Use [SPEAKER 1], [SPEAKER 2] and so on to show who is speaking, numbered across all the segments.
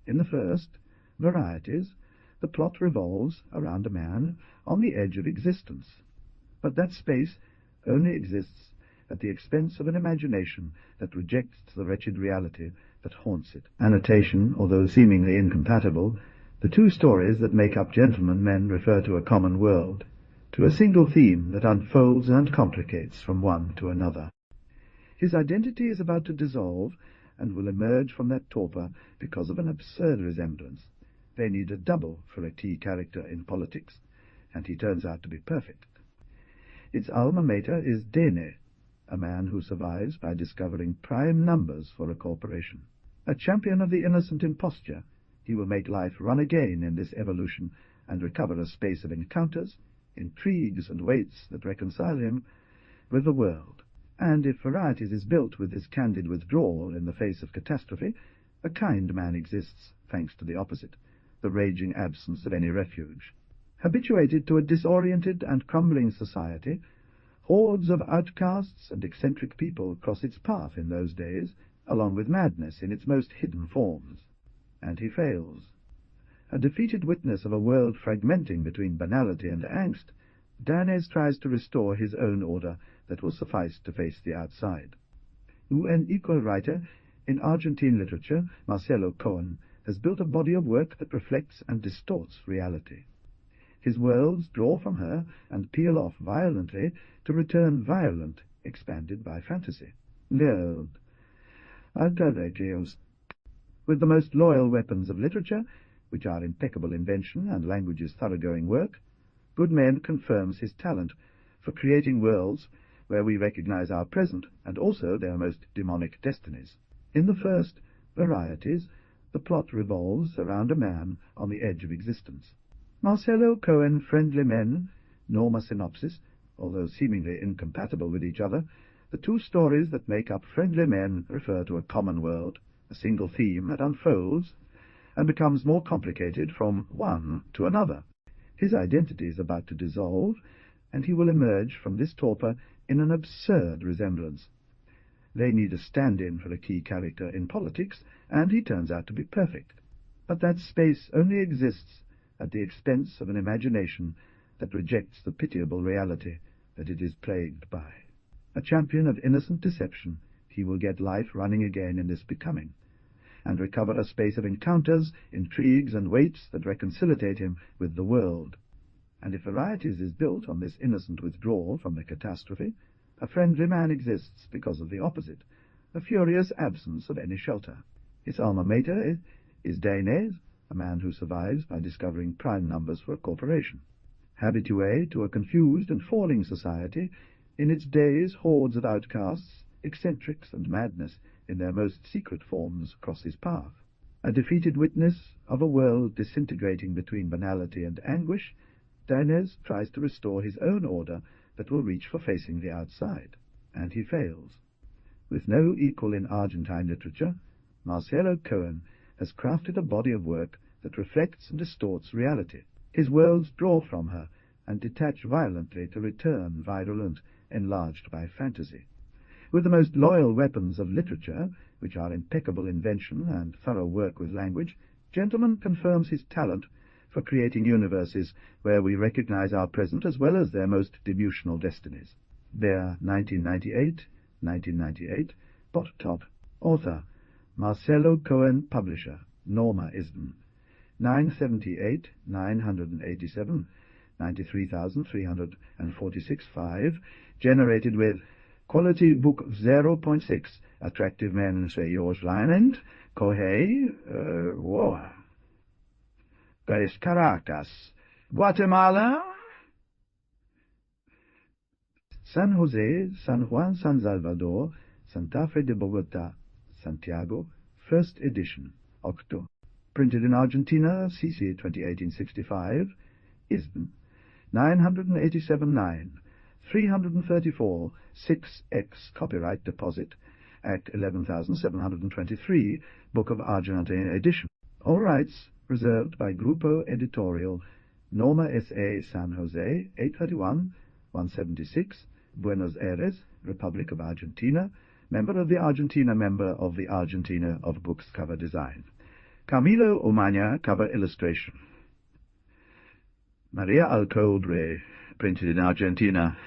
[SPEAKER 1] In the first, Varieties, the plot revolves around a man on the edge of existence, but that space only exists at the expense of an imagination that rejects the wretched reality that haunts it. Annotation, although seemingly incompatible, the two stories that make up Gentlemen Men refer to a common world, to a single theme that unfolds and complicates from one to another. His identity is about to dissolve and will emerge from that torpor because of an absurd resemblance. They need a double for a key character in politics, and he turns out to be perfect. Its alma mater is Dene, a man who survives by discovering prime numbers for a corporation. A champion of the innocent imposture, he will make life run again in this evolution and recover a space of encounters, intrigues, and weights that reconcile him with the world. And if Varieties is built with this candid withdrawal in the face of catastrophe, a kind man exists, thanks to the opposite, the raging absence of any refuge. Habituated to a disoriented and crumbling society, hordes of outcasts and eccentric people cross its path in those days, along with madness in its most hidden forms. And he fails. A defeated witness of a world fragmenting between banality and angst, Danez tries to restore his own order that will suffice to face the outside. Un equal writer in Argentine literature, Marcel Cohen, has built a body of work that reflects and distorts reality. His worlds draw from her and peel off violently to return violent, expanded by fantasy. Leod, Altavegios. With the most loyal weapons of literature, which are impeccable invention and language's thoroughgoing work, Goodman confirms his talent for creating worlds where we recognize our present and also their most demonic destinies. In the first, Varieties, the plot revolves around a man on the edge of existence. Marcel Cohen, Friendly Men, Norma synopsis, although seemingly incompatible with each other, the two stories that make up Friendly Men refer to a common world, a single theme that unfolds and becomes more complicated from one to another. His identity is about to dissolve, and he will emerge from this torpor in an absurd resemblance. They need a stand-in for a key character in politics, and he turns out to be perfect. But that space only exists at the expense of an imagination that rejects the pitiable reality that it is plagued by. A champion of innocent deception, he will get life running again in this becoming, and recover a space of encounters, intrigues, and weights that reconciliate him with the world. And if Varieties is built on this innocent withdrawal from the catastrophe, a friendly man exists because of the opposite, a furious absence of any shelter. Its alma mater is Danes, a man who survives by discovering prime numbers for a corporation. Habitué to a confused and falling society, in its days hordes of outcasts, eccentrics, and madness in their most secret forms cross his path. A defeated witness of a world disintegrating between banality and anguish, Danes tries to restore his own order that will reach for facing the outside, and he fails. With no equal in Argentine literature, Marcel Cohen has crafted a body of work that reflects and distorts reality. His worlds draw from her and detach violently to return virulent, enlarged by fantasy. With the most loyal weapons of literature, which are impeccable invention and thorough work with language, Gentleman confirms his talent for creating universes where we recognize our present as well as their most debutional destinies. Bear, 1998, Bot Top. Author, Marcel Cohen. Publisher, Norma Isden. 978, 987, 93,346.5, generated with Quality Book 0.6, Attractive Men Say Yours Leinend, Kohei, Tres Caracas, Guatemala, San Jose, San Juan, San Salvador, Santa Fe de Bogota, Santiago, first edition, Octo. Printed in Argentina, CC 2018-65, Isden, 987-9, 334, 6X copyright deposit, Act 11,723, Book of Argentine edition. All rights reserved by Grupo Editorial, Norma S.A. San Jose, 831-176, Buenos Aires, Republic of Argentina, member of the Argentina of Books Cover Design. Camilo Umaña cover illustration. Maria Alcoudre, printed in Argentina.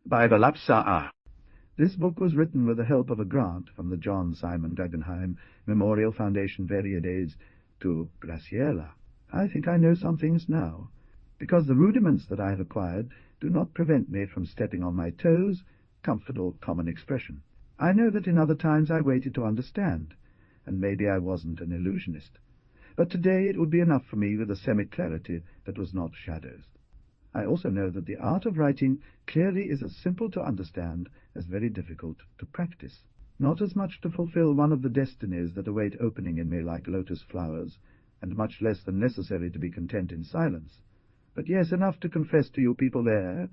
[SPEAKER 1] By Valapsaa. This book was written with the help of a grant from the John Simon Guggenheim Memorial Foundation Variades to Graciela. I think I know some things now, because the rudiments that I have acquired do not prevent me from stepping on my toes, comfort or common expression. I know that in other times I waited to understand, and maybe I wasn't an illusionist. But today it would be enough for me with a semi-clarity that was not shadows. I also know that the art of writing clearly is as simple to understand as very difficult to practice, not as much to fulfill one of the destinies that await opening in me like lotus flowers, and much less than necessary to be content in silence, but yes, enough to confess to you people there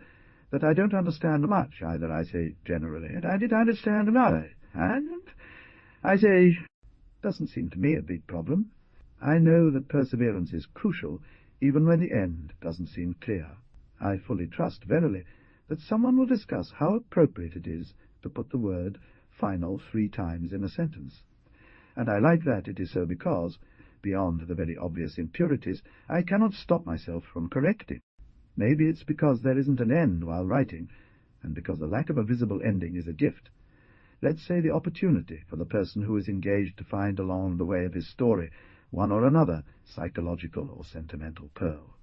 [SPEAKER 1] that I don't understand much either, I say generally, and I did understand much, and I say, doesn't seem to me a big problem. I know that perseverance is crucial, even when the end doesn't seem clear. I fully trust, verily, that someone will discuss how appropriate it is to put the word final 3 times in a sentence. And I like that it is so because, beyond the very obvious impurities, I cannot stop myself from correcting. Maybe it's because there isn't an end while writing, and because the lack of a visible ending is a gift. Let's say the opportunity for the person who is engaged to find along the way of his story one or another psychological or sentimental pearl.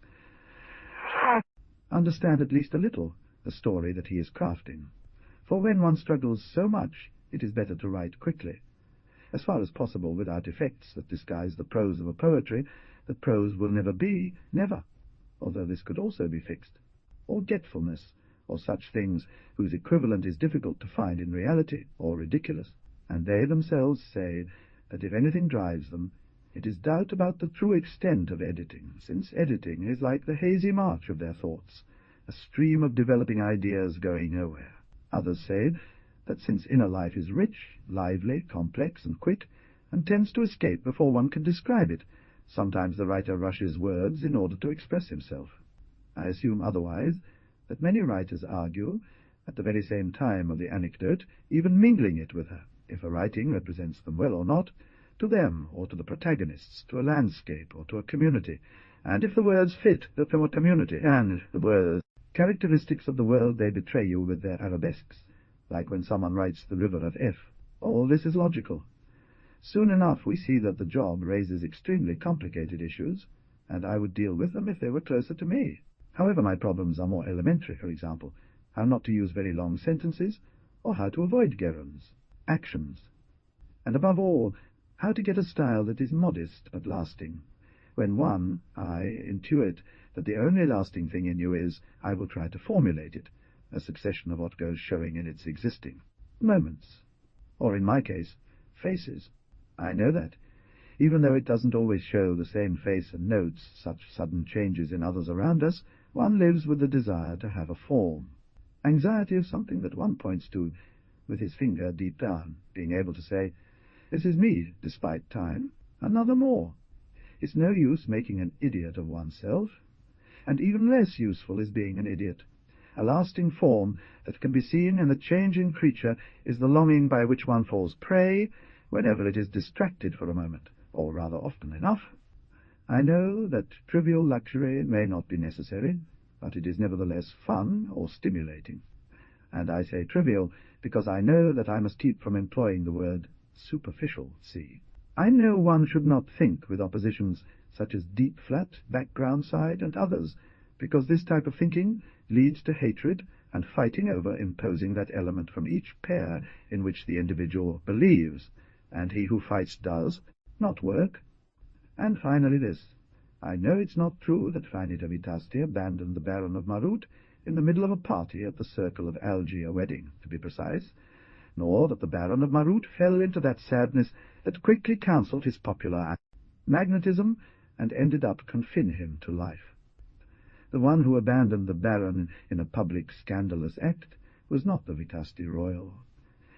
[SPEAKER 1] Understand at least a little the story that he is crafting. For when one struggles so much, it is better to write quickly, as far as possible without effects that disguise the prose of a poetry that prose will never be, never, although this could also be fixed, or getfulness, or such things whose equivalent is difficult to find in reality, or ridiculous, and they themselves say that if anything drives them, it is doubt about the true extent of editing, since editing is like the hazy march of their thoughts, a stream of developing ideas going nowhere. Others say that since inner life is rich, lively, complex, and quick, and tends to escape before one can describe it, sometimes the writer rushes words in order to express himself. I assume otherwise that many writers argue, at the very same time of the anecdote, even mingling it with her, if a writing represents them well or not, to them or to the protagonists, to a landscape or to a community, and if the words fit the community, and the words characteristics of the world, they betray you with their arabesques, like when someone writes the River of F. All this is logical. Soon enough we see that the job raises extremely complicated issues, and I would deal with them if they were closer to me. However, my problems are more elementary, for example, how not to use very long sentences, or how to avoid gerunds, actions, and above all, how to get a style that is modest but lasting. When I intuit that the only lasting thing in you is, I will try to formulate it, a succession of what goes showing in its existing moments, or in my case, faces. I know that, even though it doesn't always show the same face and notes such sudden changes in others around us, one lives with the desire to have a form. Anxiety is something that one points to with his finger deep down, being able to say, this is me, despite time, another more. It's no use making an idiot of oneself, and even less useful is being an idiot. A lasting form that can be seen in the changing creature is the longing by which one falls prey whenever it is distracted for a moment, or rather often enough. I know that trivial luxury may not be necessary, but it is nevertheless fun or stimulating. And I say trivial because I know that I must keep from employing the word superficial, see. I know one should not think with oppositions such as deep flat, background side, and others, because this type of thinking leads to hatred and fighting over imposing that element from each pair in which the individual believes, and he who fights does not work. And finally this, I know it's not true that Finita Vitasti abandoned the Baron of Marut in the middle of a party at the Circle of Algier wedding, to be precise, nor that the Baron of Marut fell into that sadness that quickly cancelled his popular magnetism and ended up confining him to life. The one who abandoned the Baron in a public scandalous act was not the Vitasti Royal,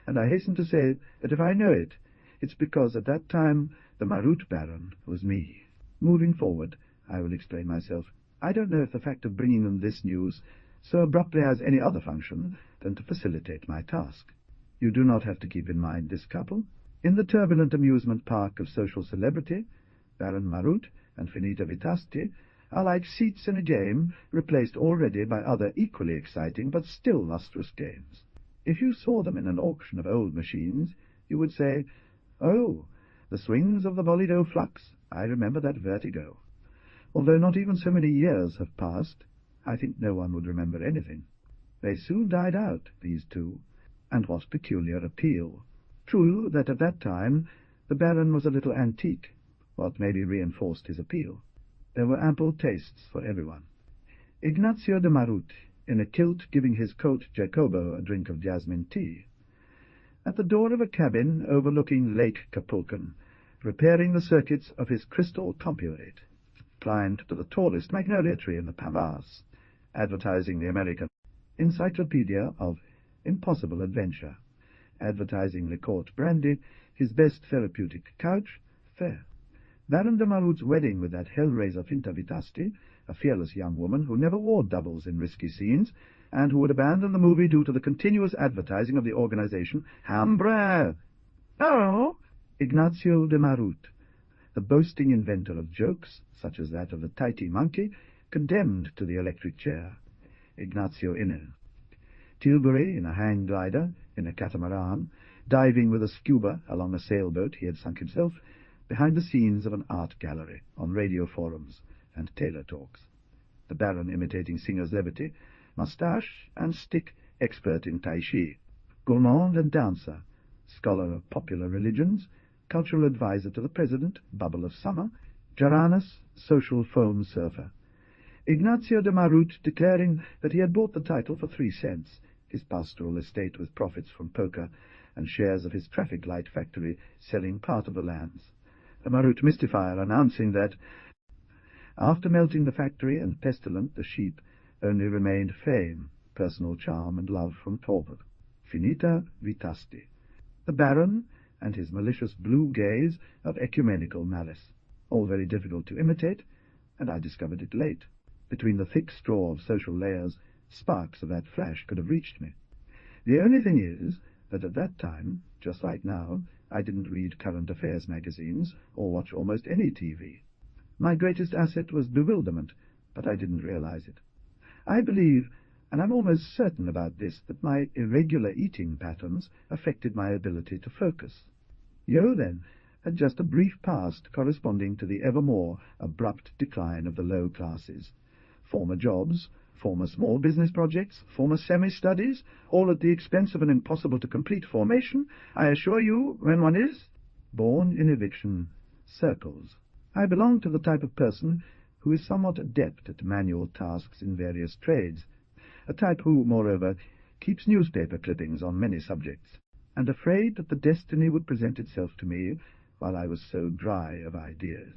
[SPEAKER 1] and I hasten to say that if I know it, it's because at that time the Marut Baron was me. Moving forward, I will explain myself. I don't know if the fact of bringing them this news so abruptly has any other function than to facilitate my task. You do not have to keep in mind this couple. In the turbulent amusement park of social celebrity, Baron Marut and Finita Vitasti are like seats in a game replaced already by other equally exciting but still lustrous games. If you saw them in an auction of old machines, you would say, "Oh, the swings of the Bolido Flux, I remember that vertigo." Although not even so many years have passed, I think no one would remember anything. They soon died out, these two, and what peculiar appeal. True that at that time the Baron was a little antique, what maybe reinforced his appeal. There were ample tastes for everyone. Ignazio de Marut, in a kilt, giving his colt Jacobo a drink of jasmine tea. At the door of a cabin overlooking Lake Kapulken, repairing the circuits of his crystal compurate, climbed to the tallest magnolia tree in the Pampas, advertising the American Encyclopedia of Impossible Adventure, advertising Le Court brandy, his best therapeutic couch, fair. Baron de Marut's wedding with that hellraiser Finta Vitasti, a fearless young woman who never wore doubles in risky scenes, and who would abandon the movie due to the continuous advertising of the organization Hambre. Oh, Ignazio de Marut, the boasting inventor of jokes, such as that of the Tahiti monkey, condemned to the electric chair. Ignazio Inel. Tilbury in a hang glider, in a catamaran, diving with a scuba along a sailboat he had sunk himself, behind the scenes of an art gallery, on radio forums and tailor talks. The Baron imitating singer's levity, moustache and stick expert in Tai Chi, gourmand and dancer, scholar of popular religions, cultural advisor to the President, bubble of summer, Jaranus, social foam surfer. Ignazio de Marut declaring that he had bought the title for 3 cents, his pastoral estate with profits from poker, and shares of his traffic light factory selling part of the lands. The Marut mystifier announcing that, after melting the factory and pestilent the sheep, only remained fame, personal charm, and love from Torvald. Finita Vitasti. The Baron and his malicious blue gaze of ecumenical malice, all very difficult to imitate, and I discovered it late. Between the thick straw of social layers, sparks of that flash could have reached me. The only thing is that at that time, just like now, I didn't read current affairs magazines or watch almost any TV. My greatest asset was bewilderment, but I didn't realize it. I believe, and I'm almost certain about this, that my irregular eating patterns affected my ability to focus. Yo, then, had just a brief past corresponding to the evermore abrupt decline of the low classes. Former jobs, former small business projects, former semi-studies, all at the expense of an impossible-to-complete formation, I assure you, when one is born in eviction circles. I belong to the type of person who is somewhat adept at manual tasks in various trades, a type who, moreover, keeps newspaper clippings on many subjects, and afraid that the destiny would present itself to me while I was so dry of ideas.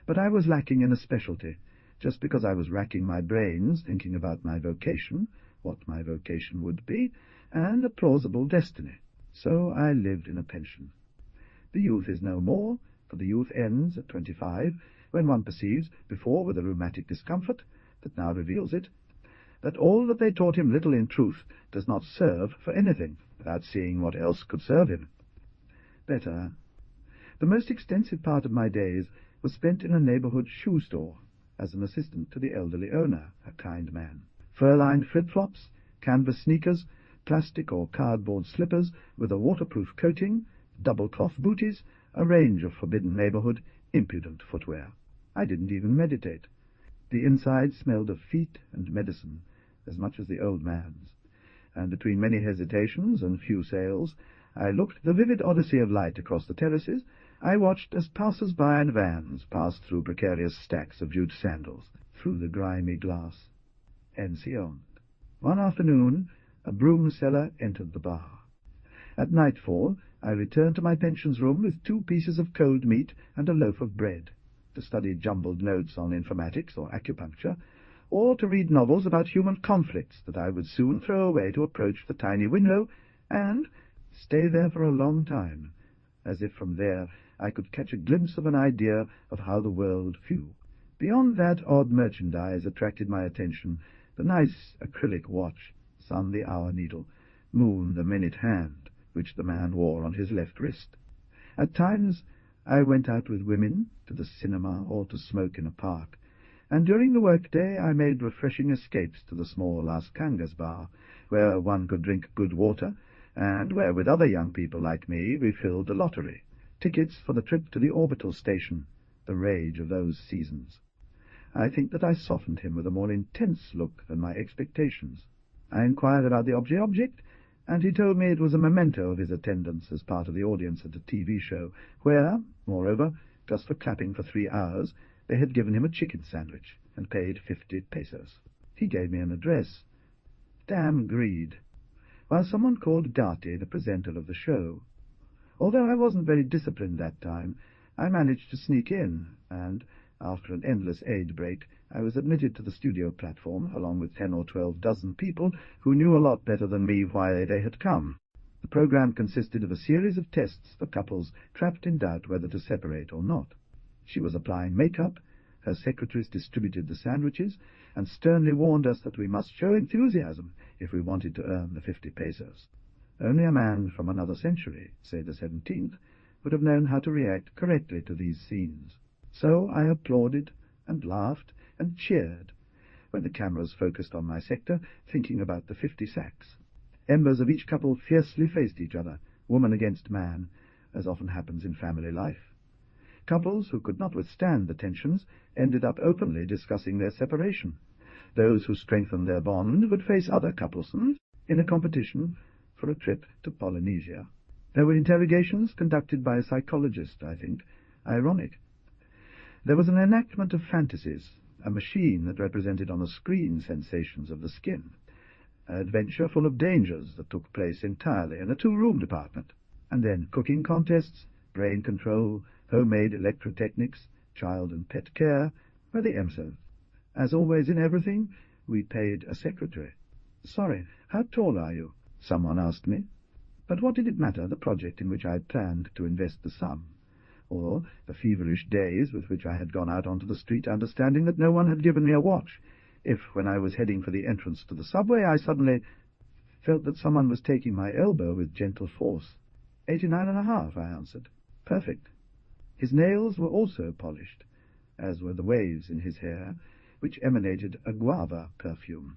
[SPEAKER 1] But I was lacking in a specialty, just because I was racking my brains thinking about my vocation, what my vocation would be, and a plausible destiny. So I lived in a pension. The youth is no more, for the youth ends at 25, when one perceives, before with a rheumatic discomfort that now reveals it, that all that they taught him little in truth does not serve for anything, without seeing what else could serve him. Better. The most extensive part of my days was spent in a neighborhood shoe store, as an assistant to the elderly owner, a kind man. Fur-lined flip-flops, canvas sneakers, plastic or cardboard slippers with a waterproof coating, double-cloth booties, a range of forbidden neighborhood, impudent footwear. I didn't even meditate. The inside smelled of feet and medicine, as much as the old man's, and between many hesitations and few sales, I looked the vivid odyssey of light across the terraces. I watched as passers-by and vans passed through precarious stacks of jute sandals, through the grimy glass. Ension. One afternoon, a broom seller entered the bar. At nightfall, I returned to my pension's room with 2 pieces of cold meat and a loaf of bread, to study jumbled notes on informatics or acupuncture, or to read novels about human conflicts that I would soon throw away to approach the tiny window and stay there for a long time, as if from there I could catch a glimpse of an idea of how the world flew. Beyond that odd merchandise attracted my attention the nice acrylic watch, sun the hour needle, moon the minute hand, which the man wore on his left wrist. At times I went out with women, to the cinema or to smoke in a park, and during the work-day I made refreshing escapes to the small Las Cangas bar, where one could drink good water, and where, with other young people like me, we filled the lottery, tickets for the trip to the orbital station, the rage of those seasons. I think that I softened him with a more intense look than my expectations. I inquired about the object, and he told me it was a memento of his attendance as part of the audience at a TV show, where, moreover, just for clapping for 3 hours, they had given him a chicken sandwich and paid 50 pesos. He gave me an address. Damn greed. While someone called Dati, the presenter of the show. Although I wasn't very disciplined that time, I managed to sneak in, and, after an endless aid break, I was admitted to the studio platform, along with 10 or 12 dozen people who knew a lot better than me why they had come. The program consisted of a series of tests for couples trapped in doubt whether to separate or not. She was applying makeup, her secretaries distributed the sandwiches, and sternly warned us that we must show enthusiasm if we wanted to earn the 50 pesos. Only a man from another century, say the 17th, would have known how to react correctly to these scenes. So I applauded and laughed and cheered when the cameras focused on my sector, thinking about the 50 sacks. Members of each couple fiercely faced each other, woman against man, as often happens in family life. Couples who could not withstand the tensions ended up openly discussing their separation. Those who strengthened their bond would face other couples in a competition for a trip to Polynesia. There were interrogations conducted by a psychologist, I think, ironic. There was an enactment of fantasies, a machine that represented on a screen sensations of the skin, an adventure full of dangers that took place entirely in a 2-room department, and then cooking contests, brain control, homemade electrotechnics, child and pet care, were the EMSOs. As always in everything, we paid a secretary. "Sorry, how tall are you?" someone asked me. But what did it matter, the project in which I had planned to invest the sum, or the feverish days with which I had gone out onto the street, understanding that no one had given me a watch, if, when I was heading for the entrance to the subway, I suddenly felt that someone was taking my elbow with gentle force. 89.5, I answered. Perfect. His nails were also polished, as were the waves in his hair, which emanated a guava perfume.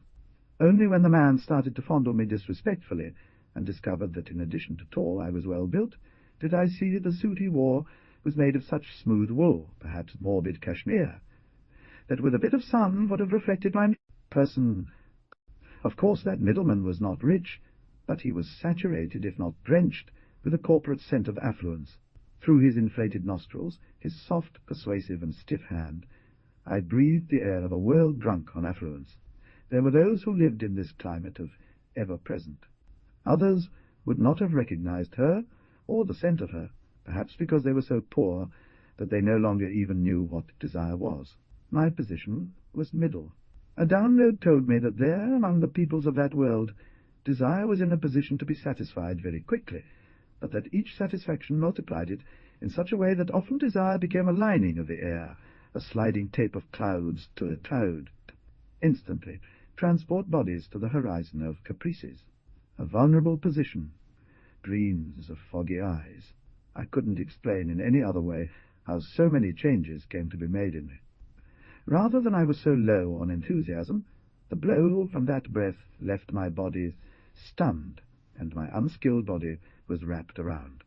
[SPEAKER 1] Only when the man started to fondle me disrespectfully, and discovered that in addition to tall I was well built, did I see that the suit he wore was made of such smooth wool, perhaps morbid cashmere, that with a bit of sun would have reflected my person. Of course that middleman was not rich, but he was saturated, if not drenched, with a corporate scent of affluence. Through his inflated nostrils, his soft, persuasive, and stiff hand, I breathed the air of a world drunk on affluence. There were those who lived in this climate of ever-present. Others would not have recognized her, or the scent of her, perhaps because they were so poor that they no longer even knew what desire was. My position was middle. A download told me that there, among the peoples of that world, desire was in a position to be satisfied very quickly, but that each satisfaction multiplied it in such a way that often desire became a lining of the air, a sliding tape of clouds to a cloud. Instantly, transport bodies to the horizon of caprices. A vulnerable position, dreams of foggy eyes. I couldn't explain in any other way how so many changes came to be made in me. Rather than I was so low on enthusiasm, the blow from that breath left my body stunned, and my unskilled body was wrapped around.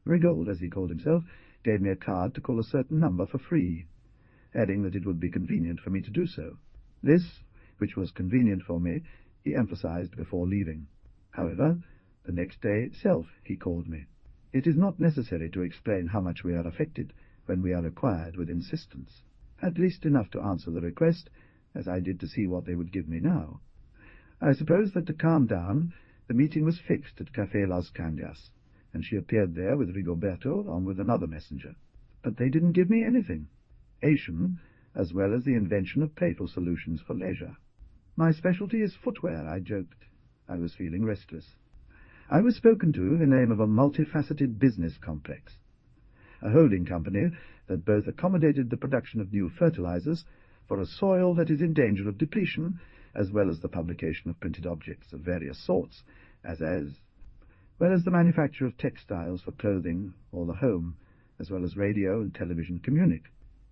[SPEAKER 1] Rigold, as he called himself, gave me a card to call a certain number for free, adding that it would be convenient for me to do so. This, which was convenient for me, he emphasized before leaving. However, the next day itself he called me. It is not necessary to explain how much we are affected when we are required with insistence, at least enough to answer the request, as I did to see what they would give me now. I suppose that to calm down, the meeting was fixed at Café Las Cangas, and she appeared there with Rigoberto on with another messenger. But they didn't give me anything. Asian, as well as the invention of playful solutions for leisure. My specialty is footwear, I joked. I was feeling restless. I was spoken to in the name of a multifaceted business complex, a holding company that both accommodated the production of new fertilizers for a soil that is in danger of depletion, as well as the publication of printed objects of various sorts, whereas the manufacture of textiles for clothing or the home, as well as radio and television, communic.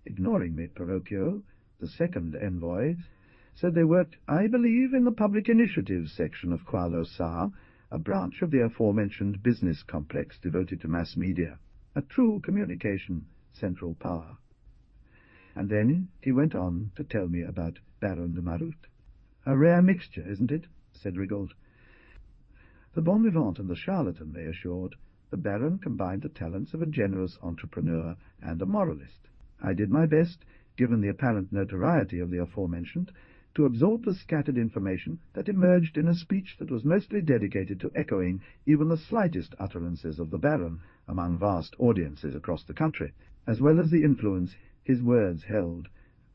[SPEAKER 1] Ignoring me, Parocchio, the second envoy, said they worked, I believe, in the public initiatives section of Qualo Sa, a branch of the aforementioned business complex devoted to mass media, a true communication central power. And then he went on to tell me about Baron de Marut. A rare mixture, isn't it? Said Rigaud. The bon vivant and the charlatan, they assured. The Baron combined the talents of a generous entrepreneur and a moralist. I did my best, given the apparent notoriety of the aforementioned, to absorb the scattered information that emerged in a speech that was mostly dedicated to echoing even the slightest utterances of the Baron among vast audiences across the country, as well as the influence his words held,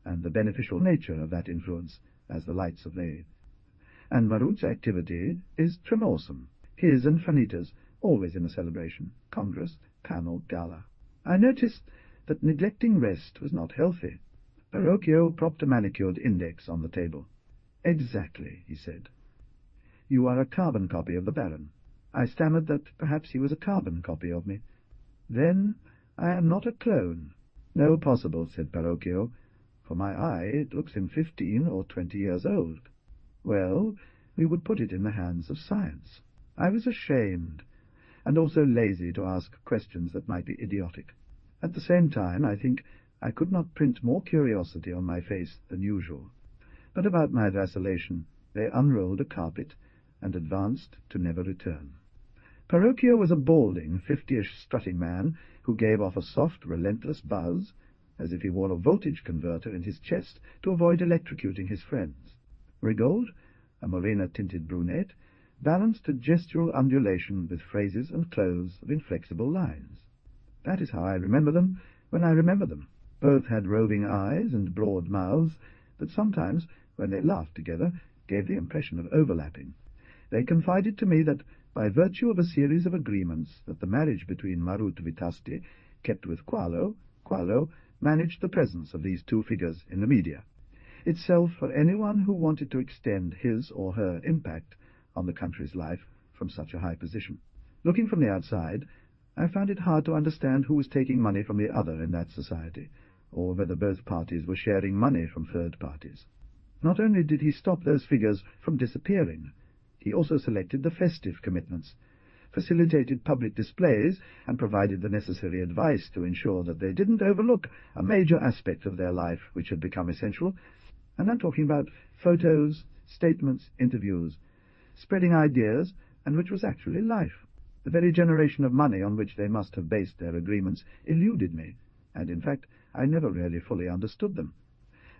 [SPEAKER 1] and the beneficial nature of that influence as the lights of day. And Marut's activity is tremorsome, his and Fanita's, always in a celebration, congress, panel, gala. I noticed that neglecting rest was not healthy. Parocchio propped a manicured index on the table. Exactly, he said. You are a carbon copy of the Baron. I stammered that perhaps he was a carbon copy of me. Then I am not a clone. No, possible, said Parocchio. For my eye it looks him 15 or 20 years old. Well, we would put it in the hands of science. I was ashamed, and also lazy to ask questions that might be idiotic. At the same time, I think I could not print more curiosity on my face than usual. But about my vacillation they unrolled a carpet and advanced to never return. Parocchio was a balding, 50-ish strutting man who gave off a soft, relentless buzz, as if he wore a voltage converter in his chest to avoid electrocuting his friends. Rigaud, a morena-tinted brunette, balanced a gestural undulation with phrases and clothes of inflexible lines. That is how I remember them when I remember them. Both had roving eyes and broad mouths that sometimes, when they laughed together, gave the impression of overlapping. They confided to me that, by virtue of a series of agreements that the marriage between Marut Vitasti kept with Qualo managed the presence of these two figures in the media, itself for anyone who wanted to extend his or her impact on the country's life from such a high position. Looking from the outside, I found it hard to understand who was taking money from the other in that society, or whether both parties were sharing money from third parties. Not only did he stop those figures from disappearing, he also selected the festive commitments, facilitated public displays, and provided the necessary advice to ensure that they didn't overlook a major aspect of their life which had become essential. And I'm talking about photos, statements, interviews, spreading ideas, and which was actually life. The very generation of money on which they must have based their agreements eluded me, and in fact I never really fully understood them.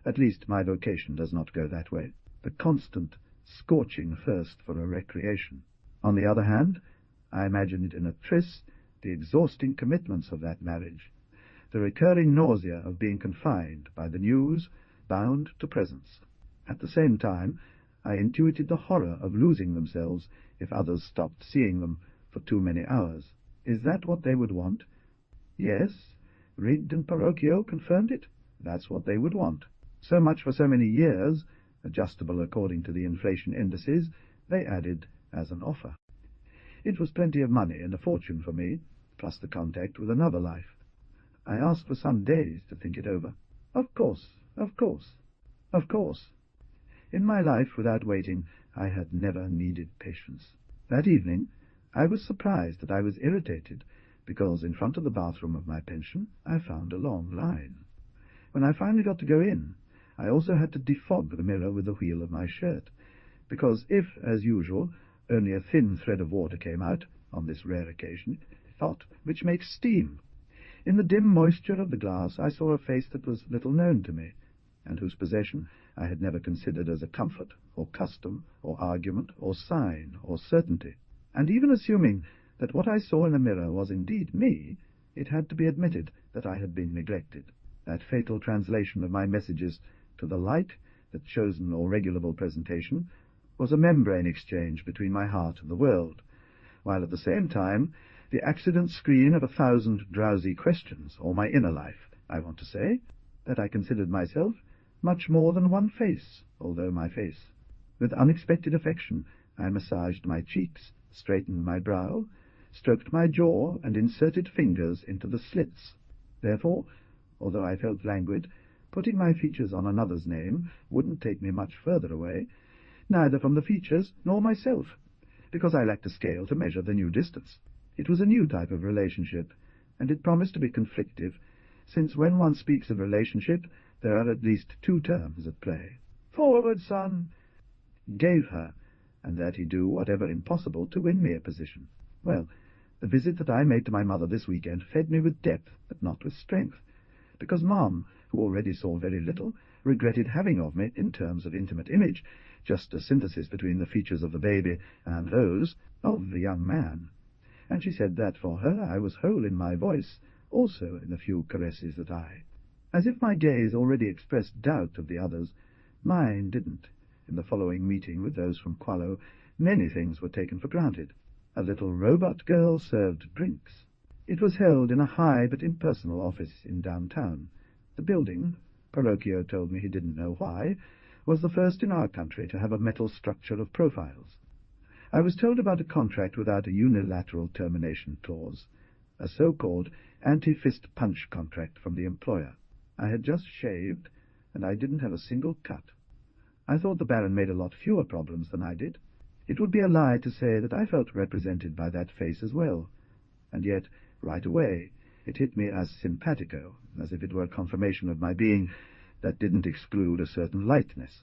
[SPEAKER 1] At least my vocation does not go that way, the constant, scorching thirst for a recreation. On the other hand, I imagined in a tris the exhausting commitments of that marriage, the recurring nausea of being confined by the news, bound to presence. At the same time, I intuited the horror of losing themselves if others stopped seeing them for too many hours. Is that what they would want? Yes, Rid and Parocchio confirmed it. That's what they would want. So much for so many years, adjustable according to the inflation indices, they added as an offer. It was plenty of money and a fortune for me, plus the contact with another life. I asked for some days to think it over. Of course, of course, of course. In my life, without waiting, I had never needed patience. That evening, I was surprised that I was irritated, because in front of the bathroom of my pension I found a long line. When I finally got to go in, I also had to defog the mirror with the wheel of my shirt, because if, as usual, only a thin thread of water came out, on this rare occasion, hot, which makes steam. In the dim moisture of the glass I saw a face that was little known to me, and whose possession I had never considered as a comfort, or custom, or argument, or sign, or certainty. And even assuming that what I saw in the mirror was indeed me, it had to be admitted that I had been neglected. That fatal translation of my messages to the light, that chosen or regulable presentation, was a membrane exchange between my heart and the world, while at the same time the accident screen of 1,000 drowsy questions, or my inner life, I want to say, that I considered myself much more than one face, although my face. With unexpected affection I massaged my cheeks, straightened my brow, stroked my jaw and inserted fingers into the slits. Therefore, although I felt languid, putting my features on another's name wouldn't take me much further away, neither from the features nor myself, because I lacked a scale to measure the new distance. It was a new type of relationship, and it promised to be conflictive, since when one speaks of relationship, there are at least two terms at play. "Forward, son!" Gave her, and that he do whatever impossible to win me a position. Well, the visit that I made to my mother this weekend fed me with depth, but not with strength, because Mom, who already saw very little, regretted having of me, in terms of intimate image, just a synthesis between the features of the baby and those of the young man. And she said that for her I was whole in my voice, also in the few caresses that as if my gaze already expressed doubt of the others, mine didn't. In the following meeting with those from Qualo, many things were taken for granted. A little robot girl served drinks. It was held in a high but impersonal office in downtown. The building, Parocchio told me he didn't know why, was the first in our country to have a metal structure of profiles. I was told about a contract without a unilateral termination clause, a so-called anti-fist punch contract from the employer. I had just shaved, and I didn't have a single cut. I thought the Baron made a lot fewer problems than I did. It would be a lie to say that I felt represented by that face as well, and yet, right away, it hit me as simpatico, as if it were confirmation of my being that didn't exclude a certain lightness.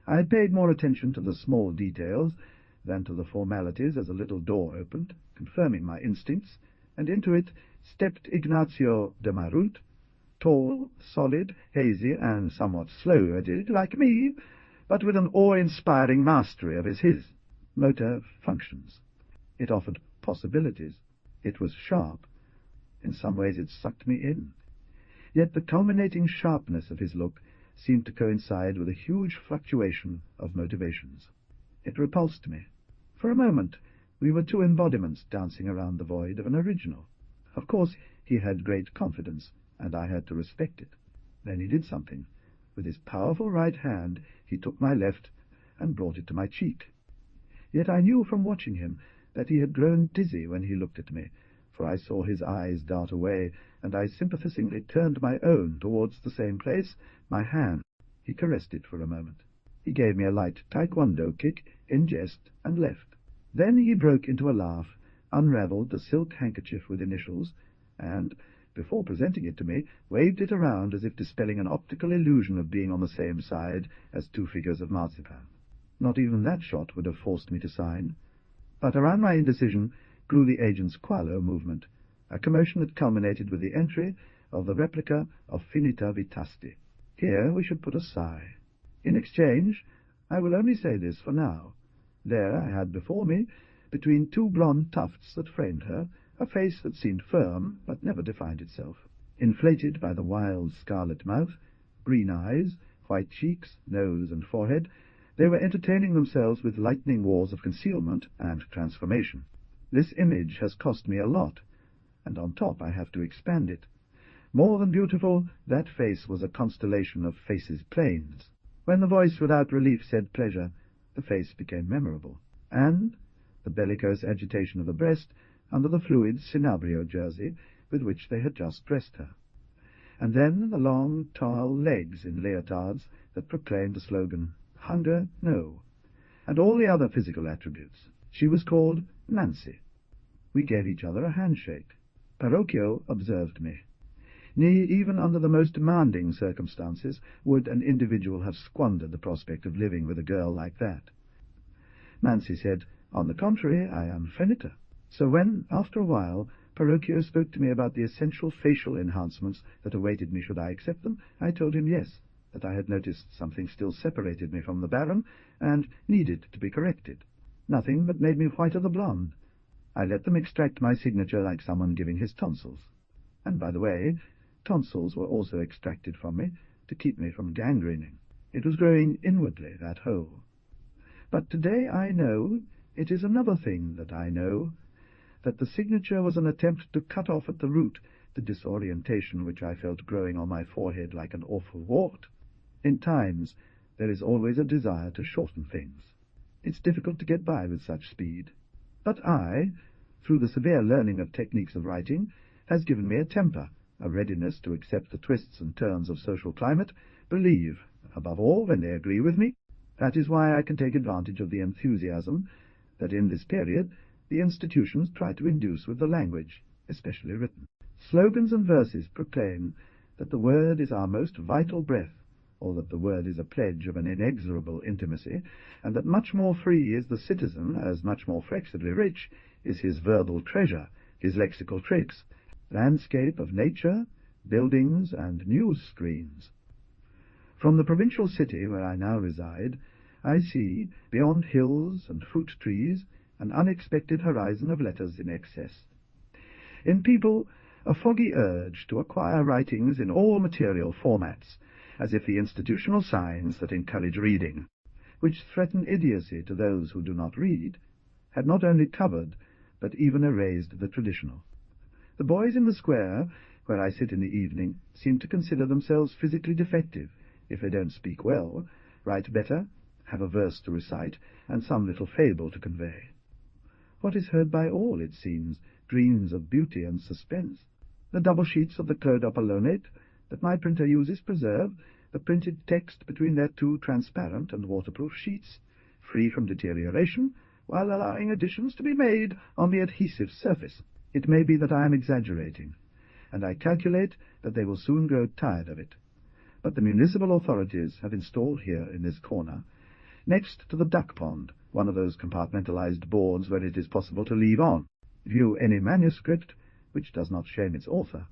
[SPEAKER 1] I had paid more attention to the small details than to the formalities as a little door opened, confirming my instincts, and into it stepped Ignazio de Marut, tall, solid, hazy, and somewhat slow-witted, like me, but with an awe-inspiring mastery of his motor functions. It offered possibilities. It was sharp. In some ways it sucked me in. Yet the culminating sharpness of his look seemed to coincide with a huge fluctuation of motivations. It repulsed me. For a moment we were two embodiments dancing around the void of an original. Of course he had great confidence, and I had to respect it. Then he did something. With his powerful right hand he took my left and brought it to my cheek. Yet I knew from watching him that he had grown dizzy when he looked at me, for I saw his eyes dart away, and I sympathizingly turned my own towards the same place, my hand. He caressed it for a moment. He gave me a light taekwondo kick in jest and left. Then he broke into a laugh, unravelled the silk handkerchief with initials, and, before presenting it to me, waved it around as if dispelling an optical illusion of being on the same side as two figures of marzipan. Not even that shot would have forced me to sign. But around my indecision grew the agent's Qualo movement, a commotion that culminated with the entry of the replica of Finita Vitasti. Here we should put a sigh. In exchange, I will only say this for now. There I had before me, between two blonde tufts that framed her, a face that seemed firm but never defined itself, inflated by the wild scarlet mouth, green eyes, white cheeks, nose, and forehead. They were entertaining themselves with lightning wars of concealment and transformation. This image has cost me a lot, and on top I have to expand it. More than beautiful, that face was a constellation of faces planes. When the voice without relief said pleasure, the face became memorable, and the bellicose agitation of the breast under the fluid cinabrio jersey with which they had just dressed her. And then the long, tall legs in leotards that proclaimed the slogan, "Hunger, no," and all the other physical attributes. She was called Nancy. We gave each other a handshake. Parocchio observed me. Nay, even under the most demanding circumstances would an individual have squandered the prospect of living with a girl like that. Nancy said, "On the contrary, I am Finita." So when, after a while, Parocchio spoke to me about the essential facial enhancements that awaited me should I accept them, I told him yes, that I had noticed something still separated me from the Baron, and needed to be corrected. Nothing but made me whiter the blonde. I let them extract my signature like someone giving his tonsils. And, by the way, tonsils were also extracted from me to keep me from gangrening. It was growing inwardly, that hole. But today I know, it is another thing that I know, that the signature was an attempt to cut off at the root the disorientation which I felt growing on my forehead like an awful wart. In times there is always a desire to shorten things. It's difficult to get by with such speed. But I, through the severe learning of techniques of writing, has given me a temper, a readiness to accept the twists and turns of social climate, believe, above all, when they agree with me. That is why I can take advantage of the enthusiasm that in this period the institutions try to induce with the language, especially written. Slogans and verses proclaim that the word is our most vital breath, or that the word is a pledge of an inexorable intimacy, and that much more free is the citizen, as much more flexibly rich is his verbal treasure, his lexical traits, landscape of nature, buildings, and news screens. From the provincial city where I now reside, I see, beyond hills and fruit trees, an unexpected horizon of letters in excess. In people, a foggy urge to acquire writings in all material formats, as if the institutional signs that encourage reading, which threaten idiocy to those who do not read, had not only covered, but even erased the traditional. The boys in the square, where I sit in the evening, seem to consider themselves physically defective, if they don't speak well, write better, have a verse to recite, and some little fable to convey. What is heard by all, it seems, dreams of beauty and suspense. The double sheets of the Claude Apollonate that my printer uses preserve the printed text between their two transparent and waterproof sheets, free from deterioration, while allowing additions to be made on the adhesive surface. It may be that I am exaggerating, and I calculate that they will soon grow tired of it. But the municipal authorities have installed here in this corner, next to the duck pond, one of those compartmentalized boards where it is possible to leave on, view any manuscript which does not shame its author.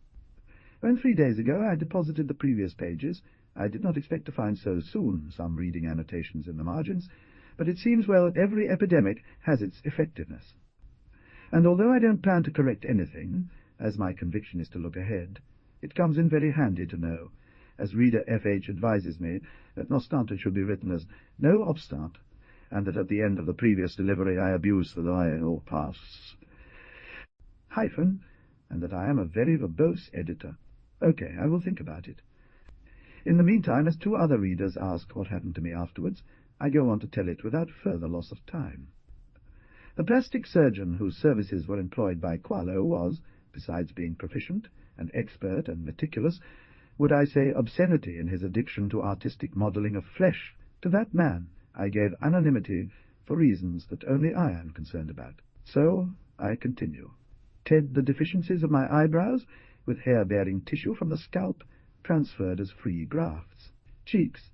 [SPEAKER 1] When 3 days ago I deposited the previous pages, I did not expect to find so soon some reading annotations in the margins, but it seems, well, every epidemic has its effectiveness. And although I don't plan to correct anything, as my conviction is to look ahead, it comes in very handy to know, as reader F.H. advises me, that nostante should be written as no obstant, and that at the end of the previous delivery I abuse the royal pass hyphen, and that I am a very verbose editor. Okay, I will think about it. In the meantime, as 2 other readers ask what happened to me afterwards, I go on to tell it without further loss of time. The plastic surgeon whose services were employed by Qualo was, besides being proficient and expert and meticulous, would I say obscenity in his addiction to artistic modelling of flesh. To that man I gave anonymity for reasons that only I am concerned about. So I continue. Ted the deficiencies of my eyebrows, with hair-bearing tissue from the scalp, transferred as free grafts. Cheeks,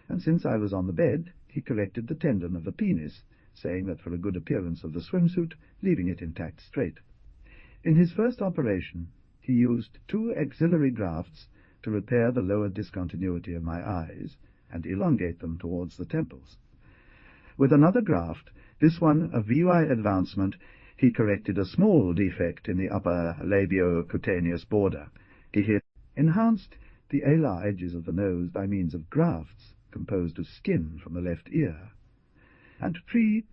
[SPEAKER 1] and since I was on the bed, he corrected the tendon of the penis, saying that for a good appearance of the swimsuit, leaving it intact straight. In his first operation, he used 2 axillary grafts to repair the lower discontinuity of my eyes and elongate them towards the temples. With another graft, this one a VY advancement, he corrected a small defect in the upper labiocutaneous border. He enhanced the alar edges of the nose by means of grafts composed of skin from the left ear. And 3,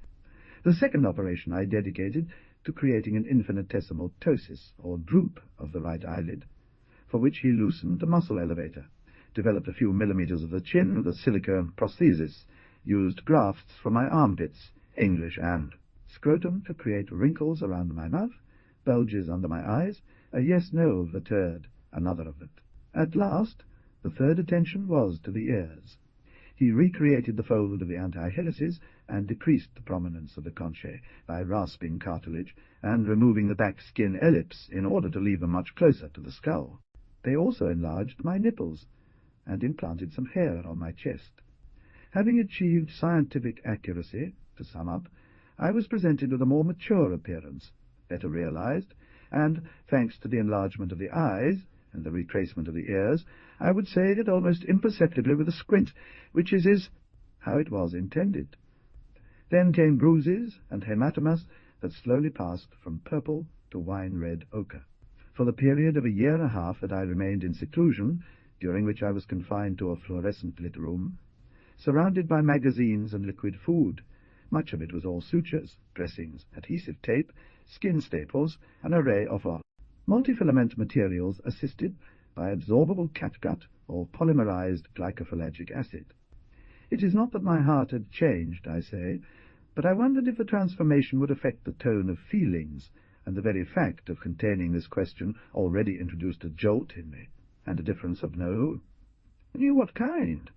[SPEAKER 1] the second operation I dedicated to creating an infinitesimal ptosis, or droop, of the right eyelid, for which he loosened the muscle elevator, developed a few millimeters of the chin with a silicone prosthesis, used grafts from my armpits, English and scrotum to create wrinkles around my mouth, bulges under my eyes, a yes-no of the turd, another of it. At last, the third attention was to the ears. He recreated the fold of the antihelices and decreased the prominence of the conchae by rasping cartilage and removing the back skin ellipse in order to leave them much closer to the skull. They also enlarged my nipples and implanted some hair on my chest. Having achieved scientific accuracy, to sum up, I was presented with a more mature appearance, better realized, and, thanks to the enlargement of the eyes and the retracement of the ears, I would say that almost imperceptibly with a squint, which is how it was intended. Then came bruises and hematomas that slowly passed from purple to wine-red ochre. For the period of 1.5 years that I remained in seclusion, during which I was confined to a fluorescent-lit room, surrounded by magazines and liquid food, much of it was all sutures, dressings, adhesive tape, skin staples, an array of multifilament materials assisted by absorbable catgut or polymerized glycophyllagic acid. It is not that my heart had changed, I say, but I wondered if the transformation would affect the tone of feelings and the very fact of containing this question already introduced a jolt in me, and a difference of no. "You what kind?"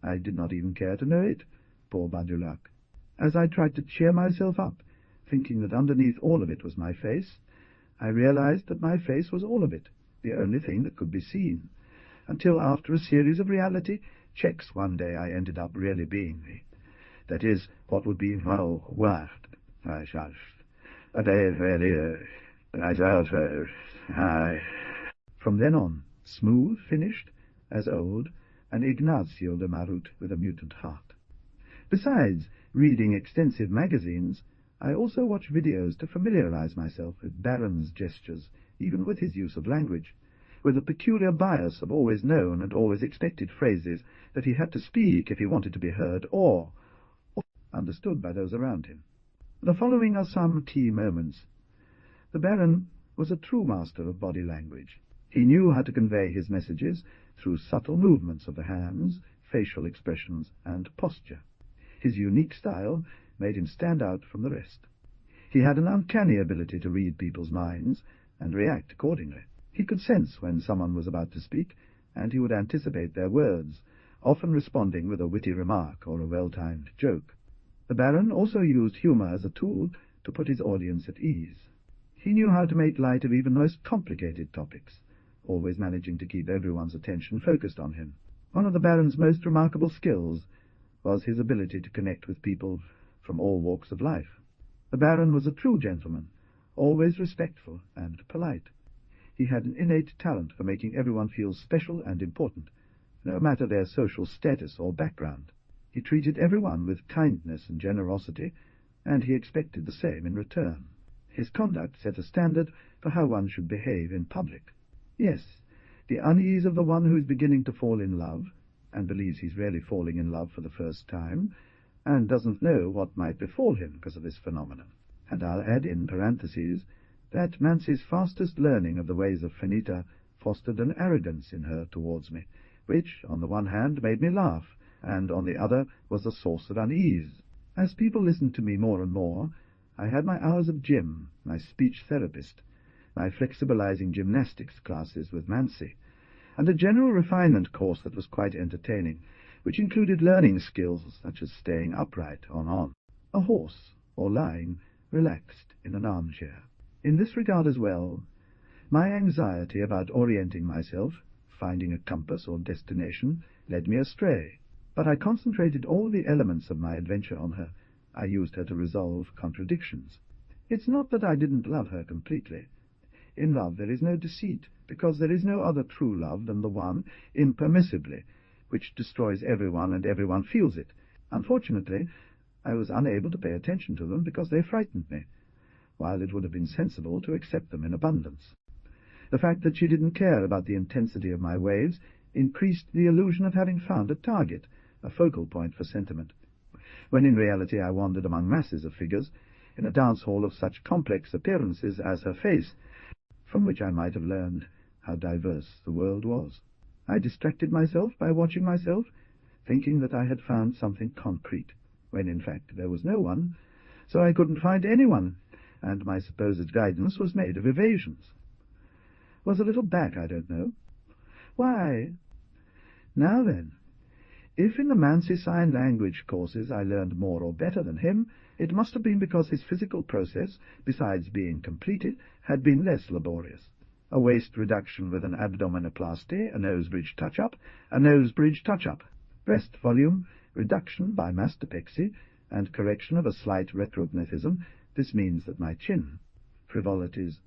[SPEAKER 1] I did not even care to know it, poor Badulac. As I tried to cheer myself up, thinking that underneath all of it was my face, I realized that my face was all of it, the only thing that could be seen, until after a series of reality checks one day I ended up really being me. That is, what would be, well, worth. I shall. But I felt, From then on, smooth, finished, as old, and Ignacio de Marut with a mutant heart. Besides reading extensive magazines, I also watch videos to familiarize myself with Baron's gestures, even with his use of language, with a peculiar bias of always known and always expected phrases that he had to speak if he wanted to be heard or understood by those around him. The following are some key moments. The Baron was a true master of body language. He knew how to convey his messages through subtle movements of the hands, facial expressions, and posture. His unique style made him stand out from the rest. He had an uncanny ability to read people's minds and react accordingly. He could sense when someone was about to speak, and he would anticipate their words, often responding with a witty remark or a well-timed joke. The Baron also used humour as a tool to put his audience at ease. He knew how to make light of even the most complicated topics, always managing to keep everyone's attention focused on him. One of the Baron's most remarkable skills was his ability to connect with people from all walks of life. The Baron was a true gentleman, always respectful and polite. He had an innate talent for making everyone feel special and important, no matter their social status or background. He treated everyone with kindness and generosity, and he expected the same in return. His conduct set a standard for how one should behave in public. Yes, the unease of the one who is beginning to fall in love, and believes he's really falling in love for the first time, and doesn't know what might befall him because of this phenomenon. And I'll add in parentheses that Mancy's fastest learning of the ways of Finita fostered an arrogance in her towards me, which, on the one hand, made me laugh, and on the other was a source of unease. As people listened to me more and more, I had my hours of gym, my speech therapist, my flexibilizing gymnastics classes with Mancy, and a general refinement course that was quite entertaining, which included learning skills such as staying upright on a horse or lying relaxed in an armchair. In this regard as well, my anxiety about orienting myself, finding a compass or destination, led me astray, but I concentrated all the elements of my adventure on her. I used her to resolve contradictions. It's not that I didn't love her completely. In love there is no deceit, because there is no other true love than the one, impermissibly, which destroys everyone and everyone feels it. Unfortunately, I was unable to pay attention to them because they frightened me, while it would have been sensible to accept them in abundance. The fact that she didn't care about the intensity of my waves increased the illusion of having found a target, a focal point for sentiment, when in reality I wandered among masses of figures in a dance hall of such complex appearances as her face, from which I might have learned how diverse the world was. I distracted myself by watching myself, thinking that I had found something concrete, when in fact there was no one, so I couldn't find anyone, and my supposed guidance was made of evasions. Was a little back, I don't know. Why? Now then, if in the Mancy Sign Language courses I learned more or better than him, it must have been because his physical process, besides being completed, had been less laborious. A waist reduction with an abdominoplasty, a nose bridge touch-up, a nose bridge touch-up, breast volume, reduction by mastopexy, and correction of a slight retrognathism. This means that my chin. Frivolities.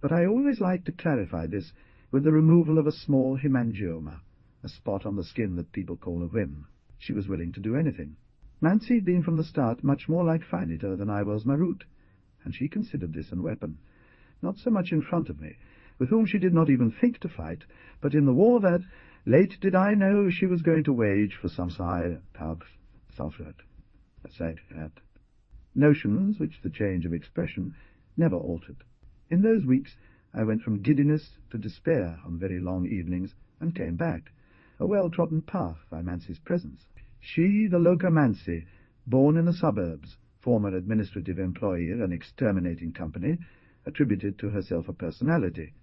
[SPEAKER 1] But I always like to clarify this with the removal of a small hemangioma, a spot on the skin that people call a whim. She was willing to do anything. Mancy had been from the start much more like Finita than I was Marut, and she considered this a weapon, not so much in front of me, with whom she did not even think to fight, but in the war that, late did I know, she was going to wage for some side pub suffrage. Notions which the change of expression never altered. In those weeks I went from giddiness to despair on very long evenings, and came back, a well-trodden path by Mancy's presence. She, the loca Mancy, born in the suburbs, former administrative employee of an exterminating company, attributed to herself a personality,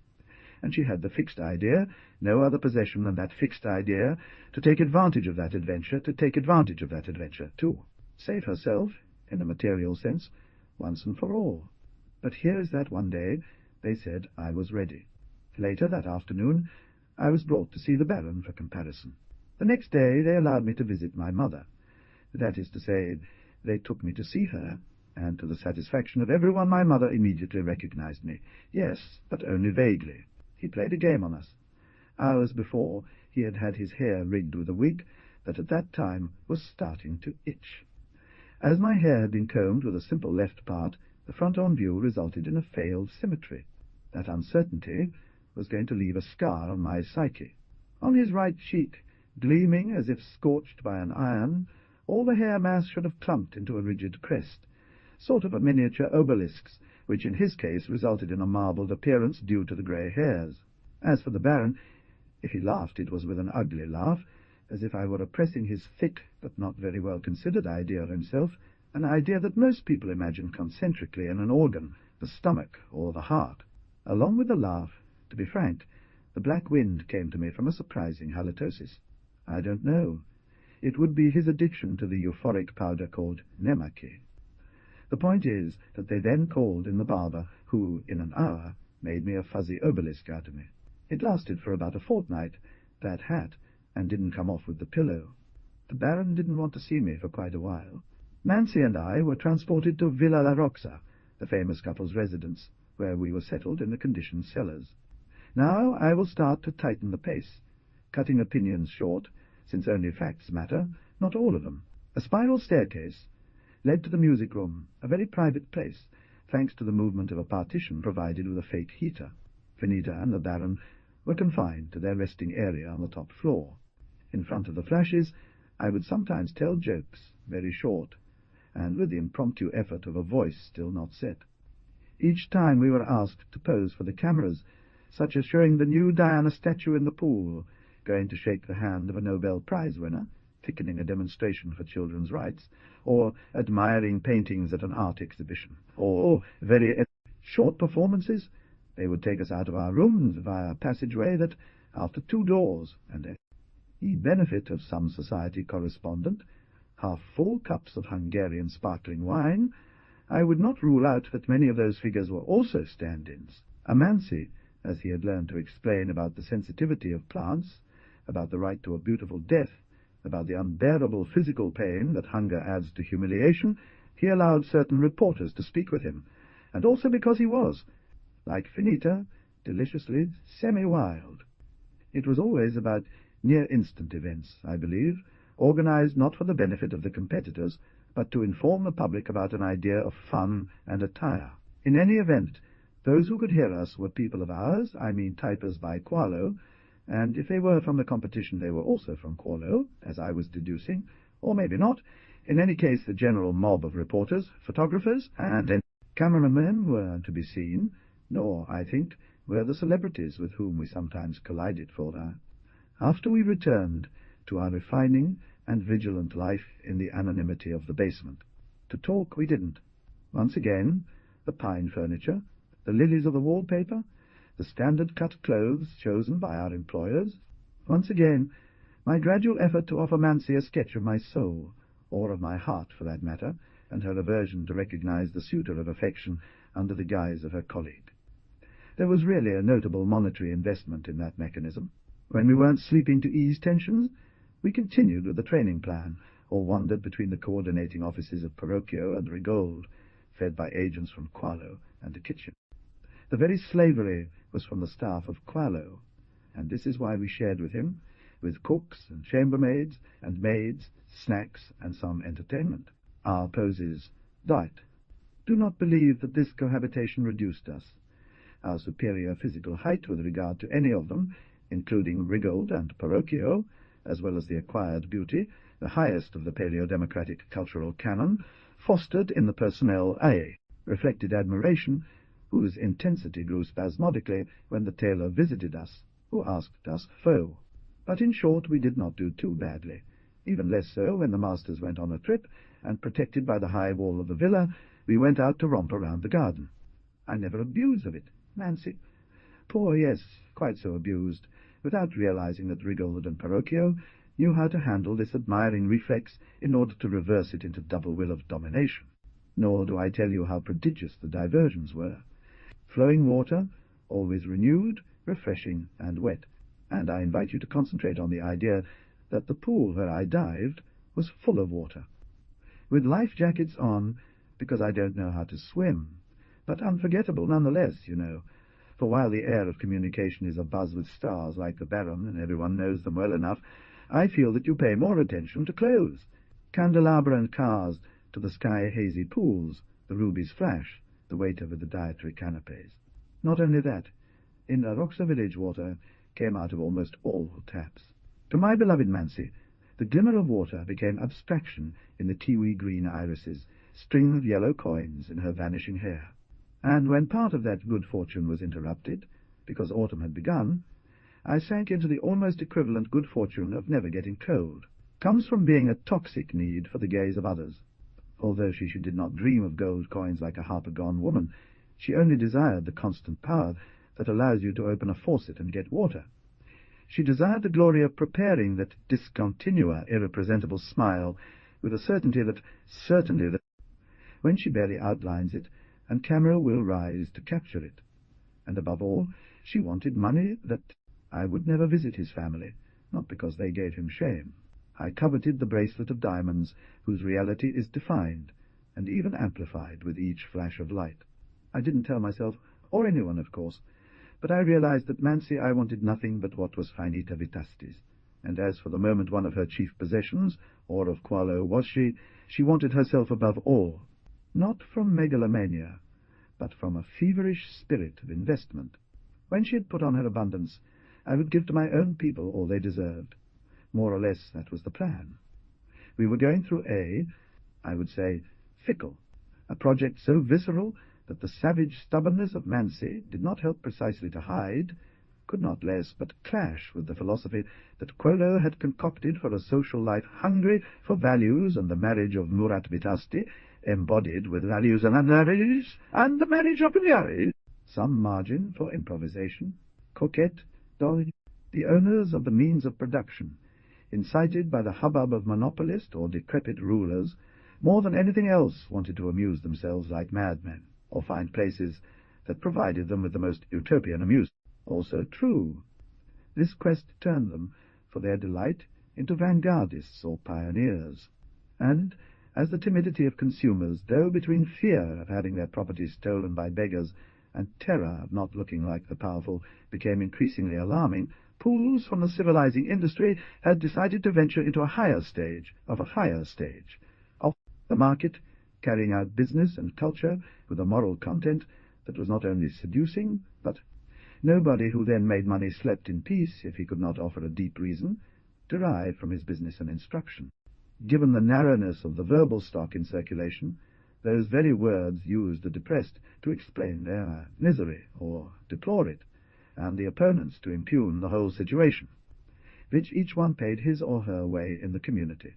[SPEAKER 1] and she had the fixed idea, no other possession than that fixed idea, to take advantage of that adventure, to save herself, in a material sense, once and for all. But here is that one day they said I was ready. Later that afternoon I was brought to see the Baron for comparison. The next day they allowed me to visit my mother. That is to say, they took me to see her, and to the satisfaction of everyone my mother immediately recognized me. Yes, but only vaguely. He played a game on us. Hours before, he had had his hair rigged with a wig that at that time was starting to itch. As my hair had been combed with a simple left part, the front-on view resulted in a failed symmetry. That uncertainty was going to leave a scar on my psyche. On his right cheek, gleaming as if scorched by an iron, all the hair mass should have clumped into a rigid crest, sort of a miniature obelisks, which in his case resulted in a marbled appearance due to the grey hairs. As for the Baron, if he laughed it was with an ugly laugh, as if I were oppressing his thick but not very well considered idea of himself, an idea that most people imagine concentrically in an organ, the stomach or the heart. Along with the laugh, to be frank, the black wind came to me from a surprising halitosis. I don't know. It would be his addiction to the euphoric powder called nemaki. The point is that they then called in the barber, who, in an hour, made me a fuzzy obelisk out of me. It lasted for about a fortnight, that hat, and didn't come off with the pillow. The Baron didn't want to see me for quite a while. Nancy and I were transported to Villa La Roxa, the famous couple's residence, where we were settled in the conditioned cellars. Now I will start to tighten the pace, cutting opinions short, since only facts matter, not all of them. A spiral staircase led to the music room, a very private place, thanks to the movement of a partition provided with a fake heater. Finita and the Baron were confined to their resting area on the top floor. In front of the flashes, I would sometimes tell jokes, very short, and with the impromptu effort of a voice still not set. Each time we were asked to pose for the cameras, such as showing the new Diana statue in the pool, going to shake the hand of a Nobel Prize winner, thickening a demonstration for children's rights, or admiring paintings at an art exhibition, or very short performances. They would take us out of our rooms via a passageway that, after 2 doors, and the benefit of some society correspondent, half-full cups of Hungarian sparkling wine, I would not rule out that many of those figures were also stand-ins. Amansi, as he had learned to explain about the sensitivity of plants, about the right to a beautiful death, about the unbearable physical pain that hunger adds to humiliation, he allowed certain reporters to speak with him, and also because he was, like Finita, deliciously semi-wild. It was always about near-instant events, I believe, organized not for the benefit of the competitors, but to inform the public about an idea of fun and attire. In any event, those who could hear us were people of ours, I mean typers by Qualo, and if they were from the competition they were also from Qualo, as I was deducing, or maybe not. In any case, the general mob of reporters, photographers, and cameramen were to be seen, nor, I think, were the celebrities with whom we sometimes collided for that. After we returned to our refining and vigilant life in the anonymity of the basement, to talk we didn't. Once again, the pine furniture, the lilies of the wallpaper, the standard-cut clothes chosen by our employers. Once again, my gradual effort to offer Mancy a sketch of my soul, or of my heart for that matter, and her aversion to recognize the suitor of affection under the guise of her colleague. There was really a notable monetary investment in that mechanism. When we weren't sleeping to ease tensions, we continued with the training plan, or wandered between the coordinating offices of Parocchio and Rigold, fed by agents from Qualo and the kitchen. The very slavery was from the staff of Qualo, and this is why we shared with him, with cooks and chambermaids and maids, snacks and some entertainment. Our poses died. Do not believe that this cohabitation reduced us. Our superior physical height with regard to any of them, including Rigold and Parocchio, as well as the acquired beauty, the highest of the paleo-democratic cultural canon, fostered in the personnel reflected admiration, whose intensity grew spasmodically when the tailor visited us, who asked us faux. But in short, we did not do too badly, even less so when the masters went on a trip, and protected by the high wall of the villa, we went out to romp around the garden. I never abused of it. Nancy, poor, yes, quite so abused, without realizing that Rigaud and Perocchio knew how to handle this admiring reflex in order to reverse it into double will of domination. Nor do I tell you how prodigious the diversions were. Flowing water, always renewed, refreshing, and wet, and I invite you to concentrate on the idea that the pool where I dived was full of water, with life jackets on, because I don't know how to swim, but unforgettable nonetheless, you know, for while the air of communication is abuzz with stars like the Baron, and everyone knows them well enough, I feel that you pay more attention to clothes, candelabra and cars, to the sky-hazy pools, the ruby's flash, the waiter with the dietary canapes. Not only that, in La Roxa village water came out of almost all taps. To my beloved Mancy, the glimmer of water became abstraction in the tiwi-green irises, string of yellow coins in her vanishing hair. And when part of that good fortune was interrupted, because autumn had begun, I sank into the almost equivalent good fortune of never getting cold. Comes from being a toxic need for the gaze of others. Although she did not dream of gold coins like a harper-gone woman, she only desired the constant power that allows you to open a faucet and get water. She desired the glory of preparing that discontinua, irrepresentable smile with a certainty that when she barely outlines it, and camera will rise to capture it. And above all, she wanted money that I would never visit his family, not because they gave him shame. I coveted the bracelet of diamonds whose reality is defined and even amplified with each flash of light. I didn't tell myself, or anyone, of course, but I realized that Mancy I wanted nothing but what was finita vitastis, and as for the moment one of her chief possessions, or of qualo was she wanted herself above all, not from megalomania, but from a feverish spirit of investment. When she had put on her abundance, I would give to my own people all they deserved. More or less that was the plan. We were going through I would say, fickle, a project so visceral that the savage stubbornness of Mancy did not help precisely to hide, could not less but clash with the philosophy that Quolo had concocted for a social life hungry for values and the marriage of Murat Vitasti, embodied with values and the marriage of Pigliari, some margin for improvisation, coquette, the owners of the means of production, incited by the hubbub of monopolist or decrepit rulers, more than anything else wanted to amuse themselves like madmen, or find places that provided them with the most utopian amusement. Also true. This quest turned them, for their delight, into vanguardists or pioneers, and as the timidity of consumers, though between fear of having their property stolen by beggars and terror of not looking like the powerful, became increasingly alarming, pools from the civilizing industry had decided to venture into a higher stage of the market, carrying out business and culture with a moral content that was not only seducing, but nobody who then made money slept in peace if he could not offer a deep reason, derived from his business and instruction. Given the narrowness of the verbal stock in circulation, those very words used the depressed to explain their misery or deplore it, and the opponents to impugn the whole situation, which each one paid his or her way in the community.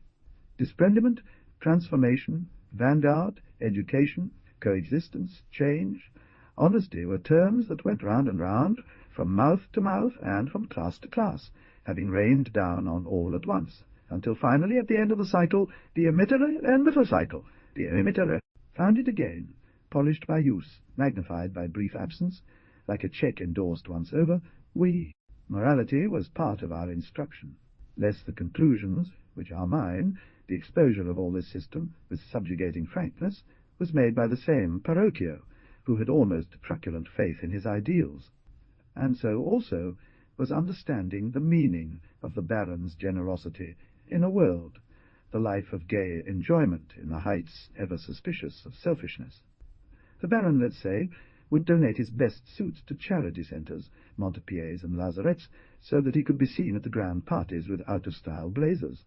[SPEAKER 1] Disprendiment, transformation, vanguard, education, coexistence, change, honesty were terms that went round and round, from mouth to mouth and from class to class, having rained down on all at once, until finally, at the end of the cycle, the emitter and the recycle, the emitter found it again, polished by use, magnified by brief absence, like a cheque endorsed once over. Morality was part of our instruction, less the conclusions, which are mine. The exposure of all this system, with subjugating frankness, was made by the same Perocchio, who had almost truculent faith in his ideals, and so also was understanding the meaning of the Baron's generosity in a world, the life of gay enjoyment in the heights ever suspicious of selfishness. The Baron, let's say, would donate his best suits to charity centres, Montepieds and Lazarettes, so that he could be seen at the grand parties with out-of-style blazers.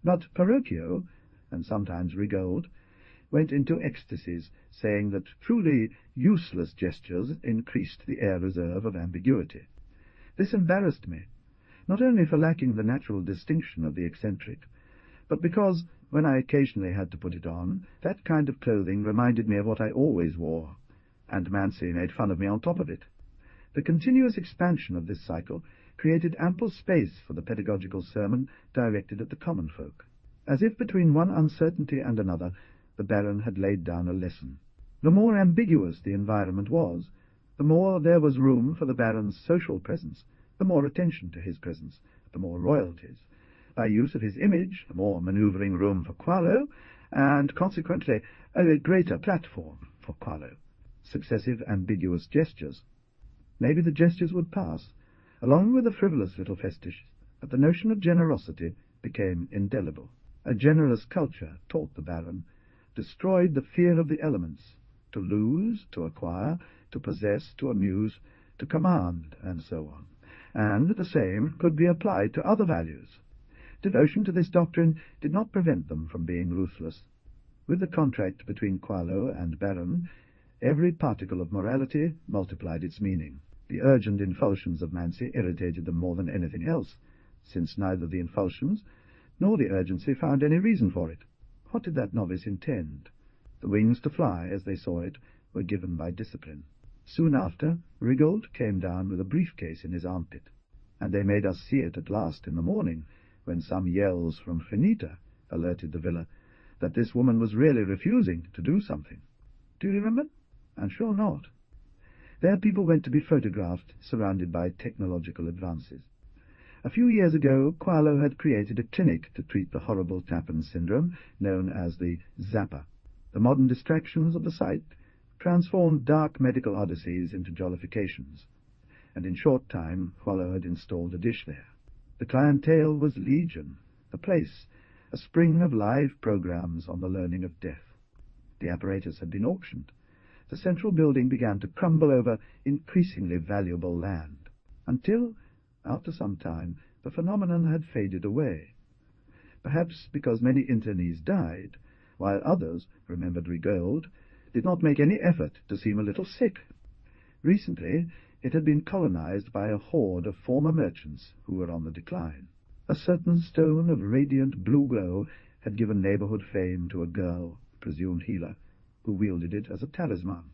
[SPEAKER 1] But Perocchio, and sometimes Rigaud, went into ecstasies, saying that truly useless gestures increased the air reserve of ambiguity. This embarrassed me, not only for lacking the natural distinction of the eccentric, but because, when I occasionally had to put it on, that kind of clothing reminded me of what I always wore, and Mansi made fun of me on top of it. The continuous expansion of this cycle created ample space for the pedagogical sermon directed at the common folk. As if between one uncertainty and another, the Baron had laid down a lesson. The more ambiguous the environment was, the more there was room for the Baron's social presence, the more attention to his presence, the more royalties. By use of his image, the more manoeuvring room for Qualo, and consequently a greater platform for Qualo. Successive ambiguous gestures. Maybe the gestures would pass, along with the frivolous little festish, but the notion of generosity became indelible. A generous culture, taught the Baron, destroyed the fear of the elements, to lose, to acquire, to possess, to amuse, to command, and so on. And the same could be applied to other values. Devotion to this doctrine did not prevent them from being ruthless. With the contract between Qualo and Baron, every particle of morality multiplied its meaning. The urgent infulsions of Mansi irritated them more than anything else, since neither the infulsions nor the urgency found any reason for it. What did that novice intend? The wings to fly, as they saw it, were given by discipline. Soon after, Rigaud came down with a briefcase in his armpit, and they made us see it at last in the morning, when some yells from Finita alerted the villa that this woman was really refusing to do something. Do you remember? I'm sure not. There people went to be photographed, surrounded by technological advances. A few years ago, Qualo had created a clinic to treat the horrible Tappan syndrome, known as the Zappa. The modern distractions of the site transformed dark medical odysseys into jollifications, and in short time Qualo had installed a dish there. The clientele was legion, the place, a spring of live programs on the learning of death. The apparatus had been auctioned. The central building began to crumble over increasingly valuable land, until, after some time, the phenomenon had faded away. Perhaps because many internees died, while others, remembered Rigaud, did not make any effort to seem a little sick. Recently it had been colonized by a horde of former merchants who were on the decline. A certain stone of radiant blue glow had given neighborhood fame to a girl, presumed healer, who wielded it as a talisman.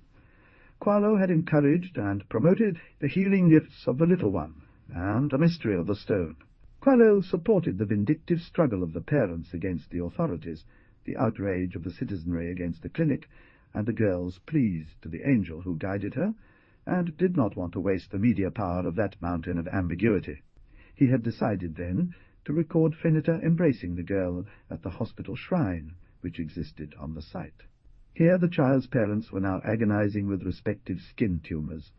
[SPEAKER 1] Qualo had encouraged and promoted the healing gifts of the little one, and a mystery of the stone. Qualo supported the vindictive struggle of the parents against the authorities, the outrage of the citizenry against the clinic, and the girl's pleas to the angel who guided her, and did not want to waste the media power of that mountain of ambiguity. He had decided then to record Finita embracing the girl at the hospital shrine, which existed on the site. Here the child's parents were now agonizing with respective skin tumors,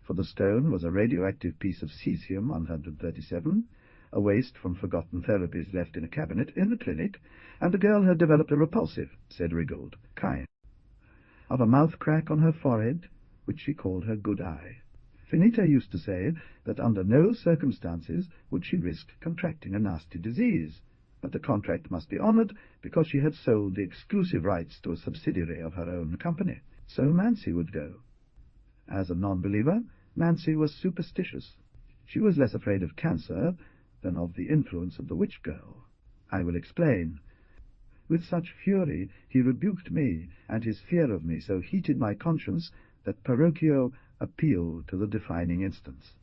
[SPEAKER 1] for the stone was a radioactive piece of cesium-137, a waste from forgotten therapies left in a cabinet in the clinic, and the girl had developed a repulsive, said Rigaud, kind of a mouth crack on her forehead, which she called her good eye. Finita used to say that under no circumstances would she risk contracting a nasty disease, but the contract must be honored because she had sold the exclusive rights to a subsidiary of her own company. So Mansi would go. As a non-believer, Mansi was superstitious. She was less afraid of cancer than of the influence of the witch girl. I will explain. With such fury he rebuked me, and his fear of me so heated my conscience that Parocchio appealed to the defining instance.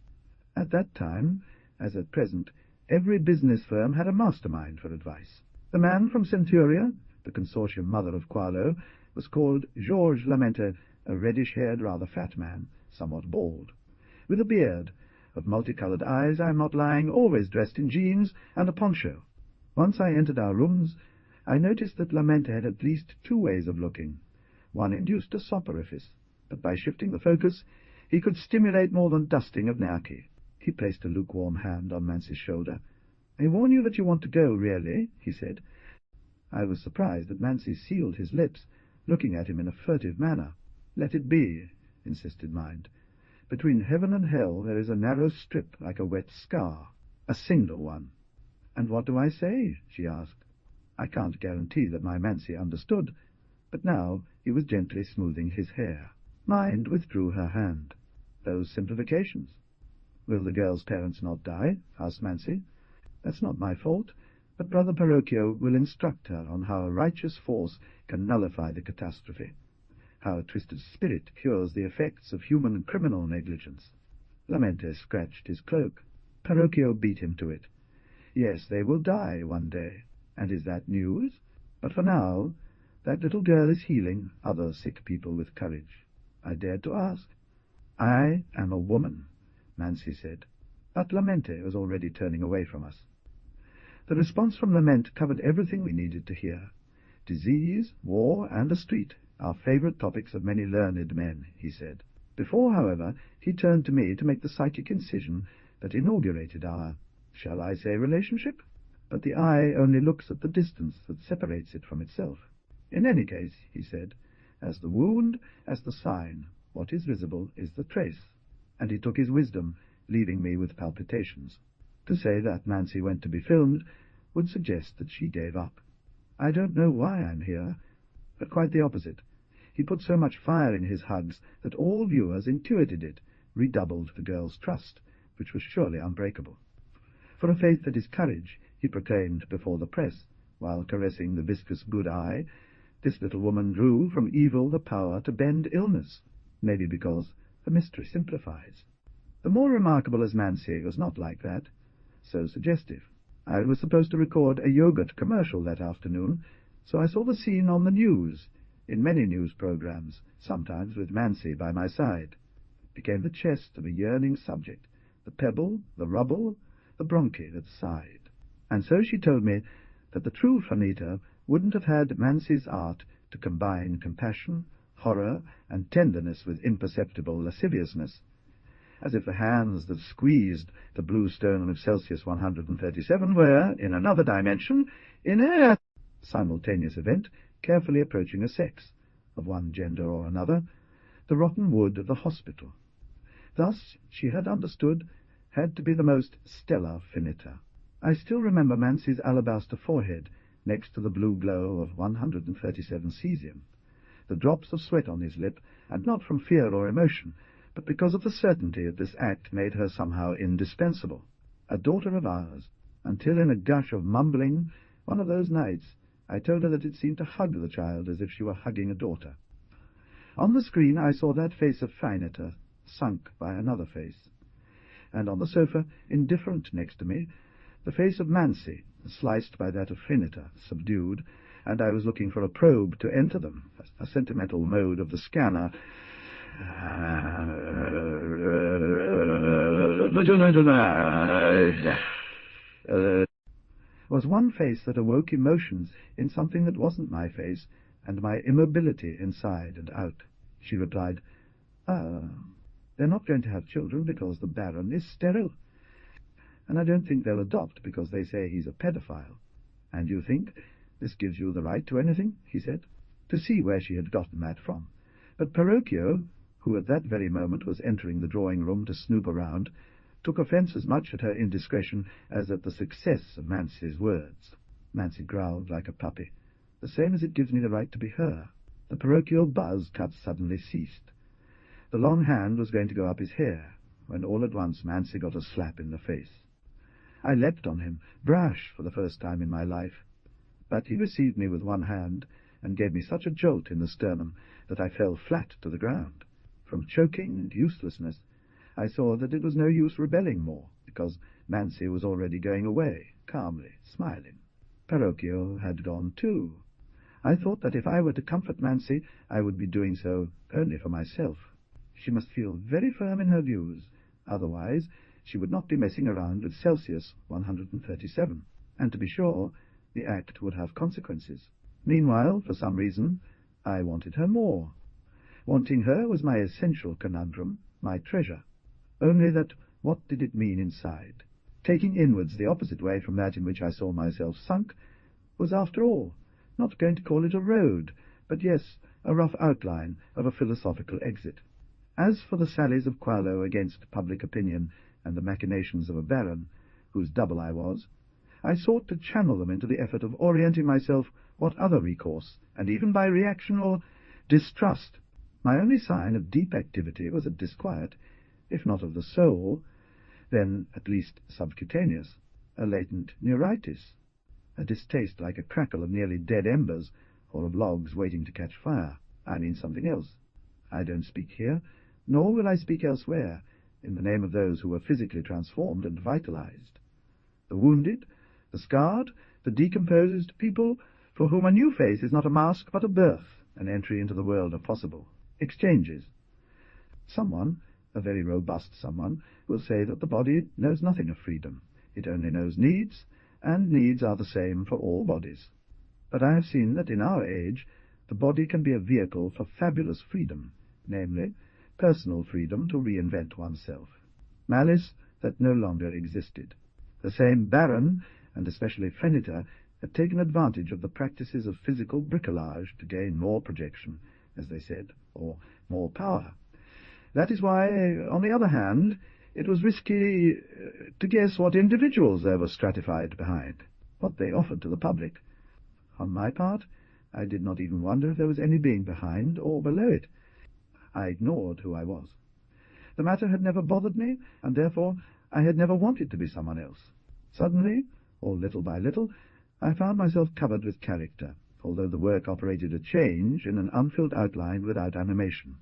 [SPEAKER 1] At that time, as at present, every business firm had a mastermind for advice. The man from Centuria, the consortium mother of Qualo, was called Georges Lamente, a reddish-haired, rather fat man, somewhat bald, with a beard, of multicolored eyes, I am not lying, always dressed in jeans and a poncho. Once I entered our rooms, I noticed that Lamente had at least two ways of looking. One induced a soporifice, but by shifting the focus, he could stimulate more than dusting of Naki. He placed a lukewarm hand on Mansi's shoulder. "I warn you that you want to go, really," he said. I was surprised that Mansi sealed his lips, looking at him in a furtive manner. "Let it be," insisted Mind. "Between heaven and hell there is a narrow strip like a wet scar, a single one." "And what do I say?" she asked. I can't guarantee that my Mansi understood, but now he was gently smoothing his hair. Mind withdrew her hand. "Those simplifications." "Will the girl's parents not die?" asked Mansi. "That's not my fault, but Brother Parocchio will instruct her on how a righteous force can nullify the catastrophe. how a twisted spirit cures the effects of human criminal negligence. Lamente scratched his cloak. Pinocchio beat him to it. Yes, they will die one day. And is that news? But for now, that little girl is healing other sick people with courage. I dared to ask. I am a woman, Mansi said. But Lamente was already turning away from us. The response from Lament covered everything we needed to hear. Disease, war, and the street are favourite topics of many learned men, he said. Before, however, he turned to me to make the psychic incision that inaugurated our, shall I say, relationship? But the eye only looks at the distance that separates it from itself. In any case, he said, as the wound, as the sign, what is visible is the trace. And he took his wisdom, leaving me with palpitations. To say that Mansi went to be filmed would suggest that she gave up. I don't know why I'm here, but quite the opposite. He put so much fire in his hugs that all viewers intuited it, redoubled the girl's trust, which was surely unbreakable. For a faith that is courage, he proclaimed before the press, while caressing the viscous good eye, this little woman drew from evil the power to bend illness, maybe because the mystery simplifies. The more remarkable as Mansi was not like that, so suggestive. I was supposed to record a yogurt commercial that afternoon, so I saw the scene on the news, in many news programs, sometimes with Mansi by my side. It became the chest of a yearning subject, the pebble, the rubble, the bronchi that sighed. And so she told me that the true Juanita wouldn't have had Mansi's art to combine compassion, horror, and tenderness with imperceptible lasciviousness, as if the hands that squeezed the blue stone of Celsius 137 were, in another dimension, in a simultaneous event, carefully approaching a sex, of one gender or another, the rotten wood of the hospital. Thus, she had understood, had to be the most stellar finita. I still remember Mansi's alabaster forehead next to the blue glow of 137 cesium, the drops of sweat on his lip, and not from fear or emotion, but because of the certainty that this act made her somehow indispensable, a daughter of ours, until in a gush of mumbling, one of those nights, I told her that it seemed to hug the child as if she were hugging a daughter. On the screen I saw that face of Fineta, sunk by another face, and on the sofa, indifferent next to me, the face of Mansi, sliced by that of Fineta, subdued, and I was looking for a probe to enter them, a sentimental mode of the scanner. Was one face that awoke emotions in something that wasn't my face, and my immobility inside and out. She replied, they're not going to have children because the Baron is sterile, and I don't think they'll adopt because they say he's a pedophile. And you think this gives you the right to anything? He said, to see where she had gotten that from. But Pinocchio, who at that very moment was entering the drawing-room to snoop around, took offence as much at her indiscretion as at the success of Mansi's words. Mansi growled like a puppy, the same as it gives me the right to be her. The parochial buzz cut suddenly ceased. The long hand was going to go up his hair, when all at once Mansi got a slap in the face. I leapt on him, brash for the first time in my life, but he received me with one hand, and gave me such a jolt in the sternum that I fell flat to the ground. From choking and uselessness, I saw that it was no use rebelling more, because Mansi was already going away, calmly, smiling. Pinocchio had gone too. I thought that if I were to comfort Mansi, I would be doing so only for myself. She must feel very firm in her views, otherwise she would not be messing around with Celsius 137, and to be sure, the act would have consequences. Meanwhile, for some reason, I wanted her more. Wanting her was my essential conundrum, my treasure. Only that what did it mean inside? Taking inwards the opposite way from that in which I saw myself sunk was, after all, not going to call it a road, but yes, a rough outline of a philosophical exit. As for the sallies of Qualo against public opinion and the machinations of a baron, whose double I was, I sought to channel them into the effort of orienting myself what other recourse, and even by reaction or distrust. My only sign of deep activity was a disquiet, if not of the soul, then at least subcutaneous, a latent neuritis, a distaste like a crackle of nearly dead embers, or of logs waiting to catch fire, I mean something else. I don't speak here, nor will I speak elsewhere, in the name of those who were physically transformed and vitalized. The wounded, the scarred, the decomposed people for whom a new face is not a mask but a birth, an entry into the world of possible exchanges. Someone, a very robust someone, will say that the body knows nothing of freedom. It only knows needs, and needs are the same for all bodies. But I have seen that in our age the body can be a vehicle for fabulous freedom, namely, personal freedom to reinvent oneself. Malice that no longer existed. The same baron, and especially Feniter, had taken advantage of the practices of physical bricolage to gain more projection, as they said, or more power. That is why, on the other hand, it was risky to guess what individuals there were stratified behind, what they offered to the public. On my part, I did not even wonder if there was any being behind or below it. I ignored who I was. The matter had never bothered me, and therefore I had never wanted to be someone else. Suddenly, or little by little, I found myself covered with character, although the work operated a change in an unfilled outline without animation.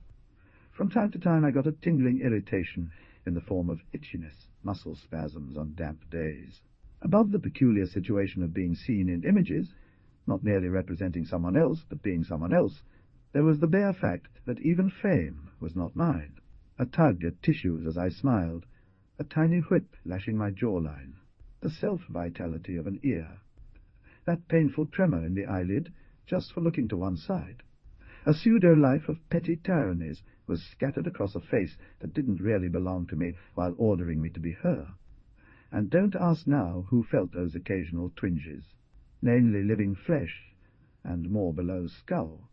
[SPEAKER 1] From time to time I got a tingling irritation in the form of itchiness, muscle spasms on damp days. Above the peculiar situation of being seen in images, not merely representing someone else, but being someone else, there was the bare fact that even fame was not mine. A tug at tissues as I smiled, a tiny whip lashing my jawline, the self-vitality of an ear, that painful tremor in the eyelid just for looking to one side. A pseudo-life of petty tyrannies was scattered across a face that didn't really belong to me while ordering me to be her. And don't ask now who felt those occasional twinges, namely living flesh, and more below skull.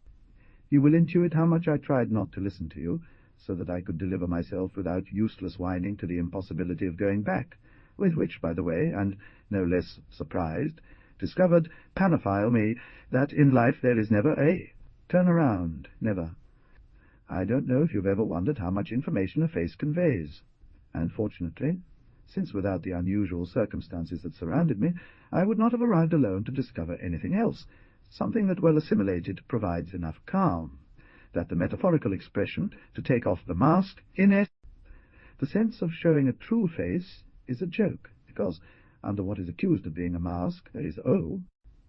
[SPEAKER 1] You will intuit how much I tried not to listen to you, so that I could deliver myself without useless whining to the impossibility of going back, with which, by the way, and no less surprised, discovered, panophile me, that in life there is never a turn around, never. I don't know if you've ever wondered how much information a face conveys. And fortunately, since without the unusual circumstances that surrounded me, I would not have arrived alone to discover anything else, something that, well assimilated, provides enough calm, that the metaphorical expression, to take off the mask, the sense of showing a true face is a joke, because, under what is accused of being a mask, there is,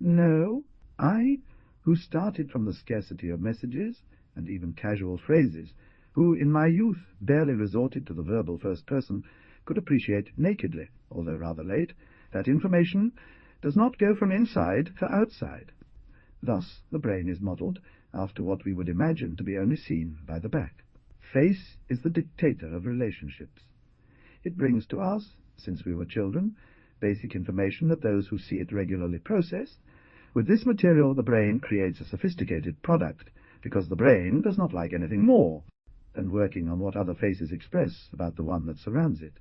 [SPEAKER 1] no, I, who started from the scarcity of messages, and even casual phrases, who in my youth barely resorted to the verbal first person, could appreciate nakedly, although rather late, that information does not go from inside to outside. Thus the brain is modelled after what we would imagine to be only seen by the back. Face is the dictator of relationships. It brings to us, since we were children, basic information that those who see it regularly process. With this material the brain creates a sophisticated product, because the brain does not like anything more than working on what other faces express about the one that surrounds it.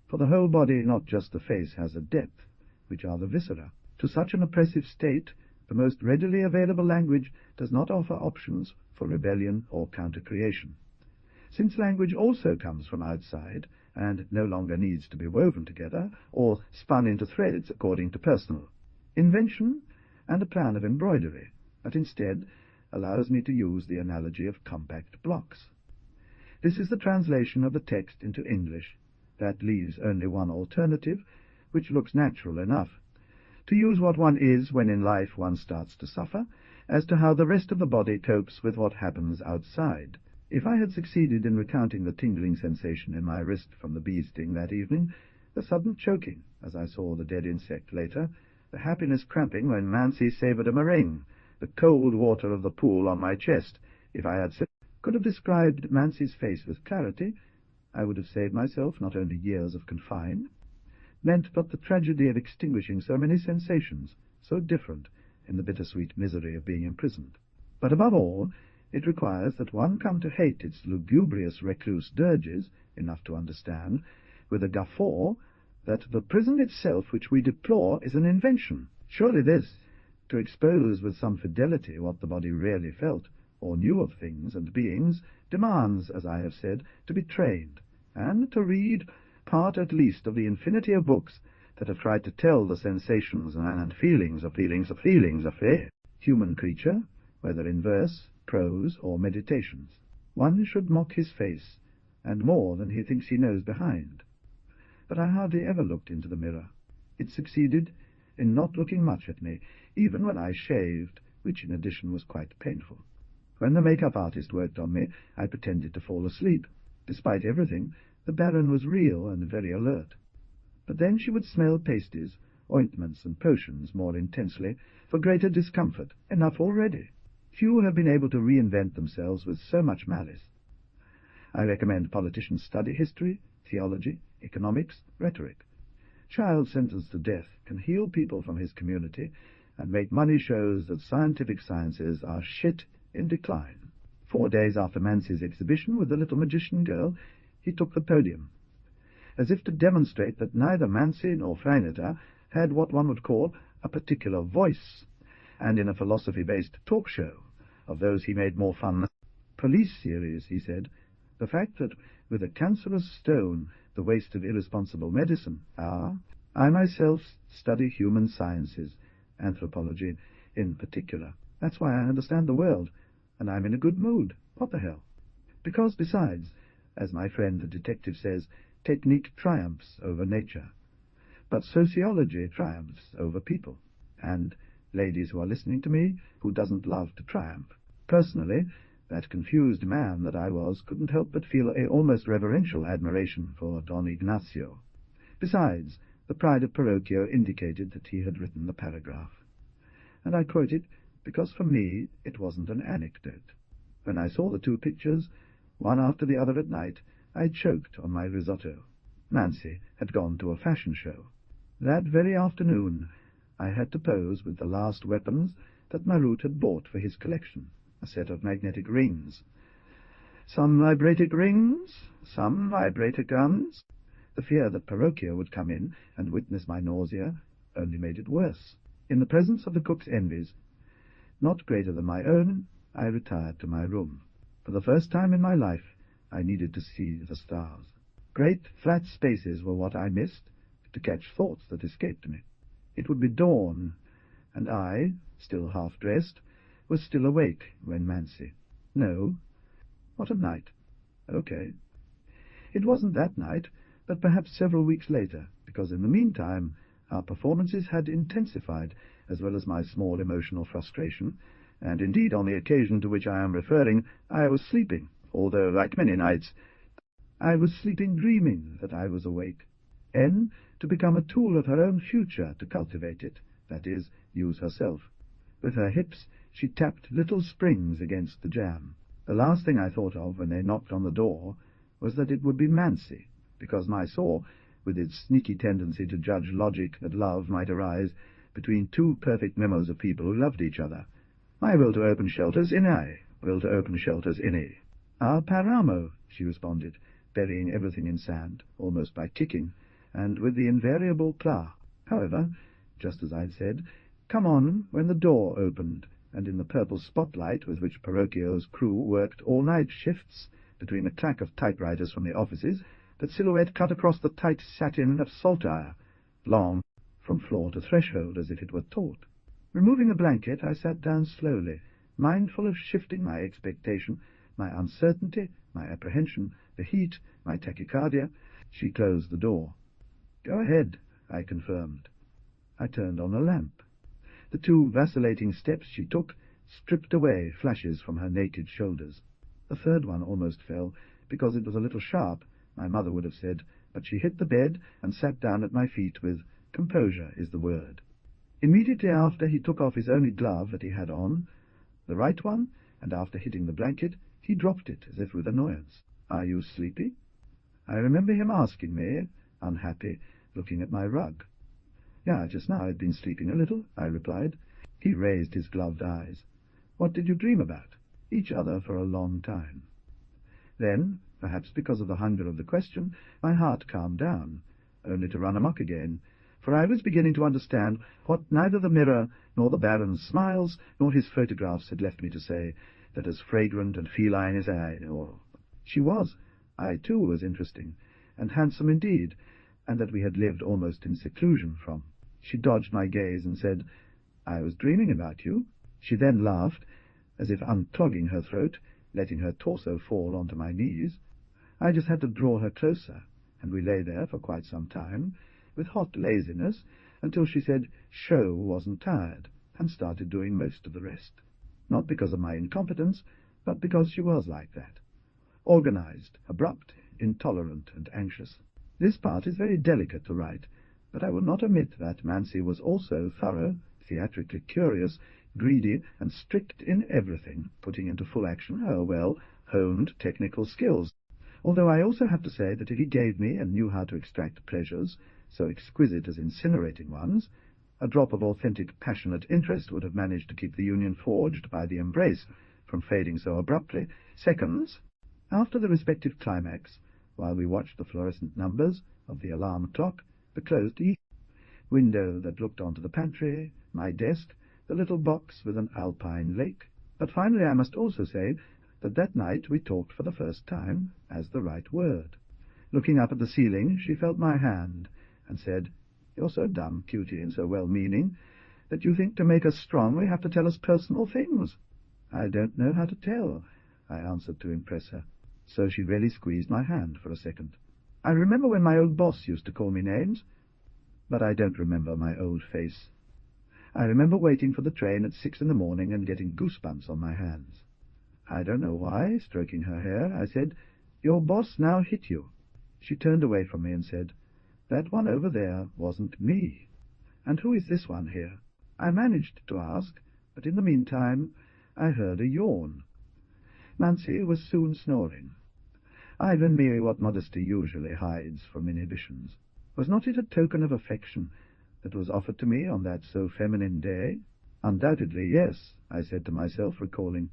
[SPEAKER 1] For the whole body, not just the face, has a depth, which are the viscera. To such an oppressive state, the most readily available language does not offer options for rebellion or counter-creation. Since language also comes from outside, and no longer needs to be woven together, or spun into threads according to personal invention and a plan of embroidery, but instead allows me to use the analogy of compact blocks. This is the translation of the text into English. That leaves only one alternative, which looks natural enough: to use what one is when in life one starts to suffer, as to how the rest of the body copes with what happens outside. If I had succeeded in recounting the tingling sensation in my wrist from the bee sting that evening, the sudden choking as I saw the dead insect later, the happiness cramping when Nancy savoured a meringue, the cold water of the pool on my chest, if I had could have described Nancy's face with clarity, I would have saved myself not only years of confine, meant but the tragedy of extinguishing so many sensations, so different in the bittersweet misery of being imprisoned. But above all, it requires that one come to hate its lugubrious recluse dirges enough to understand, with a guffaw, that the prison itself which we deplore is an invention. Surely this, to expose with some fidelity what the body really felt, or knew of things and beings, demands, as I have said, to be trained, and to read part at least of the infinity of books that have tried to tell the sensations and feelings of human creature, whether in verse prose, or meditations. One should mock his face, and more than he thinks he knows behind. But I hardly ever looked into the mirror. It succeeded in not looking much at me, even when I shaved, which in addition was quite painful. When the make-up artist worked on me, I pretended to fall asleep. Despite everything, the Baron was real and very alert. But then she would smell pasties, ointments, and potions more intensely, for greater discomfort. Enough already. Few have been able to reinvent themselves with so much malice. I recommend politicians study history, theology, economics, rhetoric. Child sentenced to death can heal people from his community, and make money shows that scientific sciences are shit in decline. 4 days after Mancy's exhibition with the little magician girl, he took the podium, as if to demonstrate that neither Mancy nor Freineter had what one would call a particular voice, and in a philosophy-based talk show of those he made more fun. Police series, he said, the fact that with a cancerous stone, the waste of irresponsible medicine, I myself study human sciences, anthropology in particular. That's why I understand the world, and I'm in a good mood. What the hell? Because besides, as my friend the detective says, technique triumphs over nature, but sociology triumphs over people. And, ladies who are listening to me, who doesn't love to triumph? Personally, that confused man that I was couldn't help but feel a almost reverential admiration for Don Ignacio. Besides, the pride of Parroquio indicated that he had written the paragraph. And I quote it because for me it wasn't an anecdote. When I saw the two pictures, one after the other at night, I choked on my risotto. Mancy had gone to a fashion show. That very afternoon I had to pose with the last weapons that Marut had bought for his collection, a set of magnetic rings. Some vibratic rings, some vibrator guns. The fear that Parroquio would come in and witness my nausea only made it worse. In the presence of the cook's envies, not greater than my own, I retired to my room. For the first time in my life, I needed to see the stars. Great flat spaces were what I missed, to catch thoughts that escaped me. It would be dawn, and I, still half-dressed, was still awake when Mancy. No. What a night. Okay. It wasn't that night, but perhaps several weeks later, because in the meantime our performances had intensified, as well as my small emotional frustration, and indeed on the occasion to which I am referring, I was sleeping, although, like many nights, I was sleeping dreaming that I was awake. N, to become a tool of her own future, to cultivate it, that is, use herself. With her hips she tapped little springs against the jamb. The last thing I thought of when they knocked on the door was that it would be Mancy, because my saw, with its sneaky tendency to judge logic that love might arise between two perfect memos of people who loved each other. My will to open shelters in I, will to open shelters in E. Ah, paramo, she responded, burying everything in sand, almost by kicking, and with the invariable pla. However, just as I'd said, come on when the door opened, and in the purple spotlight with which Parroquio's crew worked all-night shifts, between a clack of typewriters from the offices, that silhouette cut across the tight satin of saltire, long from floor to threshold as if it were taut. Removing the blanket, I sat down slowly, mindful of shifting my expectation, my uncertainty, my apprehension, the heat, my tachycardia. She closed the door. "Go ahead," I confirmed. I turned on the lamp. The 2 vacillating steps she took stripped away flashes from her naked shoulders. The 3rd one almost fell, because it was a little sharp, my mother would have said, but she hit the bed and sat down at my feet with composure is the word. Immediately after, he took off his only glove that he had on, the right one, and after hitting the blanket, he dropped it as if with annoyance. "Are you sleepy?" I remember him asking me, unhappy, looking at my rug. "Yeah, just now I'd been sleeping a little," I replied. He raised his gloved eyes. "What did you dream about?" "Each other for a long time." Then, perhaps because of the hunger of the question, my heart calmed down, only to run amok again, for I was beginning to understand what neither the mirror, nor the Baron's smiles, nor his photographs had left me to say, that as fragrant and feline as I, or she was, I too was interesting, and handsome indeed, and that we had lived almost in seclusion from. She dodged my gaze and said, "I was dreaming about you." She then laughed, as if unclogging her throat, letting her torso fall onto my knees. I just had to draw her closer, and we lay there for quite some time, with hot laziness, until she said show wasn't tired, and started doing most of the rest. Not because of my incompetence, but because she was like that. Organized, abrupt, intolerant, and anxious. This part is very delicate to write, but I will not omit that Mansi was also thorough, theatrically curious, greedy, and strict in everything, putting into full action her well-honed technical skills. Although I also have to say that if he gave me and knew how to extract pleasures, so exquisite as incinerating ones, a drop of authentic passionate interest would have managed to keep the union forged by the embrace from fading so abruptly, seconds after the respective climax, while we watched the fluorescent numbers of the alarm clock, the closed window that looked onto the pantry, my desk, the little box with an alpine lake. But finally I must also say that night we talked for the first time as the right word. Looking up at the ceiling, she felt my hand and said, "You're so dumb, Cutie, and so well-meaning, that you think to make us strong we have to tell us personal things." "I don't know how to tell," I answered to impress her. So she really squeezed my hand for a second. "I remember when my old boss used to call me names, but I don't remember my old face. I remember waiting for the train at 6 in the morning and getting goosebumps on my hands. I don't know why," stroking her hair, I said, "your boss now hit you." She turned away from me and said, "That one over there wasn't me. And who is this one here?" I managed to ask, but in the meantime I heard a yawn. Mansi was soon snoring. I've in me what modesty usually hides from inhibitions. Was not it a token of affection that was offered to me on that so feminine day? Undoubtedly, yes, I said to myself, recalling.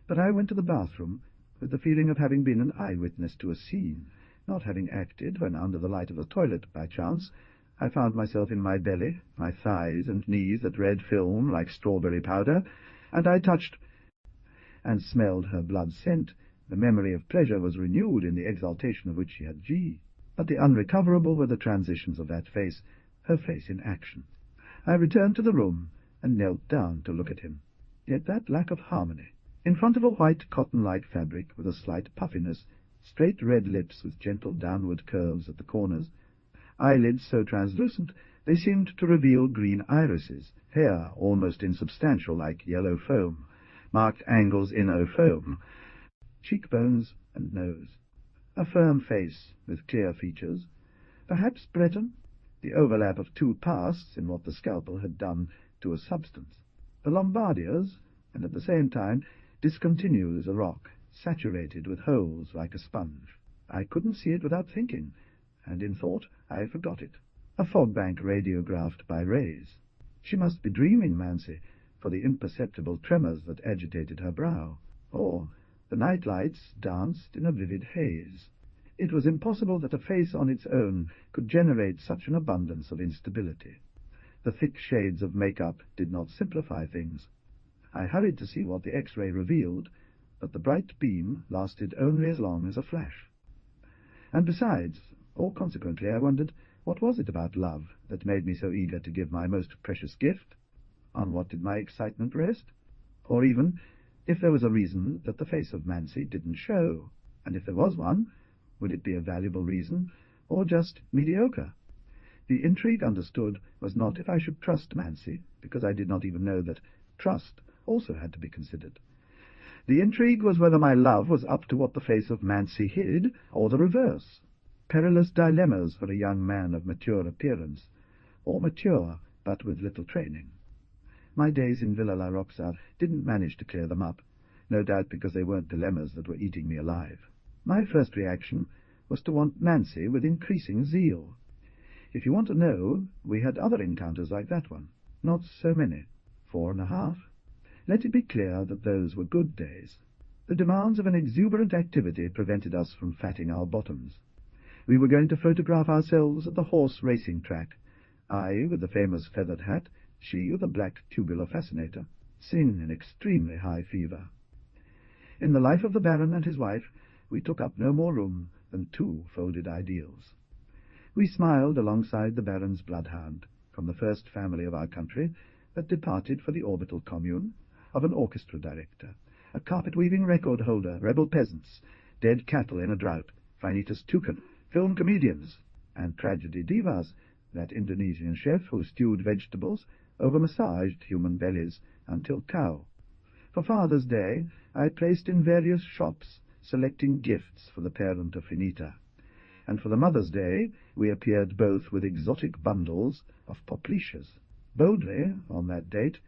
[SPEAKER 1] But I went to the bathroom with the feeling of having been an eyewitness to a scene, not having acted when, under the light of the toilet, by chance, I found myself in my belly, my thighs and knees at red film like strawberry powder, and I touched and smelled her blood scent. The memory of pleasure was renewed in the exaltation of which she had G. But the unrecoverable were the transitions of that face, her face in action. I returned to the room and knelt down to look at him. Yet that lack of harmony. In front of a white cotton-like fabric with a slight puffiness, straight red lips with gentle downward curves at the corners, eyelids so translucent they seemed to reveal green irises, hair almost insubstantial like yellow foam, marked angles in O foam, cheekbones and nose. A firm face with clear features, perhaps Breton, the overlap of two pasts in what the scalpel had done to a substance. The Lombardias, and at the same time discontinued as a rock, saturated with holes like a sponge. I couldn't see it without thinking, and in thought I forgot it. A fog bank radiographed by rays. She must be dreaming, Mansi, for the imperceptible tremors that agitated her brow. Or the night lights danced in a vivid haze. It was impossible that a face on its own could generate such an abundance of instability. The thick shades of make-up did not simplify things. I hurried to see what the X-ray revealed, but the bright beam lasted only as long as a flash. And besides, or consequently, I wondered, what was it about love that made me so eager to give my most precious gift? On what did my excitement rest? Or even, if there was a reason that the face of Mansi didn't show, and if there was one, would it be a valuable reason, or just mediocre? The intrigue, understood, was not if I should trust Mansi, because I did not even know that trust also had to be considered. The intrigue was whether my love was up to what the face of Mansi hid, or the reverse. Perilous dilemmas for a young man of mature appearance, or mature, but with little training. My days in Villa La Roxa didn't manage to clear them up, no doubt because they weren't dilemmas that were eating me alive. My first reaction was to want Mansi with increasing zeal. If you want to know, we had other encounters like that one. Not so many. 4.5. Let it be clear that those were good days. The demands of an exuberant activity prevented us from fatting our bottoms. We were going to photograph ourselves at the horse racing track, I with the famous feathered hat, she with a black tubular fascinator, sing in extremely high fever. In the life of the Baron and his wife, we took up no more room than 2 folded ideals. We smiled alongside the Baron's bloodhound, from the first family of our country, that departed for the orbital commune, of an orchestra director, a carpet-weaving record holder, rebel peasants, dead cattle in a drought, Vanitas Tukan, film comedians, and tragedy divas, that Indonesian chef who stewed vegetables over massaged human bellies until cow. For Father's Day, I placed in various shops, selecting gifts for the parent of Finita, and for the Mother's Day we appeared both with exotic bundles of poplicias. Boldly, on that date,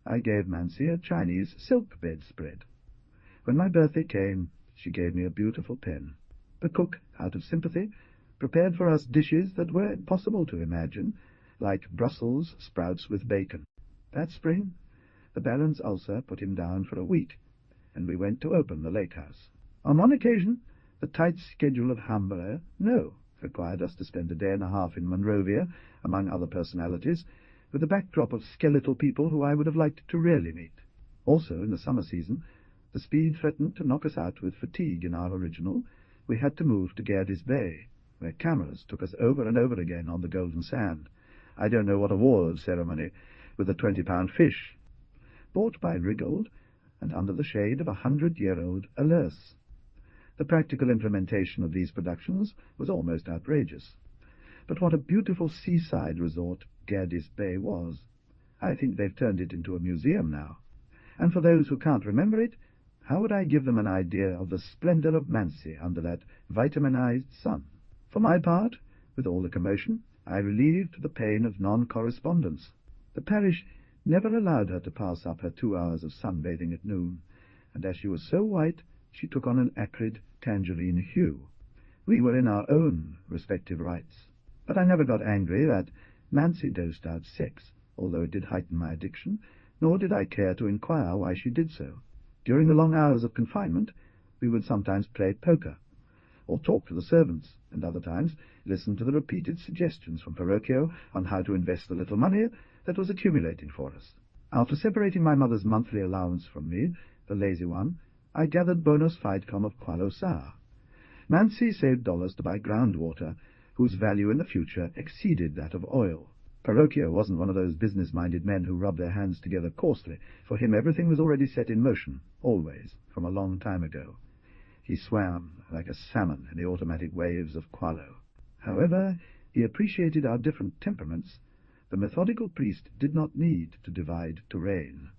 [SPEAKER 1] I gave Mansi a Chinese silk bedspread. When my birthday came, she gave me a beautiful pen. The cook, out of sympathy, prepared for us dishes that were impossible to imagine, like Brussels sprouts with bacon. That spring, the Baron's ulcer put him down for a week, and we went to open the lake house. On one occasion, the tight schedule of Hamburg required us to spend a day and a half in Monrovia, among other personalities, with a backdrop of skeletal people who I would have liked to really meet. Also, in the summer season, the speed threatened to knock us out with fatigue in our original. We had to move to Gardys Bay, where cameras took us over and over again on the golden sand. I don't know what award ceremony, with a 20-pound fish, bought by Riggold, and under the shade of 100-year-old Alerce. The practical implementation of these productions was almost outrageous. But what a beautiful seaside resort Gardys Bay was. I think they've turned it into a museum now. And for those who can't remember it, how would I give them an idea of the splendor of Mansi under that vitaminized sun? For my part, with all the commotion, I relieved the pain of non-correspondence. The parish never allowed her to pass up her 2 hours of sunbathing at noon, and as she was so white, she took on an acrid tangerine hue. We were in our own respective rights. But I never got angry that Mansi dosed out sex, although it did heighten my addiction, nor did I care to inquire why she did so. During the long hours of confinement, we would sometimes play poker, or talk to the servants, and other times listen to the repeated suggestions from Verrocchio on how to invest the little money that was accumulating for us. After separating my mother's monthly allowance from me, the lazy one, I gathered bonus fidecom of Qualo Sour. Mansi saved dollars to buy groundwater, whose value in the future exceeded that of oil. Verrocchio wasn't one of those business-minded men who rub their hands together coarsely. For him everything was already set in motion, always, from a long time ago. He swam like a salmon in the automatic waves of Qualo. However, he appreciated our different temperaments. The methodical priest did not need to divide to reign.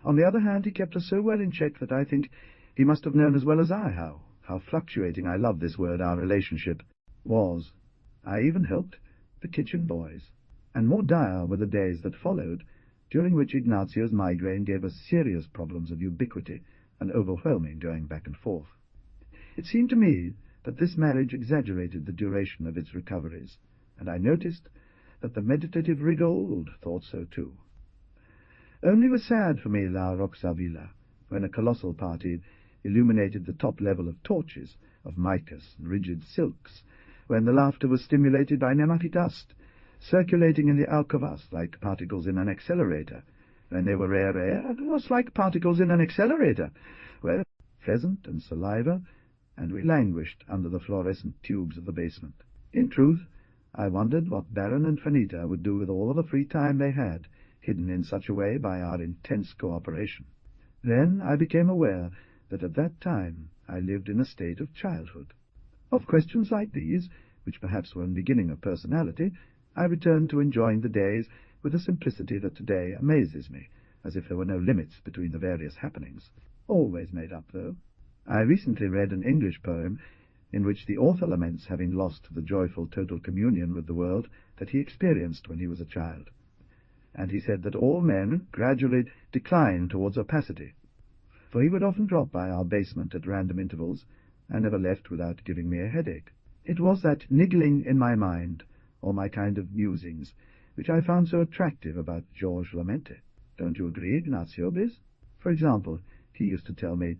[SPEAKER 1] On the other hand, he kept us so well in check that I think he must have known as well as I how fluctuating, I love this word, our relationship was. I even helped the kitchen boys, and more dire were the days that followed, during which Ignazio's migraine gave us serious problems of ubiquity and overwhelming going back and forth. It seemed to me that this marriage exaggerated the duration of its recoveries, and I noticed that the meditative Riggold thought so too. Only was sad for me La Roxavilla, when a colossal party illuminated the top level of torches, of micas and rigid silks, when the laughter was stimulated by nemati dust, circulating in the alcovas like particles in an accelerator, when they were rare, was like particles in an accelerator, where pheasant and saliva, and we languished under the fluorescent tubes of the basement. In truth, I wondered what Baron and Fanita would do with all the free time they had, hidden in such a way by our intense cooperation. Then I became aware that at that time I lived in a state of childhood. Of questions like these, which perhaps were a beginning of personality, I returned to enjoying the days with a simplicity that today amazes me, as if there were no limits between the various happenings. Always made up, though. I recently read an English poem in which the author laments having lost the joyful total communion with the world that he experienced when he was a child. And he said that all men gradually decline towards opacity, for he would often drop by our basement at random intervals, and never left without giving me a headache. It was that niggling in my mind, or my kind of musings, which I found so attractive about Georges Lamente. Don't you agree, Ignazio, Biz? For example, he used to tell me,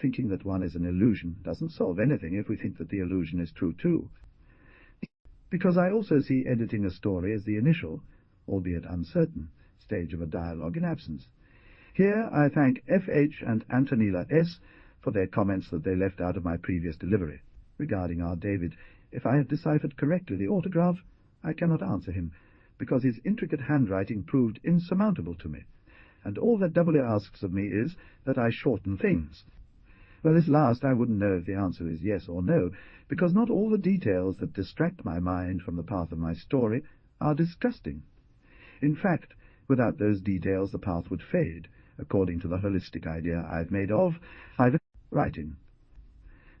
[SPEAKER 1] thinking that one is an illusion doesn't solve anything if we think that the illusion is true too. Because I also see editing a story as the initial, albeit uncertain, stage of a dialogue in absence. Here I thank F.H. and Antonella S. for their comments that they left out of my previous delivery. Regarding our David, if I have deciphered correctly the autograph, I cannot answer him, because his intricate handwriting proved insurmountable to me. and all that W asks of me is that I shorten things. Well, this last I wouldn't know if the answer is yes or no, because not all the details that distract my mind from the path of my story are disgusting. In fact, without those details the path would fade, according to the holistic idea I've made of writing.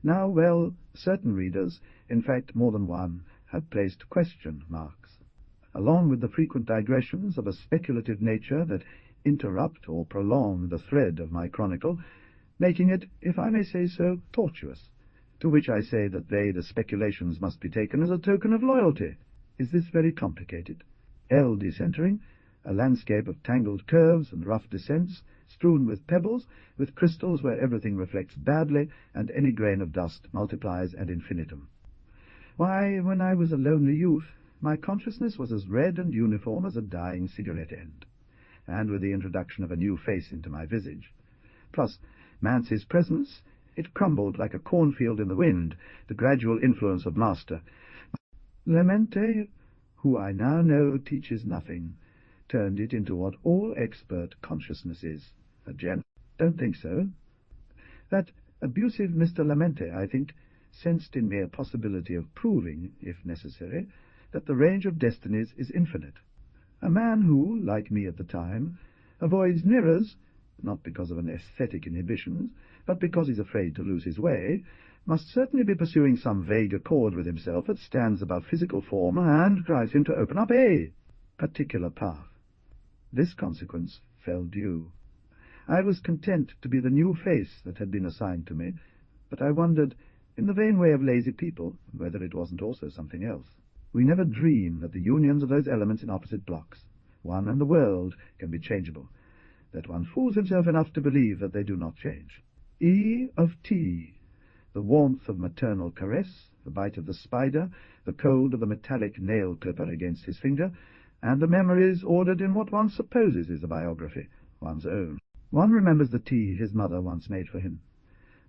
[SPEAKER 1] Now, well, certain readers, in fact more than one, have placed question marks, along with the frequent digressions of a speculative nature that interrupt or prolong the thread of my chronicle, making it, if I may say so, tortuous, to which I say that the speculations, must be taken as a token of loyalty. Is this very complicated? L decentering, a landscape of tangled curves and rough descents, strewn with pebbles, with crystals where everything reflects badly, and any grain of dust multiplies ad infinitum. Why, when I was a lonely youth, my consciousness was as red and uniform as a dying cigarette end, and with the introduction of a new face into my visage, plus Mance's presence, it crumbled like a cornfield in the wind, the gradual influence of master. Lamente, who I now know teaches nothing, turned it into what all expert consciousness is, a gem. Don't think so. That abusive Mr. Lamente, I think, sensed in me a possibility of proving, if necessary, that the range of destinies is infinite. A man who, like me at the time, avoids mirrors, not because of an aesthetic inhibitions, but because he's afraid to lose his way, must certainly be pursuing some vague accord with himself that stands above physical form and drives him to open up a particular path. This consequence fell due. I was content to be the new face that had been assigned to me, but I wondered, in the vain way of lazy people, whether it wasn't also something else. We never dream that the unions of those elements in opposite blocks, one and the world, can be changeable, that one fools himself enough to believe that they do not change. E of T, the warmth of maternal caress, the bite of the spider, the cold of the metallic nail-clipper against his finger, and the memories ordered in what one supposes is a biography, one's own. One remembers the tea his mother once made for him,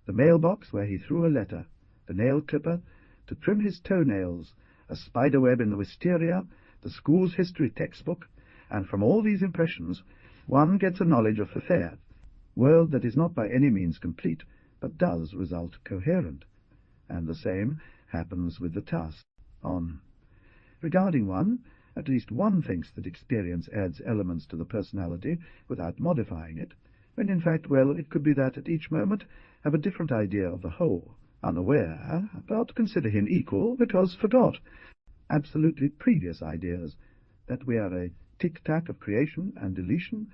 [SPEAKER 1] the mailbox where he threw a letter, the nail-clipper to trim his toenails, a spiderweb in the wisteria, the school's history textbook, and from all these impressions one gets a knowledge of the fair world that is not by any means complete, but does result coherent. And the same happens with the task. On. Regarding one, at least one thinks that experience adds elements to the personality without modifying it, when in fact, well, it could be that at each moment have a different idea of the whole, unaware, but consider him equal because forgot absolutely previous ideas, that we are a tic-tac of creation and deletion,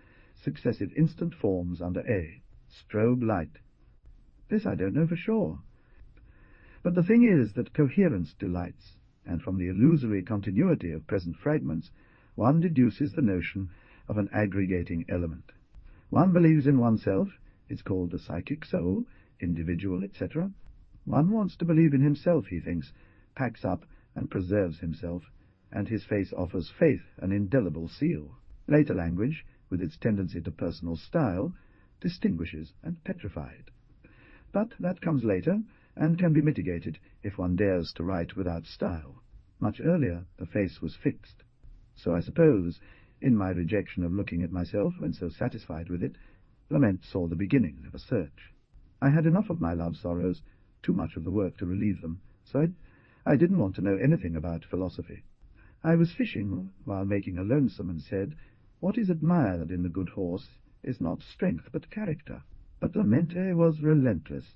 [SPEAKER 1] successive instant forms under A, strobe light. This I don't know for sure. But the thing is that coherence delights, and from the illusory continuity of present fragments, one deduces the notion of an aggregating element. One believes in oneself, it's called the psychic soul, individual, etc. One wants to believe in himself, he thinks, packs up and preserves himself, and his face offers faith an indelible seal. Later language, with its tendency to personal style, distinguishes and petrified. But that comes later, and can be mitigated if one dares to write without style. Much earlier the face was fixed. So I suppose, in my rejection of looking at myself when so satisfied with it, Lament saw the beginning of a search. I had enough of my love-sorrows, too much of the work to relieve them, so I didn't want to know anything about philosophy. I was fishing while making a lonesome, and said, what is admired in the good horse is not strength but character. But Lamente was relentless.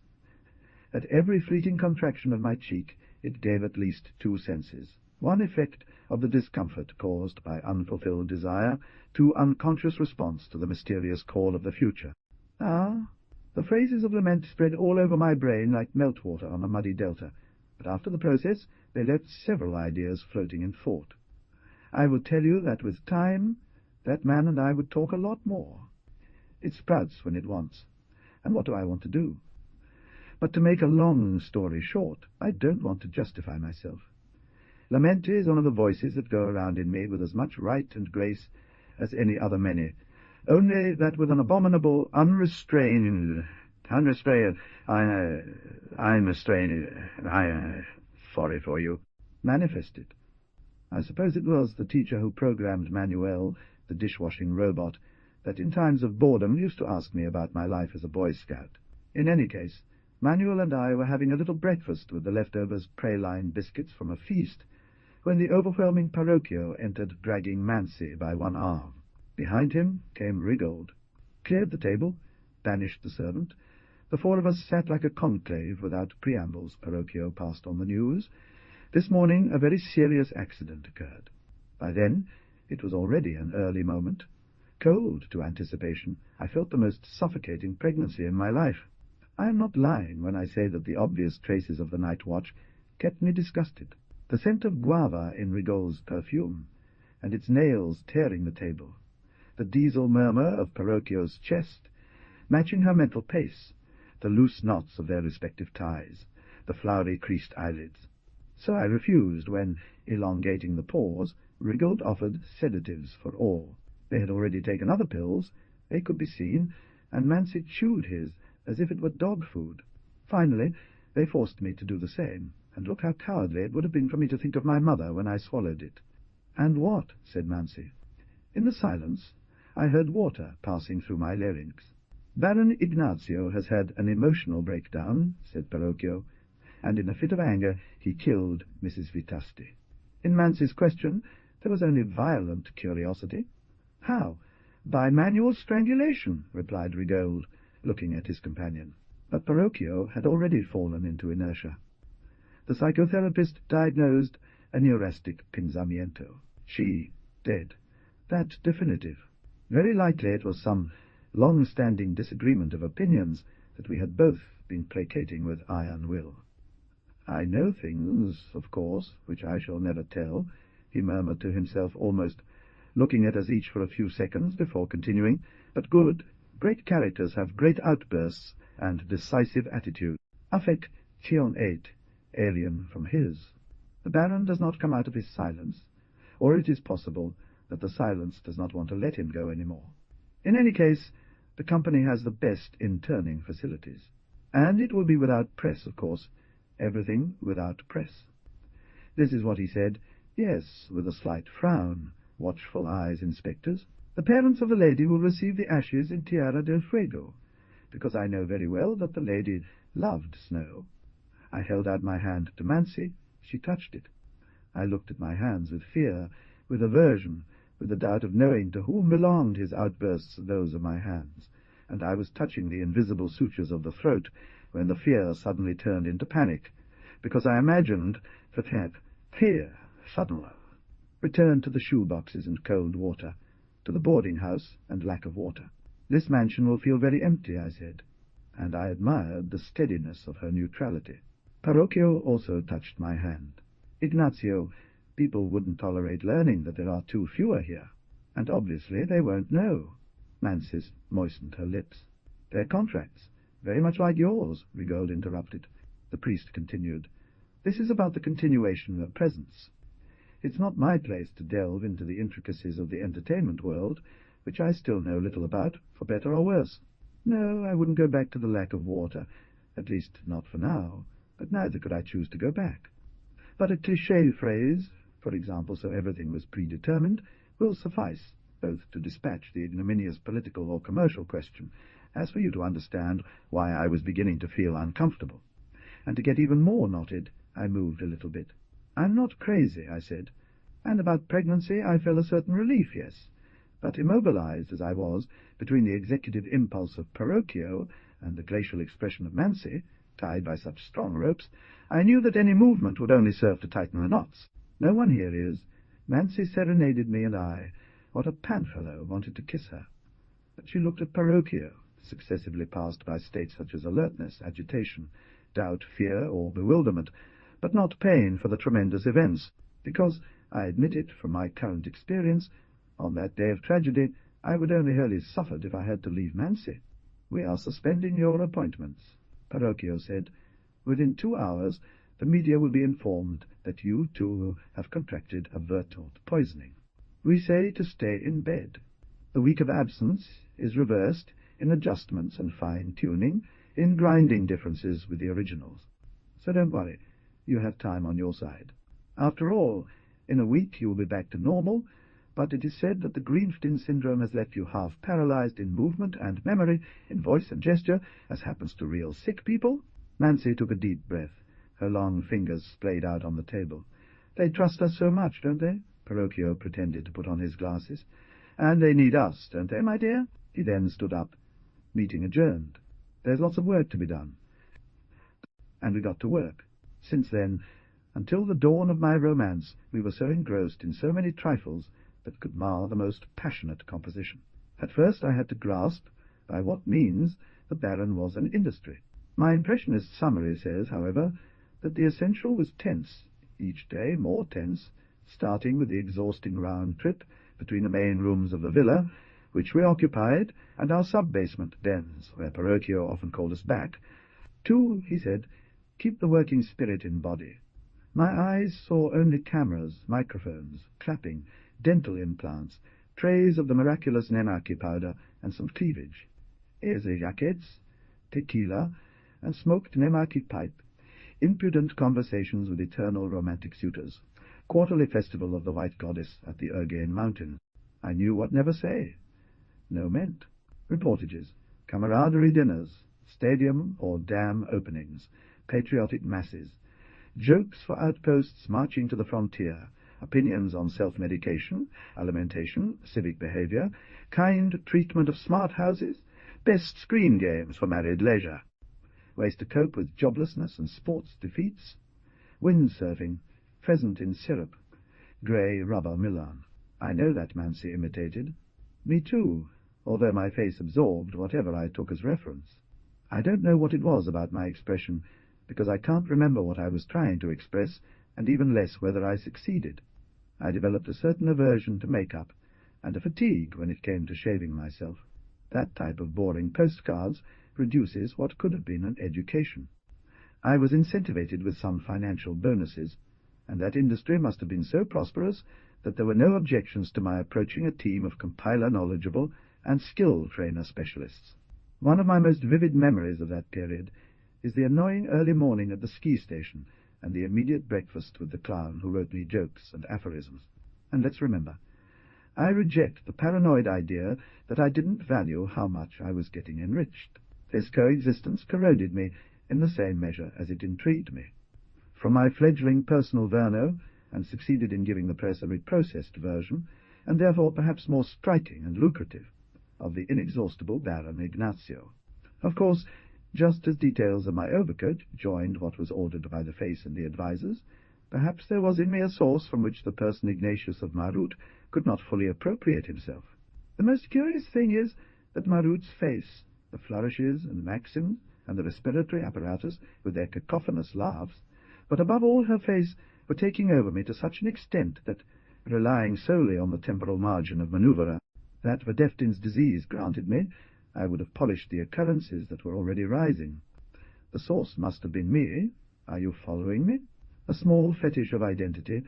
[SPEAKER 1] At every fleeting contraction of my cheek it gave at least two senses. One effect of the discomfort caused by unfulfilled desire, two unconscious response to the mysterious call of the future. The phrases of lament spread all over my brain like meltwater on a muddy delta, but after the process they left several ideas floating in thought. I will tell you that with time that man and I would talk a lot more. It sprouts when it wants, and what do I want to do? But to make a long story short, I don't want to justify myself. Lament is one of the voices that go around in me with as much right and grace as any other many, only that with an abominable, unrestrained, sorry for you, manifested. I suppose it was the teacher who programmed Manuel, the dishwashing robot, that in times of boredom used to ask me about my life as a Boy Scout. In any case, Manuel and I were having a little breakfast with the leftovers praline biscuits from a feast, when the overwhelming Parocchio entered, dragging Mansi by one arm. Behind him came Rigold, cleared the table, banished the servant. The four of us sat like a conclave without preambles. Parocchio passed on the news. This morning a very serious accident occurred. By then it was already an early moment. Cold to anticipation, I felt the most suffocating pregnancy in my life. I am not lying when I say that the obvious traces of the night watch kept me disgusted. The scent of guava in Rigaud's perfume, and its nails tearing the table, the diesel murmur of Parocchio's chest, matching her mental pace, the loose knots of their respective ties, the flowery creased eyelids. So I refused when, elongating the pause, Rigaud offered sedatives for all. They had already taken other pills, they could be seen, and Mansi chewed his as if it were dog food. Finally, they forced me to do the same, and look how cowardly it would have been for me to think of my mother when I swallowed it. "And what?" said Mansi. In the silence, I heard water passing through my larynx. "Baron Ignazio has had an emotional breakdown," said Parocchio, "and in a fit of anger he killed Mrs. Vitasti." In Mansi's question there was only violent curiosity. "How?" "By manual strangulation," replied Rigaud, looking at his companion. But Parocchio had already fallen into inertia. The psychotherapist diagnosed a neurastic pinzamiento. She dead. That definitive. Very likely it was some long-standing disagreement of opinions that we had both been placating with iron will. "I know things, of course, which I shall never tell," he murmured to himself, almost looking at us each for a few seconds before continuing. "But good, great characters have great outbursts and decisive attitude. Affection 8, alien from his. The Baron does not come out of his silence, or it is possible that the silence does not want to let him go any more. In any case, the company has the best interning facilities. And it will be without press, of course. Everything without press." This is what he said, yes, with a slight frown, watchful eyes inspectors. "The parents of the lady will receive the ashes in Tierra del Fuego, because I know very well that the lady loved snow." I held out my hand to Mansi. She touched it. I looked at my hands with fear, with aversion, with the doubt of knowing to whom belonged his outbursts, those of my hands, and I was touching the invisible sutures of the throat when the fear suddenly turned into panic, because I imagined that here, suddenly, returned to the shoe-boxes and cold water, to the boarding-house and lack of water. "This mansion will feel very empty," I said, and I admired the steadiness of her neutrality. Parocchio also touched my hand. "Ignazio, people wouldn't tolerate learning that there are too fewer here, and obviously they won't know." Mansis moistened her lips. "They're contracts, very much like yours," Rigaud interrupted. The priest continued, "This is about the continuation of presence. It's not my place to delve into the intricacies of the entertainment world, which I still know little about, for better or worse. No, I wouldn't go back to the lack of water, at least not for now, but neither could I choose to go back. But a cliché phrase, for example, so everything was predetermined, will suffice, both to dispatch the ignominious political or commercial question, as for you to understand why I was beginning to feel uncomfortable. And to get even more knotted, I moved a little bit. "I'm not crazy," I said, "and about pregnancy I felt a certain relief, yes. But immobilized as I was between the executive impulse of Parocchio and the glacial expression of Mansi, tied by such strong ropes, I knew that any movement would only serve to tighten the knots. No one here is. Mansi serenaded me, and I, what a panfellow, wanted to kiss her. But she looked at Parocchio, successively passed by states such as alertness, agitation, doubt, fear, or bewilderment, but not pain for the tremendous events, because, I admit it from my current experience, on that day of tragedy I would only wholly suffered if I had to leave Mansi. "We are suspending your appointments," Parocchio said. "Within 2 hours the media will be informed that you, too, have contracted a Vertot poisoning. We say to stay in bed. The week of absence is reversed in adjustments and fine-tuning, in grinding differences with the originals. So don't worry, you have time on your side. After all, in a week you will be back to normal, but it is said that the Greenstein syndrome has left you half paralyzed in movement and memory, in voice and gesture, as happens to real sick people." Nancy took a deep breath. Her long fingers splayed out on the table. "They trust us so much, don't they?" Pinocchio pretended to put on his glasses. "And they need us, don't they, my dear?" He then stood up. "Meeting adjourned. There's lots of work to be done." And we got to work. Since then, until the dawn of my romance, we were so engrossed in so many trifles that could mar the most passionate composition. At first I had to grasp by what means the Baron was an industry. My impressionist summary says, however, that the essential was tense, each day more tense, starting with the exhausting round trip between the main rooms of the villa, which we occupied, and our sub-basement dens, where Pinocchio often called us back, to, he said, keep the working spirit in body. My eyes saw only cameras, microphones, clapping, dental implants, trays of the miraculous Nenaki powder, and some cleavage, eze jackets, tequila, and smoked Nemaki pipe, impudent conversations with eternal romantic suitors, quarterly festival of the White Goddess at the Urgain Mountain. I knew what never say. No meant. Reportages, camaraderie dinners, stadium or dam openings, patriotic masses, jokes for outposts marching to the frontier, opinions on self-medication, alimentation, civic behavior, kind treatment of smart houses, best screen games for married leisure, ways to cope with joblessness and sports defeats, windsurfing, pheasant in syrup, grey rubber Milan. I know that Mansi imitated. Me too, although my face absorbed whatever I took as reference. I don't know what it was about my expression, because I can't remember what I was trying to express, and even less whether I succeeded. I developed a certain aversion to make-up, and a fatigue when it came to shaving myself. That type of boring postcards reduces what could have been an education. I was incentivated with some financial bonuses, and that industry must have been so prosperous that there were no objections to my approaching a team of compiler-knowledgeable and skill-trainer specialists. One of my most vivid memories of that period is the annoying early morning at the ski station and the immediate breakfast with the clown who wrote me jokes and aphorisms. And let's remember, I reject the paranoid idea that I didn't value how much I was getting enriched. This coexistence corroded me in the same measure as it intrigued me. From my fledgling personal verno, and succeeded in giving the press a reprocessed version, and therefore perhaps more striking and lucrative, of the inexhaustible Baron Ignazio. Of course, just as details of my overcoat joined what was ordered by the face and the advisers, perhaps there was in me a source from which the person Ignatius of Marut could not fully appropriate himself. The most curious thing is that Marut's face, the flourishes and maxims, and the respiratory apparatus with their cacophonous laughs, but above all her face, were taking over me to such an extent that, relying solely on the temporal margin of manoeuvre that Verdeftin's disease granted me, I would have polished the occurrences that were already rising. The source must have been me. Are you following me? A small fetish of identity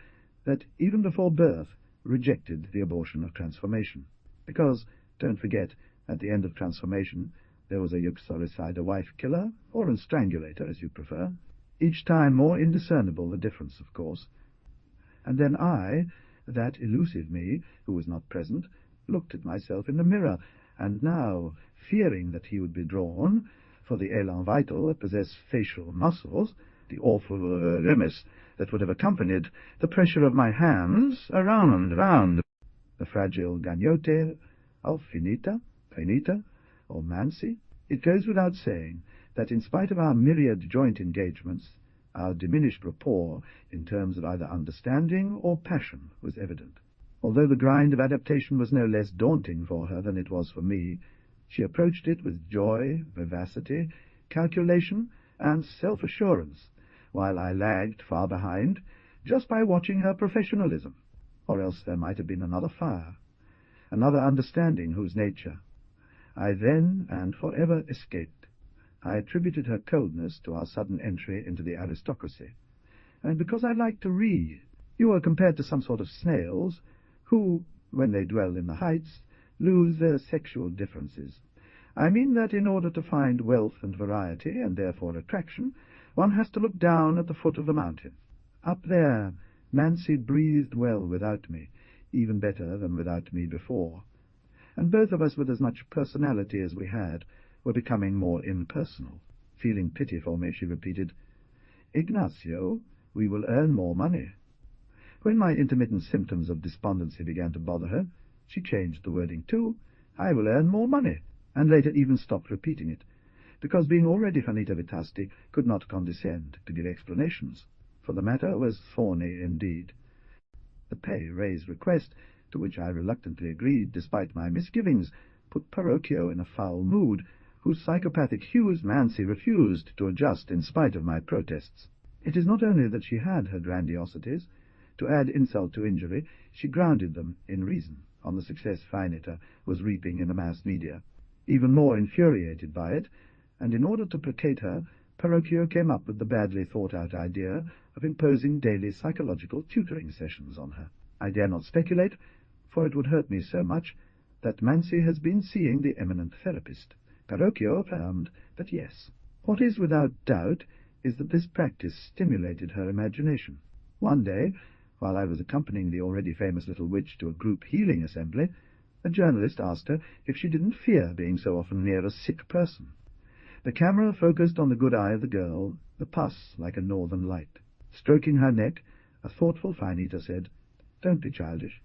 [SPEAKER 1] that, even before birth, rejected the abortion of transformation. Because, don't forget, at the end of transformation, there was a Yuxoricide, a wife-killer, or a strangulator, as you prefer, each time more indiscernible the difference, of course. And then I, that elusive me, who was not present, looked at myself in the mirror, and now, fearing that he would be drawn, for the élan vital that possessed facial muscles, the awful remes that would have accompanied the pressure of my hands around, the fragile gagnote of finita, or Mansi, it goes without saying that in spite of our myriad joint engagements, our diminished rapport in terms of either understanding or passion was evident. Although the grind of adaptation was no less daunting for her than it was for me, she approached it with joy, vivacity, calculation, and self-assurance, while I lagged far behind, just by watching her professionalism. Or else there might have been another fire, another understanding whose nature I then and forever escaped. I attributed her coldness to our sudden entry into the aristocracy, and because I liked to read. You were compared to some sort of snails, who, when they dwell in the heights, lose their sexual differences. I mean that in order to find wealth and variety, and therefore attraction, one has to look down at the foot of the mountain. Up there, Mansi breathed well without me. even better than without me before, and both of us, with as much personality as we had, were becoming more impersonal. Feeling pity for me, she repeated, "Ignacio, we will earn more money." When my intermittent symptoms of despondency began to bother her, she changed the wording to, "I will earn more money," and later even stopped repeating it, because being already finita vitasti could not condescend to give explanations, for the matter was thorny indeed. The pay-raise request, to which I reluctantly agreed despite my misgivings, put Parocchio in a foul mood, whose psychopathic hues Mansi refused to adjust in spite of my protests. It is not only that she had her grandiosities. To add insult to injury, she grounded them in reason on the success Finita was reaping in the mass media. Even more infuriated by it, and in order to placate her, Parocchio came up with the badly thought-out idea of imposing daily psychological tutoring sessions on her. I dare not speculate, for it would hurt me so much, that Mansi has been seeing the eminent therapist. Parocchio affirmed that yes. What is without doubt is that this practice stimulated her imagination. One day, while I was accompanying the already famous little witch to a group healing assembly, a journalist asked her if she didn't fear being so often near a sick person. The camera focused on the good eye of the girl, the pus like a northern light. Stroking her neck, a thoughtful Finita said, "Don't be childish.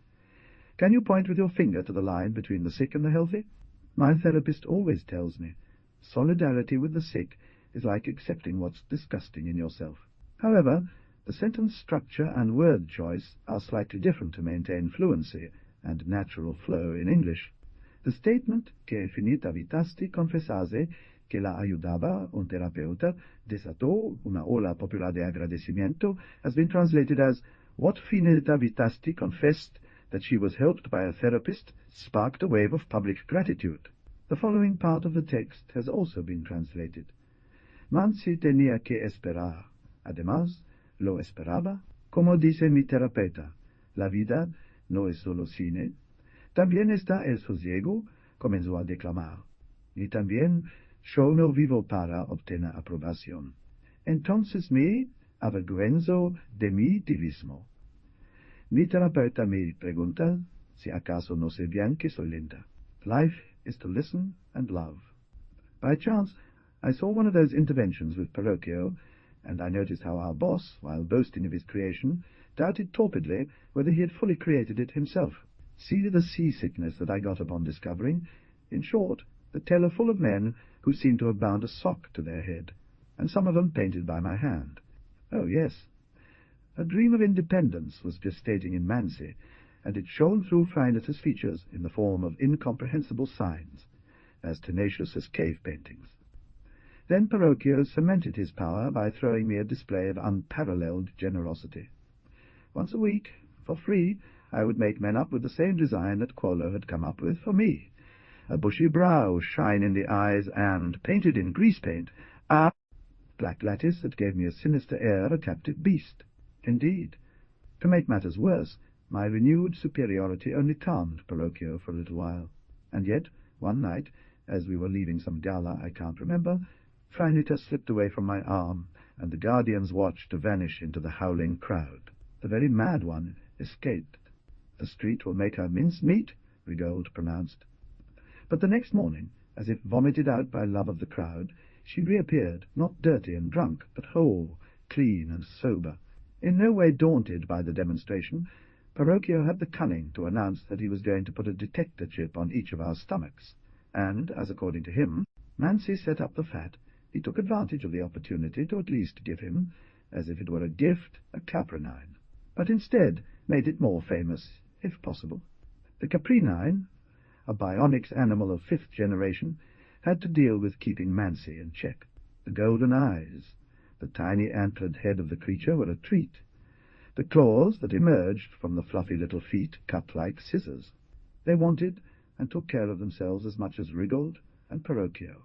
[SPEAKER 1] Can you point with your finger to the line between the sick and the healthy? My therapist always tells me, solidarity with the sick is like accepting what's disgusting in yourself." However, the sentence structure and word choice are slightly different to maintain fluency and natural flow in English. The statement che finita vitasti confessase que la ayudaba un terapeuta desató una ola popular de agradecimiento has been translated as, "What finita vitasti confessed that she was helped by a therapist sparked a wave of public gratitude." The following part of the text has also been translated. "Mansi tenía que esperar. Además, lo esperaba, como dice mi terapeuta, la vida no es solo cine. También está el sosiego", comenzó a declamar. "Y también yo no vivo para obtener aprobación. Entonces me avergüenzo de mi divismo. Mi terapeuta me pregunta si acaso no sé bien que soy lenta. Life is to listen and love." By chance, I saw one of those interventions with Parocchio, and I noticed how our boss, while boasting of his creation, doubted torpidly whether he had fully created it himself. See the seasickness that I got upon discovering. In short, the teller full of men who seemed to have bound a sock to their head, and some of them painted by my hand. Oh, yes. A dream of independence was gestating in Mansi, and it shone through Finita's features in the form of incomprehensible signs, as tenacious as cave paintings. Then Parocchio cemented his power by throwing me a display of unparalleled generosity. Once a week, for free, I would make men up with the same design that Quolo had come up with for me. A bushy brow, shine in the eyes, and, painted in grease paint, a black lattice that gave me a sinister air of a captive beast. Indeed, to make matters worse, my renewed superiority only calmed Parocchio for a little while. And yet, one night, as we were leaving some gala I can't remember, Finita slipped away from my arm, and the guardians watched to vanish into the howling crowd. The very mad one escaped. "The street will make her mince meat," Rigaud pronounced. But the next morning, as if vomited out by love of the crowd, she reappeared, not dirty and drunk, but whole, clean and sober. In no way daunted by the demonstration, Parocchio had the cunning to announce that he was going to put a detector chip on each of our stomachs, and, as according to him, Mansi set up the fat, he took advantage of the opportunity to at least give him, as if it were a gift, a caprinine, but instead made it more famous, if possible. The caprinine, a bionics animal of 5th generation, had to deal with keeping Mansi in check. The golden eyes, the tiny antlered head of the creature were a treat. The claws that emerged from the fluffy little feet cut like scissors. They wanted and took care of themselves as much as Rigaud and Parocchio,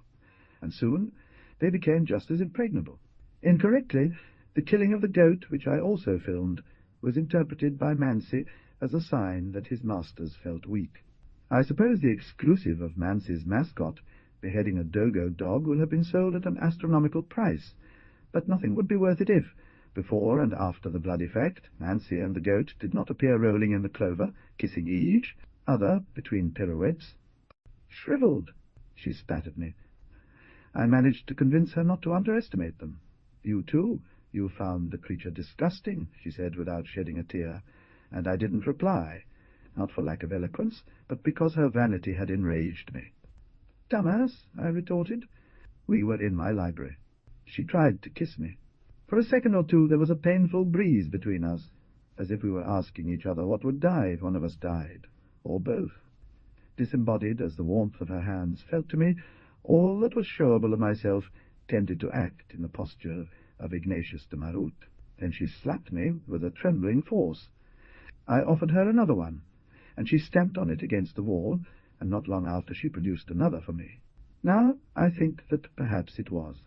[SPEAKER 1] and soon they became just as impregnable. Incorrectly, the killing of the goat, which I also filmed, was interpreted by Mansi as a sign that his masters felt weak. I suppose the exclusive of Mansi's mascot, beheading a dogo dog, will have been sold at an astronomical price, but nothing would be worth it if, Before and after the bloody fact, Nancy and the goat did not appear rolling in the clover, kissing each other between pirouettes. "Shriveled," she spat at me. I managed to convince her not to underestimate them. "You, too, you found the creature disgusting," she said without shedding a tear, and I didn't reply, not for lack of eloquence, but because her vanity had enraged me. "Dumbass," I retorted. We were in my library. She tried to kiss me. For a second or two there was a painful breeze between us, as if we were asking each other what would die if one of us died, or both. Disembodied as the warmth of her hands felt to me, all that was showable of myself tended to act in the posture of Ignatius de Marut. Then she slapped me with a trembling force. I offered her another one, and she stamped on it against the wall, and not long after she produced another for me. Now I think that perhaps it was.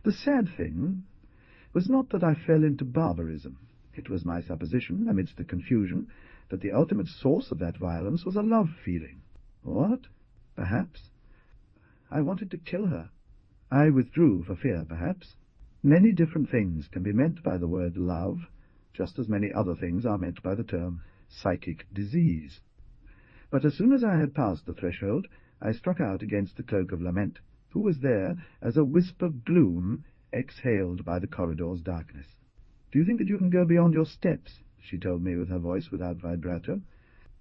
[SPEAKER 1] The sad thing was not that I fell into barbarism. It was my supposition, amidst the confusion, that the ultimate source of that violence was a love-feeling. What? Perhaps. I wanted to kill her. I withdrew for fear, perhaps. Many different things can be meant by the word love, just as many other things are meant by the term psychic disease. But as soon as I had passed the threshold, I struck out against the cloak of lament, who was there as a wisp of gloom exhaled by the corridor's darkness. "Do you think that you can go beyond your steps?" she told me with her voice without vibrato.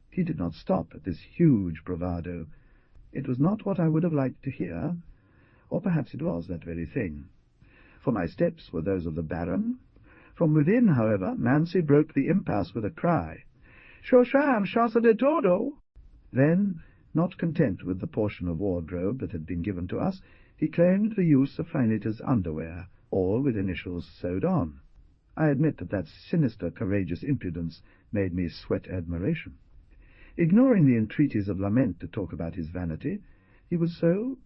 [SPEAKER 1] He did not stop at this huge bravado. It was not what I would have liked to hear, or perhaps it was that very thing. For my steps were those of the Baron. From within, however, Nancy broke the impasse with a cry. "Shoshan, chasse de todo!" Then, not content with the portion of wardrobe that had been given to us, he claimed the use of Finita's underwear, all with initials sewed on. I admit that sinister, courageous impudence made me sweat admiration. Ignoring the entreaties of lament to talk about his vanity, he was so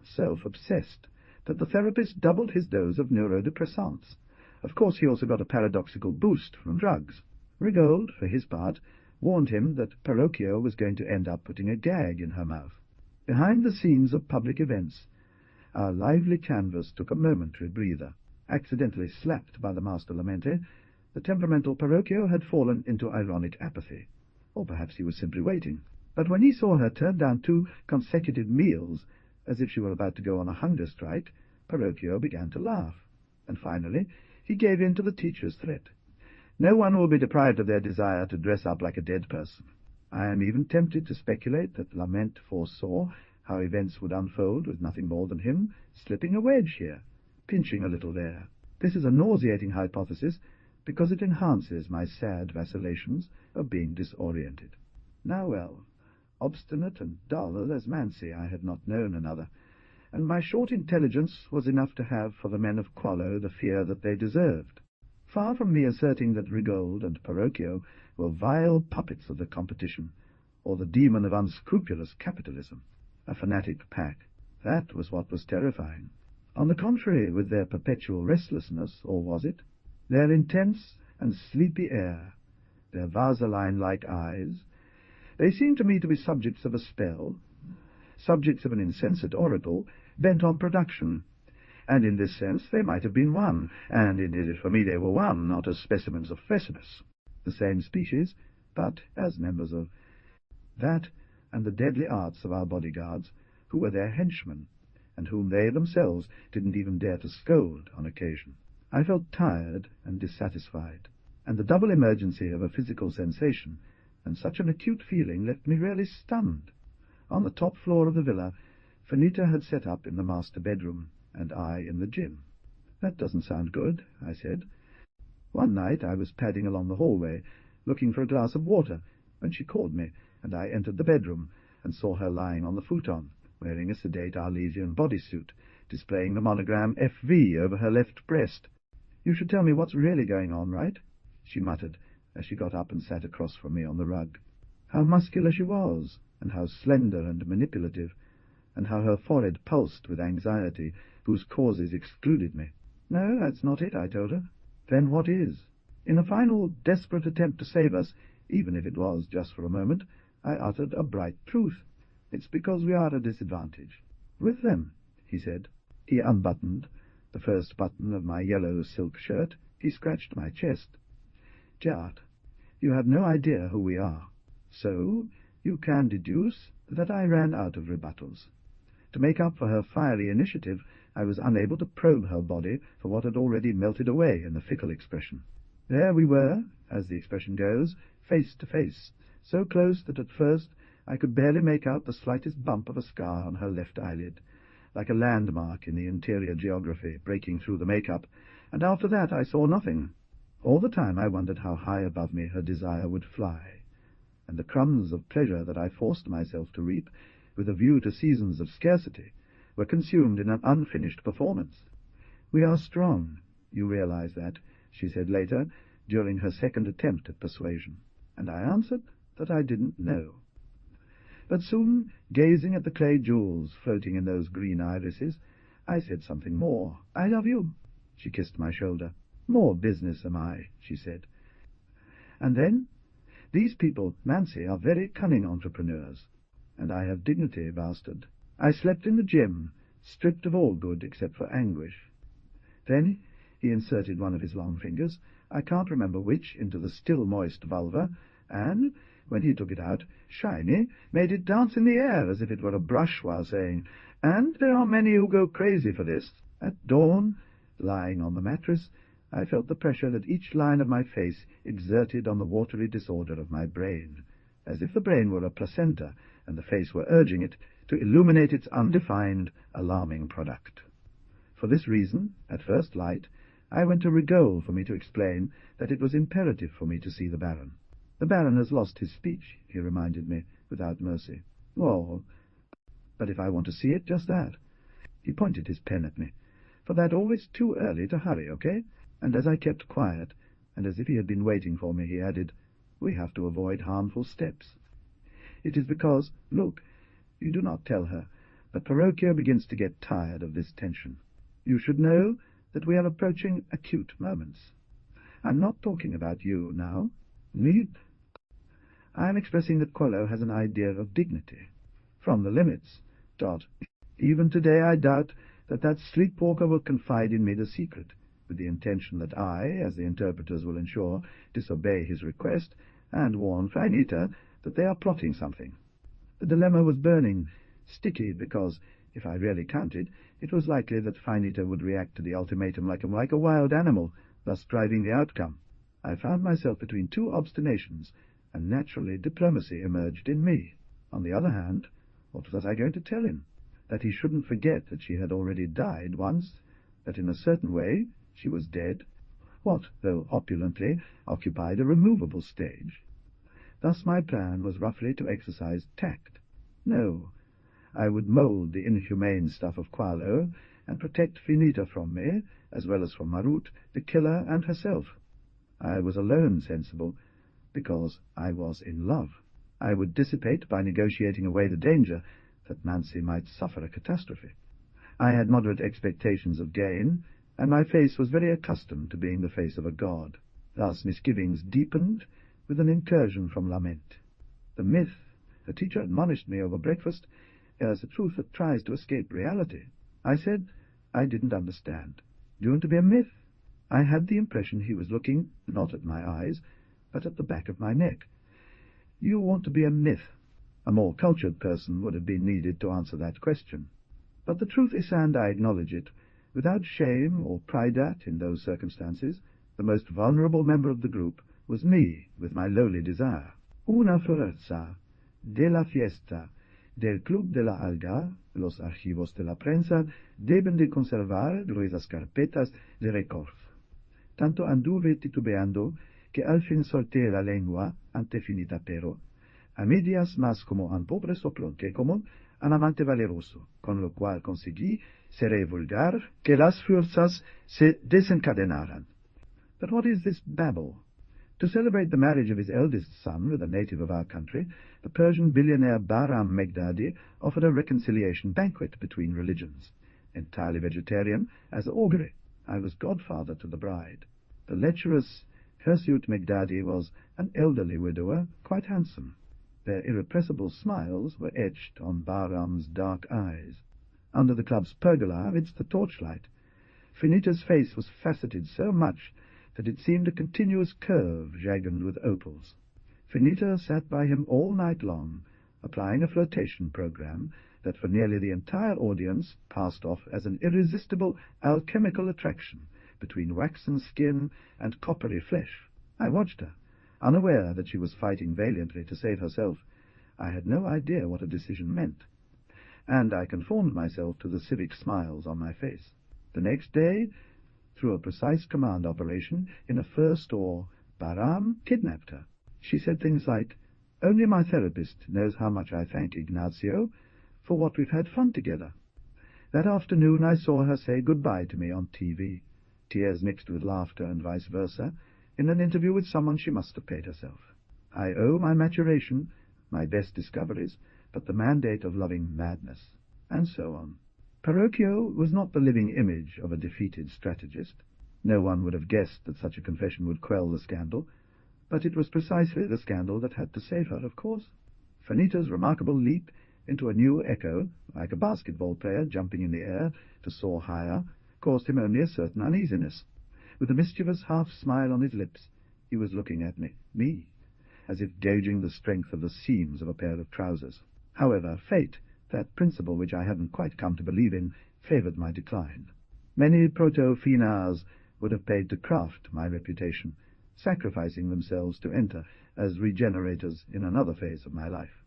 [SPEAKER 1] self-obsessed that the therapist doubled his dose of neurodepressants. Of course, he also got a paradoxical boost from drugs. Rigaud, for his part, warned him that Perocchio was going to end up putting a gag in her mouth. Behind the scenes of public events, our lively canvas took a momentary breather. Accidentally slapped by the master lamente, the temperamental Perocchio had fallen into ironic apathy. Or perhaps he was simply waiting. But when he saw her turn down 2 consecutive meals, as if she were about to go on a hunger strike, Perocchio began to laugh. And finally he gave in to the teacher's threat. No one will be deprived of their desire to dress up like a dead person. I am even tempted to speculate that Lament foresaw how events would unfold with nothing more than him slipping a wedge here, pinching a little there. This is a nauseating hypothesis, because it enhances my sad vacillations of being disoriented. Now well, obstinate and dull as Nancy, I had not known another, and my short intelligence was enough to have for the men of Qualo the fear that they deserved. Far from me asserting that Rigaud and Perocchio were vile puppets of the competition, or the demon of unscrupulous capitalism, a fanatic pack. That was what was terrifying. On the contrary, with their perpetual restlessness, or was it? Their intense and sleepy air, their vaseline-like eyes, they seemed to me to be subjects of a spell, subjects of an insensate oracle bent on production, and in this sense they might have been one, and indeed for me they were one, not as specimens of Fesibus, the same species, but as members of that and the deadly arts of our bodyguards, who were their henchmen, and whom they themselves didn't even dare to scold on occasion. I felt tired and dissatisfied, and the double emergency of a physical sensation and such an acute feeling left me really stunned. On the top floor of the villa, Finita had set up in the master bedroom, and I in the gym. "That doesn't sound good," I said. One night I was padding along the hallway, looking for a glass of water, when she called me, and I entered the bedroom, and saw her lying on the futon, wearing a sedate Arlesian bodysuit, displaying the monogram FV over her left breast. "You should tell me what's really going on, right?" she muttered, as she got up and sat across from me on the rug. How muscular she was, and how slender and manipulative, and how her forehead pulsed with anxiety, whose causes excluded me. "No, that's not it," I told her. "Then what is?" In a final desperate attempt to save us, even if it was just for a moment, I uttered a bright truth. "It's because we are at a disadvantage." "With them," he said. He unbuttoned, the first button of my yellow silk shirt, he scratched my chest. "Gerard, you have no idea who we are, so you can deduce that I ran out of rebuttals. To make up for her fiery initiative, I was unable to probe her body for what had already melted away in the fickle expression. There we were, as the expression goes, face to face, so close that at first I could barely make out the slightest bump of a scar on her left eyelid, like a landmark in the interior geography breaking through the make-up, and after that I saw nothing. All the time I wondered how high above me her desire would fly, and the crumbs of pleasure that I forced myself to reap, with a view to seasons of scarcity, were consumed in an unfinished performance. "We are strong, you realize that," she said later, during her second attempt at persuasion, and I answered that I didn't know. But soon, gazing at the clay jewels floating in those green irises, I said something more. "I love you." She kissed my shoulder. "More business am I," she said. And then, "These people, Mansi, are very cunning entrepreneurs, and I have dignity, bastard. I slept in the gym, stripped of all good except for anguish." Then he inserted one of his long fingers, I can't remember which, into the still moist vulva, and, when he took it out, shiny, made it dance in the air as if it were a brush, while saying, "And there are many who go crazy for this." At dawn, lying on the mattress, I felt the pressure that each line of my face exerted on the watery disorder of my brain, as if the brain were a placenta and the face were urging it to illuminate its undefined, alarming product. For this reason, at first light, I went to Rigole for me to explain that it was imperative for me to see the Baron. "The Baron has lost his speech," he reminded me, without mercy. "Oh, but if I want to see it, just that." He pointed his pen at me. "For that always too early to hurry, okay?" And as I kept quiet, and as if he had been waiting for me, he added, "We have to avoid harmful steps. It is because, look, you do not tell her, but Parroquia begins to get tired of this tension. You should know that we are approaching acute moments. I'm not talking about you now. Me? I am expressing that Quello has an idea of dignity. From the limits. Even today I doubt that sleepwalker will confide in me the secret, with the intention that I, as the interpreters will ensure, disobey his request, and warn Finita that they are plotting something. The dilemma was burning, sticky, because, if I really counted, it was likely that Finita would react to the ultimatum like a wild animal, thus driving the outcome. I found myself between two obstinations, and naturally diplomacy emerged in me. On the other hand, what was I going to tell him? That he shouldn't forget that she had already died once, that in a certain way she was dead. What, though opulently, occupied a removable stage? Thus my plan was roughly to exercise tact. No, I would mould the inhumane stuff of Quello, and protect Finita from me, as well as from Marut, the killer, and herself. I was alone sensible, because I was in love. I would dissipate by negotiating away the danger that Mansi might suffer a catastrophe. I had moderate expectations of gain, and my face was very accustomed to being the face of a god. Thus misgivings deepened with an incursion from lament. The myth, the teacher admonished me over breakfast, is a truth that tries to escape reality. I said I didn't understand. Do you want to be a myth? I had the impression he was looking not at my eyes, but at the back of my neck. You want to be a myth. A more cultured person would have been needed to answer that question. But the truth is, and I acknowledge it, without shame or pride at, in those circumstances, the most vulnerable member of the group was me, with my lowly desire. Una fuerza de la fiesta del Club de la Alga, los archivos de la prensa deben de conservar gruesas carpetas de record. Tanto anduve titubeando que al fin solté la lengua ante Finita, pero a medias más como un pobre soplón que como un amante valeroso, con lo cual conseguí, seré vulgar, que las fuerzas se desencadenaran. But what is this babble? To celebrate the marriage of his eldest son with a native of our country, the Persian billionaire Bahram Meghdadi offered a reconciliation banquet between religions. Entirely vegetarian, as augury, I was godfather to the bride. The lecherous, hirsute Meghdadi was an elderly widower, quite handsome. Their irrepressible smiles were etched on Bahram's dark eyes. Under the club's pergola, amidst the torchlight, Finita's face was faceted so much that it seemed a continuous curve jagged with opals. Finita sat by him all night long, applying a flirtation program that for nearly the entire audience passed off as an irresistible alchemical attraction between waxen skin and coppery flesh. I watched her, unaware that she was fighting valiantly to save herself. I had no idea what a decision meant, and I conformed myself to the civic smiles on my face. The next day, through a precise command operation in a fur store, Bahram kidnapped her. She said things like, "Only my therapist knows how much I thank Ignacio for what we've had fun together." That afternoon I saw her say goodbye to me on TV, tears mixed with laughter and vice versa, in an interview with someone she must have paid herself. I owe my maturation, my best discoveries, but the mandate of loving madness, and so on. Parocchio was not the living image of a defeated strategist. No one would have guessed that such a confession would quell the scandal, but it was precisely the scandal that had to save her, of course. Finita's remarkable leap into a new echo, like a basketball player jumping in the air to soar higher, caused him only a certain uneasiness. With a mischievous half-smile on his lips, he was looking at me, as if gauging the strength of the seams of a pair of trousers. However, fate, that principle which I hadn't quite come to believe in, favoured my decline. Many proto-finards would have paid to craft my reputation, sacrificing themselves to enter as regenerators in another phase of my life.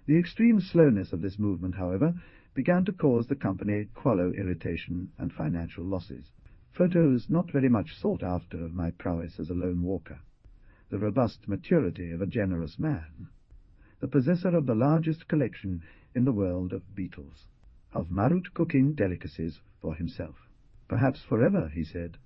[SPEAKER 1] The extreme slowness of this movement, however, began to cause the company quarlow irritation and financial losses. Photos not very much sought after of my prowess as a lone walker, the robust maturity of a generous man, the possessor of the largest collection in the world of beetles, of Marut cooking delicacies for himself. "Perhaps forever," he said.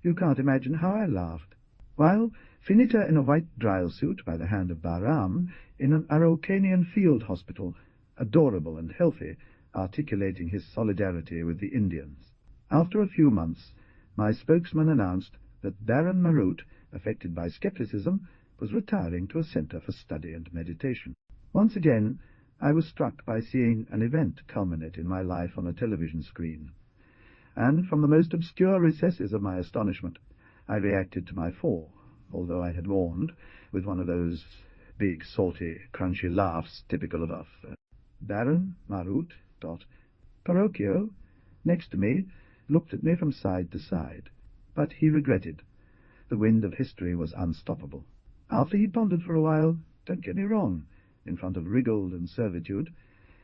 [SPEAKER 1] You can't imagine how I laughed. While Finita in a white drill suit by the hand of Bahram, in an Araucanian field hospital, adorable and healthy, articulating his solidarity with the Indians. After a few months, my spokesman announced that Baron Marut, affected by skepticism, was retiring to a centre for study and meditation. Once again, I was struck by seeing an event culminate in my life on a television screen, and from the most obscure recesses of my astonishment, I reacted to my fall, although I had warned, with one of those big, salty, crunchy laughs typical of Baron Marut. Parocchio, next to me, looked at me from side to side, but he regretted. The wind of history was unstoppable. After he pondered for a while, don't get me wrong, in front of Riggold and servitude,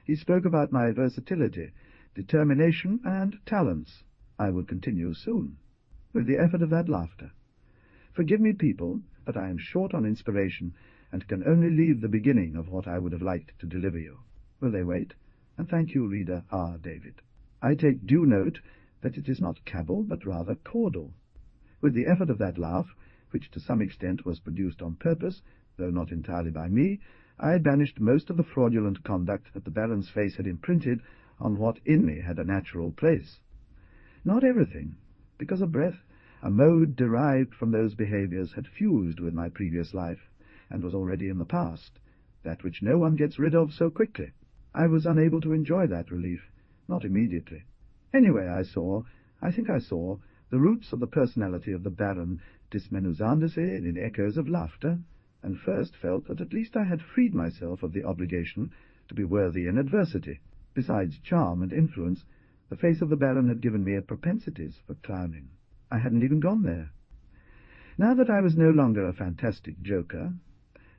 [SPEAKER 1] he spoke about my versatility, determination, and talents. I would continue soon, with the effort of that laughter. Forgive me, people, but I am short on inspiration, and can only leave the beginning of what I would have liked to deliver you. Will they wait? And thank you, reader R. David. I take due note that it is not cabal, but rather caudal. With the effort of that laugh, which to some extent was produced on purpose, though not entirely by me, I banished most of the fraudulent conduct that the Baron's face had imprinted on what in me had a natural place. Not everything, because a breath, a mode derived from those behaviours, had fused with my previous life, and was already in the past, that which no one gets rid of so quickly. I was unable to enjoy that relief, not immediately. Anyway, I think I saw, the roots of the personality of the Baron dismenuzandose in echoes of laughter, and first felt that at least I had freed myself of the obligation to be worthy in adversity. Besides charm and influence, the face of the Baron had given me propensities for clowning. I hadn't even gone there. Now that I was no longer a fantastic joker,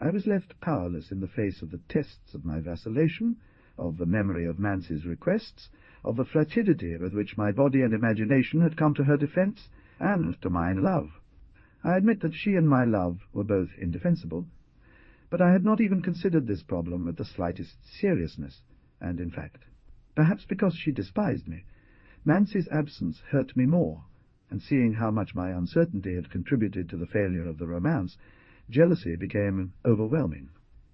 [SPEAKER 1] I was left powerless in the face of the tests of my vacillation, of the memory of Mance's requests, of the flaccidity with which my body and imagination had come to her defence, and to mine love. I admit that she and my love were both indefensible, but I had not even considered this problem with the slightest seriousness, and, in fact, perhaps because she despised me, Mance's absence hurt me more, and seeing how much my uncertainty had contributed to the failure of the romance, jealousy became overwhelming.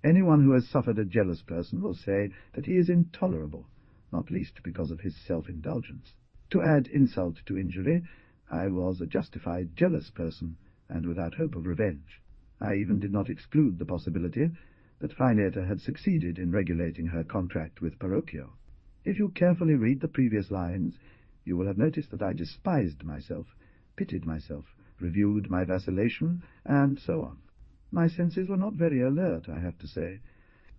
[SPEAKER 1] Anyone who has suffered a jealous person will say that he is intolerable, not least because of his self-indulgence. To add insult to injury, I was a justified jealous person, and without hope of revenge. I even did not exclude the possibility that Fineta had succeeded in regulating her contract with Parocchio. If you carefully read the previous lines, You will have noticed that I despised myself, pitied myself, reviewed my vacillation, and so on. My senses were not very alert, I have to say.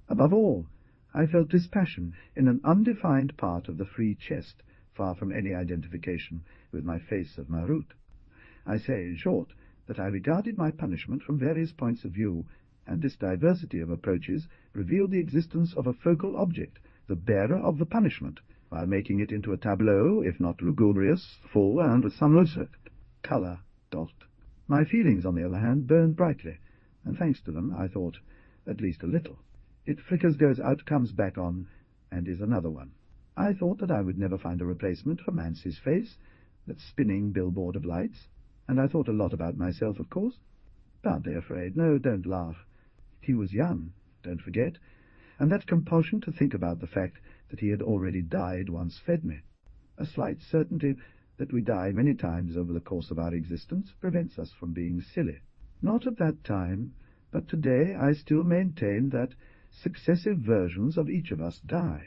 [SPEAKER 1] Above all, I felt dispassion in an undefined part of the free chest, far from any identification with my face of Marut. I say, in short, that I regarded my punishment from various points of view, and this diversity of approaches revealed the existence of a focal object, the bearer of the punishment, while making it into a tableau, if not lugubrious, full, and with some colour dot. My feelings, on the other hand, burned brightly, and thanks to them, I thought, at least a little. It flickers, goes out, comes back on, and is another one. I thought that I would never find a replacement for Mancy's face, that spinning billboard of lights, and I thought a lot about myself, of course. Badly afraid. No, don't laugh. He was young, don't forget, and that compulsion to think about the fact that he had already died once fed me. A slight certainty that we die many times over the course of our existence prevents us from being silly. Not at that time, but today I still maintain that successive versions of each of us die,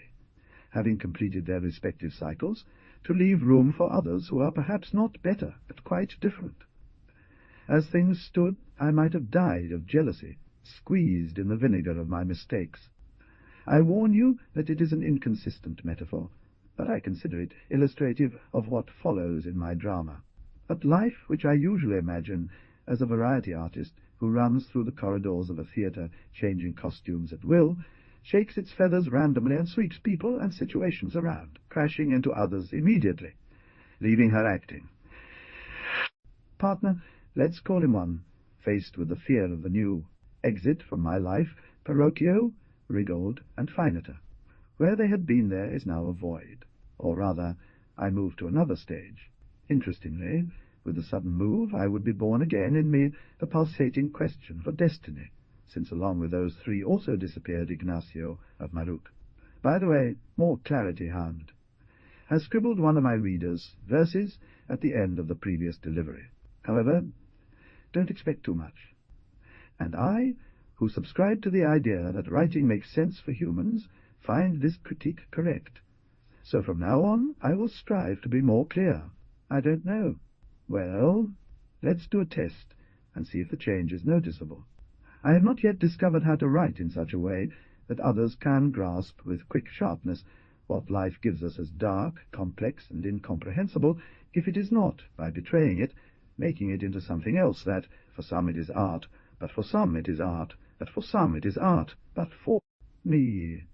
[SPEAKER 1] having completed their respective cycles, to leave room for others who are perhaps not better, but quite different. As things stood, I might have died of jealousy, squeezed in the vinegar of my mistakes. I warn you that it is an inconsistent metaphor, but I consider it illustrative of what follows in my drama. But life, which I usually imagine as a variety artist who runs through the corridors of a theatre, changing costumes at will, shakes its feathers randomly and sweeps people and situations around, crashing into others immediately, leaving her acting. Partner, let's call him one, faced with the fear of the new. Exit from my life, Parocchio, Rigold, and Finata. Where they had been, there is now a void. Or rather, I move to another stage. Interestingly, with the sudden move, I would be born again in me the pulsating question for destiny, since along with those three also disappeared Ignacio of Marut. By the way, more clarity, Hound. Has scribbled one of my readers verses at the end of the previous delivery. However, don't expect too much. And I, who subscribe to the idea that writing makes sense for humans, find this critique correct. So from now on, I will strive to be more clear. I don't know. Well, let's do a test and see if the change is noticeable. I have not yet discovered how to write in such a way that others can grasp with quick sharpness what life gives us as dark, complex, and incomprehensible, if it is not, by betraying it, making it into something else that, for some it is art, but for some it is art, but for some it is art, but for me.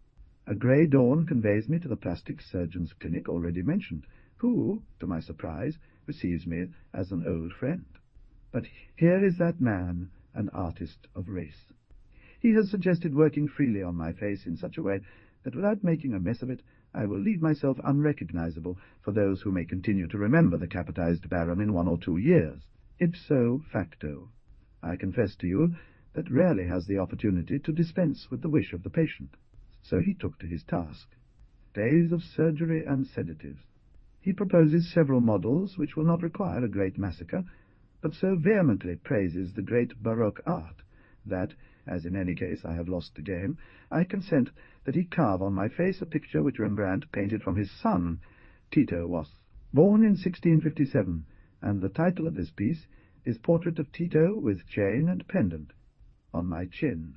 [SPEAKER 1] A grey dawn conveys me to the plastic surgeon's clinic already mentioned, who, to my surprise, receives me as an old friend. But here is that man, an artist of race. He has suggested working freely on my face in such a way that without making a mess of it, I will leave myself unrecognizable for those who may continue to remember the capitized baron in 1 or 2 years. Ipso facto. I confess to you that rarely has the opportunity to dispense with the wish of the patient. So he took to his task. Days of surgery and sedatives. He proposes several models which will not require a great massacre, but so vehemently praises the great Baroque art that, as in any case I have lost the game, I consent that he carve on my face a picture which Rembrandt painted from his son, Tito was born in 1657, and the title of this piece is Portrait of Tito with Chain and Pendant, on my chin.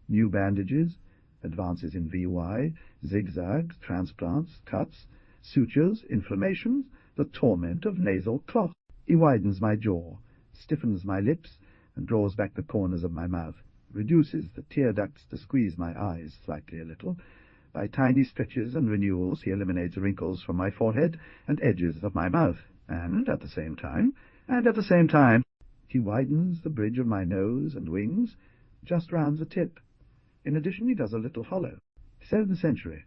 [SPEAKER 1] New bandages, advances in VY, zigzags, transplants, cuts, sutures, inflammations, the torment of nasal cloth. He widens my jaw, stiffens my lips, and draws back the corners of my mouth, reduces the tear ducts to squeeze my eyes slightly a little. By tiny stretches and renewals he eliminates wrinkles from my forehead and edges of my mouth, and at the same time, he widens the bridge of my nose and wings, just round the tip. In addition, he does a little hollow. So the century,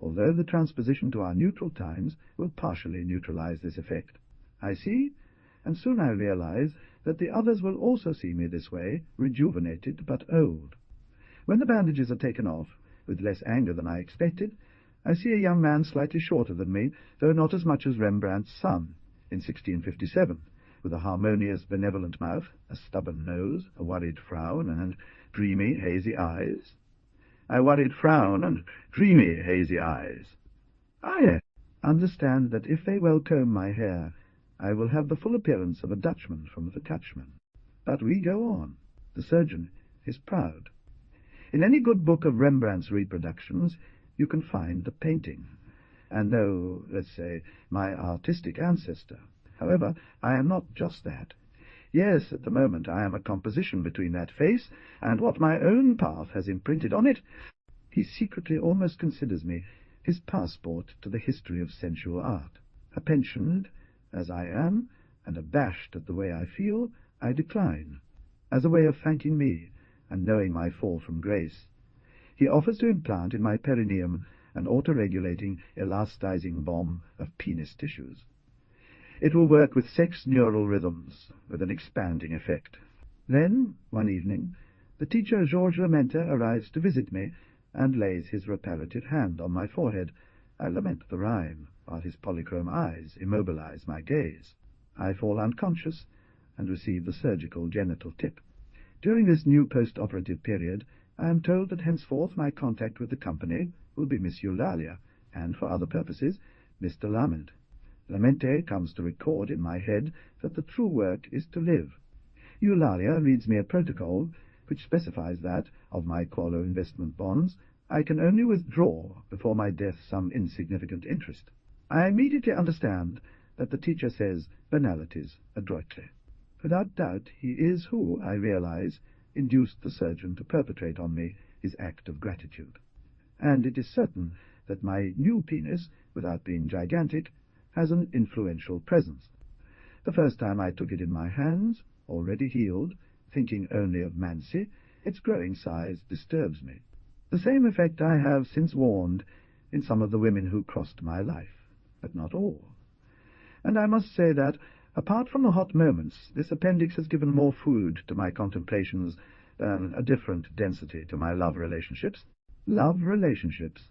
[SPEAKER 1] although the transposition to our neutral times will partially neutralize this effect. I see, and soon I realize that the others will also see me this way, rejuvenated but old. When the bandages are taken off, with less anger than I expected, I see a young man slightly shorter than me, though not as much as Rembrandt's son, in 1657, with a harmonious, benevolent mouth, a stubborn nose, a worried frown, and dreamy, hazy eyes. Ah, yes, understand that if they well comb my hair, I will have the full appearance of a Dutchman from the Catchman. But we go on. The surgeon is proud. In any good book of Rembrandt's reproductions, you can find the painting, and know, let's say, my artistic ancestor. However, I am not just that. Yes, at the moment I am a composition between that face and what my own path has imprinted on it. He secretly almost considers me his passport to the history of sensual art. Pensioned as I am, and abashed at the way I feel, I decline, as a way of thanking me, and knowing my fall from grace. He offers to implant in my perineum an auto-regulating, elastizing bomb of penis tissues. It will work with sex neural rhythms, with an expanding effect. Then, one evening, the teacher Georges Lamente arrives to visit me, and lays his reparative hand on my forehead. I lament the rhyme, while his polychrome eyes immobilize my gaze. I fall unconscious, and receive the surgical genital tip. During this new post-operative period, I am told that henceforth my contact with the company will be Miss Eulalia, and, for other purposes, Mr. Lament. Lamente comes to record in my head that the true work is to live. Eulalia reads me a protocol which specifies that, of my Qualo investment bonds, I can only withdraw before my death some insignificant interest. I immediately understand that the teacher says banalities adroitly. Without doubt, he is who, I realize, induced the surgeon to perpetrate on me his act of gratitude. And it is certain that my new penis, without being gigantic, has an influential presence. The first time I took it in my hands, already healed, thinking only of Mancy, its growing size disturbs me. The same effect I have since warned in some of the women who crossed my life, but not all. And I must say that, apart from the hot moments, this appendix has given more food to my contemplations than a different density to my love relationships. Love relationships.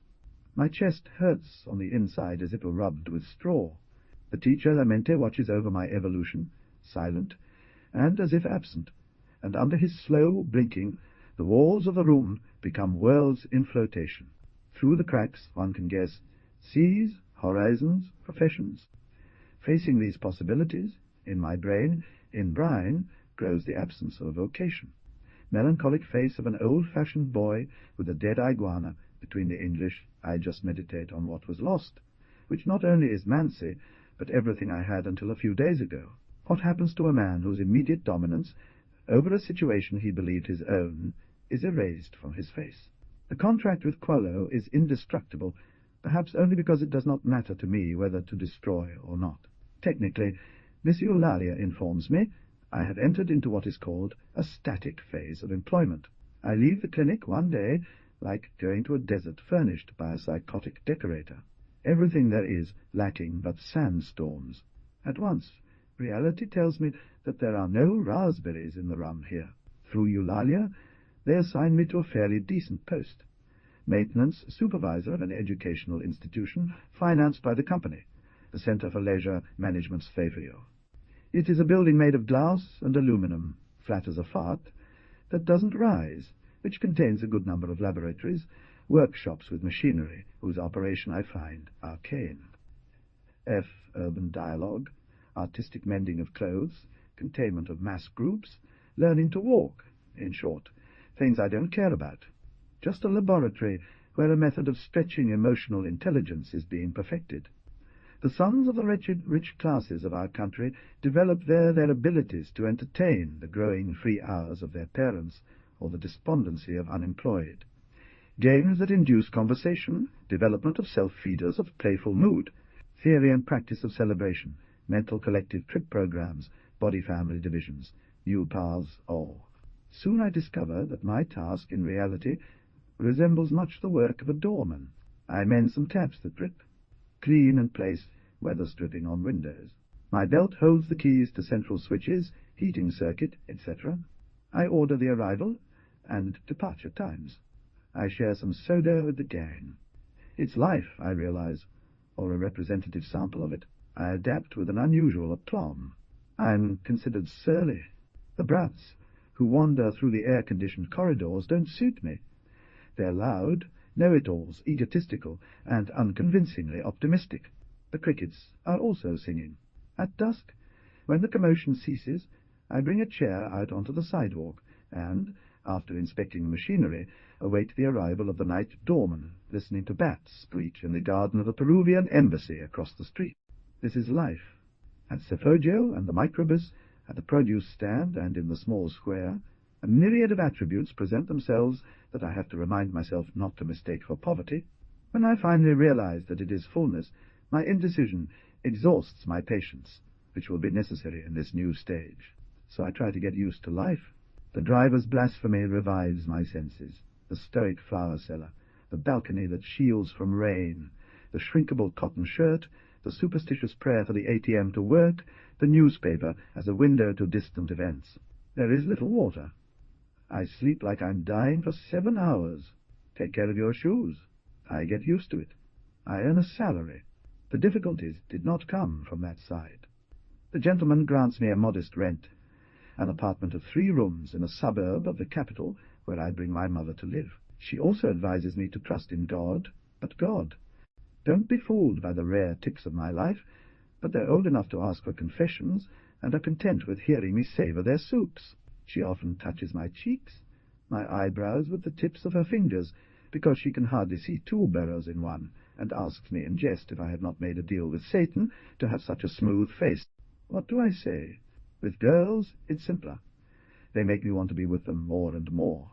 [SPEAKER 1] My chest hurts on the inside as if rubbed with straw. The teacher Lamente watches over my evolution, silent, and as if absent, and under his slow blinking, the walls of the room become worlds in flotation. Through the cracks, one can guess, seas, horizons, professions. Facing these possibilities, in my brain, in brine, grows the absence of a vocation. Melancholic face of an old-fashioned boy with a dead iguana between the English. I just meditate on what was lost, which not only is Mancy, but everything I had until a few days ago. What happens to a man whose immediate dominance over a situation he believed his own is erased from his face? The contract with Qualo is indestructible, perhaps only because it does not matter to me whether to destroy or not. Technically, Miss Eulalia informs me, I have entered into what is called a static phase of employment. I leave the clinic one day like going to a desert furnished by a psychotic decorator. Everything there is lacking but sandstorms. At once, reality tells me that there are no raspberries in the run here. Through Eulalia, they assign me to a fairly decent post, maintenance supervisor of an educational institution financed by the company, the Center for Leisure Management's Favrio. It is a building made of glass and aluminum, flat as a fart, that doesn't rise, which contains a good number of laboratories, workshops with machinery, whose operation I find arcane. Urban dialogue, artistic mending of clothes, containment of mass groups, learning to walk, in short, things I don't care about. Just a laboratory where a method of stretching emotional intelligence is being perfected. The sons of the wretched rich classes of our country develop there their abilities to entertain the growing free hours of their parents or the despondency of unemployed. Games that induce conversation, development of self-feeders of playful mood, theory and practice of celebration, mental collective trip programs, body-family divisions, new paths, all. Soon I discover that my task in reality resembles much the work of a doorman. I mend some taps that drip, clean and place weather stripping on windows. My belt holds the keys to central switches, heating circuit, etc. I order the arrival and departure times. I share some soda with the gang. It's life, I realize, or a representative sample of it. I adapt with an unusual aplomb. I'm considered surly. The brats who wander through the air-conditioned corridors don't suit me. They're loud, know-it-alls, egotistical, and unconvincingly optimistic. The crickets are also singing. At dusk, when the commotion ceases, I bring a chair out onto the sidewalk, and, after inspecting the machinery, await the arrival of the night doorman, listening to bats screech in the garden of the Peruvian embassy across the street. This is life. At Cephogio and the microbus, at the produce stand and in the small square, a myriad of attributes present themselves that I have to remind myself not to mistake for poverty. When I finally realize that it is fullness, my indecision exhausts my patience, which will be necessary in this new stage. So I try to get used to life. The driver's blasphemy revives my senses. The stoic flower seller, the balcony that shields from rain, the shrinkable cotton shirt, the superstitious prayer for the ATM to work, the newspaper as a window to distant events. There is little water. I sleep like I'm dying for 7 hours. Take care of your shoes. I get used to it. I earn a salary. The difficulties did not come from that side. The gentleman grants me a modest rent, an apartment of 3 rooms in a suburb of the capital where I bring my mother to live. She also advises me to trust in God, but God. Don't be fooled by the rare tics of my life, but they're old enough to ask for confessions and are content with hearing me savour their soups. She often touches my cheeks, my eyebrows with the tips of her fingers, because she can hardly see 2 burrows in one, and asks me in jest if I have not made a deal with Satan to have such a smooth face. What do I say? With girls, it's simpler. They make me want to be with them more and more.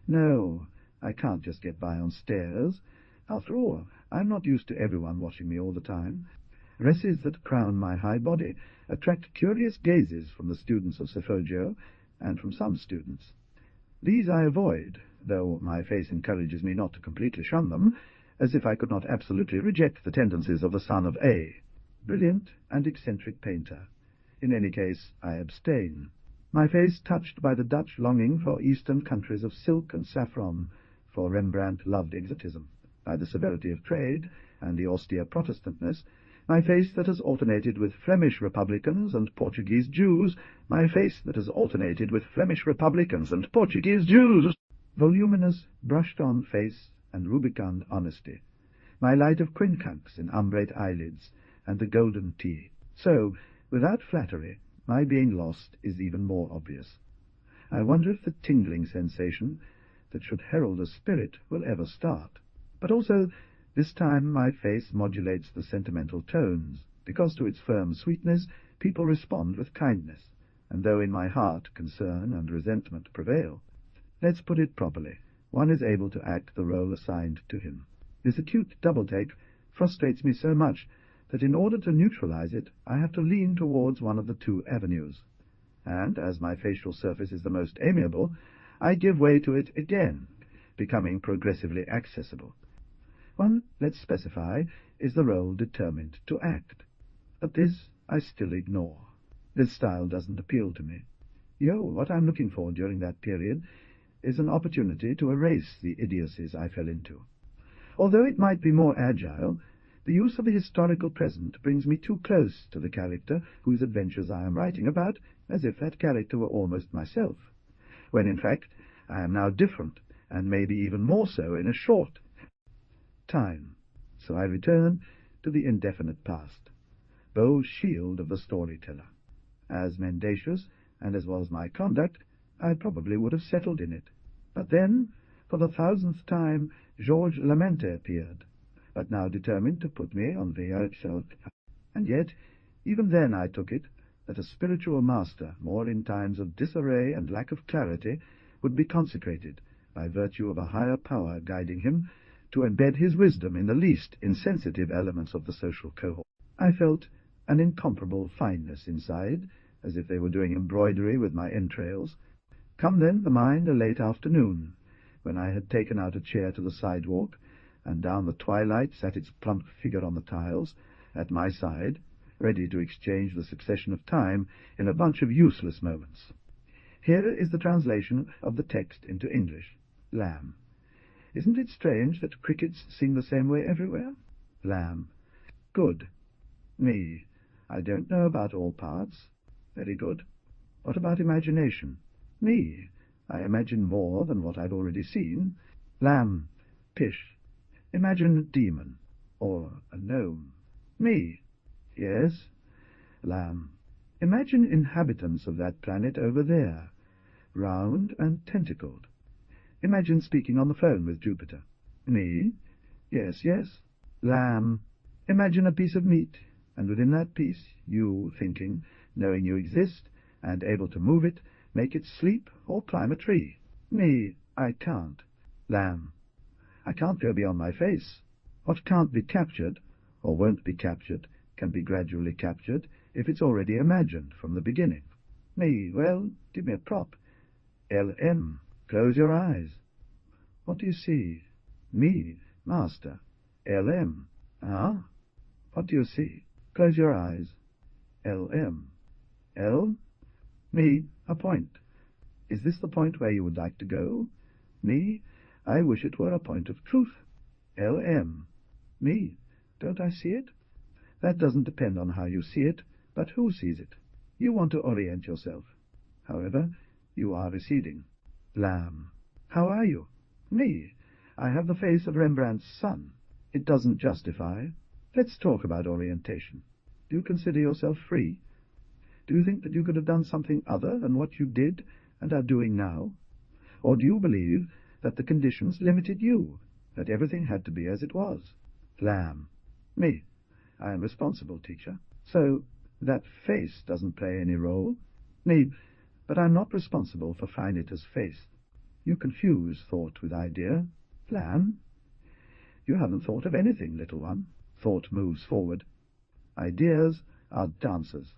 [SPEAKER 1] No, I can't just get by on stairs. After all, I'm not used to everyone watching me all the time. Dresses that crown my high body attract curious gazes from the students of Cephogio and from some students. These I avoid, though my face encourages me not to completely shun them, as if I could not absolutely reject the tendencies of the son of A, brilliant and eccentric painter. In any case, I abstain. My face touched by the Dutch longing for eastern countries of silk and saffron, for Rembrandt loved exotism, by the severity of trade and the austere Protestantness, my face that has alternated with Flemish Republicans and Portuguese Jews, my face that has alternated with Flemish Republicans and Portuguese Jews, voluminous, brushed-on face and rubicund honesty, my light of quincunx in umbrate eyelids, and the golden tea. So, without flattery, my being lost is even more obvious. I wonder if the tingling sensation that should herald a spirit will ever start. But also, this time my face modulates the sentimental tones, because to its firm sweetness people respond with kindness, and though in my heart concern and resentment prevail, let's put it properly, one is able to act the role assigned to him. This acute double-take frustrates me so much that in order to neutralize it, I have to lean towards one of the 2 avenues, and as my facial surface is the most amiable, I give way to it again, becoming progressively accessible. One, let's specify, is the role determined to act, but this I still ignore. This style doesn't appeal to me. What I'm looking for during that period is an opportunity to erase the idiocies I fell into. Although it might be more agile, the use of the historical present brings me too close to the character whose adventures I am writing about, as if that character were almost myself, when in fact I am now different, and maybe even more so in a short time. So I return to the indefinite past, bow shield of the storyteller. As mendacious, and as was my conduct, I probably would have settled in it. But then, for the 1000th time, Georges Lamente appeared, but now determined to put me on the shelf. And yet, even then I took it that a spiritual master, more in times of disarray and lack of clarity, would be consecrated, by virtue of a higher power guiding him, to embed his wisdom in the least insensitive elements of the social cohort. I felt an incomparable fineness inside, as if they were doing embroidery with my entrails. Come then the mind a late afternoon, when I had taken out a chair to the sidewalk, and down the twilight sat its plump figure on the tiles, at my side, ready to exchange the succession of time in a bunch of useless moments. Here is the translation of the text into English. Lamb. Isn't it strange that crickets sing the same way everywhere? Lamb. Good. Me. I don't know about all parts. Very good. What about imagination? Me. I imagine more than what I've already seen. Lamb. Pish. Imagine a demon, or a gnome. Me. Yes. Lamb. Imagine inhabitants of that planet over there, round and tentacled. Imagine speaking on the phone with Jupiter. Me. Yes, yes. Lamb. Imagine a piece of meat, and within that piece, you thinking, knowing you exist, and able to move it, make it sleep or climb a tree. Me. I can't. Lamb. I can't go beyond my face. What can't be captured, or won't be captured, can be gradually captured if it's already imagined from the beginning. Me. Well, give me a prop. LM. Close your eyes. What do you see? Me. Master. LM. Ah? What do you see? Close your eyes. LM. L? Me. A point. Is this the point where you would like to go? Me. I wish it were a point of truth. LM. Me. Don't I see it? That doesn't depend on how you see it, but who sees it. You want to orient yourself. However, you are receding. Lamb. How are you? Me. I have the face of Rembrandt's son. It doesn't justify. Let's talk about orientation. Do you consider yourself free? Do you think that you could have done something other than what you did and are doing now? Or do you believe that the conditions limited you, that everything had to be as it was? Lamb. Me. I am responsible, teacher. So that face doesn't play any role? Me. But I'm not responsible for finiteness face. You confuse thought with idea. Lamb. You haven't thought of anything, little one. Thought moves forward. Ideas are dancers.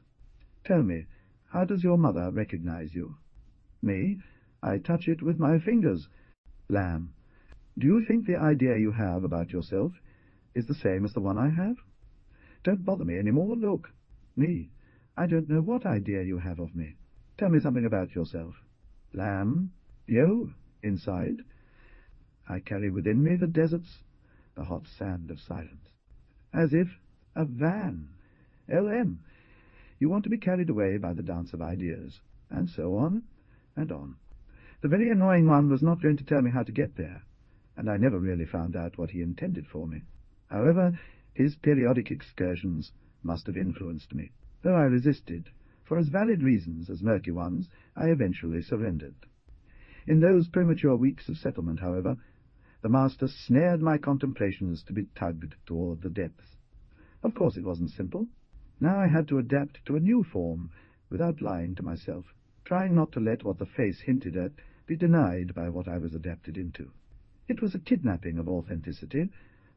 [SPEAKER 1] Tell me, how does your mother recognize you? Me. I touch it with my fingers. Lamb. Do you think the idea you have about yourself is the same as the one I have? Don't bother me any more. Look. Me. I don't know what idea you have of me. Tell me something about yourself. Lamb. You. Inside. I carry within me the deserts, the hot sand of silence. As if a van. LM. You want to be carried away by the dance of ideas, and so on, and on. The very annoying one was not going to tell me how to get there, and I never really found out what he intended for me. However, his periodic excursions must have influenced me. Though I resisted, for as valid reasons as murky ones, I eventually surrendered. In those premature weeks of settlement, however, the master snared my contemplations to be tugged toward the depths. Of course it wasn't simple. Now I had to adapt to a new form, without lying to myself, trying not to let what the face hinted at be denied by what I was adapted into. It was a kidnapping of authenticity.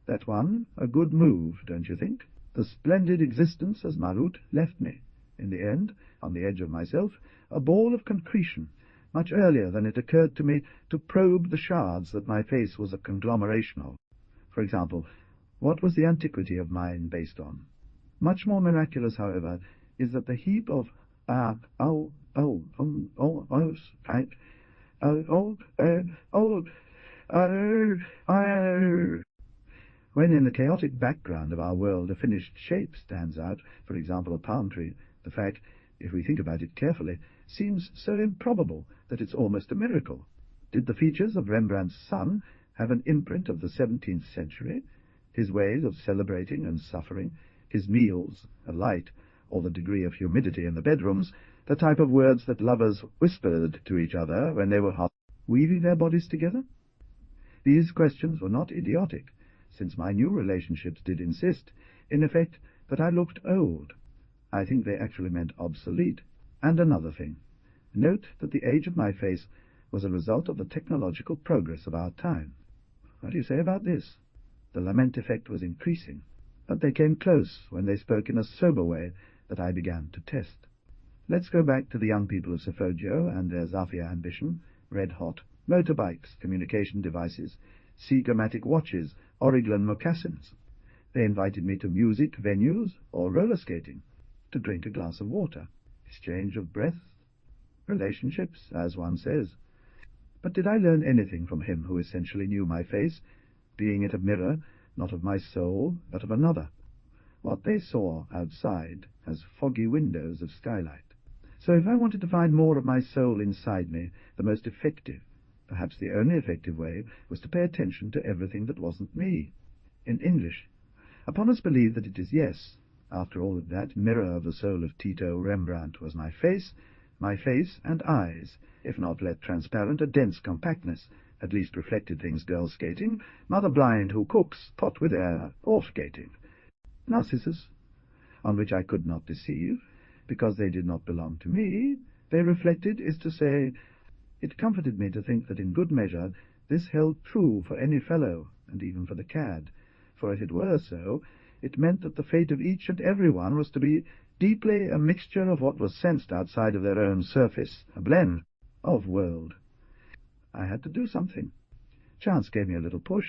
[SPEAKER 1] That one, a good move, don't you think? The splendid existence as Marut left me, in the end, on the edge of myself, a ball of concretion, much earlier than it occurred to me to probe the shards that my face was a conglomeration of. For example, what was the antiquity of mine based on? Much more miraculous, however, is that the heap of when in the chaotic background of our world a finished shape stands out, for example a palm tree, the fact, if we think about it carefully, seems so improbable that it's almost a miracle. Did the features of Rembrandt's son have an imprint of the 17th century? His ways of celebrating and suffering, his meals, a light, or the degree of humidity in the bedrooms, the type of words that lovers whispered to each other when they were weaving their bodies together? These questions were not idiotic, since my new relationships did insist, in effect, that I looked old. I think they actually meant obsolete. And another thing. Note that the age of my face was a result of the technological progress of our time. What do you say about this? The lament effect was increasing, but they came close when they spoke in a sober way that I began to test. Let's go back to the young people of Sefogio and their Zafia ambition, red-hot, motorbikes, communication devices, Seagomatic watches, Origlan mocassins. They invited me to music venues or roller skating, to drink a glass of water, exchange of breath, relationships, as one says. But did I learn anything from him who essentially knew my face, being it a mirror, not of my soul, but of another? What they saw outside has foggy windows of skylight. So if I wanted to find more of my soul inside me, the most effective, perhaps the only effective way, was to pay attention to everything that wasn't me. In English, Upon us believe that it is yes. After all, that mirror of the soul of Tito Rembrandt was my face and eyes, if not let transparent, a dense compactness, at least reflected things girl skating, mother blind who cooks, pot with air, or skating. Narcissus, on which I could not deceive, because they did not belong to me, they reflected, is to say, it comforted me to think that in good measure this held true for any fellow, and even for the cad, for if it were so, it meant that the fate of each and every one was to be deeply a mixture of what was sensed outside of their own surface, a blend of world. I had to do something. Chance gave me a little push.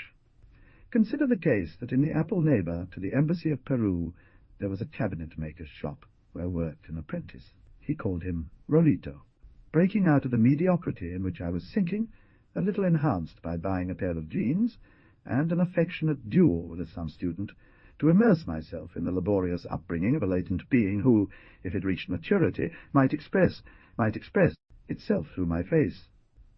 [SPEAKER 1] Consider the case that in the apple neighbour to the embassy of Peru there was a cabinet-maker's shop where worked an apprentice. He called him Rolito. Breaking out of the mediocrity in which I was sinking, a little enhanced by buying a pair of jeans, and an affectionate duel with some student, to immerse myself in the laborious upbringing of a latent being who, if it reached maturity, might express itself through my face.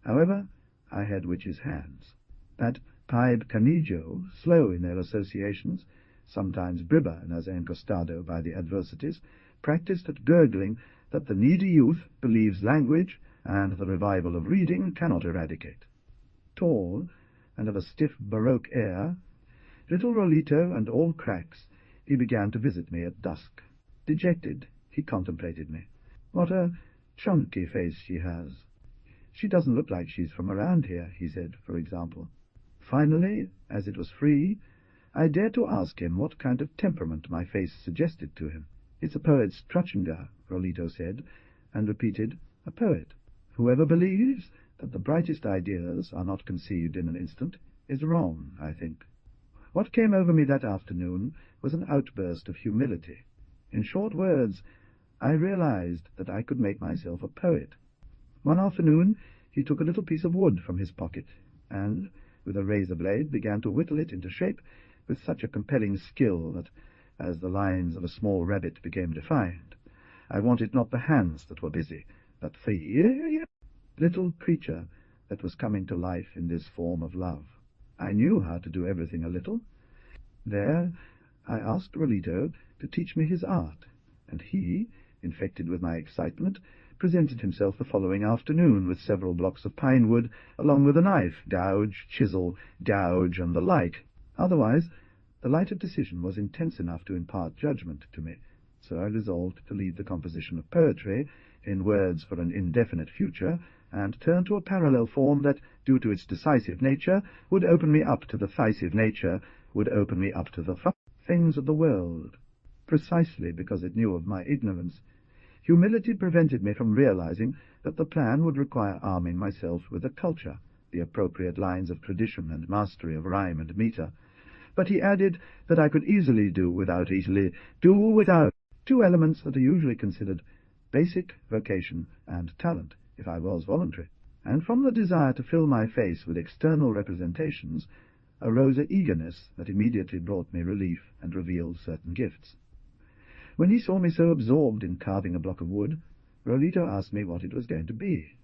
[SPEAKER 1] However, I had witches' hands. That pibe canijo, slow in their associations, sometimes bribber as encostado by the adversities, practised at gurgling that the needy youth believes language and the revival of reading cannot eradicate. Tall, and of a stiff Baroque air, little Rolito and all cracks, he began to visit me at dusk. Dejected, he contemplated me. What a chunky face she has. She doesn't look like she's from around here, he said, for example. Finally, as it was free, I dared to ask him what kind of temperament my face suggested to him. It's a poet's Trutchinger, Rolito said, and repeated, a poet. Whoever believes that the brightest ideas are not conceived in an instant is wrong, I think. What came over me that afternoon was an outburst of humility. In short words, I realized that I could make myself a poet. One afternoon he took a little piece of wood from his pocket, and, with a razor blade, began to whittle it into shape with such a compelling skill that, as the lines of a small rabbit became defined, I wanted not the hands that were busy, but the little creature that was coming to life in this form of love. I knew how to do everything a little. There I asked Rolito to teach me his art, and he, infected with my excitement, presented himself the following afternoon with several blocks of pine wood, along with a knife, gouge, chisel, gouge, and the like. Otherwise, the light of decision was intense enough to impart judgment to me, so I resolved to leave the composition of poetry in words for an indefinite future, and turn to a parallel form that, due to its decisive nature, would open me up to the thicive nature, would open me up to the things of the world. Precisely because it knew of my ignorance, humility prevented me from realizing that the plan would require arming myself with a culture, the appropriate lines of tradition and mastery of rhyme and metre. But he added that I could easily do without two elements that are usually considered basic vocation and talent, if I was voluntary. And from the desire to fill my face with external representations arose an eagerness that immediately brought me relief and revealed certain gifts. When he saw me so absorbed in carving a block of wood, Rolito asked me what it was going to be.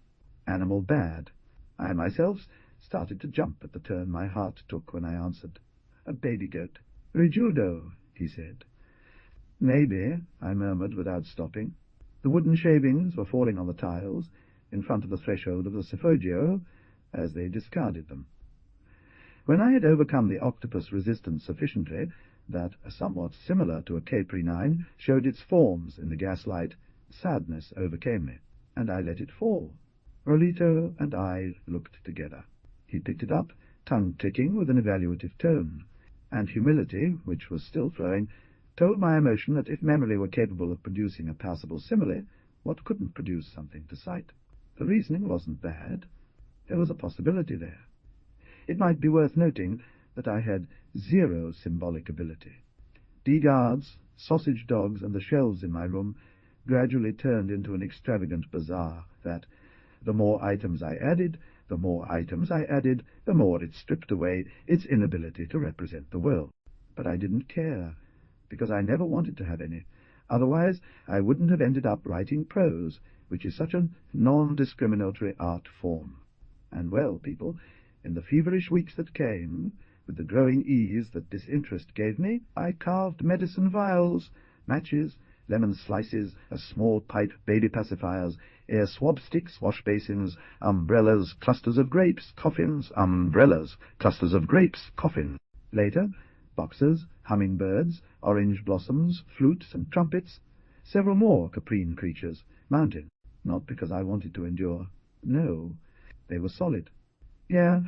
[SPEAKER 1] Animal bad. I myself started to jump at the turn my heart took when I answered. A baby goat. Rigiudo, he said. Maybe, I murmured without stopping. The wooden shavings were falling on the tiles in front of the threshold of the Sefogio as they discarded them. When I had overcome the octopus resistance sufficiently that, somewhat similar to a Capri-9, showed its forms in the gaslight, sadness overcame me, and I let it fall. Rolito and I looked together. He picked it up, tongue-clicking with an evaluative tone, and humility, which was still flowing, told my emotion that if memory were capable of producing a passable simile, what couldn't produce something to cite? The reasoning wasn't bad. There was a possibility there. It might be worth noting that I had zero symbolic ability. Degards, sausage dogs, and the shelves in my room gradually turned into an extravagant bazaar that, the more items I added, the more it stripped away its inability to represent the world. But I didn't care, because I never wanted to have any. Otherwise, I wouldn't have ended up writing prose, which is such a non-discriminatory art form. And well, people, in the feverish weeks that came, With the growing ease that this interest gave me, I carved medicine vials, matches, lemon slices, a small pipe, baby pacifiers, air swab sticks, wash basins, umbrellas, clusters of grapes, coffins, umbrellas, clusters of grapes, coffins. Later, boxers, hummingbirds, orange blossoms, flutes and trumpets, several more caprine creatures, mounted, not because I wanted to endure. No, they were solid. Yeah,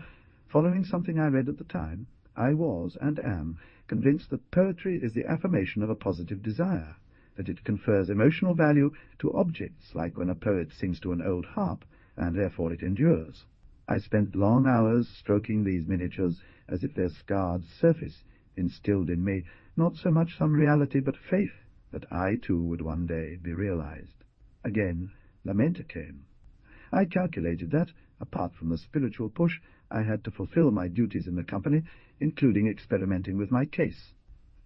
[SPEAKER 1] following something I read at the time, I was, and am, convinced that poetry is the affirmation of a positive desire, that it confers emotional value to objects, like when a poet sings to an old harp, and therefore it endures. I spent long hours stroking these miniatures as if their scarred surface instilled in me not so much some reality but faith that I too would one day be realized. Again, lament came. I calculated that, apart from the spiritual push, I had to fulfill my duties in the company, including experimenting with my case.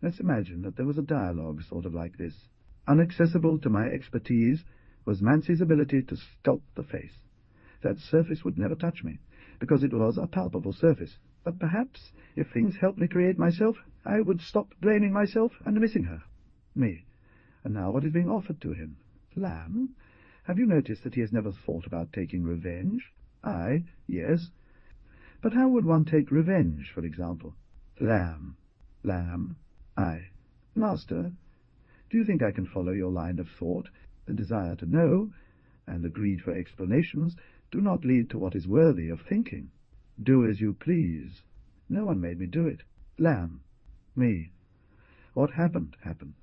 [SPEAKER 1] Let's imagine that there was a dialogue sort of like this. Inaccessible to my expertise was Mancy's ability to sculpt the face. That surface would never touch me, because it was a palpable surface. But perhaps, if things helped me create myself, I would stop blaming myself and missing her. Me. And now what is being offered to him? Lamb? Have you noticed that he has never thought about taking revenge? I, yes. But how would one take revenge, for example? Lamb. I. Master, do you think I can follow your line of thought? The desire to know, and the greed for explanations, do not lead to what is worthy of thinking. Do as you please. No one made me do it. Lamb. Me. What happened, happened.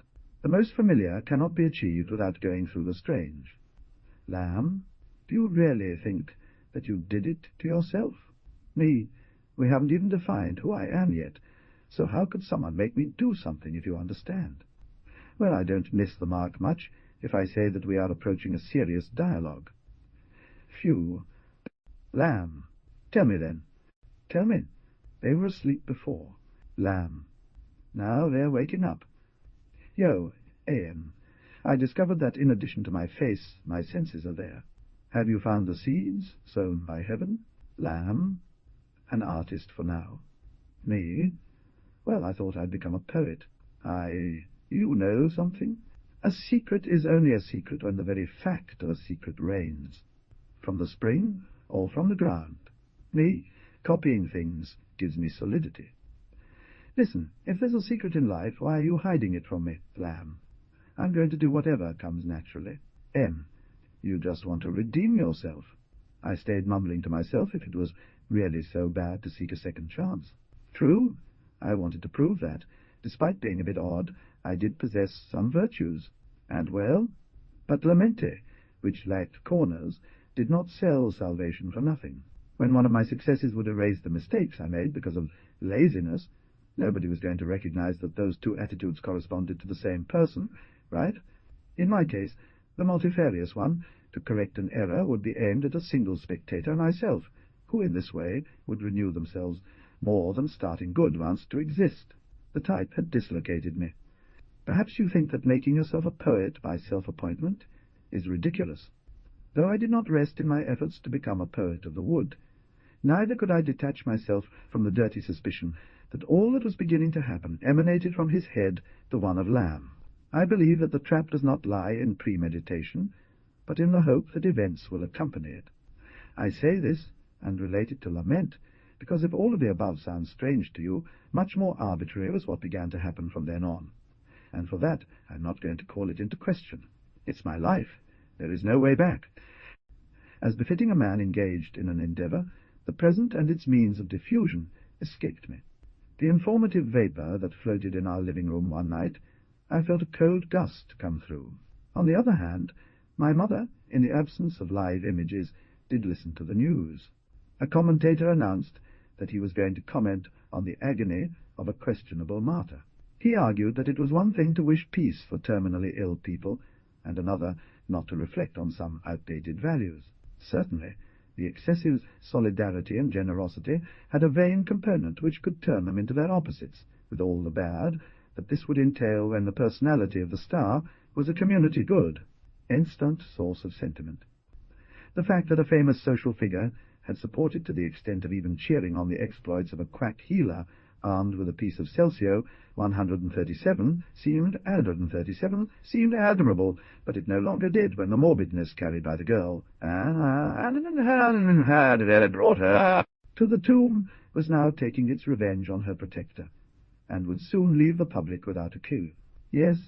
[SPEAKER 1] The most familiar cannot be achieved without going through the strange. Lamb, do you really think that you did it to yourself? Me. We haven't even defined who I am yet, so how could someone make me do something, if you understand? Well, I don't miss the mark much if I say that we are approaching a serious dialogue. Phew. Lamb. Tell me, then. Tell me. They were asleep before. Lamb. Now they're waking up. Yo, A.M. I discovered that in addition to my face, my senses are there. Have you found the seeds sown by heaven? Lamb. An artist for now. Me? Well, I thought I'd become a poet. You know something? A secret is only a secret when the very fact of a secret reigns. From the spring or from the ground. Me, copying things, gives me solidity. Listen, if there's a secret in life, why are you hiding it from me, Lamb? I'm going to do whatever comes naturally. M. You just want to redeem yourself. I stayed mumbling to myself if it was really so bad to seek a second chance. True, I wanted to prove that, despite being a bit odd, I did possess some virtues. And well, but Lamente, which lacked corners, did not sell salvation for nothing. When one of my successes would erase the mistakes I made because of laziness, nobody was going to recognize that those two attitudes corresponded to the same person, right? In my case, the multifarious one, to correct an error, would be aimed at a single spectator, myself, who in this way would renew themselves more than starting good once to exist. The type had dislocated me. Perhaps you think that making yourself a poet by self-appointment is ridiculous. Though I did not rest in my efforts to become a poet of the wood, neither could I detach myself from the dirty suspicion that all that was beginning to happen emanated from his head, the one of Lamb. I believe that the trap does not lie in premeditation, but in the hope that events will accompany it. I say this, and relate it to lament, because if all of the above sounds strange to you, much more arbitrary was what began to happen from then on. And for that, I'm not going to call it into question. It's my life. There is no way back. As befitting a man engaged in an endeavor, the present and its means of diffusion escaped me. The informative vapor that floated in our living room one night, I felt a cold gust come through. On the other hand, my mother, in the absence of live images, did listen to the news. A commentator announced that he was going to comment on the agony of a questionable martyr. He argued that it was one thing to wish peace for terminally ill people, and another not to reflect on some outdated values. Certainly, the excessive solidarity and generosity had a vain component which could turn them into their opposites, with all the bad that this would entail when the personality of the star was a community good, instant source of sentiment. The fact that a famous social figure had supported to the extent of even cheering on the exploits of a quack healer armed with a piece of Celcio, 137 seemed admirable, but it no longer did when the morbidness carried by the girl had brought her to the tomb was now taking its revenge on her protector, and would soon leave the public without a cue. Yes,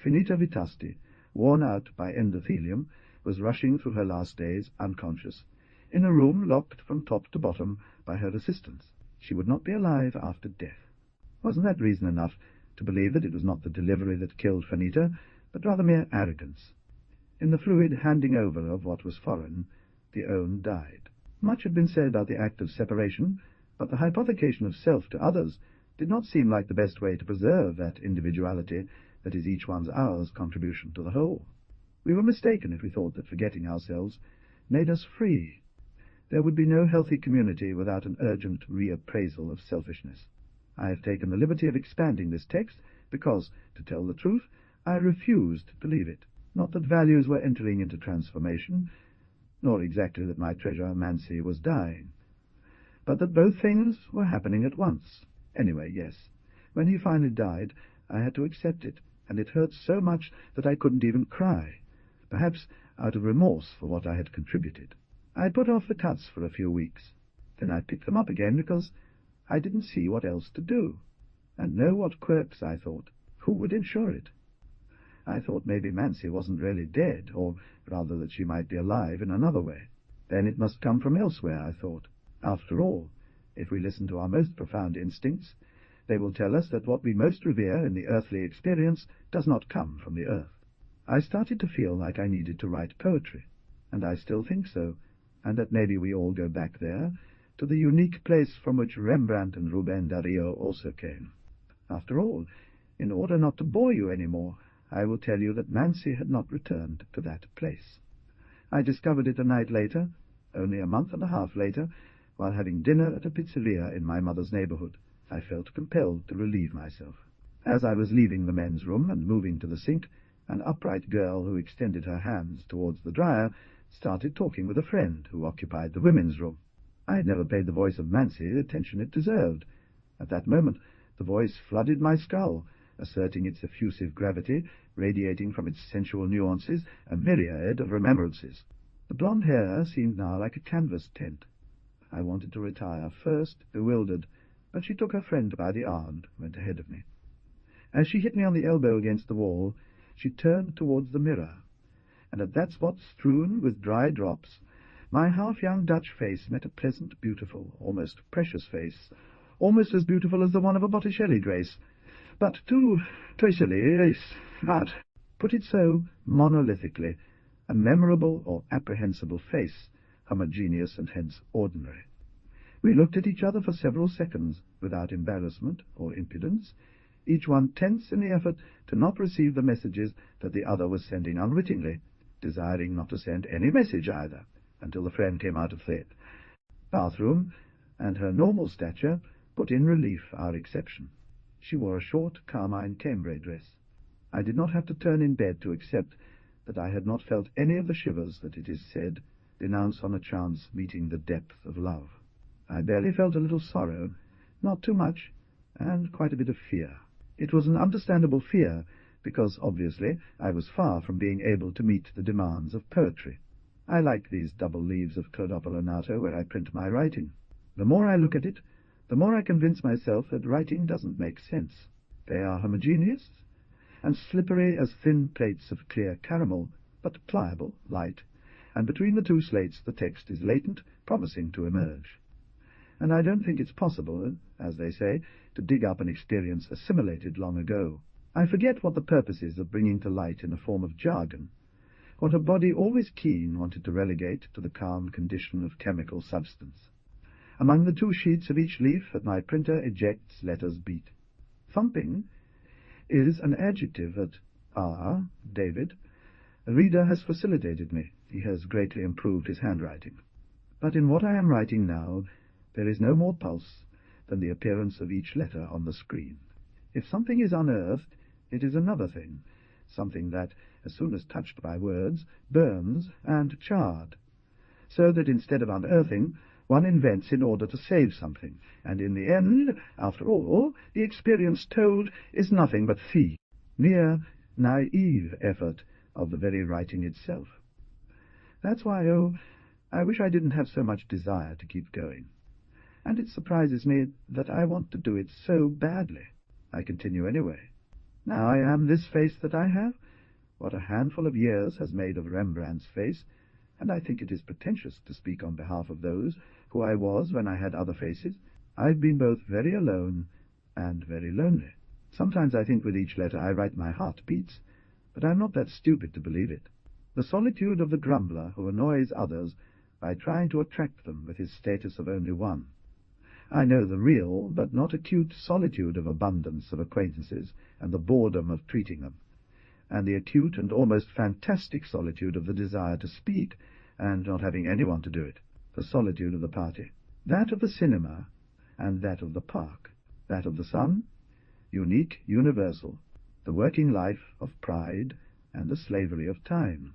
[SPEAKER 1] Finita Vitasti, worn out by endothelium, was rushing through her last days unconscious, in a room locked from top to bottom by her assistants. She would not be alive after death. Wasn't that reason enough to believe that it was not the delivery that killed Finita, but rather mere arrogance? In the fluid handing over of what was foreign, the own died. Much had been said about the act of separation, but the hypothecation of self to others did not seem like the best way to preserve that individuality that is each one's our's contribution to the whole. We were mistaken if we thought that forgetting ourselves made us free. There would be no healthy community without an urgent reappraisal of selfishness. I have taken the liberty of expanding this text because, to tell the truth, I refused to believe it. Not that values were entering into transformation, nor exactly that my treasure Mansi was dying, but that both things were happening at once. Anyway, yes, when he finally died, I had to accept it, and it hurt so much that I couldn't even cry, perhaps out of remorse for what I had contributed. I put off the cuts for a few weeks. Then I picked them up again because I didn't see what else to do. And know what quirks, I thought. Who would insure it? I thought maybe Mansi wasn't really dead, or rather that she might be alive in another way. Then it must come from elsewhere, I thought. After all, if we listen to our most profound instincts, they will tell us that what we most revere in the earthly experience does not come from the earth. I started to feel like I needed to write poetry, and I still think so, and that maybe we all go back there, to the unique place from which Rembrandt and Ruben Dario also came. After all, in order not to bore you any more, I will tell you that Mansi had not returned to that place. I discovered it a night later, only a month and a half later, while having dinner at a pizzeria in my mother's neighborhood. I felt compelled to relieve myself. As I was leaving the men's room and moving to the sink, an upright girl who extended her hands towards the dryer started talking with a friend who occupied the women's room. I had never paid the voice of Mansi the attention it deserved. At that moment the voice flooded my skull, asserting its effusive gravity, radiating from its sensual nuances a myriad of remembrances. The blonde hair seemed now like a canvas tent. I wanted to retire first, bewildered, but she took her friend by the arm and went ahead of me. As she hit me on the elbow against the wall, she turned towards the mirror, and at that spot strewn with dry drops, my half-young Dutch face met a pleasant, beautiful, almost precious face, almost as beautiful as the one of a Botticelli Grace, but too Toiselli, not, put it so, monolithically, a memorable or apprehensible face, homogeneous and hence ordinary. We looked at each other for several seconds, without embarrassment or impudence, each one tense in the effort to not receive the messages that the other was sending unwittingly, desiring not to send any message either, until the friend came out of the bathroom, and her normal stature put in relief our exception. She wore a short carmine cambray dress. I did not have to turn in bed to accept that I had not felt any of the shivers that, it is said, denounce on a chance meeting the depth of love. I barely felt a little sorrow, not too much, and quite a bit of fear. It was an understandable fear, because, obviously, I was far from being able to meet the demands of poetry. I like these double leaves of Clodopollonato where I print my writing. The more I look at it, the more I convince myself that writing doesn't make sense. They are homogeneous, and slippery as thin plates of clear caramel, but pliable, light, and between the two slates the text is latent, promising to emerge. And I don't think it's possible, as they say, to dig up an experience assimilated long ago. I forget what the purpose is of bringing to light in a form of jargon what a body always keen wanted to relegate to the calm condition of chemical substance. Among the 2 sheets of each leaf that my printer ejects letters beat. Thumping is an adjective that David, a reader, has facilitated me. He has greatly improved his handwriting. But in what I am writing now, there is no more pulse than the appearance of each letter on the screen. If something is unearthed, it is another thing, something that, as soon as touched by words, burns and charred, so that instead of unearthing, one invents in order to save something, and in the end, after all, the experience told is nothing but mere naive effort of the very writing itself. That's why, I wish I didn't have so much desire to keep going. And it surprises me that I want to do it so badly. I continue anyway. Now I am this face that I have. What a handful of years has made of Rembrandt's face, and I think it is pretentious to speak on behalf of those who I was when I had other faces. I've been both very alone and very lonely. Sometimes I think with each letter I write my heart beats, but I'm not that stupid to believe it. The solitude of the grumbler who annoys others by trying to attract them with his status of only one. I know the real, but not acute, solitude of abundance of acquaintances and the boredom of treating them, and the acute and almost fantastic solitude of the desire to speak and not having anyone to do it, the solitude of the party, that of the cinema and that of the park, that of the sun, unique, universal, the working life of pride and the slavery of time,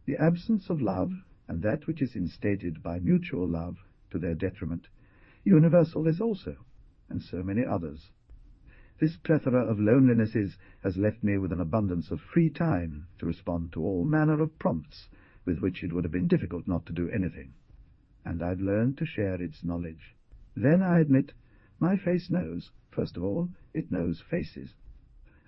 [SPEAKER 1] the absence of love and that which is instated by mutual love to their detriment, universal is also, and so many others. This plethora of lonelinesses has left me with an abundance of free time to respond to all manner of prompts with which it would have been difficult not to do anything, and I've learned to share its knowledge. Then, I admit, my face knows, first of all, it knows faces.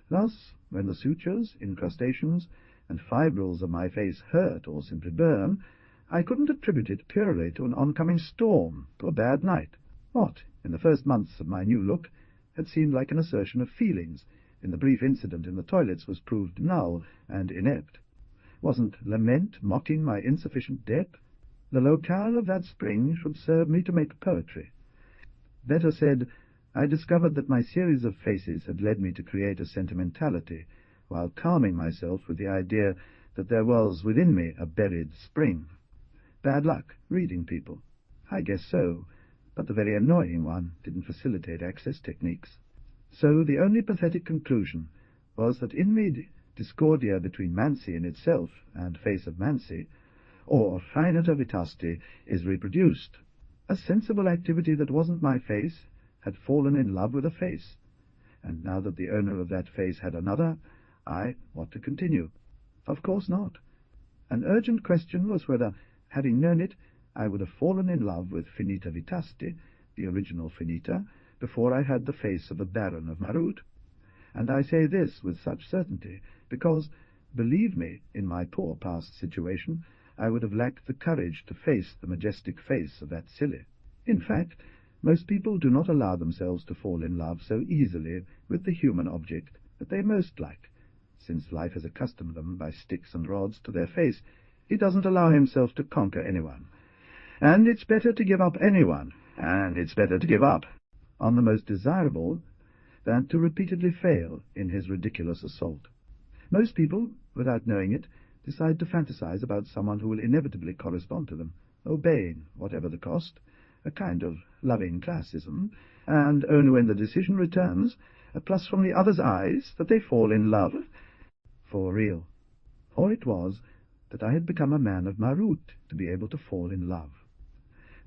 [SPEAKER 1] Thus, when the sutures, incrustations, and fibrils of my face hurt or simply burn, I couldn't attribute it purely to an oncoming storm, to a bad night. What, in the first months of my new look, had seemed like an assertion of feelings, in the brief incident in the toilets was proved null and inept. Wasn't lament mocking my insufficient depth? The locale of that spring should serve me to make poetry. Better said, I discovered that my series of faces had led me to create a sentimentality, while calming myself with the idea that there was within me a buried spring. Bad luck, reading people. I guess so, but the very annoying one didn't facilitate access techniques. So the only pathetic conclusion was that in me discordia between Mansi in itself and face of Mansi, or finita vitasti, is reproduced. A sensible activity that wasn't my face had fallen in love with a face, and now that the owner of that face had another, what to continue? Of course not. An urgent question was whether, having known it, I would have fallen in love with finita vitasti, the original finita, before I had the face of the Baron of Marut. And I say this with such certainty, because, believe me, in my poor past situation, I would have lacked the courage to face the majestic face of that silly. In fact, most people do not allow themselves to fall in love so easily with the human object that they most like. Since life has accustomed them by sticks and rods to their face, he doesn't allow himself to conquer anyone. And it's better to give up anyone, and it's better to give up on the most desirable than to repeatedly fail in his ridiculous assault. Most people, without knowing it, decide to fantasize about someone who will inevitably correspond to them, obeying whatever the cost, a kind of loving classism, and only when the decision returns, a plus from the other's eyes, that they fall in love for real. For it was that I had become a man of Marut to be able to fall in love.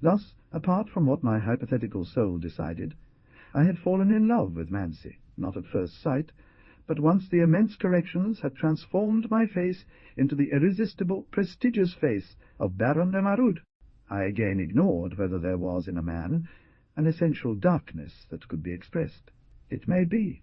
[SPEAKER 1] Thus, apart from what my hypothetical soul decided, I had fallen in love with Mansi, not at first sight, but once the immense corrections had transformed my face into the irresistible, prestigious face of Baron de Marut, I again ignored whether there was in a man an essential darkness that could be expressed. It may be.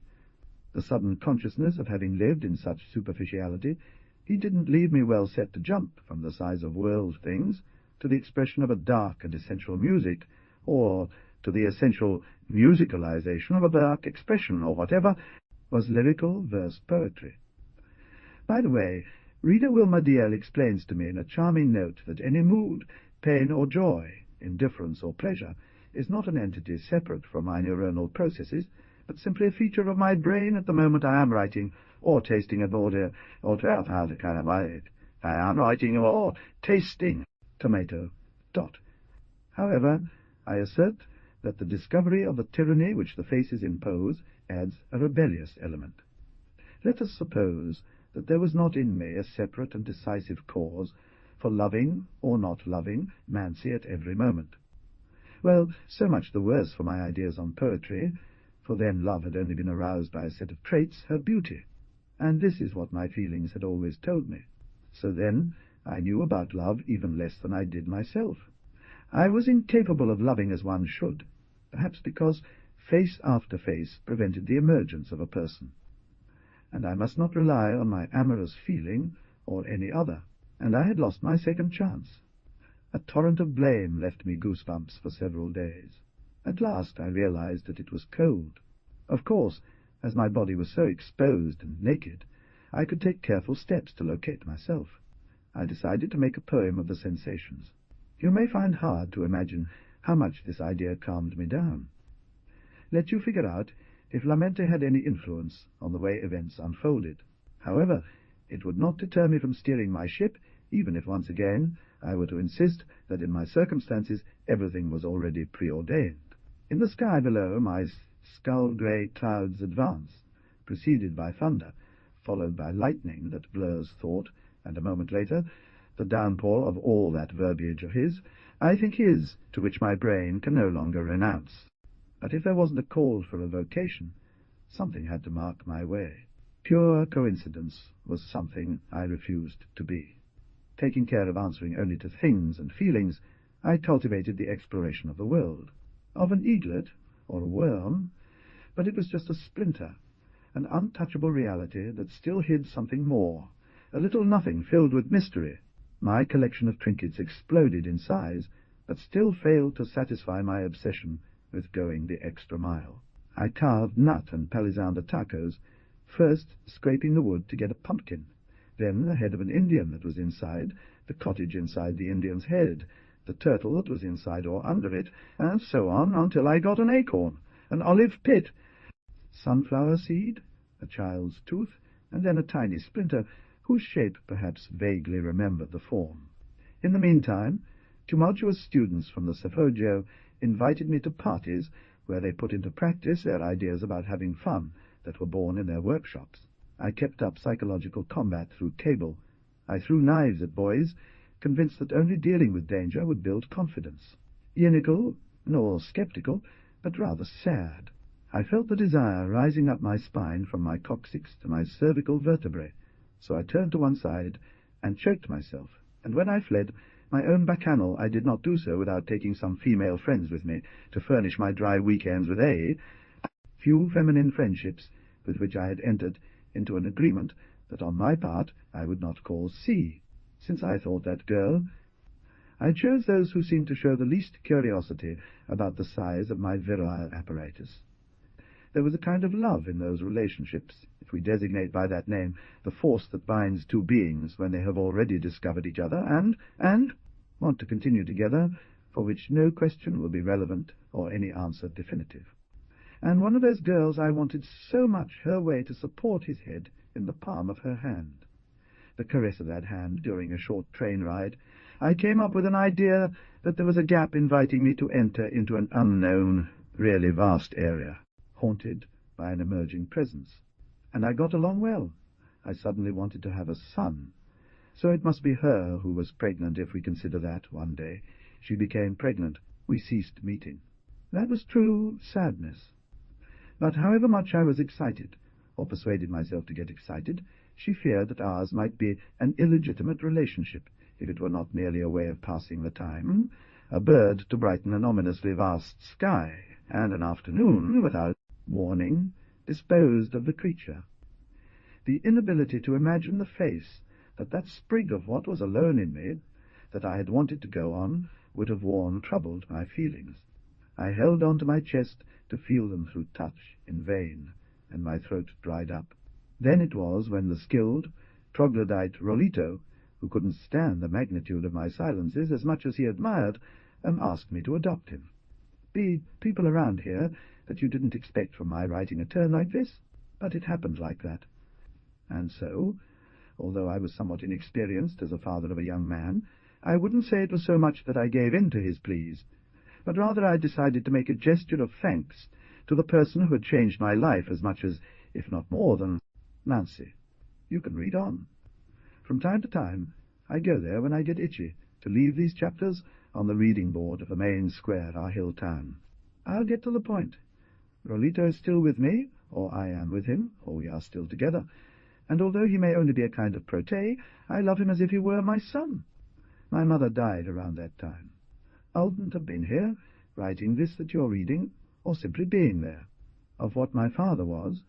[SPEAKER 1] The sudden consciousness of having lived in such superficiality, he didn't leave me well set to jump from the size of world things to the expression of a dark and essential music, or to the essential musicalization of a dark expression, or whatever was lyrical verse poetry. By the way, Reader Wilma Diel explains to me in a charming note that any mood, pain or joy, indifference or pleasure, is not an entity separate from my neuronal processes, but simply a feature of my brain at the moment I am writing, or tasting an order, or I am writing or tasting tomato. However, I assert that the discovery of the tyranny which the faces impose adds a rebellious element. Let us suppose that there was not in me a separate and decisive cause for loving or not loving Mansi at every moment. Well, so much the worse for my ideas on poetry, for then love had only been aroused by a set of traits, her beauty, and this is what my feelings had always told me. So then I knew about love even less than I did myself. I was incapable of loving as one should, perhaps because face after face prevented the emergence of a person, and I must not rely on my amorous feeling or any other, and I had lost my second chance. A torrent of blame left me goosebumps for several days. At last I realized that it was cold. Of course, as my body was so exposed and naked, I could take careful steps to locate myself. I decided to make a poem of the sensations. You may find hard to imagine how much this idea calmed me down. Let you figure out if Lamente had any influence on the way events unfolded. However, it would not deter me from steering my ship, even if once again I were to insist that in my circumstances everything was already preordained. In the sky below, my skull-grey clouds advance, preceded by thunder, followed by lightning that blurs thought, and a moment later the downpour of all that verbiage of his, I think his, to which my brain can no longer renounce. But if there wasn't a call for a vocation, something had to mark my way. Pure coincidence was something I refused to be. Taking care of answering only to things and feelings, I cultivated the exploration of the world, of an eaglet or a worm, but it was just a splinter, an untouchable reality that still hid something more, a little nothing filled with mystery. My collection of trinkets exploded in size, but still failed to satisfy my obsession with going the extra mile. I carved nut and palisander tacos, first scraping the wood to get a pumpkin, then the head of an Indian that was inside, the cottage inside the Indian's head, the turtle that was inside or under it, and so on until I got an acorn, an olive pit, sunflower seed, a child's tooth, and then a tiny splinter whose shape perhaps vaguely remembered the form. In the meantime, tumultuous students from the Sefogio invited me to parties where they put into practice their ideas about having fun that were born in their workshops. I kept up psychological combat through cable. I threw knives at boys, convinced that only dealing with danger would build confidence. Cynical, nor sceptical, but rather sad. I felt the desire rising up my spine from my coccyx to my cervical vertebrae, so I turned to one side and choked myself, and when I fled, my own bacchanal, I did not do so without taking some female friends with me to furnish my dry weekends with few feminine friendships with which I had entered into an agreement that on my part I would not call C, since I thought that girl. I chose those who seemed to show the least curiosity about the size of my virile apparatus. There was a kind of love in those relationships, if we designate by that name the force that binds two beings when they have already discovered each other and want to continue together, for which no question will be relevant or any answer definitive. And one of those girls I wanted so much her way to support his head in the palm of her hand. The caress of that hand during a short train ride, I came up with an idea that there was a gap inviting me to enter into an unknown, really vast area, haunted by an emerging presence. And I got along well. I suddenly wanted to have a son, so it must be her who was pregnant if we consider that, one day, she became pregnant. We ceased meeting. That was true sadness. But however much I was excited, or persuaded myself to get excited, she feared that ours might be an illegitimate relationship, if it were not merely a way of passing the time, a bird to brighten an ominously vast sky, and an afternoon, without warning, disposed of the creature. The inability to imagine the face that sprig of what was alone in me, that I had wanted to go on, would have worn troubled my feelings. I held on to my chest to feel them through touch in vain, and my throat dried up. Then it was when the skilled, troglodyte Rolito, who couldn't stand the magnitude of my silences as much as he admired, asked me to adopt him. Be people around here that you didn't expect from my writing a turn like this, but it happened like that. And so, although I was somewhat inexperienced as a father of a young man, I wouldn't say it was so much that I gave in to his pleas, but rather I decided to make a gesture of thanks to the person who had changed my life as much as, if not more than, Nancy. You can read on. From time to time, I go there when I get itchy, to leave these chapters on the reading board of the main square of our hill town. I'll get to the point. Rolito is still with me, or I am with him, or we are still together, and although he may only be a kind of protege, I love him as if he were my son. My mother died around that time. I wouldn't have been here, writing this that you're reading, or simply being there. Of what my father was,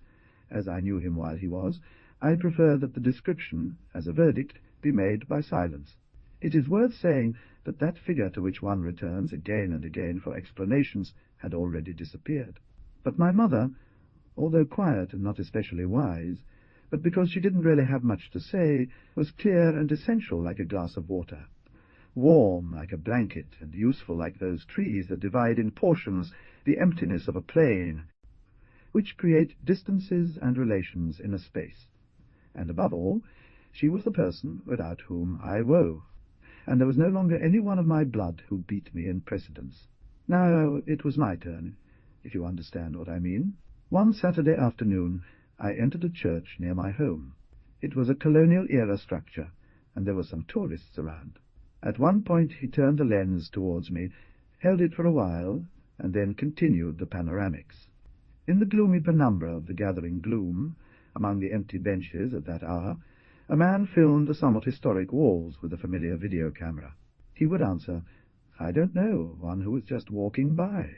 [SPEAKER 1] as I knew him while he was, I prefer that the description, as a verdict, be made by silence. It is worth saying that that figure to which one returns again and again for explanations had already disappeared. But my mother, although quiet and not especially wise, but because she didn't really have much to say, was clear and essential like a glass of water, warm like a blanket, and useful like those trees that divide in portions the emptiness of a plain, which create distances and relations in a space. And above all, she was the person without whom I woe, and there was no longer any one of my blood who beat me in precedence. Now it was my turn, if you understand what I mean. One Saturday afternoon I entered a church near my home. It was a colonial-era structure, and there were some tourists around. At one point he turned the lens towards me, held it for a while, and then continued the panoramics. In the gloomy penumbra of the gathering gloom, among the empty benches at that hour, a man filmed the somewhat historic walls with a familiar video camera. He would answer, "I don't know, one who was just walking by,"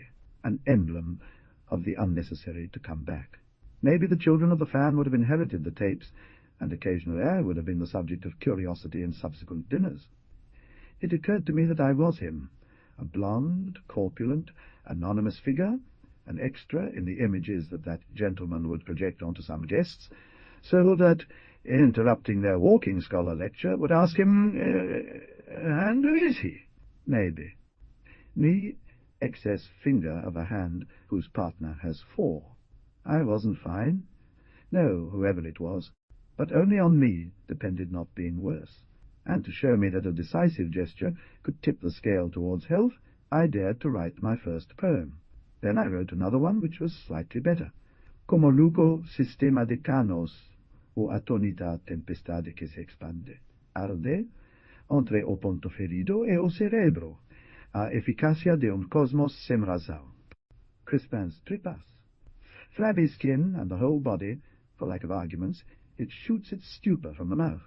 [SPEAKER 1] an emblem of the unnecessary to come back. Maybe the children of the fan would have inherited the tapes, and occasionally I would have been the subject of curiosity in subsequent dinners. It occurred to me that I was him, a blonde, corpulent, anonymous figure, an extra in the images that gentleman would project onto some guests, so that, interrupting their walking scholar lecture, would ask him, "And who is he?" Maybe. Me, excess finger of a hand whose partner has 4. I wasn't fine. No, whoever it was. But only on me depended not being worse. And to show me that a decisive gesture could tip the scale towards health, I dared to write my first poem. Then I wrote another one which was slightly better. Como lugo sistema de canos, o atonita tempestade que se expande. Arde, entre o ponto ferido e o cerebro, a eficacia de un cosmos semrazao. Crispin's tripas. Flabby skin and the whole body, for lack of arguments, it shoots its stupor from the mouth.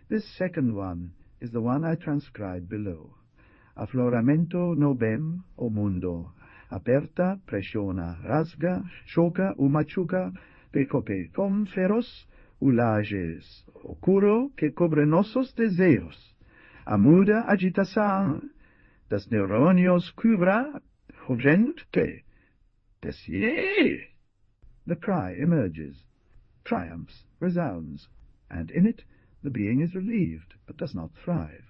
[SPEAKER 1] This second one is the one I transcribe below. Affloramento nobem o mundo, aperta, pressiona, rasga, choca, machuca, pecope com feros, ulages, ocuro que cobre nossos deseos, amuda agitação, das neurônios cubra, urgente, desier. The cry emerges, triumphs, resounds, and in it the being is relieved, but does not thrive.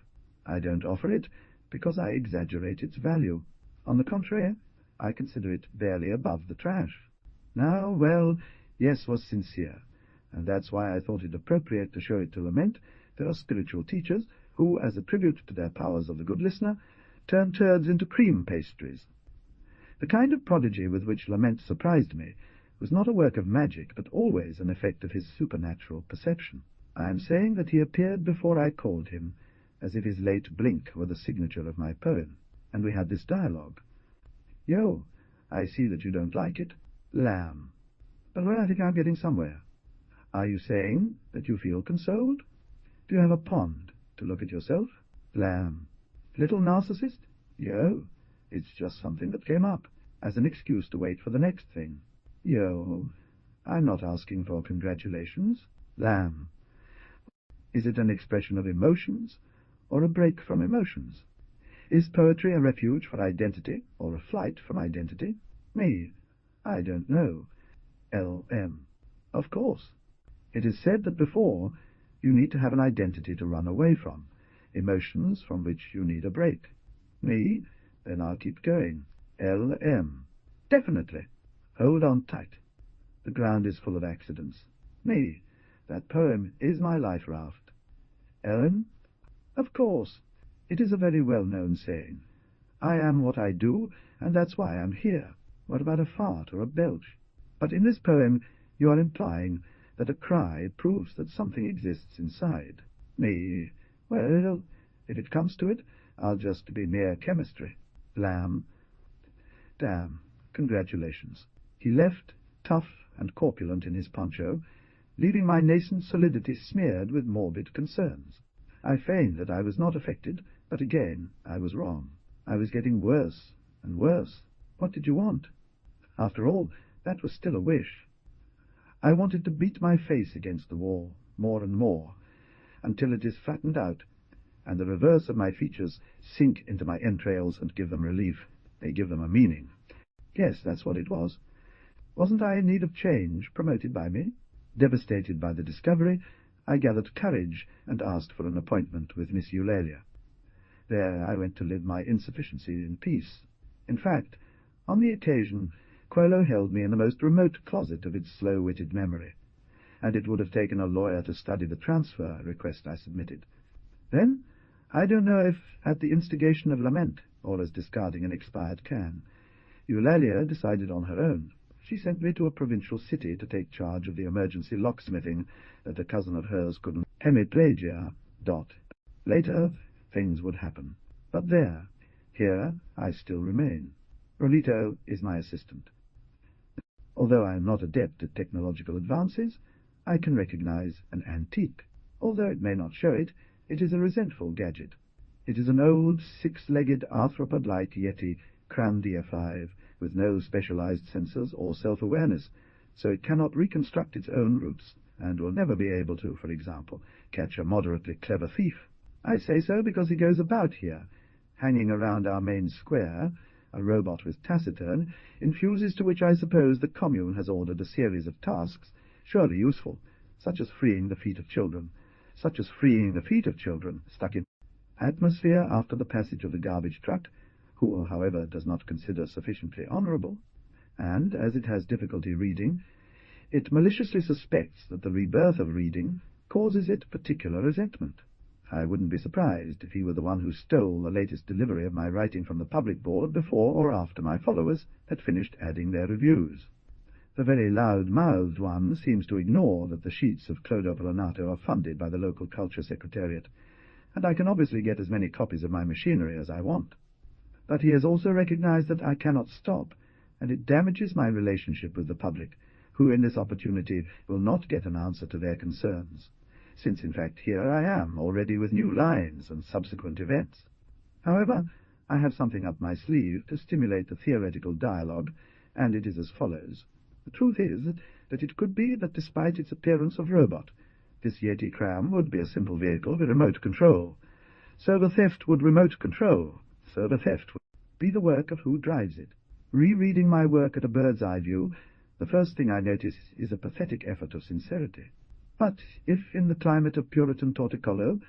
[SPEAKER 1] I don't offer it because I exaggerate its value. On the contrary, I consider it barely above the trash. Now, well, yes was sincere, and that's why I thought it appropriate to show it to Lament. There are spiritual teachers who, as a tribute to their powers of the good listener, turn turds into cream pastries. The kind of prodigy with which Lament surprised me was not a work of magic, but always an effect of his supernatural perception. I am saying that he appeared before I called him, as if his late blink were the signature of my poem, and we had this dialogue. "Yo, I see that you don't like it. Lamb. But well, I think I'm getting somewhere. Are you saying that you feel consoled? Do you have a pond to look at yourself? Lamb. Little narcissist? Yo, it's just something that came up, as an excuse to wait for the next thing. Yo, I'm not asking for congratulations. Lamb. Is it an expression of emotions, or a break from emotions? Is poetry a refuge for identity, or a flight from identity? Me. I don't know. L.M. Of course. It is said that before you need to have an identity to run away from, emotions from which you need a break. Me. Then I'll keep going. L.M. Definitely. Hold on tight. The ground is full of accidents. Me. That poem is my life raft. Ellen? Of course. It is a very well-known saying. I am what I do, and that's why I'm here. What about a fart or a belch? But in this poem you are implying that a cry proves that something exists inside. Me. Well, if it comes to it, I'll just be mere chemistry. Lamb. Damn. Congratulations. He left, tough and corpulent in his poncho, leaving my nascent solidity smeared with morbid concerns. I feigned that I was not affected, but again I was wrong. I was getting worse and worse. What did you want? After all, that was still a wish. I wanted to beat my face against the wall, more and more, until it is flattened out, and the reverse of my features sink into my entrails and give them relief. They give them a meaning. Yes, that's what it was. Wasn't I in need of change, promoted by me? Devastated by the discovery, I gathered courage and asked for an appointment with Miss Eulalia. There I went to live my insufficiency in peace. In fact, on the occasion, Quello held me in the most remote closet of its slow-witted memory, and it would have taken a lawyer to study the transfer request I submitted. Then, I don't know if at the instigation of lament, or as discarding an expired can, Eulalia decided on her own. She sent me to a provincial city to take charge of the emergency locksmithing that a cousin of hers couldn't. Hemiplegia. Later, things would happen. But here I still remain. Rolito is my assistant. Although I am not adept at technological advances, I can recognize an antique. Although it may not show it, it is a resentful gadget. It is an old, six-legged arthropod-like Yeti Crandia 5, with no specialized sensors or self-awareness, so it cannot reconstruct its own routes, and will never be able to, for example, catch a moderately clever thief. I say so because he goes about here, hanging around our main square, a robot with taciturn, in fuses to which I suppose the commune has ordered a series of tasks, surely useful, such as freeing the feet of children, stuck in atmosphere after the passage of the garbage truck, who, however, does not consider sufficiently honourable, and, as it has difficulty reading, it maliciously suspects that the rebirth of reading causes it particular resentment. I wouldn't be surprised if he were the one who stole the latest delivery of my writing from the public board before or after my followers had finished adding their reviews. The very loud-mouthed one seems to ignore that the sheets of Clodopolanato are funded by the local culture secretariat, and I can obviously get as many copies of my machinery as I want. But he has also recognized that I cannot stop, and it damages my relationship with the public, who in this opportunity will not get an answer to their concerns, since in fact here I am, already with new lines and subsequent events. However, I have something up my sleeve to stimulate the theoretical dialogue, and it is as follows. The truth is that it could be that despite its appearance of robot, this Yeti Cram would be a simple vehicle with remote control. Server theft would remote control. Server theft would be the work of who drives it. Rereading my work at a bird's-eye view, the first thing I notice is a pathetic effort of sincerity. But if in the climate of Puritan torticolo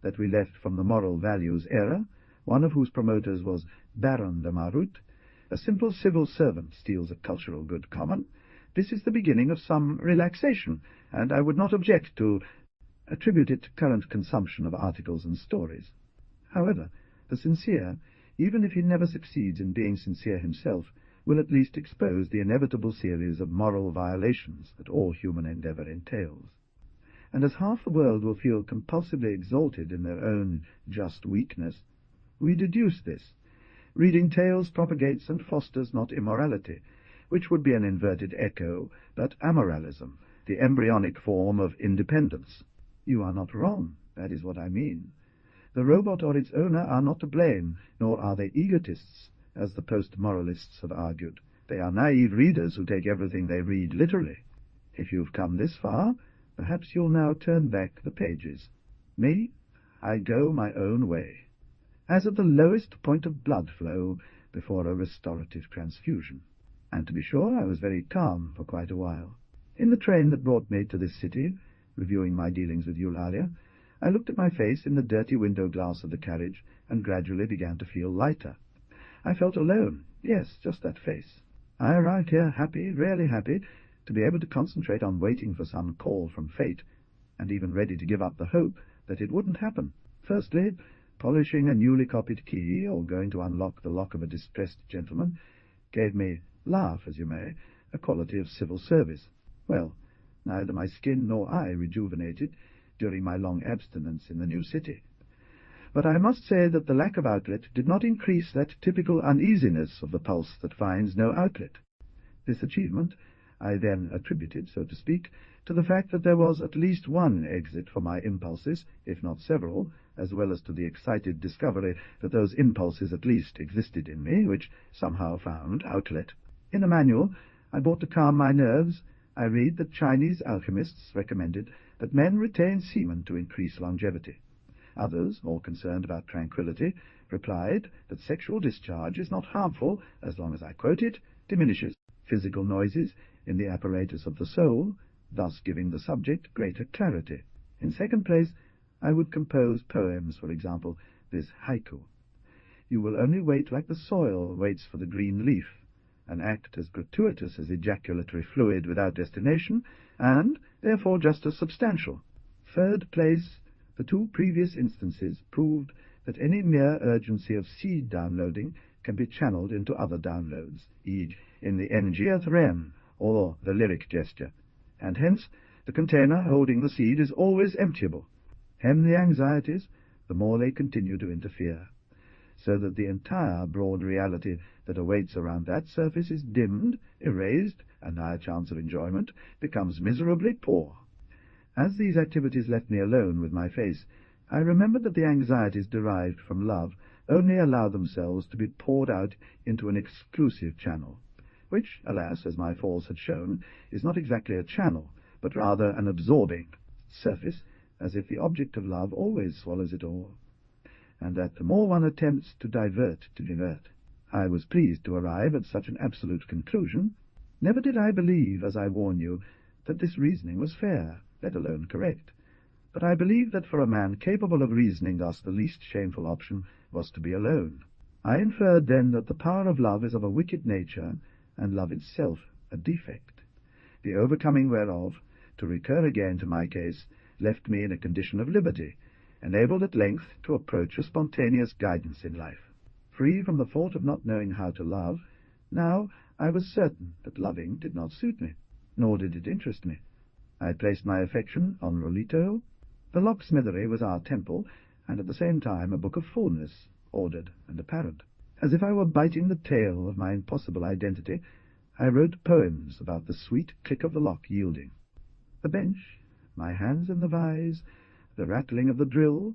[SPEAKER 1] that we left from the moral values era, one of whose promoters was Baron de Marut, a simple civil servant steals a cultural good common, this is the beginning of some relaxation, and I would not object to attribute it to current consumption of articles and stories. However, the sincere, even if he never succeeds in being sincere himself, will at least expose the inevitable series of moral violations that all human endeavour entails. And as half the world will feel compulsively exalted in their own just weakness, we deduce this. Reading tales propagates and fosters not immorality, which would be an inverted echo, but amoralism, the embryonic form of independence. You are not wrong, that is what I mean. The robot or its owner are not to blame, nor are they egotists, as the post-moralists have argued. They are naive readers who take everything they read literally. If you've come this far, perhaps you'll now turn back the pages. Me, I go my own way, as at the lowest point of blood flow before a restorative transfusion. And to be sure, I was very calm for quite a while. In the train that brought me to this city, reviewing my dealings with Eulalia, I looked at my face in the dirty window glass of the carriage and gradually began to feel lighter. I felt alone. Yes, just that face. I arrived here happy, really happy, to be able to concentrate on waiting for some call from fate, and even ready to give up the hope that it wouldn't happen. Firstly, polishing a newly copied key, or going to unlock the lock of a distressed gentleman, gave me, laugh as you may, a quality of civil service. Well, neither my skin nor I rejuvenated during my long abstinence in the new city. But I must say that the lack of outlet did not increase that typical uneasiness of the pulse that finds no outlet. This achievement I then attributed, so to speak, to the fact that there was at least one exit for my impulses, if not several, as well as to the excited discovery that those impulses at least existed in me, which somehow found outlet. In a manual I bought to calm my nerves, I read that Chinese alchemists recommended that men retain semen to increase longevity. Others, more concerned about tranquility, replied that sexual discharge is not harmful as long as, I quote it, diminishes physical noises in the apparatus of the soul, thus giving the subject greater clarity. In second place, I would compose poems, for example, this haiku. You will only wait like the soil waits for the green leaf, an act as gratuitous as ejaculatory fluid without destination, and therefore just as substantial. Third place, the two previous instances proved that any mere urgency of seed downloading can be channeled into other downloads, e.g. in the NGth rem, or the lyric gesture, and hence the container holding the seed is always emptyable. Hem the anxieties, the more they continue to interfere, so that the entire broad reality that awaits around that surface is dimmed, erased, and our chance of enjoyment becomes miserably poor. As these activities left me alone with my face, I remembered that the anxieties derived from love only allow themselves to be poured out into an exclusive channel, which, alas, as my falls had shown, is not exactly a channel, but rather an absorbing surface, as if the object of love always swallows it all, and that the more one attempts to divert. I was pleased to arrive at such an absolute conclusion. Never did I believe, as I warn you, that this reasoning was fair, let alone correct. But I believed that for a man capable of reasoning thus the least shameful option was to be alone. I inferred then that the power of love is of a wicked nature, and love itself a defect, the overcoming whereof, to recur again to my case, left me in a condition of liberty, enabled at length to approach a spontaneous guidance in life. Free from the fault of not knowing how to love, now I was certain that loving did not suit me, nor did it interest me. I had placed my affection on Rolito. The locksmithery was our temple, and at the same time a book of fullness, ordered and apparent. As if I were biting the tail of my impossible identity, I wrote poems about the sweet click of the lock yielding. The bench, my hands in the vise, the rattling of the drill,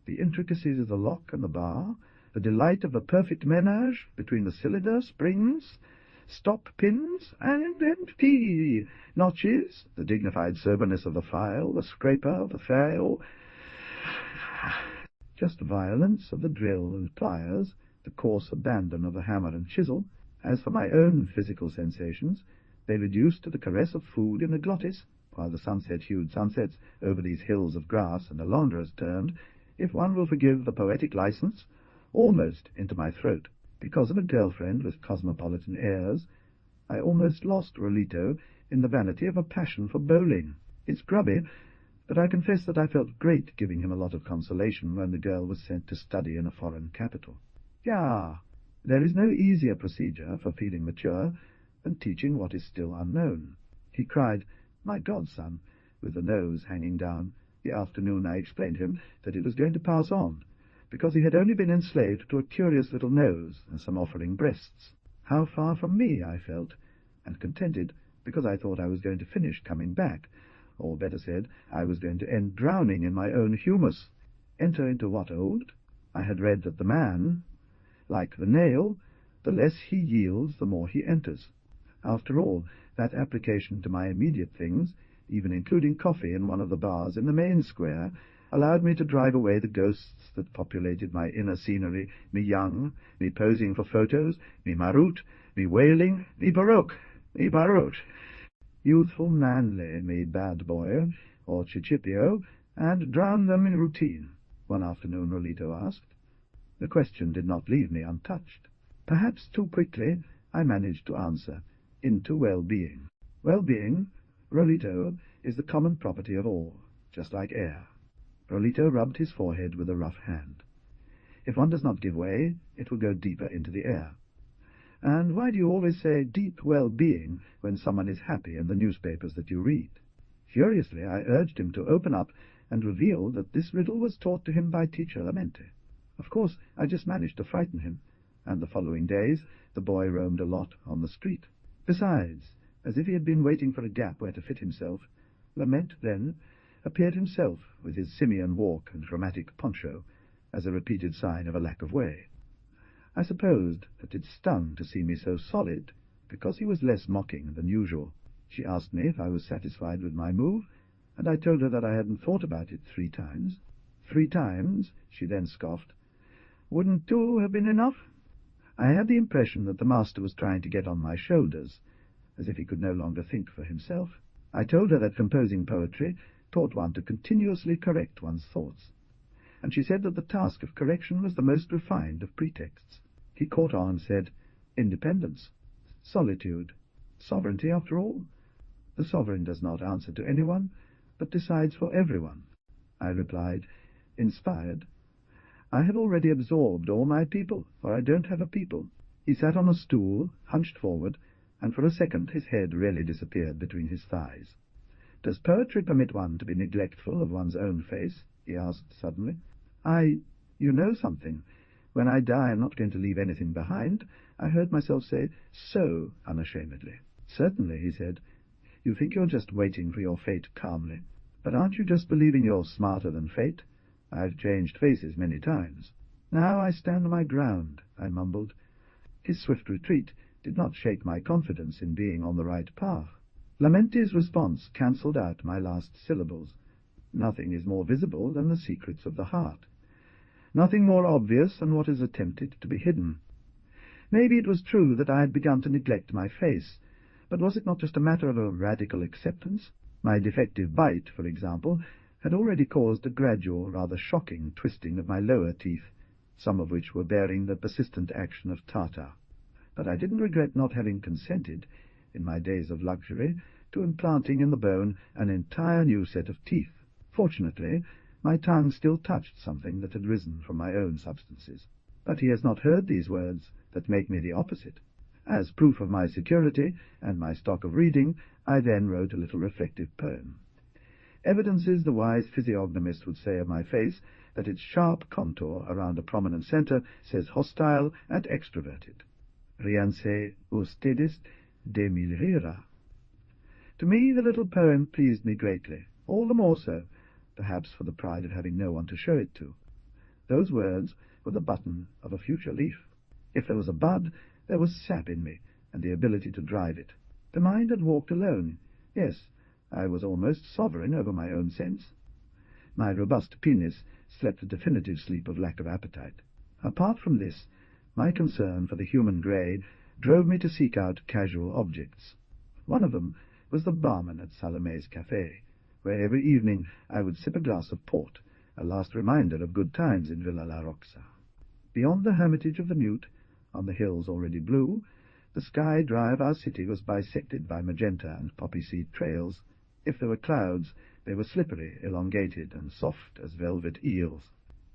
[SPEAKER 1] the intricacies of the lock and the bar, the delight of the perfect menage between the cylinder, springs, stop pins, and P notches, the dignified soberness of the file, the scraper, the file, just violence of the drill and pliers, the coarse abandon of the hammer and chisel. As for my own physical sensations, they reduced to the caress of food in the glottis, while the sunset-hued sunsets over these hills of grass and alondras turned, if one will forgive the poetic license, almost into my throat. Because of a girlfriend with cosmopolitan airs, I almost lost Rolito in the vanity of a passion for bowling. It's grubby, but I confess that I felt great giving him a lot of consolation when the girl was sent to study in a foreign capital. There is no easier procedure for feeling mature than teaching what is still unknown. He cried, "My God, son," with the nose hanging down. The afternoon I explained to him that it was going to pass on, because he had only been enslaved to a curious little nose and some offering breasts. How far from me, I felt, and contented, because I thought I was going to finish coming back, or better said, I was going to end drowning in my own humus. Enter into what old? I had read that the man, like the nail, the less he yields, the more he enters. After all, that application to my immediate things, even including coffee in one of the bars in the main square, allowed me to drive away the ghosts that populated my inner scenery, me young, me posing for photos, me marut, me wailing, me baroque, youthful manly, me bad boy, or Chichipio, and drown them in routine, one afternoon Rolito asked. The question did not leave me untouched. Perhaps too quickly I managed to answer, into well-being. Well-being, Rolito, is the common property of all, just like air. Rolito rubbed his forehead with a rough hand. If one does not give way, it will go deeper into the air. And why do you always say deep well-being when someone is happy in the newspapers that you read? Furiously I urged him to open up and reveal that this riddle was taught to him by teacher Lamente. Of course, I just managed to frighten him, and the following days the boy roamed a lot on the street. Besides, as if he had been waiting for a gap where to fit himself, Lament then appeared himself with his simian walk and dramatic poncho as a repeated sign of a lack of way. I supposed that it stung to see me so solid, because he was less mocking than usual. She asked me if I was satisfied with my move, and I told her that I hadn't thought about it 3 times. 3 times, she then scoffed. Wouldn't 2 have been enough? I had the impression that the master was trying to get on my shoulders, as if he could no longer think for himself. I told her that composing poetry taught one to continuously correct one's thoughts, and she said that the task of correction was the most refined of pretexts. He caught on and said, independence, solitude, sovereignty after all. The sovereign does not answer to anyone, but decides for everyone. I replied, inspired, I have already absorbed all my people, for I don't have a people. He sat on a stool, hunched forward, and for a second his head really disappeared between his thighs. Does poetry permit one to be neglectful of one's own face? He asked suddenly. You know something. When I die I'm not going to leave anything behind. I heard myself say so unashamedly. Certainly, he said. You think you're just waiting for your fate calmly. But aren't you just believing you're smarter than fate? I've changed faces many times. Now I stand my ground, I mumbled. His swift retreat did not shake my confidence in being on the right path. Lamenti's response cancelled out my last syllables. Nothing is more visible than the secrets of the heart. Nothing more obvious than what is attempted to be hidden. Maybe it was true that I had begun to neglect my face, but was it not just a matter of a radical acceptance? My defective bite, for example, had already caused a gradual, rather shocking twisting of my lower teeth, some of which were bearing the persistent action of tartar. But I didn't regret not having consented, in my days of luxury, to implanting in the bone an entire new set of teeth. Fortunately, my tongue still touched something that had risen from my own substances. But he has not heard these words that make me the opposite. As proof of my security and my stock of reading, I then wrote a little reflective poem. Evidences, the wise physiognomist would say of my face, that its sharp contour around a prominent centre says hostile and extroverted. Rianse ustedes de mil rira. To me the little poem pleased me greatly, all the more so, perhaps for the pride of having no one to show it to. Those words were the button of a future leaf. If there was a bud, there was sap in me, and the ability to drive it. The mind had walked alone. Yes, I was almost sovereign over my own sense. My robust penis slept a definitive sleep of lack of appetite. Apart from this, my concern for the human grey drove me to seek out casual objects. One of them was the barman at Salome's Café, where every evening I would sip a glass of port, a last reminder of good times in Villa La Roxa. Beyond the hermitage of the Mute, on the hills already blue, the sky dry of our city was bisected by magenta and poppy-seed trails. If there were clouds, they were slippery, elongated, and soft as velvet eels.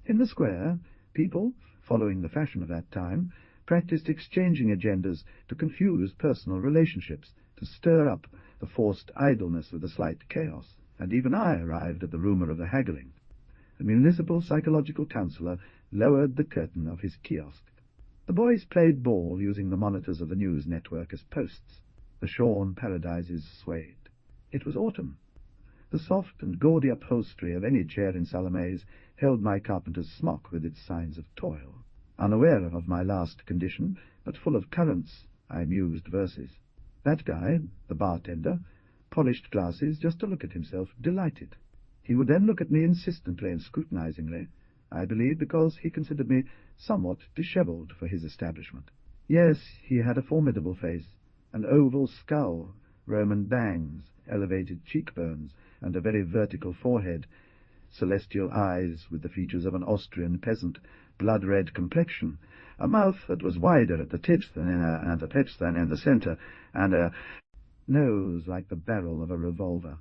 [SPEAKER 1] In the square, people, following the fashion of that time, practiced exchanging agendas to confuse personal relationships, to stir up the forced idleness with a slight chaos, and even I arrived at the rumour of the haggling. The municipal psychological counsellor lowered the curtain of his kiosk. The boys played ball using the monitors of the news network as posts. The shorn paradises swayed. It was autumn. The soft and gaudy upholstery of any chair in Salome's held my carpenter's smock with its signs of toil. Unaware of my last condition, but full of currents, I mused verses. That guy, the bartender, polished glasses just to look at himself, delighted. He would then look at me insistently and scrutinizingly, I believe because he considered me somewhat dishevelled for his establishment. Yes, he had a formidable face, an oval skull, Roman bangs, elevated cheekbones, and a very vertical forehead, celestial eyes with the features of an Austrian peasant, blood-red complexion, a mouth that was wider at the tips than in the centre, and a nose like the barrel of a revolver.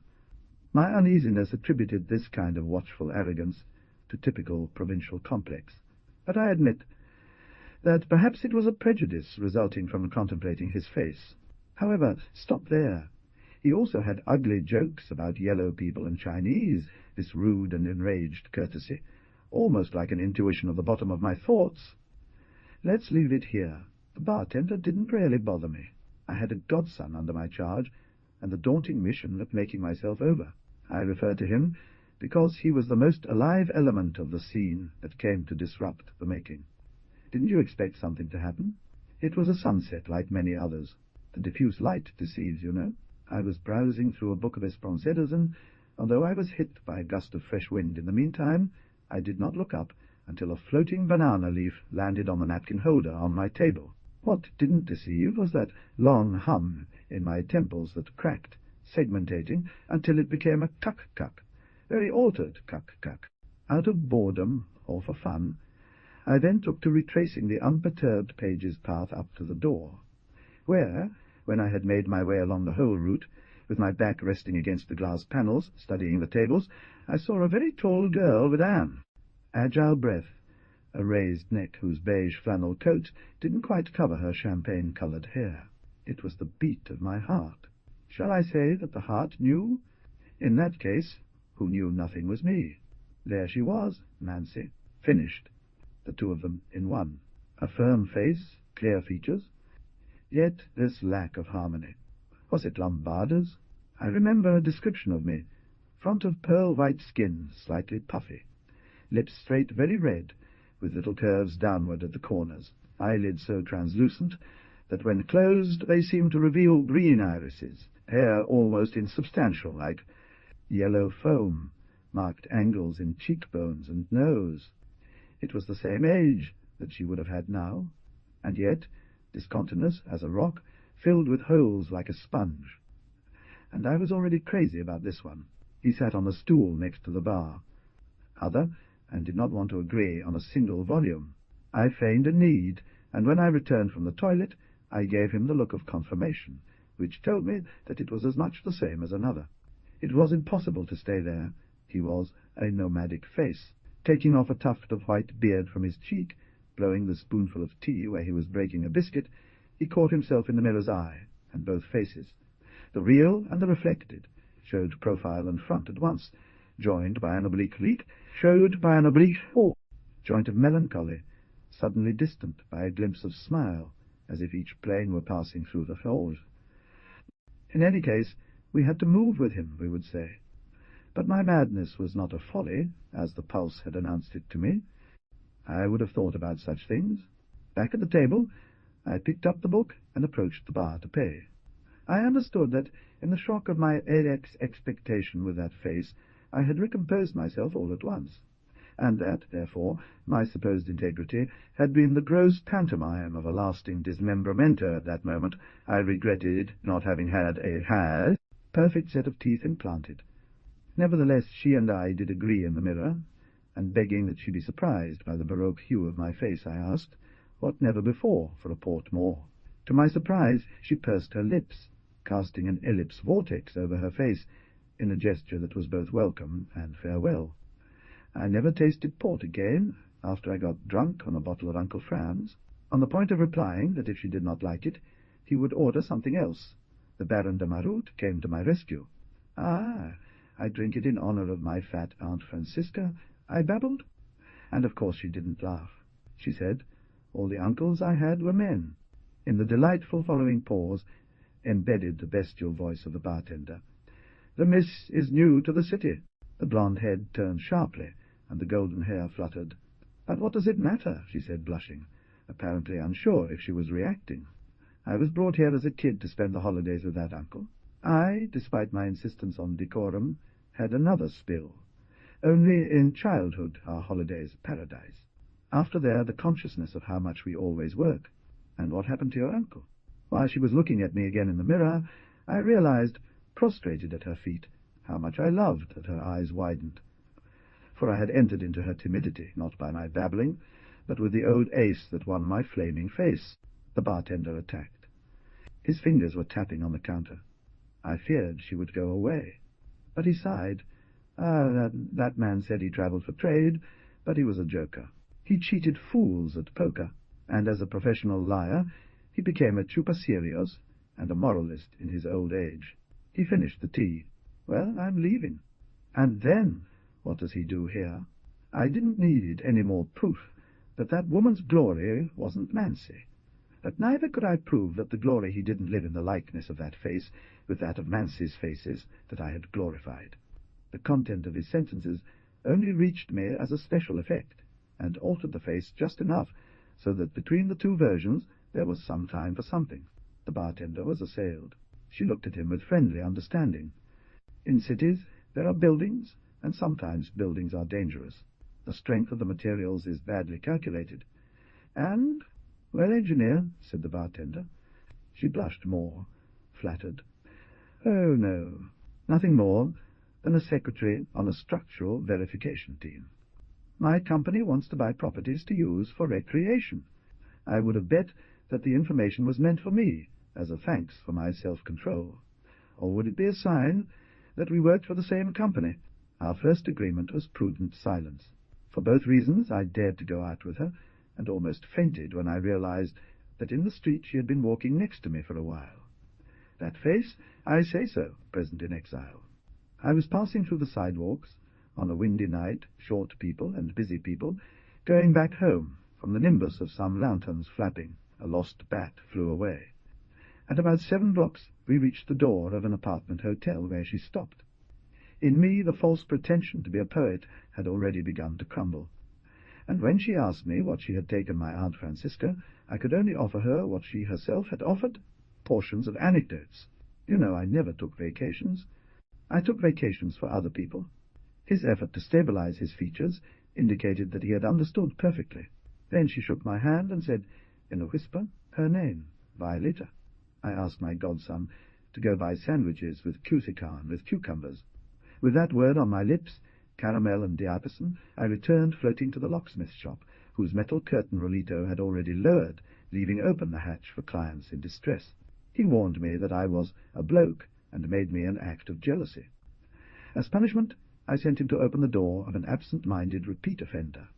[SPEAKER 1] My uneasiness attributed this kind of watchful arrogance to typical provincial complex, but I admit that perhaps it was a prejudice resulting from contemplating his face. However, stop there. He also had ugly jokes about yellow people and Chinese, this rude and enraged courtesy, almost like an intuition of the bottom of my thoughts. Let's leave it here. The bartender didn't really bother me. I had a godson under my charge, and the daunting mission of making myself over. I refer to him because he was the most alive element of the scene that came to disrupt the making. Didn't you expect something to happen? It was a sunset like many others. The diffuse light deceives, you know. I was browsing through a book of Espronceders, and although I was hit by a gust of fresh wind in the meantime, I did not look up until a floating banana leaf landed on the napkin holder on my table. What didn't deceive was that long hum in my temples that cracked, segmentating, until it became a cuck-cuck, very altered cuck-cuck. Out of boredom, or for fun, I then took to retracing the unperturbed page's path up to the door, where, when I had made my way along the whole route, with my back resting against the glass panels, studying the tables, I saw a very tall girl with agile breath, a raised neck whose beige flannel coat didn't quite cover her champagne-coloured hair. It was the beat of my heart. Shall I say that the heart knew? In that case, who knew nothing was me. There she was, Nancy, finished, the two of them in one. A firm face, clear features, yet this lack of harmony. Was it Lombardo's? I remember a description of me. Front of pearl-white skin, slightly puffy. Lips straight, very red, with little curves downward at the corners. Eyelids so translucent that when closed they seemed to reveal green irises. Hair almost insubstantial, like yellow foam, marked angles in cheekbones and nose. It was the same age that she would have had now, and yet discontinuous as a rock, filled with holes like a sponge. And I was already crazy about this one. He sat on a stool next to the bar. Other, and did not want to agree on a single volume. I feigned a need, and when I returned from the toilet, I gave him the look of confirmation, which told me that it was as much the same as another. It was impossible to stay there. He was a nomadic face. Taking off a tuft of white beard from his cheek, blowing the spoonful of tea where he was breaking a biscuit, he caught himself in the mirror's eye, and both faces, the real and the reflected, showed profile and front at once, joined by an oblique joint of melancholy, suddenly distant by a glimpse of smile, as if each plane were passing through the fold. In any case, we had to move with him, we would say. But my madness was not a folly, as the Pulse had announced it to me. I would have thought about such things. Back at the table, I picked up the book and approached the bar to pay. I understood that, in the shock of my expectation with that face, I had recomposed myself all at once, and that, therefore, my supposed integrity had been the gross pantomime of a lasting dismembermento at that moment. I regretted not having had a perfect set of teeth implanted. Nevertheless, she and I did agree in the mirror, and begging that she be surprised by the baroque hue of my face, I asked, what never before for a Portmore. To my surprise, she pursed her lips, casting an ellipse vortex over her face, in a gesture that was both welcome and farewell. I never tasted port again, after I got drunk on a bottle of Uncle Fran's. On the point of replying that if she did not like it, he would order something else, the Baron de Marout came to my rescue. "Ah, I drink it in honor of my fat Aunt Francisca," I babbled. And of course she didn't laugh. She said, all the uncles I had were men. In the delightful following pause, embedded the bestial voice of the bartender. "The miss is new to the city." The blonde head turned sharply, and the golden hair fluttered. "But what does it matter?" she said, blushing, apparently unsure if she was reacting. "I was brought here as a kid to spend the holidays with that uncle. I, despite my insistence on decorum, had another spill. Only in childhood are holidays paradise. After there, the consciousness of how much we always work. And what happened to your uncle?" While she was looking at me again in the mirror, I realized, prostrated at her feet, how much I loved that her eyes widened. For I had entered into her timidity, not by my babbling, but with the old ace that won my flaming face. The bartender attacked. His fingers were tapping on the counter. I feared she would go away. But he sighed. That man said he travelled for trade, but he was a joker. He cheated fools at poker, and as a professional liar he became a chupacerios and a moralist in his old age. He finished the tea. "Well, I'm leaving." "And then what does he do here?" I didn't need any more proof that that woman's glory wasn't Mancy. But neither could I prove that the glory he didn't live in the likeness of that face with that of Mancy's faces that I had glorified. The content of his sentences only reached me as a special effect, and altered the face just enough so that between the two versions there was some time for something. The bartender was assailed. She looked at him with friendly understanding. In cities there are buildings, and sometimes buildings are dangerous. The strength of the materials is badly calculated. And, well, engineer, said the bartender. She blushed more, flattered. Oh, no, nothing more than a secretary on a structural verification team. My company wants to buy properties to use for recreation. I would have bet that the information was meant for me, as a thanks for my self-control. Or would it be a sign that we worked for the same company? Our first agreement was prudent silence. For both reasons I dared to go out with her, and almost fainted when I realized that in the street she had been walking next to me for a while. That face, I say so, present in exile. I was passing through the sidewalks, on a windy night, short people and busy people, going back home from the nimbus of some lanterns flapping. A lost bat flew away. At about 7 blocks we reached the door of an apartment hotel where she stopped. In me the false pretension to be a poet had already begun to crumble, and when she asked me what she had taken my Aunt Francisca, I could only offer her what she herself had offered, portions of anecdotes. You know, I never took vacations. I took vacations for other people. His effort to stabilize his features indicated that he had understood perfectly. Then she shook my hand and said, in a whisper, her name, Violetta. I asked my godson to go buy sandwiches with Cusican, with cucumbers. With that word on my lips, caramel and diapason, I returned floating to the locksmith's shop, whose metal curtain Rolito had already lowered, leaving open the hatch for clients in distress. He warned me that I was a bloke, and made me an act of jealousy. As punishment, I sent him to open the door of an absent-minded repeat offender,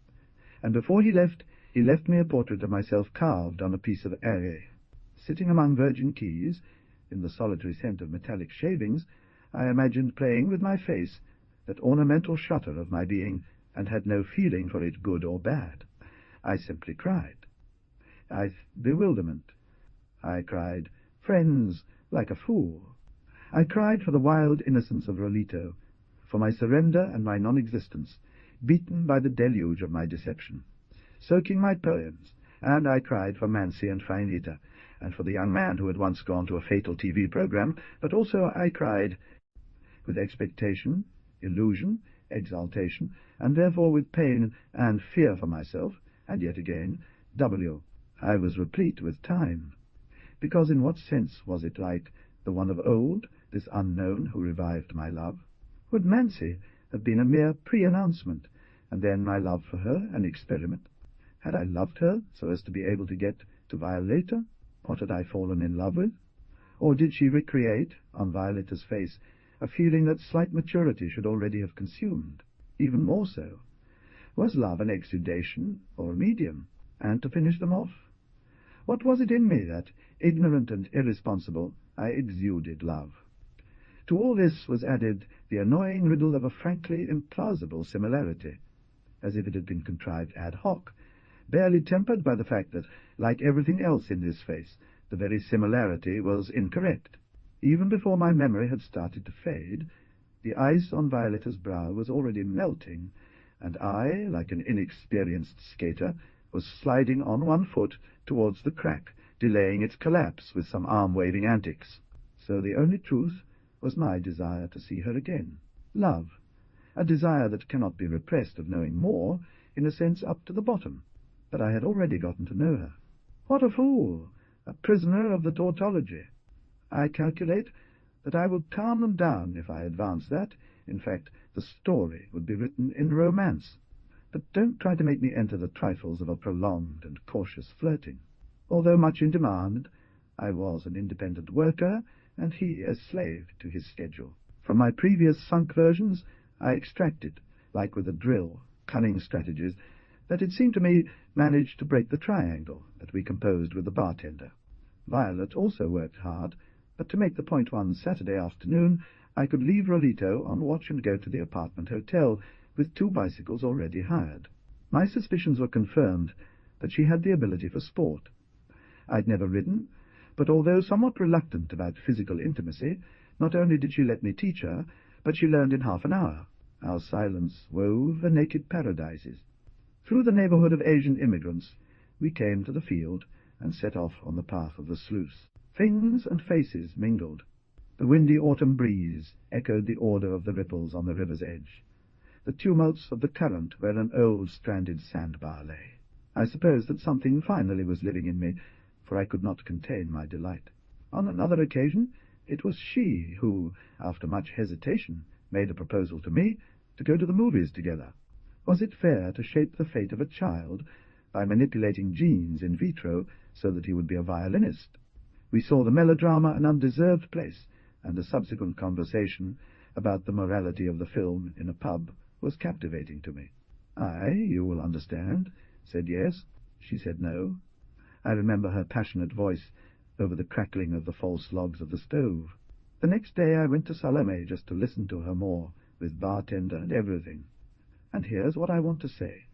[SPEAKER 1] and before he left me a portrait of myself carved on a piece of array. Sitting among virgin keys, in the solitary scent of metallic shavings, I imagined playing with my face, that ornamental shutter of my being, and had no feeling for it good or bad. I simply cried. Bewilderment. I cried, friends, like a fool. I cried for the wild innocence of Rolito, for my surrender and my non-existence, beaten by the deluge of my deception, soaking my poems, and I cried for Mancy and Finita, and for the young man who had once gone to a fatal TV program, but also I cried with expectation, illusion, exaltation, and therefore with pain and fear for myself, and yet again, I was replete with time. Because in what sense was it like the one of old, this unknown who revived my love? Would Mancy have been a mere pre-announcement, and then my love for her an experiment? Had I loved her so as to be able to get to Violetta? What had I fallen in love with? Or did she recreate, on Violetta's face, a feeling that slight maturity should already have consumed? Even more so, was love an exudation or a medium? And to finish them off, what was it in me that, ignorant and irresponsible, I exuded love? To all this was added the annoying riddle of a frankly implausible similarity, as if it had been contrived ad hoc, barely tempered by the fact that, like everything else in this face, the very similarity was incorrect. Even before my memory had started to fade, the ice on Violetta's brow was already melting, and I, like an inexperienced skater, was sliding on one foot towards the crack, delaying its collapse with some arm-waving antics. So the only truth was my desire to see her again. Love, a desire that cannot be repressed of knowing more, in a sense up to the bottom. But I had already gotten to know her. What a fool! A prisoner of the tautology. I calculate that I would calm them down if I advance that. In fact, the story would be written in romance. But don't try to make me enter the trifles of a prolonged and cautious flirting. Although much in demand, I was an independent worker, and he a slave to his schedule. From my previous sunk versions, I extracted, like with a drill, cunning strategies that it seemed to me managed to break the triangle that we composed with the bartender. Violet also worked hard, but to make the point one Saturday afternoon, I could leave Rolito on watch and go to the apartment hotel, with 2 bicycles already hired. My suspicions were confirmed that she had the ability for sport. I'd never ridden, but although somewhat reluctant about physical intimacy, not only did she let me teach her, but she learned in half an hour. Our silence wove the naked paradises. Through the neighbourhood of Asian immigrants, we came to the field and set off on the path of the sluice. Things and faces mingled. The windy autumn breeze echoed the order of the ripples on the river's edge, the tumults of the current where an old stranded sandbar lay. I suppose that something finally was living in me, for I could not contain my delight. On another occasion, it was she who, after much hesitation, made a proposal to me to go to the movies together. Was it fair to shape the fate of a child by manipulating genes in vitro so that he would be a violinist? We saw the melodrama an undeserved place, and a subsequent conversation about the morality of the film in a pub was captivating to me. I, you will understand, said yes. She said no. I remember her passionate voice over the crackling of the false logs of the stove. The next day I went to Salome just to listen to her more, with bartender and everything. And here's what I want to say.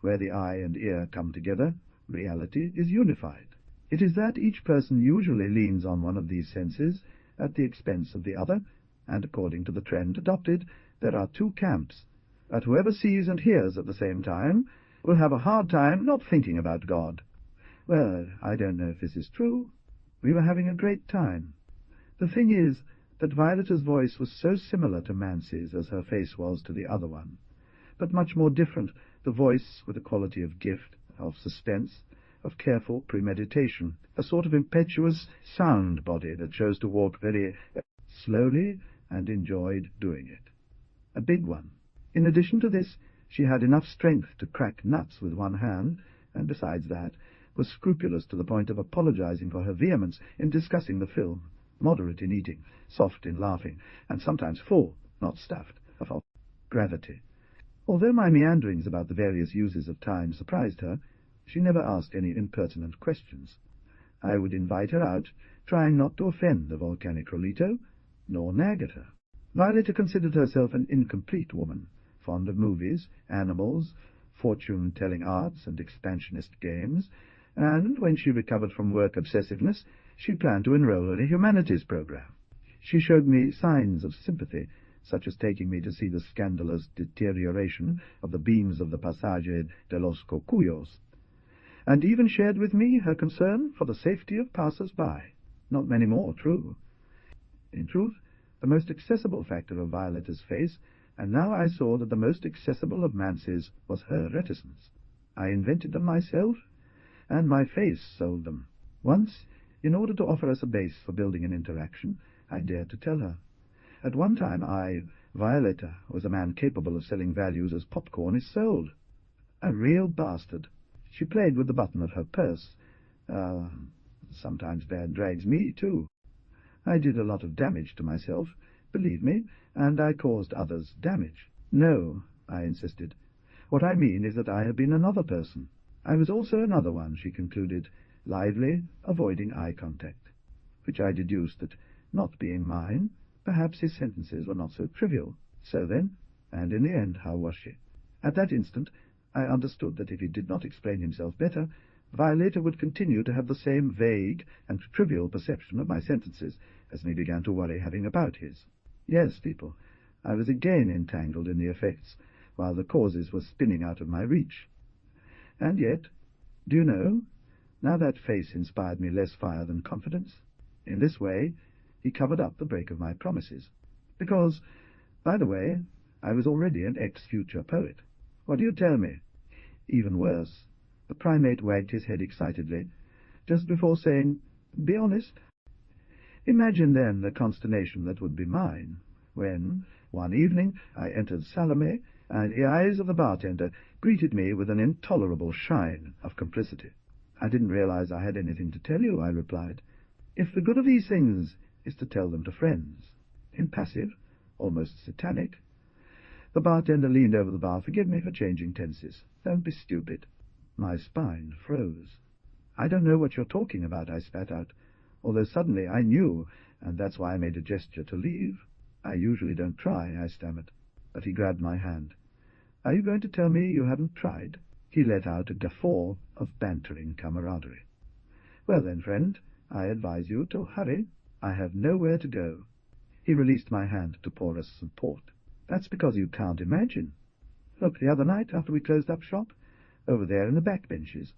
[SPEAKER 1] Where the eye and ear come together, reality is unified. It is that each person usually leans on one of these senses at the expense of the other, and according to the trend adopted, there are 2 camps. But whoever sees and hears at the same time will have a hard time not thinking about God. Well, I don't know if this is true. We were having a great time. The thing is that Violeta's voice was so similar to Mancy's as her face was to the other one, but much more different, the voice with a quality of gift, of suspense, of careful premeditation, a sort of impetuous sound body that chose to walk very slowly and enjoyed doing it. A big one. In addition to this, she had enough strength to crack nuts with one hand, and besides that, was scrupulous to the point of apologizing for her vehemence in discussing the film, moderate in eating, soft in laughing, and sometimes full, not stuffed, of gravity. Although my meanderings about the various uses of time surprised her, she never asked any impertinent questions. I would invite her out, trying not to offend the volcanic Rolito, nor nag at her. Violeta considered herself an incomplete woman, fond of movies, animals, fortune-telling arts, and expansionist games, and when she recovered from work obsessiveness, she planned to enroll in a humanities program. She showed me signs of sympathy, such as taking me to see the scandalous deterioration of the beams of the Passage de los Cocuyos, and even shared with me her concern for the safety of passers-by. Not many more, true. In truth, the most accessible factor of Violeta's face, and now I saw that the most accessible of Mancy's was her reticence. I invented them myself, and my face sold them. Once, in order to offer us a base for building an interaction, I dared to tell her. At one time I, Violeta, was a man capable of selling values as popcorn is sold. A real bastard. She played with the button of her purse. Sometimes bad drags me, too. I did a lot of damage to myself, believe me, and I caused others damage. No, I insisted. What I mean is that I have been another person. I was also another one, she concluded, lively, avoiding eye contact, which I deduced that, not being mine, perhaps his sentences were not so trivial. So then, and in the end, how was she? At that instant, I understood that if he did not explain himself better, Violeta would continue to have the same vague and trivial perception of my sentences as me began to worry having about his. Yes, people, I was again entangled in the effects, while the causes were spinning out of my reach. And yet, do you know, now that face inspired me less fire than confidence. In this way, he covered up the break of my promises. Because, by the way, I was already an ex-future poet. What do you tell me? Even worse, the primate wagged his head excitedly, just before saying, "Be honest." Imagine then the consternation that would be mine, when, one evening, I entered Salome, and the eyes of the bartender greeted me with an intolerable shine of complicity. "I didn't realize I had anything to tell you," I replied. "If the good of these things is to tell them to friends." Impassive, almost satanic. The bartender leaned over the bar. "Forgive me for changing tenses. Don't be stupid." My spine froze. "I don't know what you're talking about," I spat out, although suddenly I knew, and that's why I made a gesture to leave. "I usually don't try," I stammered. But he grabbed my hand. Are you going to tell me you haven't tried?" He let out a guffaw of bantering camaraderie. "Well then, friend, I advise you to hurry. I have nowhere to go." He released my hand to pour us some port. "That's because you can't imagine. Look, the other night, after we closed up shop, over there in the back benches.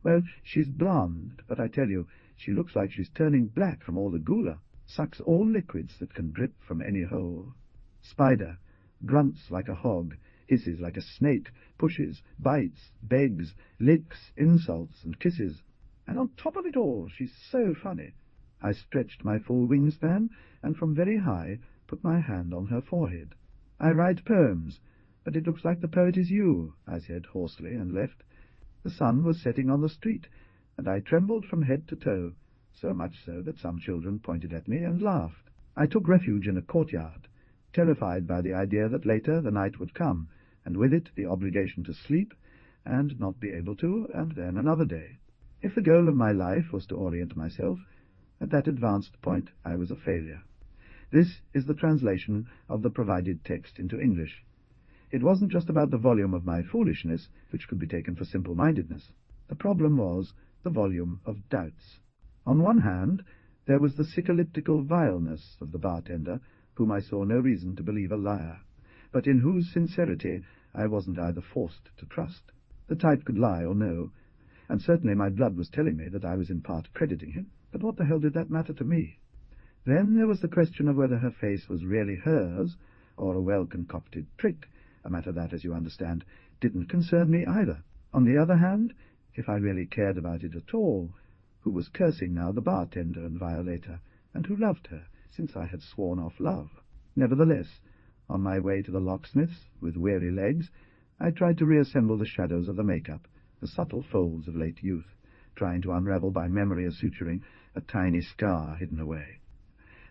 [SPEAKER 1] Well, she's blonde, but I tell you, she looks like she's turning black from all the gula, sucks all liquids that can drip from any hole. Spider, grunts like a hog, hisses like a snake, pushes, bites, begs, licks, insults, and kisses. And on top of it all, she's so funny." I stretched my full wingspan, and from very high put my hand on her forehead. "I write poems, but it looks like the poet is you," I said hoarsely, and left. The sun was setting on the street, and I trembled from head to toe, so much so that some children pointed at me and laughed. I took refuge in a courtyard, terrified by the idea that later the night would come, and with it the obligation to sleep, and not be able to, and then another day. If the goal of my life was to orient myself, at that advanced point I was a failure. This is the translation of the provided text into English. It wasn't just about the volume of my foolishness, which could be taken for simple-mindedness. The problem was the volume of doubts. On one hand, there was the sycolyptical vileness of the bartender, whom I saw no reason to believe a liar, but in whose sincerity I wasn't either forced to trust. The type could lie or no, and certainly my blood was telling me that I was in part crediting him, but what the hell did that matter to me? Then there was the question of whether her face was really hers, or a well-concocted trick, a matter that, as you understand, didn't concern me either. On the other hand, if I really cared about it at all, who was cursing now the bartender and violator, and who loved her, since I had sworn off love? Nevertheless, on my way to the locksmith's, with weary legs, I tried to reassemble the shadows of the make-up, the subtle folds of late youth, trying to unravel by memory of suturing a tiny scar hidden away.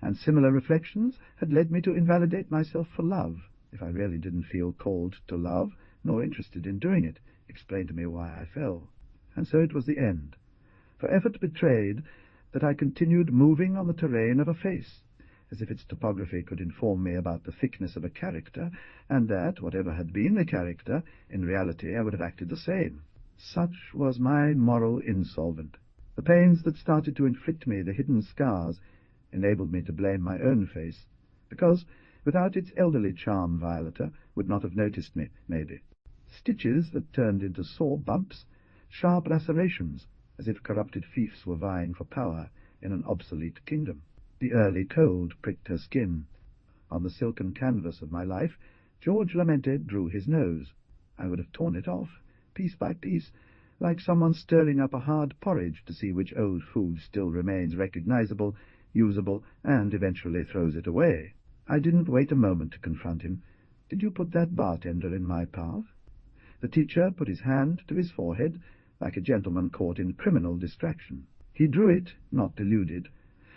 [SPEAKER 1] And similar reflections had led me to invalidate myself for love, if I really didn't feel called to love, nor interested in doing it. Explain to me why I fell. And so it was the end. For effort betrayed that I continued moving on the terrain of a face, as if its topography could inform me about the thickness of a character, and that, whatever had been the character, in reality I would have acted the same. Such was my moral insolvent. The pains that started to inflict me the hidden scars enabled me to blame my own face, because, without its elderly charm, Violeta would not have noticed me, maybe. Stitches that turned into sore bumps, sharp lacerations, as if corrupted fiefs were vying for power in an obsolete kingdom. The early cold pricked her skin. On the silken canvas of my life, George Lamented drew his nose. I would have torn it off, piece by piece, like someone stirring up a hard porridge to see which old food still remains recognizable, usable, and eventually throws it away. I didn't wait a moment to confront him. "Did you put that bartender in my path?" The teacher put his hand to his forehead, like a gentleman caught in criminal distraction. He drew it, not deluded.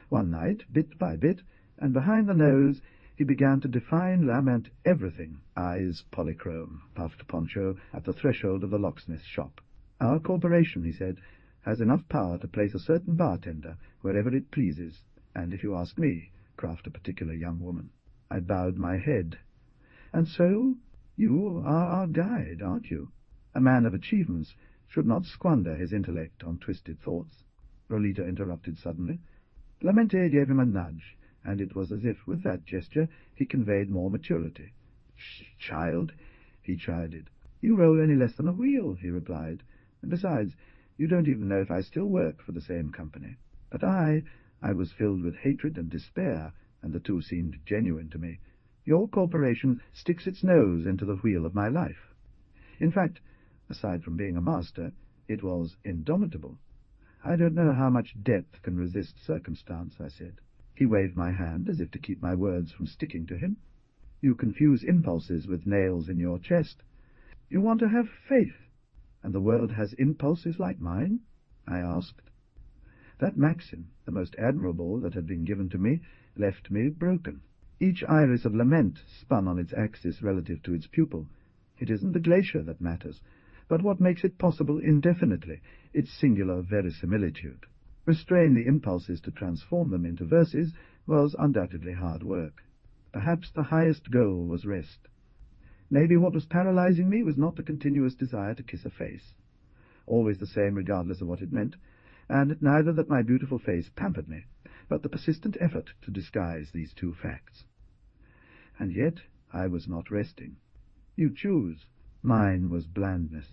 [SPEAKER 1] One night, bit by bit, and behind the nose, he began to define Lament everything. Eyes polychrome, puffed poncho, at the threshold of the locksmith's shop. "Our corporation," he said, "has enough power to place a certain bartender wherever it pleases, and if you ask me, craft a particular young woman." I bowed my head. "And so you are our guide, aren't you? A man of achievements should not squander his intellect on twisted thoughts." Rolita interrupted suddenly. Lamente gave him a nudge, and it was as if, with that gesture, he conveyed more maturity. "Child," he chided. "You roll any less than a wheel," he replied. "And besides, you don't even know if I still work for the same company." But I was filled with hatred and despair, and the two seemed genuine to me. "Your corporation sticks its nose into the wheel of my life." In fact, aside from being a master, it was indomitable. "I don't know how much depth can resist circumstance," I said. He waved my hand as if to keep my words from sticking to him. "You confuse impulses with nails in your chest. You want to have faith, and the world has impulses like mine?" I asked. That maxim, the most admirable that had been given to me, left me broken. Each iris of lament spun on its axis relative to its pupil. It isn't the glacier that matters, but what makes it possible indefinitely, its singular verisimilitude. Restrain the impulses to transform them into verses was undoubtedly hard work. Perhaps the highest goal was rest. Maybe what was paralyzing me was not the continuous desire to kiss a face, always the same regardless of what it meant, and neither that my beautiful face pampered me, but the persistent effort to disguise these two facts. And yet I was not resting. You choose. Mine was blandness.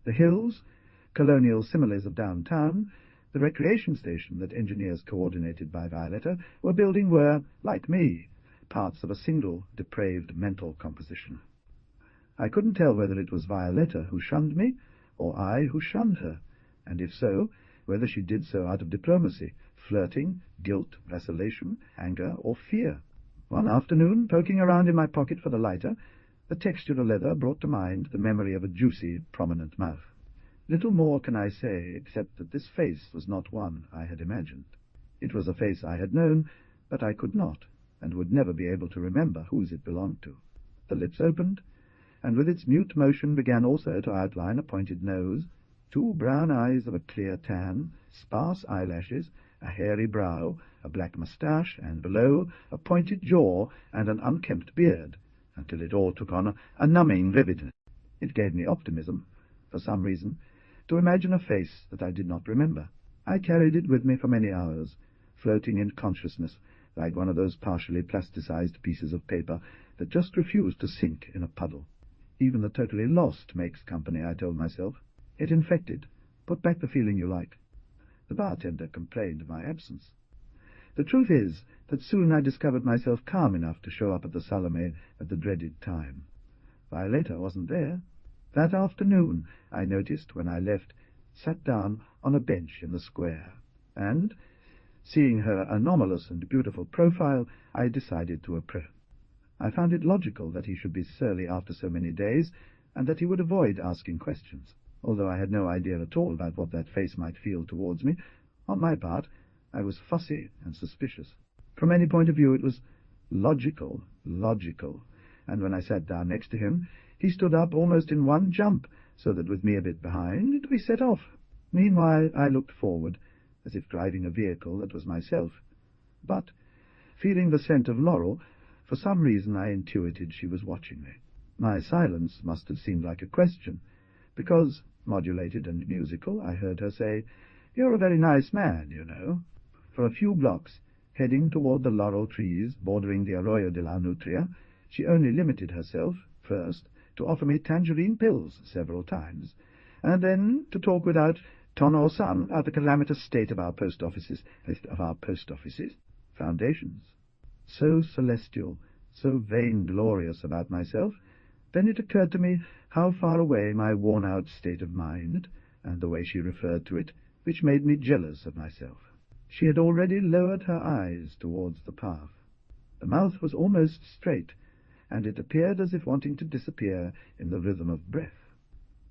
[SPEAKER 1] The hills, colonial similes of downtown, the recreation station that engineers coordinated by Violetta were building were, like me, parts of a single depraved mental composition. I couldn't tell whether it was Violetta who shunned me, or I who shunned her, and if so, whether she did so out of diplomacy, flirting, guilt, vacillation, anger, or fear. One afternoon, poking around in my pocket for the lighter, the texture of leather brought to mind the memory of a juicy, prominent mouth. Little more can I say, except that this face was not one I had imagined. It was a face I had known, but I could not, and would never be able to remember whose it belonged to. The lips opened, and with its mute motion began also to outline a pointed nose, 2 brown eyes of a clear tan, sparse eyelashes, a hairy brow, a black moustache, and below a pointed jaw and an unkempt beard, until it all took on a numbing vividness. It gave me optimism, for some reason, to imagine a face that I did not remember. I carried it with me for many hours, floating in consciousness, like one of those partially plasticized pieces of paper that just refuse to sink in a puddle. Even the totally lost makes company, I told myself. It infected. Put back the feeling you like. The bartender complained of my absence. The truth is that soon I discovered myself calm enough to show up at the Salome at the dreaded time. Violetta wasn't there. That afternoon, I noticed, when I left, sat down on a bench in the square, and, seeing her anomalous and beautiful profile, I decided to approach. I found it logical that he should be surly after so many days, and that he would avoid asking questions. Although I had no idea at all about what that face might feel towards me, on my part, I was fussy and suspicious. From any point of view, it was logical, and when I sat down next to him, he stood up almost in one jump, so that with me a bit behind, we set off. Meanwhile, I looked forward, as if driving a vehicle that was myself. But, feeling the scent of laurel, for some reason I intuited she was watching me. My silence must have seemed like a question, because, modulated and musical, I heard her say, "You're a very nice man, you know." For a few blocks, heading toward the laurel trees bordering the Arroyo de la Nutria, she only limited herself, first, to offer me tangerine pills several times, and then to talk without ton or son about the calamitous state of our post offices, foundations. So celestial, so vainglorious about myself, then it occurred to me how far away my worn-out state of mind, and the way she referred to it, which made me jealous of myself. She had already lowered her eyes towards the path. The mouth was almost straight, and it appeared as if wanting to disappear in the rhythm of breath.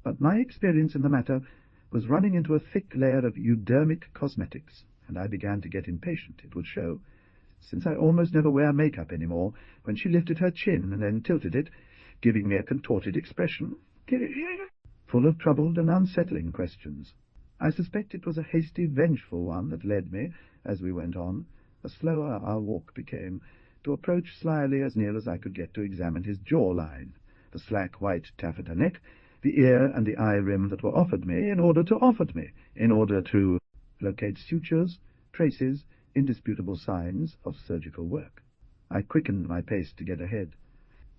[SPEAKER 1] But my experience in the matter was running into a thick layer of eudermic cosmetics, and I began to get impatient, it would show, since I almost never wear makeup any more, when she lifted her chin and then tilted it, giving me a contorted expression, full of troubled and unsettling questions. I suspect it was a hasty, vengeful one that led me, as we went on, the slower our walk became, to approach slyly as near as I could get to examine his jawline, the slack white taffeta neck, the ear and the eye rim that were offered me in order to locate sutures, traces, indisputable signs of surgical work. I quickened my pace to get ahead.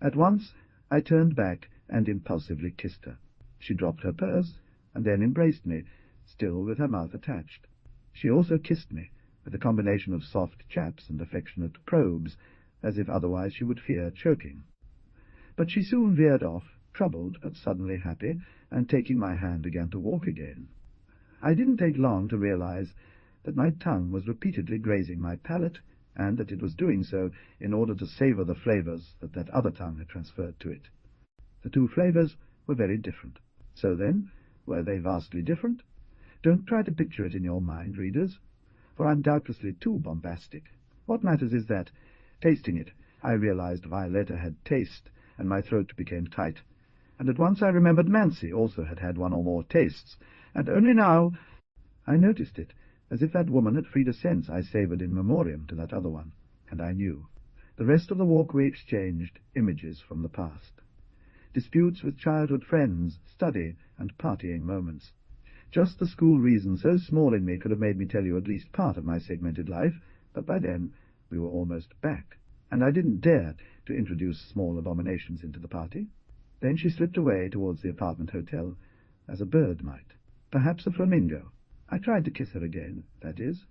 [SPEAKER 1] At once I turned back and impulsively kissed her. She dropped her purse and then embraced me, still with her mouth attached. She also kissed me, with a combination of soft chaps and affectionate probes, as if otherwise she would fear choking. But she soon veered off, troubled but suddenly happy, and taking my hand began to walk again. I didn't take long to realize that my tongue was repeatedly grazing my palate, and that it was doing so in order to savor the flavors that other tongue had transferred to it. The two flavors were very different. So then, were they vastly different? Don't try to picture it in your mind, readers, for I'm doubtlessly too bombastic. What matters is that, tasting it, I realized Violetta had taste, and my throat became tight, and at once I remembered Mancy also had had one or more tastes, and only now I noticed it, as if that woman had freed a sense I savoured in memoriam to that other one, and I knew. The rest of the walk we exchanged images from the past. disputes with childhood friends, study, and partying moments. Just the school reason so small in me could have made me tell you at least part of my segmented life, but by then we were almost back, and I didn't dare to introduce small abominations into the party. Then she slipped away towards the apartment hotel, as a bird might, perhaps a flamingo. I tried to kiss her again, that is,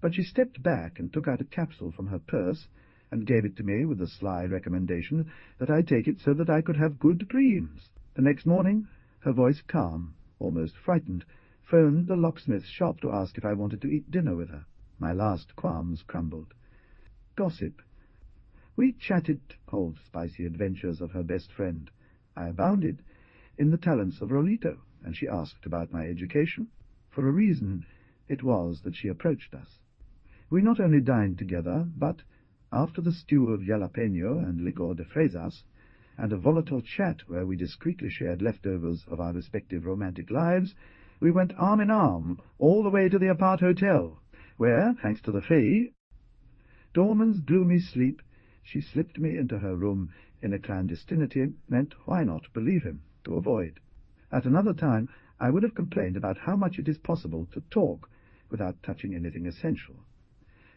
[SPEAKER 1] but she stepped back and took out a capsule from her purse and gave it to me with the sly recommendation that I take it so that I could have good dreams. The next morning, her voice calm, almost frightened, phoned the locksmith's shop to ask if I wanted to eat dinner with her. My last qualms crumbled. Gossip. We chatted old spicy adventures of her best friend. I abounded in the talents of Rolito, and she asked about my education. For a reason, it was that she approached us. We not only dined together, but, after the stew of jalapeno and licor de fresas, and a volatile chat where we discreetly shared leftovers of our respective romantic lives, we went arm in arm all the way to the apart hotel, where, thanks to the fee, Dorman's gloomy sleep, she slipped me into her room in a clandestinity meant, why not believe him, to avoid. At another time I would have complained about how much it is possible to talk without touching anything essential.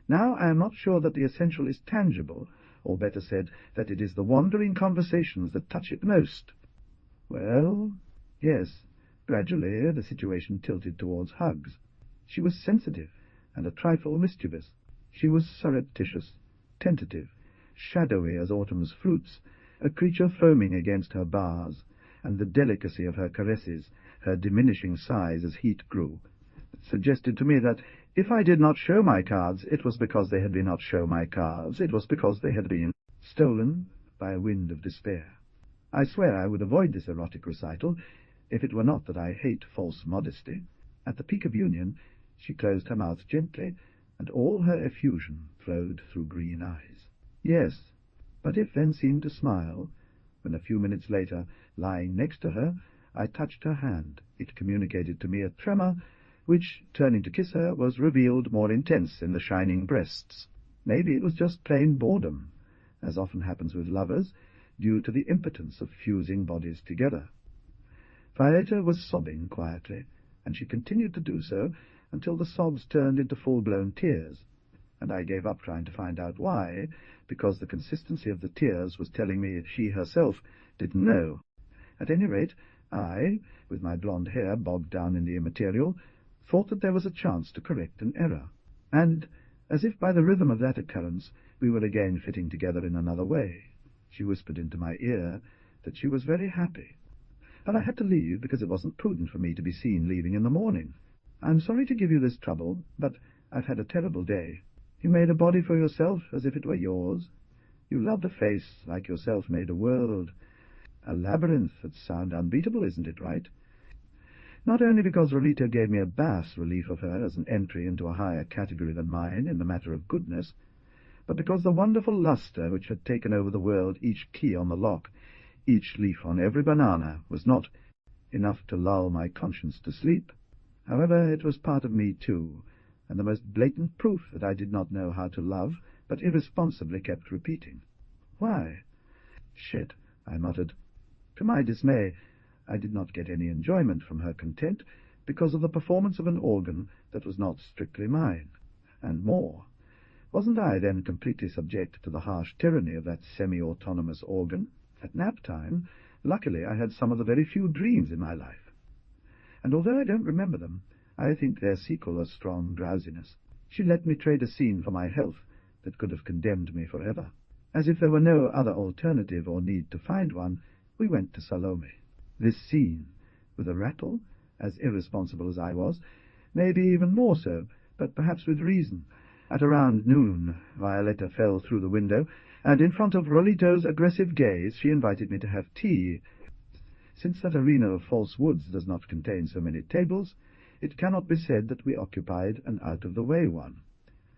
[SPEAKER 1] Now I am not sure that the essential is tangible, or better said, that it is the wandering conversations that touch it most. Well, yes, gradually the situation tilted towards hugs. She was sensitive and a trifle mischievous. She was surreptitious, tentative, shadowy as autumn's fruits, a creature foaming against her bars, and the delicacy of her caresses, her diminishing size as heat grew, suggested to me that if I did not show my cards, it was because they had been not show my cards, it was because they had been stolen by a wind of despair. I swear I would avoid this erotic recital, if it were not that I hate false modesty. At the peak of union, she closed her mouth gently, and all her effusion flowed through green eyes. Yes, but if then seemed to smile, when a few minutes later, lying next to her, I touched her hand, it communicated to me a tremor, which, turning to kiss her, was revealed more intense in the shining breasts. Maybe it was just plain boredom, as often happens with lovers, due to the impotence of fusing bodies together. Violetta was sobbing quietly, and she continued to do so until the sobs turned into full-blown tears, and I gave up trying to find out why, because the consistency of the tears was telling me she herself didn't know. At any rate, I, with my blonde hair bogged down in the immaterial, thought that there was a chance to correct an error, and, as if by the rhythm of that occurrence, we were again fitting together in another way. She whispered into my ear that she was very happy, but I had to leave because it wasn't prudent for me to be seen leaving in the morning. I'm sorry to give you this trouble, but I've had a terrible day. You made a body for yourself as if it were yours. You loved a face like yourself made a world. A labyrinth that's sound unbeatable, isn't it right? Not only because Rolito gave me a bas relief of her as an entry into a higher category than mine in the matter of goodness, but because the wonderful lustre which had taken over the world, each key on the lock, each leaf on every banana, was not enough to lull my conscience to sleep. However, it was part of me, too, and the most blatant proof that I did not know how to love, but irresponsibly kept repeating. Why? Shit, I muttered. To my dismay, I did not get any enjoyment from her content because of the performance of an organ that was not strictly mine. And more, wasn't I then completely subject to the harsh tyranny of that semi-autonomous organ? At nap time, luckily, I had some of the very few dreams in my life. And although I don't remember them, I think their sequel a strong drowsiness. She let me trade a scene for my health that could have condemned me forever. As if there were no other alternative or need to find one, we went to Salome. This scene, with a rattle, as irresponsible as I was, maybe even more so, but perhaps with reason. At around noon, Violetta fell through the window, and in front of Rolito's aggressive gaze she invited me to have tea. Since that arena of false woods does not contain so many tables, it cannot be said that we occupied an out-of-the-way one.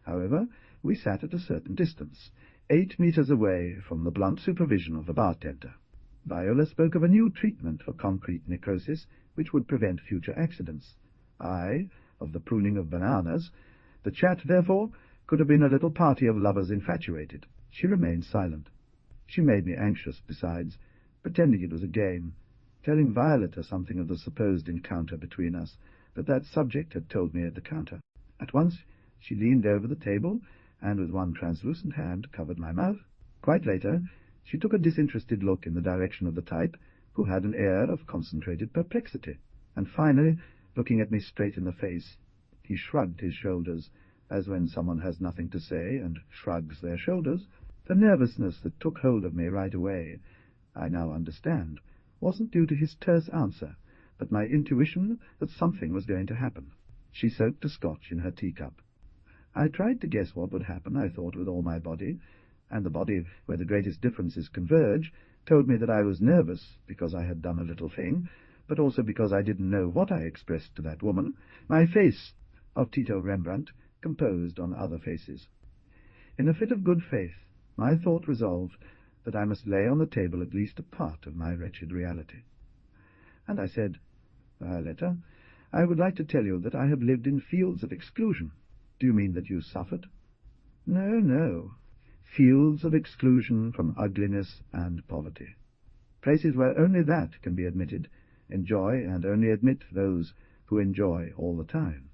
[SPEAKER 1] However, we sat at a certain distance, 8 meters away from the blunt supervision of the bartender. Viola spoke of a new treatment for concrete necrosis which would prevent future accidents. I, of the pruning of bananas. The chat, therefore, could have been a little party of lovers infatuated. She remained silent. She made me anxious, besides, pretending it was a game, telling Violetta something of the supposed encounter between us, that subject had told me at the counter. At once she leaned over the table, and with one translucent hand covered my mouth. Quite later, she took a disinterested look in the direction of the type, who had an air of concentrated perplexity, and finally, looking at me straight in the face, he shrugged his shoulders, as when someone has nothing to say and shrugs their shoulders. The nervousness that took hold of me right away, I now understand, wasn't due to his terse answer, but my intuition that something was going to happen. She soaked a scotch in her teacup. I tried to guess what would happen, I thought, with all my body, and the body where the greatest differences converge told me that I was nervous because I had done a little thing, but also because I didn't know what I expressed to that woman. My face, of Tito Rembrandt, composed on other faces. In a fit of good faith, my thought resolved that I must lay on the table at least a part of my wretched reality. And I said, "Violetta, I would like to tell you that I have lived in fields of exclusion." "Do you mean that you suffered?" "No, no. Fields of exclusion from ugliness and poverty. Places where only that can be admitted, enjoy, and only admit those who enjoy all the time."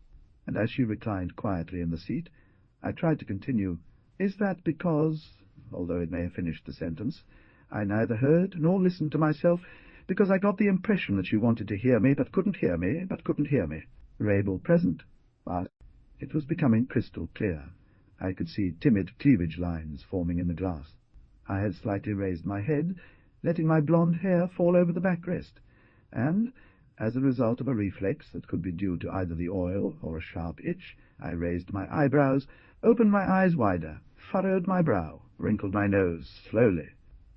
[SPEAKER 1] And as she reclined quietly in the seat, I tried to continue, "Is that because," although it may have finished the sentence, "I neither heard nor listened to myself, because I got the impression that she wanted to hear me, but couldn't hear me, but couldn't hear me?" "Rabel present?" It was becoming crystal clear. I could see timid cleavage lines forming in the glass. I had slightly raised my head, letting my blonde hair fall over the backrest, and, as a result of a reflex that could be due to either the oil or a sharp itch, I raised my eyebrows, opened my eyes wider, furrowed my brow, wrinkled my nose slowly,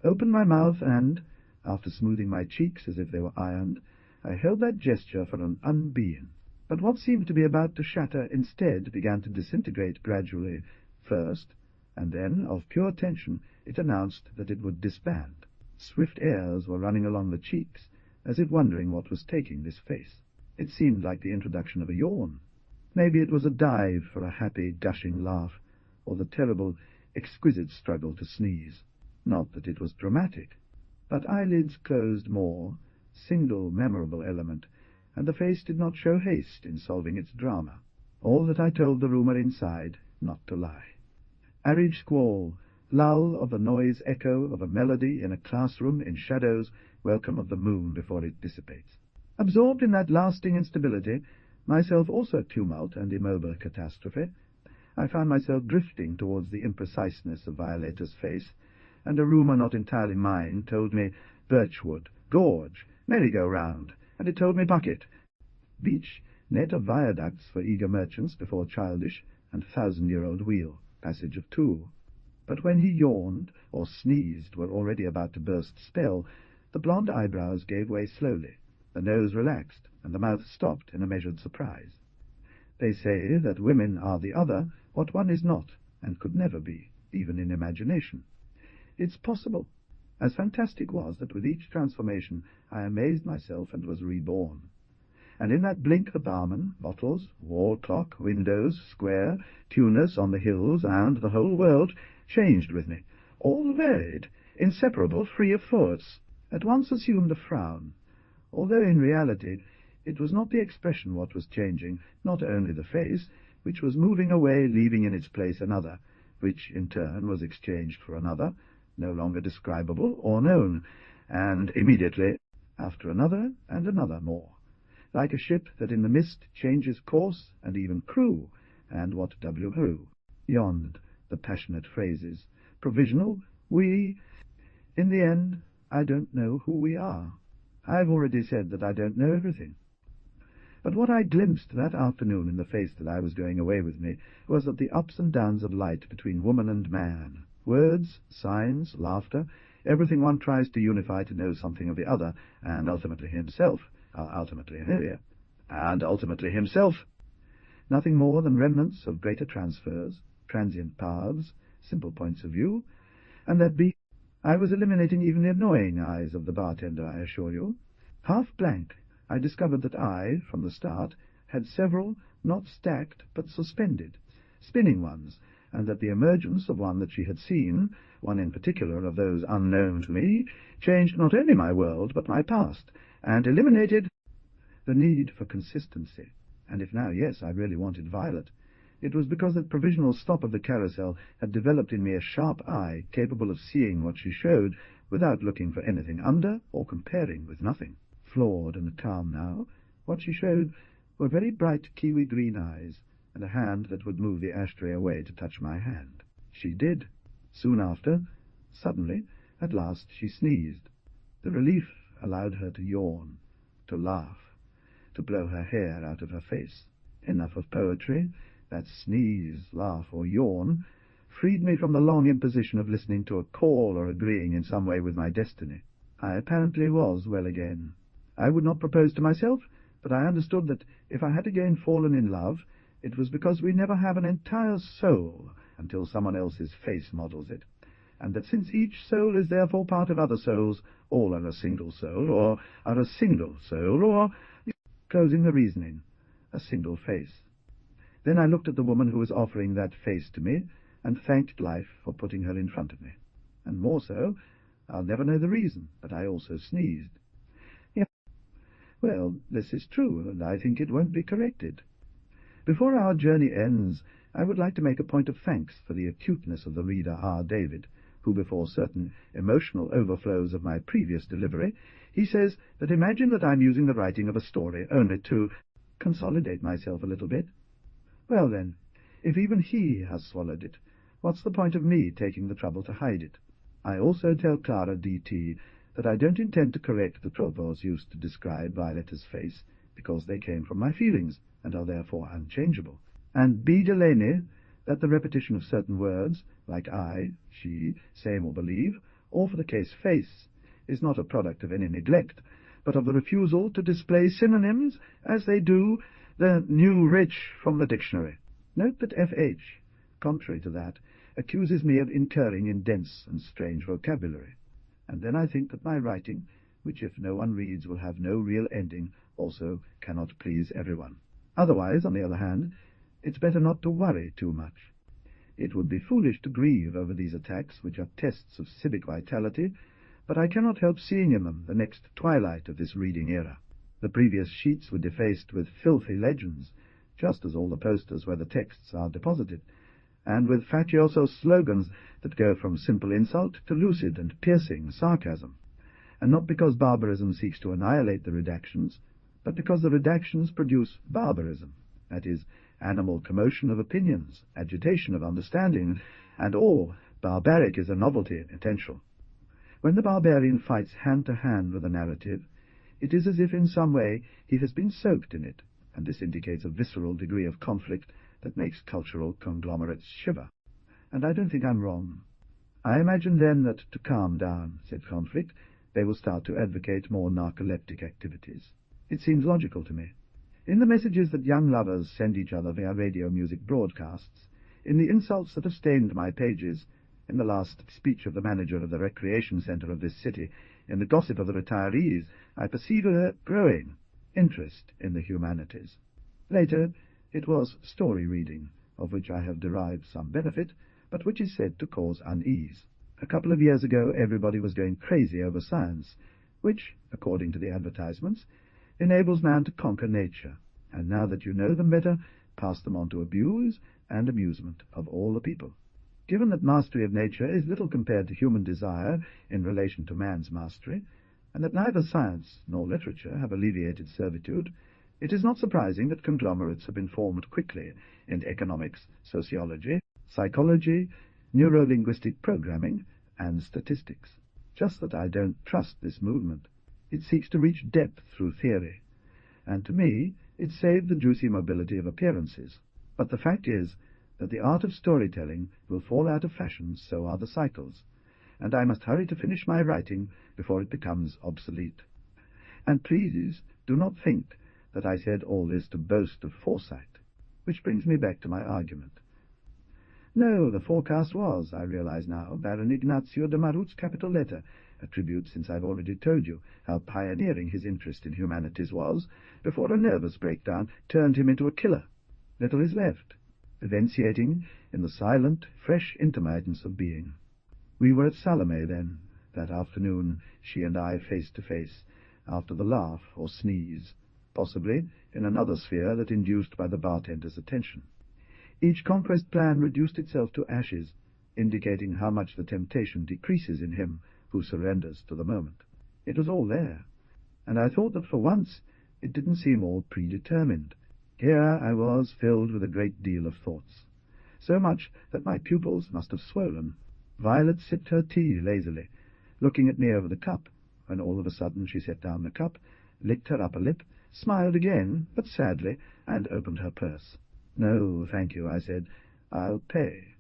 [SPEAKER 1] opened my mouth, and, after smoothing my cheeks as if they were ironed, I held that gesture for an unbeing. But what seemed to be about to shatter instead began to disintegrate gradually first, and then, of pure tension, it announced that it would disband. Swift airs were running along the cheeks, as if wondering what was taking this face. It seemed like the introduction of a yawn. Maybe it was a dive for a happy, gushing laugh, or the terrible, exquisite struggle to sneeze. Not that it was dramatic, but eyelids closed more, single memorable element, and the face did not show haste in solving its drama. All that I told the rumour inside not to lie. Arid squall, lull of the noise echo of a melody in a classroom in shadows, welcome of the moon before it dissipates. Absorbed in that lasting instability, myself also tumult and immobile catastrophe, I found myself drifting towards the impreciseness of Violetta's face, and a rumour not entirely mine told me birchwood, gorge, merry-go-round, and it told me bucket, beach, net of viaducts for eager merchants before childish and thousand-year-old wheel, passage of two. But when he yawned or sneezed were already about to burst spell, the blonde eyebrows gave way slowly, the nose relaxed, and the mouth stopped in a measured surprise. They say that women are the other, what one is not, and could never be, even in imagination. It's possible. As fantastic was that with each transformation I amazed myself and was reborn. And in that blink the barman, bottles, wall clock, windows, square, tuners on the hills, and the whole world changed with me, all varied, inseparable, free of thoughts, at once assumed a frown, although in reality it was not the expression what was changing, not only the face, which was moving away, leaving in its place another, which in turn was exchanged for another, no longer describable or known, and immediately after another and another more, like a ship that in the mist changes course and even crew, and what W. Yond, the passionate phrases, provisional, we. In the end, I don't know who we are. I've already said that I don't know everything. But what I glimpsed that afternoon in the face that I was going away with me was that the ups and downs of light between woman and man, words, signs, laughter, everything one tries to unify to know something of the other, and ultimately himself, nothing more than remnants of greater transfers, transient paths, simple points of view, and that I was eliminating even the annoying eyes of the bartender, I assure you. Half blank, I discovered that I, from the start, had several, not stacked, but suspended, spinning ones, and that the emergence of one that she had seen one in particular of those unknown to me, changed not only my world but my past, and eliminated the need for consistency. And if now, yes, I really wanted Violet, it was because that provisional stop of the carousel had developed in me a sharp eye capable of seeing what she showed without looking for anything under or comparing with nothing. Flawed and calm now, what she showed were very bright kiwi-green eyes and a hand that would move the ashtray away to touch my hand. She did. Soon after, suddenly, at last, she sneezed. The relief allowed her to yawn, to laugh, to blow her hair out of her face. Enough of poetry. That sneeze, laugh, or yawn freed me from the long imposition of listening to a call or agreeing in some way with my destiny. I apparently was well again. I would not propose to myself, but I understood that if I had again fallen in love, it was because we never have an entire soul until someone else's face models it, and that since each soul is therefore part of other souls, all are a single soul, or are a single soul, or, closing the reasoning, a single face. Then I looked at the woman who was offering that face to me, and thanked life for putting her in front of me. And more so, I'll never know the reason, but I also sneezed. Yes. Well, this is true, and I think it won't be corrected. Before our journey ends, I would like to make a point of thanks for the acuteness of the reader R. David, who, before certain emotional overflows of my previous delivery, he says that imagine that I'm using the writing of a story only to consolidate myself a little bit. Well, then, if even he has swallowed it, what's the point of me taking the trouble to hide it? I also tell Clara D.T. that I don't intend to correct the tropos used to describe Violetta's face, because they came from my feelings, and are therefore unchangeable. And B. Delaney, that the repetition of certain words, like I, she, same or believe, or for the case face, is not a product of any neglect, but of the refusal to display synonyms as they do the new rich from the dictionary. Note that F.H., contrary to that, accuses me of incurring in dense and strange vocabulary. And then I think that my writing, which if no one reads will have no real ending, also cannot please everyone. Otherwise, on the other hand, it's better not to worry too much. It would be foolish to grieve over these attacks, which are tests of civic vitality, but I cannot help seeing in them the next twilight of this reading era. The previous sheets were defaced with filthy legends, just as all the posters where the texts are deposited, and with fatuoso slogans that go from simple insult to lucid and piercing sarcasm. And not because barbarism seeks to annihilate the redactions, but because the redactions produce barbarism, that is, animal commotion of opinions, agitation of understanding, and all barbaric is a novelty potential. When the barbarian fights hand-to-hand with a narrative, it is as if in some way he has been soaked in it, and this indicates a visceral degree of conflict that makes cultural conglomerates shiver. And I don't think I'm wrong. I imagine then that to calm down said conflict, they will start to advocate more narcoleptic activities. It seems logical to me. In the messages that young lovers send each other via radio music broadcasts, in the insults that have stained my pages, in the last speech of the manager of the recreation centre of this city, in the gossip of the retirees, I perceive a growing interest in the humanities. Later, it was story reading, of which I have derived some benefit, but which is said to cause unease. A couple of years ago everybody was going crazy over science, which, according to the advertisements, enables man to conquer nature, and now that you know them better, pass them on to abuse and amusement of all the people. Given that mastery of nature is little compared to human desire in relation to man's mastery, and that neither science nor literature have alleviated servitude, it is not surprising that conglomerates have been formed quickly in economics, sociology, psychology, neuro-linguistic programming, and statistics. Just that I don't trust this movement. It seeks to reach depth through theory, and to me it saved the juicy mobility of appearances. But the fact is that the art of storytelling will fall out of fashion, so are the cycles, and I must hurry to finish my writing before it becomes obsolete. And please do not think that I said all this to boast of foresight, which brings me back to my argument. No, the forecast was, I realize now, Baron Ignazio de Marut's capital letter, a tribute since I've already told you how pioneering his interest in humanities was, before a nervous breakdown turned him into a killer. Little is left, evinciating in the silent, fresh intermittence of being. We were at Salome, then, that afternoon, she and I face to face, after the laugh or sneeze, possibly in another sphere that induced by the bartender's attention. Each conquest plan reduced itself to ashes, indicating how much the temptation decreases in him who surrenders to the moment. It was all there, and I thought that for once it didn't seem all predetermined. Here I was, filled with a great deal of thoughts, so much that my pupils must have swollen. Violet sipped her tea lazily, looking at me over the cup, when all of a sudden she set down the cup, licked her upper lip, smiled again, but sadly, and opened her purse. "No, thank you," I said. "I'll pay."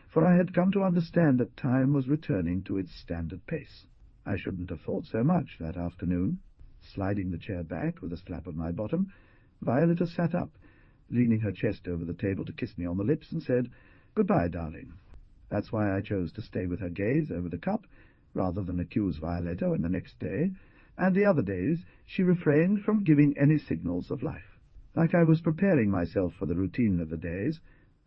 [SPEAKER 1] For I had come to understand that time was returning to its standard pace. I shouldn't have thought so much that afternoon. Sliding the chair back with a slap of my bottom, Violetta sat up, leaning her chest over the table to kiss me on the lips, and said, "Goodbye, darling." That's why I chose to stay with her gaze over the cup, rather than accuse Violetta when the next day, and the other days, she refrained from giving any signals of life. Like I was preparing myself for the routine of the days,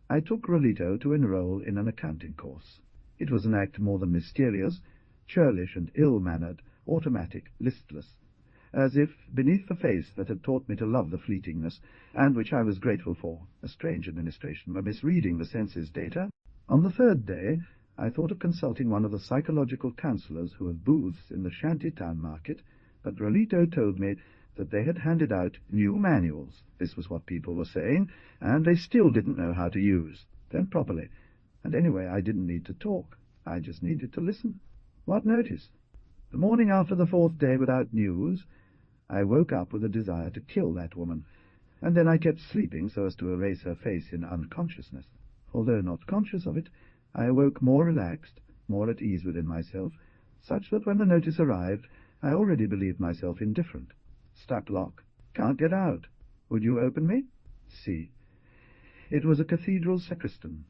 [SPEAKER 1] I took Rolito to enroll in an accounting course. It was an act more than mysterious, churlish and ill-mannered, automatic, listless, as if, beneath the face that had taught me to love the fleetingness, and which I was grateful for, a strange administration, were misreading the senses data. On the third day, I thought of consulting one of the psychological counselors who have booths in the shanty town market, but Rolito told me that they had handed out new manuals. This was what people were saying, and they still didn't know how to use them properly. And anyway, I didn't need to talk. I just needed to listen. What notice? The morning after the fourth day without news, I woke up with a desire to kill that woman, and then I kept sleeping so as to erase her face in unconsciousness. Although not conscious of it, I awoke more relaxed, more at ease within myself, such that when the notice arrived, I already believed myself indifferent. Stuck lock. Can't get out. Would you open me? See. It was a cathedral sacristan,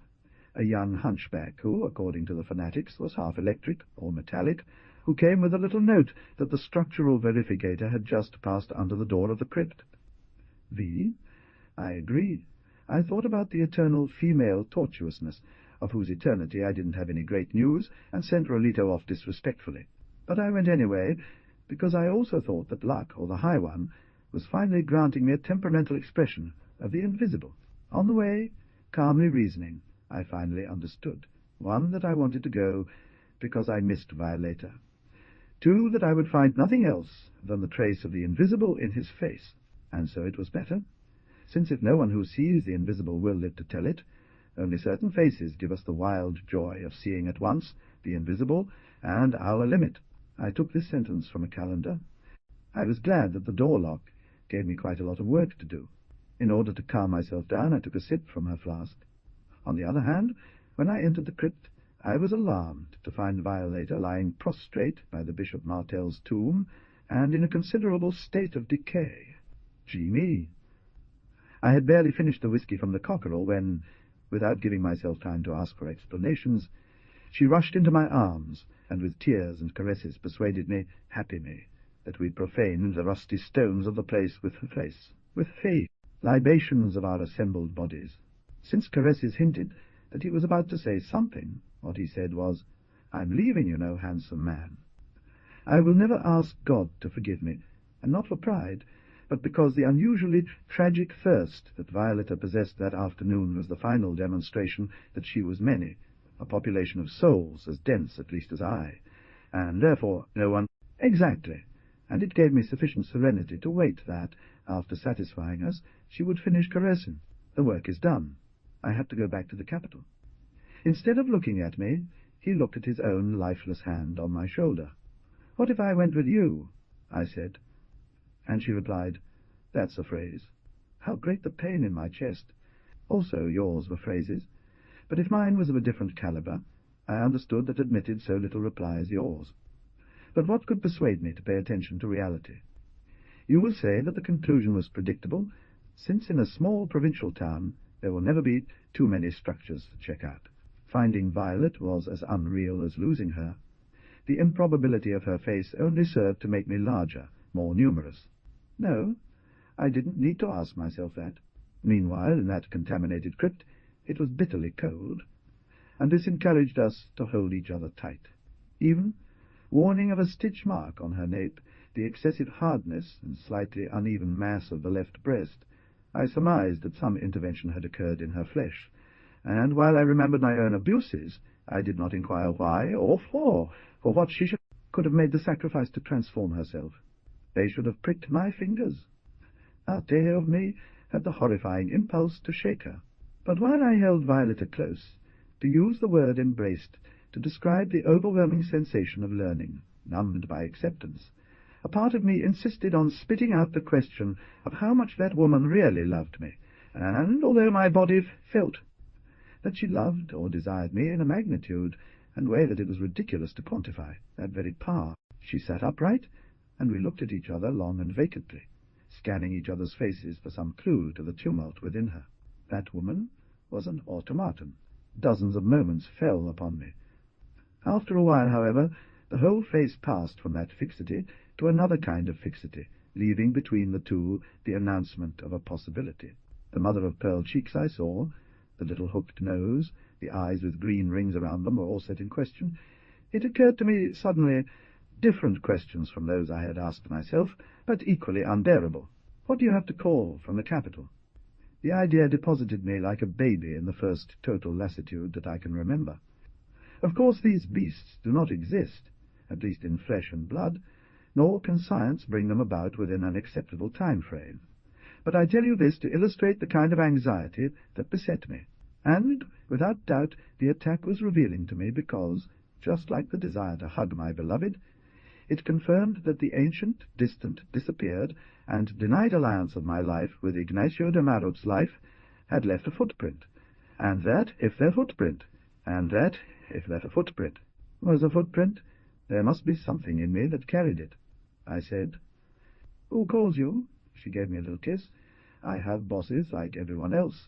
[SPEAKER 1] a young hunchback who, according to the fanatics, was half electric or metallic, who came with a little note that the structural verificator had just passed under the door of the crypt. V? I agree. I thought about the eternal female tortuousness, of whose eternity I didn't have any great news, and sent Rolito off disrespectfully. But I went anyway, because I also thought that luck, or the high one, was finally granting me a temperamental expression of the invisible. On the way, calmly reasoning, I finally understood. One, that I wanted to go because I missed Violetta. Two, that I would find nothing else than the trace of the invisible in his face, and so it was better, since if no one who sees the invisible will live to tell it, only certain faces give us the wild joy of seeing at once the invisible and our limit. I took this sentence from a calendar. I was glad that the door lock gave me quite a lot of work to do. In order to calm myself down, I took a sip from her flask. On the other hand, when I entered the crypt, I was alarmed to find Violetta lying prostrate by the Bishop Martel's tomb, and in a considerable state of decay. Gee me! I had barely finished the whisky from the cockerel when, without giving myself time to ask for explanations, she rushed into my arms, and with tears and caresses persuaded me, happy me, that we'd profaned the rusty stones of the place with faith, libations of our assembled bodies. Since caresses hinted that he was about to say something, what he said was, "I'm leaving, you know, handsome man." I will never ask God to forgive me, and not for pride, but because the unusually tragic thirst that Violetta possessed that afternoon was the final demonstration that she was many, a population of souls as dense at least as I, and therefore no one— Exactly, and it gave me sufficient serenity to wait that, after satisfying us, she would finish caressing. The work is done. I had to go back to the capital. Instead of looking at me, he looked at his own lifeless hand on my shoulder. "What if I went with you?" I said. And she replied, "That's a phrase." How great the pain in my chest! Also yours were phrases. But if mine was of a different calibre, I understood that admitted so little reply as yours. But what could persuade me to pay attention to reality? You will say that the conclusion was predictable, since in a small provincial town there will never be too many structures to check out. Finding Violet was as unreal as losing her. The improbability of her face only served to make me larger, more numerous. No, I didn't need to ask myself that. Meanwhile, in that contaminated crypt, it was bitterly cold. and this encouraged us to hold each other tight. Even, warning of a stitch mark on her nape, the excessive hardness and slightly uneven mass of the left breast, I surmised that some intervention had occurred in her flesh, and while I remembered my own abuses, I did not inquire why or for what she could have made the sacrifice to transform herself. They should have pricked my fingers. Arte of me had the horrifying impulse to shake her. But while I held Violeta close, to use the word embraced to describe the overwhelming sensation of learning, numbed by acceptance, a part of me insisted on spitting out the question of how much that woman really loved me, and, although my body felt that she loved or desired me in a magnitude and way that it was ridiculous to quantify, that very power. She sat upright, and we looked at each other long and vacantly, scanning each other's faces for some clue to the tumult within her. That woman was an automaton. Dozens of moments fell upon me. After a while, however, the whole face passed from that fixity to another kind of fixity, leaving between the two the announcement of a possibility. The mother-of-pearl cheeks I saw, the little hooked nose, the eyes with green rings around them were all set in question. It occurred to me suddenly different questions from those I had asked myself, but equally unbearable. What do you have to call from the capital? The idea deposited me like a baby in the first total lassitude that I can remember. Of course these beasts do not exist, at least in flesh and blood, nor can science bring them about within an acceptable time frame. But I tell you this to illustrate the kind of anxiety that beset me, and, without doubt, the attack was revealing to me because, just like the desire to hug my beloved, it confirmed that the ancient, distant, disappeared, and denied alliance of my life with Ignacio de Marot's life had left a footprint, and that, if their footprint was a footprint, there must be something in me that carried it. I said, "Who calls you?" She gave me a little kiss. "I have bosses like everyone else.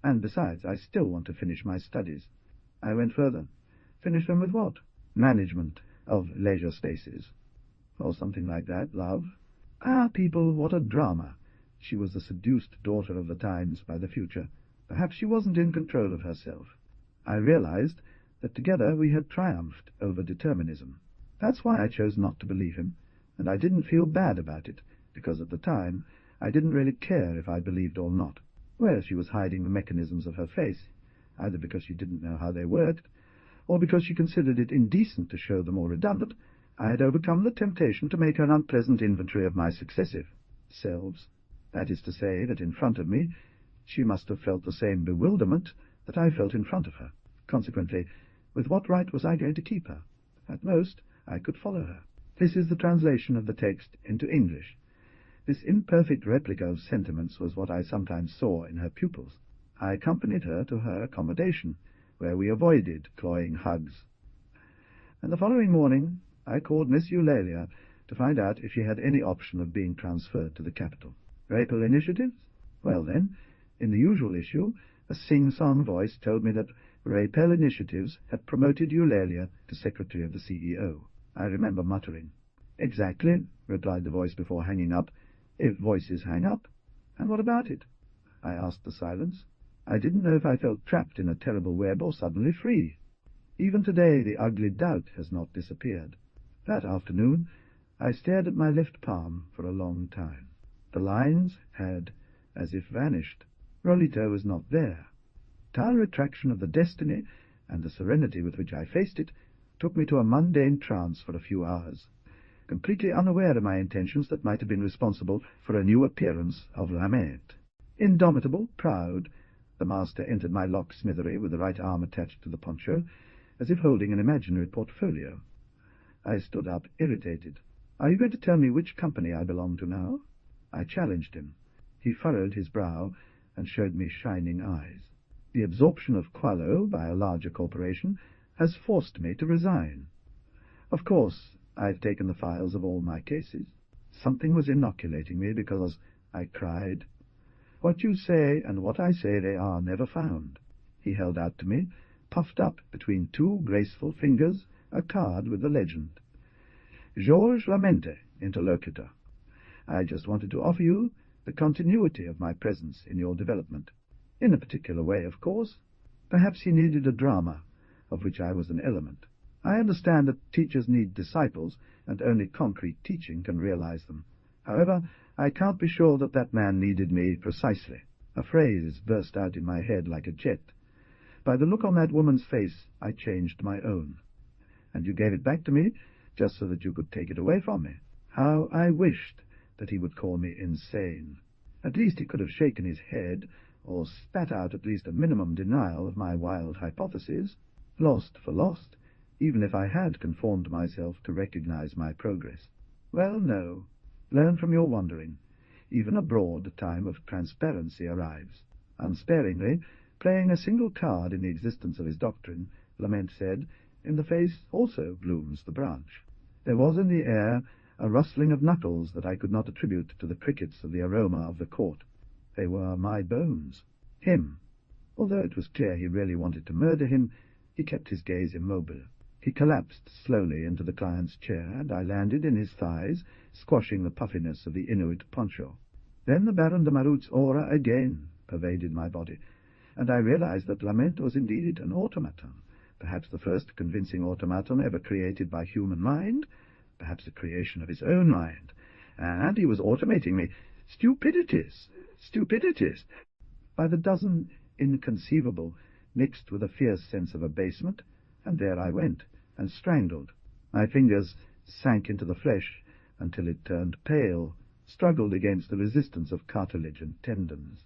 [SPEAKER 1] And besides, I still want to finish my studies." I went further. Finish them with what? Management of leisure spaces, or something like that, love. Ah, people, what a drama! She was the seduced daughter of the times by the future. Perhaps she wasn't in control of herself. I realized that together we had triumphed over determinism. That's why I chose not to believe him, and I didn't feel bad about it, because at the time I didn't really care if I believed or not. Well, she was hiding the mechanisms of her face, either because she didn't know how they worked, or because she considered it indecent to show them or redundant. I had overcome the temptation to make an unpleasant inventory of my successive selves. That is to say, that in front of me she must have felt the same bewilderment that I felt in front of her. Consequently, with what right was I going to keep her? At most, I could follow her. This is the translation of the text into English. This imperfect replica of sentiments was what I sometimes saw in her pupils. I accompanied her to her accommodation, where we avoided cloying hugs. And the following morning I called Miss Eulalia to find out if she had any option of being transferred to the capital. Rapal initiatives? Well then, in the usual issue, a sing-song voice told me that Rapal Initiatives had promoted Eulalia to secretary of the CEO. I remember muttering. "Exactly," replied the voice before hanging up, "if voices hang up. And what about it?" I asked the silence. I didn't know if I felt trapped in a terrible web or suddenly free. Even today the ugly doubt has not disappeared. That afternoon I stared at my left palm for a long time. The lines had, as if vanished. Rolito was not there. Entire retraction of the destiny, and the serenity with which I faced it, took me to a mundane trance for a few hours, completely unaware of my intentions that might have been responsible for a new appearance of Lament. Indomitable, proud, the master entered my locksmithery with the right arm attached to the poncho, as if holding an imaginary portfolio. I stood up, irritated. "Are you going to tell me which company I belong to now?" I challenged him. He furrowed his brow and showed me shining eyes. The absorption of Qualo by a larger corporation has forced me to resign. Of course, I've taken the files of all my cases. Something was inoculating me because I cried. "What you say and what I say they are never found." He held out to me, puffed up between two graceful fingers, a card with the legend. "Georges Lamente, interlocutor. I just wanted to offer you the continuity of my presence in your development. In a particular way, of course. Perhaps he needed a drama, of which I was an element. I understand that teachers need disciples, and only concrete teaching can realize them. However, I can't be sure that that man needed me precisely. A phrase burst out in my head like a jet. By the look on that woman's face, I changed my own. And you gave it back to me, just so that you could take it away from me. How I wished that he would call me insane. At least he could have shaken his head, or spat out at least a minimum denial of my wild hypotheses. Lost for lost, even if I had conformed myself to recognize my progress. Well, no. Learn from your wandering. Even abroad, a time of transparency arrives. Unsparingly, playing a single card in the existence of his doctrine, Lament said, "In the face also blooms the branch." There was in the air a rustling of knuckles that I could not attribute to the crickets of the aroma of the court. They were my bones. Him. Although it was clear he really wanted to murder him, he kept his gaze immobile. He collapsed slowly into the client's chair, and I landed in his thighs, squashing the puffiness of the Inuit poncho. Then the Baron de Marout's aura again pervaded my body, and I realized that Lament was indeed an automaton, perhaps the first convincing automaton ever created by human mind, perhaps a creation of his own mind, and he was automating me. Stupidities! Stupidities! By the dozen inconceivable, mixed with a fierce sense of abasement, and there I went, and strangled. My fingers sank into the flesh until it turned pale, struggled against the resistance of cartilage and tendons.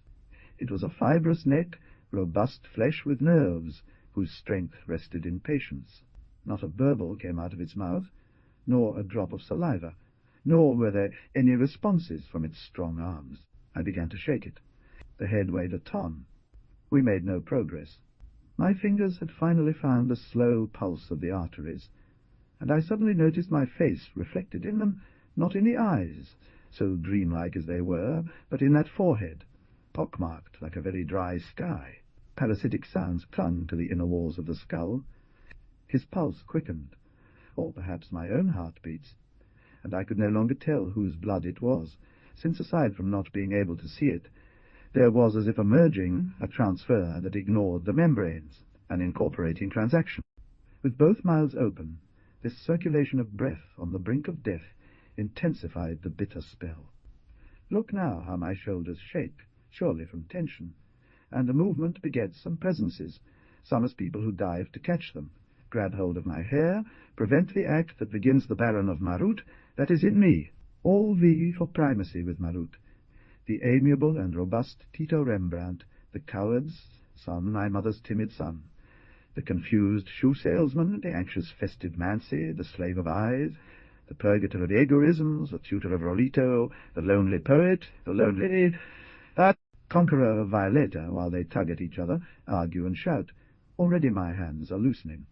[SPEAKER 1] It was a fibrous neck, robust flesh with nerves, whose strength rested in patience. Not a burble came out of its mouth, nor a drop of saliva, nor were there any responses from its strong arms. I began to shake it. The head weighed a ton. We made no progress. My fingers had finally found the slow pulse of the arteries, and I suddenly noticed my face reflected in them, not in the eyes, so dreamlike as they were, but in that forehead, pockmarked like a very dry sky. Parasitic sounds clung to the inner walls of the skull. His pulse quickened, or perhaps my own heart beats, and I could no longer tell whose blood it was, since aside from not being able to see it, there was as if emerging a transfer that ignored the membranes, an incorporating transaction. With both mouths open, this circulation of breath on the brink of death intensified the bitter spell. Look now how my shoulders shake, surely from tension, and a movement begets some presences, some as people who dive to catch them, grab hold of my hair, prevent the act that begins the Baron of Marut, that is in me, all V for primacy with Marut, the amiable and robust Tito Rembrandt, the coward's son, my mother's timid son, the confused shoe salesman, the anxious festive Mancy, the slave of eyes, the purgator of egoisms, the tutor of Rolito, the lonely poet, the lonely... that conqueror of Violeta, while they tug at each other, argue and shout. Already my hands are loosening.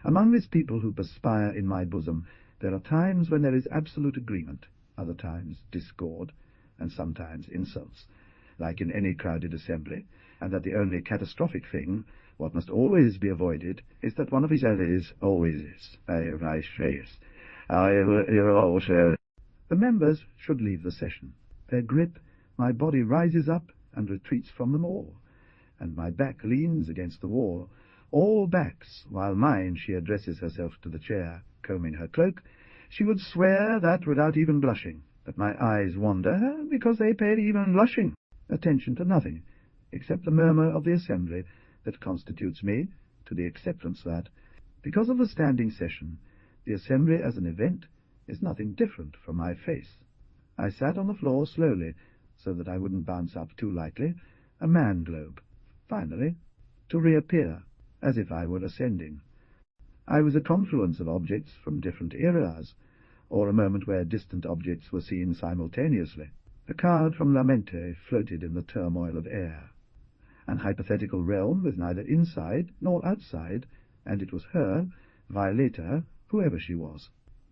[SPEAKER 1] Among these people who perspire in my bosom, there are times when there is absolute agreement, other times discord, and sometimes insults, like in any crowded assembly, and that the only catastrophic thing, what must always be avoided, is that one of his allies always is. The members should leave the session. Their grip, my body rises up and retreats from them all, and my back leans against the wall. All backs, while mine she addresses herself to the chair, combing her cloak. She would swear that without even blushing, that my eyes wander, because they pay even blushing attention to nothing, except the murmur of the assembly that constitutes me, to the acceptance that, because of the standing session, the assembly as an event is nothing different from my face. I sat on the floor slowly, so that I wouldn't bounce up too lightly, a man-globe, finally, to reappear, as if I were ascending. I was a confluence of objects from different eras, or a moment where distant objects were seen simultaneously. A card from Lamente floated in the turmoil of air. An hypothetical realm with neither inside nor outside, and it was her, Violeta, whoever she was.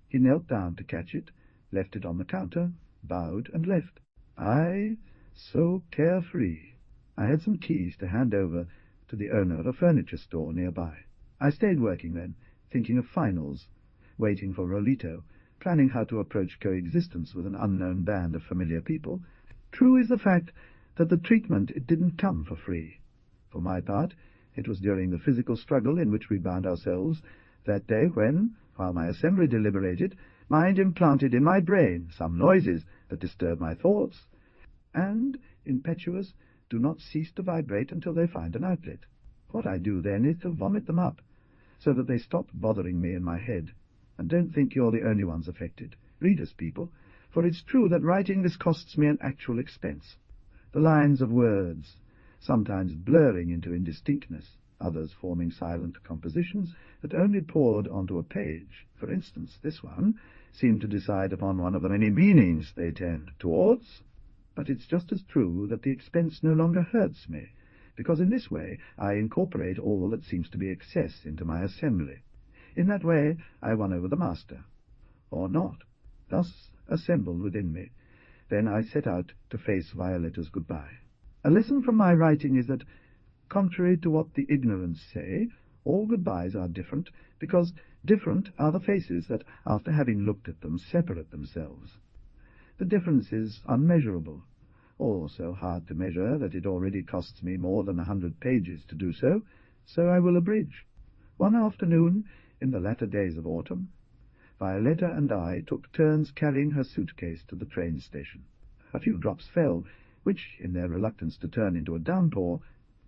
[SPEAKER 1] He knelt down to catch it, left it on the counter, bowed, and left. I, so carefree. I had some keys to hand over to the owner of a furniture store nearby. I stayed working then, thinking of finals, waiting for Rolito, planning how to approach coexistence with an unknown band of familiar people. True is the fact that the treatment it didn't come for free. For my part, It was during the physical struggle in which we bound ourselves that day when, while my assembly deliberated, mind implanted in my brain some noises that disturb my thoughts, and, impetuous, do not cease to vibrate until they find an outlet. What I do then is to vomit them up, so that they stop bothering me in my head. And don't think you're the only ones affected. Read us, people, for it's true that writing this costs me an actual expense. The lines of words, sometimes blurring into indistinctness, others forming silent compositions that only poured onto a page. For instance, this one seemed to decide upon one of the many meanings they tend towards. But it's just as true that the expense no longer hurts me, because in this way I incorporate all that seems to be excess into my assembly. In that way I won over the master, or not, thus assembled within me. Then I set out to face Violetta's goodbye. A lesson from my writing is that, contrary to what the ignorant say, all goodbyes are different, because different are the faces that, after having looked at them, separate themselves. The difference is unmeasurable, or so hard to measure that it already costs me more than 100 pages to do so, so I will abridge. One afternoon, in the latter days of autumn, Violetta and I took turns carrying her suitcase to the train station. A few drops fell, which, in their reluctance to turn into a downpour,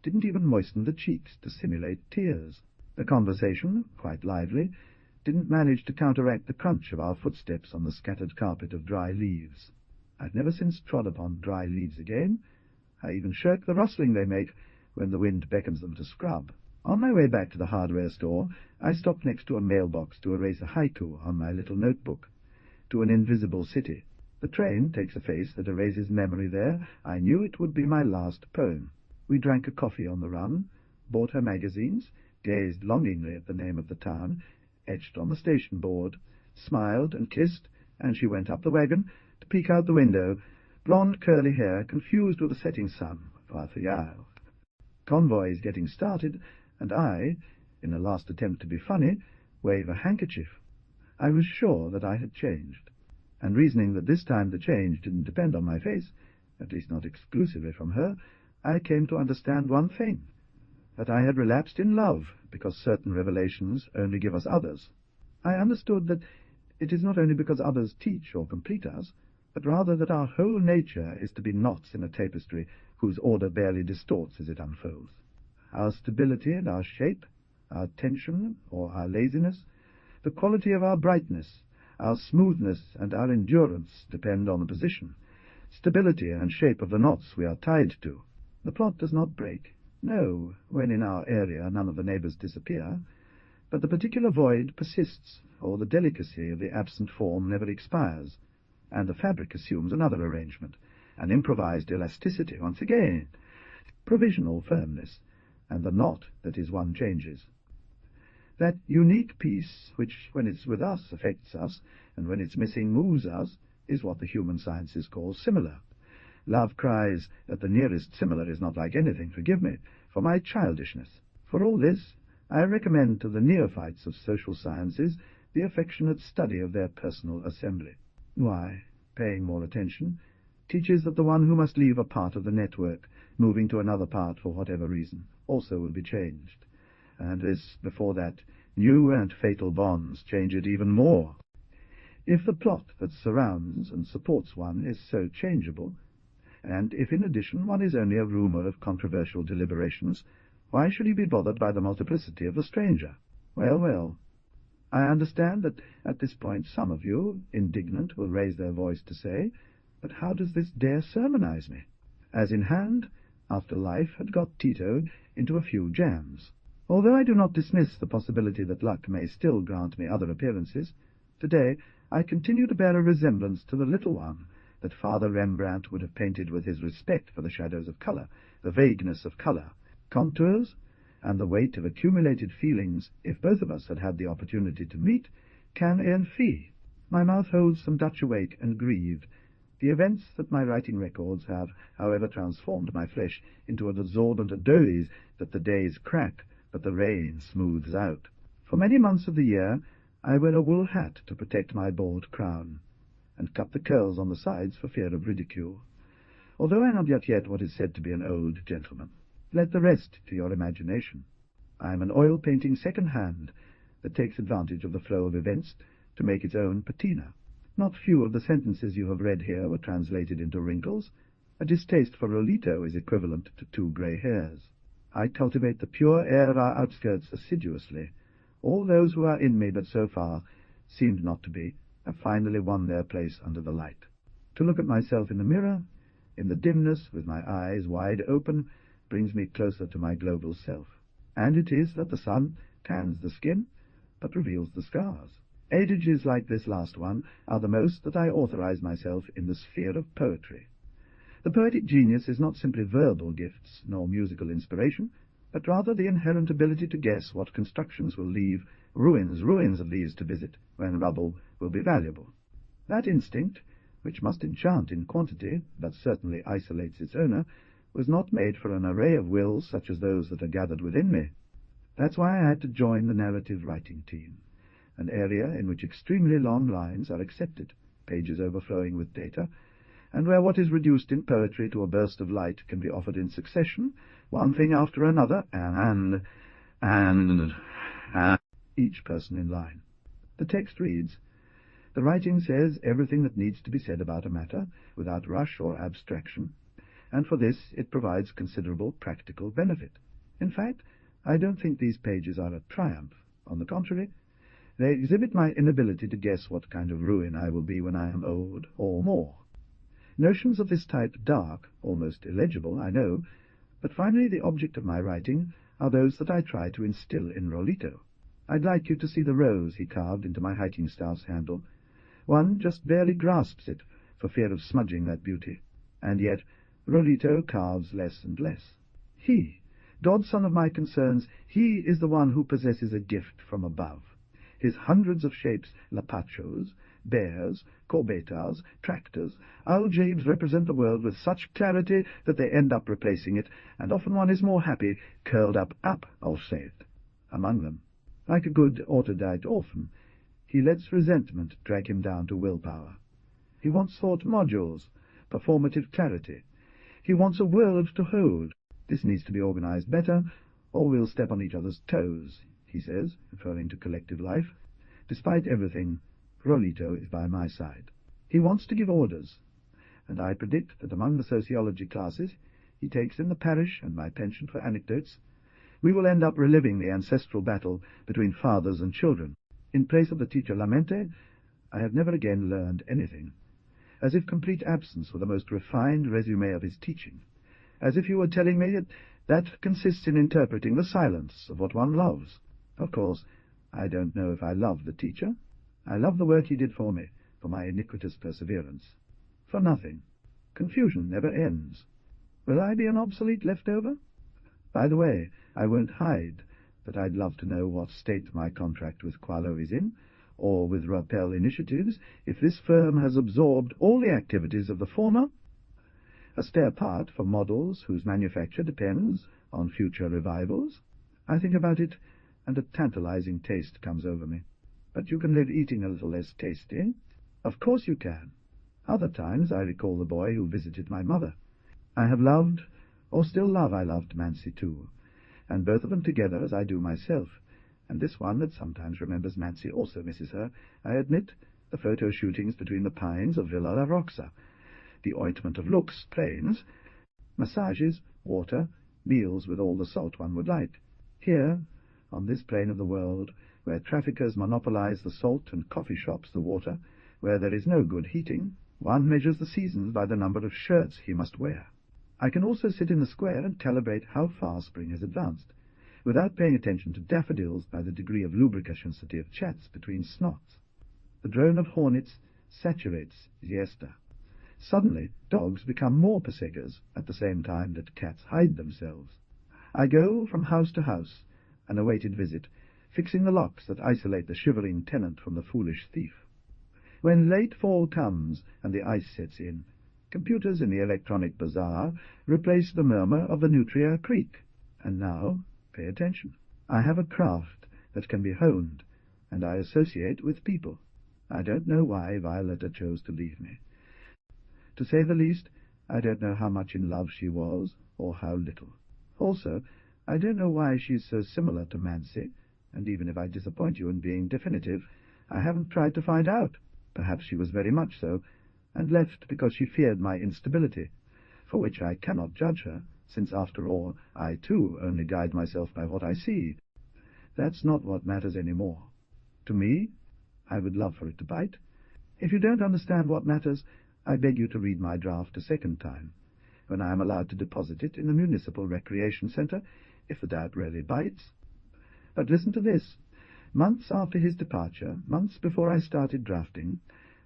[SPEAKER 1] didn't even moisten the cheeks to simulate tears. The conversation, quite lively, didn't manage to counteract the crunch of our footsteps on the scattered carpet of dry leaves. I've never since trod upon dry leaves again. I even shirk the rustling they make when the wind beckons them to scrub. On my way back to the hardware store, I stopped next to a mailbox to erase a haiku on my little notebook. To an invisible city. The train takes a face that erases memory there. I knew it would be my last poem. We drank a coffee on the run, bought her magazines, gazed longingly at the name of the town, etched on the station board, smiled and kissed, and she went up the wagon to peek out the window, blonde curly hair confused with the setting sun of the Isle. Convoy is getting started, and I, in a last attempt to be funny, wave a handkerchief. I was sure that I had changed, and reasoning that this time the change didn't depend on my face, at least not exclusively from her, I came to understand one thing, that I had relapsed in love because certain revelations only give us others. I understood that it is not only because others teach or complete us, but rather that our whole nature is to be knots in a tapestry whose order barely distorts as it unfolds. Our stability and our shape, our tension or our laziness, the quality of our brightness, our smoothness and our endurance depend on the position, stability and shape of the knots we are tied to. The plot does not break. No, when in our area none of the neighbours disappear, but the particular void persists, or the delicacy of the absent form never expires, and the fabric assumes another arrangement, an improvised elasticity once again, provisional firmness, and the knot that is one changes. That unique piece, which, when it's with us, affects us, and when it's missing moves us, is what the human sciences call similar. Love cries that the nearest similar is not like anything, forgive me, for my childishness. For all this, I recommend to the neophytes of social sciences the affectionate study of their personal assembly. Why, paying more attention, teaches that the one who must leave a part of the network, moving to another part for whatever reason, also will be changed. And this, before that, new and fatal bonds change it even more. If the plot that surrounds and supports one is so changeable, and if in addition one is only a rumour of controversial deliberations, why should he be bothered by the multiplicity of the stranger? Well, well, I understand that at this point some of you, indignant, will raise their voice to say, but how does this dare sermonize me? As in hand, after life had got Tito into a few jams. Although I do not dismiss the possibility that luck may still grant me other appearances, today I continue to bear a resemblance to the little one that Father Rembrandt would have painted with his respect for the shadows of colour, the vagueness of colour, contours, and the weight of accumulated feelings, if both of us had had the opportunity to meet, can en fie. My mouth holds some Dutch awake and grieved. The events that my writing records have, however, transformed my flesh into an absorbent doze that the days crack, but the rain smooths out. For many months of the year I wear a wool hat to protect my bald crown, and cut the curls on the sides for fear of ridicule. Although I am not yet what is said to be an old gentleman, let the rest to your imagination. I am an oil painting second-hand that takes advantage of the flow of events to make its own patina. Not few of the sentences you have read here were translated into wrinkles. A distaste for Rolito is equivalent to 2 grey hairs. I cultivate the pure air of our outskirts assiduously. All those who are in me, but so far seemed not to be, have finally won their place under the light. To look at myself in the mirror, in the dimness, with my eyes wide open, brings me closer to my global self. And it is that the sun tans the skin, but reveals the scars. Adages like this last one are the most that I authorize myself in the sphere of poetry. The poetic genius is not simply verbal gifts, nor musical inspiration, but rather the inherent ability to guess what constructions will leave ruins of these to visit, when rubble will be valuable. That instinct, which must enchant in quantity, but certainly isolates its owner, was not made for an array of wills such as those that are gathered within me. That's why I had to join the narrative writing team, an area in which extremely long lines are accepted, pages overflowing with data, and where what is reduced in poetry to a burst of light can be offered in succession, one thing after another, and each person in line. The text reads, "The writing says everything that needs to be said about a matter, without rush or abstraction, and for this it provides considerable practical benefit. In fact, I don't think these pages are a triumph. On the contrary, they exhibit my inability to guess what kind of ruin I will be when I am old, or more. Notions of this type dark, almost illegible, I know, but finally the object of my writing are those that I try to instill in Rolito. I'd like you to see the rose he carved into my hiking-staff's handle. One just barely grasps it for fear of smudging that beauty, and yet Rolito carves less and less. He, godson of my concerns, he is the one who possesses a gift from above. His hundreds of shapes, lapachos, bears, corbetas, tractors, aljibes represent the world with such clarity that they end up replacing it, and often one is more happy curled up, I'll say it, among them. Like a good autodidact orphan, he lets resentment drag him down to willpower. He wants thought modules, performative clarity. He wants a world to hold. This needs to be organized better, or we'll step on each other's toes, he says, referring to collective life. Despite everything, Rolito is by my side. He wants to give orders, and I predict that among the sociology classes he takes in the parish and my penchant for anecdotes, we will end up reliving the ancestral battle between fathers and children. In place of the teacher Lamente, I have never again learned anything, as if complete absence were the most refined resume of his teaching, as if he were telling me that consists in interpreting the silence of what one loves. Of course, I don't know if I love the teacher. I love the work he did for me, for my iniquitous perseverance. For nothing. Confusion never ends. Will I be an obsolete leftover? By the way, I won't hide that I'd love to know what state my contract with Qualo is in, or with Rappel Initiatives, if this firm has absorbed all the activities of the former, a spare part for models whose manufacture depends on future revivals. I think about it, and a tantalizing taste comes over me. But you can live eating a little less tasty. Of course you can. Other times I recall the boy who visited my mother. I have loved, or still love, I loved Mancy too, and both of them together as I do myself, and this one that sometimes remembers Mancy also misses her, I admit, the photo shootings between the pines of Villa La Roxa, the ointment of looks, plains, massages, water, meals with all the salt one would like. Here, on this plane of the world, where traffickers monopolize the salt and coffee shops the water, where there is no good heating, one measures the seasons by the number of shirts he must wear. I can also sit in the square and calibrate how far spring has advanced, without paying attention to daffodils by the degree of lubricacity of chats between snots. The drone of hornets saturates siesta. Suddenly, dogs become more pursuers at the same time that cats hide themselves. I go from house to house, an awaited visit, fixing the locks that isolate the shivering tenant from the foolish thief. When late fall comes and the ice sets in, computers in the electronic bazaar replace the murmur of the Nutria Creek. And now, pay attention. I have a craft that can be honed, and I associate with people. I don't know why Violetta chose to leave me. To say the least, I don't know how much in love she was, or how little. Also, I don't know why she's so similar to Mancy, and even if I disappoint you in being definitive, I haven't tried to find out. Perhaps she was very much so, and left because she feared my instability, for which I cannot judge her, since, after all, I too only guide myself by what I see. That's not what matters any more. To me, I would love for it to bite. If you don't understand what matters, I beg you to read my draft a second time, when I am allowed to deposit it in the municipal recreation centre, if the doubt really bites. But listen to this. Months after his departure, months before I started drafting,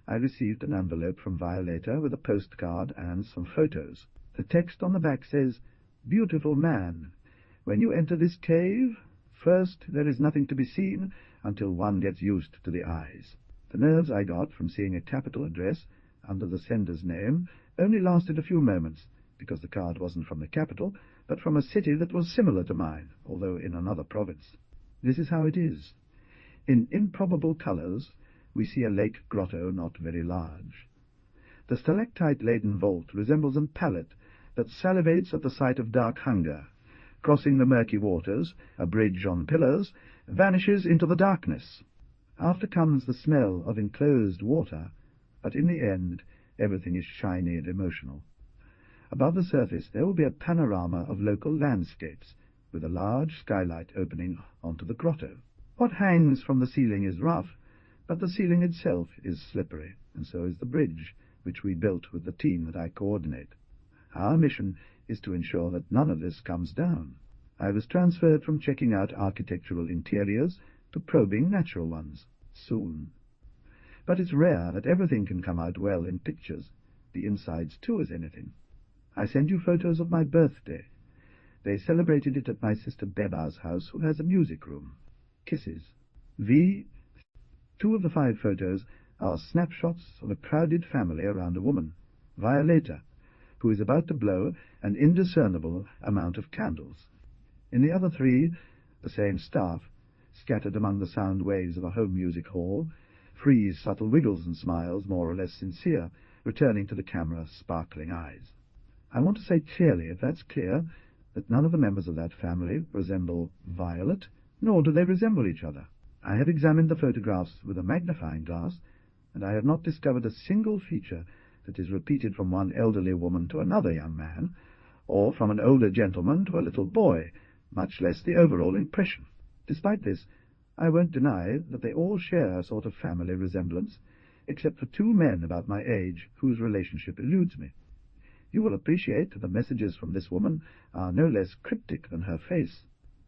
[SPEAKER 1] I received an envelope from Violeta with a postcard and some photos. The text on the back says, "Beautiful man, when you enter this cave, first there is nothing to be seen until one gets used to the eyes." The nerves I got from seeing a capital address under the sender's name only lasted a few moments, because the card wasn't from the capital, but from a city that was similar to mine, although in another province. This is how it is. In improbable colours, we see a lake grotto not very large. The stalactite-laden vault resembles a palate that salivates at the sight of dark hunger. Crossing the murky waters, a bridge on pillars, vanishes into the darkness. After comes the smell of enclosed water, but in the end everything is shiny and emotional. Above the surface there will be a panorama of local landscapes, with a large skylight opening onto the grotto. What hangs from the ceiling is rough, but the ceiling itself is slippery, and so is the bridge, which we built with the team that I coordinate. Our mission is to ensure that none of this comes down. I was transferred from checking out architectural interiors to probing natural ones, soon. But it's rare that everything can come out well in pictures, the insides too as anything. I send you photos of my birthday. They celebrated it at my sister Beba's house, who has a music room. Kisses. V. 2 of the 5 photos are snapshots of a crowded family around a woman, Violeta, who is about to blow an indiscernible amount of candles. In the other 3, the same staff, scattered among the sound waves of a home music hall, freeze subtle wiggles and smiles, more or less sincere, returning to the camera sparkling eyes. I want to say clearly, if that's clear, that none of the members of that family resemble Violet, nor do they resemble each other. I have examined the photographs with a magnifying glass, and I have not discovered a single feature that is repeated from one elderly woman to another young man, or from an older gentleman to a little boy, much less the overall impression. Despite this, I won't deny that they all share a sort of family resemblance, except for 2 men about my age whose relationship eludes me. You will appreciate that the messages from this woman are no less cryptic than her face.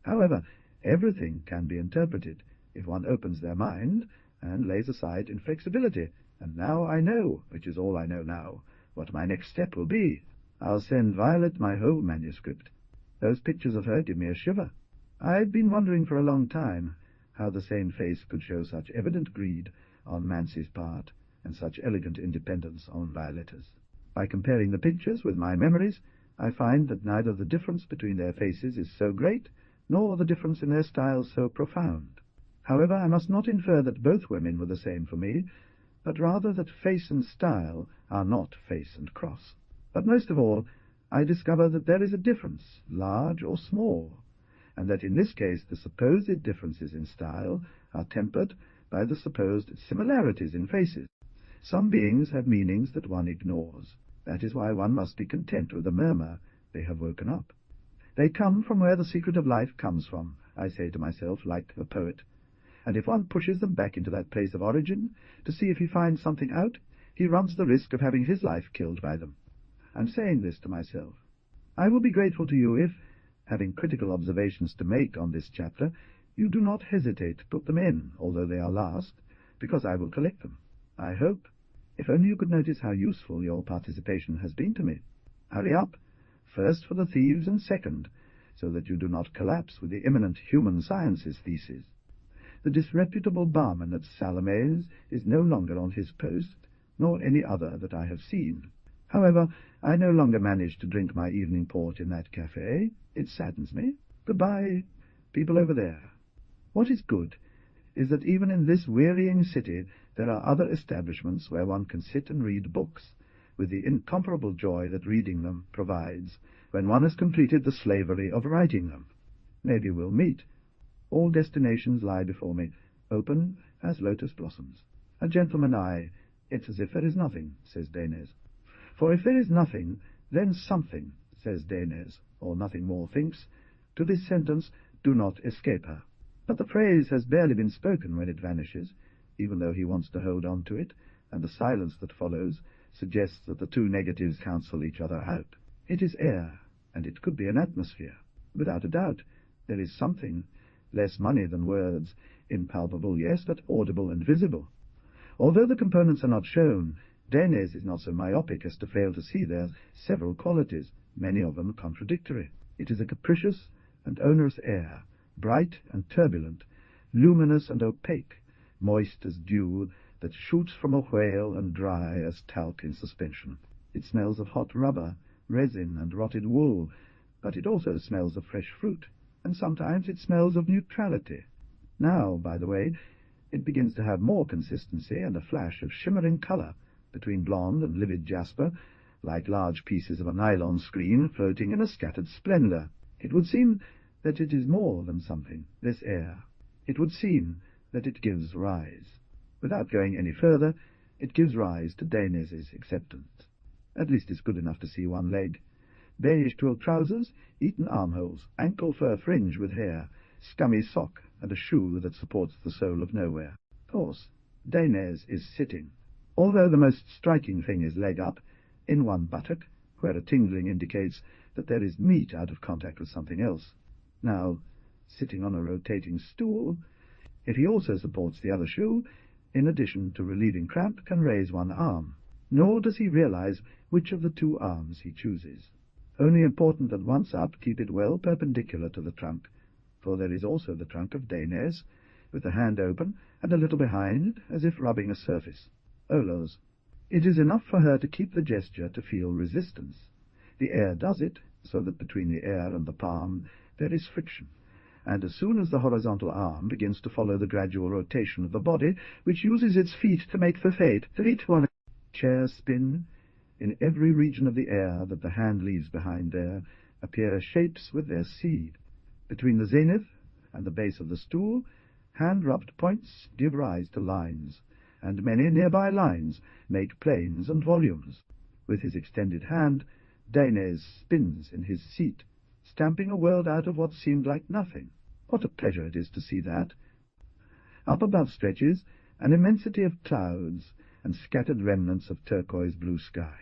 [SPEAKER 1] However, everything can be interpreted if one opens their mind and lays aside inflexibility, and now I know, which is all I know now, what my next step will be. I'll send Violet my whole manuscript. Those pictures of her give me a shiver. I've been wondering for a long time how the same face could show such evident greed on Mancy's part and such elegant independence on Violeta's. By comparing the pictures with my memories, I find that neither the difference between their faces is so great, nor the difference in their styles so profound. However, I must not infer that both women were the same for me, but rather that face and style are not face and cross. But most of all, I discover that there is a difference, large or small, and that in this case the supposed differences in style are tempered by the supposed similarities in faces. Some beings have meanings that one ignores. That is why one must be content with the murmur they have woken up. They come from where the secret of life comes from, I say to myself, like a poet. And if one pushes them back into that place of origin to see if he finds something out, he runs the risk of having his life killed by them. I'm saying this to myself. I will be grateful to you if, having critical observations to make on this chapter, you do not hesitate to put them in, although they are last, because I will collect them. I hope. If only you could notice how useful your participation has been to me. Hurry up, first for the thieves and second, so that you do not collapse with the eminent human sciences thesis. The disreputable barman at Salome's is no longer on his post, nor any other that I have seen. However, I no longer manage to drink my evening port in that cafe. It saddens me. Goodbye, people over there. What is good is that even in this wearying city there are other establishments where one can sit and read books, with the incomparable joy that reading them provides when one has completed the slavery of writing them. Maybe we'll meet. All destinations lie before me, open as lotus blossoms. A gentleman I, it's as if there is nothing, says Danes. For if there is nothing, then something, says Danes, or nothing more thinks. To this sentence do not escape her. But the phrase has barely been spoken when it vanishes, even though he wants to hold on to it, and the silence that follows suggests that the two negatives cancel each other out. It is air, and it could be an atmosphere. Without a doubt, there is something, less money than words, impalpable, yes, but audible and visible. Although the components are not shown, Danes is not so myopic as to fail to see their several qualities, many of them contradictory. It is a capricious and onerous air, bright and turbulent, luminous and opaque, moist as dew, that shoots from a whale and dry as talc in suspension. It smells of hot rubber, resin, and rotted wool, but it also smells of fresh fruit, and sometimes it smells of neutrality. Now, by the way, it begins to have more consistency and a flash of shimmering colour between blonde and livid jasper, like large pieces of a nylon screen floating in a scattered splendour. It would seem that it is more than something, this air. It would seem that it gives rise. Without going any further, it gives rise to Danes's acceptance. At least it's good enough to see one leg. Beige twill trousers, Eton armholes, ankle fur fringe with hair, scummy sock, and a shoe that supports the sole of nowhere. Of course, Danes is sitting. Although the most striking thing is leg up, in one buttock, where a tingling indicates that there is meat out of contact with something else. Now, sitting on a rotating stool, if he also supports the other shoe, in addition to relieving cramp, can raise one arm. Nor does he realize which of the two arms he chooses. Only important that once up, keep it well perpendicular to the trunk, for there is also the trunk of Danes, with the hand open and a little behind, as if rubbing a surface. Olos. It is enough for her to keep the gesture to feel resistance. The air does it, so that between the air and the palm there is friction, and as soon as the horizontal arm begins to follow the gradual rotation of the body, which uses its feet to make the feet one chair spin, in every region of the air that the hand leaves behind there appear shapes with their seed. Between the zenith and the base of the stool, hand-rubbed points give rise to lines, and many nearby lines make planes and volumes. With his extended hand, Danes spins in his seat, stamping a world out of what seemed like nothing. What a pleasure it is to see that! Up above stretches an immensity of clouds and scattered remnants of turquoise blue sky.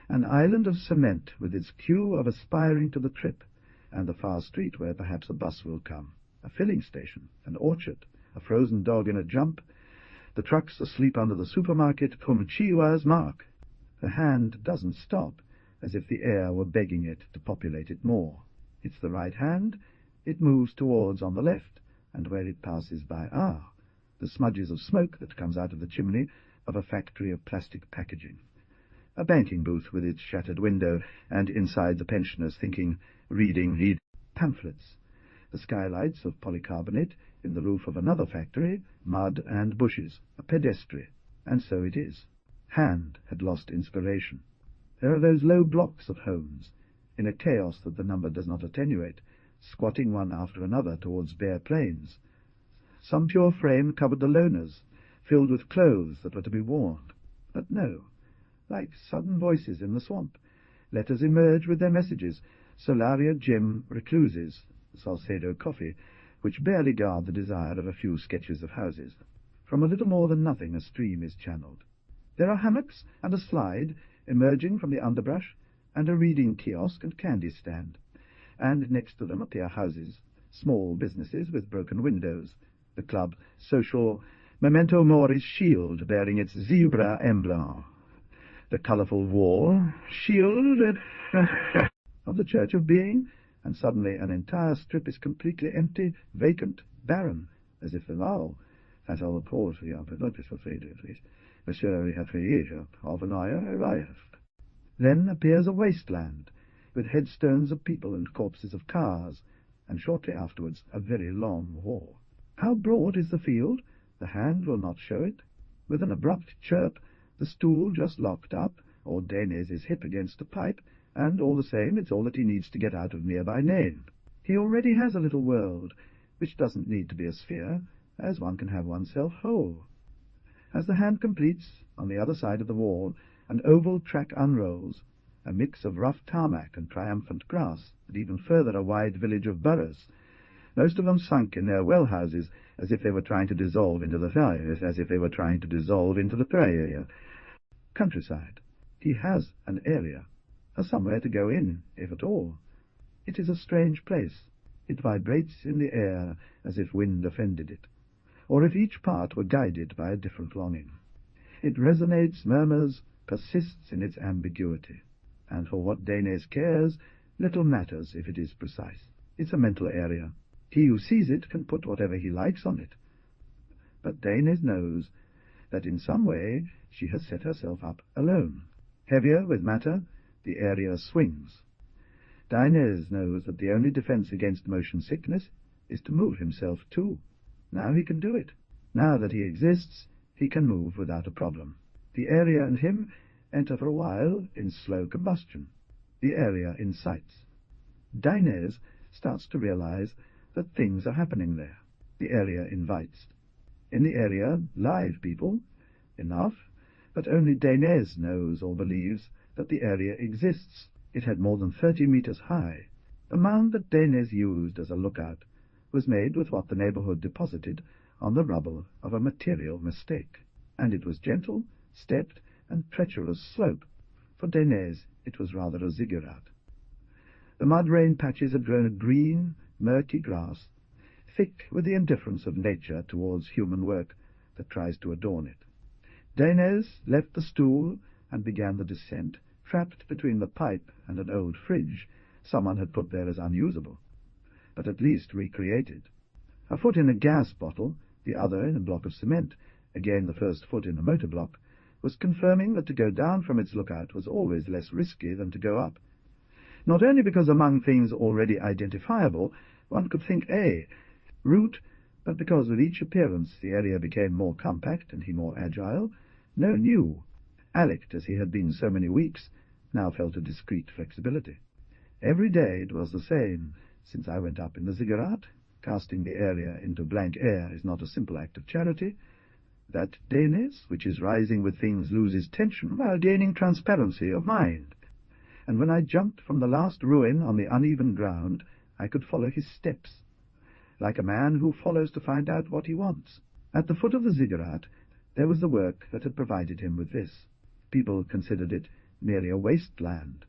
[SPEAKER 1] An island of cement with its queue of aspiring to the trip, and the far street where perhaps a bus will come, a filling station, an orchard, a frozen dog in a jump, the trucks asleep under the supermarket, Kumchiwa's mark. The hand doesn't stop, as if the air were begging it to populate it more. It's the right hand, it moves towards on the left, and where it passes by the smudges of smoke that comes out of the chimney of a factory of plastic packaging. A banking booth with its shattered window, and inside the pensioners thinking, read pamphlets. The skylights of polycarbonate in the roof of another factory, mud and bushes, a pedestry, and so it is. Hand had lost inspiration. There are those low blocks of homes, in a chaos that the number does not attenuate, squatting one after another towards bare plains. Some pure frame covered the loners, filled with clothes that were to be worn. But no, like sudden voices in the swamp, letters emerge with their messages, Solaria Gem recluses, Salcedo coffee, which barely guard the desire of a few sketches of houses. From a little more than nothing a stream is channeled. There are hammocks and a slide emerging from the underbrush, and a reading kiosk and candy stand, and next to them appear houses, small businesses with broken windows, the club social Memento Mori's shield bearing its zebra emblem, the colourful wall shield of the Church of Being, and suddenly an entire strip is completely empty, vacant, barren, as if the vow that all the cause for the Then appears a wasteland, with headstones of people and corpses of cars, and shortly afterwards a very long wall. How broad is the field? The hand will not show it. With an abrupt chirp, the stool just locked up, or Danes is hip against a pipe, and all the same it's all that he needs to get out of nearby Nain. He already has a little world, which doesn't need to be a sphere, as one can have oneself whole. As the hand completes, on the other side of the wall, an oval track unrolls, a mix of rough tarmac and triumphant grass, and even further a wide village of burrows, most of them sunk in their well-houses, as if they were trying to dissolve into the prairie. Countryside. He has an area, somewhere to go in, if at all. It is a strange place. It vibrates in the air as if wind offended it, or if each part were guided by a different longing. It resonates, murmurs, persists in its ambiguity, and for what Danes cares, little matters if it is precise. It's a mental area. He who sees it can put whatever he likes on it. But Danes knows that in some way she has set herself up alone. Heavier with matter, the area swings. Danes knows that the only defense against motion sickness is to move himself too. Now he can do it. Now that he exists, he can move without a problem. The area and him enter for a while in slow combustion. The area incites. Danes starts to realize that things are happening there. The area invites. In the area, live people, enough, but only Danes knows or believes that the area exists. It had more than 30 meters high. The mound that Danes used as a lookout was made with what the neighborhood deposited on the rubble of a material mistake, and it was gentle, stepped, and treacherous slope. For Danes it was rather a ziggurat. The mud-rain patches had grown a green, murky grass, thick with the indifference of nature towards human work that tries to adorn it. Danes left the stool and began the descent, trapped between the pipe and an old fridge someone had put there as unusable, but at least recreated. A foot in a gas bottle, the other in a block of cement, again the first foot in a motor block, was confirming that to go down from its lookout was always less risky than to go up. Not only because among things already identifiable one could think A, route, but because with each appearance the area became more compact and he more agile, no new, allicked as he had been so many weeks, now felt a discreet flexibility. Every day it was the same, since I went up in the ziggurat. Casting the area into blank air is not a simple act of charity. That Danes, which is rising with things, loses tension while gaining transparency of mind. And when I jumped from the last ruin on the uneven ground, I could follow his steps, like a man who follows to find out what he wants. At the foot of the ziggurat there was the work that had provided him with this. People considered it merely a wasteland.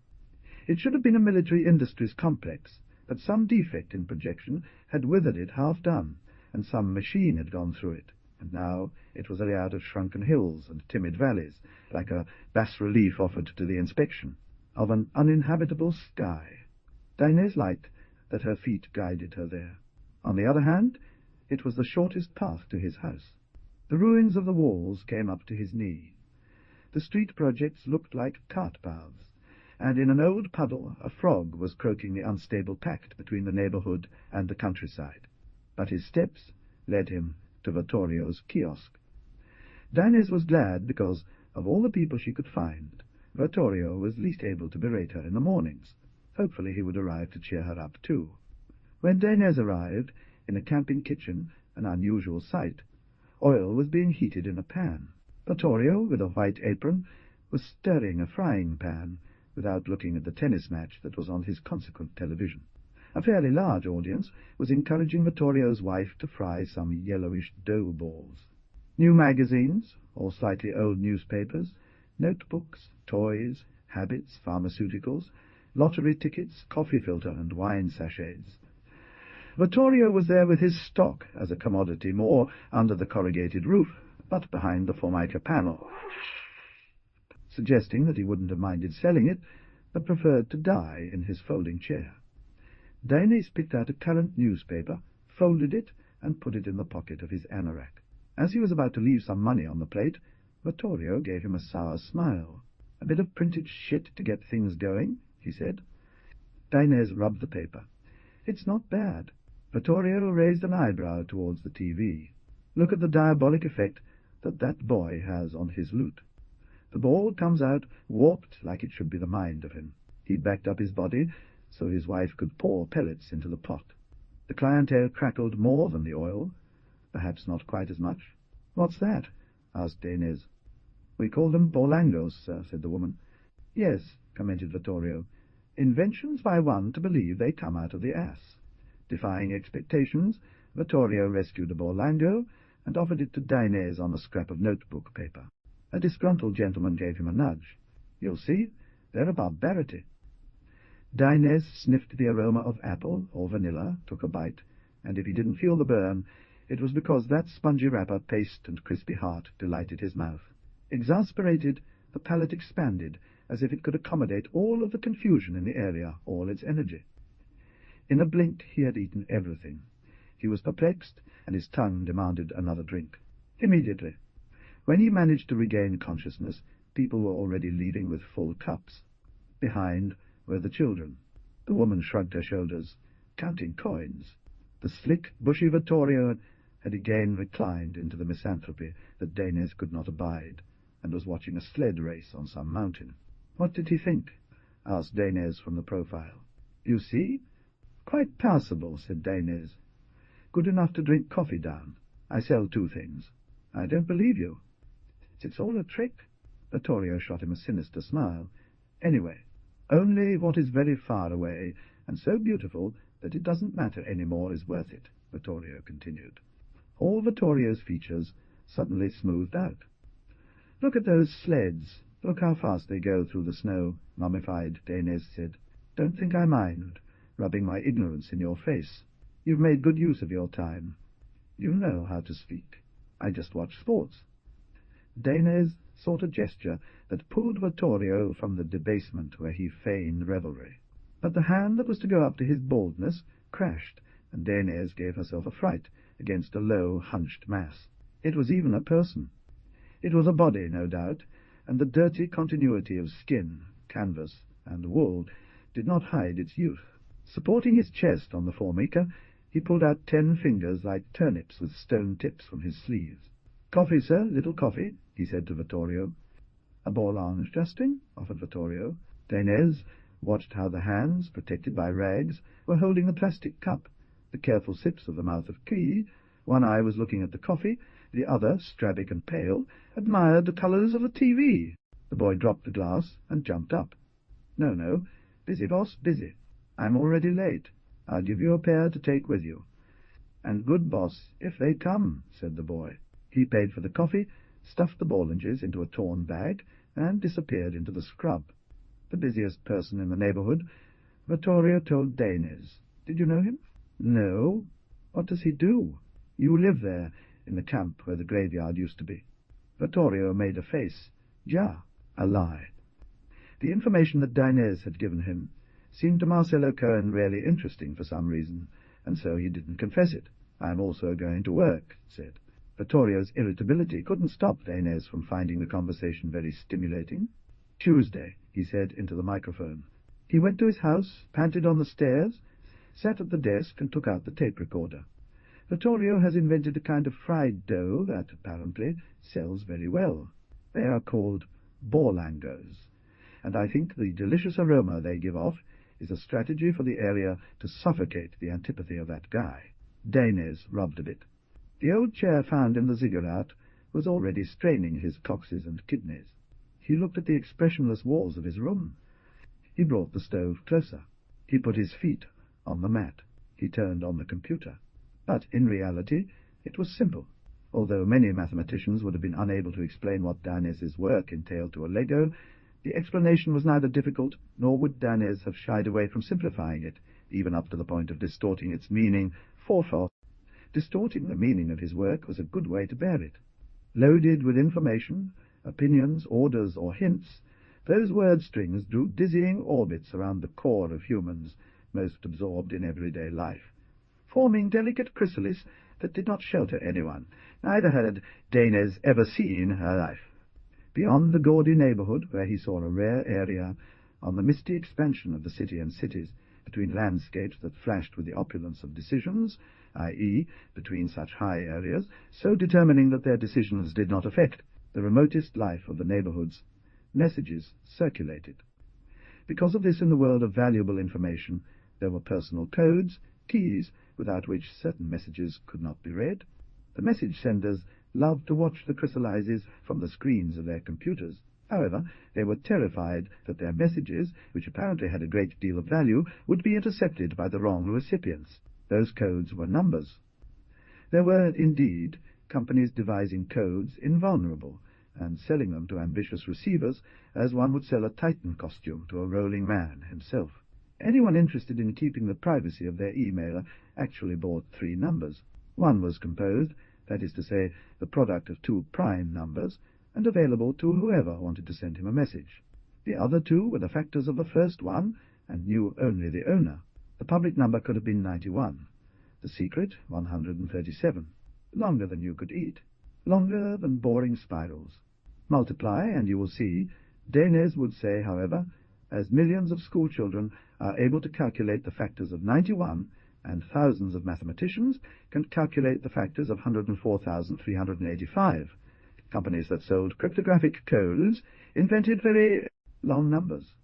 [SPEAKER 1] It should have been a military industries complex, but some defect in projection had withered it half done, and some machine had gone through it, and now it was a layout of shrunken hills and timid valleys, like a bas-relief offered to the inspection, of an uninhabitable sky. Danes liked that her feet guided her there. On the other hand, it was the shortest path to his house. The ruins of the walls came up to his knee. The street projects looked like cart paths, and in an old puddle a frog was croaking the unstable pact between the neighborhood and the countryside. But his steps led him to Vittorio's kiosk. Danes was glad because, of all the people she could find, Vittorio was least able to berate her in the mornings. Hopefully he would arrive to cheer her up too. When Danes arrived, in a camping kitchen, an unusual sight, oil was being heated in a pan. Vittorio, with a white apron, was stirring a frying pan without looking at the tennis match that was on his consequent television. A fairly large audience was encouraging Vittorio's wife to fry some yellowish dough balls. New magazines, or slightly old newspapers, notebooks, toys, habits, pharmaceuticals, lottery tickets, coffee filter, and wine sachets. Vittorio was there with his stock as a commodity, more under the corrugated roof, but behind the formica panel, suggesting that he wouldn't have minded selling it, but preferred to die in his folding chair. Danes picked out a current newspaper, folded it, and put it in the pocket of his anorak. As he was about to leave some money on the plate, Vittorio gave him a sour smile. "A bit of printed shit to get things going," he said. Danes rubbed the paper. "It's not bad." Vittorio raised an eyebrow towards the TV. "Look at the diabolic effect that boy has on his lute. The ball comes out warped like it should be the mind of him. He backed up his body so his wife could pour pellets into the pot. The clientele crackled more than the oil, perhaps not quite as much. "What's that?" asked Dainese. "We call them Borlangos, sir," said the woman. "Yes," commented Vittorio, "inventions by one to believe they come out of the ass." Defying expectations, Vittorio rescued a Borlango and offered it to Dainese on a scrap of notebook paper. A disgruntled gentleman gave him a nudge. "You'll see, they're a barbarity." Dainese sniffed the aroma of apple or vanilla, took a bite, and if he didn't feel the burn, it was because that spongy wrapper, paste, and crispy heart delighted his mouth. Exasperated, the palate expanded, as if it could accommodate all of the confusion in the area, all its energy. In a blink he had eaten everything. He was perplexed, and his tongue demanded another drink. Immediately. When he managed to regain consciousness, people were already leaving with full cups. Behind were the children. The woman shrugged her shoulders, counting coins. The slick, bushy Vittorio had again reclined into the misanthropy that Dainese could not abide, and was watching a sled race on some mountain. "What did he think?" asked Dainese from the profile. "You see? Quite passable," said Dainese. "Good enough to drink coffee down. I sell 2 things. I don't believe you." "It's all a trick." Vittorio shot him a sinister smile. "Anyway, only what is very far away and so beautiful that it doesn't matter any more is worth it," Vittorio continued. All Vittorio's features suddenly smoothed out. "Look at those sleds. Look how fast they go through the snow," mummified Dainese said. "Don't think I mind, rubbing my ignorance in your face. You've made good use of your time. You know how to speak. I just watch sports." Dainese sought a gesture that pulled Vittorio from the debasement where he feigned revelry. But the hand that was to go up to his baldness crashed, and Dainese gave herself a fright against a low, hunched mass. It was even a person. It was a body, no doubt, and the dirty continuity of skin, canvas, and wool did not hide its youth. Supporting his chest on the formica, he pulled out 10 fingers like turnips with stone tips from his sleeves. "Coffee, sir, little coffee," he said to Vittorio. "A Borlange, Justin?" offered Vittorio. Dainese watched how the hands, protected by rags, were holding the plastic cup, the careful sips of the mouth of key. One eye was looking at the coffee, the other, strabic and pale, admired the colours of the TV. The boy dropped the glass and jumped up. No, busy, boss, busy. I'm already late. I'll give you a pair to take with you." "And good, boss, if they come," said the boy. He paid for the coffee, stuffed the Borlanges into a torn bag, and disappeared into the scrub. The busiest person in the neighbourhood, Vittorio told Dainese. "Did you know him?" "No." "What does he do?" "You live there, in the camp where the graveyard used to be." Vittorio made a face. "Ja," a lie. The information that Dainese had given him seemed to Marcel Cohen really interesting for some reason, and so he didn't confess it. "I'm also going to work," said. Vittorio's irritability couldn't stop Dainese from finding the conversation very stimulating. "Tuesday," he said into the microphone. He went to his house, panted on the stairs, sat at the desk, and took out the tape recorder. "Vittorio has invented a kind of fried dough that, apparently, sells very well. They are called Borlangos, and I think the delicious aroma they give off is a strategy for the area to suffocate the antipathy of that guy." Dainese rubbed a bit. The old chair found in the ziggurat was already straining his coccyx and kidneys. He looked at the expressionless walls of his room. He brought the stove closer. He put his feet on the mat. He turned on the computer. But in reality it was simple. Although many mathematicians would have been unable to explain what Dainese's work entailed to a Lego, the explanation was neither difficult, nor would Dainese have shied away from simplifying it, even up to the point of distorting its meaning fourfold. Distorting the meaning of his work was a good way to bear it. Loaded with information, opinions, orders, or hints, those word strings drew dizzying orbits around the core of humans, most absorbed in everyday life, forming delicate chrysalis that did not shelter anyone. Neither had Dainese ever seen her life. Beyond the gaudy neighbourhood, where he saw a rare area, on the misty expansion of the city and cities, between landscapes that flashed with the opulence of decisions, i.e., between such high areas, so determining that their decisions did not affect the remotest life of the neighbourhoods, messages circulated. Because of this, in the world of valuable information, there were personal codes, keys, without which certain messages could not be read. The message senders loved to watch the chrysalises from the screens of their computers. However, they were terrified that their messages, which apparently had a great deal of value, would be intercepted by the wrong recipients. Those codes were numbers. There were, indeed, companies devising codes invulnerable, and selling them to ambitious receivers as one would sell a Titan costume to a rolling man himself. Anyone interested in keeping the privacy of their emailer actually bought 3 numbers. One was composed, that is to say, the product of 2 prime numbers, and available to whoever wanted to send him a message. The other 2 were the factors of the first one, and knew only the owner. The public number could have been 91, the secret 137, longer than you could eat, longer than boring spirals. Multiply, and you will see. Danes would say, however, as millions of schoolchildren are able to calculate the factors of 91, and thousands of mathematicians can calculate the factors of 104,385. Companies that sold cryptographic codes invented very long numbers.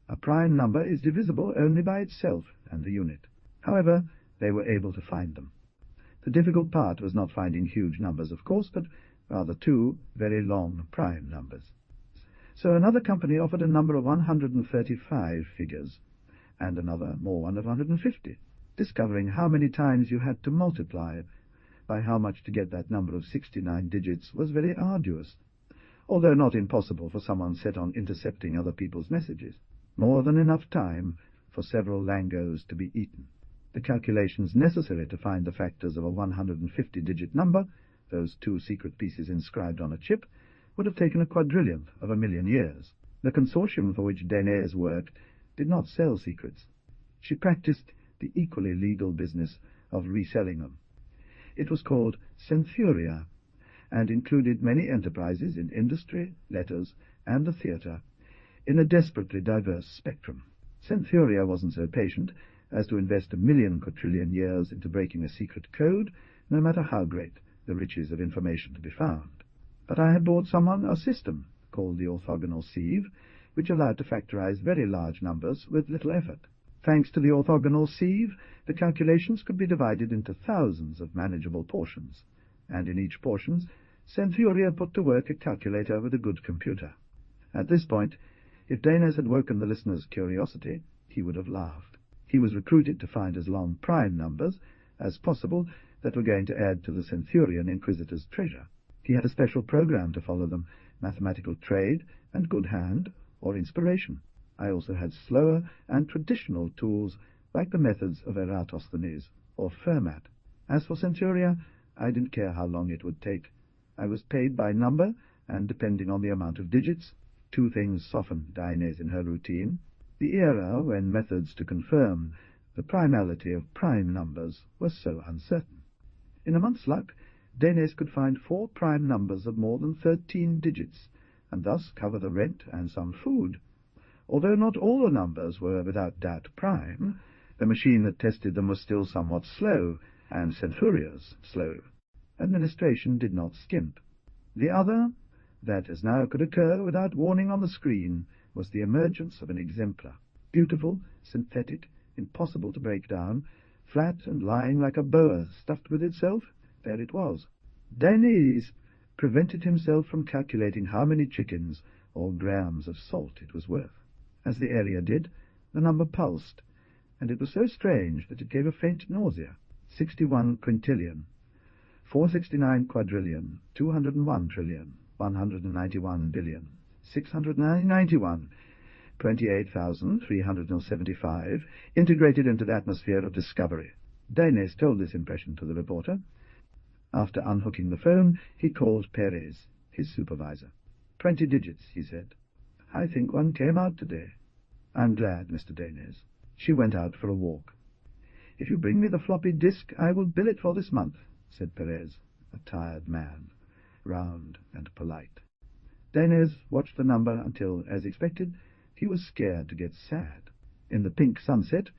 [SPEAKER 1] A prime number is divisible only by itself and the unit. However, they were able to find them. The difficult part was not finding huge numbers, of course, but rather 2 very long prime numbers. So another company offered a number of 135 figures, and another more one of 150. Discovering how many times you had to multiply by how much to get that number of 69 digits was very arduous, although not impossible for someone set on intercepting other people's messages. More than enough time for several langos to be eaten. The calculations necessary to find the factors of a 150-digit number, those 2 secret pieces inscribed on a chip, would have taken a quadrillionth of 1,000,000 years. The consortium for which Danes worked did not sell secrets. She practiced the equally legal business of reselling them. It was called Centuria, and included many enterprises in industry, letters, and the theatre, in a desperately diverse spectrum. Centuria wasn't so patient as to invest 1,000,000 quadrillion years into breaking a secret code, no matter how great the riches of information to be found. But I had bought someone a system called the orthogonal sieve, which allowed to factorize very large numbers with little effort. Thanks to the orthogonal sieve, the calculations could be divided into thousands of manageable portions, and in each portion, Centuria put to work a calculator with a good computer. At this point, if Danes had woken the listener's curiosity, he would have laughed. He was recruited to find as long prime numbers as possible that were going to add to the Centurion Inquisitor's treasure. He had a special program to follow them, mathematical trade and good hand or inspiration. I also had slower and traditional tools like the methods of Eratosthenes or Fermat. As for Centuria, I didn't care how long it would take. I was paid by number, and depending on the amount of digits, 2 things softened Danes in her routine. The era when methods to confirm the primality of prime numbers were so uncertain. In a month's luck, Danes could find 4 prime numbers of more than 13 digits, and thus cover the rent and some food. Although not all the numbers were without doubt prime, the machine that tested them was still somewhat slow, and Centuria's slow. Administration did not skimp. The other, that as now could occur without warning on the screen, was the emergence of an exemplar. Beautiful, synthetic, impossible to break down, flat and lying like a boa stuffed with itself, there it was. Danes prevented himself from calculating how many chickens or grams of salt it was worth. As the area did, the number pulsed, and it was so strange that it gave a faint nausea. 61 quintillion, 469 quadrillion, 201 trillion, 191 billion, 691, 28,375, integrated into the atmosphere of discovery. Danes told this impression to the reporter. After unhooking the phone, he called Perez, his supervisor. 20 digits, he said. I think one came out today. I'm glad, Mr. Danes. She went out for a walk. If you bring me the floppy disk, I will bill it for this month, said Perez, a tired man, round and polite. Danes watched the number until, as expected, he was scared to get sad. In the pink sunset,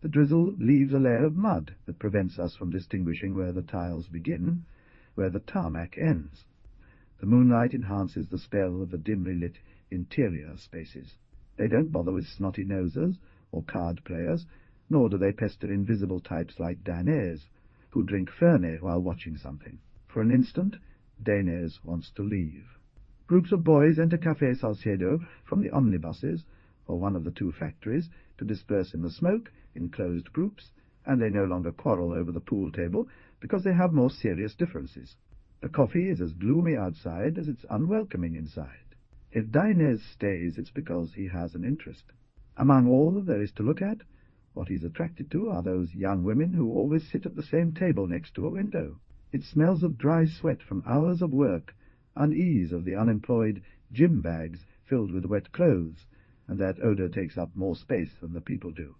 [SPEAKER 1] the drizzle leaves a layer of mud that prevents us from distinguishing where the tiles begin, where the tarmac ends. The moonlight enhances the spell of the dimly lit interior spaces. They don't bother with snotty nosers or card players, nor do they pester invisible types like Dainese, who drink Fernet while watching something. For an instant, Dainese wants to leave. Groups of boys enter Café Salcedo from the omnibuses, or one of the two factories, to disperse in the smoke, in closed groups, and they no longer quarrel over the pool table, because they have more serious differences. The coffee is as gloomy outside as it's unwelcoming inside. If Dainese stays, it's because he has an interest. Among all that there is to look at, what he's attracted to are those young women who always sit at the same table next to a window. It smells of dry sweat from hours of work, unease of the unemployed, gym bags filled with wet clothes, and that odour takes up more space than the people do.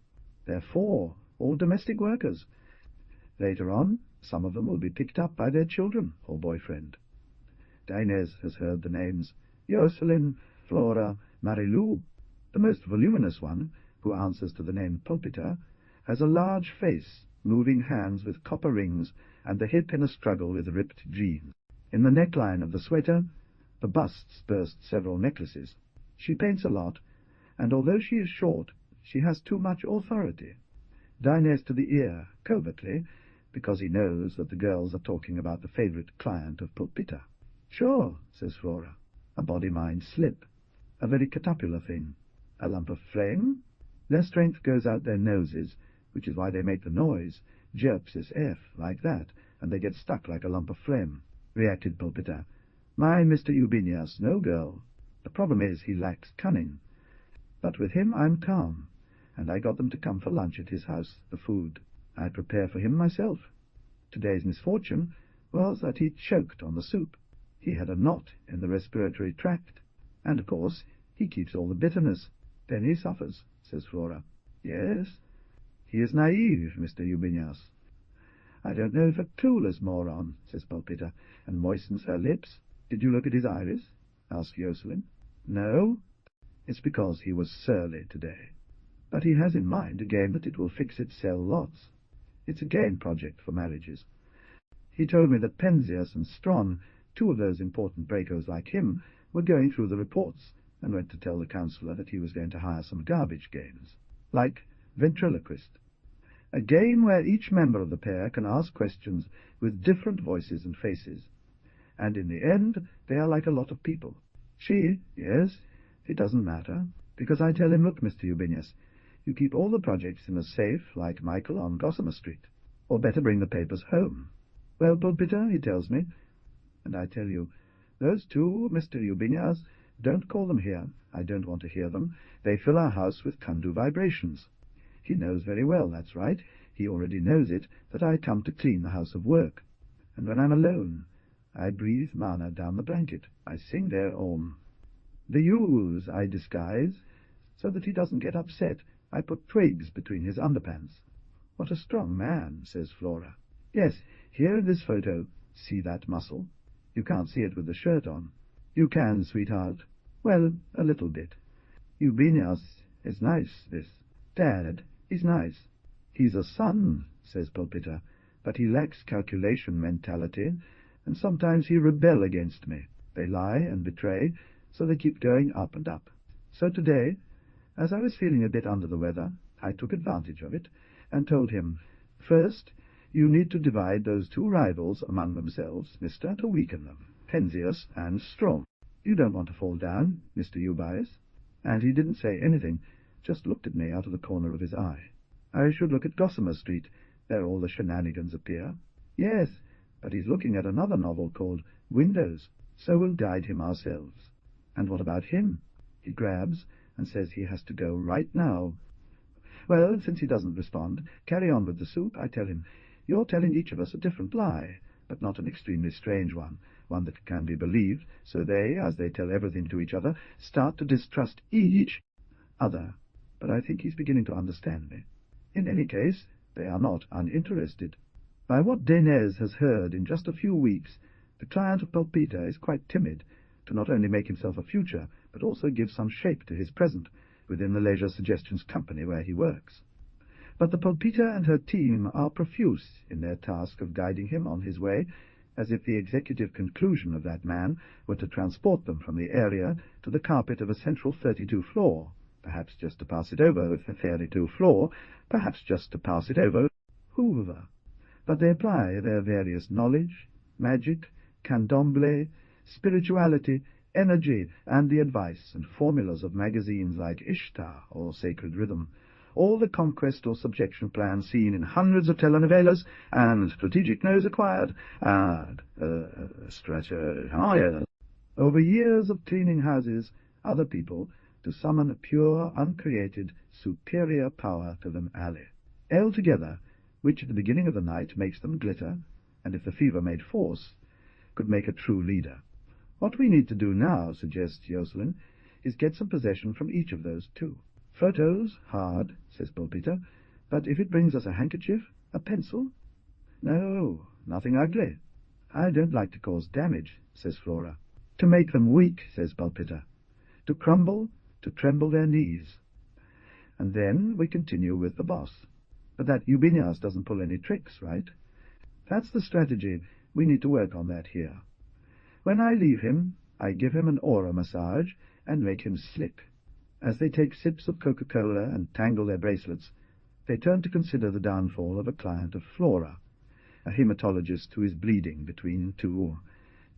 [SPEAKER 1] They're four, all domestic workers. Later on, some of them will be picked up by their children or boyfriend. Dainese has heard the names Jocelyn, Flora, Marilou. The most voluminous one, who answers to the name Pulpiter, has a large face, moving hands with copper rings, and the hip in a struggle with ripped jeans. In the neckline of the sweater, the busts burst several necklaces. She paints a lot, and although she is short, she has too much authority. Dainese to the ear, covertly, because he knows that the girls are talking about the favourite client of Pulpiter. "Sure," says Flora. A body-mind slip. A very caterpillar thing. A lump of flame? Their strength goes out their noses, which is why they make the noise. Jerps is F, like that, and they get stuck like a lump of phlegm, reacted Pulpiter. My Mr. Eugenius, no girl. The problem is he lacks cunning. But with him I'm calm, and I got them to come for lunch at his house, the food. I prepare for him myself. Today's misfortune was that he choked on the soup. He had a knot in the respiratory tract, and, of course, he keeps all the bitterness. Then he suffers, says Flora. Yes, he is naive, Mr. Eugenius. I don't know if a clueless moron, says Pulpiter, and moistens her lips. Did you look at his iris? Asked Jocelyn. No. It's because he was surly today. But he has in mind a game that it will fix it sell lots. It's a game project for marriages. He told me that Penzias and Strawn, two of those important breakers like him, were going through the reports, and went to tell the counsellor that he was going to hire some garbage games, like ventriloquist. A game where each member of the pair can ask questions with different voices and faces, and in the end they are like a lot of people. Yes, it doesn't matter, because I tell him, look, Mr. Eugenius, you keep all the projects in a safe like Michael on Gossamer Street, or better bring the papers home. Well, Pulpiter, he tells me, and I tell you, those two, Mr. Eugenius, don't call them here. I don't want to hear them. They fill our house with Kundu vibrations. He knows very well, that's right. He already knows it, that I come to clean the house of work. And when I'm alone, I breathe mana down the blanket. I sing their Om. The U's I disguise, so that he doesn't get upset. I put twigs between his underpants. What a strong man, says Flora. Yes, here in this photo. See that muscle? You can't see it with the shirt on. You can, sweetheart. Well, a little bit. Eugenius is nice, this. Dad, he's nice. He's a son, says Pulpiter, but he lacks calculation mentality, and sometimes he rebel against me. They lie and betray, so they keep going up and up. So today, as I was feeling a bit under the weather, I took advantage of it, and told him, first, you need to divide those two rivals among themselves, mister, to weaken them, Penzias and Strawn. You don't want to fall down, Mr. Eubias. And he didn't say anything, just looked at me out of the corner of his eye. I should look at Gossamer Street. There all the shenanigans appear. Yes, but he's looking at another novel called Windows, so we'll guide him ourselves. And what about him? He grabs and says he has to go right now. Well, since he doesn't respond, carry on with the soup. I tell him, you're telling each of us a different lie, but not an extremely strange one that can be believed, so they, as they tell everything to each other, start to distrust each other. But I think he's beginning to understand me. In any case, they are not uninterested. By what Dainese has heard in just a few weeks, the client of Pulpiter is quite timid, to not only make himself a future, but also give some shape to his present, within the Leisure Suggestions Company where he works. But the Pulpiter and her team are profuse in their task of guiding him on his way, as if the executive conclusion of that man were to transport them from the area to the carpet of a central 32 floor, perhaps just to pass it over with a fairly to floor, perhaps just to pass it over Hoover. But they apply their various knowledge, magic, candomblé, spirituality, energy, and the advice and formulas of magazines like Ishtar or Sacred Rhythm, all the conquest or subjection plans seen in hundreds of telenovelas, and strategic nose acquired, and stretcher higher. Over years of cleaning houses, other people, to summon a pure, uncreated, superior power to them alley. Altogether, which at the beginning of the night makes them glitter, and if the fever made force, could make a true leader. What we need to do now, suggests Jocelyn, is get some possession from each of those two. Photos, hard, says Pulpita, but if it brings us a handkerchief, a pencil? No, nothing ugly. I don't like to cause damage, says Flora. To make them weak, says Pulpita. To crumble, to tremble their knees. And then we continue with the boss. But that Eubenias doesn't pull any tricks, right? That's the strategy. We need to work on that here. When I leave him, I give him an aura massage and make him slick. As they take sips of Coca-Cola and tangle their bracelets, they turn to consider the downfall of a client of Flora, a hematologist who is bleeding between two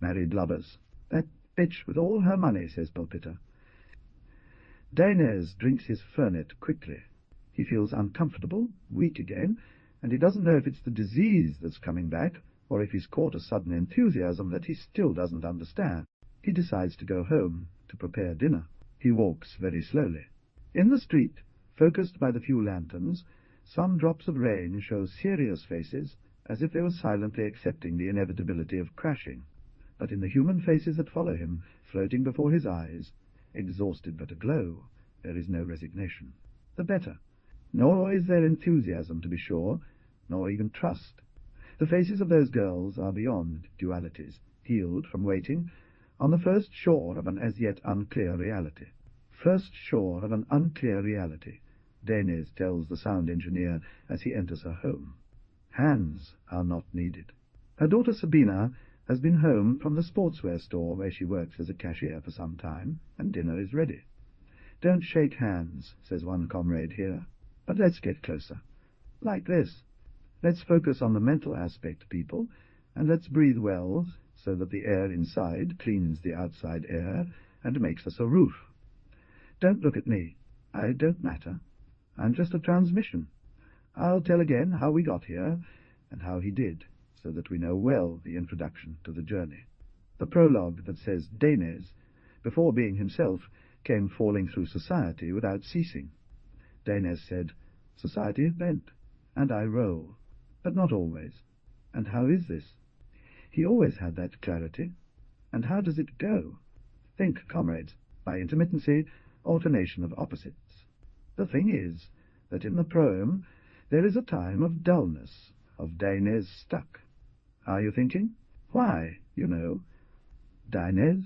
[SPEAKER 1] married lovers. That bitch with all her money, says Pulpita. Dainez drinks his fernet quickly. He feels uncomfortable, weak again, and he doesn't know if it's the disease that's coming back, or if he's caught a sudden enthusiasm that he still doesn't understand. He decides to go home, to prepare dinner. He walks very slowly. In the street, focused by the few lanterns, some drops of rain show serious faces, as if they were silently accepting the inevitability of crashing. But in the human faces that follow him, floating before his eyes, exhausted but aglow, there is no resignation. The better. Nor is there enthusiasm, to be sure, nor even trust. The faces of those girls are beyond dualities, healed from waiting, on the first shore of an as yet unclear reality. First shore of an unclear reality, Dainez tells the sound engineer as he enters her home. Hands are not needed. Her daughter Sabina has been home from the sportswear store where she works as a cashier for some time, and dinner is ready. Don't shake hands, says one comrade here, but let's get closer. Like this. Let's focus on the mental aspect, people, and let's breathe well, so that the air inside cleans the outside air and makes us a roof. Don't look at me. I don't matter. I'm just a transmission. I'll tell again how we got here, and how he did, so that we know well the introduction to the journey. The prologue that says Dainez, before being himself, came falling through society without ceasing. Dainez said, "Society is bent, and I roll, but not always. And how is this?" He always had that clarity. And how does it go? Think, comrades, by intermittency, alternation of opposites. The thing is that in the proem there is a time of dullness, of Dainez stuck. Are you thinking? Why, you know. Dainez?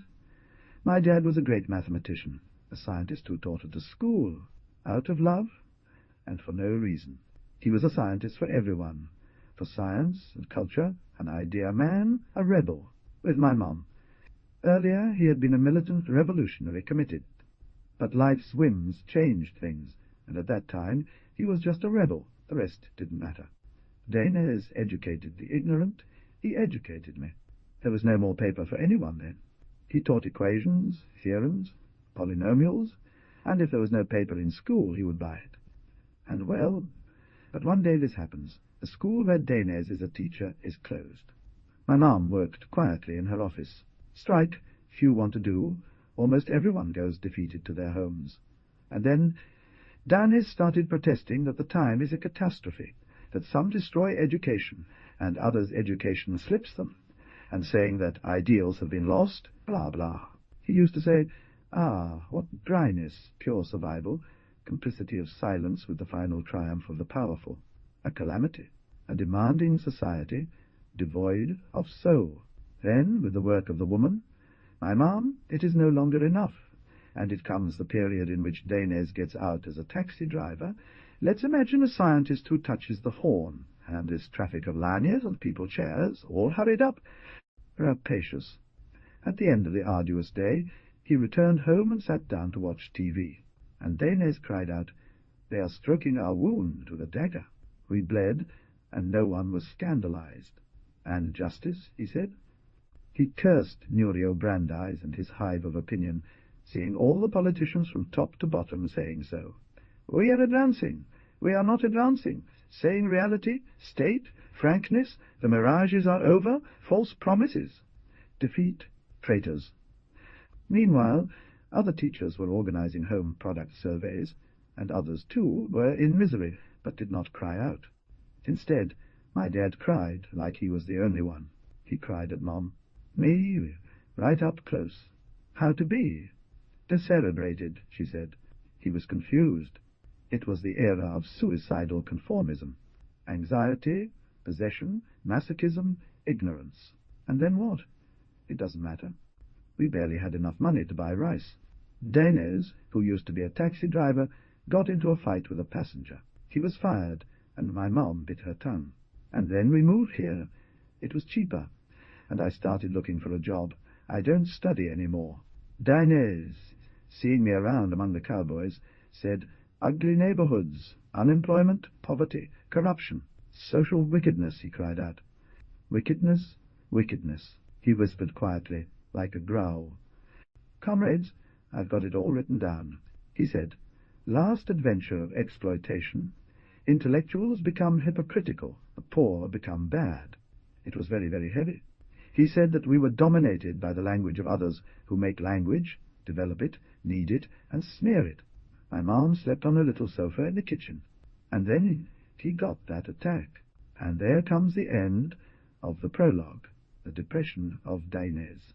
[SPEAKER 1] My dad was a great mathematician, a scientist who taught at a school, out of love, and for no reason. He was a scientist for everyone, for science and culture, an idea man, a rebel, with my mum. Earlier he had been a militant revolutionary committed. But life's whims changed things, and at that time he was just a rebel. The rest didn't matter. Dainez educated the ignorant. He educated me. There was no more paper for anyone then. He taught equations, theorems, polynomials, and if there was no paper in school, he would buy it. And well, but one day this happens. The school where Dainez is a teacher is closed. My mum worked quietly in her office. Strike, few want to do. Almost everyone goes defeated to their homes. And then Dainez started protesting that the time is a catastrophe, that some destroy education, and others' education slips them, and saying that ideals have been lost, blah, blah. He used to say, "Ah, what dryness, pure survival, complicity of silence with the final triumph of the powerful. A calamity, a demanding society, devoid of soul." Then, with the work of the woman, "My mum, it is no longer enough," and it comes the period in which Dainez gets out as a taxi driver. Let's imagine a scientist who touches the horn, and this traffic of lanyards and people chairs, all hurried up, rapacious. At the end of the arduous day, he returned home and sat down to watch TV. And Danes cried out, "They are stroking our wound with a dagger." We bled, and no one was scandalized. "And justice?" he said. He cursed Nurio Brandeis and his hive of opinion, seeing all the politicians from top to bottom saying so. "We are advancing. We are not advancing. Saying reality, state, frankness, the mirages are over, false promises. Defeat, traitors." Meanwhile, other teachers were organizing home product surveys, and others, too, were in misery, but did not cry out. Instead, my dad cried like he was the only one. He cried at Mom. Me, right up close. How to be? Decerebrated, she said. He was confused. It was the era of suicidal conformism. Anxiety, possession, masochism, ignorance. And then what? It doesn't matter. We barely had enough money to buy rice. Danes, who used to be a taxi driver, got into a fight with a passenger. He was fired, and my mom bit her tongue. And then we moved here. It was cheaper, and I started looking for a job. I don't study any more. Danes, seeing me around among the cowboys, said, "Ugly neighborhoods, unemployment, poverty, corruption, social wickedness," he cried out. "Wickedness, wickedness," he whispered quietly, like a growl. "Comrades, I've got it all written down," he said. "Last adventure of exploitation. Intellectuals become hypocritical, the poor become bad." It was very, very heavy. He said that we were dominated by the language of others who make language, develop it, knead it, and smear it. My mom slept on a little sofa in the kitchen. And then he got that attack. And there comes the end of the prologue, the depression of Danes.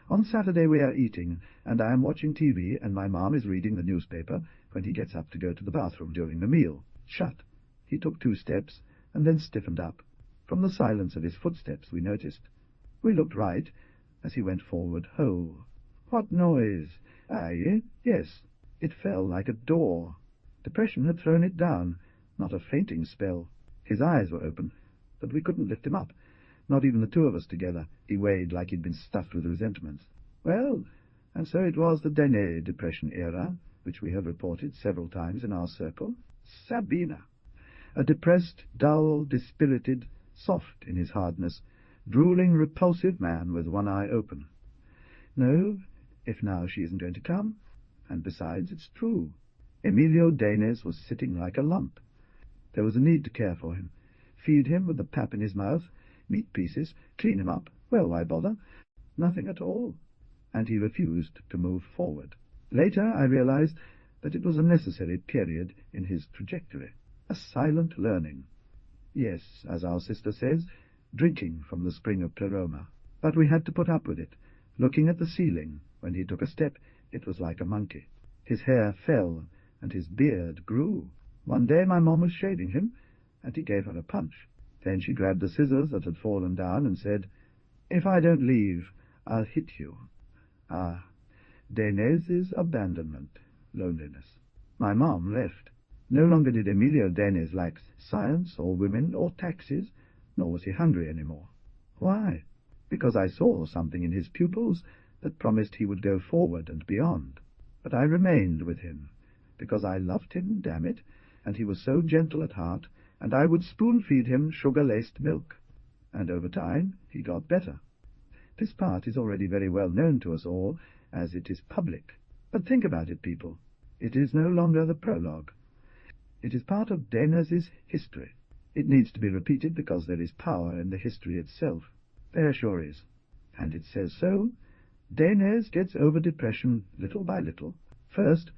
[SPEAKER 1] On Saturday we are eating, and I am watching TV, and my mom is reading the newspaper when he gets up to go to the bathroom during the meal. Shut. He took 2 steps, and then stiffened up. From the silence of his footsteps we noticed. We looked right as he went forward. Ho! What noise? Yes. It fell like a door. Depression had thrown it down, not a fainting spell. His eyes were open, but we couldn't lift him up, not even the 2 of us together. He weighed like he'd been stuffed with resentments. Well, and so it was the Dene depression era, which we have reported several times in our circle. Sabina! A depressed, dull, dispirited, soft in his hardness, drooling, repulsive man with one eye open. No, if now she isn't going to come. And besides, it's true. Emilio Danes was sitting like a lump. There was a need to care for him. Feed him with the pap in his mouth, meat pieces, clean him up. Well, why bother? Nothing at all. And he refused to move forward. Later I realized that it was a necessary period in his trajectory. A silent learning. Yes, as our sister says, drinking from the spring of Pleroma. But we had to put up with it. Looking at the ceiling, when he took a step, it was like a monkey. His hair fell, and his beard grew. One day my mom was shaving him, and he gave her a punch. Then she grabbed the scissors that had fallen down and said, "If I don't leave, I'll hit you." Ah, Danes' abandonment, loneliness. My mom left. No longer did Emilio Danes lack science or women or taxis, nor was he hungry any more. Why? Because I saw something in his pupils that promised he would go forward and beyond. But I remained with him, because I loved him, damn it, and he was so gentle at heart, and I would spoon-feed him sugar-laced milk. And over time he got better. This part is already very well known to us all, as it is public. But think about it, people. It is no longer the prologue. It is part of Danes' history. It needs to be repeated because there is power in the history itself. There sure is. And it says so. Danes gets over depression little by little. First,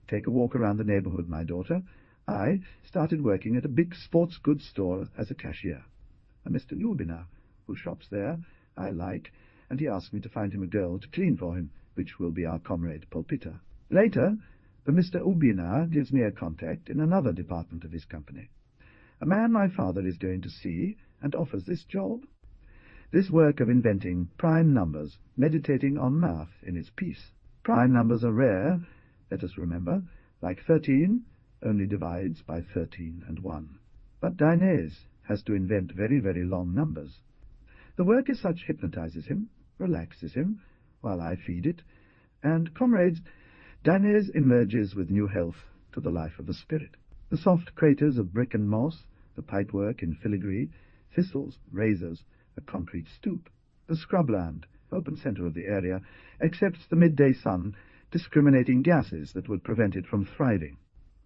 [SPEAKER 1] take a walk around the neighborhood, my daughter. I started working at a big sports goods store as a cashier. A Mr. Lubina, who shops there, I like, and he asked me to find him a girl to clean for him, which will be our comrade Pulpita. Later, the Mr. Ubina gives me a contact in another department of his company. A man my father is going to see, and offers this job. This work of inventing prime numbers, meditating on math in its piece. Prime numbers are rare, let us remember, like 13 only divides by 13 and 1. But Danes has to invent very, very long numbers. The work as such hypnotizes him, relaxes him, while I feed it, and, comrades, Danez emerges with new health to the life of the spirit. The soft craters of brick and moss, the pipework in filigree, thistles, razors, a concrete stoop. The scrubland, open centre of the area, accepts the midday sun, discriminating gases that would prevent it from thriving.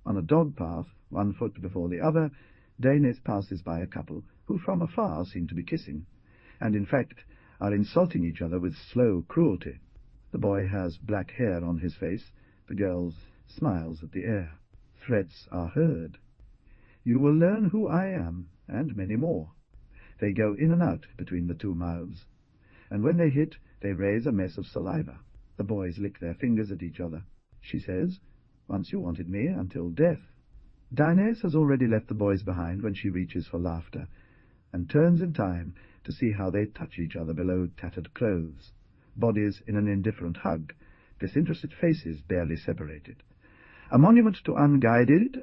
[SPEAKER 1] On a dog path, 1 foot before the other, Danez passes by a couple who from afar seem to be kissing, and in fact are insulting each other with slow cruelty. The boy has black hair on his face, the girl smiles at the air. Threats are heard. "You will learn who I am, and many more." They go in and out between the two mouths, and when they hit, they raise a mess of saliva. The boys lick their fingers at each other. She says, "Once you wanted me until death." Danez has already left the boys behind when she reaches for laughter, and turns in time to see how they touch each other below tattered clothes, bodies in an indifferent hug, disinterested faces barely separated. A monument to unguided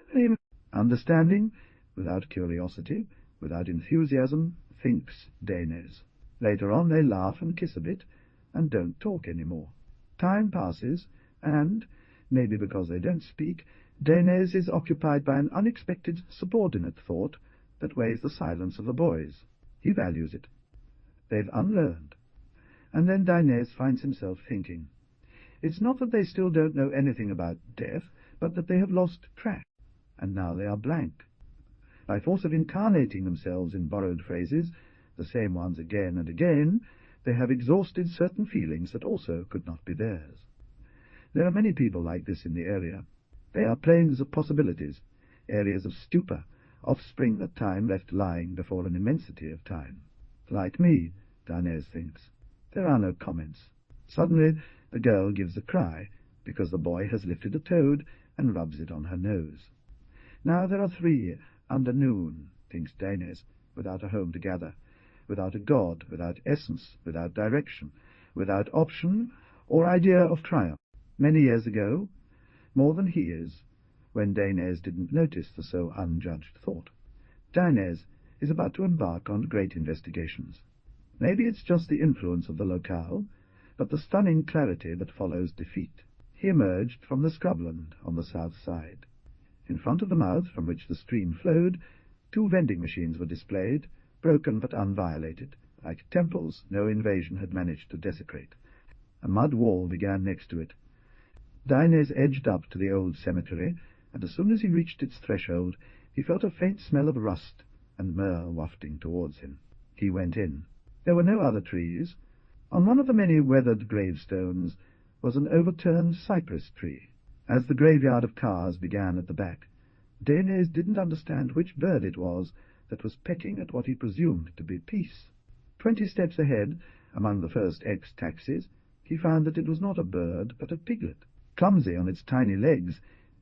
[SPEAKER 1] understanding, without curiosity, without enthusiasm, thinks Danez. Later on they laugh and kiss a bit, and don't talk any more. Time passes, and, maybe because they don't speak, Danez is occupied by an unexpected subordinate thought that weighs the silence of the boys. He values it. They've unlearned. And then Danez finds himself thinking. It's not that they still don't know anything about death, but that they have lost track, and now they are blank. By force of incarnating themselves in borrowed phrases, the same ones again and again, they have exhausted certain feelings that also could not be theirs. There are many people like this in the area. They are planes of possibilities, areas of stupor, offspring that time left lying before an immensity of time. Like me, Danez thinks. There are no comments. Suddenly the girl gives a cry, because the boy has lifted a toad and rubs it on her nose. Now there are 3 under noon, thinks Danez, without a home to gather, without a god, without essence, without direction, without option or idea of triumph. Many years ago, more than he is, when Danez didn't notice the so unjudged thought. Danez is about to embark on great investigations. Maybe it's just the influence of the locale, but the stunning clarity that follows defeat. He emerged from the scrubland on the south side. In front of the mouth from which the stream flowed, 2 vending machines were displayed, broken but unviolated, like temples no invasion had managed to desecrate. A mud wall began next to it. Danez edged up to the old cemetery, and as soon as he reached its threshold, he felt a faint smell of rust and myrrh wafting towards him. He went in. There were no other trees. On one of the many weathered gravestones was an overturned cypress tree. As the graveyard of cars began at the back, Danez didn't understand which bird it was that was pecking at what he presumed to be peace. 20 steps ahead, among the first ex-taxis, he found that it was not a bird, but a piglet. Clumsy on its tiny legs,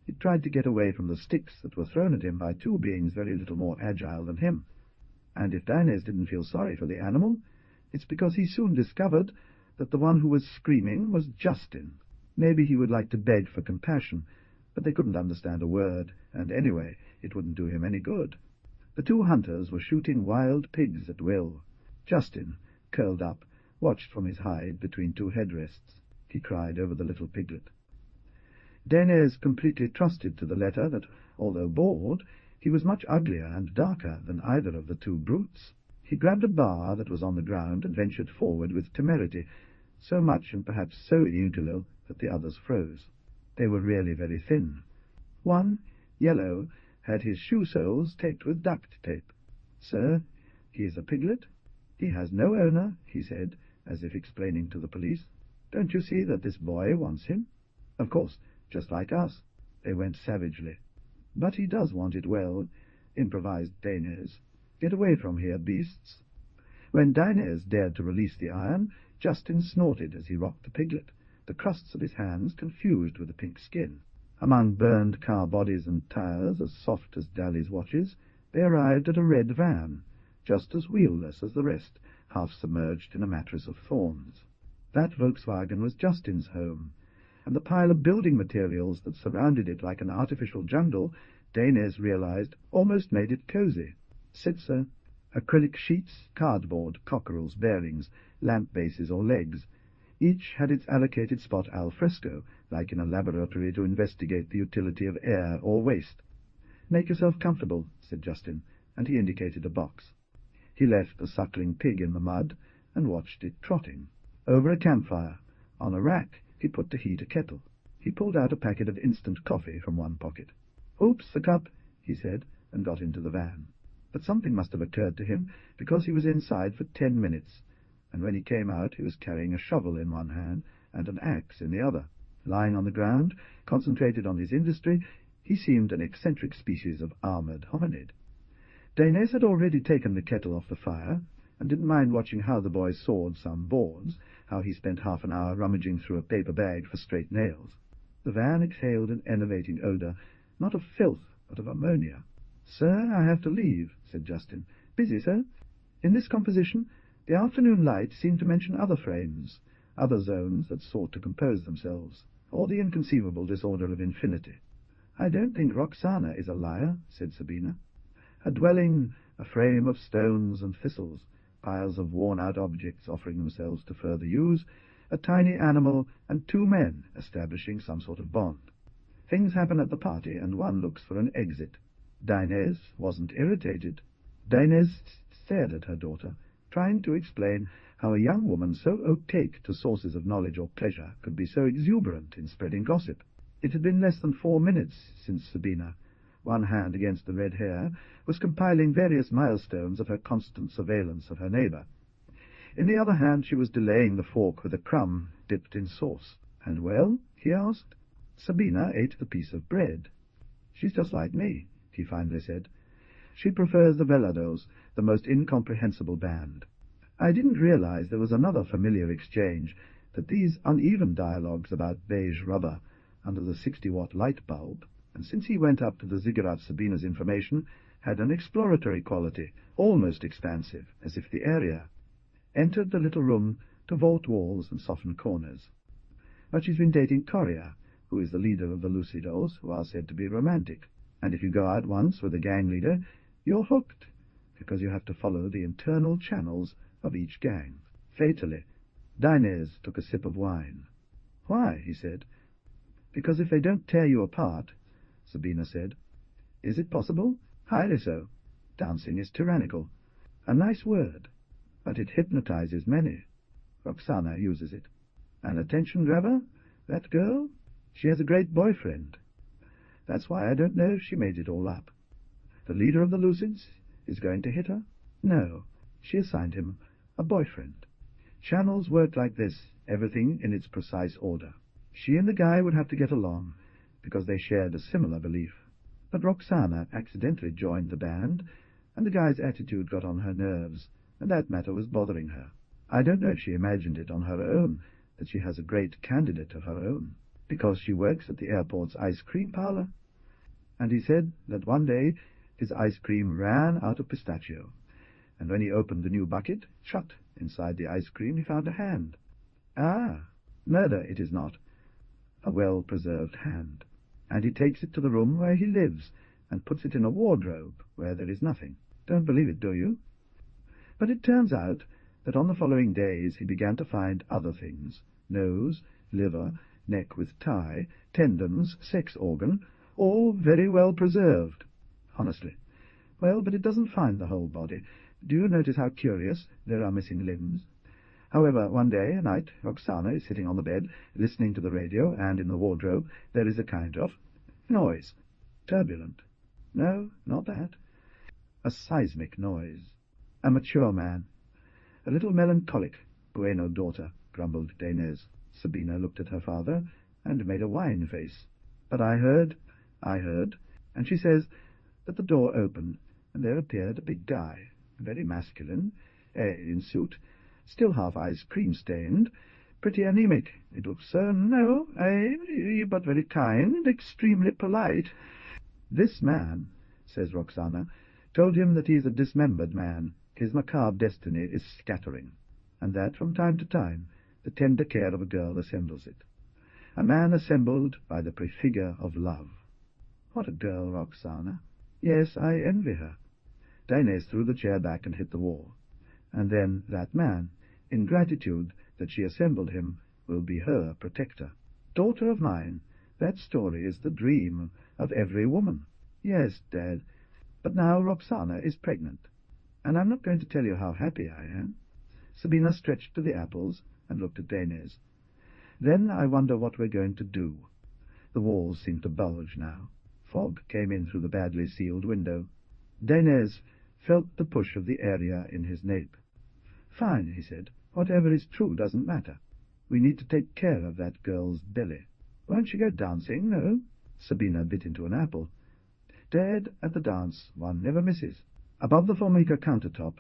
[SPEAKER 1] it tried to get away from the sticks that were thrown at him by 2 beings very little more agile than him. And if Danez didn't feel sorry for the animal, it's because he soon discovered that the one who was screaming was Justin. Maybe he would like to beg for compassion, but they couldn't understand a word, and anyway, it wouldn't do him any good. The 2 hunters were shooting wild pigs at will. Justin, curled up, watched from his hide between 2 headrests. He cried over the little piglet. Danez completely trusted to the letter that, although bald, he was much uglier and darker than either of the 2 brutes. He grabbed a bar that was on the ground and ventured forward with temerity, so much and perhaps so inutile that the others froze. They were really very thin. One, yellow, had his shoe soles taped with duct tape. "Sir, he is a piglet. He has no owner," he said, as if explaining to the police. "Don't you see that this boy wants him? Of course, just like us." They went savagely. "But he does want it well," improvised Danez. "Get away from here, beasts." When Danez dared to release the iron, Justin snorted as he rocked the piglet, the crusts of his hands confused with the pink skin. Among burned car bodies and tires as soft as Daly's watches, they arrived at a red van, just as wheelless as the rest, half submerged in a mattress of thorns. That Volkswagen was Justin's home, and the pile of building materials that surrounded it like an artificial jungle, Danez realized, almost made it cozy. Sitzer, acrylic sheets, cardboard, cockerels, bearings, lamp bases or legs. Each had its allocated spot al fresco, like in a laboratory to investigate the utility of air or waste. "Make yourself comfortable," said Justin, and he indicated a box. He left the suckling pig in the mud and watched it trotting. Over a campfire, on a rack, he put to heat a kettle. He pulled out a packet of instant coffee from one pocket. "Oops, the cup," he said, and got into the van. But something must have occurred to him, because he was inside for 10 minutes, and when he came out he was carrying a shovel in one hand and an axe in the other. Lying on the ground, concentrated on his industry, he seemed an eccentric species of armoured hominid. Dainese had already taken the kettle off the fire, and didn't mind watching how the boy sawed some boards, how he spent half an hour rummaging through a paper bag for straight nails. The van exhaled an enervating odour, not of filth, but of ammonia. "Sir, I have to leave," said Justin. "Busy, sir?" In this composition, the afternoon light seemed to mention other frames, other zones that sought to compose themselves, or the inconceivable disorder of infinity. "I don't think Roxana is a liar," said Sabina. "A dwelling, a frame of stones and thistles, piles of worn-out objects offering themselves to further use, a tiny animal, and 2 men establishing some sort of bond. Things happen at the party, and one looks for an exit." Dainese wasn't irritated. Dainese stared at her daughter, trying to explain how a young woman so opaque to sources of knowledge or pleasure could be so exuberant in spreading gossip. It had been less than 4 minutes since Sabina, one hand against the red hair, was compiling various milestones of her constant surveillance of her neighbour. In the other hand she was delaying the fork with a crumb dipped in sauce. "And well?" he asked. Sabina ate the piece of bread. "She's just like me," he finally said. "She prefers the Velados, the most incomprehensible band." I didn't realize there was another familiar exchange, that these uneven dialogues about beige rubber under the 60-watt light bulb, and since he went up to the ziggurat Sabina's information, had an exploratory quality, almost expansive, as if the area entered the little room to vault walls and soften corners. But she's been dating Coria, who is the leader of the Lucidos, who are said to be romantic, and if you go out once with the gang leader, you're hooked, because you have to follow the internal channels of each gang. Fatally. Dainese took a sip of wine. "Why?" he said. "Because if they don't tear you apart," Sabina said. "Is it possible?" "Highly so. Dancing is tyrannical. A nice word, but it hypnotizes many. Roxana uses it. An attention grabber? That girl? She has a great boyfriend. That's why I don't know if she made it all up. The leader of the Lucids is going to hit her? No, she assigned him a boyfriend. Channels work like this, everything in its precise order. She and the guy would have to get along, because they shared a similar belief. But Roxana accidentally joined the band, and the guy's attitude got on her nerves, and that matter was bothering her. I don't know if she imagined it on her own, that she has a great candidate of her own, because she works at the airport's ice cream parlor. And he said that one day his ice cream ran out of pistachio, and when he opened the new bucket, shut inside the ice cream, he found a hand. Ah, murder it is not, a well-preserved hand. And he takes it to the room where he lives, and puts it in a wardrobe where there is nothing. Don't believe it, do you? But it turns out that on the following days he began to find other things: nose, liver, neck with tie, tendons, sex organ, all very well preserved. Honestly. Well, but it doesn't find the whole body. Do you notice how curious there are missing limbs? However, one day, a night, Roxana is sitting on the bed, listening to the radio, and in the wardrobe there is a kind of noise. Turbulent. No, not that. A seismic noise. A mature man. A little melancholic. Bueno, daughter, grumbled Dainese. Sabina looked at her father, and made a wine face. But I heard, and she says that the door opened, and there appeared a big guy, very masculine, in suit, still half ice cream stained, pretty anemic. It looks so, no, but very kind, extremely polite. This man, says Roxana, told him that he is a dismembered man. His macabre destiny is scattering, and that from time to time the tender care of a girl assembles it. A man assembled by the prefigure of love. What a girl, Roxana! Yes, I envy her. Dainese threw the chair back and hit the wall. And then that man, in gratitude that she assembled him, will be her protector. Daughter of mine, that story is the dream of every woman. Yes, Dad, but now Roxana is pregnant, and I'm not going to tell you how happy I am. Sabina stretched to the apples and looked at Dainese. Then I wonder what we're going to do. The walls seemed to bulge now. Fog came in through the badly sealed window. Dainese felt the push of the area in his nape. Fine, he said. Whatever is true doesn't matter. We need to take care of that girl's belly. Won't she go dancing, no? Sabina bit into an apple. Dad, at the dance, one never misses. Above the Formica countertop,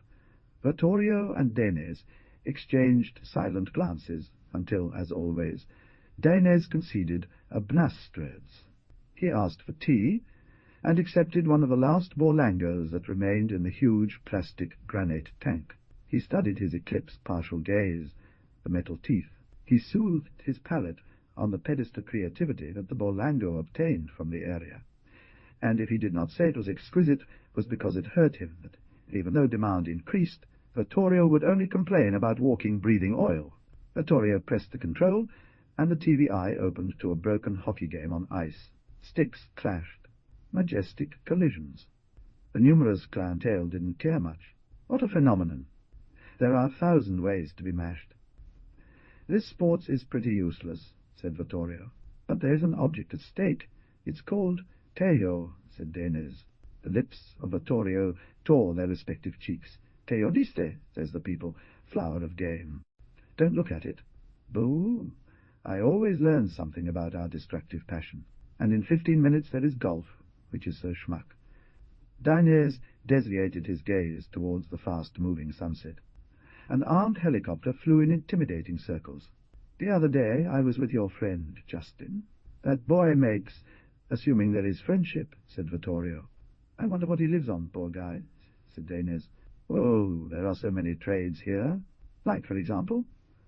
[SPEAKER 1] Vittorio and Dainese exchanged silent glances until, as always, Dainese conceded a bnastreds. He asked for tea, and accepted one of the last borlangos that remained in the huge plastic granite tank. He studied his eclipsed partial gaze, the metal teeth. He soothed his palate on the pedestal creativity that the borlango obtained from the area. And if he did not say it was exquisite, it was because it hurt him that, even though demand increased, Vittorio would only complain about walking breathing oil. Vittorio pressed the control, and the TVI opened to a broken hockey game on ice. Sticks clashed. Majestic collisions. The numerous clientele didn't care much. What a phenomenon! There are 1,000 ways to be mashed. This sports is pretty useless, said Vittorio. But there's an object at stake. It's called Teo, said Dainese. The lips of Vittorio tore their respective cheeks. Teo diste, says the people, flower of game. Don't look at it. Boo! I always learn something about our destructive passion. And in 15 minutes there is golf, which is so schmuck. Dainese deviated his gaze towards the fast-moving sunset. An armed helicopter flew in intimidating circles. The other day I was with your friend, Justin. That boy makes, assuming there is friendship, said Vittorio. I wonder what he lives on, poor guy, said Dainese. Oh, there are so many trades here. Like, for example,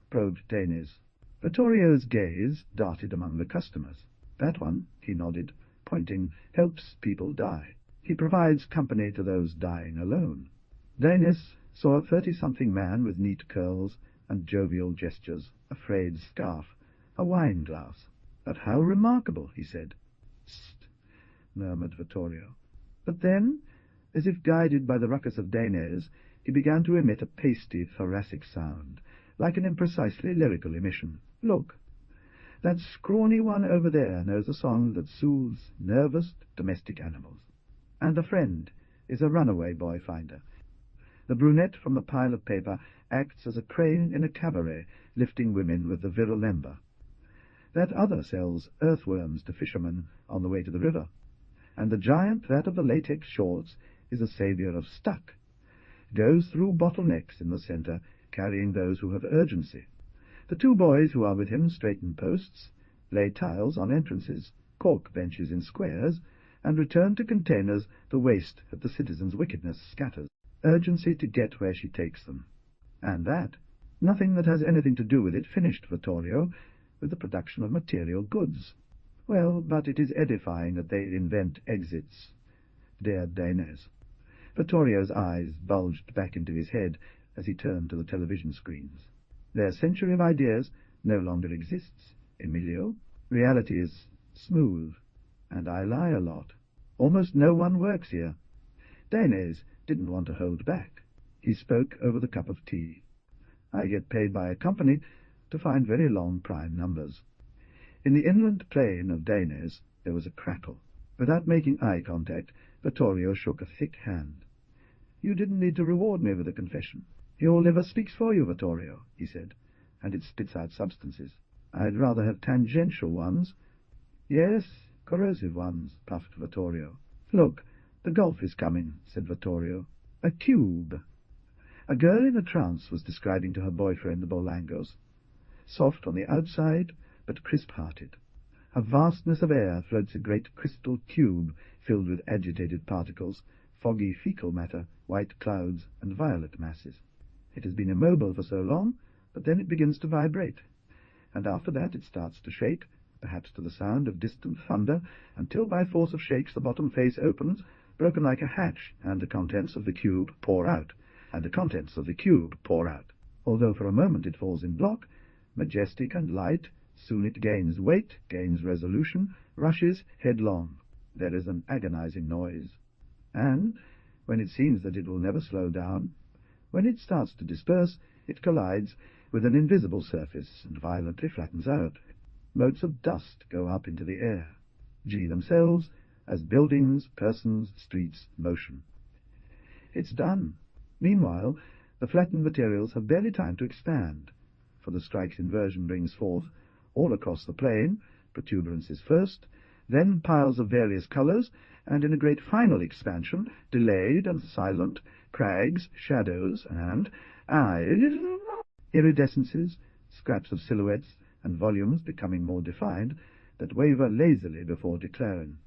[SPEAKER 1] probed Dainese. Vittorio's gaze darted among the customers. That one, he nodded, pointing, helps people die. He provides company to those dying alone. Dainese saw a 30-something man with neat curls and jovial gestures, a frayed scarf, a wine-glass. But how remarkable, he said. Psst, murmured Vittorio. But then, as if guided by the ruckus of Dainese, he began to emit a pasty thoracic sound, like an imprecisely lyrical emission. Look, that scrawny one over there knows a song that soothes nervous domestic animals. And a friend is a runaway boy-finder. The brunette from the pile of paper acts as a crane in a cabaret, lifting women with the virulemba. That other sells earthworms to fishermen on the way to the river. And the giant, that of the latex shorts, is a saviour of stuck. Goes through bottlenecks in the centre, carrying those who have urgency. The 2 boys who are with him straighten posts, lay tiles on entrances, cork benches in squares, and return to containers the waste that the citizens' wickedness scatters. Urgency to get where she takes them. And that, nothing that has anything to do with it, finished Vittorio, with the production of material goods. Well, but it is edifying that they invent exits, dared Dainese. Vittorio's eyes bulged back into his head as he turned to the television screens. Their century of ideas no longer exists, Emilio. Reality is smooth, and I lie a lot. Almost no one works here. Dainese didn't want to hold back. He spoke over the cup of tea. I get paid by a company to find very long prime numbers. In the inland plain of Dainese there was a crackle. Without making eye contact, Vittorio shook a thick hand. You didn't need to reward me with a confession. Your liver speaks for you, Vittorio, he said, and it spits out substances. I'd rather have tangential ones. Yes, corrosive ones, puffed Vittorio. Look, the golf is coming, said Vittorio. A cube. A girl in a trance was describing to her boyfriend the Bolangos. Soft on the outside, but crisp-hearted. A vastness of air floats a great crystal cube filled with agitated particles, foggy fecal matter, white clouds, and violet masses. It has been immobile for so long, but then it begins to vibrate, and after that it starts to shake, perhaps to the sound of distant thunder, until by force of shakes the bottom face opens, broken like a hatch, and the contents of the cube pour out, and the contents of the cube pour out. Although for a moment it falls in block, Majestic and light, soon it gains weight, gains resolution, rushes headlong. There is an agonizing noise. And, when it seems that it will never slow down, when it starts to disperse, it collides with an invisible surface and violently flattens out. Motes of dust go up into the air. Themselves, as buildings, persons, streets, motion. It's done. Meanwhile, the flattened materials have barely time to expand, for the strike's inversion brings forth, all across the plane, protuberances first, then piles of various colours, and in a great final expansion, delayed and silent, crags, shadows, and eyes, iridescences, scraps of silhouettes, and volumes becoming more defined, that waver lazily before declaring.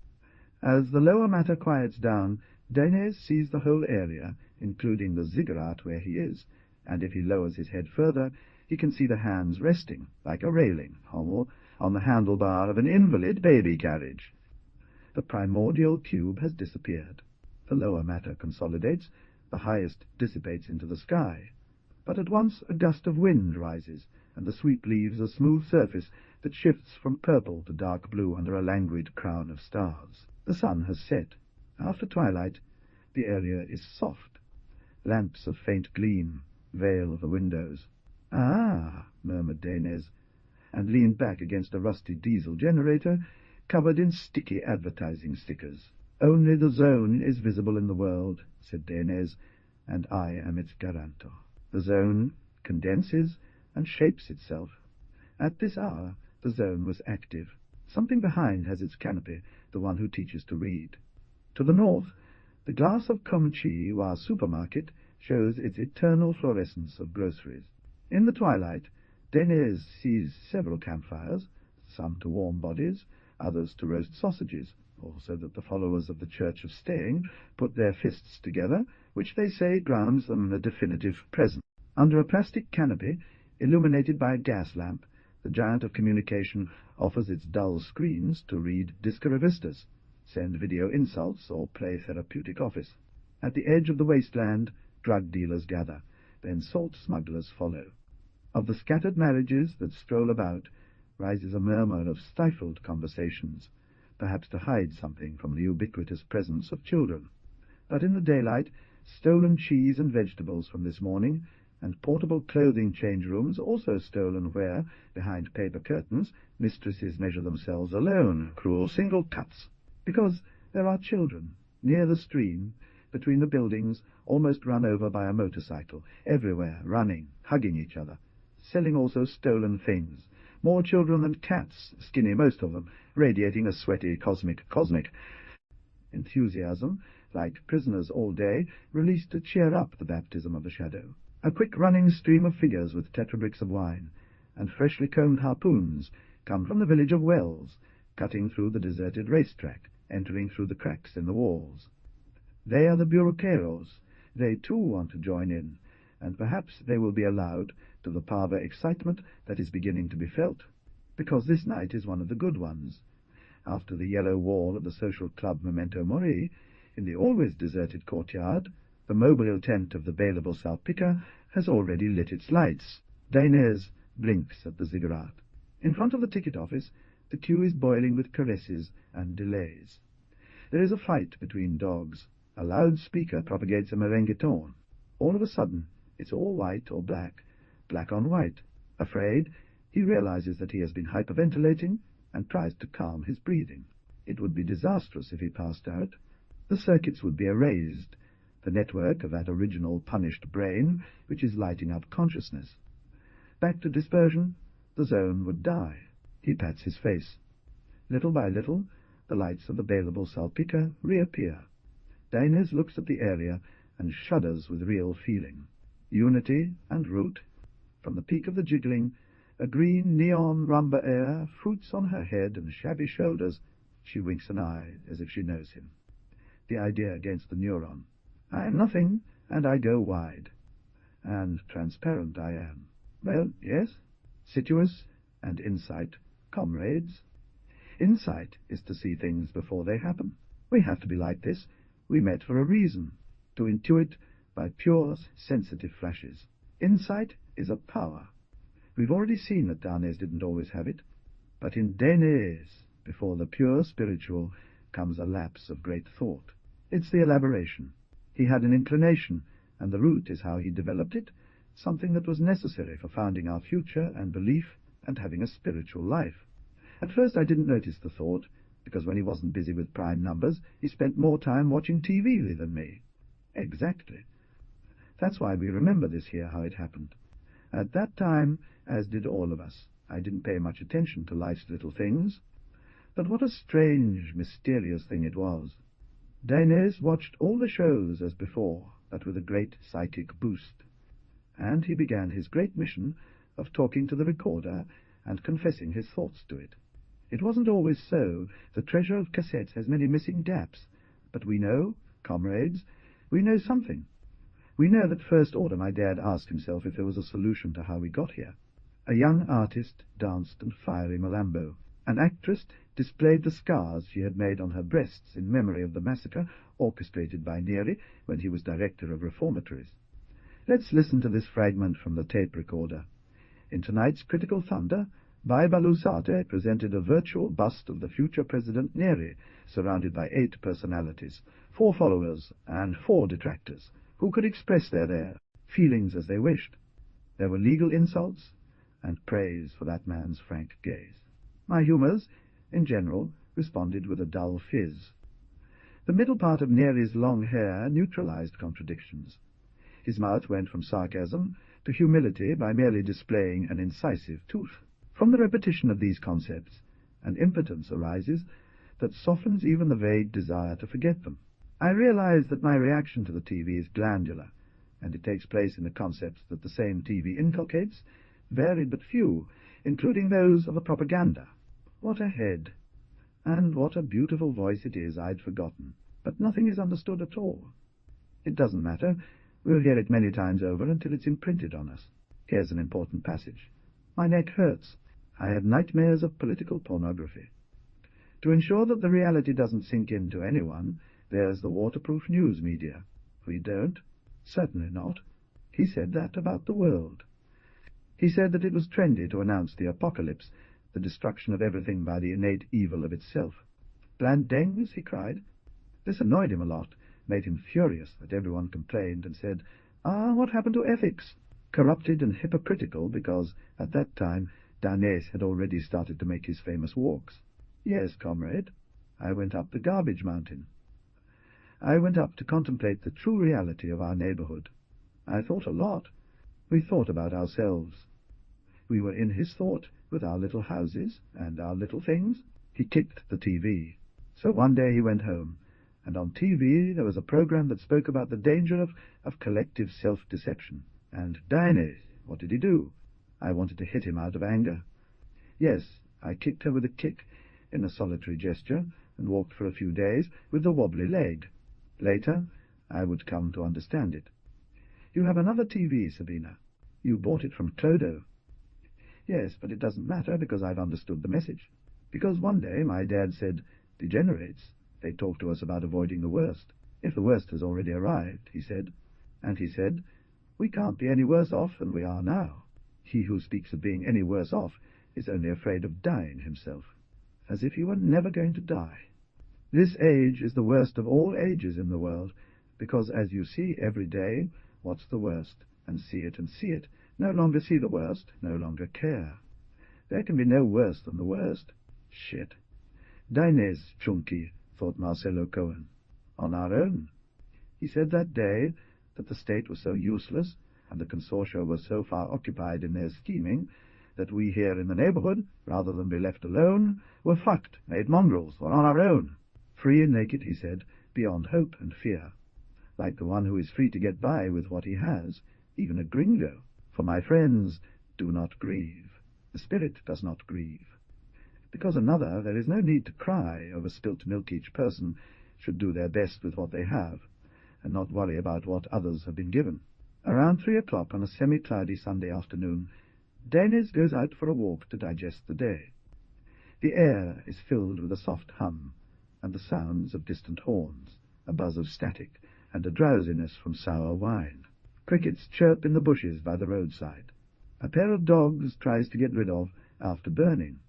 [SPEAKER 1] As the lower matter quiets down, Dainese sees the whole area, including the ziggurat where he is, and if he lowers his head further, he can see the hands resting, like a railing, on the handlebar of an invalid baby carriage. The primordial cube has disappeared. The lower matter consolidates, the highest dissipates into the sky. But at once a gust of wind rises, and the sweep leaves a smooth surface that shifts from purple to dark blue under a languid crown of stars. The sun has set. After twilight, the area is soft. Lamps of faint gleam veil the windows. "Ah," murmured Dainese, and leaned back against a rusty diesel generator covered in sticky advertising stickers. "Only the zone is visible in the world," said Dainese, "and I am its guarantor. The zone condenses and shapes itself. At this hour the zone was active. Something behind has its canopy, the one who teaches to read. To the north, the glass of Kumchi-wa supermarket shows its eternal fluorescence of groceries. In the twilight, Dainese sees several campfires, some to warm bodies, others to roast sausages, also that the followers of the Church of Staying put their fists together, which they say grounds them a definitive present. Under a plastic canopy, illuminated by a gas lamp, the giant of communication offers its dull screens to read disco-revistas, send video insults, or play therapeutic office. At the edge of the wasteland, drug dealers gather, then salt smugglers follow. Of the scattered marriages that stroll about rises a murmur of stifled conversations, perhaps to hide something from the ubiquitous presence of children. But in the daylight, stolen cheese and vegetables from this morning, and portable clothing change-rooms also stolen where, behind paper curtains, mistresses measure themselves alone, cruel single cuts. Because there are children, near the stream, between the buildings, almost run over by a motorcycle, everywhere, running, hugging each other, selling also stolen things. More children than cats, skinny most of them, radiating a sweaty cosmic enthusiasm, like prisoners all day, released to cheer up the baptism of the shadow. A quick running stream of figures with tetrabricks of wine, and freshly combed harpoons, come from the village of Wells, cutting through the deserted racetrack, entering through the cracks in the walls. They are the buroqueros. They too want to join in, and perhaps they will be allowed to the parva excitement that is beginning to be felt, because this night is one of the good ones. After the yellow wall of the social club Memento Mori, in the always deserted courtyard, the mobile tent of the bailable salpica has already lit its lights. Dainese blinks at the ziggurat. In front of the ticket office, the queue is boiling with caresses and delays. There is a fight between dogs. A loudspeaker propagates a merengue-tone. All of a sudden, it's all white or black, black on white. Afraid, he realizes that he has been hyperventilating and tries to calm his breathing. It would be disastrous if he passed out. The circuits would be erased, the network of that original punished brain which is lighting up consciousness. Back to dispersion, the zone would die. He pats his face. Little by little, the lights of the bailable salpica reappear. Dainese looks at the area and shudders with real feeling. Unity and root. From the peak of the jiggling, a green neon rumba air fruits on her head and shabby shoulders. She winks an eye as if she knows him. The idea against the neuron. I am nothing, and I go wide. And transparent I am. Well, yes, situous and insight, comrades. Insight is to see things before they happen. We have to be like this. We met for a reason, to intuit by pure, sensitive flashes. Insight is a power. We've already seen that Darnez didn't always have it, but in Darnez, before the pure spiritual, comes a lapse of great thought. It's the elaboration. He had an inclination, and the root is how he developed it, something that was necessary for founding our future and belief and having a spiritual life. At first I didn't notice the thought, because when he wasn't busy with prime numbers, he spent more time watching TV than me. Exactly. That's why we remember this here, how it happened. At that time, as did all of us, I didn't pay much attention to life's little things. But what a strange, mysterious thing it was. Darnez watched all the shows as before, but with a great psychic boost. And he began his great mission of talking to the recorder and confessing his thoughts to it. It wasn't always so. The treasure of cassettes has many missing gaps. But we know, comrades, we know something. We know that first order my dad asked himself if there was a solution to how we got here. A young artist danced and fiery Malambo. An actress displayed the scars she had made on her breasts in memory of the massacre orchestrated by Neri when he was director of reformatories. Let's listen to this fragment from the tape recorder. In tonight's Critical Thunder, Bhai Balusate presented a virtual bust of the future President Neri, surrounded by 8 personalities, 4 followers and 4 detractors, who could express their feelings as they wished. There were legal insults and praise for that man's frank gaze. My humours, in general, responded with a dull fizz. The middle part of Neri's long hair neutralized contradictions. His mouth went from sarcasm to humility by merely displaying an incisive tooth. From the repetition of these concepts, an impotence arises that softens even the vague desire to forget them. I realize that my reaction to the TV is glandular, and it takes place in the concepts that the same TV inculcates, varied but few, including those of a propaganda. What a head! And what a beautiful voice it is I'd forgotten. But nothing is understood at all. It doesn't matter. We'll hear it many times over until it's imprinted on us. Here's an important passage. My neck hurts. I had nightmares of political pornography. To ensure that the reality doesn't sink into anyone, there's the waterproof news media. We don't. Certainly not. He said that about the world. He said that it was trendy to announce the apocalypse, the destruction of everything by the innate evil of itself. Blandings, he cried. This annoyed him a lot, made him furious that everyone complained and said, what happened to ethics? Corrupted and hypocritical because, at that time, Darnez had already started to make his famous walks. Yes, comrade, I went up the garbage mountain. I went up to contemplate the true reality of our neighborhood. I thought a lot. We thought about ourselves. We were in his thought with our little houses and our little things. He kicked the TV. So one day he went home, and on TV there was a program that spoke about the danger of collective self-deception. And Darnez, what did he do? I wanted to hit him out of anger. Yes, I kicked her with a kick in a solitary gesture, and walked for a few days with the wobbly leg. Later, I would come to understand it. You have another TV, Sabina. You bought it from Clodo. Yes, but it doesn't matter because I've understood the message. Because one day my dad said, degenerates, they talk to us about avoiding the worst. If the worst has already arrived, he said. And he said, we can't be any worse off than we are now. He who speaks of being any worse off is only afraid of dying himself. As if he were never going to die. This age is the worst of all ages in the world, because as you see every day, what's the worst, and see it, no longer see the worst, no longer care. There can be no worse than the worst. Shit. Darnez, Chunky, thought Marcel Cohen. On our own. He said that day that the state was so useless, and the consortia were so far occupied in their scheming, that we here in the neighborhood, rather than be left alone, were fucked, made mongrels, or on our own. Free and naked, he said, beyond hope and fear. Like the one who is free to get by with what he has, even a gringo. For my friends, do not grieve. The spirit does not grieve. Because another, there is no need to cry over spilt milk. Each person should do their best with what they have, and not worry about what others have been given. Around 3 o'clock on a semi-cloudy Sunday afternoon, Darnez goes out for a walk to digest the day. The air is filled with a soft hum, and the sounds of distant horns, a buzz of static, and a drowsiness from sour wine. Crickets chirp in the bushes by the roadside. A pair of dogs tries to get rid of after burning.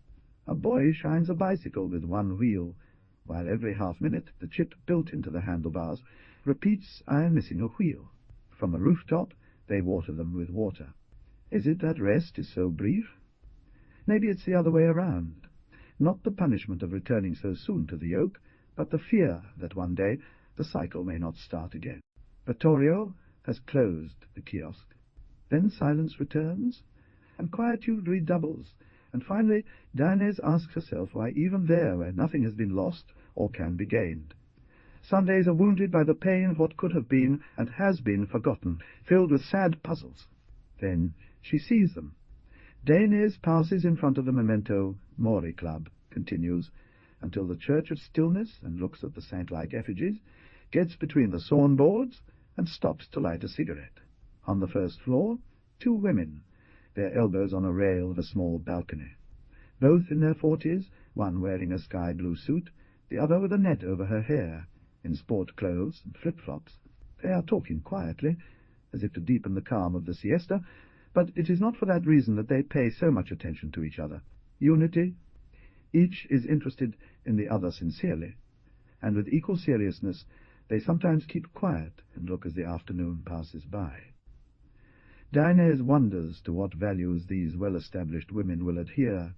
[SPEAKER 1] A boy shines a bicycle with one wheel, while every half-minute the chip built into the handlebars repeats, "I am missing a wheel." From a rooftop they water them with water. Is it that rest is so brief? Maybe it's the other way around. Not the punishment of returning so soon to the yoke, but the fear that one day the cycle may not start again. Vittorio has closed the kiosk. Then silence returns, and quietude redoubles, and finally Dainese asks herself why even there, where nothing has been lost or can be gained. Sundays are wounded by the pain of what could have been and has been forgotten, filled with sad puzzles. Then she sees them. Dainese passes in front of the memento Mori Club, continues, until the Church of Stillness, and looks at the saint-like effigies, gets between the sawn boards, and stops to light a cigarette. On the first floor, 2 women, their elbows on a rail of a small balcony. Both in their 40s, one wearing a sky-blue suit, the other with a net over her hair, in sport clothes and flip-flops. They are talking quietly, as if to deepen the calm of the siesta, but it is not for that reason that they pay so much attention to each other. Unity. Each is interested in the other sincerely, and with equal seriousness they sometimes keep quiet and look as the afternoon passes by. Dainese wonders to what values these well-established women will adhere,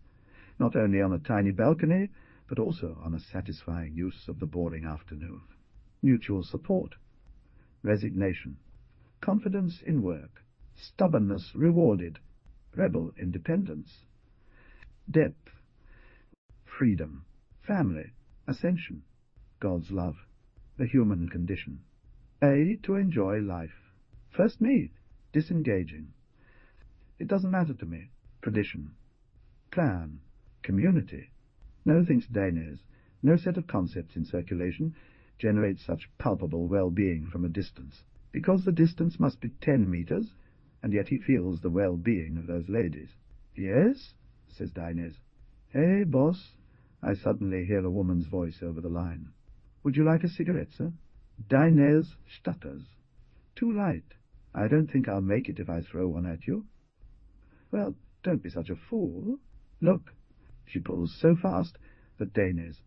[SPEAKER 1] not only on a tiny balcony, but also on a satisfying use of the boring afternoon. Mutual support. Resignation. Confidence in work. Stubbornness rewarded. Rebel independence. Depth. Freedom. Family. Ascension. God's love. The human condition. A. To enjoy life. First me. Disengaging. It doesn't matter to me. Tradition. Clan. Community. No, thinks Dainese, no set of concepts in circulation generates such palpable well-being from a distance, because the distance must be 10 meters, and yet he feels the well-being of those ladies. Yes, says Dainese. Hey, boss, I suddenly hear a woman's voice over the line. Would you like a cigarette, sir? Dainese stutters. Too light. I don't think I'll make it if I throw one at you. Well, don't be such a fool. Look. She pulls so fast that Dainese,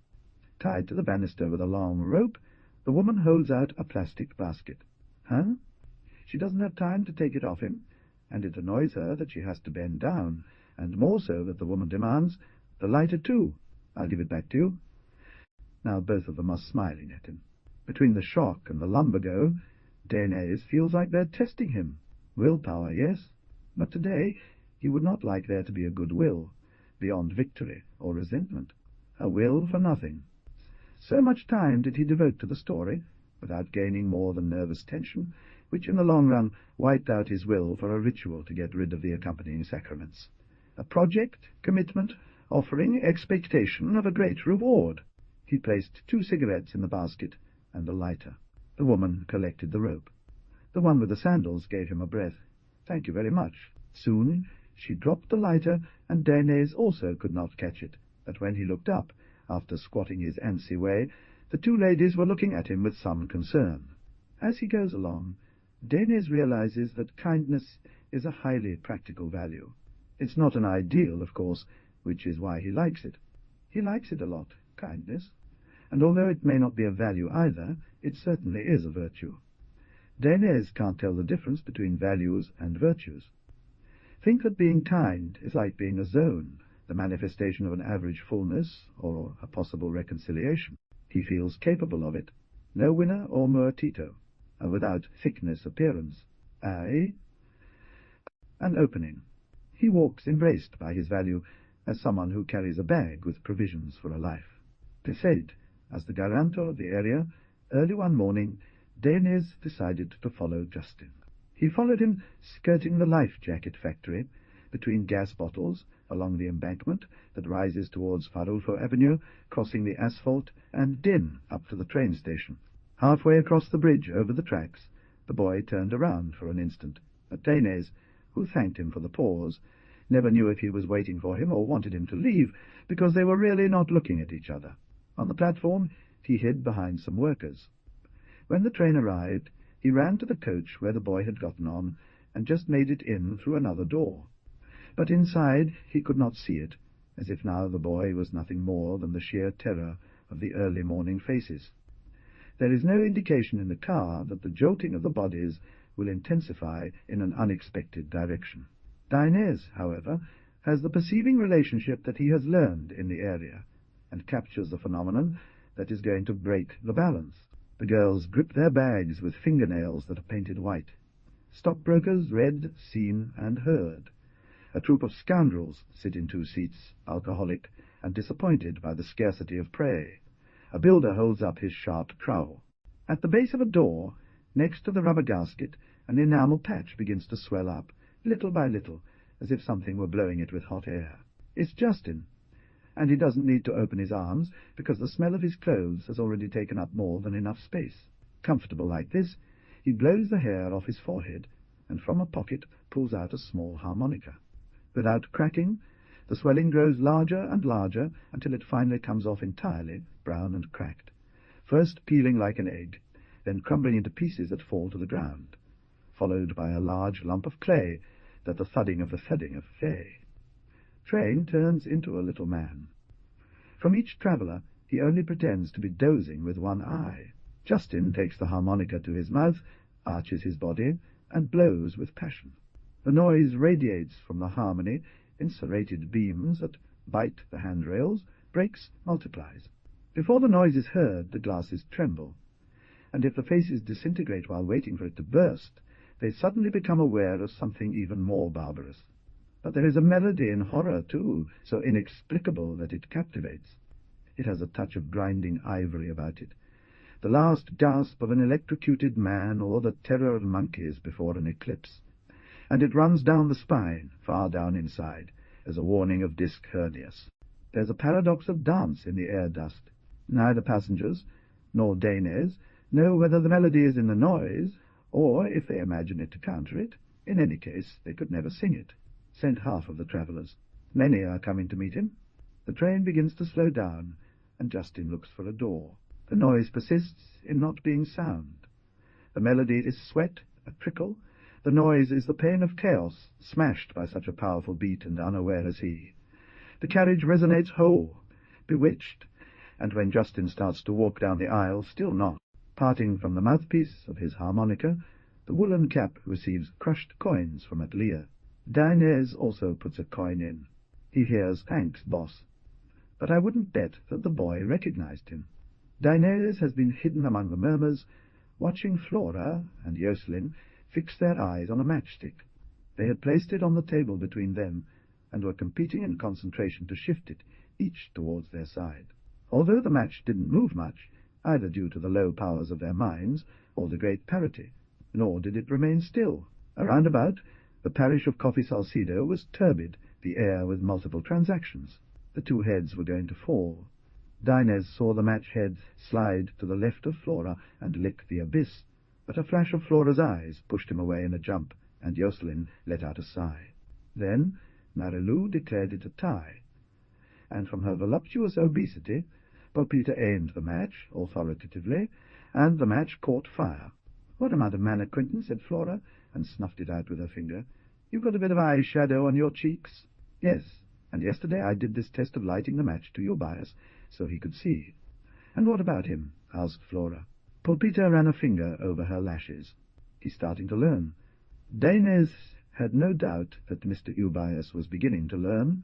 [SPEAKER 1] tied to the banister with a long rope, the woman holds out a plastic basket. Huh? She doesn't have time to take it off him, and it annoys her that she has to bend down, and more so that the woman demands, "The lighter too. I'll give it back to you." Now both of them are smiling at him. Between the shock and the lumbago, Dainese feels like they're testing him. Willpower, yes, but today he would not like there to be a good will, beyond victory or resentment. A will for nothing. So much time did he devote to the story, without gaining more than nervous tension, which in the long run wiped out his will for a ritual to get rid of the accompanying sacraments. A project, commitment, offering expectation of a great reward. He placed 2 cigarettes in the basket and a lighter. The woman collected the rope. The one with the sandals gave him a breath. Thank you very much. Soon she dropped the lighter, and Dainese also could not catch it, but when he looked up, after squatting his antsy way, the 2 ladies were looking at him with some concern. As he goes along, Dainese realizes that kindness is a highly practical value. It's not an ideal, of course, which is why he likes it. He likes it a lot, kindness, and although it may not be a value either, it certainly is a virtue. Dainese can't tell the difference between values and virtues. Think that being kind is like being a zone, the manifestation of an average fullness or a possible reconciliation. He feels capable of it. No winner or muertito, a without thickness appearance. Aye. An opening. He walks embraced by his value as someone who carries a bag with provisions for a life. Desaid, as the guarantor of the area, early one morning, Dainese decided to follow Justin. He followed him, skirting the life jacket factory, between gas bottles, along the embankment that rises towards Farulfo Avenue, crossing the asphalt, and din up to the train station. Halfway across the bridge over the tracks, the boy turned around for an instant, but Dainese, who thanked him for the pause, never knew if he was waiting for him or wanted him to leave, because they were really not looking at each other. On the platform he hid behind some workers. When the train arrived, he ran to the coach where the boy had gotten on, and just made it in through another door. But inside he could not see it, as if now the boy was nothing more than the sheer terror of the early morning faces. There is no indication in the car that the jolting of the bodies will intensify in an unexpected direction. Dinez, however, has the perceiving relationship that he has learned in the area, and captures the phenomenon that is going to break the balance. The girls grip their bags with fingernails that are painted white. Stockbrokers read, seen, and heard. A troop of scoundrels sit in 2 seats, alcoholic and disappointed by the scarcity of prey. A builder holds up his sharp trowel. At the base of a door, next to the rubber gasket, an enamel patch begins to swell up, little by little, as if something were blowing it with hot air. It's Justin, and he doesn't need to open his arms, because the smell of his clothes has already taken up more than enough space. Comfortable like this, he blows the hair off his forehead, and from a pocket pulls out a small harmonica. Without cracking, the swelling grows larger and larger until it finally comes off entirely, brown and cracked, first peeling like an egg, then crumbling into pieces that fall to the ground, followed by a large lump of clay that the thudding of the thudding of hay. Train turns into a little man. From each traveller he only pretends to be dozing with one eye. Justin takes the harmonica to his mouth, arches his body, and blows with passion. The noise radiates from the harmony in serrated beams that bite the handrails, breaks, multiplies. Before the noise is heard, the glasses tremble, and if the faces disintegrate while waiting for it to burst, they suddenly become aware of something even more barbarous. But there is a melody in horror, too, so inexplicable that it captivates. It has a touch of grinding ivory about it, the last gasp of an electrocuted man or the terror of monkeys before an eclipse, and it runs down the spine, far down inside, as a warning of disc hernias. There's a paradox of dance in the air dust. Neither passengers nor Danes know whether the melody is in the noise, or if they imagine it to counter it. In any case, they could never sing it. Sent half of the travellers. Many are coming to meet him. The train begins to slow down, and Justin looks for a door. The noise persists in not being sound. The melody is sweat, a trickle. The noise is the pain of chaos, smashed by such a powerful beat and unaware as he. The carriage resonates whole, bewitched, and when Justin starts to walk down the aisle, still not. Parting from the mouthpiece of his harmonica, the woolen cap receives crushed coins from Atlia. Dinez also puts a coin in. He hears, "Thanks, boss." But I wouldn't bet that the boy recognized him. Dinez has been hidden among the murmurs, watching Flora and Jocelyn fix their eyes on a matchstick. They had placed it on the table between them, and were competing in concentration to shift it, each towards their side. Although the match didn't move much, either due to the low powers of their minds or the great parity, nor did it remain still. Around about, the parish of Coffee Salcedo was turbid, the air with multiple transactions. The 2 heads were going to fall. Dinez saw the match head slide to the left of Flora and lick the abyss, but a flash of Flora's eyes pushed him away in a jump, and Jocelyn let out a sigh. Then Marilou declared it a tie, and from her voluptuous obesity, Pulpita aimed the match authoritatively, and the match caught fire. "What amount of man acquaintance?" said Flora, and snuffed it out with her finger. "You've got a bit of eye shadow on your cheeks." "Yes, and yesterday I did this test of lighting the match to Eubias, so he could see." "And what about him?" asked Flora. Pulpita ran a finger over her lashes. "He's starting to learn." Danes had no doubt that Mr. Eubias was beginning to learn,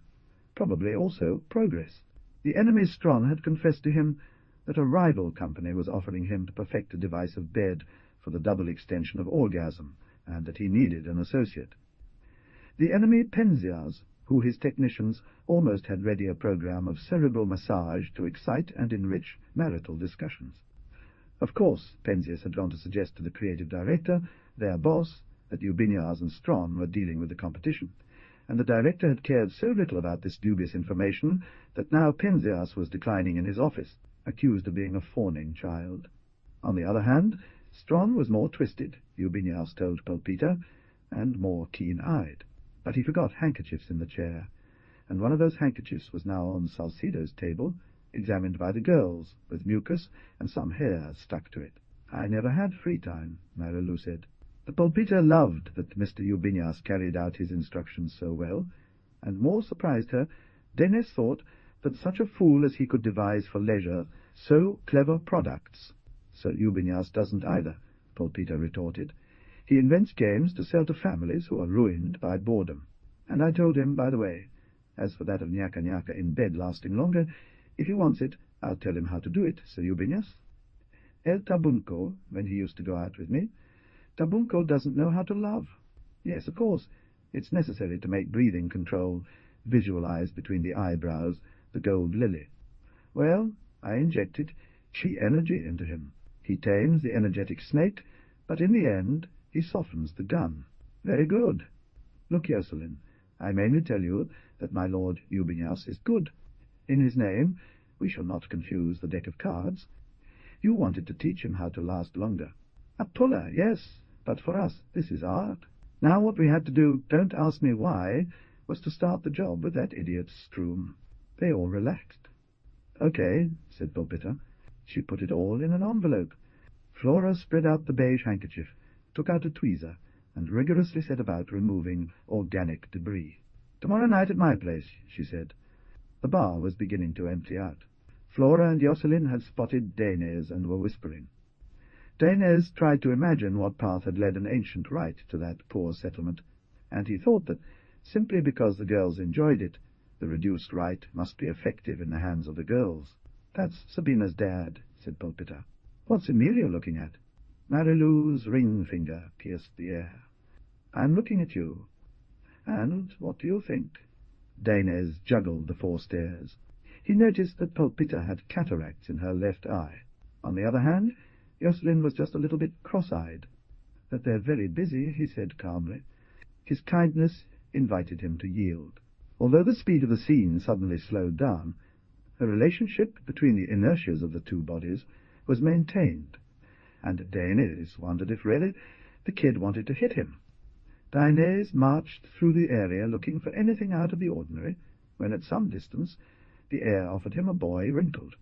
[SPEAKER 1] probably also progress. The enemy Stron had confessed to him that a rival company was offering him to perfect a device of bed for the double extension of orgasm, and that he needed an associate. The enemy Penzias, who his technicians almost had ready a program of cerebral massage to excite and enrich marital discussions. Of course, Penzias had gone to suggest to the creative director, their boss, that Eubinias and Stron were dealing with the competition, and the director had cared so little about this dubious information that now Penzias was declining in his office, accused of being a fawning child. On the other hand, Stron was more twisted, Eubinias told Pulpita, and more keen-eyed. But he forgot handkerchiefs in the chair, and one of those handkerchiefs was now on Salcedo's table, examined by the girls, with mucus and some hair stuck to it. "I never had free time," Marilou said. The Pulpita loved that Mr. Eubinias carried out his instructions so well. and more surprised her, Denis thought that such a fool as he could devise for leisure so clever products. Sir Eubinias doesn't either, Polpita retorted. He invents games to sell to families who are ruined by boredom. And I told him, by the way, as for that of Nyaka Nyaka in bed lasting longer, if he wants it, I'll tell him how to do it, Sir Eubinias. El Tabunco, when he used to go out with me, Tabunco doesn't know how to love. Yes, of course, it's necessary to make breathing control visualize between the eyebrows the gold lily. Well, I injected chi energy into him. He tames the energetic snake, but in the end he softens the gun. Very good. Look here, Selin, I mainly tell you that my Lord Eubinias is good. In his name we shall not confuse the deck of cards. You wanted to teach him how to last longer. A puller, yes, but for us this is art. Now what we had to do, don't ask me why, was to start the job with that idiot Stroom. They all relaxed. Okay, said Polpita. She put it all in an envelope. Flora spread out the beige handkerchief, took out a tweezer, and rigorously set about removing organic debris. Tomorrow night at my place, she said. The bar was beginning to empty out. Flora and Jocelyn had spotted Denis and were whispering. Denis tried to imagine what path had led an ancient rite to that poor settlement, and he thought that, simply because the girls enjoyed it, the reduced rite must be effective in the hands of the girls. That's Sabina's dad, said Polpita. What's Emilio looking at? Marilou's ring finger pierced the air. I'm looking at you. And what do you think? Denis juggled the 4 stairs. He noticed that Polpita had cataracts in her left eye. On the other hand, Jocelyn was just a little bit cross-eyed. That they're very busy, he said calmly. His kindness invited him to yield. Although the speed of the scene suddenly slowed down, the relationship between the inertias of the 2 bodies was maintained, and Denis wondered if really the kid wanted to hit him. Denis marched through the area looking for anything out of the ordinary, when at some distance the air offered him a boy wrinkled.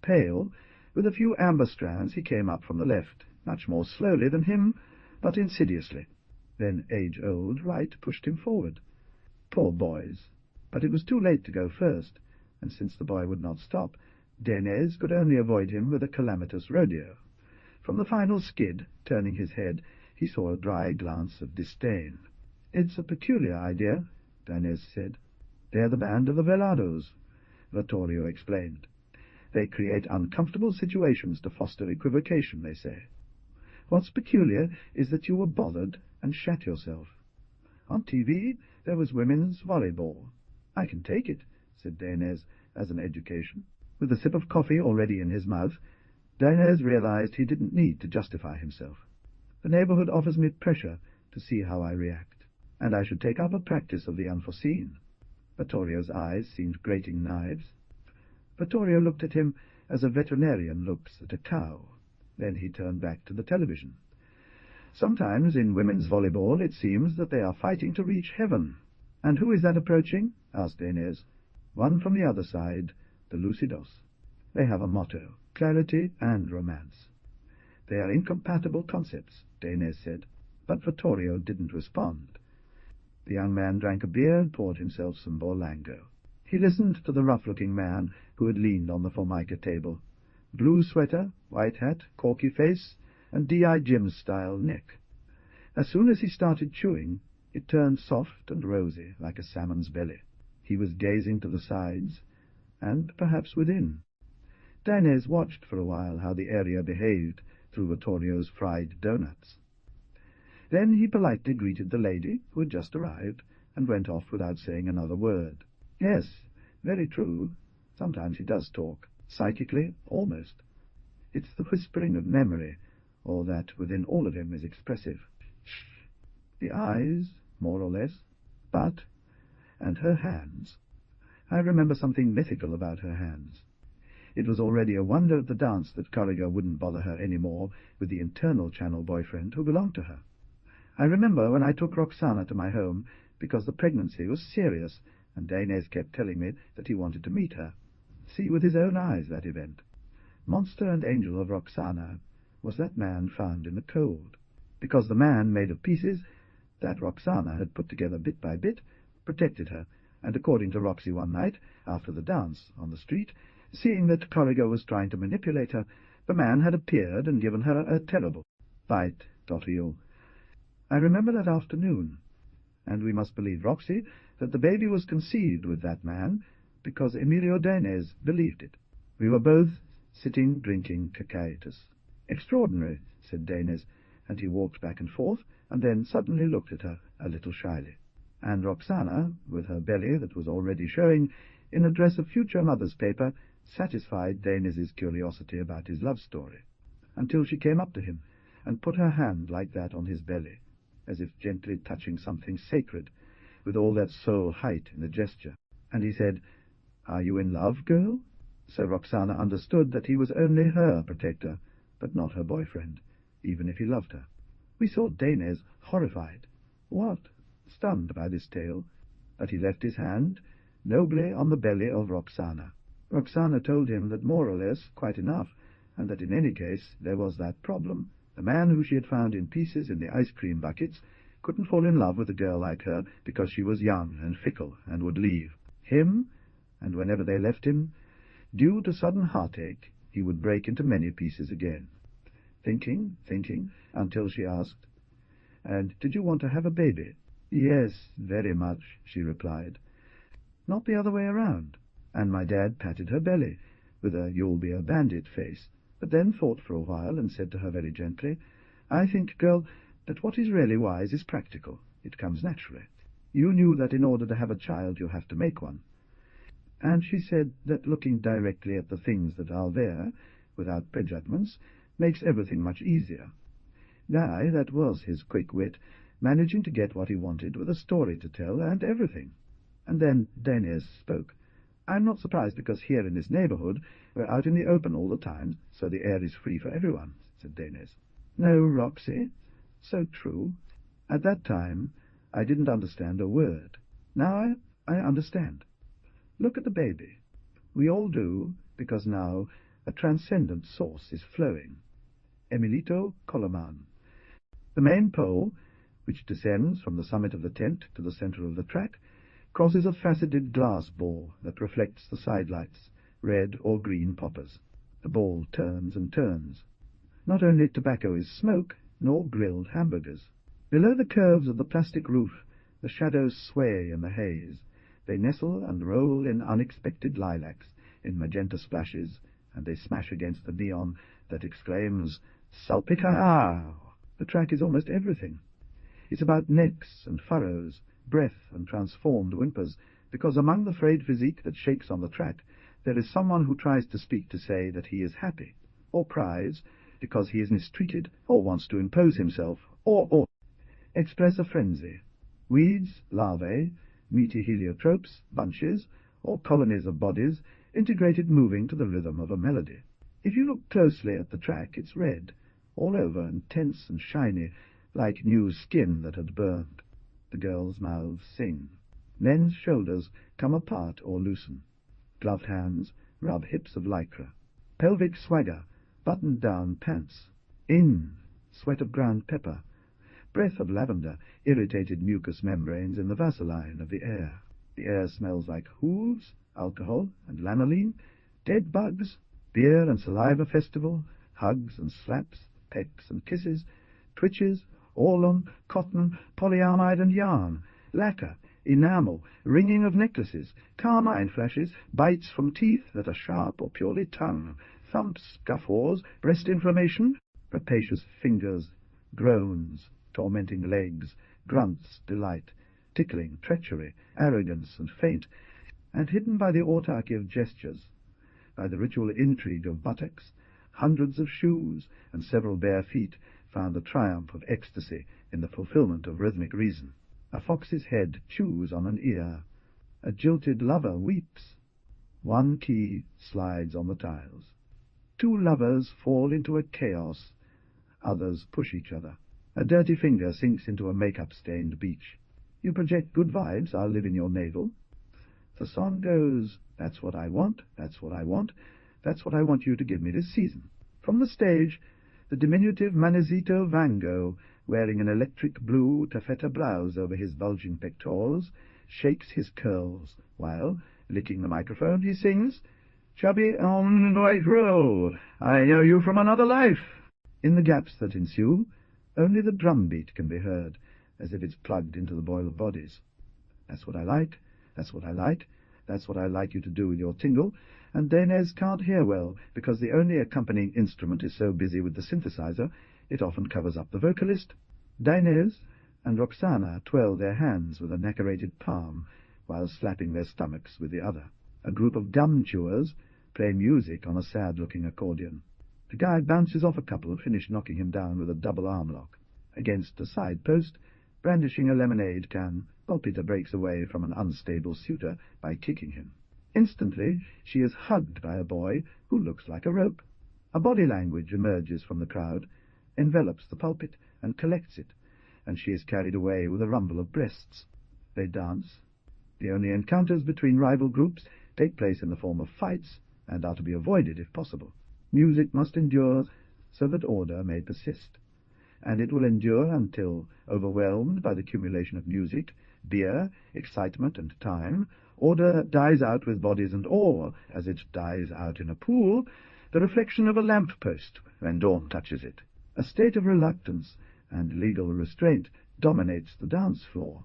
[SPEAKER 1] Pale, with a few amber strands, he came up from the left, much more slowly than him, but insidiously. Then age-old right pushed him forward. Poor boys! But it was too late to go first, and since the boy would not stop, Denis could only avoid him with a calamitous rodeo. From the final skid, turning his head, he saw a dry glance of disdain. "It's a peculiar idea," Denis said. "They're the band of the Velados," Vittorio explained. "They create uncomfortable situations to foster equivocation, they say. What's peculiar is that you were bothered and shat yourself. On TV there was women's volleyball. I can take it," said Denis, as an education. With a sip of coffee already in his mouth, Denis realized he didn't need to justify himself. "The neighborhood offers me pressure to see how I react, and I should take up a practice of the unforeseen." Vittorio's eyes seemed grating knives. Vittorio looked at him as a veterinarian looks at a cow. Then he turned back to the television. "Sometimes in women's volleyball it seems that they are fighting to reach heaven." "And who is that approaching?" asked Denis. "One from the other side, the Lucidos. They have a motto, clarity and romance. They are incompatible concepts," Denis said, but Vittorio didn't respond. The young man drank a beer and poured himself some Borlango. He listened to the rough-looking man who had leaned on the Formica table. Blue sweater, white hat, corky face, and D.I. Jim-style neck. As soon as he started chewing, it turned soft and rosy like a salmon's belly. He was gazing to the sides, and perhaps within. Denis watched for a while how the area behaved through Vittorio's fried doughnuts. Then he politely greeted the lady, who had just arrived, and went off without saying another word. Yes, very true. Sometimes he does talk, psychically, almost. It's the whispering of memory, or that within all of him is expressive. The eyes, more or less, but, and her hands. I remember something mythical about her hands. It was already a wonder at the dance that Corrigan wouldn't bother her any more with the internal channel boyfriend who belonged to her. I remember when I took Roxana to my home because the pregnancy was serious, and Denis kept telling me that he wanted to meet her. See with his own eyes that event. Monster and angel of Roxana was that man found in the cold, because the man made of pieces that Roxana had put together bit by bit protected her, and according to Roxy one night, after the dance on the street, seeing that Corrigan was trying to manipulate her, the man had appeared and given her a terrible bite, Dotrio. I remember that afternoon, and we must believe Roxy that the baby was conceived with that man, because Emilio Danes believed it. We were both sitting drinking cacaitus. Extraordinary, said Danes, and he walked back and forth, and then suddenly looked at her a little shyly. And Roxana, with her belly that was already showing, in a dress of future mother's paper, satisfied Danes's curiosity about his love story, until she came up to him and put her hand like that on his belly, as if gently touching something sacred, with all that soul height in the gesture. And he said, "Are you in love, girl?" So Roxana understood that he was only her protector, but not her boyfriend, even if he loved her. We saw Danes horrified. What? Stunned by this tale, but he left his hand nobly on the belly of Roxana. Roxana told him that more or less quite enough, and that in any case there was that problem. The man who she had found in pieces in the ice-cream buckets couldn't fall in love with a girl like her because she was young and fickle and would leave him, and whenever they left him, due to sudden heartache, he would break into many pieces again. Thinking, until she asked, "And did you want to have a baby?" "Yes, very much," she replied. "Not the other way around." And my dad patted her belly, with a you'll-be-a-bandit face, but then thought for a while and said to her very gently, "I think, girl, that what is really wise is practical. It comes naturally. You knew that in order to have a child you have to make one." And she said that looking directly at the things that are there, without prejudgments, makes everything much easier. Aye, that was his quick wit, managing to get what he wanted with a story to tell and everything. And then Danes spoke. "I'm not surprised, because here in this neighborhood we're out in the open all the time, so the air is free for everyone," said Danes. "No, Roxy, so true. At that time I didn't understand a word. Now I understand. Look at the baby. We all do, because now a transcendent source is flowing. Emilito Coloman. The main pole, which descends from the summit of the tent to the center of the track, crosses a faceted glass ball that reflects the sidelights, red or green poppers. The ball turns and turns. Not only tobacco is smoke, nor grilled hamburgers. Below the curves of the plastic roof, the shadows sway in the haze. They nestle and roll in unexpected lilacs, in magenta splashes, and they smash against the neon that exclaims, "Salpicao!" The track is almost everything. It's about necks and furrows, breath and transformed whimpers, because among the frayed physique that shakes on the track, there is someone who tries to speak to say that he is happy, or cries because he is mistreated, or wants to impose himself, or express a frenzy. Weeds, larvae, meaty heliotropes, bunches, or colonies of bodies, integrated moving to the rhythm of a melody. If you look closely at the track, it's red, all over, and tense and shiny, like new skin that had burned. The girls' mouths sing. Men's shoulders come apart or loosen. Gloved hands rub hips of lycra. Pelvic swagger, buttoned-down pants. In, sweat of ground pepper. Breath of lavender, irritated mucous membranes in the vaseline of the air. The air smells like hooves, alcohol and lanolene, dead bugs, beer and saliva festival, hugs and slaps, pecks and kisses, twitches, orlon, cotton, polyamide and yarn, lacquer, enamel, ringing of necklaces, carmine flashes, bites from teeth that are sharp or purely tongue, thumps, guffaws, breast inflammation, rapacious fingers, groans, tormenting legs, grunts, delight, tickling, treachery, arrogance and feint, and hidden by the autarky of gestures, by the ritual intrigue of buttocks, hundreds of shoes and several bare feet found the triumph of ecstasy in the fulfillment of rhythmic reason. A fox's head chews on an ear. A jilted lover weeps. One key slides on the tiles. Two lovers fall into a chaos. Others push each other. A dirty finger sinks into a makeup-stained beach. You project good vibes, I'll live in your navel. The song goes, "That's what I want, that's what I want, that's what I want you to give me this season." From the stage, the diminutive Manizito Vango, wearing an electric blue taffeta blouse over his bulging pectorals, shakes his curls, while, licking the microphone, he sings, "Chubby on white roll, I know you from another life." In the gaps that ensue, only the drum beat can be heard, as if it's plugged into the boil of bodies. That's what I like, that's what I like, that's what I like you to do with your tingle, and Dainese can't hear well, because the only accompanying instrument is so busy with the synthesizer, it often covers up the vocalist. Dainese and Roxana twirl their hands with a nacreated palm, while slapping their stomachs with the other. A group of gum chewers play music on a sad-looking accordion. The guy bounces off a couple, finish knocking him down with a double arm lock. Against a side post, brandishing a lemonade can, Pulpita breaks away from an unstable suitor by kicking him. Instantly, she is hugged by a boy who looks like a rope. A body language emerges from the crowd, envelops the pulpit, and collects it, and she is carried away with a rumble of breasts. They dance. The only encounters between rival groups take place in the form of fights, and are to be avoided if possible. Music must endure so that order may persist, and it will endure until, overwhelmed by the accumulation of music, beer, excitement, and time, order dies out with bodies and all, as it dies out in a pool, the reflection of a lamp-post when dawn touches it. A state of reluctance and legal restraint dominates the dance floor.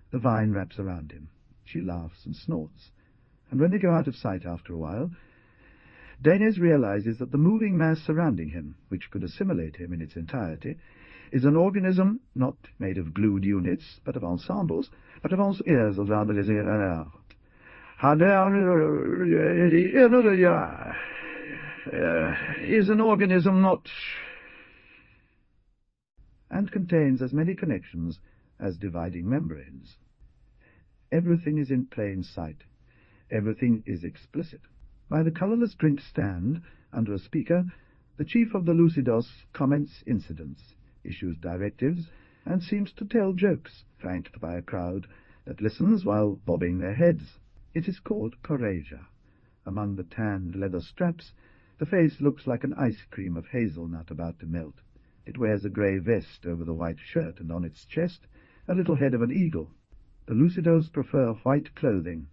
[SPEAKER 1] The vine wraps around him. She laughs and snorts, and when they go out of sight after a while, Dainese realizes that the moving mass surrounding him, which could assimilate him in its entirety, is an organism not made of glued units, but of ensembles, is an organism not, and contains as many connections as dividing membranes. Everything is in plain sight. Everything is explicit. By the colourless drink stand, under a speaker, the chief of the Lucidos comments incidents, issues directives, and seems to tell jokes, flanked by a crowd that listens while bobbing their heads. It is called Coragia. Among the tanned leather straps, the face looks like an ice cream of hazelnut about to melt. It wears a grey vest over the white shirt, and on its chest a little head of an eagle. The Lucidos prefer white clothing,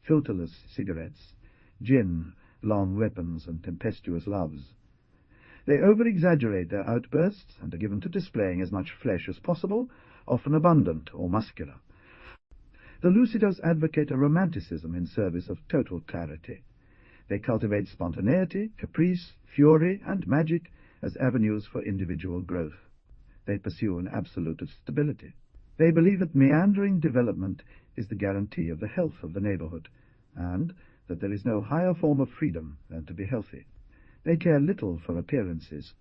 [SPEAKER 1] filterless cigarettes, gin, long weapons, and tempestuous loves. They over-exaggerate their outbursts, and are given to displaying as much flesh as possible, often abundant or muscular. The Lucidos advocate a romanticism in service of total clarity. They cultivate spontaneity, caprice, fury, and magic as avenues for individual growth. They pursue an absolute of stability. They believe that meandering development is the guarantee of the health of the neighborhood, and that there is no higher form of freedom than to be healthy. They care little for appearances.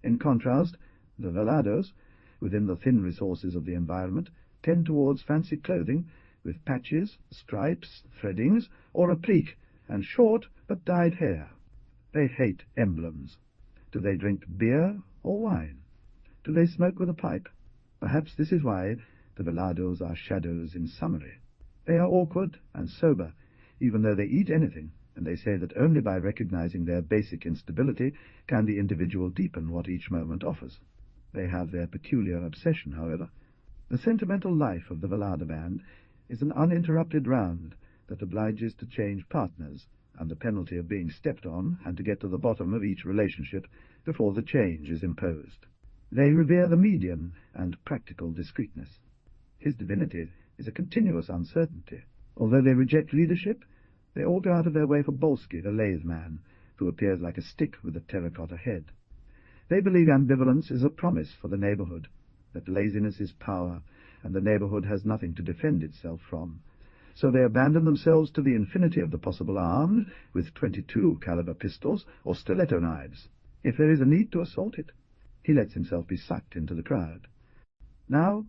[SPEAKER 1] In contrast, the Velados, within the thin resources of the environment, tend towards fancy clothing with patches, stripes, threadings, or applique, and short but dyed hair. They hate emblems. Do they drink beer or wine? Do they smoke with a pipe? Perhaps this is why the Velados are shadows in summary. They are awkward and sober, even though they eat anything, and they say that only by recognizing their basic instability can the individual deepen what each moment offers. They have their peculiar obsession, however. The sentimental life of the Velada band is an uninterrupted round that obliges to change partners, under penalty of being stepped on, and to get to the bottom of each relationship before the change is imposed. They revere the median and practical discreetness. His divinity is a continuous uncertainty. Although they reject leadership, they all go out of their way for Bolsky, the lathe man, who appears like a stick with a terracotta head. They believe ambivalence is a promise for the neighborhood, that laziness is power, and the neighborhood has nothing to defend itself from. So they abandon themselves to the infinity of the possible armed, with 22 caliber pistols or stiletto knives. If there is a need to assault it, he lets himself be sucked into the crowd. Now,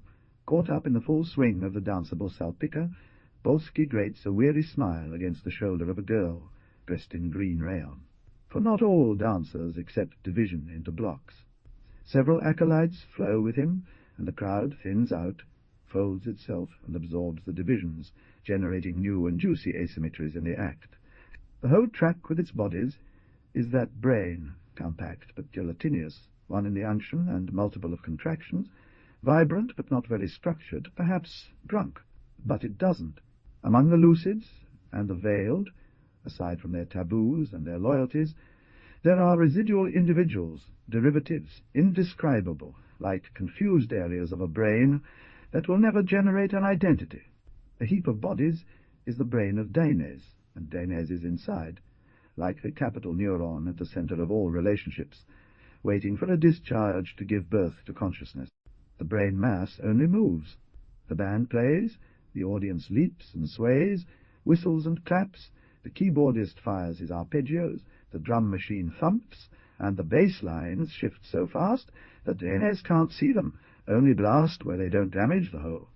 [SPEAKER 1] caught up in the full swing of the danceable salpica, Bolsky grates a weary smile against the shoulder of a girl, dressed in green rayon. For not all dancers accept division into blocks. Several acolytes flow with him, and the crowd thins out, folds itself, and absorbs the divisions, generating new and juicy asymmetries in the act. The whole track with its bodies is that brain, compact but gelatinous, one in the unction and multiple of contractions, vibrant but not very structured, perhaps drunk, but it doesn't. Among the lucids and the veiled, aside from their taboos and their loyalties, there are residual individuals, derivatives, indescribable, like confused areas of a brain that will never generate an identity. The heap of bodies is the brain of Danes, and Danes is inside, like the capital neuron at the center of all relationships, waiting for a discharge to give birth to consciousness. The brain mass only moves. The band plays, the audience leaps and sways, whistles and claps, the keyboardist fires his arpeggios, the drum machine thumps, and the bass lines shift so fast that Danes can't see them, only blast where they don't damage the whole.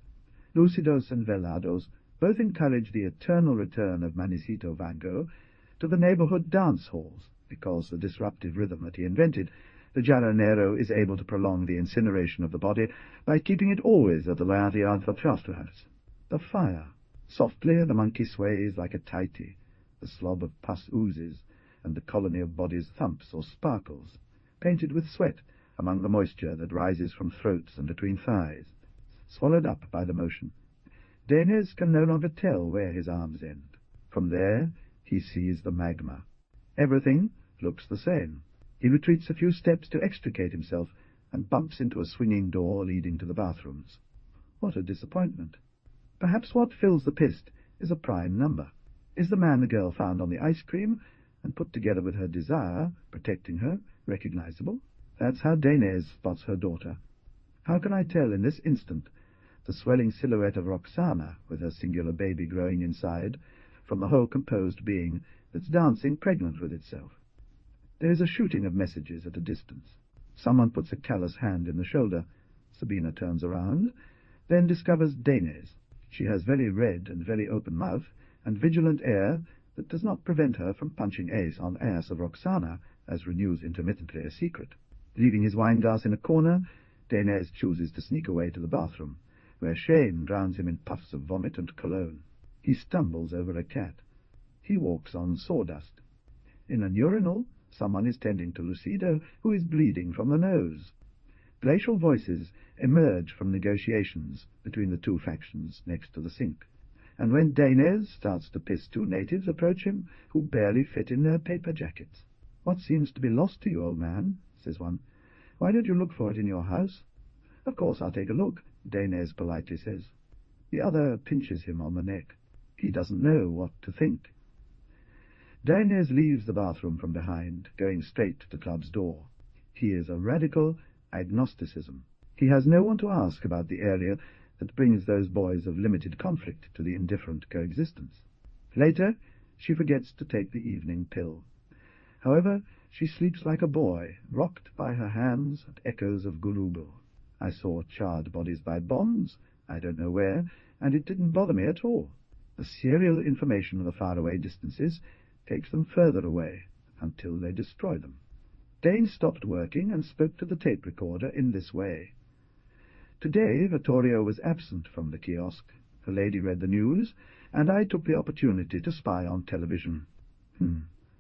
[SPEAKER 1] Lucidos and Velados both encourage the eternal return of Manicito Vango to the neighborhood dance halls, because the disruptive rhythm that he invented, the Jaranero, is able to prolong the incineration of the body by keeping it always at the Leantiad Vertrausthuis. The fire. Softly the monkey sways like a tighty, the slob of pus oozes, and the colony of bodies thumps or sparkles, painted with sweat among the moisture that rises from throats and between thighs, swallowed up by the motion. Danes can no longer tell where his arms end. From there he sees the magma. Everything looks the same. He retreats a few steps to extricate himself, and bumps into a swinging door leading to the bathrooms. What a disappointment! Perhaps what fills the pist is a prime number. Is the man the girl found on the ice cream, and put together with her desire, protecting her, recognizable? That's how Danes spots her daughter. How can I tell in this instant the swelling silhouette of Roxana, with her singular baby growing inside, from the whole composed being that's dancing pregnant with itself? There is a shooting of messages at a distance. Someone puts a callous hand in the shoulder. Sabina turns around, then discovers Danes. She has very red and very open mouth, and vigilant air that does not prevent her from punching ace on ass of Roxana, as renews intermittently a secret. Leaving his wine-glass in a corner, Danes chooses to sneak away to the bathroom, where shame drowns him in puffs of vomit and cologne. He stumbles over a cat. He walks on sawdust. In an urinal, someone is tending to Lucido, who is bleeding from the nose. Glacial voices emerge from negotiations between the two factions next to the sink, and when Danes starts to piss, two natives approach him, who barely fit in their paper jackets. "What seems to be lost to you, old man?" says one. "Why don't you look for it in your house?" "Of course I'll take a look," Danes politely says. The other pinches him on the neck. He doesn't know what to think. Danes leaves the bathroom from behind, going straight to the club's door. He is a radical agnosticism. He has no one to ask about the area that brings those boys of limited conflict to the indifferent coexistence. Later, she forgets to take the evening pill. However, she sleeps like a boy, rocked by her hands at echoes of Gulubu. I saw charred bodies by bombs, I don't know where, and it didn't bother me at all. The serial information of the faraway distances takes them further away, until they destroy them. Dane stopped working and spoke to the tape recorder in this way. Today Vittorio was absent from the kiosk. The lady read the news, and I took the opportunity to spy on television.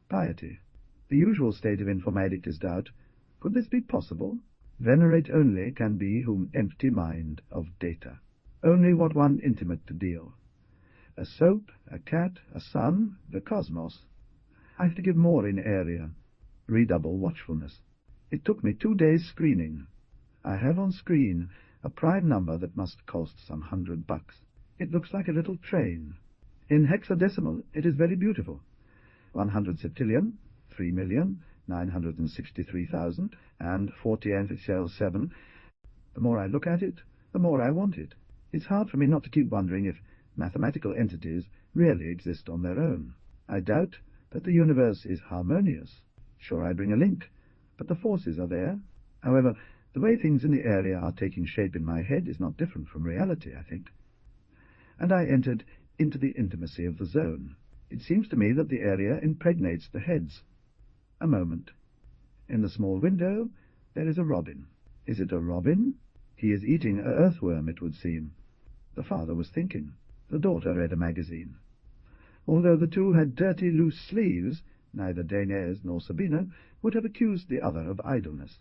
[SPEAKER 1] Piety. The usual state of informaticus doubt. Could this be possible? Venerate only can be whom empty mind of data. Only what one intimate to deal. A soap, a cat, a sun, the cosmos. I have to give more in area. Redouble watchfulness. It took me 2 days screening. I have on screen a prime number that must cost some $100. It looks like a little train. In hexadecimal it is very beautiful. 100 septillion, 3,963,000, and 40 The more I look at it, the more I want it. It's hard for me not to keep wondering if mathematical entities really exist on their own. I doubt that the universe is harmonious. Sure, I bring a link, but the forces are there. However, the way things in the area are taking shape in my head is not different from reality, I think. And I entered into the intimacy of the zone. It seems to me that the area impregnates the heads. A moment. In the small window there is a robin. Is it a robin? He is eating an earthworm, it would seem. The father was thinking. The daughter read a magazine. Although the two had dirty, loose sleeves, neither Danes nor Sabina would have accused the other of idleness.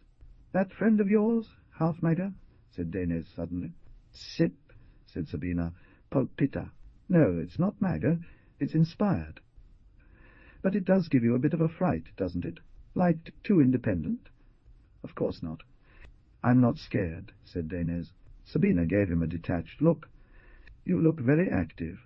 [SPEAKER 1] "That friend of yours, Half-Magger?" said Danes suddenly. "Sip," said Sabina. "Polpita." No, it's not maga, it's inspired. But it does give you a bit of a fright, doesn't it? Like too independent? Of course not. I'm not scared, said Dainese. Sabina gave him a detached look. You look very active.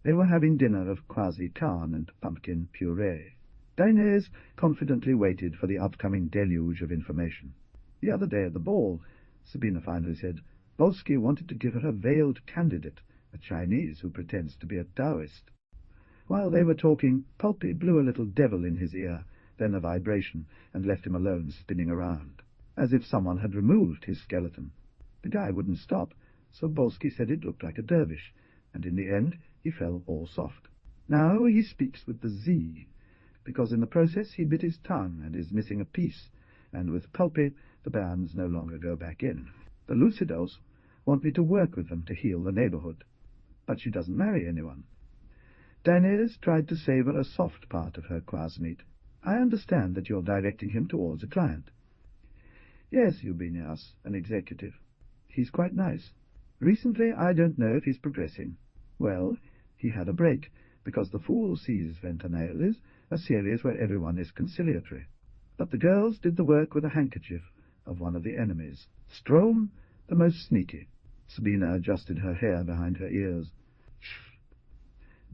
[SPEAKER 1] They were having dinner of quasi-Khan and pumpkin puree. Dainese confidently waited for the upcoming deluge of information. The other day at the ball, Sabina finally said, Bolsky wanted to give her a veiled candidate, a Chinese who pretends to be a Taoist. While they were talking, Pulpy blew a little devil in his ear, then a vibration, and left him alone spinning around, as if someone had removed his skeleton. The guy wouldn't stop, so Bolsky said it looked like a dervish, and in the end he fell all soft. Now he speaks with the Z, because in the process he bit his tongue and is missing a piece, and with Pulpy the bands no longer go back in. The Lucidos want me to work with them to heal the neighborhood, but she doesn't marry anyone. Dainese tried to savour a soft part of her quasmeat. I understand that you're directing him towards a client. Yes, Eubenias, an executive. He's quite nice. Recently I don't know if he's progressing. Well, he had a break, because The Fool Sees Ventanail is a series where everyone is conciliatory. But the girls did the work with a handkerchief of one of the enemies. Strom, the most sneaky. Sabina adjusted her hair behind her ears. Shh.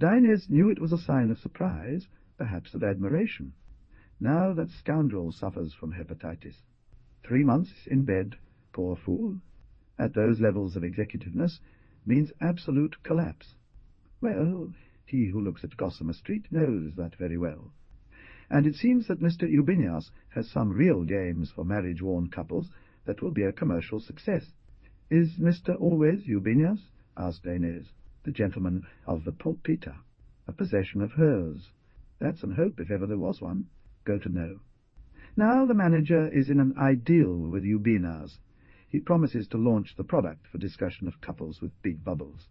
[SPEAKER 1] Dainese knew it was a sign of surprise, perhaps of admiration. Now that scoundrel suffers from hepatitis. 3 months in bed, poor fool. At those levels of executiveness means absolute collapse. Well, he who looks at Gossamer Street knows that very well. And it seems that Mr. Eubenias has some real games for marriage-worn couples that will be a commercial success. Is Mr. always Eubenias? Asked Dainese. The gentleman of the Pulpita, a possession of hers. That's an hope if ever there was one. Go to know. Now the manager is in an ideal with Eubenias. He promises to launch the product for discussion of couples with big bubbles.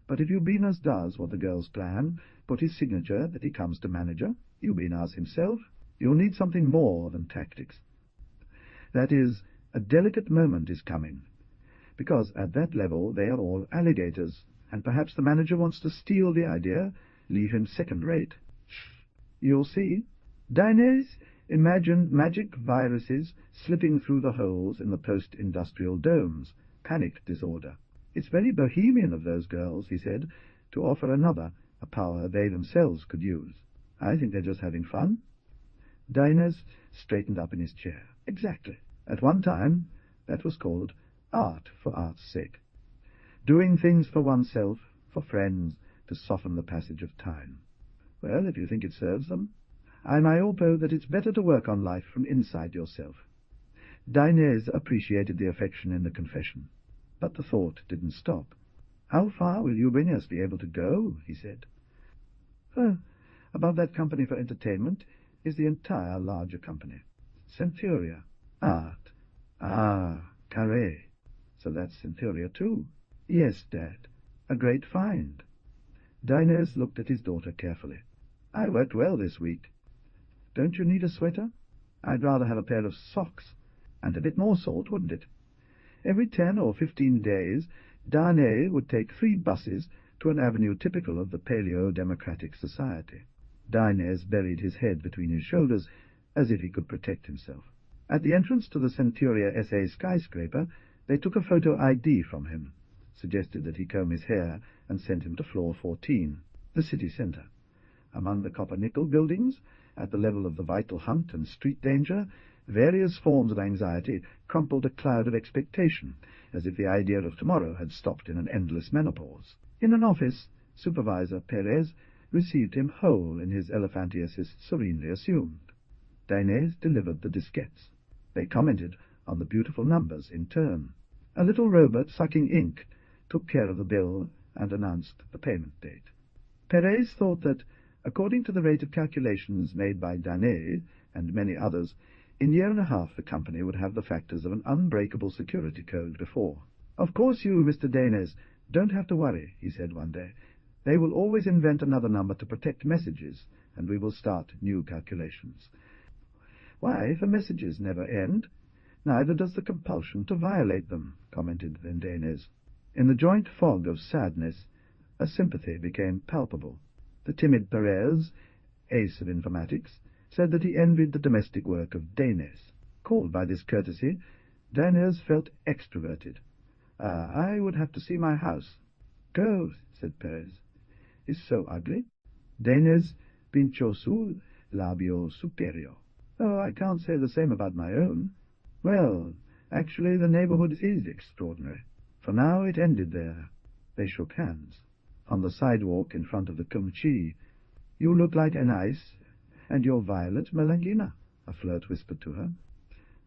[SPEAKER 1] But if Eubenias does what the girls plan, put his signature that he comes to manager, Eubenias himself, you'll need something more than tactics. That is, a delicate moment is coming, because at that level they are all alligators, and perhaps the manager wants to steal the idea, leave him second-rate. You'll see. Dainese imagined magic viruses slipping through the holes in the post-industrial domes, panic disorder. It's very bohemian of those girls, he said, to offer another a power they themselves could use. I think they're just having fun. Dainese straightened up in his chair. Exactly. At one time, that was called art for art's sake. Doing things for oneself, for friends, to soften the passage of time. Well, if you think it serves them, I may oppo that it's better to work on life from inside yourself. Dainese appreciated the affection in the confession, but the thought didn't stop. How far will Eubenias be able to go? He said. Above that company for entertainment is the entire larger company. Centuria. Art. Carré. So that's Centuria too. Yes, Dad. A great find. Dainese looked at his daughter carefully. I worked well this week. Don't you need a sweater? I'd rather have a pair of socks, and a bit more salt, wouldn't it? Every 10 or 15 days, Dainese would take 3 buses to an avenue typical of the Paleo-Democratic Society. Dainese buried his head between his shoulders, as if he could protect himself. At the entrance to the Centuria SA skyscraper, they took a photo ID from him, suggested that he comb his hair, and sent him to floor 14, the city centre. Among the copper-nickel buildings, at the level of the vital hunt and street danger, various forms of anxiety crumpled a cloud of expectation, as if the idea of tomorrow had stopped in an endless menopause. In an office, Supervisor Perez received him whole in his elephantiasis serenely assumed. Dainese delivered the diskettes. They commented on the beautiful numbers in turn. A little robot sucking ink took care of the bill and announced the payment date. Perez thought that, according to the rate of calculations made by Dainese and many others, in a year and a half the company would have the factors of an unbreakable security code before. Of course you, Mr. Dainese, don't have to worry, he said one day. They will always invent another number to protect messages, and we will start new calculations. Why, the messages never end. Neither does the compulsion to violate them, commented Dainese. In the joint fog of sadness, A sympathy became palpable. The timid Perez, ace of informatics, said that he envied the domestic work of Danes. Called by this courtesy, Danes felt extroverted. I would have to see my house. Go, said Perez. Is so ugly? Danes pincho su labio superior. Oh, I can't say the same about my own. Well, actually the neighborhood is extraordinary. For now it ended there. They shook hands. On the sidewalk in front of the Kumchi, you look like Anais, and you're Violet Melangina, a flirt whispered to her.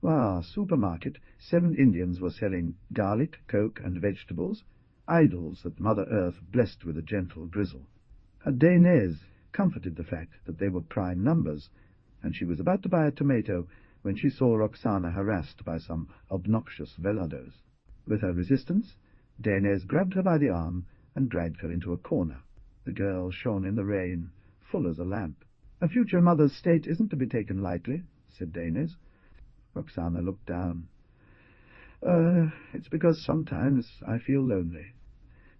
[SPEAKER 1] Wow, supermarket, 7 Indians were selling garlic, coke, and vegetables, idols that Mother Earth blessed with a gentle drizzle. A Danes comforted the fact that they were prime numbers, and she was about to buy a tomato when she saw Roxana harassed by some obnoxious velados. With her resistance, Danes grabbed her by the arm and dragged her into a corner. The girl shone in the rain, full as a lamp. A future mother's state isn't to be taken lightly, said Danes. Roxana looked down. It's because sometimes I feel lonely.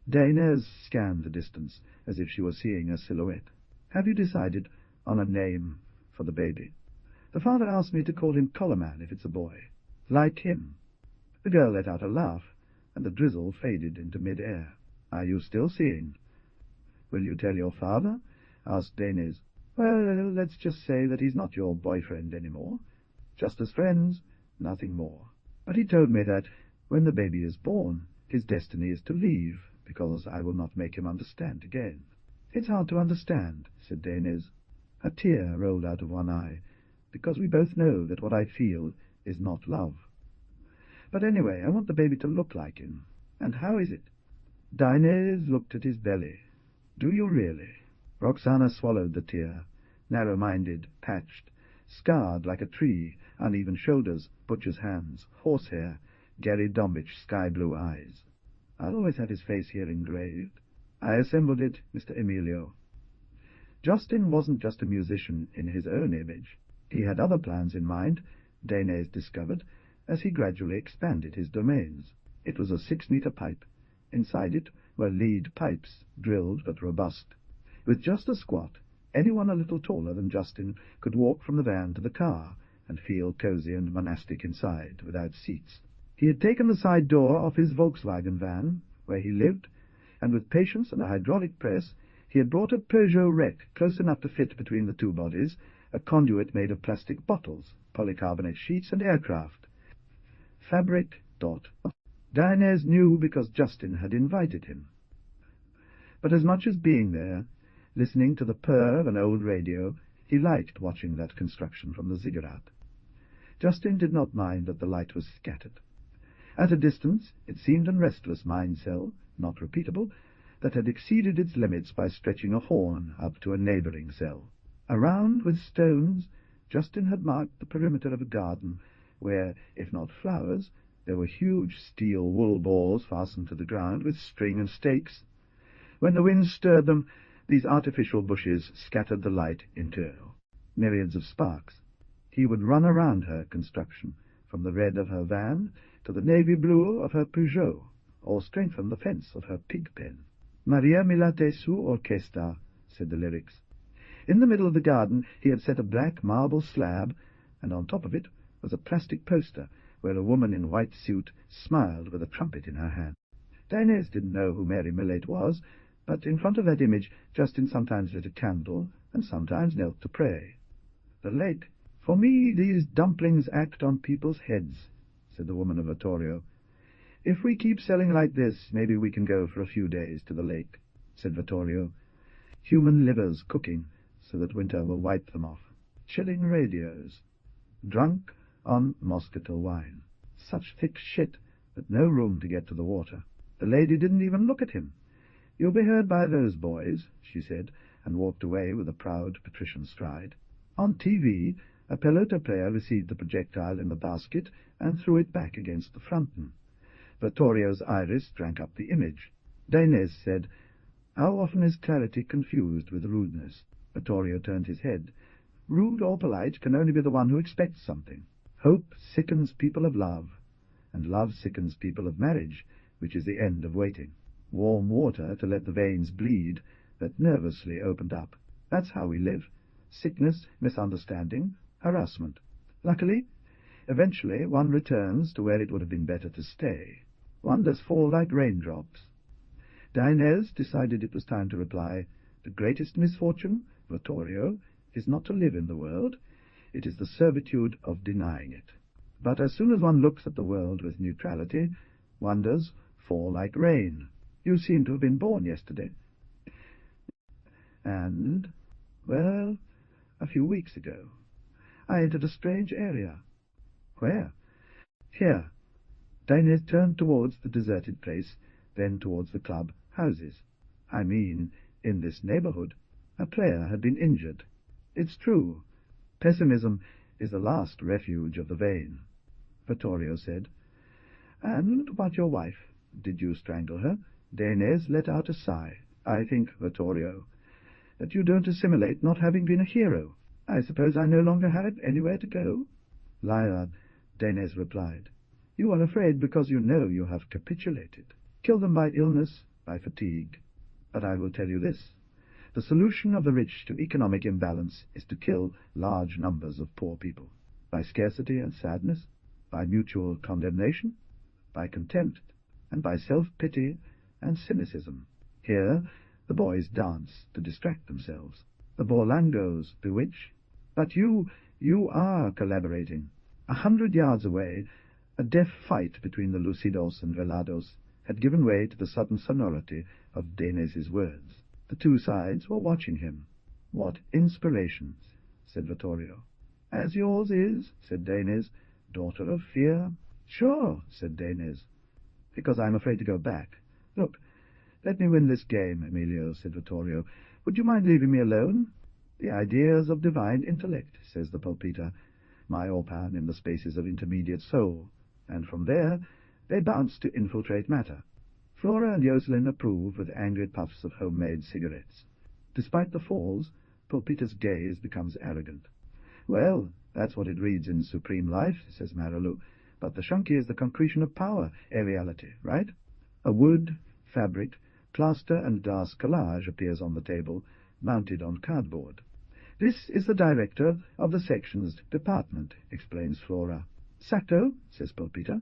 [SPEAKER 1] Danes scanned the distance as if she were seeing a silhouette. Have you decided on a name for the baby? The father asked me to call him Collarman if it's a boy. Like him. The girl let out a laugh, and the drizzle faded into mid-air. Are you still seeing? Will you tell your father? Asked Danes. Well, let's just say that he's not your boyfriend anymore. Just as friends, nothing more. But he told me that, when the baby is born, his destiny is to leave, because I will not make him understand again. It's hard to understand, said Danes. A tear rolled out of one eye, because we both know that what I feel is not love. But anyway, I want the baby to look like him. And how is it? Danes looked at his belly. Do you really? Roxana swallowed the tear, narrow-minded, patched, scarred like a tree, uneven shoulders, butcher's hands, horsehair, Gary Dombich sky-blue eyes. I'll always have his face here engraved. I assembled it, Mr. Emilio. Justin wasn't just a musician in his own image. He had other plans in mind, Danes discovered, as he gradually expanded his domains. It was a 6-meter pipe. Inside it were lead pipes, drilled but robust. With just a squat, anyone a little taller than Justin could walk from the van to the car and feel cozy and monastic inside, without seats. He had taken the side door off his Volkswagen van, where he lived, and with patience and a hydraulic press, he had brought a Peugeot wreck close enough to fit between the two bodies, a conduit made of plastic bottles, polycarbonate sheets, and aircraft. Fabric. Danes knew because Justin had invited him. But as much as being there, listening to the purr of an old radio, he liked watching that construction from the ziggurat. Justin did not mind that the light was scattered. At a distance, it seemed a restless mind cell, not repeatable, that had exceeded its limits by stretching a horn up to a neighboring cell. Around with stones, Justin had marked the perimeter of a garden, where, if not flowers, there were huge steel wool balls fastened to the ground with string and stakes. When the wind stirred them, these artificial bushes scattered the light into myriads of sparks. He would run around her construction, from the red of her van to the navy blue of her Peugeot, or strengthen the fence of her pig pen. Maria Milate su orquesta, said the lyrics. In the middle of the garden he had set a black marble slab, and on top of it was a plastic poster where a woman in white suit smiled with a trumpet in her hand. Danes didn't know who Mary Millate was, but in front of that image Justin sometimes lit a candle and sometimes knelt to pray. The lake. For me these dumplings act on people's heads, said the woman of Vittorio. If we keep selling like this, maybe we can go for a few days to the lake, said Vittorio. Human livers cooking, so that winter will wipe them off. Chilling radios. Drunk on moscatel wine. Such thick shit that no room to get to the water. The lady didn't even look at him. You'll be heard by those boys, she said, and walked away with a proud patrician stride. On TV, a pelota player received the projectile in the basket and threw it back against the fountain. Vittorio's iris drank up the image. Danes said, "How often is clarity confused with rudeness?" Vittorio turned his head. "Rude or polite can only be the one who expects something. Hope sickens people of love, and love sickens people of marriage, which is the end of waiting." warm water to let the veins bleed that nervously opened up. That's how we live. Sickness, misunderstanding, harassment. Luckily, eventually one returns to where it would have been better to stay. One does fall like raindrops. Dinez decided it was time to reply, "The greatest misfortune, Vittorio, is not to live in the world. It is the servitude of denying it. But as soon as one looks at the world with neutrality, wonders fall like rain. You seem to have been born yesterday." "And, well, a few weeks ago, I entered a strange area." "Where?" "Here." Dinez turned towards the deserted place, then towards the club houses. "I mean, in this neighborhood. A player had been injured. It's true. Pessimism is the last refuge of the vain." Vittorio said, "And about your wife? Did you strangle her?" Dinez let out a sigh. "I think, Vittorio, that you don't assimilate not having been a hero. I suppose I no longer have anywhere to go?" "Liar," Dinez replied. "You are afraid because you know you have capitulated. Kill them by illness, by fatigue. But I will tell you this. The solution of the rich to economic imbalance is to kill large numbers of poor people, by scarcity and sadness, by mutual condemnation, by contempt, and by self-pity and cynicism. Here the boys dance to distract themselves. The Borlangos bewitch. But you are collaborating. 100 yards away, a deaf fight between the Lucidos and Velados had given way to the sudden sonority of Dinez's words. The two sides were watching him. "What inspirations!" said Vittorio. "As yours is," said Dinez. "Daughter of fear." "Sure," said Dinez. "Because I'm afraid to go back. Look, let me win this game, Emilio," said Vittorio. "Would you mind leaving me alone?" "The ideas of divine intellect," says the pulpita, "my orpan in the spaces of intermediate soul, and from there they bounce to infiltrate matter." Flora and Jocelyn approve with angry puffs of homemade cigarettes. Despite the falls, Pulpita's gaze becomes arrogant. "Well, that's what it reads in Supreme Life," says Marilu, "but the shunky is the concretion of power, reality, right?" A wood, fabric, plaster and glass collage appears on the table, mounted on cardboard. "This is the director of the section's department," explains Flora. "Sacto," says Pulpita,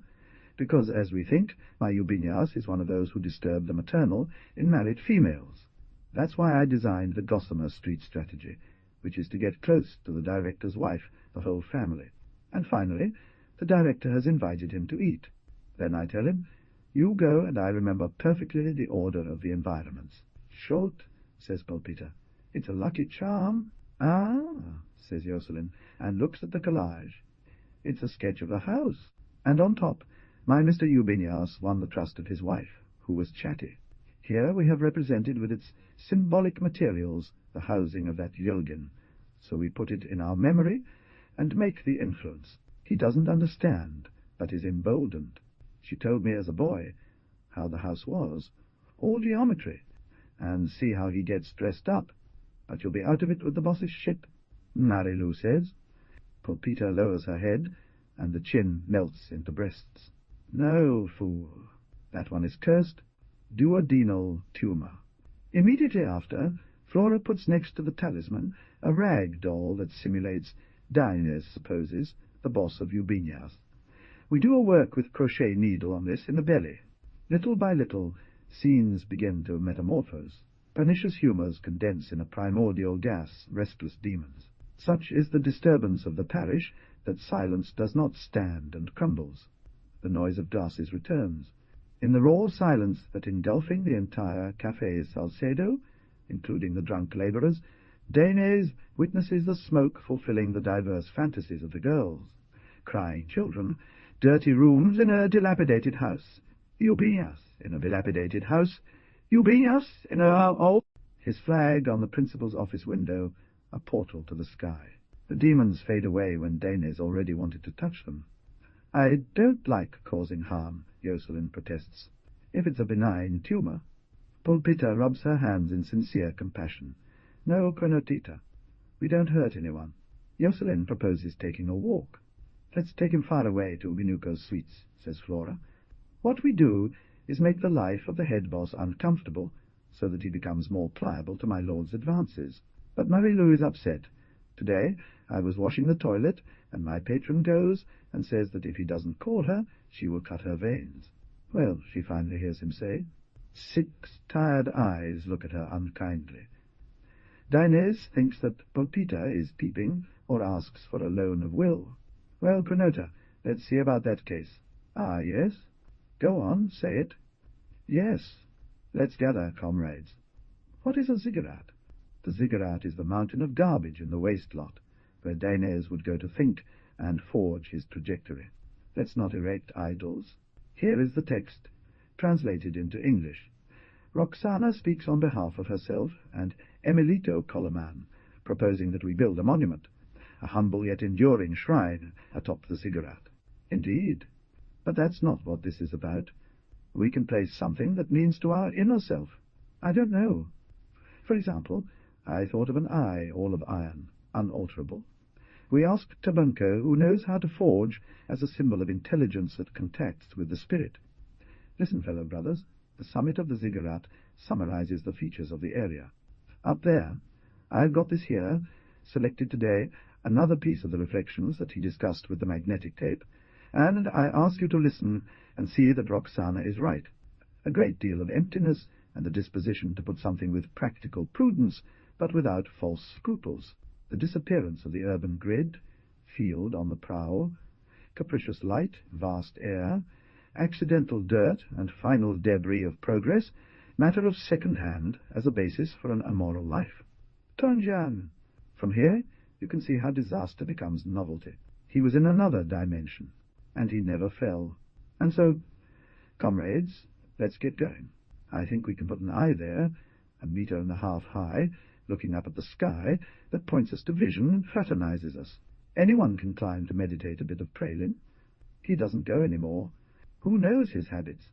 [SPEAKER 1] "because, as we think, my Eubenias is one of those who disturb the maternal in married females. That's why I designed the Gossamer Street strategy, which is to get close to the director's wife, the whole family. And finally, the director has invited him to eat. Then I tell him, 'You go, and I remember perfectly the order of the environments.'" "Short," says Pulpita. "It's a lucky charm." "Ah," says Jocelyn, and looks at the collage. "It's a sketch of the house. And on top, my Mr. Eubenias won the trust of his wife, who was chatty. Here we have represented with its symbolic materials the housing of that Yilgin. So we put it in our memory and make the influence. He doesn't understand, but is emboldened. She told me as a boy how the house was, all geometry, and see how he gets dressed up. But you'll be out of it with the boss's ship," Marilu says. Pulpita lowers her head, and the chin melts into breasts. "No, fool. That one is cursed. Duodenal tumor." Immediately after, Flora puts next to the talisman a rag doll that simulates, Dinez supposes, the boss of Eubenias. We do a work with crochet needle on this in the belly. Little by little, scenes begin to metamorphose. Pernicious humours condense in a primordial gas, restless demons. Such is the disturbance of the parish that silence does not stand and crumbles. The noise of glasses returns. In the raw silence that engulfing the entire Café Salcedo, including the drunk labourers, Dinez witnesses the smoke fulfilling the diverse fantasies of the girls. Crying children, dirty rooms in a dilapidated house, Eubenias in a dilapidated house, Eubenias in a... His flag on the principal's office window, a portal to the sky. The demons fade away when Dinez already wanted to touch them. "I don't like causing harm," Jocelyn protests. "If it's a benign tumour." Pulpita rubs her hands in sincere compassion. "No conotita. We don't hurt anyone." Jocelyn proposes taking a walk. "Let's take him far away to Ubinuco's suites," says Flora. "What we do is make the life of the head boss uncomfortable, so that he becomes more pliable to my lord's advances. But Marie-Lou is upset. Today I was washing the toilet, and my patron goes and says that if he doesn't call her, she will cut her veins. Well, she finally hears him say. 6 tired eyes look at her unkindly. Dinez thinks that Pulpita is peeping, or asks for a loan of will. Well, Pranota, let's see about that case. Ah, yes? Go on, say it. Yes. Let's gather, comrades. What is a ziggurat? The ziggurat is the mountain of garbage in the waste lot, where Dinez would go to think and forge his trajectory. Let's not erect idols. Here is the text, translated into English. Roxana speaks on behalf of herself and Emilito Coloman, proposing that we build a monument, a humble yet enduring shrine atop the ziggurat. Indeed. But that's not what this is about. We can place something that means to our inner self. I don't know. For example, I thought of an eye all of iron, unalterable. We asked Tabunco, who knows how to forge, as a symbol of intelligence that contacts with the spirit. Listen, fellow brothers, the summit of the ziggurat summarizes the features of the area. Up there, I've got this here, selected today, another piece of the reflections that he discussed with the magnetic tape, and I ask you to listen and see that Roxana is right. A great deal of emptiness and the disposition to put something with practical prudence, but without false scruples. The disappearance of the urban grid, field on the prow, capricious light, vast air, accidental dirt and final debris of progress, matter of second hand as a basis for an immoral life. Tonjan! From here you can see how disaster becomes novelty. He was in another dimension, and he never fell. And so, comrades, let's get going. I think we can put an eye there, 1.5 meters high, looking up at the sky, that points us to vision and fraternizes us. Anyone can climb to meditate a bit of Pralin. He doesn't go any more. Who knows his habits?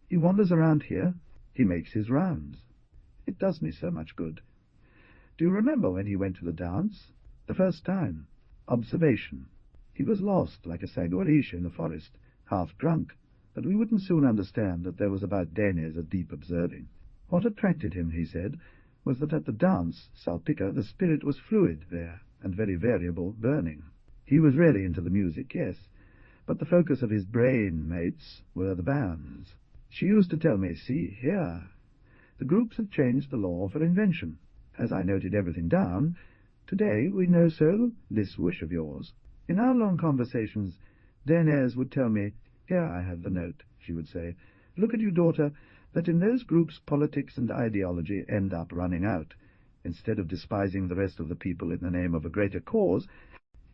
[SPEAKER 1] He wanders around here. He makes his rounds. It does me so much good. Do you remember when he went to the dance? The first time. Observation. He was lost like a Saguarish in the forest, half drunk, but we wouldn't soon understand that there was about Dinez a deep observing. What attracted him, he said, was that at the dance, Salpica, the spirit was fluid there, and very variable, burning. He was really into the music, yes, but the focus of his brain mates were the bands. She used to tell me, see here, the groups have changed the law for invention. As I noted everything down, today we know so, this wish of yours. In our long conversations, Dinez would tell me, here I have the note, she would say, look at you, daughter, that in those groups politics and ideology end up running out. Instead of despising the rest of the people in the name of a greater cause,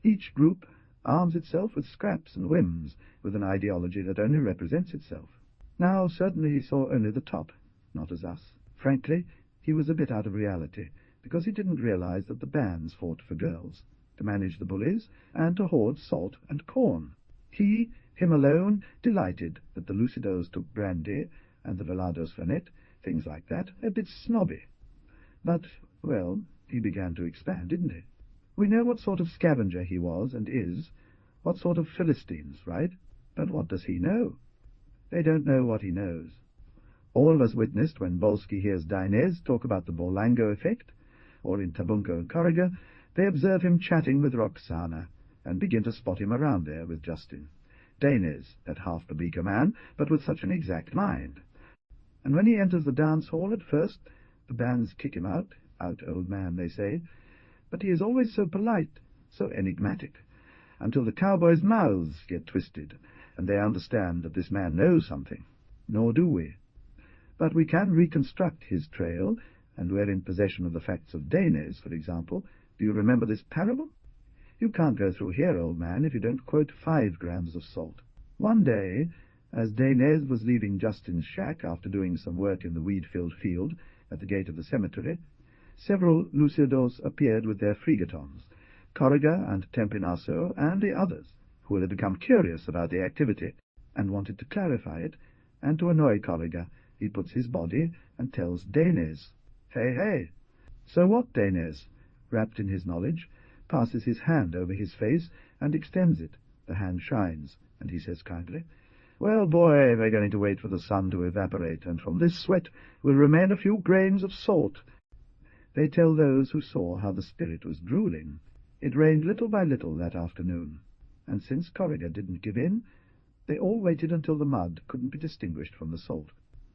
[SPEAKER 1] each group arms itself with scraps and whims, with an ideology that only represents itself. Now, certainly he saw only the top, not as us. Frankly, he was a bit out of reality, because he didn't realize that the bands fought for girls, to manage the bullies, and to hoard salt and corn. Him alone, delighted that the Lucidos took brandy, and the Velados Fernet, things like that, a bit snobby. But, well, he began to expand, didn't he? We know what sort of scavenger he was and is, what sort of Philistines, right? But what does he know? They don't know what he knows. All of us witnessed when Bolsky hears Dinez talk about the Borlango effect, or in Tabunco and Corriga, they observe him chatting with Roxana, and begin to spot him around there with Justin. Dinez, that half-Babica man, but with such an exact mind. And when he enters the dance hall at first, the bands kick him out, old man, they say, but he is always so polite, so enigmatic, until the cowboys' mouths get twisted, and they understand that this man knows something. Nor do we. But we can reconstruct his trail, and we're in possession of the facts of Dinez, for example. Do you remember this parable? You can't go through here, old man, if you don't quote 5 grams of salt. One day, as Dinez was leaving Justin's shack after doing some work in the weed-filled field at the gate of the cemetery, several Lucidos appeared with their frigatons, Corriga and Tempinasso and the others, who had become curious about the activity and wanted to clarify it, and to annoy Corriga, he puts his body and tells Dinez, "Hey, hey." So what, Dinez, wrapped in his knowledge, passes his hand over his face and extends it. The hand shines, and he says kindly, Well, boy, we're going to wait for the sun to evaporate, and from this sweat will remain a few grains of salt. They tell those who saw how the spirit was drooling. It rained little by little that afternoon, and since Corrigan didn't give in, they all waited until the mud couldn't be distinguished from the salt.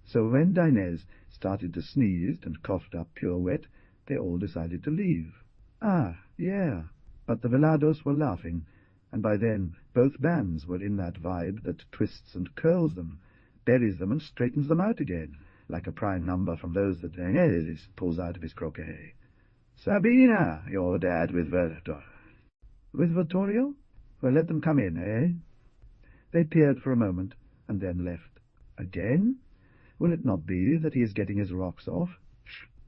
[SPEAKER 1] So when Dinez started to sneeze and coughed up pure wet, they all decided to leave. Ah, yeah, but the Velados were laughing, and by then both bands were in that vibe that twists and curls them, buries them and straightens them out again, like a prime number from those that Dinez pulls out of his croquet. Sabina, your dad with Vittorio. With Vittorio? Well, let them come in, eh? They peered for a moment, and then left. Again? Will it not be that he is getting his rocks off?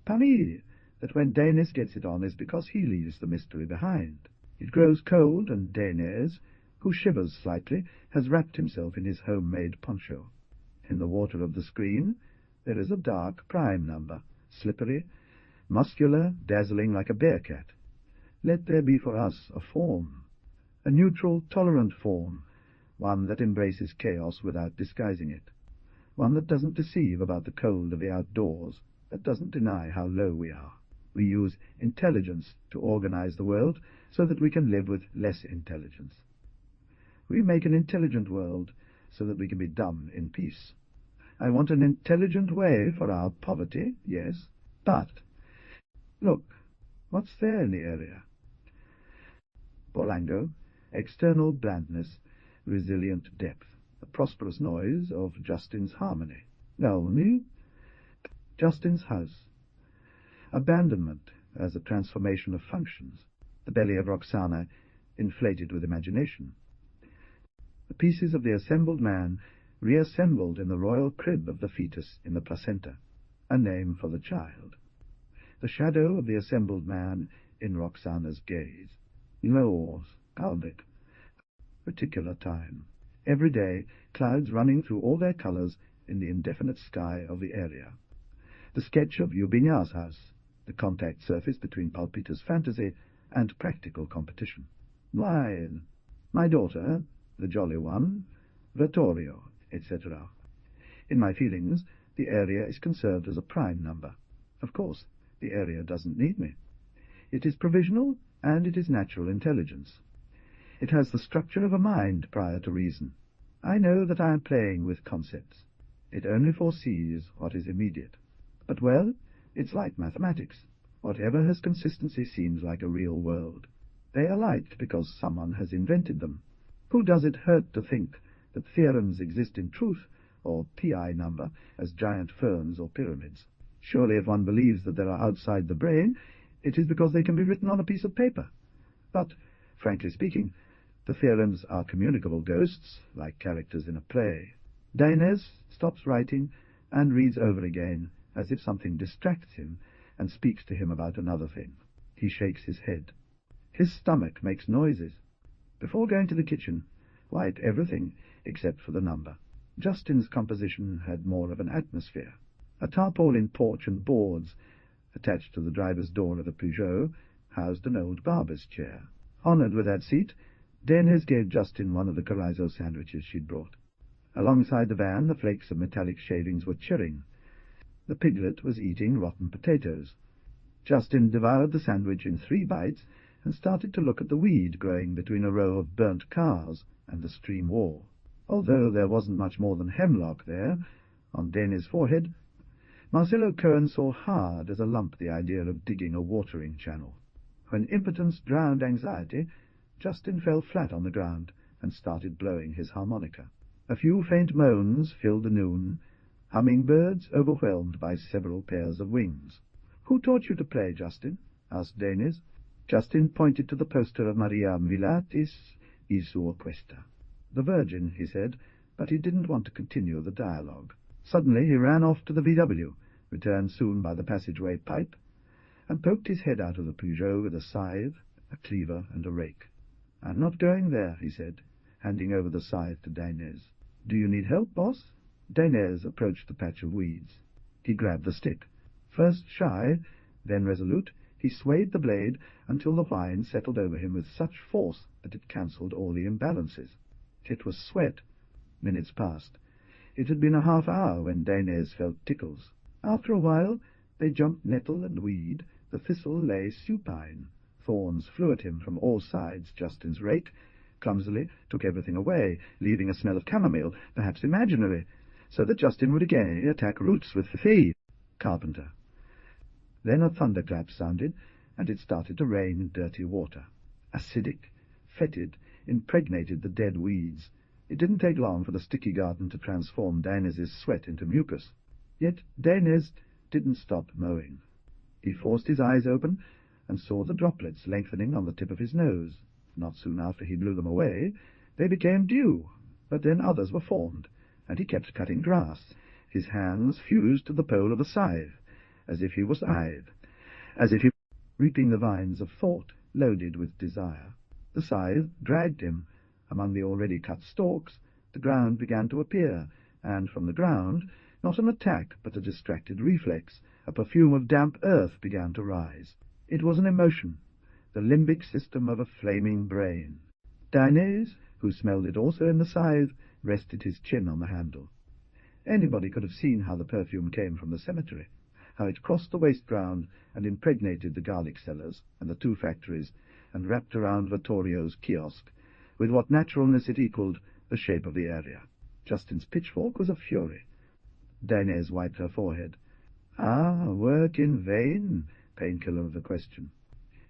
[SPEAKER 1] Parmi, that when Danis gets it on is because he leaves the mystery behind. It grows cold, and Danes, who shivers slightly, has wrapped himself in his homemade poncho. In the water of the screen there is a dark prime number, slippery, muscular, dazzling like a bear-cat. Let there be for us a form, a neutral, tolerant form, one that embraces chaos without disguising it, one that doesn't deceive about the cold of the outdoors, that doesn't deny how low we are. We use intelligence to organize the world so that we can live with less intelligence. We make an intelligent world so that we can be dumb in peace. I want an intelligent way for our poverty, yes, but look, what's there in the area? Polango, external blandness, resilient depth, the prosperous noise of Justin's harmony. Only Justin's house. Abandonment as a transformation of functions, the belly of Roxana inflated with imagination. The pieces of the assembled man reassembled in the royal crib of the fetus in the placenta, a name for the child. The shadow of the assembled man in Roxana's gaze. Laws, Albert. Particular time. Every day, clouds running through all their colors in the indefinite sky of the area. The sketch of Eugenia's house, the contact surface between Palpita's fantasy and practical competition. Why, my daughter, the jolly one, Vittorio, etc. In my feelings, the area is conserved as a prime number. Of course, the area doesn't need me. It is provisional, and it is natural intelligence. It has the structure of a mind prior to reason. I know that I am playing with concepts. It only foresees what is immediate. But, well, it's like mathematics. Whatever has consistency seems like a real world. They are liked because someone has invented them. Who does it hurt to think that theorems exist in truth, or pi number, as giant ferns or pyramids? Surely if one believes that they are outside the brain, it is because they can be written on a piece of paper. But, frankly speaking, the theorems are communicable ghosts, like characters in a play. Dinez stops writing and reads over again, as if something distracts him and speaks to him about another thing. He shakes his head. His stomach makes noises. Before going to the kitchen, wipe everything except for the number. Justin's composition had more of an atmosphere. A tarpaulin porch and boards, attached to the driver's door of a Peugeot, housed an old barber's chair. Honoured with that seat, Denez gave Justin one of the chorizo sandwiches she'd brought. Alongside the van, the flakes of metallic shavings were chirring. The piglet was eating rotten potatoes. Justin devoured the sandwich in 3 bites and started to look at the weed growing between a row of burnt cars and the stream wall. Although there wasn't much more than hemlock there, on Denez's forehead, Marcel Cohen saw hard as a lump the idea of digging a watering channel. When impotence drowned anxiety, Justin fell flat on the ground and started blowing his harmonica. A few faint moans filled the noon, hummingbirds overwhelmed by several pairs of wings. "Who taught you to play, Justin?" asked Denez. Justin pointed to the poster of Maria Milatis y su orquesta. "The Virgin," he said, but he didn't want to continue the dialogue. Suddenly he ran off to the VW, returned soon by the passageway pipe, and poked his head out of the Peugeot with a scythe, a cleaver, and a rake. "I'm not going there," he said, handing over the scythe to Dinez. "Do you need help, boss?" Dinez approached the patch of weeds. He grabbed the stick. First shy, then resolute, he swayed the blade until the wine settled over him with such force that it cancelled all the imbalances. It was sweat. Minutes passed. It had been a half-hour when Dainese felt tickles. After a while they jumped nettle and weed. The thistle lay supine. Thorns flew at him from all sides. Justin's rake clumsily took everything away, leaving a smell of chamomile, perhaps imaginary, so that Justin would again attack roots with fee. Carpenter. Then a thunderclap sounded, and it started to rain dirty water. Acidic, fetid, impregnated the dead weeds. It didn't take long for the sticky garden to transform Daines's sweat into mucus. Yet Daines didn't stop mowing. He forced his eyes open and saw the droplets lengthening on the tip of his nose. Not soon after he blew them away, they became dew, but then others were formed, and he kept cutting grass. His hands fused to the pole of the scythe, as if he was reaping the vines of thought, loaded with desire. The scythe dragged him. Among the already cut stalks, the ground began to appear, and from the ground, not an attack, but a distracted reflex, a perfume of damp earth began to rise. It was an emotion, the limbic system of a flaming brain. Daines, who smelled it also in the scythe, rested his chin on the handle. Anybody could have seen how the perfume came from the cemetery, how it crossed the waste ground and impregnated the garlic cellars and the 2 factories, and wrapped around Vittorio's kiosk, with what naturalness it equalled the shape of the area. Justin's pitchfork was a fury. Daines wiped her forehead. Ah, work in vain, painkiller of the question.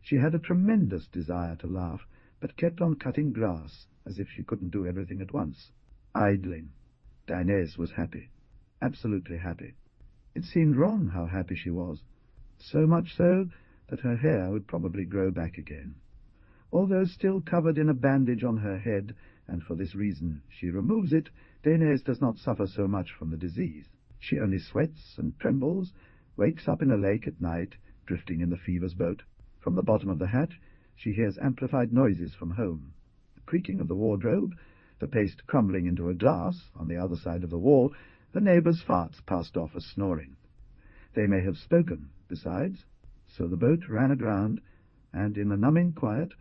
[SPEAKER 1] She had a tremendous desire to laugh, but kept on cutting grass, as if she couldn't do everything at once. Idling. Daines was happy. Absolutely happy. It seemed wrong how happy she was. So much so that her hair would probably grow back again. Although still covered in a bandage on her head, and for this reason she removes it, Daines does not suffer so much from the disease. She only sweats and trembles, wakes up in a lake at night, drifting in the fever's boat. From the bottom of the hatch she hears amplified noises from home. The creaking of the wardrobe, the paste crumbling into a glass on the other side of the wall, the neighbours' farts passed off as snoring. They may have spoken, besides. So the boat ran aground, and in the numbing quiet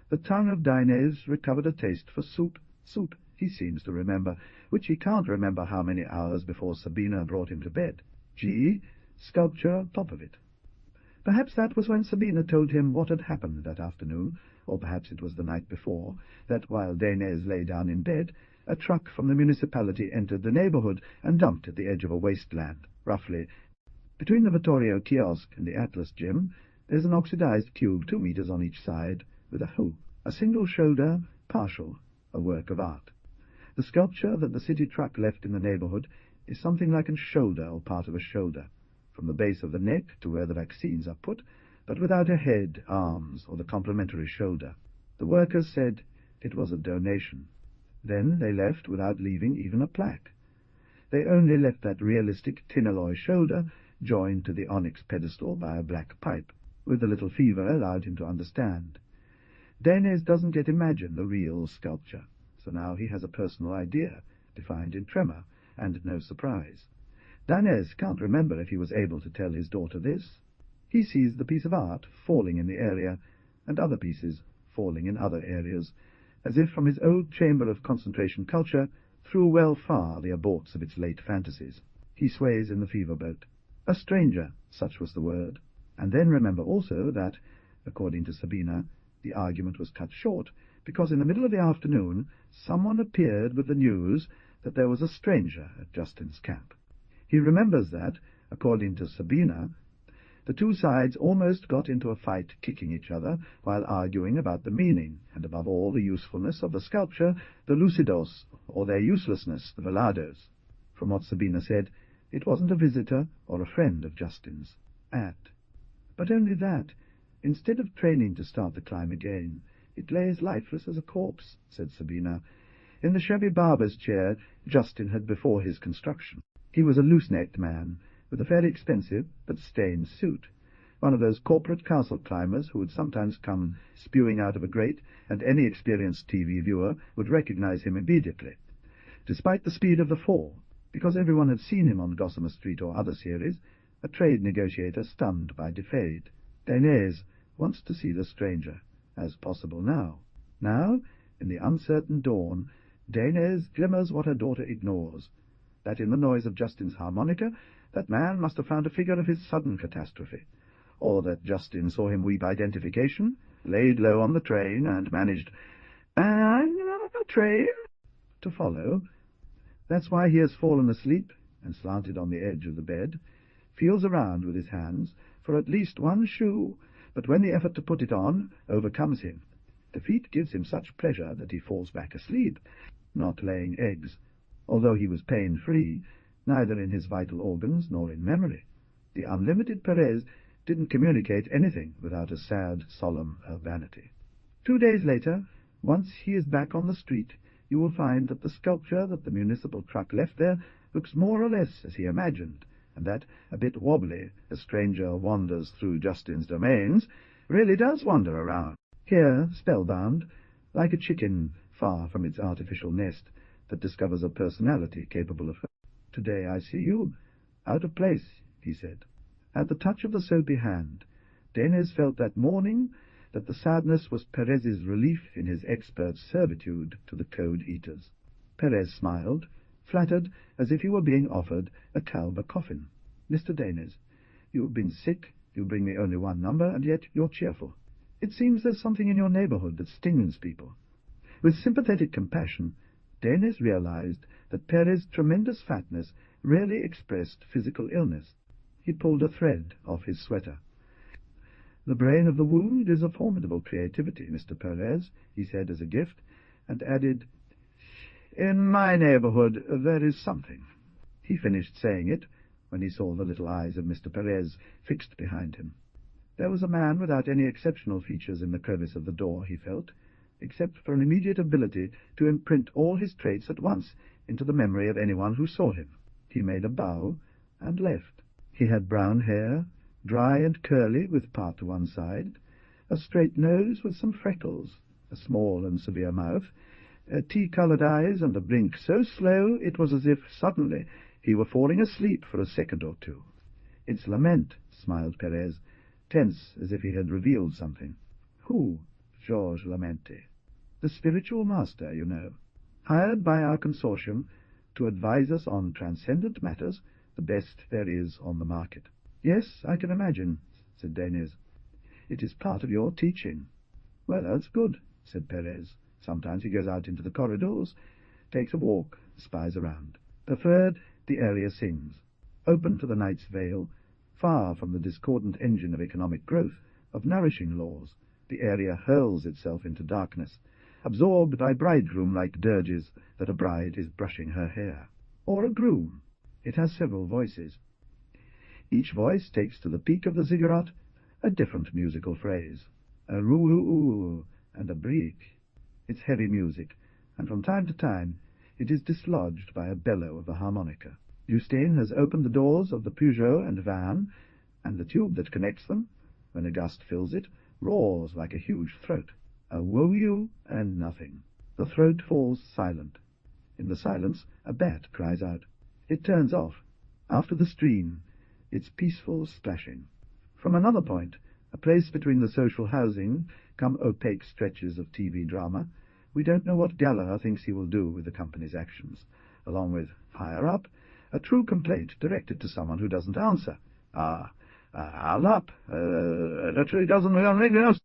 [SPEAKER 1] the tongue of Daines recovered a taste for soup, he seems to remember, which he can't remember how many hours before Sabina brought him to bed. Sculpture on top of it. Perhaps that was when Sabina told him what had happened that afternoon, or perhaps it was the night before, that while Daines lay down in bed, a truck from the municipality entered the neighbourhood and dumped at the edge of a wasteland, roughly. Between the Vittorio kiosk and the Atlas gym, there's an oxidized cube 2 meters on each side, with a hole, a single shoulder, partial, a work of art. The sculpture that the city truck left in the neighbourhood is something like a shoulder or part of a shoulder, from the base of the neck to where the vaccines are put, but without a head, arms, or the complementary shoulder. The workers said it was a donation. Then they left without leaving even a plaque. They only left that realistic tin alloy shoulder joined to the onyx pedestal by a black pipe, with a little fever allowed him to understand. Daines doesn't yet imagine the real sculpture, so now he has a personal idea, defined in tremor, and no surprise. Daines can't remember if he was able to tell his daughter this. He sees the piece of art falling in the area, and other pieces falling in other areas, as if from his old chamber of concentration culture through well far the aborts of its late fantasies. He sways in the fever boat. A stranger, such was the word. And then remember also that, according to Sabina, the argument was cut short, because in the middle of the afternoon someone appeared with the news that there was a stranger at Justin's camp. He remembers that, according to Sabina, the 2 sides almost got into a fight, kicking each other, while arguing about the meaning, and above all the usefulness of the sculpture, the lucidos, or their uselessness, the velados. From what Sabina said, it wasn't a visitor or a friend of Justin's. But only that. Instead of training to start the climb again, it lay as lifeless as a corpse, said Sabina. In the shabby barber's chair Justin had before his construction. He was a loose-necked man, with a fairly expensive but stained suit, one of those corporate castle climbers who would sometimes come spewing out of a grate, and any experienced TV viewer would recognize him immediately, despite the speed of the fall, because everyone had seen him on Gossamer Street or other series, a trade negotiator stunned by defade. Daines wants to see the stranger, as possible now. Now, in the uncertain dawn, Dainese glimmers what her daughter ignores, that in the noise of Justin's harmonica that man must have found a figure of his sudden catastrophe, or that Justin saw him weep identification, laid low on the train, and managed train to follow. That's why he has fallen asleep and slanted on the edge of the bed, feels around with his hands for at least one shoe, but when the effort to put it on overcomes him, defeat gives him such pleasure that he falls back asleep, not laying eggs, although he was pain-free, neither in his vital organs nor in memory. The unlimited Perez didn't communicate anything without a sad, solemn urbanity. 2 days later, once he is back on the street, you will find that the sculpture that the municipal truck left there looks more or less as he imagined, and that, a bit wobbly, a stranger wanders through Justin's domains, really does wander around, here spellbound, like a chicken far from its artificial nest, that discovers a personality capable of... "Today I see you. Out of place," he said. At the touch of the soapy hand, Dainese felt that morning that the sadness was Perez's relief in his expert servitude to the code-eaters. Perez smiled, flattered as if he were being offered a Calber coffin. "Mr. Dainese, you've been sick, you bring me only one number, and yet you're cheerful. It seems there's something in your neighborhood that stings people." With sympathetic compassion, Dainese realized that Perez's tremendous fatness really expressed physical illness. He pulled a thread off his sweater. "The brain of the wound is a formidable creativity, Mr. Perez," he said as a gift, and added, "In my neighborhood there is something." He finished saying it when he saw the little eyes of Mr. Perez fixed behind him. There was a man without any exceptional features in the crevice of the door, he felt, except for an immediate ability to imprint all his traits at once into the memory of anyone who saw him. He made a bow and left. He had brown hair, dry and curly with part to one side, a straight nose with some freckles, a small and severe mouth, tea-coloured eyes, and a blink so slow it was as if suddenly he were falling asleep for a second or two. "It's Lament," smiled Perez, tense as if he had revealed something. "Who?" "Georges Lamente. The spiritual master, you know, hired by our consortium to advise us on transcendent matters, the best there is on the market." "Yes, I can imagine," said Dainese. "It is part of your teaching." "Well, that's good," said Perez. "Sometimes he goes out into the corridors, takes a walk, spies around. Preferred, the area sings, open to the night's veil, far from the discordant engine of economic growth, of nourishing laws. The area hurls itself into darkness, absorbed by bridegroom-like dirges that a bride is brushing her hair. Or a groom. It has several voices. Each voice takes to the peak of the ziggurat a different musical phrase, a roo-oo and a breek. It's heavy music, and from time to time it is dislodged by a bellow of the harmonica. Justine has opened the doors of the Peugeot and van, and the tube that connects them, when a gust fills it, roars like a huge throat. A woo-you and nothing. The throat falls silent. In the silence a bat cries out. It turns off. After the stream, its peaceful splashing. From another point, a place between the social housing, come opaque stretches of TV drama, we don't know what Gallagher thinks he will do with the company's actions, along with, higher up, a true complaint directed to someone who doesn't answer. I'll up. Literally doesn't know anything else.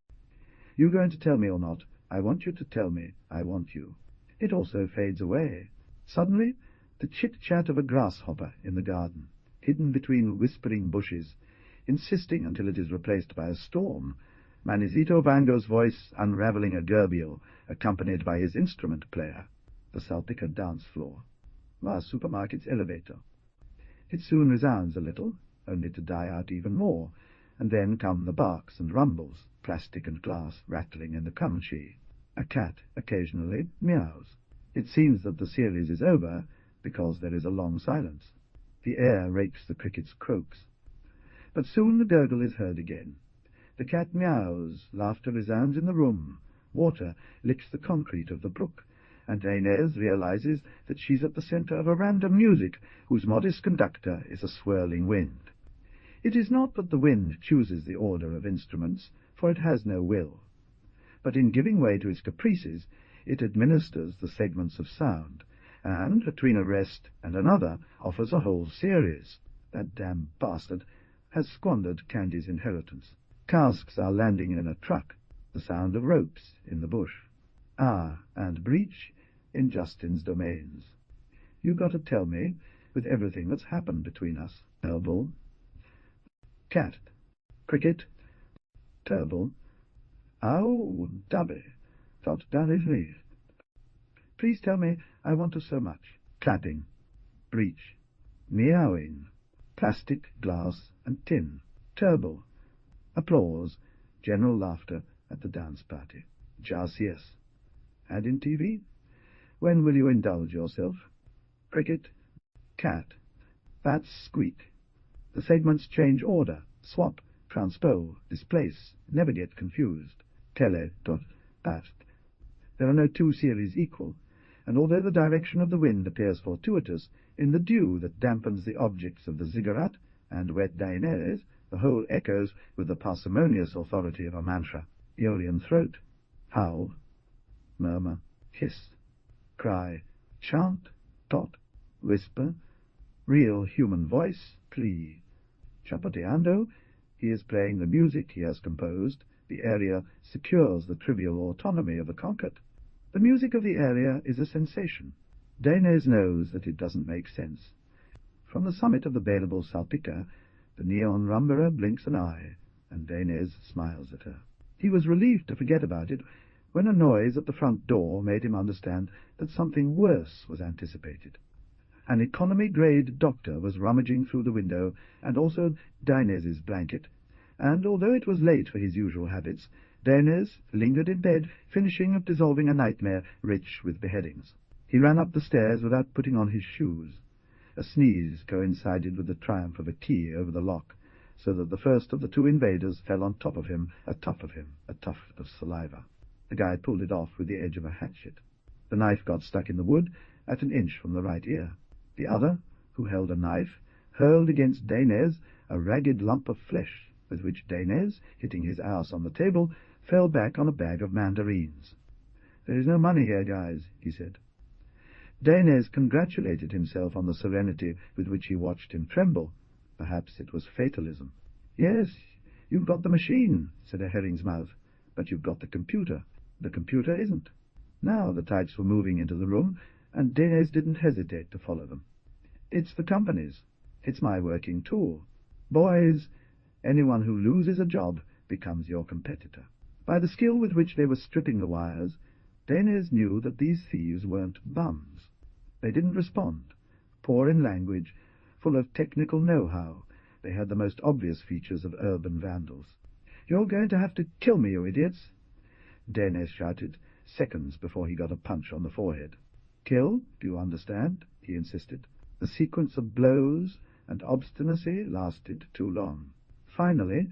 [SPEAKER 1] You going to tell me or not? I want you to tell me. I want you. It also fades away. Suddenly, the chit-chat of a grasshopper in the garden, hidden between whispering bushes, insisting until it is replaced by a storm, Manizito Vango's voice unravelling a gerbial, accompanied by his instrument player, the Salpica dance floor, our supermarket's elevator. It soon resounds a little, only to die out even more, and then come the barks and rumbles, plastic and glass rattling in the kumchi. A cat occasionally meows. It seems that the series is over, because there is a long silence. The air rakes the cricket's croaks. But soon the gurgle is heard again. The cat meows, laughter resounds in the room, water licks the concrete of the brook, and Inez realizes that she's at the center of a random music whose modest conductor is a swirling wind. It is not that the wind chooses the order of instruments, for it has no will, but in giving way to its caprices, It administers the segments of sound, and between a rest and another offers a whole series. That damn bastard has squandered Candy's inheritance. Casks are landing in a truck, the sound of ropes in the bush. And breach in Justin's domains. You got to tell me, with everything that's happened between us. Terrible. Cat. Cricket. Terrible. Ow, Dubby. Thought Dubby. Please tell me I want to so much. Clapping. Breach. Meowing. Plastic, glass, and tin. Terrible. Applause. General laughter at the dance party. Just yes. And in TV? When will you indulge yourself? Cricket. Cat. Bats squeak. The segments change order, swap, transpose, displace, never get confused. Tele. Past. There are no two series equal, and although the direction of the wind appears fortuitous, in the dew that dampens the objects of the ziggurat and wet Daenerys, the whole echoes with the parsimonious authority of a mantra. Aeolian throat. Howl. Murmur. Hiss. Cry. Chant. Tot. Whisper. Real human voice. Plea. Chapoteando. He is playing the music he has composed. The area secures the trivial autonomy of the conquered. The music of the area is a sensation. Daenerys knows that it doesn't make sense. From the summit of the bailable salpica, the neon rumberer blinks an eye, and Daenerys smiles at her. He was relieved to forget about it when a noise at the front door made him understand that something worse was anticipated. An economy-grade doctor was rummaging through the window, and also Daenerys' blanket, and although it was late for his usual habits, Daenerys lingered in bed, finishing of dissolving a nightmare rich with beheadings. He ran up the stairs without putting on his shoes. A sneeze coincided with the triumph of a key over the lock, so that the first of the two invaders fell on top of him, a tuft of saliva. The guy pulled it off with the edge of a hatchet. The knife got stuck in the wood at an inch from the right ear. The other, who held a knife, hurled against Daenerys a ragged lump of flesh, with which Daenerys, hitting his ass on the table, fell back on a bag of mandarins. "There is no money here, guys," he said. Daenerys congratulated himself on the serenity with which he watched him tremble. Perhaps it was fatalism. "Yes, you've got the machine," said a herring's mouth, "but you've got the computer. The computer isn't." Now the types were moving into the room, and Daenerys didn't hesitate to follow them. "It's the company's. It's my working tool. Boys, anyone who loses a job becomes your competitor." By the skill with which they were stripping the wires, Daenerys knew that these thieves weren't bums. They didn't respond. Poor in language, full of technical know-how, they had the most obvious features of urban vandals. "You're going to have to kill me, you idiots!" Daenerys shouted, seconds before he got a punch on the forehead. "Kill, do you understand?" he insisted. The sequence of blows and obstinacy lasted too long. Finally,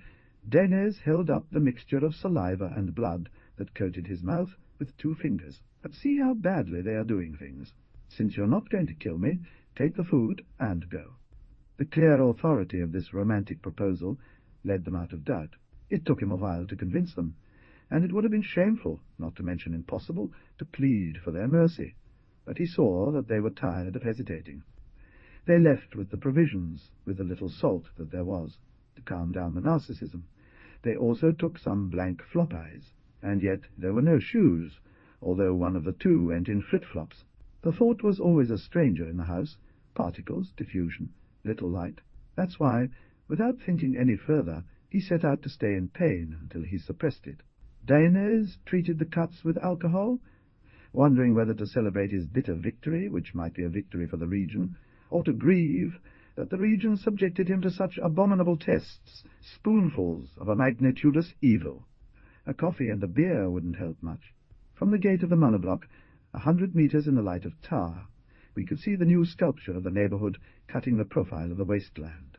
[SPEAKER 1] Daenerys held up the mixture of saliva and blood that coated his mouth with 2 fingers. "But see how badly they are doing things. Since you're not going to kill me, take the food and go." The clear authority of this romantic proposal led them out of doubt. It took him a while to convince them, and it would have been shameful, not to mention impossible, to plead for their mercy. But he saw that they were tired of hesitating. They left with the provisions, with the little salt that there was, to calm down the narcissism. They also took some blank flop-eyes, and yet there were no shoes, although one of the 2 went in flip-flops. The thought was always a stranger in the house. Particles, diffusion, little light. That's why, without thinking any further, he set out to stay in pain until he suppressed it. Daenerys treated the cuts with alcohol, wondering whether to celebrate his bitter victory, which might be a victory for the region, or to grieve that the region subjected him to such abominable tests, spoonfuls of a magnitudous evil. A coffee and a beer wouldn't help much. From the gate of the monoblock, 100 meters in the light of tar, we could see the new sculpture of the neighborhood cutting the profile of the wasteland.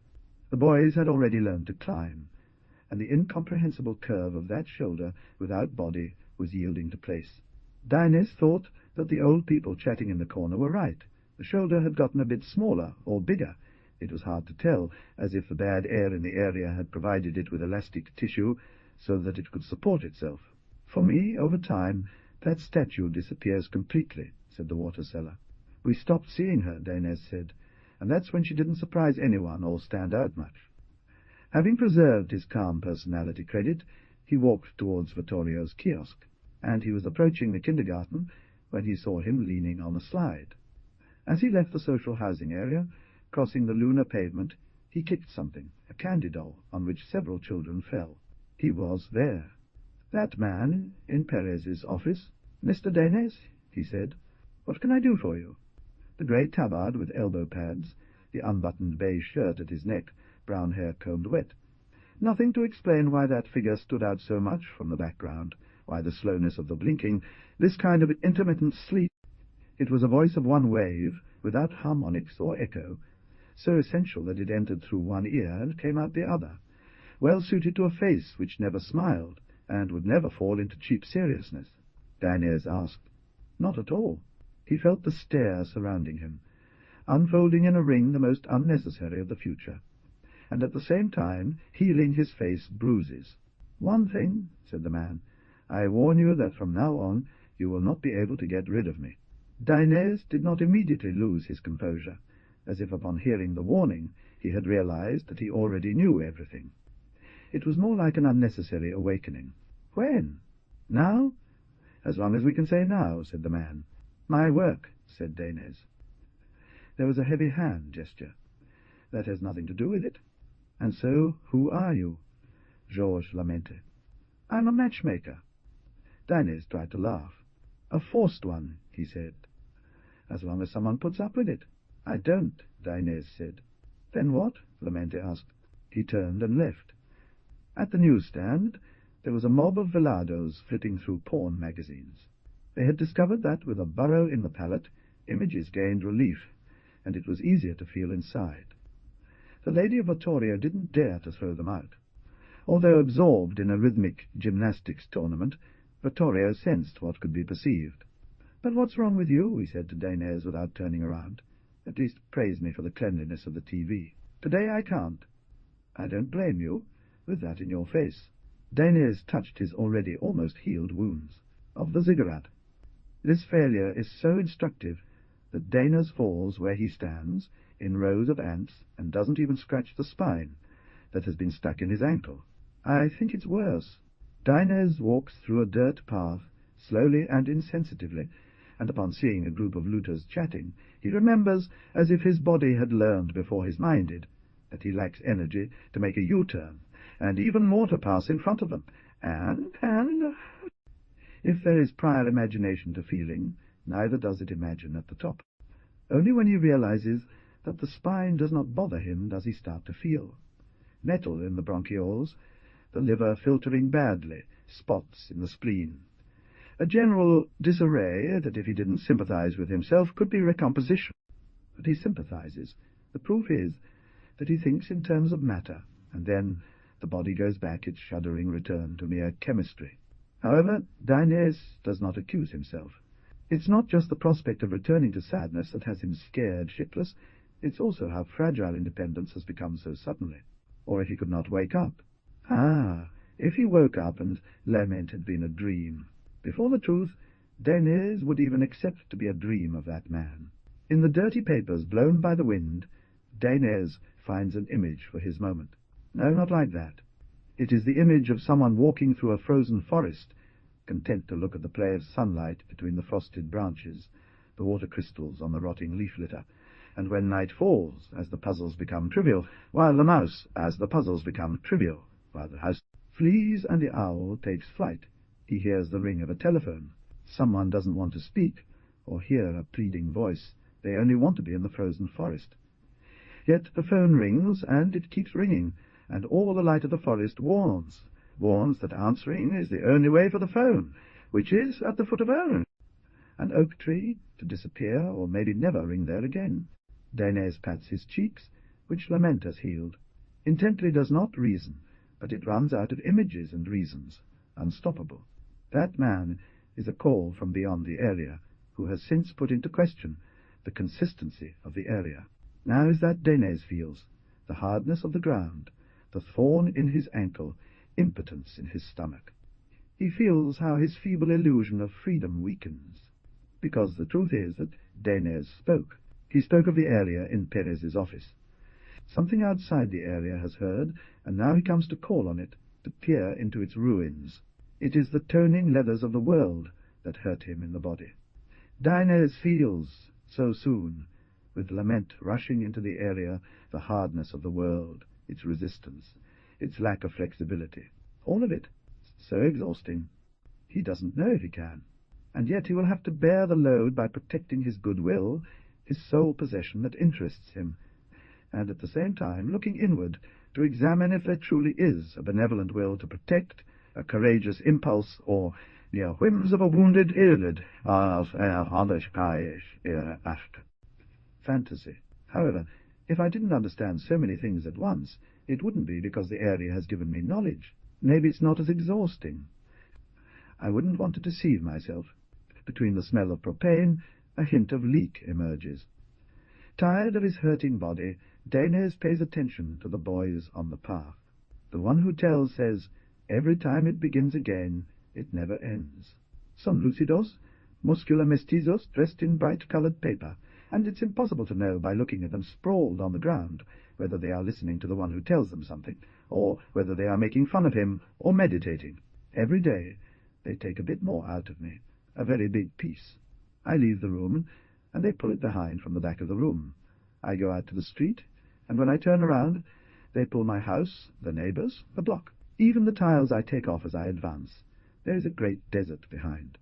[SPEAKER 1] The boys had already learned to climb, and the incomprehensible curve of that shoulder without body was yielding to place. Daenerys thought that the old people chatting in the corner were right. The shoulder had gotten a bit smaller or bigger. It was hard to tell, as if the bad air in the area had provided it with elastic tissue so that it could support itself. For me, over time, "That statue disappears completely," said the water-seller. "We stopped seeing her," Dainese said, "and that's when she didn't surprise anyone or stand out much." Having preserved his calm personality credit, he walked towards Vittorio's kiosk, and he was approaching the kindergarten when he saw him leaning on a slide. As he left the social housing area, crossing the lunar pavement, he kicked something, a candy doll, on which several children fell. He was there. "That man in Perez's office, Mr. Dainese?" he said. "What can I do for you?" The grey tabard with elbow pads, the unbuttoned beige shirt at his neck, brown hair combed wet. Nothing to explain why that figure stood out so much from the background, why the slowness of the blinking, this kind of intermittent sleep. It was a voice of one wave, without harmonics or echo, so essential that it entered through one ear and came out the other, well suited to a face which never smiled, and would never fall into cheap seriousness. Dainese asked. Not at all. He felt the stare surrounding him, unfolding in a ring the most unnecessary of the future, and at the same time healing his face bruises. "One thing," said the man, "I warn you that from now on you will not be able to get rid of me." Dainese did not immediately lose his composure, as if upon hearing the warning he had realized that he already knew everything. It was more like an unnecessary awakening. "When? Now?" "As long as we can say now," said the man. "My work," said Dainese. There was a heavy hand gesture. "That has nothing to do with it. And so, who are you?" Georges lamented. "I'm a matchmaker." Dainese tried to laugh. "A forced one," he said. "As long as someone puts up with it." "I don't," Dainese said. "Then what?" Lamente asked. He turned and left. At the newsstand there was a mob of velados flitting through porn magazines. They had discovered that, with a burrow in the palate, images gained relief, and it was easier to feel inside. The lady of Vittorio didn't dare to throw them out. Although absorbed in a rhythmic gymnastics tournament, Vittorio sensed what could be perceived. "But what's wrong with you?" he said to Dainese without turning around. "At least praise me for the cleanliness of the TV. Today I can't." "I don't blame you, with that in your face." Dainese touched his already almost healed wounds. "Of the ziggurat. This failure is so instructive that Dainese falls where he stands, in rows of ants, and doesn't even scratch the spine that has been stuck in his ankle. I think it's worse." Dainese walks through a dirt path, slowly and insensitively, and upon seeing a group of looters chatting, he remembers, as if his body had learned before his mind did, that he lacks energy to make a U-turn, and even more to pass in front of them, and if there is prior imagination to feeling, neither does it imagine at the top. Only when he realizes that the spine does not bother him does he start to feel. Metal in the bronchioles, the liver filtering badly, spots in the spleen. A general disarray that, if he didn't sympathize with himself, could be recomposition. But he sympathizes. The proof is that he thinks in terms of matter, and then the body goes back its shuddering return to mere chemistry. However, Dainese does not accuse himself. It's not just the prospect of returning to sadness that has him scared shitless, it's also how fragile independence has become so suddenly. Or if he could not wake up. If he woke up and lament had been a dream. Before the truth, Dainese would even accept to be a dream of that man. In the dirty papers blown by the wind, Dainese finds an image for his moment. No, not like that. It is the image of someone walking through a frozen forest, content to look at the play of sunlight between the frosted branches, the water crystals on the rotting leaf litter, and when night falls, as the puzzles become trivial, while the house flees and the owl takes flight. He hears the ring of a telephone. Someone doesn't want to speak, or hear a pleading voice. They only want to be in the frozen forest. Yet the phone rings, and it keeps ringing, and all the light of the forest warns that answering is the only way for the phone, which is at the foot of an oak tree, to disappear, or maybe never ring there again. Dainese pats his cheeks, which lament has healed. Intently does not reason, but it runs out of images and reasons, unstoppable. That man is a call from beyond the area, who has since put into question the consistency of the area. Now is that Dainese feels, the hardness of the ground, the thorn in his ankle, impotence in his stomach. He feels how his feeble illusion of freedom weakens. Because the truth is that Dainese spoke. He spoke of the area in Perez's office. Something outside the area has heard, and now he comes to call on it, to peer into its ruins. It is the toning leathers of the world that hurt him in the body. Dainese feels, so soon, with lament rushing into the area, the hardness of the world, its resistance, its lack of flexibility. All of it, so exhausting. He doesn't know if he can, and yet he will have to bear the load by protecting his goodwill, his sole possession that interests him, and at the same time looking inward to examine if there truly is a benevolent will to protect, a courageous impulse, or the whims of a wounded eyelid, fantasy. However, if I didn't understand so many things at once, it wouldn't be because the area has given me knowledge. Maybe it's not as exhausting. I wouldn't want to deceive myself. Between the smell of propane, a hint of leak emerges. Tired of his hurting body, Dainese pays attention to the boys on the path. The one who tells says, every time it begins again, it never ends. Son lucidos, muscular mestizos dressed in bright-coloured paper, and it's impossible to know by looking at them sprawled on the ground whether they are listening to the one who tells them something, or whether they are making fun of him or meditating. Every day they take a bit more out of me, a very big piece. I leave the room, and they pull it behind from the back of the room. I go out to the street, and when I turn around, they pull my house, the neighbours, the block, even the tiles I take off as I advance. There is a great desert behind.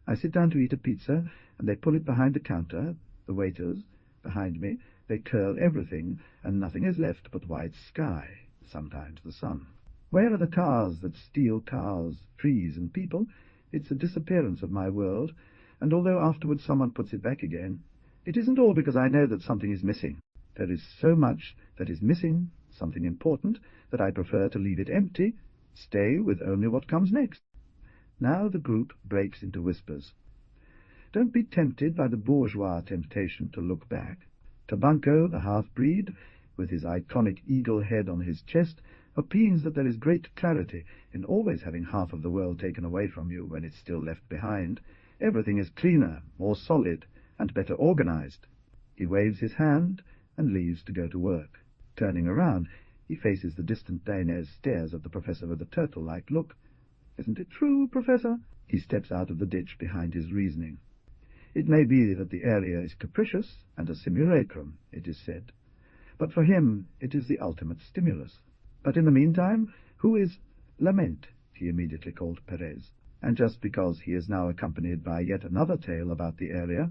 [SPEAKER 1] I sit down to eat a pizza, and they pull it behind the counter, the waiters, behind me. They curl everything, and nothing is left but white sky, sometimes the sun. Where are the cars that steal cars, trees, and people? It's a disappearance of my world, and although afterwards someone puts it back again, it isn't all because I know that something is missing. There is so much that is missing, something important, that I prefer to leave it empty, stay with only what comes next. Now the group breaks into whispers. Don't be tempted by the bourgeois temptation to look back. Tabanco, the half-breed, with his iconic eagle head on his chest, opines that there is great clarity in always having half of the world taken away from you when it's still left behind. Everything is cleaner, more solid, and better organized. He waves his hand and leaves to go to work. Turning around, he faces the distant Dainese, stares at the professor with a turtle-like look. Isn't it true, Professor? He steps out of the ditch behind his reasoning. It may be that the area is capricious and a simulacrum, it is said. But for him it is the ultimate stimulus. But in the meantime, who is Lament? He immediately called Perez. And just because he is now accompanied by yet another tale about the area,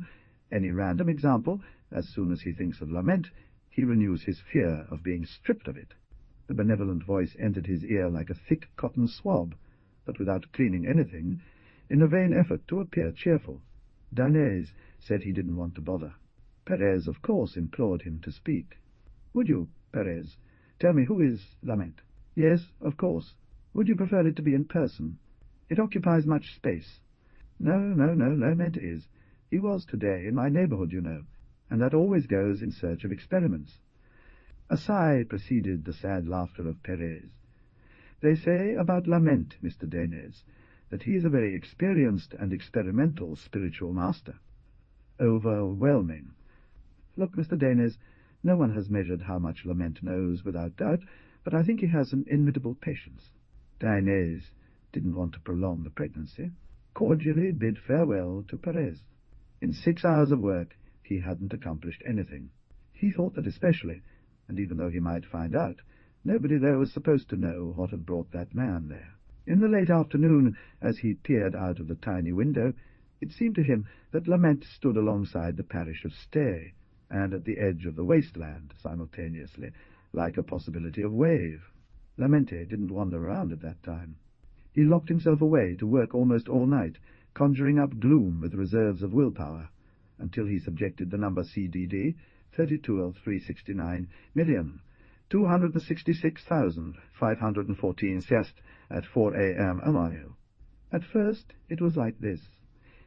[SPEAKER 1] any random example, as soon as he thinks of Lament, he renews his fear of being stripped of it. The benevolent voice entered his ear like a thick cotton swab, but without cleaning anything, in a vain effort to appear cheerful. Dainese said he didn't want to bother. Perez, of course, implored him to speak. Would you, Perez, tell me who is Lament? Yes, of course. Would you prefer it to be in person? It occupies much space. No, Lament is. He was today in my neighbourhood, you know, and that always goes in search of experiments. A sigh preceded the sad laughter of Perez. They say about Lament, Mr. Dainese, that he is a very experienced and experimental spiritual master. Overwhelming. Look, Mr. Dainese, no one has measured how much Lament knows without doubt, but I think he has an inimitable patience. Dainese didn't want to prolong the pregnancy, cordially bid farewell to Perez. In 6 hours of work he hadn't accomplished anything. He thought that especially, and even though he might find out, nobody there was supposed to know what had brought that man there. In the late afternoon, as he peered out of the tiny window, it seemed to him that Lament stood alongside the parish of Stay, and at the edge of the wasteland simultaneously, like a possibility of wave. Lamente didn't wander around at that time. He locked himself away to work almost all night, conjuring up gloom with reserves of willpower, until he subjected the number CDD, 32,369,266,514 cest at 4 a.m. Amayo. At first it was like this.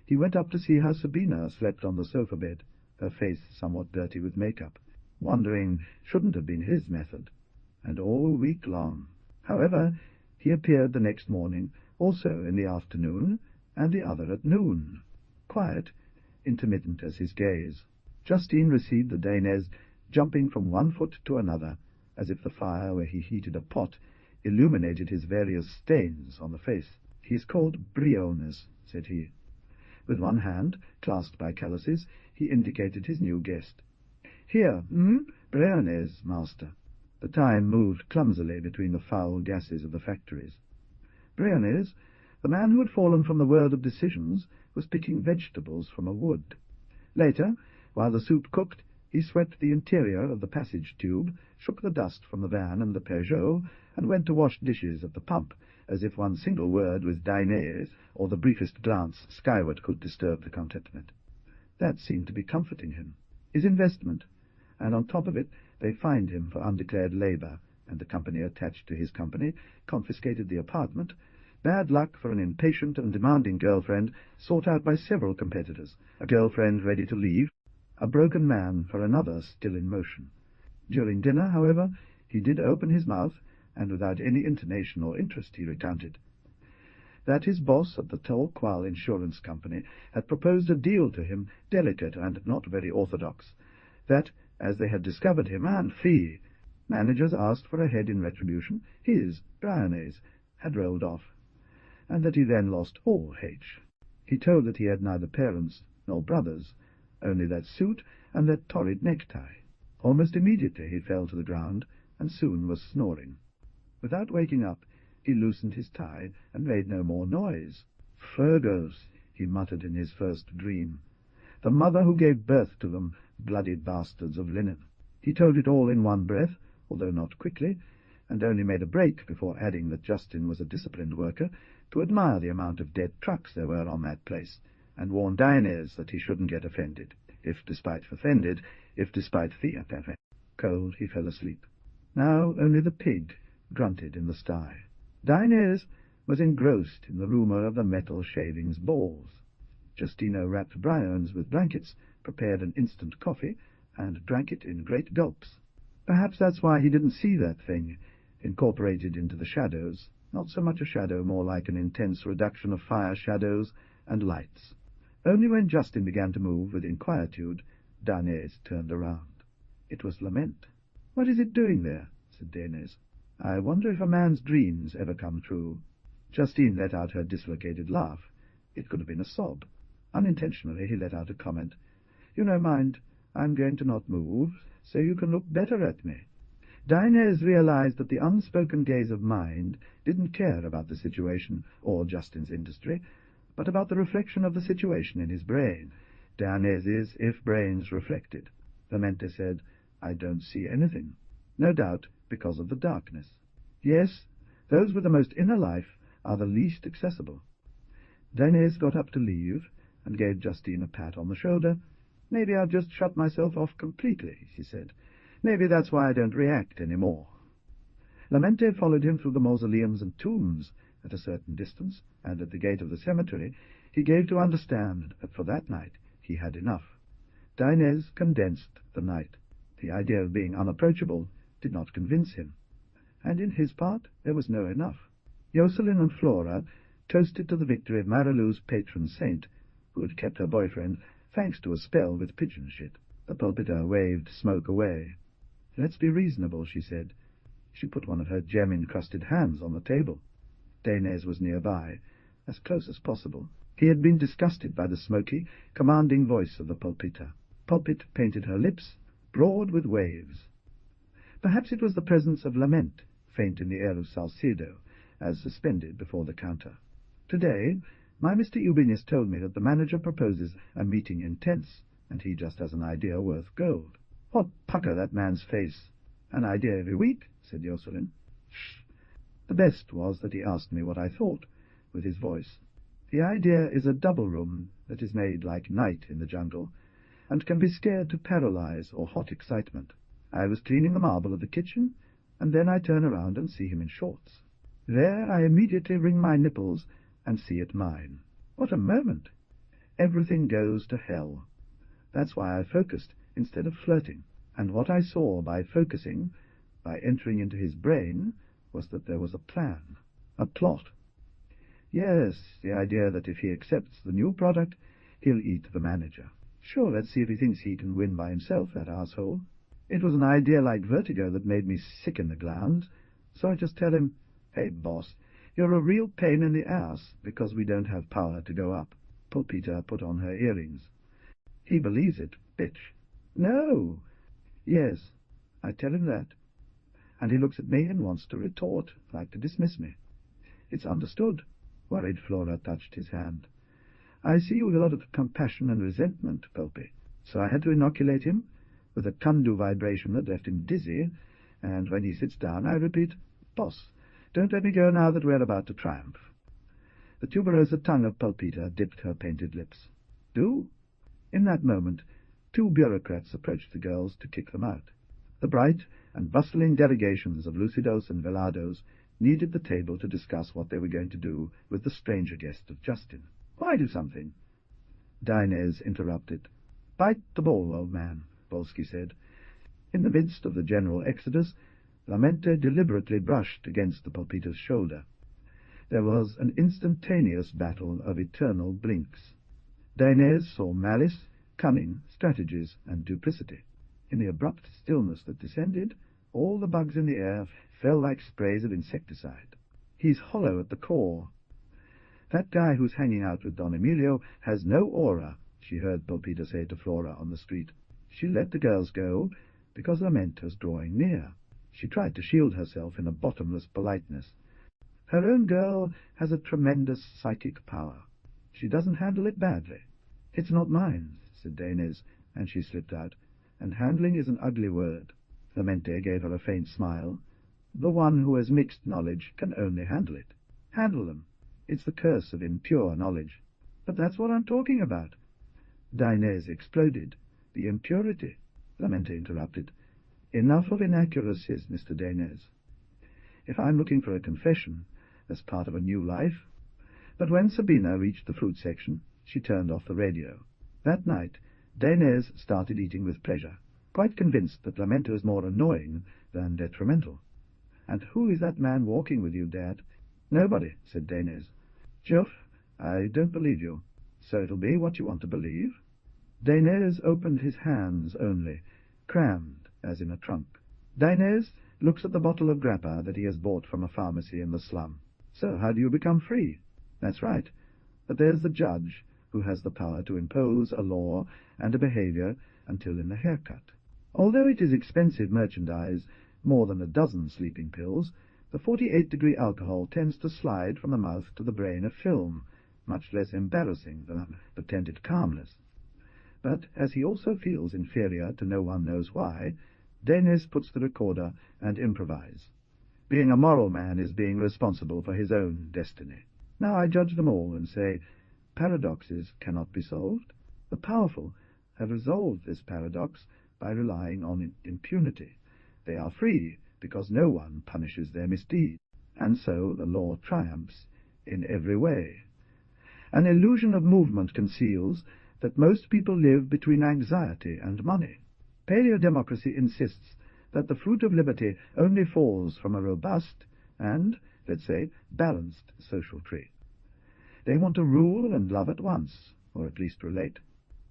[SPEAKER 1] He went up to see how Sabina slept on the sofa bed, her face somewhat dirty with makeup, wondering shouldn't have been his method, and all week long. However, he appeared the next morning, also in the afternoon, and the other at noon. Quiet, intermittent as his gaze. Justine received the Danes, jumping from one foot to another, as if the fire where he heated a pot illuminated his various stains on the face. "He is called Briones," said he. With one hand, clasped by calluses, he indicated his new guest. "Here, Briones, master." The time moved clumsily between the foul gases of the factories. Briones, the man who had fallen from the world of decisions, was picking vegetables from a wood. Later, while the soup cooked, he swept the interior of the passage tube, shook the dust from the van and the Peugeot, and went to wash dishes at the pump, as if one single word with Dainese or the briefest glance skyward could disturb the contentment. That seemed to be comforting him. His investment, and on top of it they fined him for undeclared labour, and the company attached to his company confiscated the apartment. Bad luck for an impatient and demanding girlfriend sought out by several competitors, a girlfriend ready to leave, a broken man for another still in motion. During dinner, however, he did open his mouth, and without any intonation or interest he recounted that his boss at the Tolqual Insurance Company had proposed a deal to him, delicate and not very orthodox, that, as they had discovered him and fee, managers asked for a head in retribution, his, Briones, had rolled off, and that he then lost all H. He told that he had neither parents nor brothers, only that suit and that torrid necktie. Almost immediately he fell to the ground, and soon was snoring. Without waking up, he loosened his tie and made no more noise. "Fergus," he muttered in his first dream. "The mother who gave birth to them, bloody bastards of linen." He told it all in one breath, although not quickly, and only made a break before adding that Justin was a disciplined worker, to admire the amount of dead trucks there were on that place, and warn Dainese that he shouldn't get offended, if despite the cold he fell asleep. Now only the pig grunted in the sty. Dainese was engrossed in the rumour of the metal shavings balls. Justino wrapped Briones with blankets, prepared an instant coffee, and drank it in great gulps. Perhaps that's why he didn't see that thing, incorporated into the shadows, not so much a shadow, more like an intense reduction of fire shadows and lights. Only when Justin began to move with inquietude, Dainese turned around. It was Lament. "What is it doing there?" said Dainese. "I wonder if a man's dreams ever come true." Justine let out her dislocated laugh. It could have been a sob. Unintentionally he let out a comment. "You know, mind, I'm going to not move, so you can look better at me." Dainese realized that the unspoken gaze of mind didn't care about the situation or Justin's industry, but about the reflection of the situation in his brain. Dainese's, if brains reflected. Lamente said, "I don't see anything." No doubt because of the darkness. Yes, those with the most inner life are the least accessible. Dainese got up to leave, and gave Justine a pat on the shoulder. "Maybe I've just shut myself off completely," she said. "Maybe that's why I don't react any more." Lamente followed him through the mausoleums and tombs at a certain distance, and at the gate of the cemetery he gave to understand that for that night he had enough. Dainese condensed the night. The idea of being unapproachable did not convince him, and in his part there was no enough. Jocelyn and Flora toasted to the victory of Marilou's patron saint, who had kept her boyfriend thanks to a spell with pigeon shit. The pulpiter waved smoke away. "Let's be reasonable," she said. She put one of her gem-encrusted hands on the table. Dainese was nearby, as close as possible. He had been disgusted by the smoky, commanding voice of the pulpiter. Pulpit painted her lips, broad with waves. Perhaps it was the presence of Lament, faint in the air of Salcedo, as suspended before the counter. "Today, my Mr. Eubinis told me that the manager proposes a meeting intense, and he just has an idea worth gold." "What pucker that man's face!" "An idea every week," said Jocelyn. "Shh." The best was that he asked me what I thought, with his voice. "The idea is a double room that is made like night in the jungle, and can be scared to paralyze or hot excitement. I was cleaning the marble of the kitchen, and then I turn around and see him in shorts. There I immediately wring my nipples and see it mine. What a moment! Everything goes to hell. That's why I focused instead of flirting, and what I saw by focusing, by entering into his brain, was that there was a plan, a plot. Yes, the idea that if he accepts the new product, he'll eat the manager. Sure, let's see if he thinks he can win by himself, that asshole. It was an idea like vertigo that made me sick in the glands, so I just tell him, "Hey, boss, you're a real pain in the ass because we don't have power to go up." Pulpita put on her earrings. He believes it, bitch. No. Yes, I tell him that. And he looks at me and wants to retort, like to dismiss me. It's understood. Worried Flora touched his hand. I see with a lot of compassion and resentment, Pulpy, so I had to inoculate him with a kundu vibration that left him dizzy, and when he sits down I repeat, "Boss, don't let me go now that we're about to triumph." The tuberosa tongue of Pulpita dipped her painted lips. Do? In that moment, 2 bureaucrats approached the girls to kick them out. The bright and bustling delegations of Lucidos and Velados needed the table to discuss what they were going to do with the stranger guest of Justin. Why do something? Dinez interrupted. Bite the ball, old man, Volsky said. In the midst of the general exodus, Lamente deliberately brushed against the Pulpita's shoulder. There was an instantaneous battle of eternal blinks. Dinez saw malice, cunning, strategies, and duplicity. In the abrupt stillness that descended, all the bugs in the air fell like sprays of insecticide. He's hollow at the core. That guy who's hanging out with Don Emilio has no aura, she heard Pulpita say to Flora on the street. She let the girls go because Lamento's drawing near. She tried to shield herself in a bottomless politeness. Her own girl has a tremendous psychic power. She doesn't handle it badly. It's not mine, said Dainez, and she slipped out. And handling is an ugly word. Lamente gave her a faint smile. The one who has mixed knowledge can only handle it. Handle them. It's the curse of impure knowledge. But that's what I'm talking about. Dainez exploded. The impurity. Lamente interrupted. Enough of inaccuracies, Mr. Dainez. If I'm looking for a confession, as part of a new life. But when Sabina reached the fruit section, she turned off the radio. That night, Dainez started eating with pleasure, quite convinced that Lamento is more annoying than detrimental. And who is that man walking with you, Dad? Nobody, said Dainez. Geoff, I don't believe you. So it'll be what you want to believe? Dainez opened his hands only, crammed, as in a trunk. Dainez looks at the bottle of grappa that he has bought from a pharmacy in the slum. So how do you become free? That's right. But there's the judge, who has the power to impose a law and a behavior until in the haircut. Although it is expensive merchandise, more than a dozen sleeping pills, the 48-degree alcohol tends to slide from the mouth to the brain a film, much less embarrassing than a pretended calmness. But as he also feels inferior to no one knows why, Dainez puts the recorder and improvise. Being a moral man is being responsible for his own destiny. Now I judge them all and say, paradoxes cannot be solved. The powerful have resolved this paradox by relying on impunity. They are free because no one punishes their misdeeds, and so the law triumphs in every way. An illusion of movement conceals that most people live between anxiety and money. Paleodemocracy insists that the fruit of liberty only falls from a robust and, let's say, balanced social tree. They want to rule and love at once, or at least relate.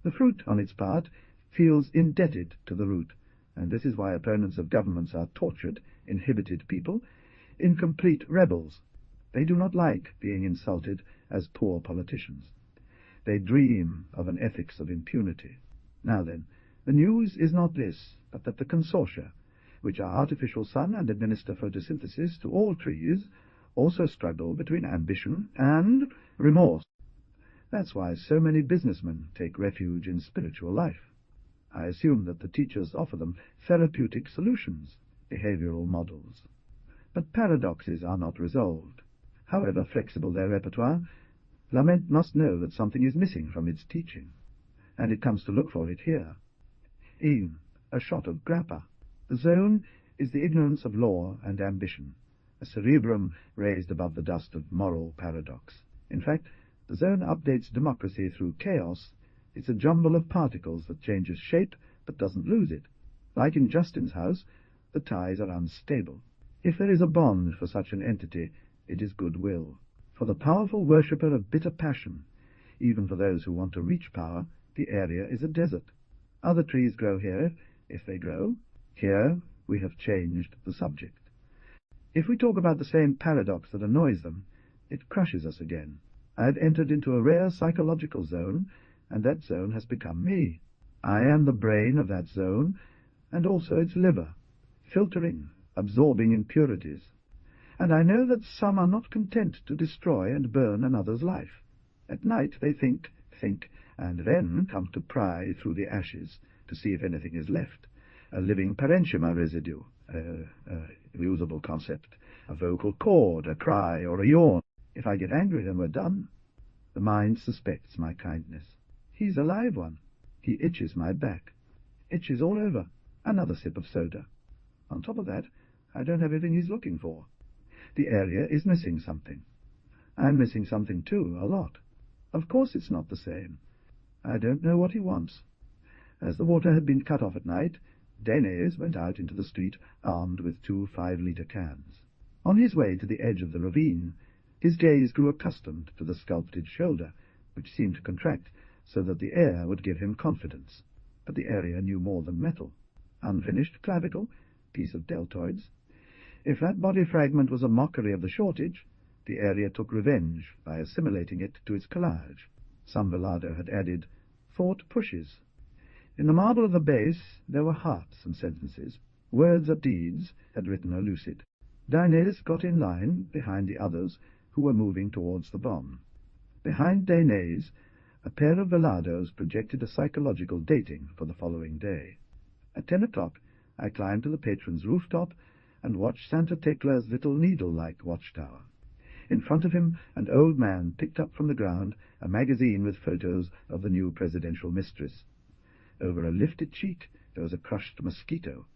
[SPEAKER 1] The fruit, on its part, feels indebted to the root, and this is why opponents of governments are tortured, inhibited people, incomplete rebels. They do not like being insulted as poor politicians. They dream of an ethics of impunity. Now then, the news is not this, but that the consortia, which are artificial sun and administer photosynthesis to all trees, also struggle between ambition and remorse. That's why so many businessmen take refuge in spiritual life. I assume that the teachers offer them therapeutic solutions, behavioral models. But paradoxes are not resolved. However flexible their repertoire, Lament must know that something is missing from its teaching, and it comes to look for it here. Even a shot of grappa. The zone is the ignorance of law and ambition, a cerebrum raised above the dust of moral paradox. In fact, the zone updates democracy through chaos. It's a jumble of particles that changes shape but doesn't lose it. Like in Justin's house, the ties are unstable. If there is a bond for such an entity, it is goodwill. For the powerful worshipper of bitter passion, even for those who want to reach power, the area is a desert. Other trees grow here, if they grow. Here we have changed the subject. If we talk about the same paradox that annoys them, it crushes us again. I have entered into a rare psychological zone, and that zone has become me. I am the brain of that zone, and also its liver, filtering, absorbing impurities. And I know that some are not content to destroy and burn another's life. At night they think, and then come to pry through the ashes to see if anything is left. A living parenchyma residue, a usable concept, a vocal cord, a cry, or a yawn. If I get angry, then we're done. The mind suspects my kindness. He's a live one. He itches my back. Itches all over. Another sip of soda. On top of that, I don't have everything he's looking for. The area is missing something. I'm missing something too, a lot. Of course it's not the same. I don't know what he wants. As the water had been cut off at night, Danes went out into the street armed with 2 5-liter cans. On his way to the edge of the ravine, his gaze grew accustomed to the sculpted shoulder, which seemed to contract so that the air would give him confidence. But the area knew more than metal. Unfinished clavicle, piece of deltoids. If that body fragment was a mockery of the shortage, the area took revenge by assimilating it to its collage. Some Velado had added, "Thought pushes." In the marble of the base there were hearts and sentences. Words or deeds had written a lucid. Danes got in line behind the others who were moving towards the bomb. Behind Danes, a pair of Velados projected a psychological dating for the following day. At 10 o'clock I climbed to the patron's rooftop and watched Santa Tecla's little needle-like watchtower. In front of him an old man picked up from the ground a magazine with photos of the new presidential mistress. Over a lifted cheek there was a crushed mosquito.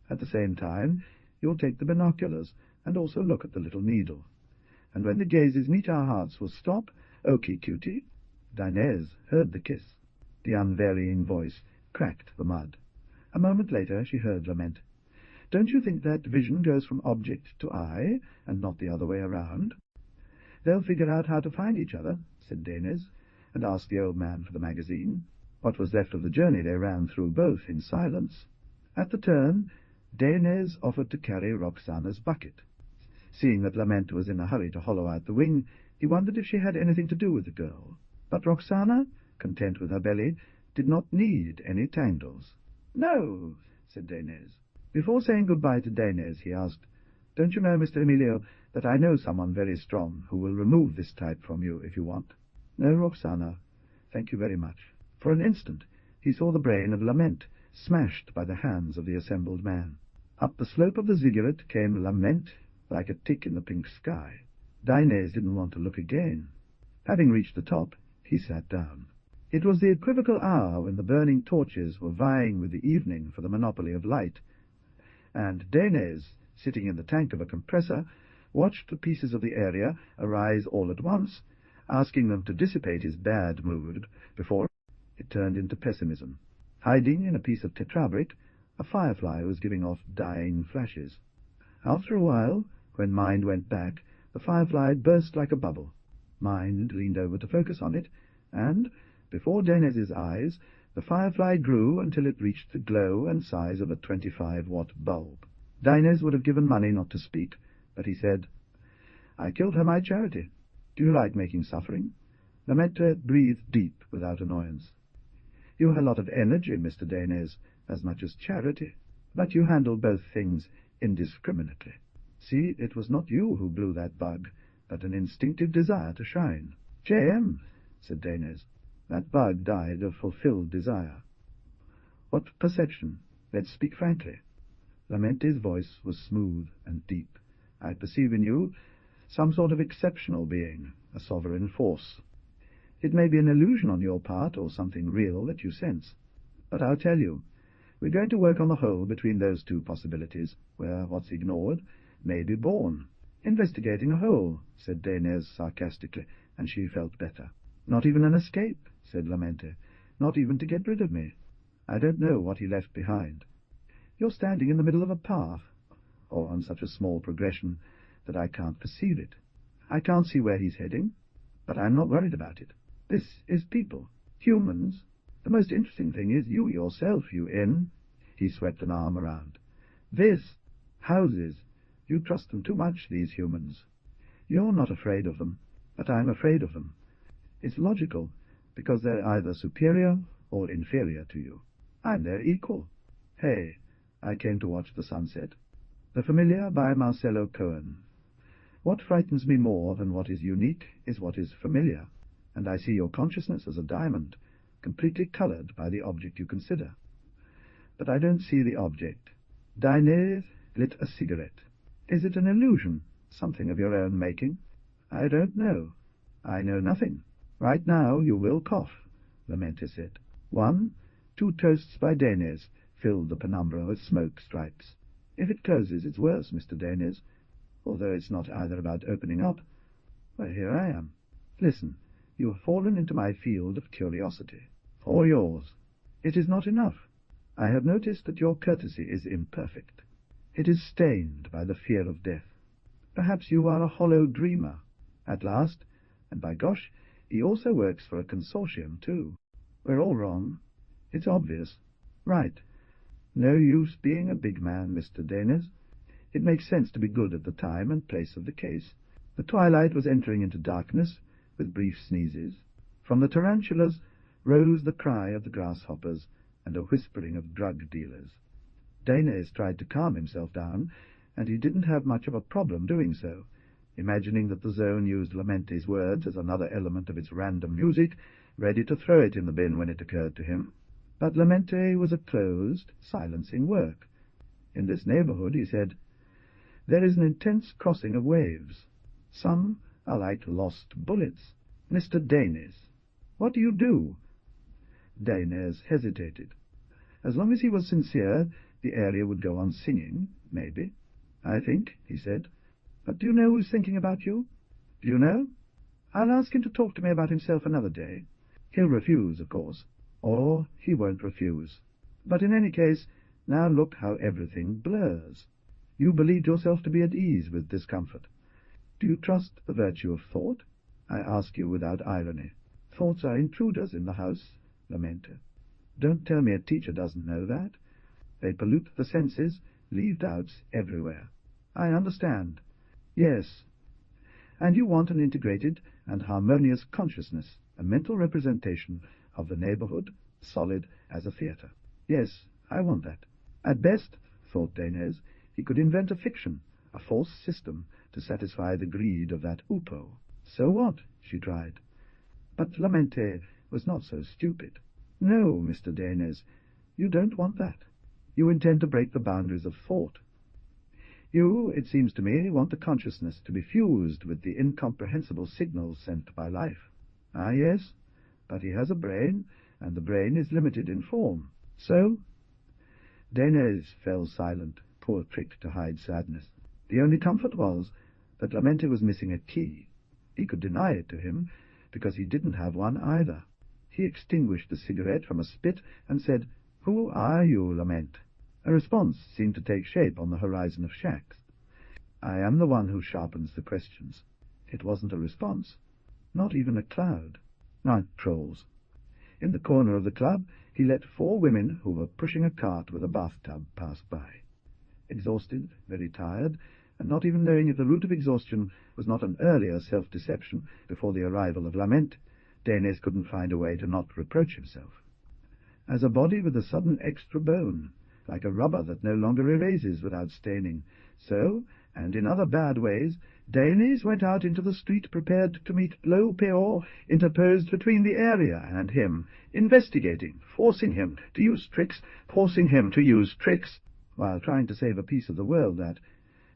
[SPEAKER 1] At the same time you'll take the binoculars and also look at the little needle. And when the gazes meet our hearts will stop. "Okie, cutie." Dinez heard the kiss. The unvarying voice cracked the mud. A moment later she heard lament. "Don't you think that vision goes from object to eye, and not the other way around?" "They'll figure out how to find each other," said Danes, and asked the old man for the magazine. What was left of the journey they ran through both in silence. At the turn, Danes offered to carry Roxana's bucket. Seeing that Lament was in a hurry to hollow out the wing, he wondered if she had anything to do with the girl. But Roxana, content with her belly, did not need any tangles. "No," said Danes. Before saying goodbye to Danes, he asked, "Don't you know, Mr. Emilio, that I know someone very strong who will remove this type from you if you want?" "No, Roxana, thank you very much." For an instant he saw the brain of Lament smashed by the hands of the assembled man. Up the slope of the ziggurat came Lament like a tick in the pink sky. Danes didn't want to look again. Having reached the top, he sat down. It was the equivocal hour when the burning torches were vying with the evening for the monopoly of light, and Danes, sitting in the tank of a compressor, watched the pieces of the area arise all at once, asking them to dissipate his bad mood before it turned into pessimism. Hiding in a piece of tetrabric, a firefly was giving off dying flashes. After a while, when Mind went back, the firefly burst like a bubble. Mind leaned over to focus on it, and, before Danes's eyes, the firefly grew until it reached the glow and size of a 25-watt bulb. Danes would have given money not to speak, but he said, "I killed her my charity. Do you like making suffering?" Lamente breathed deep without annoyance. "You have a lot of energy, Mr. Danes, as much as charity, but you handle both things indiscriminately. See, it was not you who blew that bug, but an instinctive desire to shine." "JM," said Danes, "that bug died of fulfilled desire." "What perception? Let's speak frankly." Lamente's voice was smooth and deep. "I perceive in you some sort of exceptional being, a sovereign force. It may be an illusion on your part, or something real that you sense. But I'll tell you, we're going to work on the hole between those two possibilities, where what's ignored may be born." "Investigating a hole," said Danes sarcastically, and she felt better. "Not even an escape," said Lamente. "Not even to get rid of me. I don't know what he left behind. You're standing in the middle of a path, or on such a small progression that I can't perceive it. I can't see where he's heading, but I'm not worried about it. This is people. Humans. The most interesting thing is you yourself, you in. He swept an arm around. This. Houses. You trust them too much, these humans. You're not afraid of them, but I'm afraid of them. It's logical, because they're either superior or inferior to you. I'm their equal. Hey, I came to watch the sunset. The Familiar by Marcel Cohen. What frightens me more than what is unique is what is familiar, and I see your consciousness as a diamond, completely coloured by the object you consider. But I don't see the object. Dainese lit a cigarette. Is it an illusion, something of your own making? I don't know. I know nothing. Right now you will cough, Lamenta said. 1, 2 toasts by Dainese filled the penumbra with smoke stripes. If it closes, it's worse, Mr. Dainese, although it's not either about opening up. Well, here I am. Listen, you have fallen into my field of curiosity. All yours. It is not enough. I have noticed that your courtesy is imperfect. It is stained by the fear of death. Perhaps you are a hollow dreamer, at last, and by gosh, he also works for a consortium, too. We're all wrong. It's obvious. Right. No use being a big man, Mr. Dainese. It makes sense to be good at the time and place of the case. The twilight was entering into darkness, with brief sneezes. From the tarantulas rose the cry of the grasshoppers and a whispering of drug dealers. Dainese tried to calm himself down, and he didn't have much of a problem doing so, imagining that the zone used Lamente's words as another element of its random music, ready to throw it in the bin when it occurred to him. But Lamente was a closed, silencing work. In this neighborhood, he said, there is an intense crossing of waves. Some are like lost bullets. Mr. Dainese, what do you do? Dainese hesitated. As long as he was sincere, the area would go on singing, maybe. I think, he said. But do you know who's thinking about you? Do you know? I'll ask him to talk to me about himself another day. He'll refuse, of course. Or he won't refuse. But in any case, now look how everything blurs. You believed yourself to be at ease with discomfort. Do you trust the virtue of thought? I ask you without irony. Thoughts are intruders in the house, Lamenta. Don't tell me a teacher doesn't know that. They pollute the senses, leave doubts everywhere. I understand. Yes. And you want an integrated and harmonious consciousness, a mental representation of the neighborhood, solid as a theatre. Yes, I want that. At best, thought Dainese, he could invent a fiction, a false system, to satisfy the greed of that Upo. So what? She tried. But Lamente was not so stupid. No, Mr. Dainese, you don't want that. You intend to break the boundaries of thought. You, it seems to me, want the consciousness to be fused with the incomprehensible signals sent by life. Ah, yes, but he has a brain, and the brain is limited in form. So? Dainese fell silent, poor trick to hide sadness. The only comfort was that Lamente was missing a key. He could deny it to him, because he didn't have one either. He extinguished the cigarette from a spit and said, "Who are you, Lament?" A response seemed to take shape on the horizon of shacks. I am the one who sharpens the questions. It wasn't a response, not even a cloud. Not trolls. In the corner of the club, he let 4 women who were pushing a cart with a bathtub pass by. Exhausted, very tired, and not even knowing if the root of exhaustion was not an earlier self-deception before the arrival of Lament, Dainese couldn't find a way to not reproach himself. As a body with a sudden extra bone, like a rubber that no longer erases without staining, so, and in other bad ways, Dainese went out into the street prepared to meet Lo Peor interposed between the area and him, investigating, forcing him to use tricks, while trying to save a piece of the world that,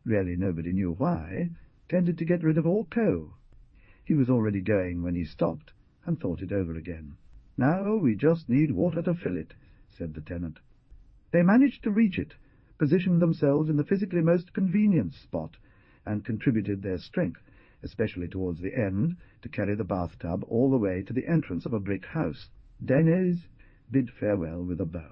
[SPEAKER 1] really nobody knew why, tended to get rid of all co. He was already going when he stopped, and thought it over again. Now we just need water to fill it, said the tenant. They managed to reach it, positioned themselves in the physically most convenient spot, and contributed their strength, especially towards the end, to carry the bathtub all the way to the entrance of a brick house. Dainese bid farewell with a bow.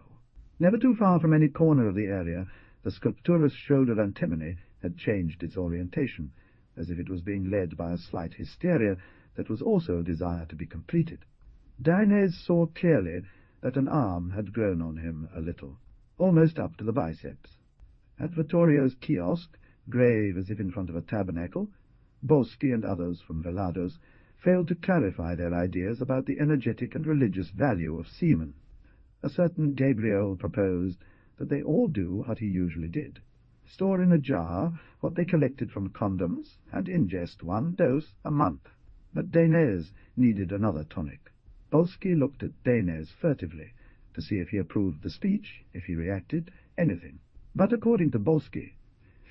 [SPEAKER 1] Never too far from any corner of the area, the sculpturous shoulder antimony had changed its orientation, as if it was being led by a slight hysteria that was also a desire to be completed. Dainese saw clearly that an arm had grown on him a little, almost up to the biceps. At Vittorio's kiosk, grave as if in front of a tabernacle, Boschi and others from Velado's failed to clarify their ideas about the energetic and religious value of semen. A certain Gabriel proposed that they all do what he usually did, store in a jar what they collected from condoms, and ingest 1 dose a month. But Dainese needed another tonic. Boschi looked at Dainese furtively, to see if he approved the speech, if he reacted, anything. But according to Boschi,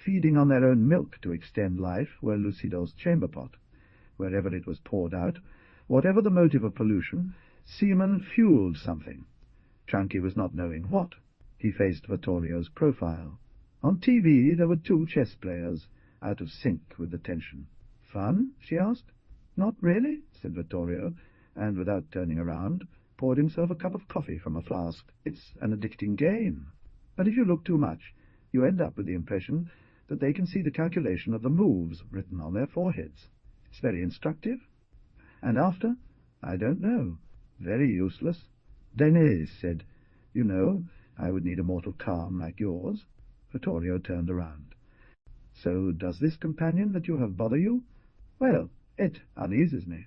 [SPEAKER 1] feeding on their own milk to extend life were Lucido's chamber pot. Wherever it was poured out, whatever the motive of pollution, semen fueled something. Chunky was not knowing what. He faced Vittorio's profile. On TV there were 2 chess players, out of sync with the tension. "Fun?" she asked. "Not really," said Vittorio, and without turning around, poured himself a cup of coffee from a flask. "It's an addicting game. But if you look too much, you end up with the impression that they can see the calculation of the moves written on their foreheads. It's very instructive. And after? I don't know. Very useless." Dainese said, "You know, I would need a mortal calm like yours." Vittorio turned around. "So does this companion that you have bother you?" "Well, it uneases me."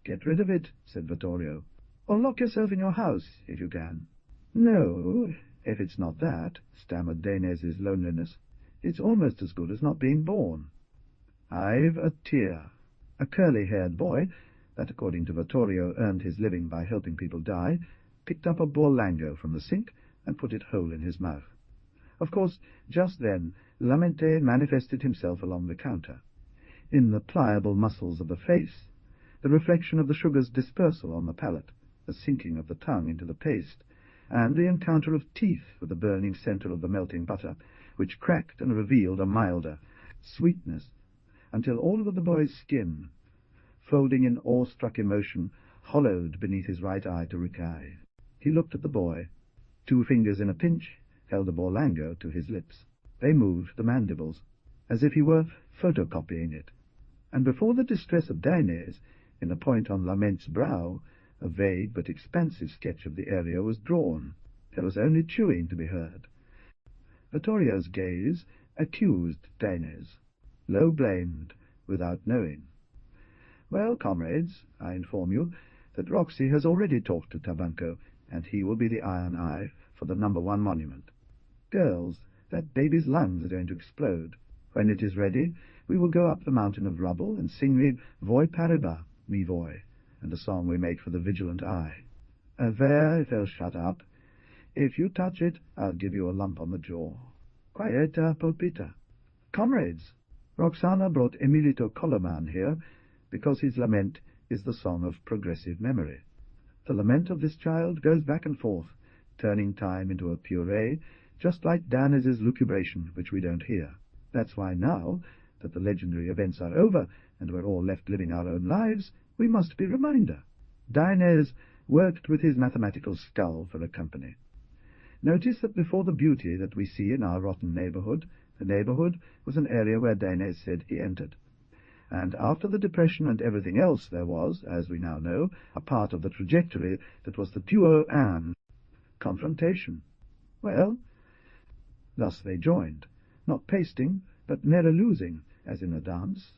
[SPEAKER 1] "Get rid of it," said Vittorio. "Or lock yourself in your house, if you can." "No, if it's not that," stammered Dainese's loneliness. "It's almost as good as not being born." "I've a tear." A curly-haired boy, that according to Vittorio earned his living by helping people die, picked up a Borlango from the sink and put it whole in his mouth. Of course, just then Lamente manifested himself along the counter. In the pliable muscles of the face, the reflection of the sugar's dispersal on the palate, the sinking of the tongue into the paste, and the encounter of teeth with the burning centre of the melting butter, which cracked and revealed a milder sweetness, until all over the boy's skin, folding in awe-struck emotion, hollowed beneath his right eye to Ricaille. He looked at the boy. 2 fingers in a pinch held a Borlango to his lips. They moved the mandibles, as if he were photocopying it. And before the distress of Dainese, in a point on Lamente's brow, a vague but expansive sketch of the area was drawn. There was only chewing to be heard. Vittorio's gaze accused Dainese. Low blamed, without knowing. "Well, comrades, I inform you that Roxy has already talked to Tabanco, and he will be the Iron Eye for the No. 1 monument. Girls, that baby's lungs are going to explode. When it is ready, we will go up the mountain of rubble and sing the Voi Paribas, mi voi, and the song we make for the vigilant eye. There, if they'll shut up. If you touch it, I'll give you a lump on the jaw. Quieta, Polpita. Comrades, Roxana brought Emilito Coloman here because his lament is the song of progressive memory. The lament of this child goes back and forth, turning time into a puree, just like Dainese's lucubration, which we don't hear. That's why now, that the legendary events are over, and we're all left living our own lives, we must be reminder. Dainese worked with his mathematical skull for a company. Notice that before the beauty that we see in our rotten neighborhood, the neighborhood was an area where Dainese said he entered. And after the depression and everything else, there was, as we now know, a part of the trajectory that was the duo and confrontation. Well, thus they joined, not pasting, but never losing, as in a dance.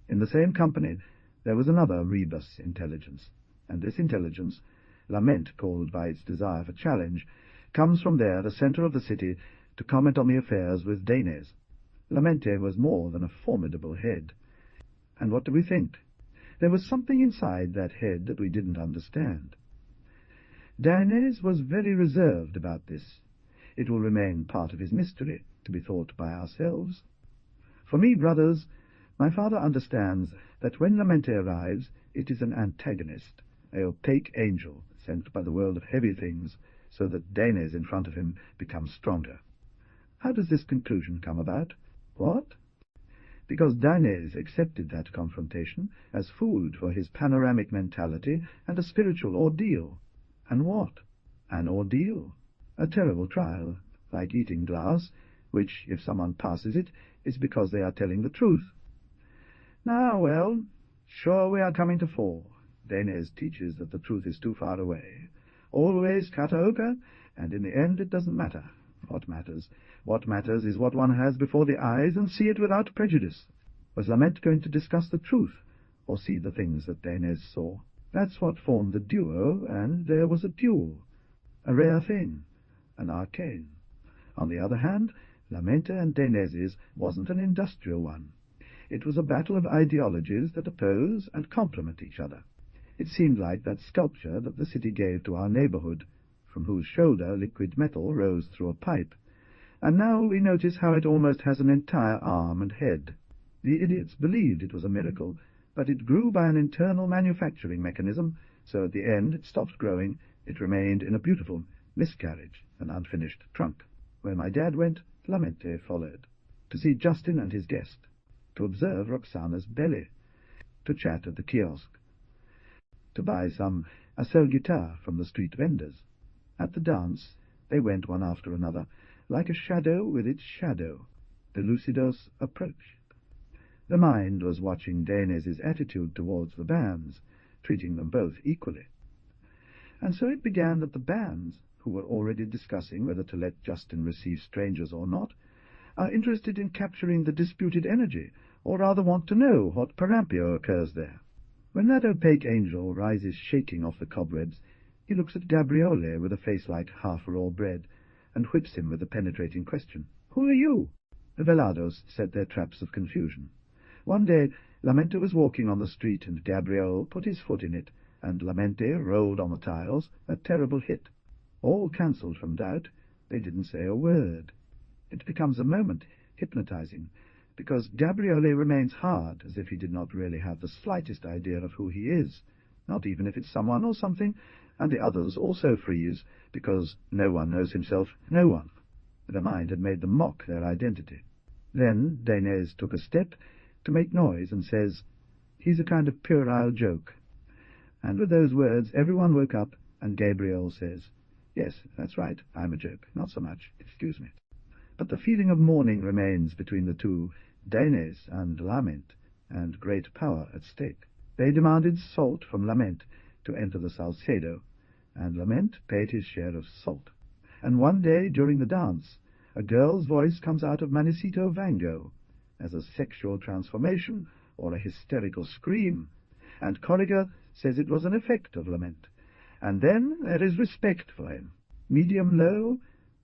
[SPEAKER 1] In the same company there was another rebus intelligence, and this intelligence, Lament called by its desire for challenge, comes from there, the centre of the city, to comment on the affairs with Dainese. Lamente was more than a formidable head. And what do we think? There was something inside that head that we didn't understand. Dainese was very reserved about this. It will remain part of his mystery, to be thought by ourselves. For me, brothers, my father understands that when Lamente arrives, it is an antagonist, a opaque angel sent by the world of heavy things, so that Dainese in front of him becomes stronger. How does this conclusion come about? What? Because Dainese accepted that confrontation as food for his panoramic mentality and a spiritual ordeal. And what? An ordeal. A terrible trial, like eating glass, which, if someone passes it, is because they are telling the truth. Now, well, sure we are coming to 4. Danes teaches that the truth is too far away. Always kata oka, and in the end it doesn't matter. What matters? What matters is what one has before the eyes, and see it without prejudice. Was Lament going to discuss the truth, or see the things that Danes saw? That's what formed the duo, and there was a duel. A rare thing, an arcane. On the other hand, Lamente and Danes's wasn't an industrial one. It was a battle of ideologies that oppose and complement each other. It seemed like that sculpture that the city gave to our neighborhood, from whose shoulder liquid metal rose through a pipe, and now we notice how it almost has an entire arm and head. The idiots believed it was a miracle, but it grew by an internal manufacturing mechanism, so at the end it stopped growing. It remained in a beautiful miscarriage, an unfinished trunk. Where my dad went, Lamente followed, to see Justin and his guest, to observe Roxana's belly, to chat at the kiosk, to buy some Assel guitar from the street vendors. At the dance they went one after another, like a shadow with its shadow. The Lucidos approached. The mind was watching Danes's attitude towards the bands, treating them both equally. And so it began that the bands, who were already discussing whether to let Justin receive strangers or not, are interested in capturing the disputed energy, or rather want to know what parampio occurs there. When that opaque angel rises shaking off the cobwebs, he looks at Gabriele with a face like half-raw bread, and whips him with a penetrating question. "Who are you?" The Velados set their traps of confusion. One day Lamente was walking on the street, and Gabriele put his foot in it, and Lamente rolled on the tiles, a terrible hit. All cancelled from doubt, they didn't say a word. It becomes a moment, hypnotizing, because Gabriele remains hard, as if he did not really have the slightest idea of who he is, not even if it's someone or something, and the others also freeze, because no one knows himself, no one. The mind had made them mock their identity. Then Danes took a step to make noise and says, "He's a kind of puerile joke." And with those words everyone woke up, and Gabriel says, "Yes, that's right, I'm a joke, not so much, excuse me." But the feeling of mourning remains between the two, Danes and Lament, and great power at stake. They demanded salt from Lament to enter the Salcedo, and Lament paid his share of salt. And one day during the dance, a girl's voice comes out of Manicito Vango, as a sexual transformation or a hysterical scream, and Corrigan says it was an effect of Lament. And then there is respect for him, medium-low,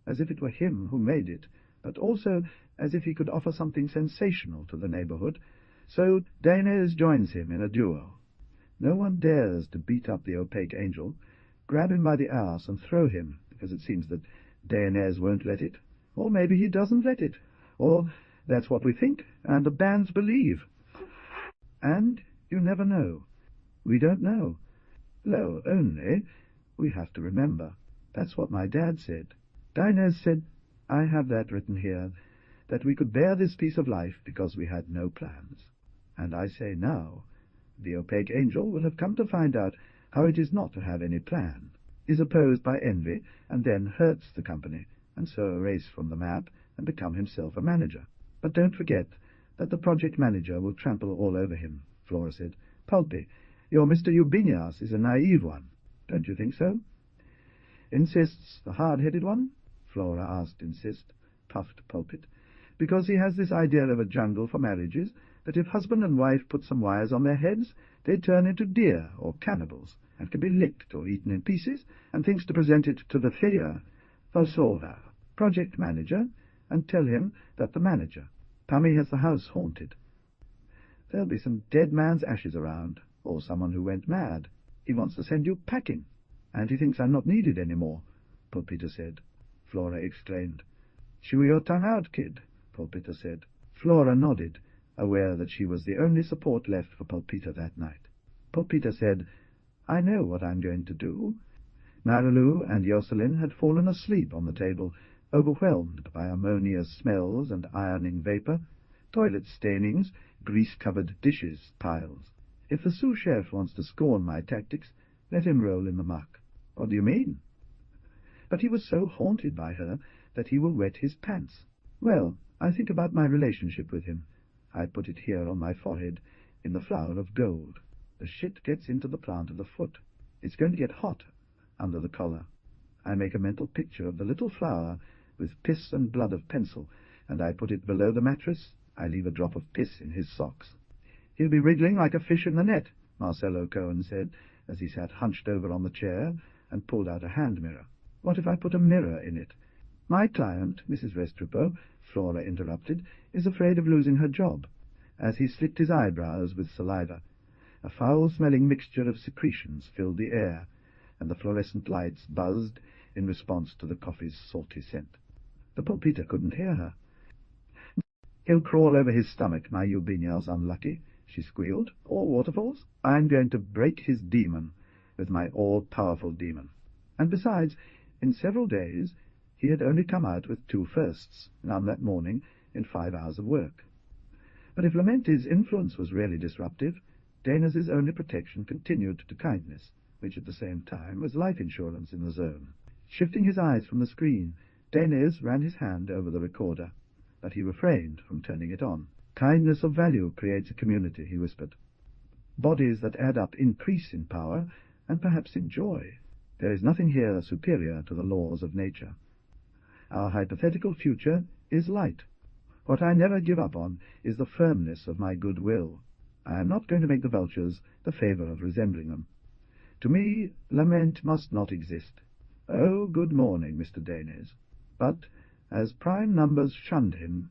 [SPEAKER 1] as if it were him who made it, but also as if he could offer something sensational to the neighborhood. So Danes joins him in a duo. No one dares to beat up the opaque angel, grab him by the arse and throw him, because it seems that Danes won't let it, or maybe he doesn't let it, or that's what we think, and the bands believe. And you never know. We don't know. Lo, only, we have to remember. That's what my dad said. Danes said, I have that written here, that we could bear this piece of life because we had no plans. And I say now, the opaque angel will have come to find out how it is not to have any plan, is opposed by envy, and then hurts the company, and so erase from the map and become himself a manager. But don't forget that the project manager will trample all over him, Flora said. Pulpy, your Mr. Ubiñas is a naive one. Don't you think so? Insists, the hard-headed one? Flora asked Insist, puffed Pulpit. Because he has this idea of a jungle for marriages, that if husband and wife put some wires on their heads, they turn into deer or cannibals, and can be licked or eaten in pieces, and thinks to present it to the Thea, Valsova, project manager, and tell him that the manager, Pammy, has the house haunted. There'll be some dead man's ashes around, or someone who went mad. He wants to send you packing, and he thinks I'm not needed any more, Pulpita said. Flora exclaimed. Chew your tongue out, kid, Pulpita said. Flora nodded, aware that she was the only support left for Pulpita that night. Pulpita said, I know what I'm going to do. Marilou and Jocelyn had fallen asleep on the table, overwhelmed by ammonious smells and ironing vapour, toilet stainings, grease-covered dishes piles. If the sous-chef wants to scorn my tactics, let him roll in the muck. What do you mean? But he was so haunted by her that he will wet his pants. Well, I think about my relationship with him. I put it here on my forehead, in the flower of gold. The shit gets into the plant of the foot. It's going to get hot under the collar. I make a mental picture of the little flower with piss and blood of pencil, and I put it below the mattress. I leave a drop of piss in his socks. He'll be wriggling like a fish in the net, Marcel Cohen said, as he sat hunched over on the chair and pulled out a hand mirror. What if I put a mirror in it? My client, Mrs. Restrepo, Flora interrupted, is afraid of losing her job. As he slicked his eyebrows with saliva, a foul-smelling mixture of secretions filled the air, and the fluorescent lights buzzed in response to the coffee's salty scent. The poor Peter couldn't hear her. "He'll crawl over his stomach, my Eugenia's unlucky," she squealed. "Or waterfalls. I'm going to break his demon with my all-powerful demon." And besides, in several days he had only come out with 2 firsts, none that morning, in 5 hours of work. But if Lamente's influence was really disruptive, Dana's only protection continued to kindness, which at the same time was life insurance in the zone. Shifting his eyes from the screen, Dana's ran his hand over the recorder, but he refrained from turning it on. "Kindness of value creates a community," he whispered. "Bodies that add up increase in power, and perhaps in joy. There is nothing here superior to the laws of nature. Our hypothetical future is light. What I never give up on is the firmness of my good will. I am not going to make the vultures the favour of resembling them. To me, lament must not exist. Oh, good morning, Mr. Dana's." But, as prime numbers shunned him,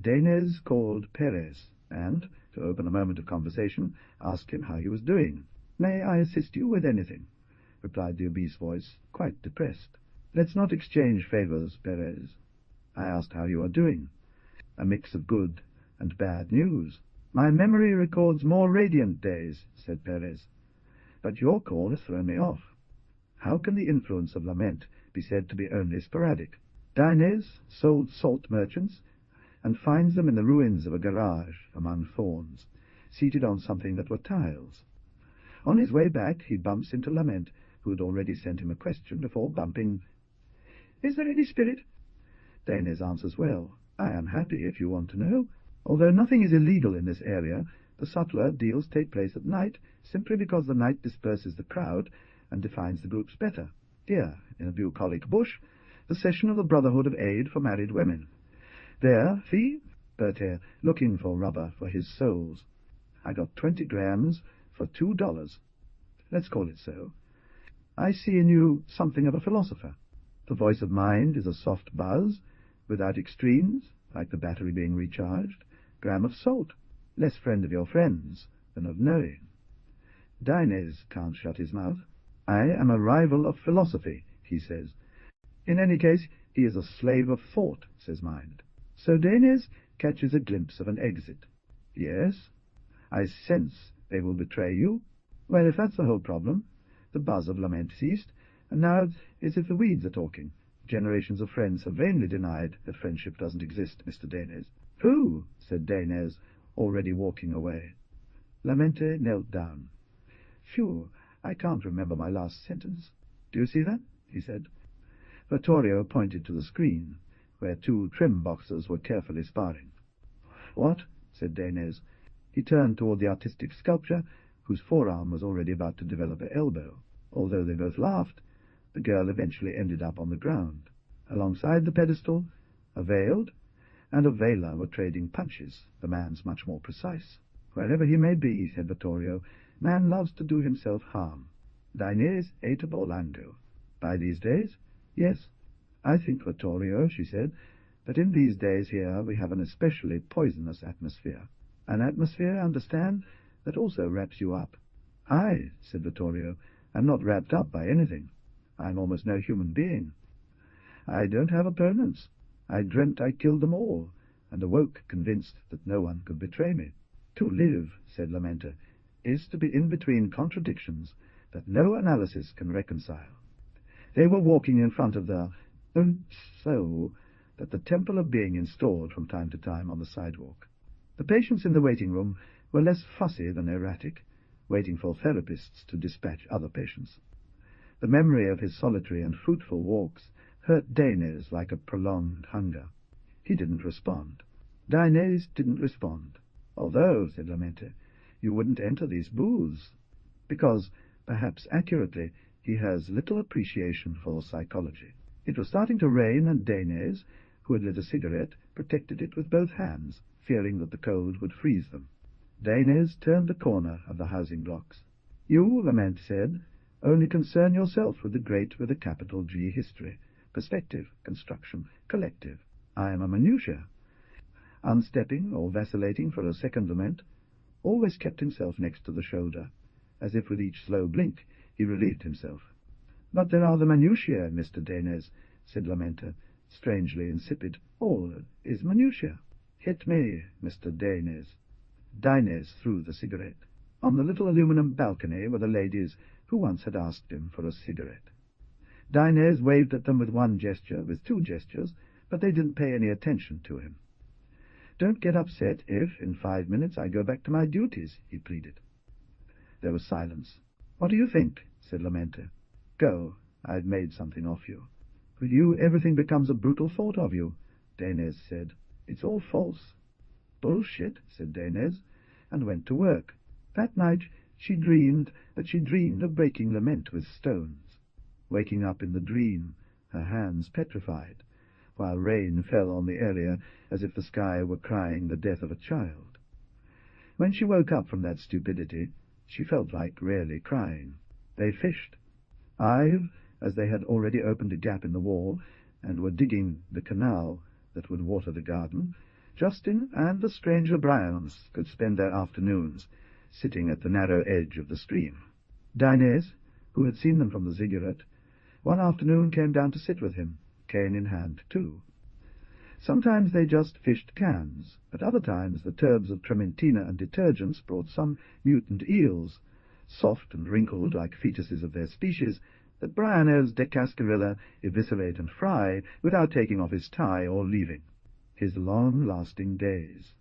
[SPEAKER 1] Dana's called Perez, and, to open a moment of conversation, asked him how he was doing. "May I assist you with anything?" replied the obese voice, quite depressed. "Let's not exchange favours, Perez. I asked how you are doing. A mix of good and bad news." "My memory records more radiant days," said Perez. "But your call has thrown me off. How can the influence of lament be said to be only sporadic?" Dinez sold salt merchants, and finds them in the ruins of a garage among thorns, seated on something that were tiles. On his way back he bumps into Lament, who had already sent him a question before bumping. "Is there any spirit?" Dinez answers, "Well, I am happy if you want to know. Although nothing is illegal in this area, the subtler deals take place at night, simply because the night disperses the crowd and defines the groups better. Here, in a bucolic bush, the session of the Brotherhood of Aid for Married Women. There, fee, Berthier, looking for rubber for his soles. I got 20 grams for $2. Let's call it so. I see in you something of a philosopher. The voice of mind is a soft buzz, without extremes, like the battery being recharged. Gram of salt, less friend of your friends than of knowing." Dinez can't shut his mouth. "I am a rival of philosophy," he says. "In any case, he is a slave of thought," says mind. So Dinez catches a glimpse of an exit. "Yes, I sense they will betray you." Well, if that's the whole problem. The buzz of lament ceased, and now it's as if the weeds are talking. Generations of friends have vainly denied that friendship doesn't exist, Mr. Dinez. "Who?" said Dinez, already walking away. Lamente knelt down. "Phew, I can't remember my last sentence. Do you see that?" he said. Vittorio pointed to the screen, where 2 trim boxers were carefully sparring. "What?" said Dinez. He turned toward the artistic sculpture, whose forearm was already about to develop an elbow. Although they both laughed, the girl eventually ended up on the ground. Alongside the pedestal, a veiled and a veiler were trading punches, the man's much more precise. "Wherever he may be," said Vittorio, "man loves to do himself harm. Dinez ate a Orlando. By these days? Yes. I think, Vittorio," she said, "that in these days here we have an especially poisonous atmosphere. An atmosphere, understand, that also wraps you up." "I," said Vittorio, "am not wrapped up by anything. I am almost no human being. I don't have opponents. I dreamt I killed them all, and awoke convinced that no one could betray me." "To live," said Lamenta, "is to be in between contradictions that no analysis can reconcile." They were walking in front of the so that the temple of being installed from time to time on the sidewalk. The patients in the waiting room were less fussy than erratic, waiting for therapists to dispatch other patients. The memory of his solitary and fruitful walks hurt Dinez like a prolonged hunger. He didn't respond. Dinez didn't respond. "Although," said Lamente, you wouldn't enter these booths, because, perhaps accurately, he has little appreciation for psychology. It was starting to rain, and Danes, who had lit a cigarette, protected it with both hands, fearing that the cold would freeze them. Danes turned the corner of the housing blocks. You, Lament said, only concern yourself with the great with a capital G history, perspective, construction, collective. I am a minutiae. Unstepping or vacillating for a second, Lament always kept himself next to the shoulder, as if with each slow blink he relieved himself. But there are the minutiae, Mr. Danes, said Lamenta, strangely insipid. All is minutiae. Hit me, Mr. Danes. Danes threw the cigarette. On the little aluminum balcony were the ladies who once had asked him for a cigarette. Danes waved at them with one gesture, with two gestures, but they didn't pay any attention to him. Don't get upset if, in 5 minutes, I go back to my duties, he pleaded. There was silence. What do you think? Said Lamenta. Go, I've made something of you. With you, everything becomes a brutal thought of you, Danes said. It's all false. Bullshit, said Danes, and went to work. That night she dreamed of breaking Lament with stones. Waking up in the dream, her hands petrified, while rain fell on the area as if the sky were crying the death of a child. When she woke up from that stupidity, she felt like really crying. They fished. Ive, as they had already opened a gap in the wall, and were digging the canal that would water the garden, Justin and the stranger Bryans could spend their afternoons sitting at the narrow edge of the stream. Danes, who had seen them from the ziggurat, one afternoon came down to sit with him, cane in hand too. Sometimes they just fished cans, at other times the turbs of trementina and detergents brought some mutant eels, soft and wrinkled like fetuses of their species, that Bryanes de Cascarilla eviscerate and fry without taking off his tie or leaving. His long-lasting days.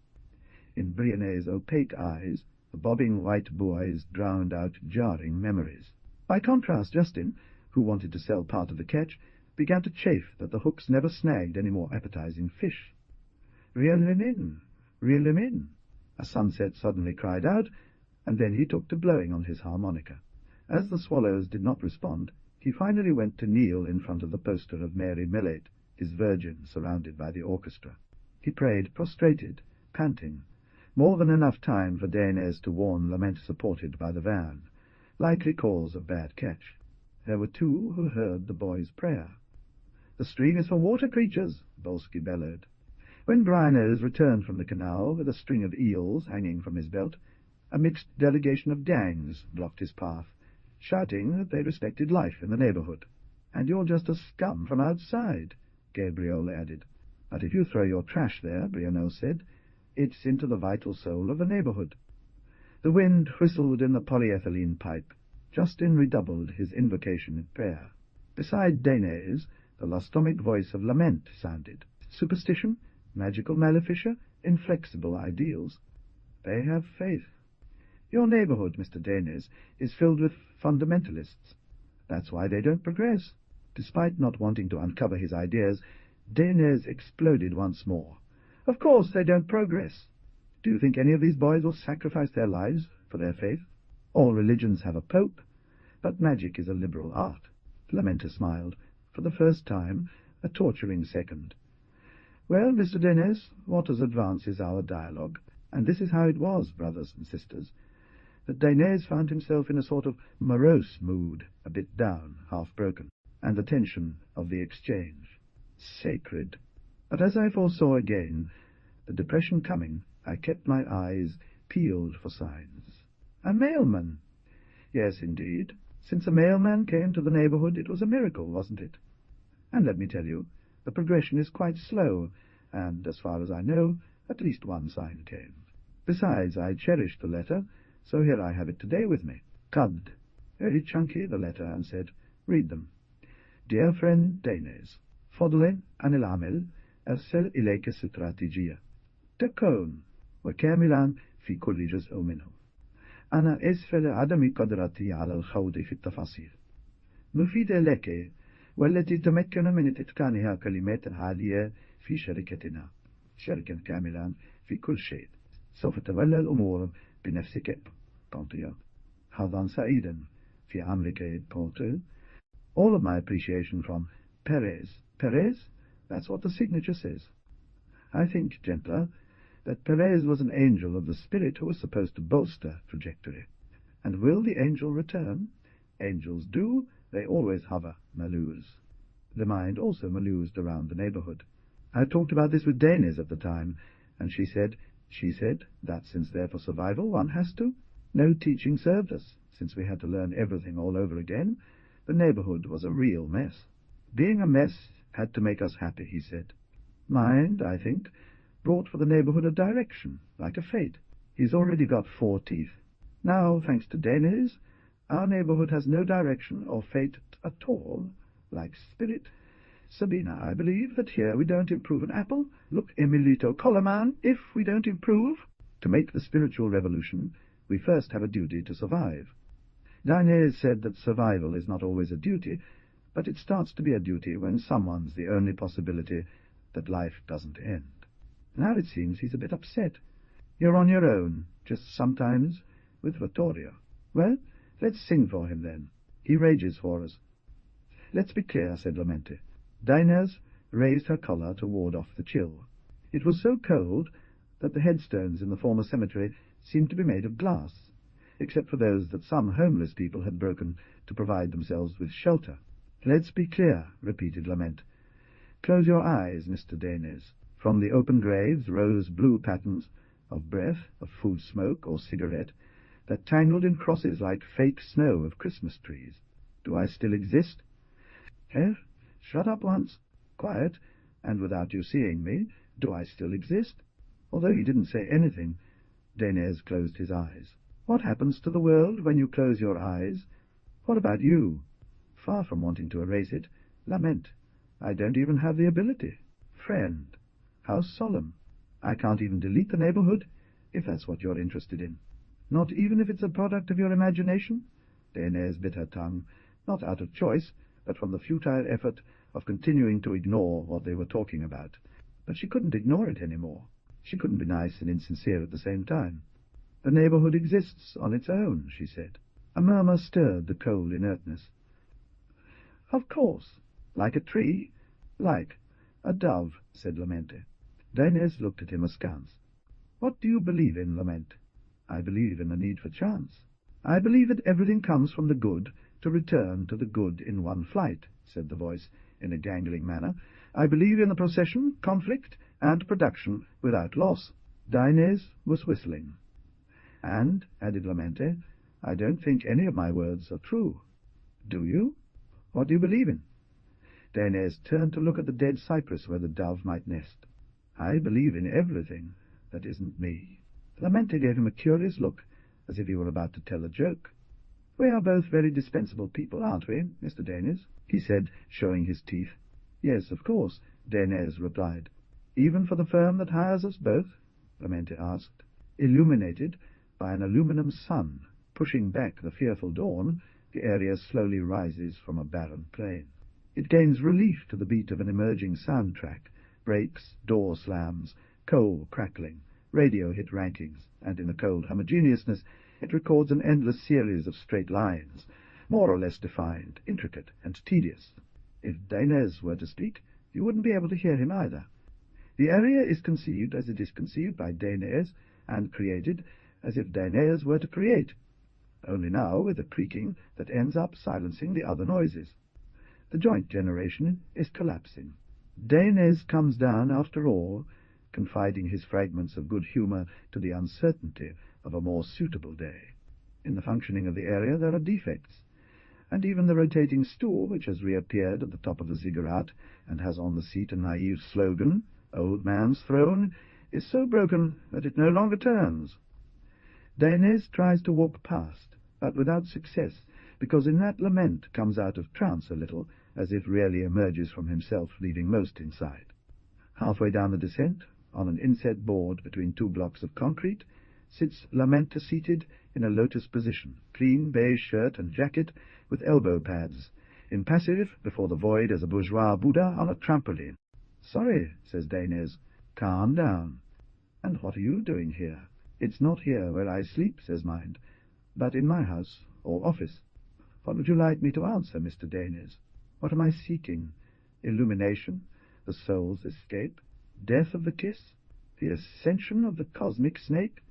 [SPEAKER 1] In Bryanes' opaque eyes, the bobbing white buoys drowned out jarring memories. By contrast, Justin, who wanted to sell part of the catch, began to chafe that the hooks never snagged any more appetizing fish. Reel him in, reel him in, a sunset suddenly cried out, and then he took to blowing on his harmonica. As the swallows did not respond, he finally went to kneel in front of the poster of Mary Millate, his virgin surrounded by the orchestra. He prayed, prostrated, panting, more than enough time for Danes to warn Lament supported by the van, likely cause of bad catch. There were two who heard the boy's prayer. The stream is for water creatures, Bolsky bellowed. When Bryanes returned from the canal with a string of eels hanging from his belt, a mixed delegation of Dangs blocked his path, shouting that they respected life in the neighborhood. And you're just a scum from outside, Gabriel added. But if you throw your trash there, Briano said, it's into the vital soul of the neighborhood. The wind whistled in the polyethylene pipe. Justin redoubled his invocation in prayer. Beside Danes, the lastomic voice of Lament sounded. Superstition, magical maleficia, inflexible ideals. They have faith. Your neighborhood, Mr. Danes, is filled with fundamentalists. That's why they don't progress. Despite not wanting to uncover his ideas, Danes exploded once more. Of course they don't progress. Do you think any of these boys will sacrifice their lives for their faith? All religions have a pope, but magic is a liberal art. Lamenta smiled, for the first time, a torturing second. Well, Mr. Danes, what has advanced is our dialogue, and this is how it was, brothers and sisters, that Danes found himself in a sort of morose mood, a bit down, half-broken, and the tension of the exchange. Sacred. But as I foresaw again, the depression coming, I kept my eyes peeled for signs. A mailman! Yes, indeed. Since a mailman came to the neighborhood, it was a miracle, wasn't it? And let me tell you, the progression is quite slow, and, as far as I know, at least one sign came. Besides, I cherished the letter, so here I have it today with me. Cut. Very chunky, the letter, and said, read them. Dear friend Danes, Fodle anilamel, ersel ileke sutratigia. De Cohen, وكاملا في كل جزء منه. أنا أسفل عدم قدرتي على الخوض في التفاصيل. مفيدة لك والتي تمكن من إتقانها كلمات عالية في شركتنا. شركا كاملا في كل شيء. سوف تولى الأمور بنفسك قلت حظا سعيدا في عملك قلت. All of my appreciation from Perez. Perez? That's what the signature says. I think, gentler, that Perez was an angel of the spirit who was supposed to bolster trajectory. And will the angel return? Angels do. They always hover, malouse. The mind also maloused around the neighborhood. I talked about this with Danes at the time, and she said that since they're for survival, one has to. No teaching served us, since we had to learn everything all over again. The neighborhood was a real mess. Being a mess had to make us happy, he said. Mind, I think, brought for the neighborhood a direction, like a fate. He's already got 4 teeth. Now, thanks to Danes, our neighborhood has no direction or fate at all, like spirit. Sabina, I believe that here we don't improve an apple. Look, Emilito Coleman, if we don't improve. To make the spiritual revolution, we first have a duty to survive. Danes said that survival is not always a duty, but it starts to be a duty when someone's the only possibility that life doesn't end. Now it seems he's a bit upset. You're on your own, just sometimes, with Vittorio. Well, let's sing for him then. He rages for us. Let's be clear, said Lamente. Diners raised her collar to ward off the chill. It was so cold that the headstones in the former cemetery seemed to be made of glass, except for those that some homeless people had broken to provide themselves with shelter. Let's be clear, repeated Lament. Close your eyes, Mr. Danes. From the open graves rose blue patterns of breath, of food smoke or cigarette, that tangled in crosses like fake snow of Christmas trees. Do I still exist? Herr, shut up once. Quiet, and without you seeing me, do I still exist? Although he didn't say anything, Danes closed his eyes. What happens to the world when you close your eyes? What about you? Far from wanting to erase it, Lament. I don't even have the ability. Friend. How solemn. I can't even delete the neighborhood, if that's what you're interested in. Not even if it's a product of your imagination? Danes bit her tongue, not out of choice, but from the futile effort of continuing to ignore what they were talking about. But she couldn't ignore it any more. She couldn't be nice and insincere at the same time. The neighborhood exists on its own, she said. A murmur stirred the cold inertness. Of course. Like a tree. Like a dove, said Lamente. Danes looked at him askance. What do you believe in, Lament? I believe in the need for chance. I believe that everything comes from the good to return to the good in one flight, said the voice in a gangling manner. I believe in the procession, conflict, and production without loss. Danes was whistling. And, added Lamente, I don't think any of my words are true. Do you? What do you believe in? Danes turned to look at the dead cypress where the dove might nest. I believe in everything that isn't me. Lamente gave him a curious look, as if he were about to tell a joke. We are both very dispensable people, aren't we, Mr. Danes? He said, showing his teeth. Yes, of course, Danes replied. Even for the firm that hires us both? Lamente asked. Illuminated by an aluminum sun, pushing back the fearful dawn, the area slowly rises from a barren plain. It gains relief to the beat of an emerging soundtrack, brakes, door slams, coal crackling, radio hit rankings, and in the cold homogeneousness it records an endless series of straight lines, more or less defined, intricate, and tedious. If Danes were to speak, you wouldn't be able to hear him either. The area is conceived as it is conceived by Danes, and created as if Danes were to create, only now with a creaking that ends up silencing the other noises. The joint generation is collapsing. Danes comes down, after all, confiding his fragments of good humour to the uncertainty of a more suitable day. In the functioning of the area there are defects, and even the rotating stool, which has reappeared at the top of the ziggurat and has on the seat a naive slogan, Old Man's Throne, is so broken that it no longer turns. Danes tries to walk past, but without success, because in that Lament comes out of trance a little, as if really emerges from himself, leaving most inside. Halfway down the descent, on an inset board between 2 blocks of concrete, sits Lament seated in a lotus position, clean beige shirt and jacket with elbow pads, impassive before the void as a bourgeois Buddha on a trampoline. Sorry, says Danes. Calm down. And what are you doing here? "It's not here where I sleep," says mind, "but in my house or office. What would you like me to answer, Mr. Danes? What am I seeking? Illumination, the soul's escape, death of the kiss, the ascension of the cosmic snake?"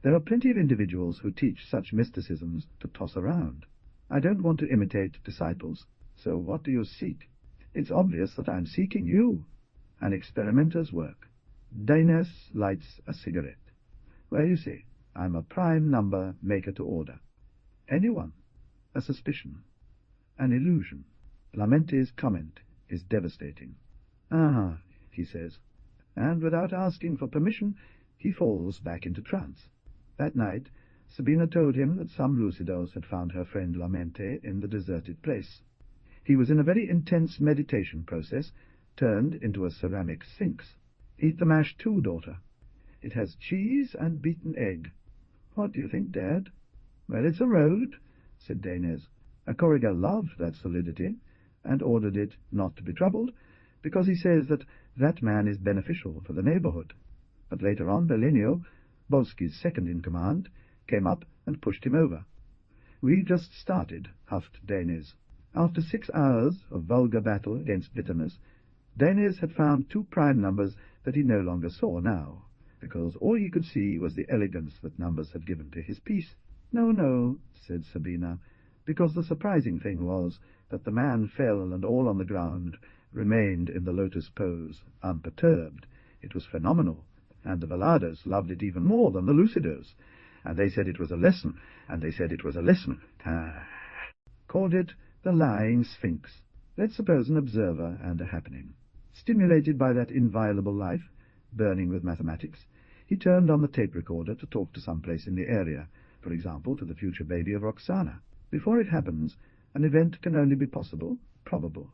[SPEAKER 1] There are plenty of individuals who teach such mysticisms to toss around. I don't want to imitate disciples, so what do you seek? It's obvious that I'm seeking you. An experimenter's work. Danes lights a cigarette. Well, you see, I'm a prime number maker to order. Anyone. A suspicion. An illusion. Lamente's comment is devastating. "Ah," he says, and without asking for permission, he falls back into trance. That night, Sabina told him that some Lucidos had found her friend Lamente in the deserted place. He was in a very intense meditation process, turned into a ceramic sphinx. "Eat the mash too, daughter. It has cheese and beaten egg. What do you think, Dad?" "Well, it's a road," said Danes. A Corrigan loved that solidity, and ordered it not to be troubled, because he says that man is beneficial for the neighborhood. But later on, Belenio, Bolski's second-in-command, came up and pushed him over. "We just started," huffed Danes. After 6 hours of vulgar battle against bitterness, Danes had found 2 prime numbers that he no longer saw now, because all he could see was the elegance that numbers had given to his piece. "No," said Sabina, because the surprising thing was that the man fell and all on the ground remained in the lotus pose, unperturbed. It was phenomenal, and the Valadas loved it even more than the Lucidos, and they said it was a lesson, Called it the lying sphinx. Let's suppose an observer and a happening. Stimulated by that inviolable life, burning with mathematics, he turned on the tape recorder to talk to some place in the area, for example, to the future baby of Roxana. Before it happens, an event can only be possible, probable.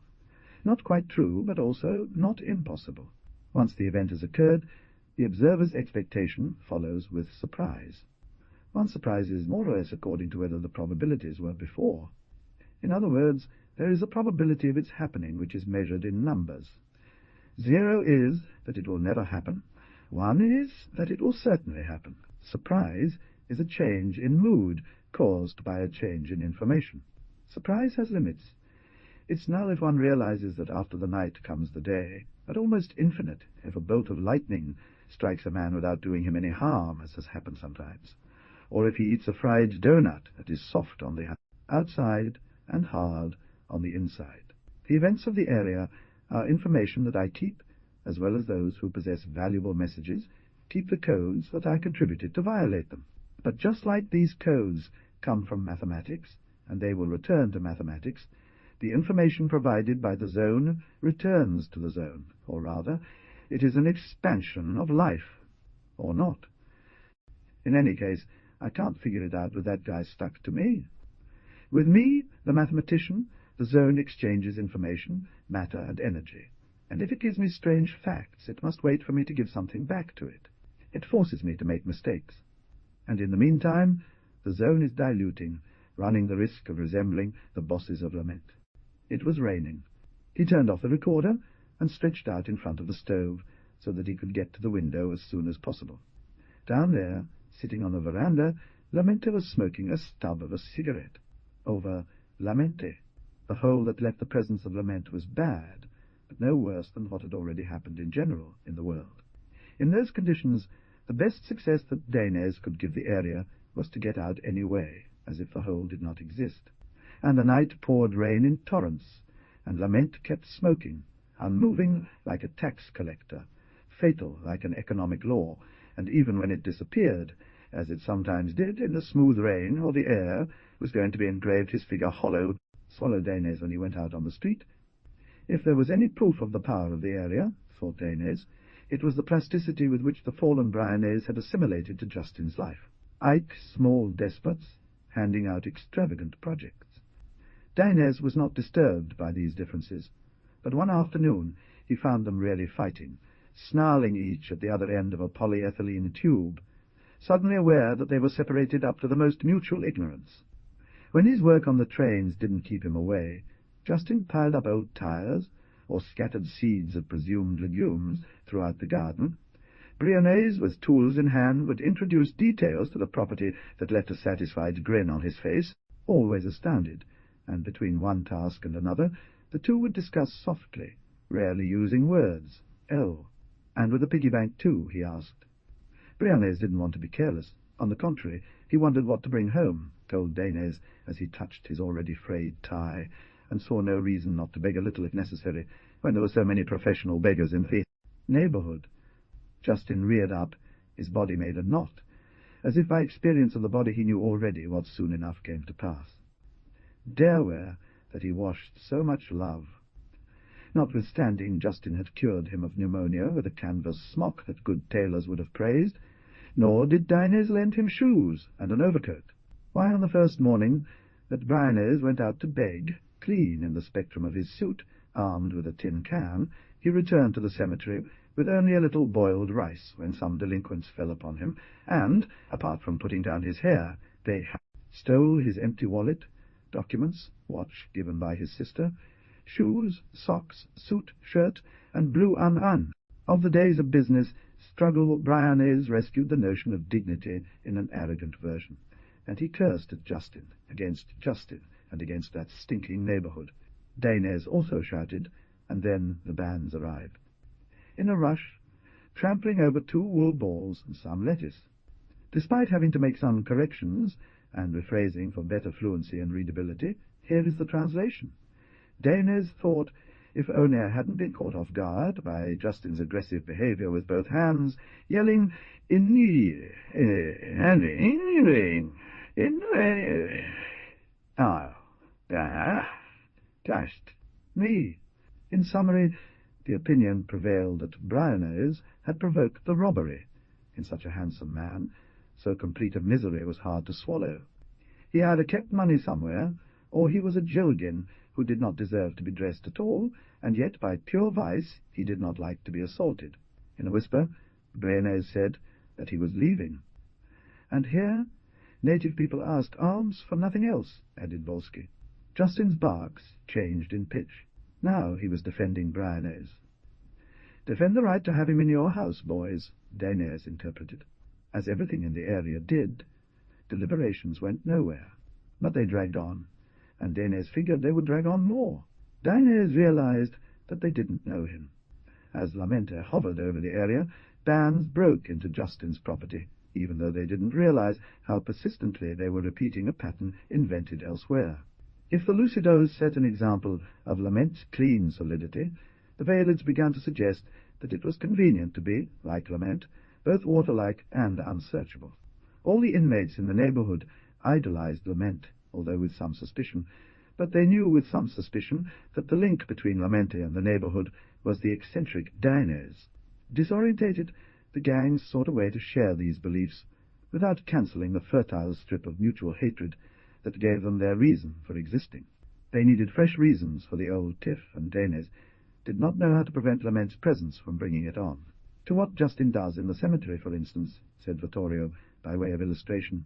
[SPEAKER 1] Not quite true, but also not impossible. Once the event has occurred, the observer's expectation follows with surprise. One surprise is more or less according to whether the probabilities were before. In other words, there is a probability of its happening which is measured in numbers. 0 is that it will never happen. 1 is that it will certainly happen. Surprise is a change in mood caused by a change in information. Surprise has limits. It's null if one realizes that after the night comes the day, but almost infinite if a bolt of lightning strikes a man without doing him any harm, as has happened sometimes, or if he eats a fried doughnut that is soft on the outside and hard on the inside. The events of the area are information that I keep, as well as those who possess valuable messages keep the codes that I contributed to violate them. But just like these codes come from mathematics, and they will return to mathematics, the information provided by the zone returns to the zone, or rather, it is an expansion of life, or not. In any case, I can't figure it out with that guy stuck to me. With me, the mathematician, the zone exchanges information, matter, and energy, and if it gives me strange facts, it must wait for me to give something back to it. It forces me to make mistakes. And in the meantime, the zone is diluting, running the risk of resembling the bosses of lament. It was raining. He turned off the recorder and stretched out in front of the stove so that he could get to the window as soon as possible. Down there, sitting on the veranda, Lamente was smoking a stub of a cigarette. Over Lamente. The whole that left the presence of lament was bad, but no worse than what had already happened in general in the world. In those conditions, the best success that Danes could give the area was to get out anyway, as if the whole did not exist. And the night poured rain in torrents, and Lament kept smoking, unmoving like a tax collector, fatal like an economic law, and even when it disappeared, as it sometimes did in the smooth rain or the air, was going to be engraved his figure hollow, swallow Danes when he went out on the street. If there was any proof of the power of the area, thought Danes, it was the plasticity with which the fallen Brianese had assimilated to Justin's life. Ike, small despots, handing out extravagant projects. Danes was not disturbed by these differences, but one afternoon he found them really fighting, snarling each at the other end of a polyethylene tube, suddenly aware that they were separated up to the most mutual ignorance. When his work on the trains didn't keep him away, Justin piled up old tires, or scattered seeds of presumed legumes throughout the garden, Briones, with tools in hand, would introduce details to the property that left a satisfied grin on his face, always astounded, and between one task and another the two would discuss softly, rarely using words. "Oh, and with the piggy bank too?" he asked. Briones didn't want to be careless. On the contrary, he wondered what to bring home, told Danes as he touched his already frayed tie, and saw no reason not to beg a little if necessary, when there were so many professional beggars in the neighbourhood. Justin reared up, his body made a knot, as if by experience of the body he knew already what soon enough came to pass. Dareware that he washed so much love. Notwithstanding Justin had cured him of pneumonia with a canvas smock that good tailors would have praised, nor did Danes lend him shoes and an overcoat. Why, on the first morning that Briones went out to beg, clean in the spectrum of his suit, armed with a tin can, he returned to the cemetery with only a little boiled rice when some delinquents fell upon him, and, apart from putting down his hair, they stole his empty wallet, documents, watch given by his sister, shoes, socks, suit, shirt, and blue un. Of the days of business, struggle Briones rescued the notion of dignity in an arrogant version, and he cursed at Justin, and against that stinking neighbourhood. Danes also shouted, and then the bands arrived. In a rush, trampling over 2 wool balls and some lettuce. Despite having to make some corrections, and rephrasing for better fluency and readability, here is the translation. Danes thought, if only I hadn't been caught off guard by Justin's aggressive behaviour with both hands, yelling, just me. In summary, the opinion prevailed that Briones had provoked the robbery. In such a handsome man, so complete a misery was hard to swallow. He either kept money somewhere, or he was a Jilgin who did not deserve to be dressed at all, and yet by pure vice he did not like to be assaulted. In a whisper, Briones said that he was leaving. And here native people asked alms for nothing else, added Volsky. Justin's barks changed in pitch. Now he was defending Briones. Defend the right to have him in your house, boys, Danes interpreted. As everything in the area did, deliberations went nowhere. But they dragged on, and Danes figured they would drag on more. Danes realized that they didn't know him. As Lamente hovered over the area, bands broke into Justin's property, even though they didn't realize how persistently they were repeating a pattern invented elsewhere. If the Lucidos set an example of Lament's clean solidity, the Valids began to suggest that it was convenient to be, like Lament, both water-like and unsearchable. All the inmates in the neighbourhood idolized Lament, although with some suspicion, but they knew with some suspicion that the link between Lamente and the neighbourhood was the eccentric Danes. Disorientated, the gangs sought a way to share these beliefs, without cancelling the fertile strip of mutual hatred that gave them their reason for existing. They needed fresh reasons for the old tiff, and Danes did not know how to prevent Lament's presence from bringing it on. To what Justin does in the cemetery, for instance, said Vittorio, by way of illustration,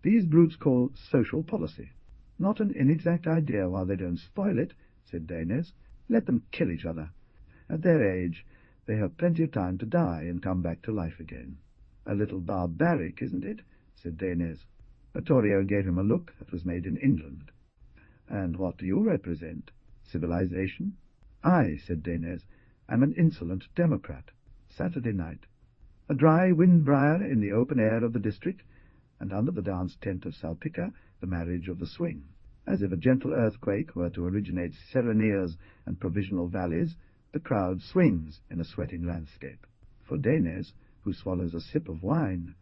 [SPEAKER 1] these brutes call social policy. Not an inexact idea while they don't spoil it, said Danes. Let them kill each other. At their age, they have plenty of time to die and come back to life again. A little barbaric, isn't it? Said Danes. Vittorio gave him a look that was made in England. And what do you represent? Civilization? I, said Danes, am an insolent democrat. Saturday night. A dry windbriar in the open air of the district, and under the dance tent of Salpicca, the marriage of the swing. As if a gentle earthquake were to originate Sereneers and provisional valleys, the crowd swings in a sweating landscape. For Danes, who swallows a sip of wine,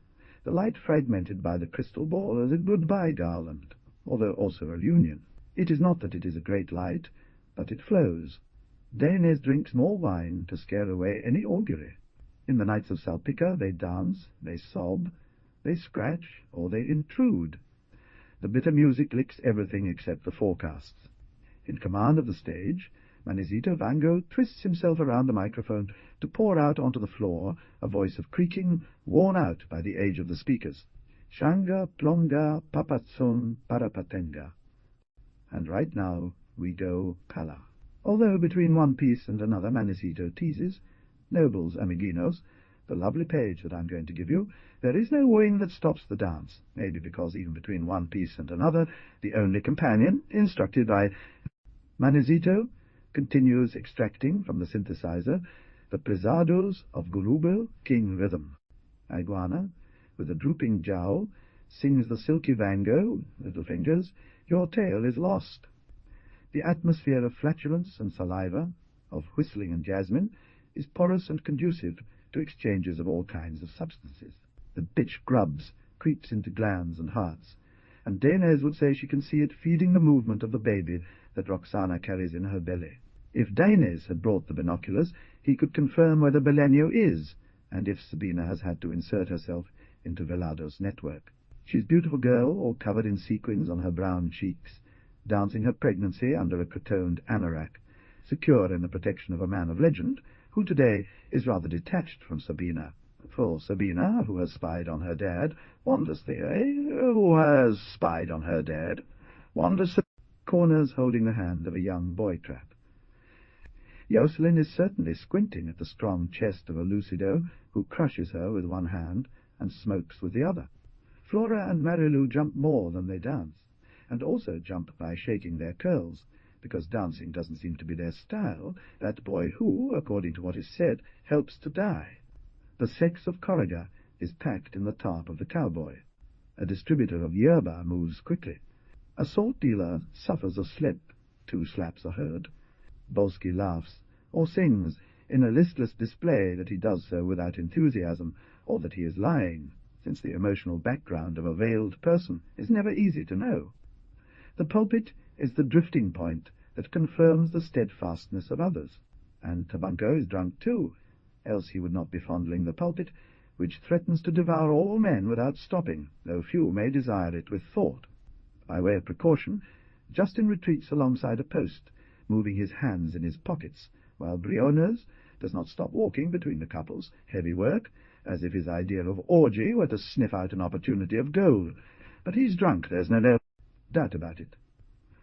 [SPEAKER 1] the light fragmented by the crystal ball is a goodbye garland, although also a union. It is not that it is a great light, but it flows. Danes drinks more wine to scare away any augury. In the nights of Salpicca they dance, they sob, they scratch, or they intrude. The bitter music licks everything except the forecasts. In command of the stage, Manizito Vango twists himself around the microphone to pour out onto the floor a voice of creaking, worn out by the age of the speakers. Shanga plonga papatson parapatenga. And right now we go pala. Although between one piece and another Manizito teases, nobles amiguinos, the lovely page that I'm going to give you, there is no wooing that stops the dance, maybe because even between one piece and another, the only companion, instructed by Manizito, continues extracting from the synthesizer the presados of Gurubel King Rhythm. Iguana, with a drooping jowl, sings the silky vango, little fingers, your tale is lost. The atmosphere of flatulence and saliva, of whistling and jasmine, is porous and conducive to exchanges of all kinds of substances. The bitch grubs, creeps into glands and hearts, and Dainese would say she can see it feeding the movement of the baby that Roxana carries in her belly. If Dainese had brought the binoculars, he could confirm where the Belenio is, and if Sabina has had to insert herself into Velado's network. She's a beautiful girl, all covered in sequins on her brown cheeks, dancing her pregnancy under a cretoned anorak, secure in the protection of a man of legend, who today is rather detached from Sabina. For Sabina, who has spied on her dad, wanders who has spied on her dad, wanders corners holding the hand of a young boy-trap. Jocelyn is certainly squinting at the strong chest of a Lucido, who crushes her with one hand and smokes with the other. Flora and Marilou jump more than they dance, and also jump by shaking their curls, because dancing doesn't seem to be their style, that boy who, according to what is said, helps to die. The sex of Corrigan is packed in the tarp of the cowboy. A distributor of yerba moves quickly. A salt dealer suffers a slip. 2 slaps are heard. Bolsky laughs, or sings, in a listless display that he does so without enthusiasm, or that he is lying, since the emotional background of a veiled person is never easy to know. The pulpit is the drifting point that confirms the steadfastness of others, and Tabanco is drunk too, else he would not be fondling the pulpit, which threatens to devour all men without stopping, though few may desire it with thought. By way of precaution, Justin retreats alongside a post, moving his hands in his pockets, while Briones does not stop walking between the couples, heavy work, as if his idea of orgy were to sniff out an opportunity of gold. But he's drunk, there's no doubt about it.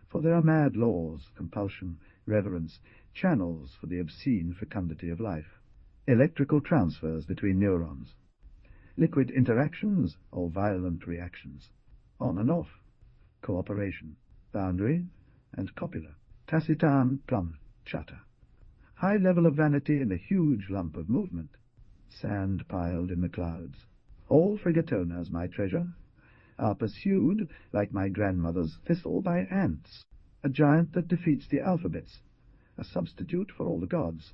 [SPEAKER 1] For there are mad laws, compulsion, reverence, channels for the obscene fecundity of life, electrical transfers between neurons, liquid interactions or violent reactions, on and off, cooperation, boundary, and copula, tacitan plum chatter, high level of vanity in a huge lump of movement, sand piled in the clouds. All frigatonas, my treasure, are pursued, like my grandmother's thistle, by ants, a giant that defeats the alphabets, a substitute for all the gods.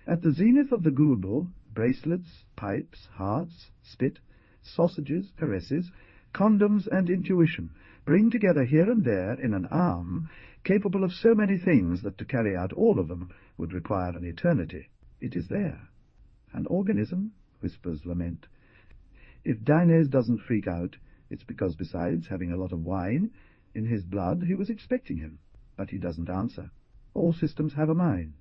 [SPEAKER 1] At the zenith of the Gulbul, bracelets, pipes, hearts, spit, sausages, caresses, condoms, and intuition bring together here and there in an arm, capable of so many things that to carry out all of them would require an eternity. It is there. An organism, whispers Lament. If Dainese doesn't freak out, it's because besides having a lot of wine in his blood, he was expecting him. But he doesn't answer. All systems have a mind.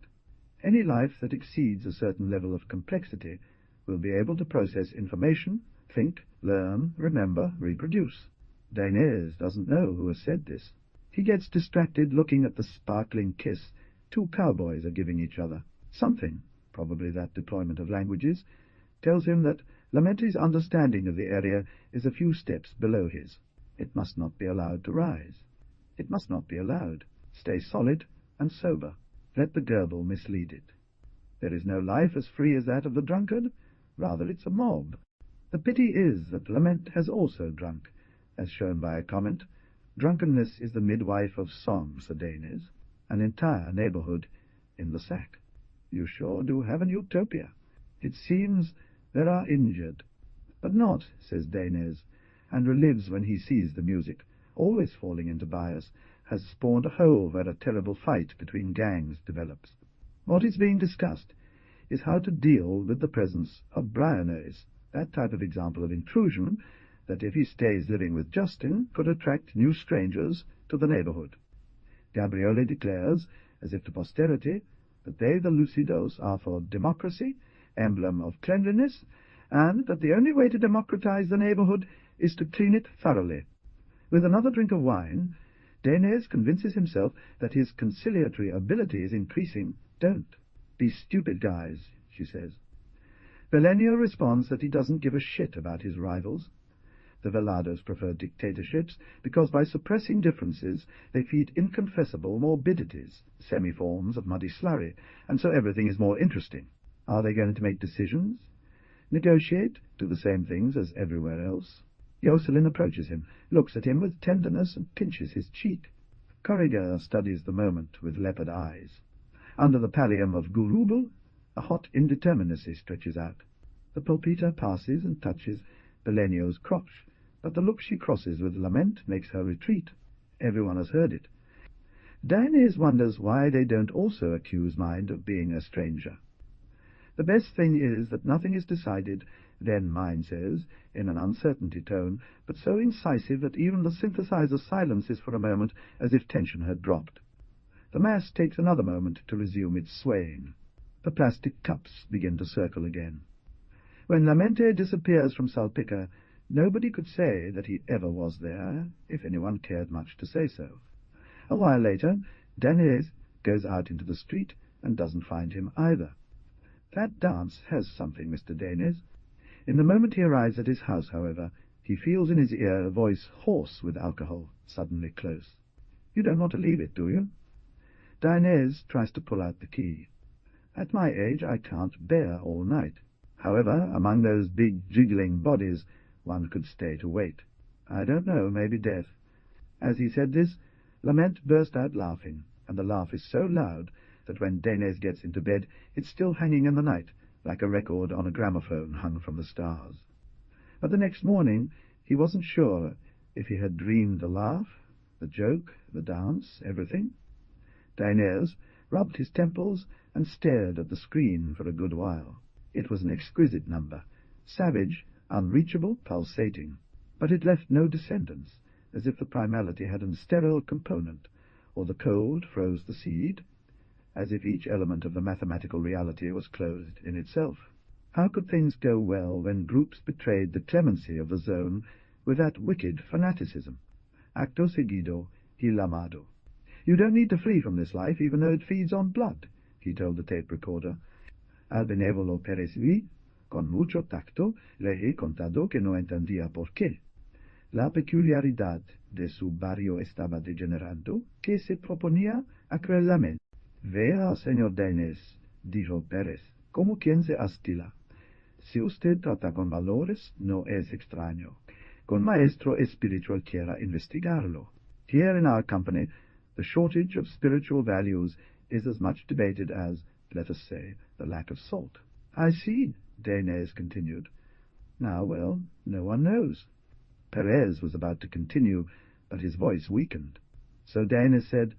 [SPEAKER 1] Any life that exceeds a certain level of complexity will be able to process information, think, learn, remember, reproduce. Dainese doesn't know who has said this. He gets distracted looking at the sparkling kiss 2 cowboys are giving each other. Something, probably that deployment of languages, tells him that Lamenti's understanding of the area is a few steps below his. It must not be allowed to rise. It must not be allowed. Stay solid and sober. Let the gerbil mislead it. There is no life as free as that of the drunkard. Rather, it's a mob. The pity is that Lament has also drunk, as shown by a comment. Drunkenness is the midwife of song, Sir Dainese. An entire neighborhood in the sack. You sure do have an utopia. It seems there are injured. But not, says Dainese, and relives when he sees the music, always falling into bias, has spawned a hole where a terrible fight between gangs develops. What is being discussed is how to deal with the presence of Briones, that type of example of intrusion that, if he stays living with Justin, could attract new strangers to the neighborhood. Gabriele declares, as if to posterity, that they, the Lucidos, are for democracy, emblem of cleanliness, and that the only way to democratize the neighborhood is to clean it thoroughly. With another drink of wine, Dainese convinces himself that his conciliatory ability is increasing. Don't be stupid, guys, she says. Belenio responds that he doesn't give a shit about his rivals. The Velados prefer dictatorships because by suppressing differences they feed inconfessable morbidities, semi-forms of muddy slurry, and so everything is more interesting. Are they going to make decisions? Negotiate? Do the same things as everywhere else? Jocelyn approaches him, looks at him with tenderness, and pinches his cheek. Corrigan studies the moment with leopard eyes. Under the pallium of Gurubal, a hot indeterminacy stretches out. The pulpita passes and touches Belenio's crotch, but the look she crosses with lament makes her retreat. Everyone has heard it. Daenerys wonders why they don't also accuse Mind of being a stranger. The best thing is that nothing is decided, then Mind says, in an uncertainty tone, but so incisive that even the synthesizer silences for a moment as if tension had dropped. The mass takes another moment to resume its swaying. The plastic cups begin to circle again. When Lamente disappears from Salpica, nobody could say that he ever was there, if anyone cared much to say so. A while later, Daenerys goes out into the street and doesn't find him either. That dance has something, Mr. Daenerys. In the moment he arrives at his house, however, he feels in his ear a voice hoarse with alcohol, suddenly close. You don't want to leave it, do you? Daenerys tries to pull out the key. At my age I can't bear all night. However, among those big jiggling bodies, one could stay to wait. I don't know, maybe death. As he said this, Lament burst out laughing, and the laugh is so loud that when Daenerys gets into bed, it's still hanging in the night, like a record on a gramophone hung from the stars. But the next morning, he wasn't sure if he had dreamed the laugh, the joke, the dance, everything. Daenerys rubbed his temples and stared at the screen for a good while. It was an exquisite number, savage, unreachable, pulsating, but it left no descendants, as if the primality had a sterile component, or the cold froze the seed, as if each element of the mathematical reality was closed in itself. How could things go well when groups betrayed the clemency of the zone with that wicked fanaticism? Acto seguido, il amado. You don't need to flee from this life, even though it feeds on blood, he told the tape recorder. Al benévolo Pérez con mucho tacto, le he contado que no entendía por qué. La peculiaridad de su barrio estaba degenerando, que se proponía acrelamente. Vea, señor Daenerys, dijo Pérez, como quien se astila. Si usted trata con valores, no es extraño. Con maestro espiritual quiera investigarlo. Here in our company, the shortage of spiritual values is as much debated as, let us say, the lack of salt. I see, Daenerys continued. Now, well, no one knows. Perez was about to continue, but his voice weakened. So Daenerys said,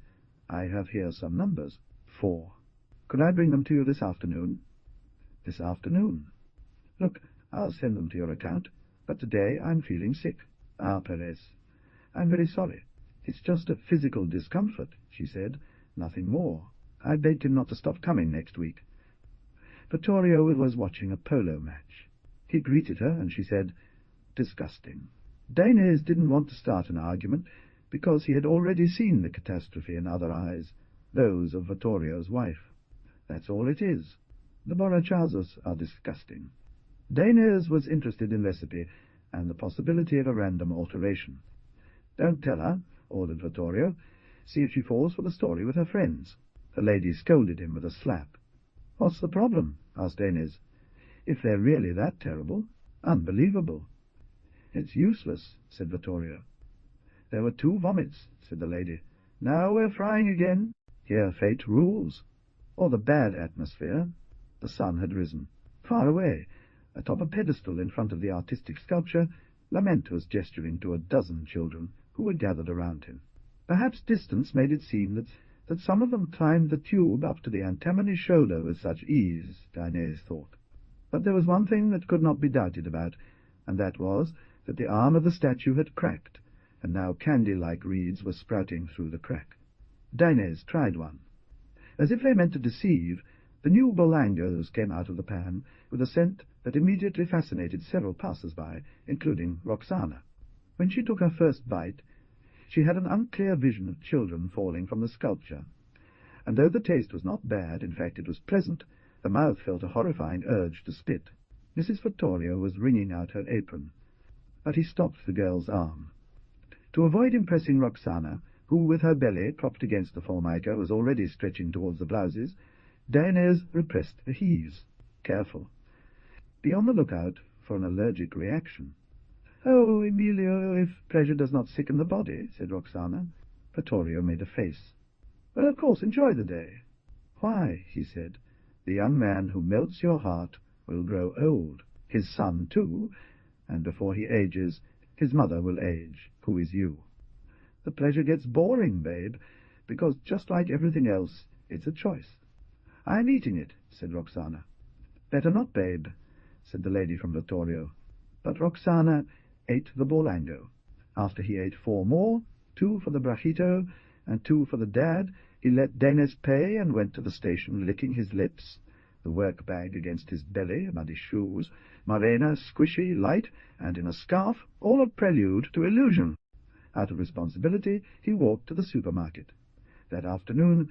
[SPEAKER 1] I have here some numbers. 4. Could I bring them to you this afternoon? This afternoon? Look, I'll send them to your account, but today I'm feeling sick. Ah, Perez, I'm very sorry. It's just a physical discomfort, she said, nothing more. I begged him not to stop coming next week. Vittorio was watching a polo match. He greeted her, and she said, disgusting. Daenerys didn't want to start an argument, because he had already seen the catastrophe in other eyes, those of Vittorio's wife. That's all it is. The Borachazos are disgusting. Daenerys was interested in recipe, and the possibility of a random alteration. Don't tell her, ordered Vittorio. See if she falls for the story with her friends. The lady scolded him with a slap. What's the problem? Asked Daenerys. If they're really that terrible, unbelievable. It's useless, said Vittorio. There were 2 vomits, said the lady. Now we're frying again. Here fate rules. Or the bad atmosphere. The sun had risen. Far away, atop a pedestal in front of the artistic sculpture, Lament was gesturing to a dozen children who were gathered around him. Perhaps distance made it seem that some of them climbed the tube up to the antimony shoulder with such ease, Daenerys thought. But there was one thing that could not be doubted about, and that was that the arm of the statue had cracked, and now candy-like reeds were sprouting through the crack. Daenerys tried one. As if they meant to deceive, the new bolangos came out of the pan with a scent that immediately fascinated several passers-by, including Roxana. When she took her first bite, she had an unclear vision of children falling from the sculpture, and though the taste was not bad, in fact it was pleasant, the mouth felt a horrifying urge to spit. Mrs. Vittoria was wringing out her apron, but he stopped the girl's arm. To avoid impressing Roxana, who with her belly propped against the formica was already stretching towards the blouses, Dainese repressed the heaves. Careful. Be on the lookout for an allergic reaction. "Oh, Emilio, if pleasure does not sicken the body," said Roxana. Vittorio made a face. "Well, of course, enjoy the day." "Why," he said, "the young man who melts your heart will grow old, his son too, and before he ages, his mother will age, who is you. The pleasure gets boring, babe, because just like everything else, it's a choice." "I'm eating it," said Roxana. "Better not, babe," said the lady from Vittorio. But Roxana ate the Borlango. After he ate 4 more, 2 for the brachito and 2 for the dad, he let Dainese pay and went to the station licking his lips, the work-bag against his belly, muddy shoes, Marena squishy, light, and in a scarf, all a prelude to illusion. Out of responsibility, he walked to the supermarket. That afternoon,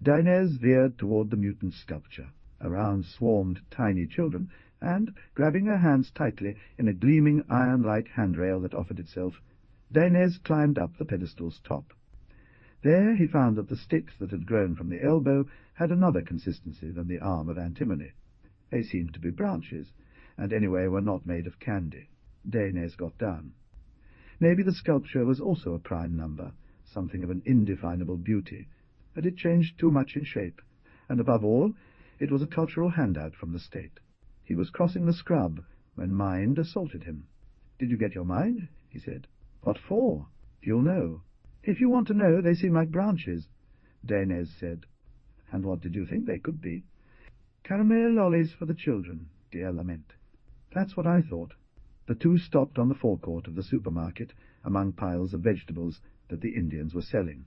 [SPEAKER 1] Dainese veered toward the mutant sculpture. Around swarmed tiny children, and, grabbing her hands tightly in a gleaming iron-like handrail that offered itself, Dainese climbed up the pedestal's top. There he found that the sticks that had grown from the elbow had another consistency than the arm of antimony. They seemed to be branches, and anyway were not made of candy. Dainese got down. Maybe the sculpture was also a prime number, something of an indefinable beauty, but it changed too much in shape, and above all, it was a cultural handout from the state. He was crossing the scrub when mind assaulted him. "Did you get your mind?" he said. "What for?" "You'll know." "If you want to know, they seem like branches," Dainese said. "And what did you think they could be?" "Caramel lollies for the children, dear Lament." "That's what I thought." The two stopped on the forecourt of the supermarket, among piles of vegetables that the Indians were selling.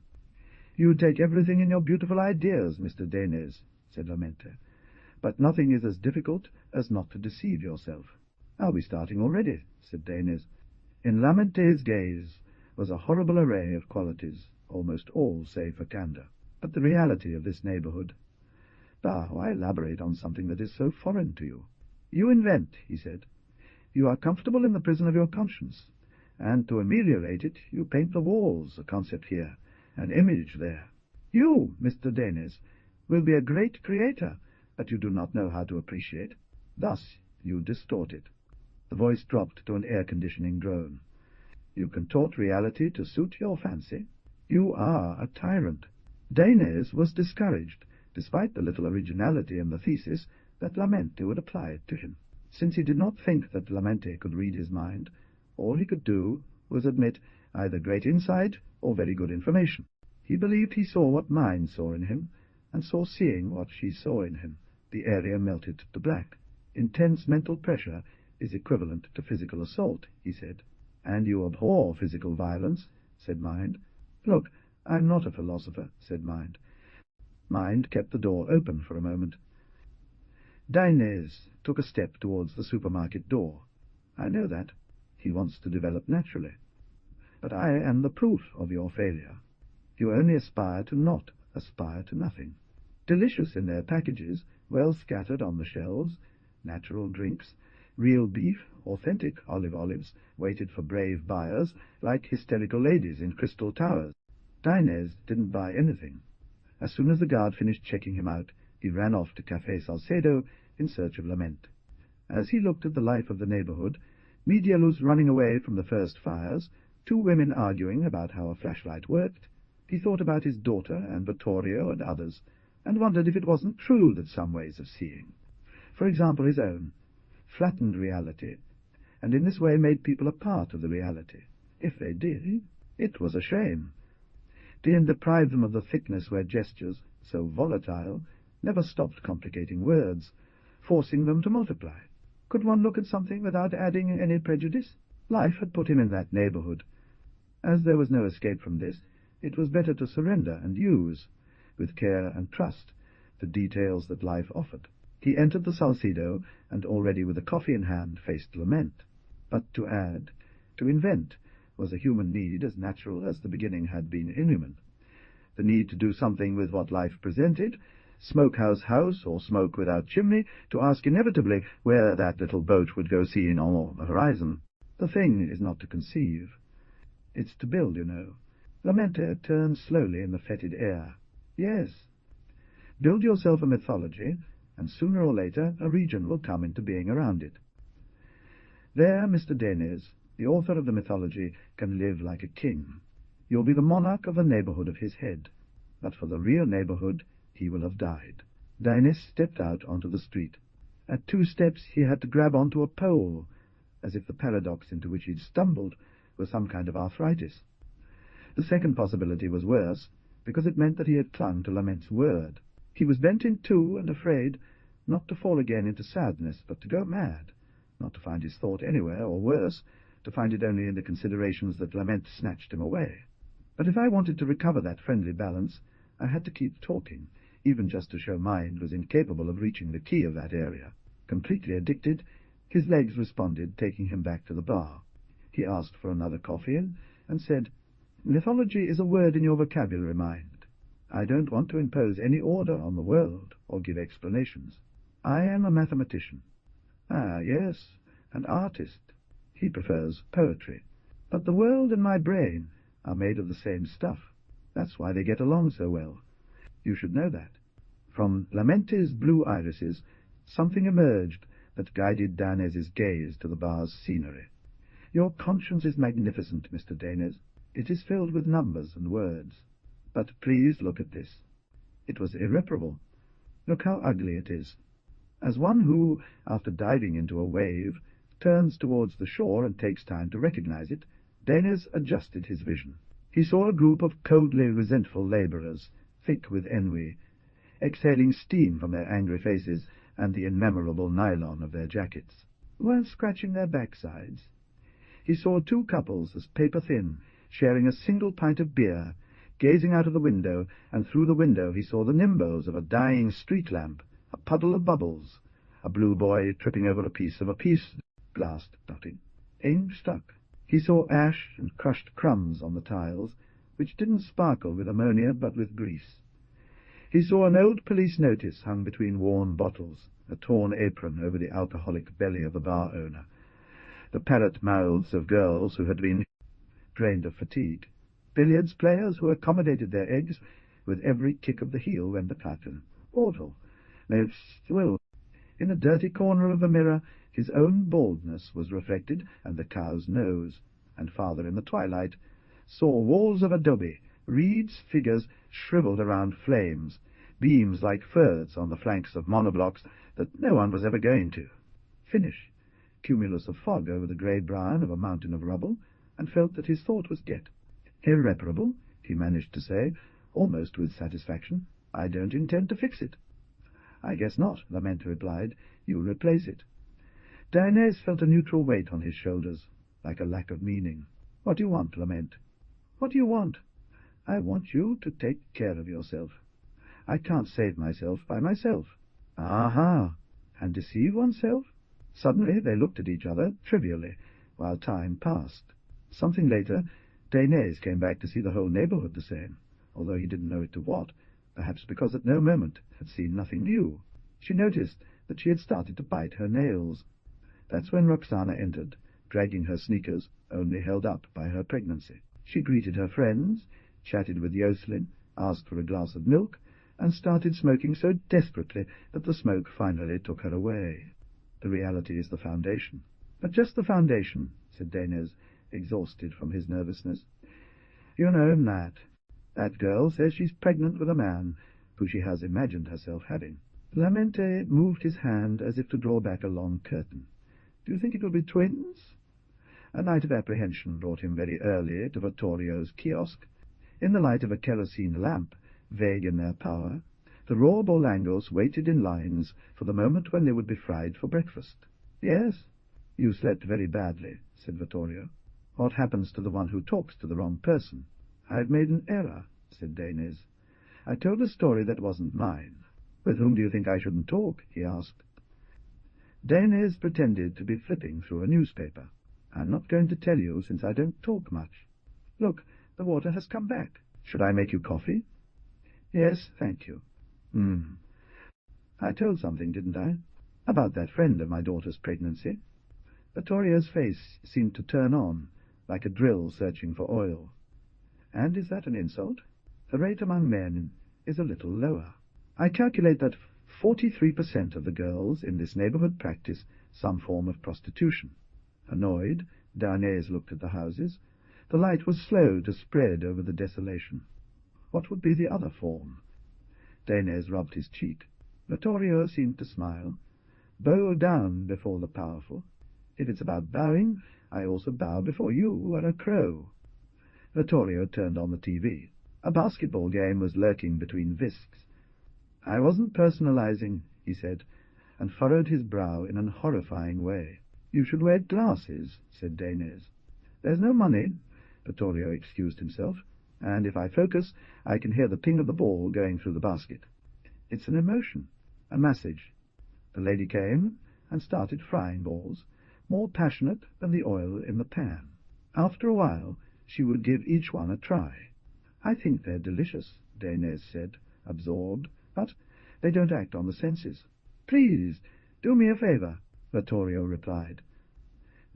[SPEAKER 1] "You take everything in your beautiful ideas, Mr. Dainese," said Lamente. "But nothing is as difficult as not to deceive yourself." "Are we starting already?" said Dainese. In Lamente's gaze was a horrible array of qualities, almost all save for candour. But the reality of this neighbourhood— "Bah, why elaborate on something that is so foreign to you?" "You invent," he said. "You are comfortable in the prison of your conscience, and to ameliorate it you paint the walls, a concept here, an image there. You, Mr. Dainese, will be a great creator, but you do not know how to appreciate. Thus you distort it." The voice dropped to an air-conditioning drone. "You contort reality to suit your fancy. You are a tyrant." Dainese was discouraged, despite the little originality in the thesis, that Lamente would apply it to him. Since he did not think that Lamente could read his mind, all he could do was admit either great insight or very good information. He believed he saw what mind saw in him, and saw seeing what she saw in him. The area melted to black. "Intense mental pressure is equivalent to physical assault," he said. "And you abhor physical violence," said Mind. "Look, I'm not a philosopher," said Mind. Mind kept the door open for a moment. Dainese took a step towards the supermarket door. "I know that. He wants to develop naturally. But I am the proof of your failure. You only aspire to not aspire to nothing. Delicious in their packages, well scattered on the shelves, natural drinks, real beef, authentic olives, waited for brave buyers, like hysterical ladies in crystal towers. Dainese didn't buy anything. As soon as the guard finished checking him out, he ran off to Café Salcedo in search of Lament. As he looked at the life of the neighborhood, Medialus running away from the first fires, 2 women arguing about how a flashlight worked, he thought about his daughter and Vittorio and others, and wondered if it wasn't true that some ways of seeing, for example his own, flattened reality, and in this way made people a part of the reality. If they did, it was a shame. Didn't deprive them of the thickness where gestures, so volatile, never stopped complicating words, forcing them to multiply. Could one look at something without adding any prejudice? Life had put him in that neighborhood. As there was no escape from this, it was better to surrender and use, with care and trust, the details that life offered. He entered the Salcedo, and already with a coffee in hand faced Lament. But to add, to invent, was a human need as natural as the beginning had been inhuman. The need to do something with what life presented smokehouse house or smoke without chimney, to ask inevitably where that little boat would go seen on the horizon. The thing is not to conceive. It's to build, you know. Lamenta turned slowly in the fetid air. Yes. Build yourself a mythology, and sooner or later a region will come into being around it. There, Mr. Danes, the author of the mythology, can live like a king. You'll be the monarch of the neighbourhood of his head, but for the real neighbourhood he will have died. Danes stepped out onto the street. At 2 steps he had to grab onto a pole, as if the paradox into which he'd stumbled was some kind of arthritis. The second possibility was worse, because it meant that he had clung to Lament's word. He was bent in two and afraid not to fall again into sadness, but to go mad, not to find his thought anywhere, or worse, to find it only in the considerations that Lament snatched him away. But if I wanted to recover that friendly balance, I had to keep talking, even just to show mind was incapable of reaching the key of that area. Completely addicted, his legs responded, taking him back to the bar. He asked for another coffee and said, "Mythology is a word in your vocabulary, mind. I don't want to impose any order on the world or give explanations. I am a mathematician." "Ah, yes, an artist." He prefers poetry. "But the world and my brain are made of the same stuff. That's why they get along so well. You should know that." From Lamente's blue irises, something emerged that guided Danes's gaze to the bar's scenery. "Your conscience is magnificent, Mr. Danes. It is filled with numbers and words. But please look at this." It was irreparable. "Look how ugly it is." As one who, after diving into a wave, turns towards the shore and takes time to recognize it, Danes adjusted his vision. He saw a group of coldly resentful labourers, thick with ennui, exhaling steam from their angry faces and the immemorable nylon of their jackets, while scratching their backsides. He saw 2 couples as paper-thin, sharing a single pint of beer, gazing out of the window, and through the window he saw the nimbos of a dying street lamp, a puddle of bubbles, a blue boy tripping over a piece of a blast dotting. Aim stuck. He saw ash and crushed crumbs on the tiles, which didn't sparkle with ammonia but with grease. He saw an old police notice hung between worn bottles, a torn apron over the alcoholic belly of the bar owner, the parrot mouths of girls who had been drained of fatigue, billiards players who accommodated their eggs with every kick of the heel when the curtain. Awful. Well, in a dirty corner of the mirror his own baldness was reflected, and the cow's nose, and farther in the twilight saw walls of adobe, reeds, figures shriveled around flames, beams like furs on the flanks of monoblocks that no one was ever going to finish, cumulus of fog over the grey brown of a mountain of rubble, and felt that his thought was get. "Irreparable," he managed to say, almost with satisfaction. "I don't intend to fix it." "I guess not," Lament replied. "You replace it." Danes felt a neutral weight on his shoulders, like a lack of meaning. "What do you want, Lament?" "What do you want?" "I want you to take care of yourself. I can't save myself by myself." "Aha! And deceive oneself?" Suddenly they looked at each other trivially, while time passed. Something later, Danes came back to see the whole neighbourhood the same, although he didn't know it to what, perhaps because at no moment had seen nothing new. She noticed that she had started to bite her nails. That's when Roxana entered, dragging her sneakers, only held up by her pregnancy. She greeted her friends, chatted with Jocelyn, asked for a glass of milk, and started smoking so desperately that the smoke finally took her away. The reality is the foundation. "But just the foundation," said Danes, exhausted from his nervousness. "You know, that girl says she's pregnant with a man who she has imagined herself having." Lamente moved his hand as if to draw back a long curtain. "Do you think it will be twins?" A night of apprehension brought him very early to Vittorio's kiosk. In the light of a kerosene lamp, vague in their power, the raw bolangos waited in lines for the moment when they would be fried for breakfast. "Yes, you slept very badly," said Vittorio. "What happens to the one who talks to the wrong person?" "I've made an error," said Danes. "I told a story that wasn't mine." "With whom do you think I shouldn't talk?" he asked. Danes pretended to be flipping through a newspaper. "I'm not going to tell you, since I don't talk much. Look, the water has come back. Should I make you coffee?" "Yes, thank you." I told something, didn't I? About that friend of my daughter's pregnancy. Vittorio's face seemed to turn on, like a drill searching for oil. And is that an insult? The rate among men is a little lower. I calculate that 43% of the girls in this neighborhood practice some form of prostitution. Annoyed, Darnez looked at the houses. The light was slow to spread over the desolation. What would be the other form? Darnez rubbed his cheek. Vittorio seemed to smile. Bow down before the powerful. If it's about bowing, I also bow before you who are a crow. Vittorio turned on the TV. A basketball game was lurking between viscs. I wasn't personalizing, he said, and furrowed his brow in an horrifying way. You should wear glasses, said Darnez. There's no money, Vittorio excused himself, and if I focus, I can hear the ping of the ball going through the basket. It's an emotion, a message. The lady came and started frying balls, more passionate than the oil in the pan. After a while, she would give each one a try. I think they're delicious, Darnez said, absorbed, but they don't act on the senses. Please, do me a favor, Vittorio replied.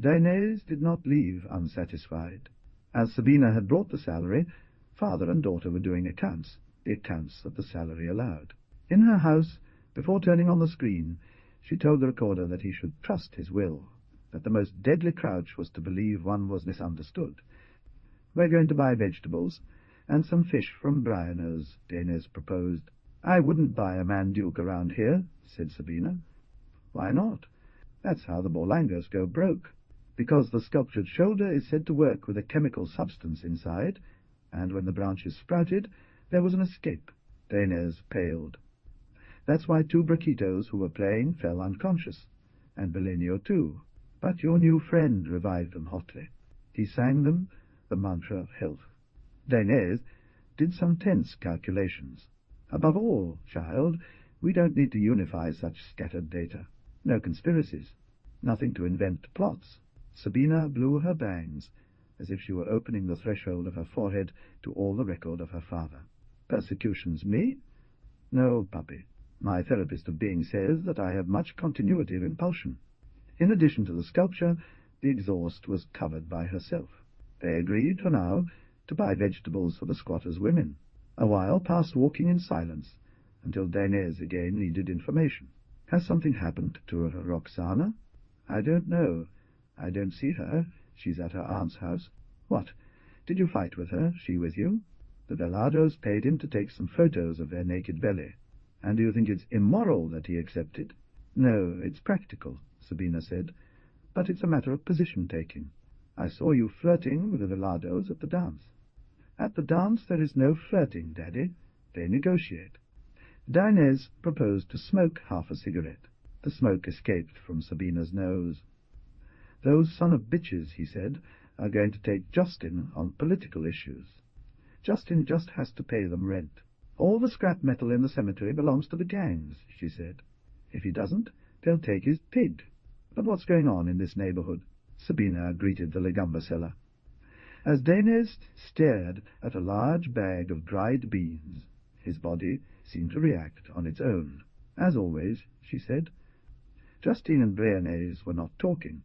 [SPEAKER 1] Darnez did not leave unsatisfied. As Sabina had brought the salary, father and daughter were doing accounts, the accounts that the salary allowed. In her house, before turning on the screen, she told the recorder that he should trust his will, that the most deadly crouch was to believe one was misunderstood. We're going to buy vegetables, and some fish from Brianer's, Darnez proposed. I wouldn't buy a man-duke around here, said Sabina. Why not? That's how the Borlangos go broke. Because the sculptured shoulder is said to work with a chemical substance inside, and when the branches sprouted, there was an escape. Darnez paled. That's why two brachitos who were playing fell unconscious, and Belenio too. But your new friend revived them hotly. He sang them the mantra of health. Darnez did some tense calculations. Above all, child, we don't need to unify such scattered data. No conspiracies. Nothing to invent plots. Sabina blew her bangs, as if she were opening the threshold of her forehead to all the record of her father. Persecutions me? No, puppy. My therapist of being says that I have much continuity of impulsion. In addition to the sculpture, the exhaust was covered by herself. They agreed for now to buy vegetables for the squatters' women. A while passed walking in silence, until Darnez again needed information. Has something happened to Roxana? I don't know. I don't see her. She's at her aunt's house. What? Did you fight with her? She with you? The Velados paid him to take some photos of their naked belly. And do you think it's immoral that he accepted? No, it's practical, Sabina said. But it's a matter of position-taking. I saw you flirting with the Velados at the dance. At the dance there is no flirting, Daddy. They negotiate. Darnez proposed to smoke half a cigarette. The smoke escaped from Sabina's nose. Those son of bitches, he said, are going to take Justin on political issues. Justin just has to pay them rent. All the scrap metal in the cemetery belongs to the gangs, she said. If he doesn't, they'll take his pig. But what's going on in this neighborhood? Sabina greeted the legumber seller. As Darnez stared at a large bag of dried beans, his body seemed to react on its own. As always, she said. Justine and Brianer's were not talking.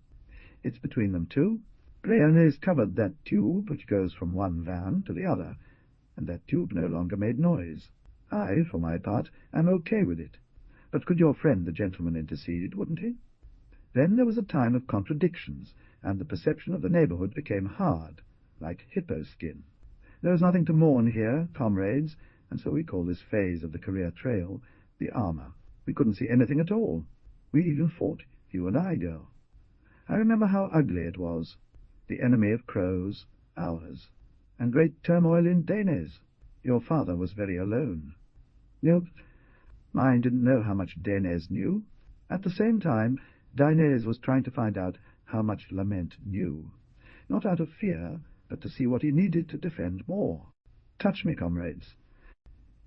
[SPEAKER 1] It's between them two. Brianer's covered that tube which goes from one van to the other, and that tube no longer made noise. I, for my part, am okay with it. But could your friend the gentleman intercede, wouldn't he? Then there was a time of contradictions, and the perception of the neighborhood became hard, like hippo skin. There was nothing to mourn here, comrades, and so we call this phase of the career trail the armor. We couldn't see anything at all. We even fought, you and I, girl. I remember how ugly it was. The enemy of crows, ours, and great turmoil in Darnez. Your father was very alone. Mine didn't know how much Darnez knew. At the same time, Darnez was trying to find out how much Lament knew, not out of fear, but to see what he needed to defend more. Touch me, comrades.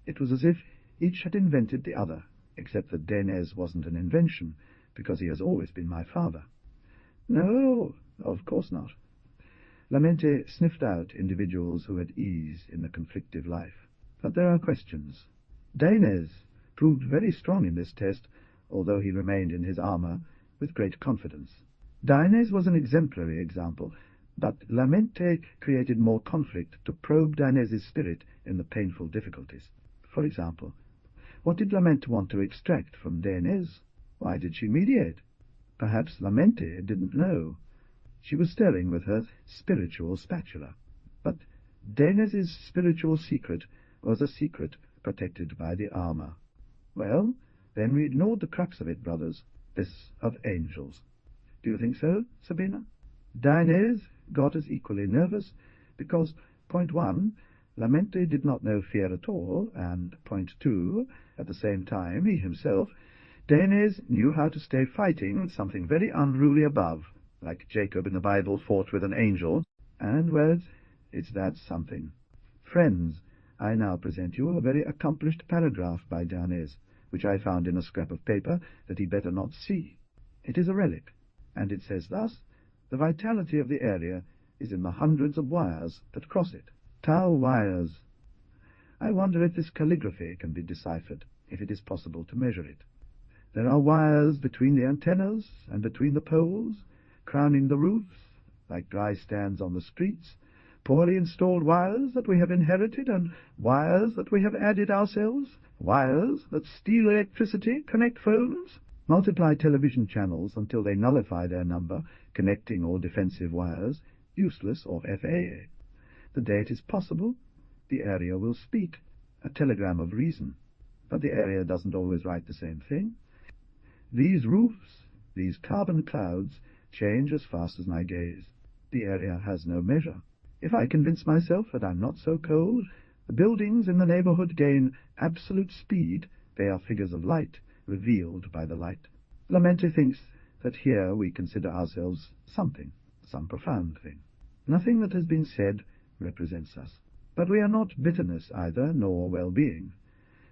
[SPEAKER 1] It was as if each had invented the other, except that Darnez wasn't an invention, because he has always been my father. No, of course not. Lamente sniffed out individuals who had ease in the conflictive life. But there are questions. Darnez, proved very strong in this test, although he remained in his armour with great confidence. Daines was an exemplary example, but Lamente created more conflict to probe Daines's spirit in the painful difficulties. For example, what did Lamente want to extract from Daines? Why did she mediate? Perhaps Lamente didn't know. She was stirring with her spiritual spatula. But Daines's spiritual secret was a secret protected by the armour. Well, then we ignored the crux of it, brothers, this of angels. Do you think so, Sabina? Daines got as equally nervous because, point one, Lamente did not know fear at all, and, point two, at the same time, he himself, Daines knew how to stay fighting with something very unruly above, like Jacob in the Bible fought with an angel, and, well, it's that something. Friends, I now present you a very accomplished paragraph by Daines, which I found in a scrap of paper that he better not see. It is a relic, and it says thus: the vitality of the area is in the hundreds of wires that cross it. Tau wires. I wonder if this calligraphy can be deciphered, if it is possible to measure it. There are wires between the antennas and between the poles, crowning the roofs, like dry stands on the streets, poorly installed wires that we have inherited, and wires that we have added ourselves, wires that steal electricity, connect phones, multiply television channels until they nullify their number, connecting all defensive wires, useless or FAA. The day it is possible, the area will speak, a telegram of reason. But the area doesn't always write the same thing. These roofs, these carbon clouds, change as fast as my gaze. The area has no measure. If I convince myself that I'm not so cold, the buildings in the neighbourhood gain absolute speed. They are figures of light, revealed by the light. Lamente thinks that here we consider ourselves something, some profound thing. Nothing that has been said represents us. But we are not bitterness either, nor well-being.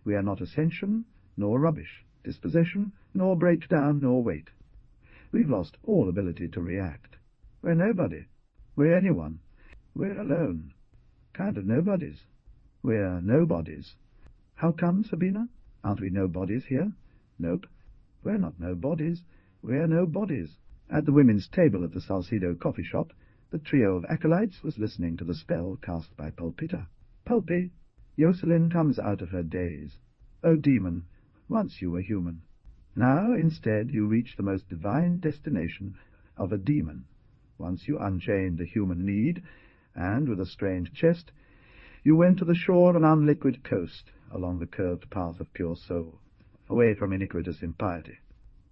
[SPEAKER 1] We are not ascension, nor rubbish, dispossession, nor breakdown, nor weight. We've lost all ability to react. We're nobody. We're anyone. We're alone. Kind of nobodies. We're nobodies. How come, Sabina? Aren't we nobodies here? Nope. We're not nobodies. We're nobodies. At the women's table at the Salcedo coffee shop, the trio of acolytes was listening to the spell cast by Pulpita. Pulpi! Jocelyn comes out of her daze. O demon, once you were human. Now, instead, you reach the most divine destination of a demon. Once you unchained the human need, and, with a strained chest, you went to the shore of an unliquid coast, along the curved path of pure soul, away from iniquitous impiety.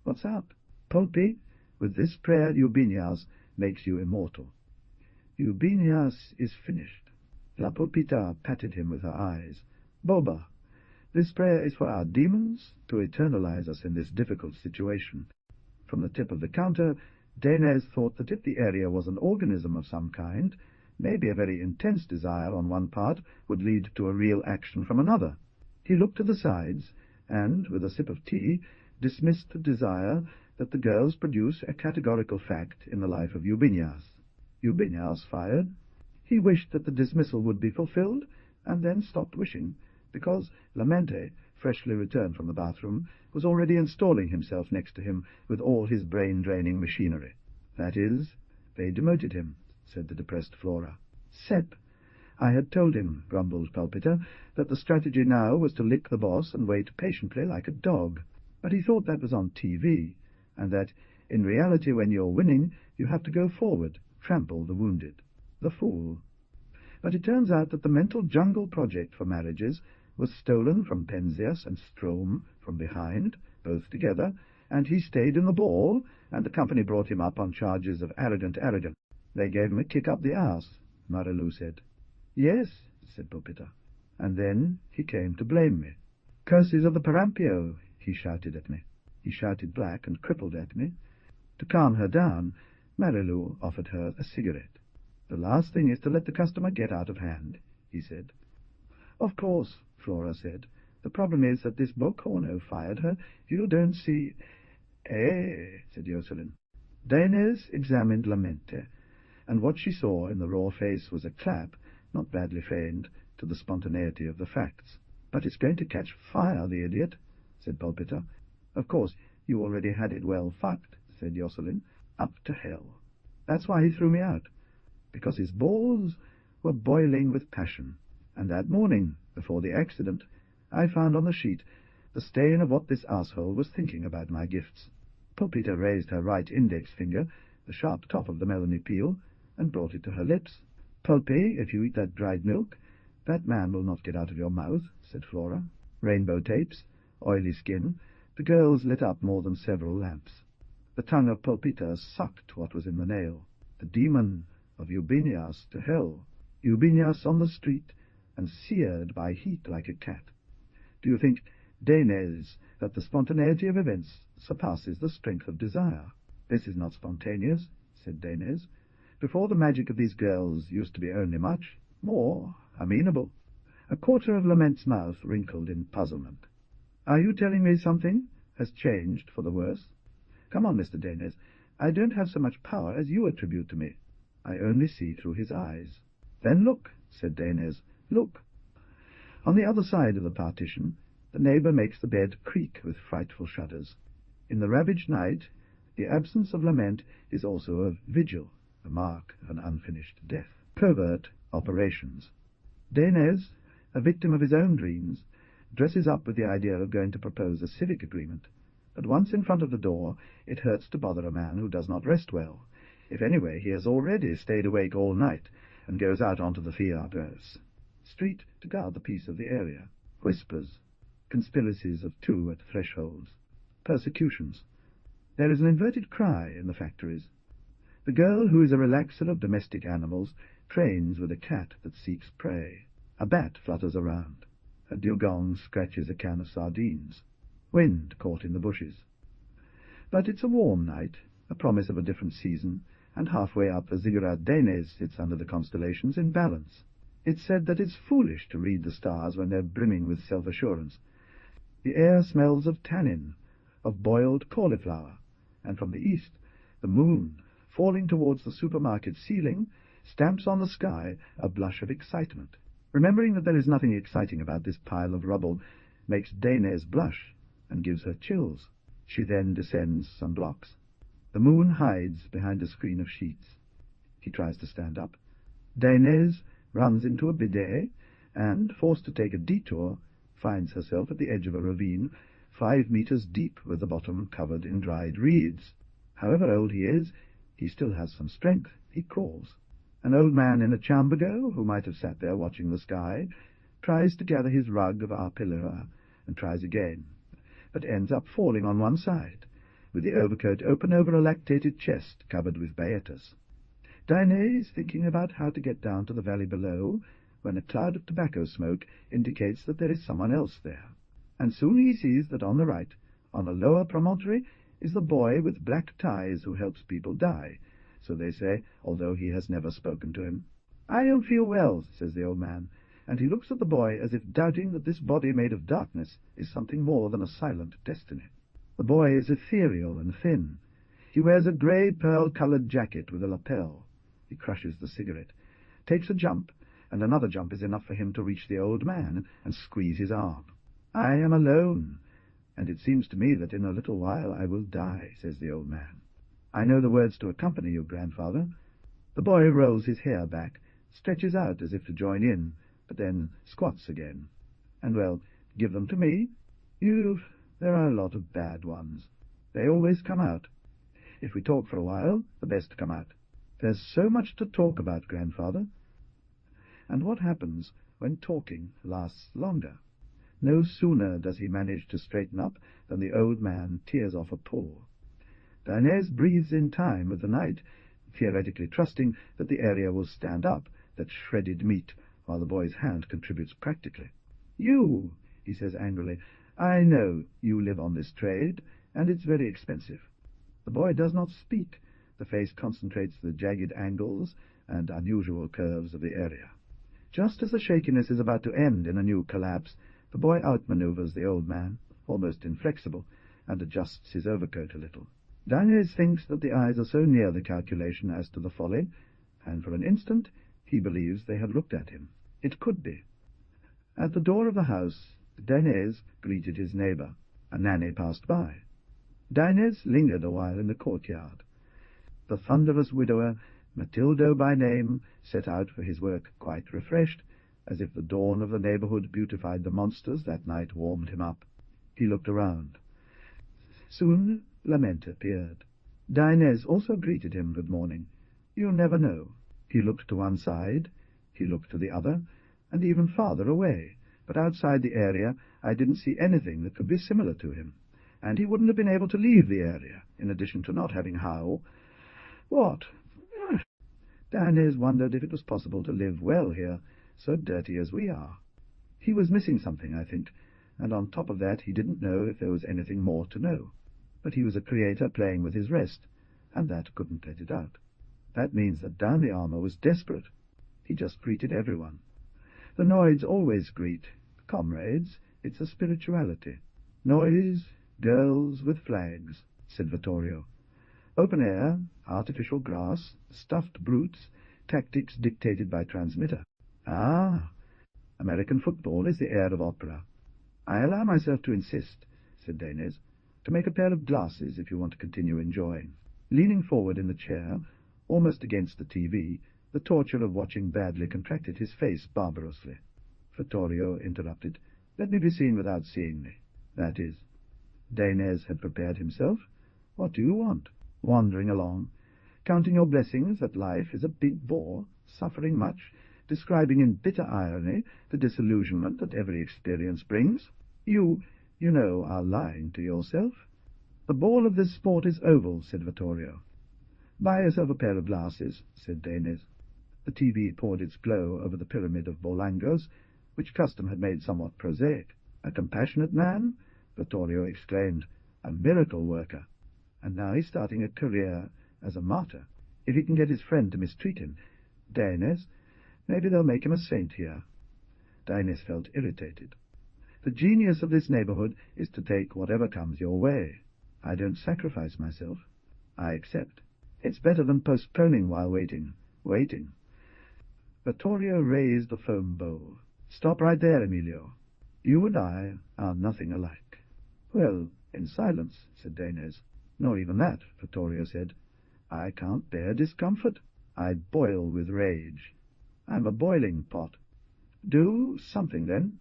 [SPEAKER 1] What's up? Pulpi, with this prayer Eubenias makes you immortal. Eubenias is finished. La Pulpita patted him with her eyes. Boba, this prayer is for our demons, to eternalize us in this difficult situation. From the tip of the counter, Daines thought that if the area was an organism of some kind, maybe a very intense desire on one part would lead to a real action from another. He looked to the sides, and, with a sip of tea, dismissed the desire that the girls produce a categorical fact in the life of Eubenias. Eubenias fired. He wished that the dismissal would be fulfilled, and then stopped wishing, because Lamente, freshly returned from the bathroom, was already installing himself next to him with all his brain-draining machinery. That is, they demoted him, said the depressed Flora. Sep! I had told him, grumbled Pulpita, that the strategy now was to lick the boss and wait patiently like a dog. But he thought that was on TV, and that, in reality, when you're winning, you have to go forward, trample the wounded. The fool. But it turns out that the mental jungle project for marriages was stolen from Penzias and Strom from behind, both together, and he stayed in the ball, and the company brought him up on charges of arrogant. They gave him a kick up the arse, Marilou said. Yes, said Pulpita, and then he came to blame me. Curses of the Parampio, he shouted at me. He shouted black and crippled at me. To calm her down, Marilou offered her a cigarette. The last thing is to let the customer get out of hand, he said. Of course, Flora said. The problem is that this Bocorno fired her. You don't see... said Jocelyn. Daines examined Lamente, and what she saw in the raw face was a clap, not badly feigned, to the spontaneity of the facts. But it's going to catch fire, the idiot. said Pulpiter. Of course, you already had it well fucked, said Jocelyn. Up to hell. That's why he threw me out, because his balls were boiling with passion, and that morning, before the accident, I found on the sheet the stain of what this asshole was thinking about my gifts. Pulpita raised her right index finger, the sharp top of the melony peel, and brought it to her lips. Pulpy, if you eat that dried milk, that man will not get out of your mouth, said Flora. Rainbow tapes, oily skin, the girls lit up more than several lamps. The tongue of Pulpita sucked what was in the nail. The demon of Eubenias to hell, Eubenias on the street, and seared by heat like a cat. Do you think, Danes, that the spontaneity of events surpasses the strength of desire? This is not spontaneous, said Danes. Before the magic of these girls used to be only much more amenable. A quarter of Lament's mouth wrinkled in puzzlement. Are you telling me something has changed for the worse? Come on, Mr. Danes. I don't have so much power as you attribute to me. I only see through his eyes. Then look, said Danes. Look. On the other side of the partition, the neighbour makes the bed creak with frightful shudders. In the ravaged night, the absence of lament is also a vigil, a mark of an unfinished death. Covert operations. Danes, a victim of his own dreams, dresses up with the idea of going to propose a civic agreement. But once in front of the door, it hurts to bother a man who does not rest well. If anyway, he has already stayed awake all night, and goes out onto the Fiabres street to guard the peace of the area. Whispers, conspiracies of two at thresholds, persecutions. There is an inverted cry in the factories. The girl, who is a relaxer of domestic animals, trains with a cat that seeks prey. A bat flutters around. A dugong scratches a can of sardines. Wind caught in the bushes. But it's a warm night, a promise of a different season, and halfway up the ziggurat Danes sits under the constellations in balance. It's said that it's foolish to read the stars when they're brimming with self-assurance. The air smells of tannin, of boiled cauliflower, and from the east, the moon, falling towards the supermarket ceiling, stamps on the sky a blush of excitement. Remembering that there is nothing exciting about this pile of rubble makes Danes blush and gives her chills. She then descends some blocks. The moon hides behind a screen of sheets. He tries to stand up. Danes runs into a bidet and, forced to take a detour, finds herself at the edge of a ravine 5 meters deep with the bottom covered in dried reeds. However old he is, he still has some strength. He crawls. An old man in a chambergo, who might have sat there watching the sky, tries to gather his rug of arpillera, and tries again, but ends up falling on one side, with the overcoat open over a lactated chest covered with baetas. Daine is thinking about how to get down to the valley below, when a cloud of tobacco smoke indicates that there is someone else there, and soon he sees that on the right, on a lower promontory, is the boy with black ties who helps people die, so they say, although he has never spoken to him. "I don't feel well," says the old man, and he looks at the boy as if doubting that this body made of darkness is something more than a silent destiny. The boy is ethereal and thin. He wears a grey pearl-coloured jacket with a lapel. He crushes the cigarette, takes a jump, and another jump is enough for him to reach the old man and squeeze his arm. "I am alone, and it seems to me that in a little while I will die," says the old man. "I know the words to accompany you, grandfather." The boy rolls his hair back, stretches out as if to join in, but then squats again. "And, well, give them to me. There are a lot of bad ones. They always come out. If we talk for a while, the best come out. There's so much to talk about, grandfather." And what happens when talking lasts longer? No sooner does he manage to straighten up than the old man tears off a paw. Dainese breathes in time with the night, theoretically trusting that the area will stand up, that shredded meat, while the boy's hand contributes practically. "You," he says angrily, "I know you live on this trade, and it's very expensive." The boy does not speak. The face concentrates the jagged angles and unusual curves of the area. Just as the shakiness is about to end in a new collapse, the boy outmaneuvers the old man, almost inflexible, and adjusts his overcoat a little. Dainese thinks that the eyes are so near the calculation as to the folly, and for an instant he believes they had looked at him. It could be. At the door of the house, Dainese greeted his neighbour. A nanny passed by. Dinez lingered a while in the courtyard. The thunderous widower, Matildo by name, set out for his work quite refreshed, as if the dawn of the neighbourhood beautified the monsters that night warmed him up. He looked around. Soon Lament appeared. Dinez also greeted him good morning. You never know. He looked to one side, he looked to the other, and even farther away, but outside the area I didn't see anything that could be similar to him, and he wouldn't have been able to leave the area, in addition to not having how. What? Dinez wondered if it was possible to live well here, so dirty as we are. He was missing something, I think, and on top of that he didn't know if there was anything more to know. But he was a creator playing with his rest, and that couldn't let it out. That means that Down the Armour was desperate. He just greeted everyone. The Noids always greet. Comrades, it's a spirituality. Noise, girls with flags, said Vittorio. Open air, artificial grass, stuffed brutes, tactics dictated by transmitter. Ah, American football is the air of opera. I allow myself to insist, said Dinez, to make a pair of glasses if you want to continue enjoying. Leaning forward in the chair, almost against the TV, the torture of watching badly contracted his face barbarously. Vittorio interrupted. Let me be seen without seeing me. That is. Dinez had prepared himself. What do you want? Wandering along, counting your blessings that life is a big bore, suffering much, describing in bitter irony the disillusionment that every experience brings. You know, are lying to yourself. The ball of this sport is oval, said Vittorio. Buy yourself a pair of glasses, said Dinez. The TV poured its glow over the pyramid of bolangos, which custom had made somewhat prosaic. A compassionate man? Vittorio exclaimed. A miracle worker. And now he's starting a career as a martyr. If he can get his friend to mistreat him, Dinez, maybe they'll make him a saint here. Dinez felt irritated. The genius of this neighbourhood is to take whatever comes your way. I don't sacrifice myself. I accept. It's better than postponing while waiting. Waiting. Vittorio raised the foam bowl. Stop right there, Emilio. You and I are nothing alike. Well, in silence, said Dinez. Nor even that, Vittorio said. I can't bear discomfort. I boil with rage. I'm a boiling pot. Do something, then.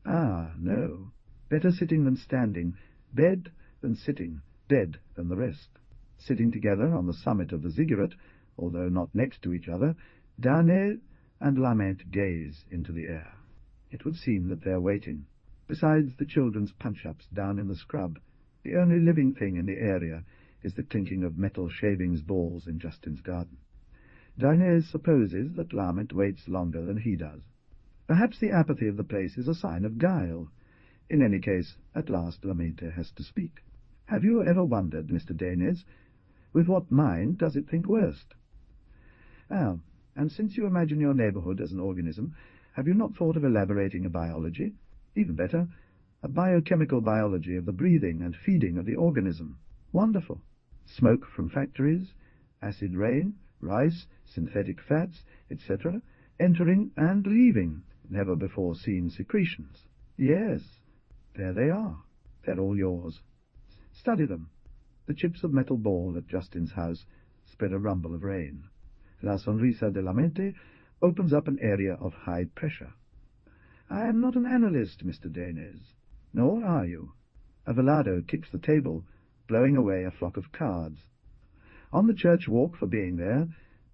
[SPEAKER 1] Ah, no. Better sitting than standing, bed than sitting, dead than the rest. Sitting together on the summit of the ziggurat, although not next to each other, Dinez and Lament gaze into the air. It would seem that they're waiting. Besides the children's punch-ups down in the scrub, the only living thing in the area is the clinking of metal shavings balls in Justin's garden. Dinez supposes that Lament waits longer than he does. Perhaps the apathy of the place is a sign of guile. In any case, at last Lamente has to speak. Have you ever wondered, Mr. Dinez, with what mind does it think worst? Ah, and since you imagine your neighbourhood as an organism, have you not thought of elaborating a biology? Even better, a biochemical biology of the breathing and feeding of the organism. Wonderful. Smoke from factories, acid rain, rice, synthetic fats, etc., entering and leaving never-before-seen secretions. Yes, there they are. They're all yours. Study them. The chips of metal ball at Justin's house spread a rumble of rain. La Sonrisa de la Mente opens up an area of high pressure. I am not an analyst, Mr. Dinez. Nor are you. A velado kicks the table, blowing away a flock of cards. On the church walk for being there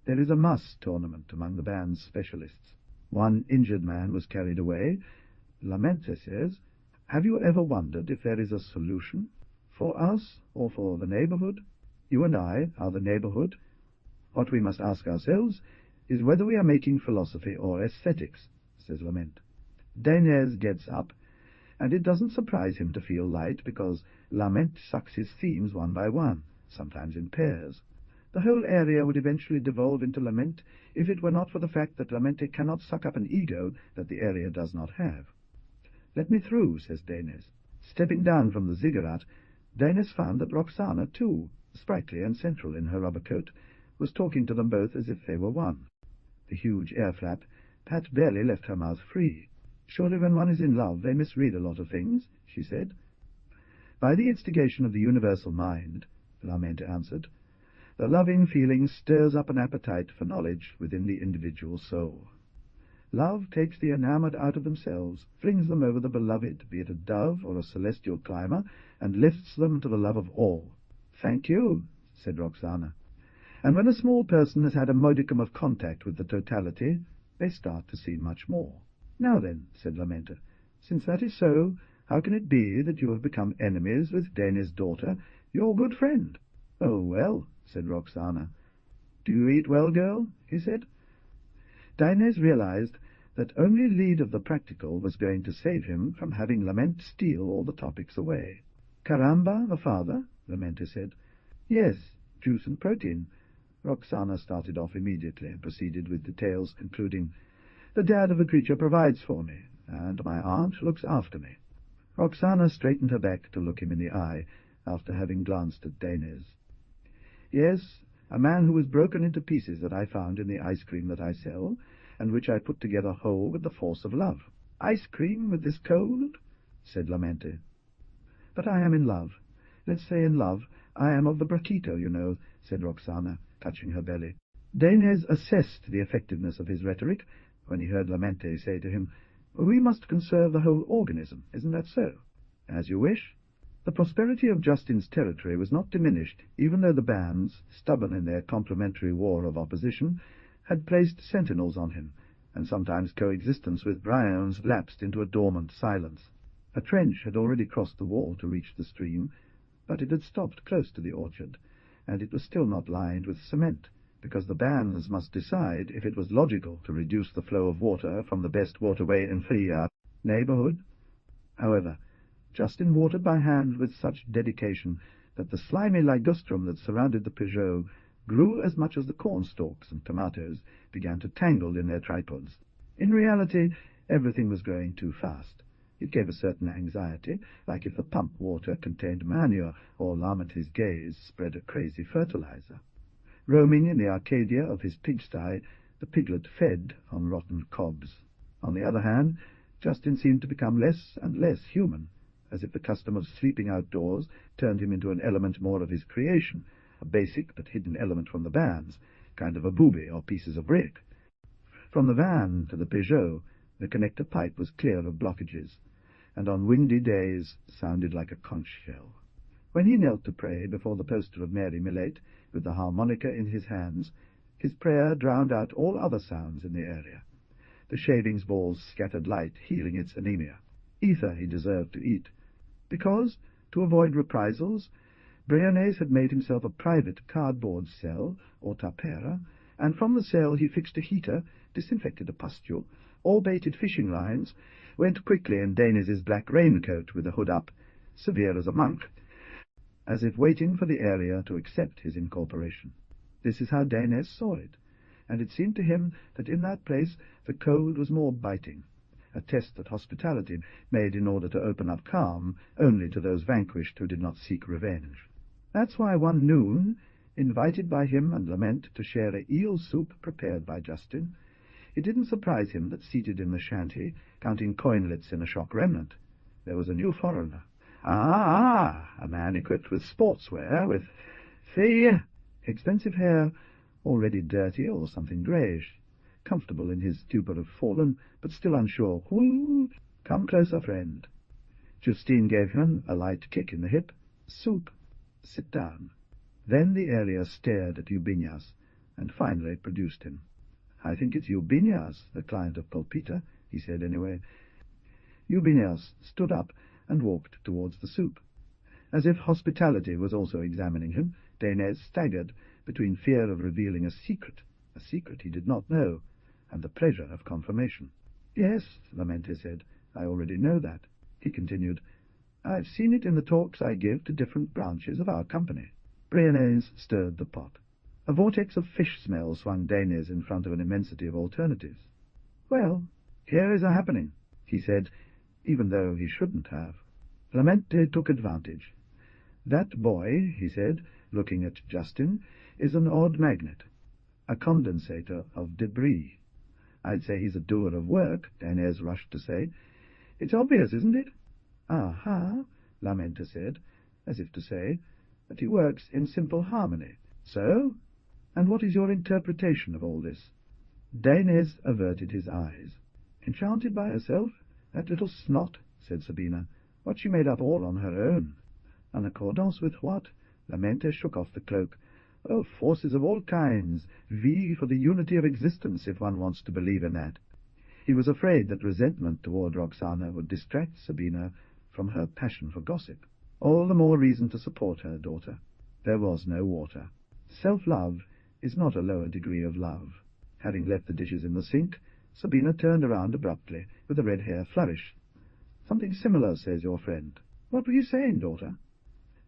[SPEAKER 1] is a mas tournament among the band's specialists. One injured man was carried away. Lamente says, have you ever wondered if there is a solution? For us or for the neighbourhood? You and I are the neighbourhood. What we must ask ourselves is whether we are making philosophy or aesthetics, says Lament. Dinez gets up, and it doesn't surprise him to feel light, because Lament sucks his themes one by one, sometimes in pairs. The whole area would eventually devolve into Lament if it were not for the fact that Lamente cannot suck up an ego that the area does not have. Let me through, says Dinez. Stepping down from the ziggurat, Dinez found that Roxana, too, sprightly and central in her rubber coat, was talking to them both as if they were one. The huge air flap, Pat barely left her mouth free. Surely when one is in love they misread a lot of things, she said. "By the instigation of the universal mind," Lamente answered. "The loving feeling stirs up an appetite for knowledge within the individual soul. Love takes the enamoured out of themselves, flings them over the beloved, be it a dove or a celestial climber, and lifts them to the love of all." "Thank you," said Roxana. "And when a small person has had a modicum of contact with the totality, they start to see much more." "Now then," said Lamente, "since that is so, how can it be that you have become enemies with Dane's daughter, your good friend?" "Oh, well," said Roxana. "Do you eat well, girl?" he said. Danes realized that only lead of the practical was going to save him from having Lament steal all the topics away. "Caramba, the father?" Lamente said. "Yes, juice and protein." Roxana started off immediately and proceeded with details, concluding, "The dad of the creature provides for me, and my aunt looks after me." Roxana straightened her back to look him in the eye, after having glanced at Danes. "Yes, a man who was broken into pieces that I found in the ice cream that I sell, and which I put together whole with the force of love." "Ice cream with this cold?" said Lamente. "But I am in love. Let's say in love. I am of the bracito, you know," said Roxana, touching her belly. Danes assessed the effectiveness of his rhetoric when he heard Lamente say to him, "We must conserve the whole organism, isn't that so?" "As you wish." The prosperity of Justin's territory was not diminished, even though the bands, stubborn in their complementary war of opposition, had placed sentinels on him, and sometimes coexistence with Brians lapsed into a dormant silence. A trench had already crossed the wall to reach the stream, but it had stopped close to the orchard, and it was still not lined with cement, because the bands must decide if it was logical to reduce the flow of water from the best waterway in the neighborhood. However, Justin watered by hand with such dedication that the slimy ligustrum that surrounded the Peugeot grew as much as the cornstalks and tomatoes began to tangle in their tripods. In reality, everything was growing too fast. It gave a certain anxiety, like if the pump water contained manure, or Lamente's gaze spread a crazy fertilizer. Roaming in the Arcadia of his pigsty, the piglet fed on rotten cobs. On the other hand, Justin seemed to become less and less human, as if the custom of sleeping outdoors turned him into an element more of his creation, a basic but hidden element from the bands, kind of a booby or pieces of brick. From the van to the Peugeot, the connector pipe was clear of blockages, and on windy days sounded like a conch shell. When he knelt to pray before the poster of Mary Millate, with the harmonica in his hands, his prayer drowned out all other sounds in the area. The shavings balls scattered light, healing its anemia. Ether he deserved to eat, because, to avoid reprisals, Brianes had made himself a private cardboard cell, or tapera, and from the cell he fixed a heater, disinfected a pustule, all baited fishing lines, went quickly in Danes's black raincoat with the hood up, severe as a monk, as if waiting for the area to accept his incorporation. This is how Danes saw it, and it seemed to him that in that place the cold was more biting, a test that hospitality made in order to open up calm only to those vanquished who did not seek revenge. That's why one noon, invited by him and Lament to share a eel soup prepared by Justin, it didn't surprise him that seated in the shanty, counting coinlets in a shock remnant, there was a new foreigner. A man equipped with sportswear, with expensive hair, already dirty or something greyish, comfortable in his stupor of fallen, but still unsure. "Come closer, friend." Justine gave him a light kick in the hip. "Soup. Sit down." Then the area stared at Eubinias, and finally produced him. "I think it's Eubinias, the client of Pulpita," he said anyway. Eubinias stood up and walked towards the soup. As if hospitality was also examining him, Danes staggered between fear of revealing a secret he did not know, and the pleasure of confirmation. "Yes," Lamente said, "I already know that." He continued, "I've seen it in the talks I give to different branches of our company." Brianes stirred the pot. A vortex of fish smell swung Danes in front of an immensity of alternatives. "Well, here is a happening," he said, even though he shouldn't have. Lamente took advantage. "That boy," he said, looking at Justin, "is an odd magnet, a condensator of debris." "I'd say he's a doer of work," Danes rushed to say. "It's obvious, isn't it?" "Aha! Lamenta said, as if to say that he works in simple harmony. So? And what is your interpretation of all this? Dainese averted his eyes. Enchanted by herself? That little snot, said Sabina. What she made up all on her own. En accordance with what? Lamenta shook off the cloak. Oh, forces of all kinds, vie for the unity of existence, if one wants to believe in that. He was afraid that resentment toward Roxana would distract Sabina from her passion for gossip. All the more reason to support her daughter. There was no water. Self-love is not a lower degree of love. Having left the dishes in the sink, Sabina turned around abruptly, with a red hair flourish. Something similar, says your friend. What were you saying, daughter?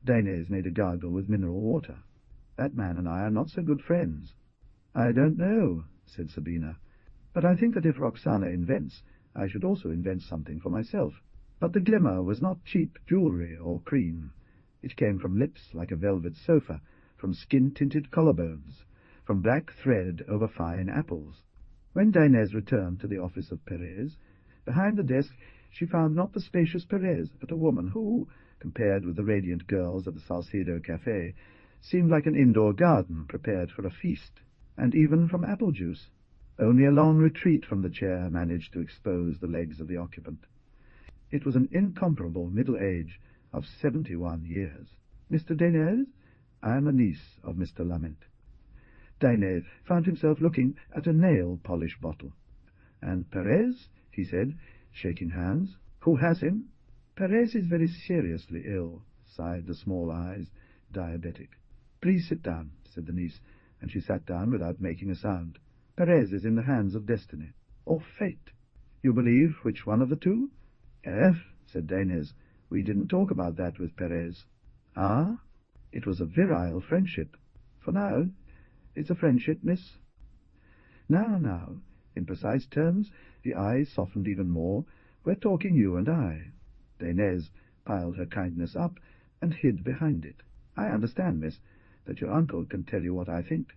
[SPEAKER 1] Dainese made a gargle with mineral water. That man and I are not so good friends. I don't know, said Sabina, but I think that if Roxana invents, I should also invent something for myself. But the glimmer was not cheap jewellery or cream. It came from lips like a velvet sofa, from skin-tinted collarbones, from black thread over fine apples. When Dainese returned to the office of Perez, behind the desk she found not the spacious Perez, but a woman who, compared with the radiant girls of the Salcedo Café, seemed like an indoor garden prepared for a feast, and even from apple juice. Only a long retreat from the chair managed to expose the legs of the occupant. It was an incomparable middle age of 71 years. Mr. Dainese, I am a niece of Mr. Lament. Dainese found himself looking at a nail-polish bottle. And Perez, he said, shaking hands. Who has him? Perez is very seriously ill, sighed the small eyes, diabetic. Please sit down, said the niece, and she sat down without making a sound. Perez is in the hands of destiny, or fate. You believe which one of the two? Yes, said Dainese. We didn't talk about that with Perez. Ah? It was a virile friendship. For now, it's a friendship, miss. Now, in precise terms, the eyes softened even more. We're talking you and I. Dainese piled her kindness up and hid behind it. I understand, miss, that your uncle can tell you what I think.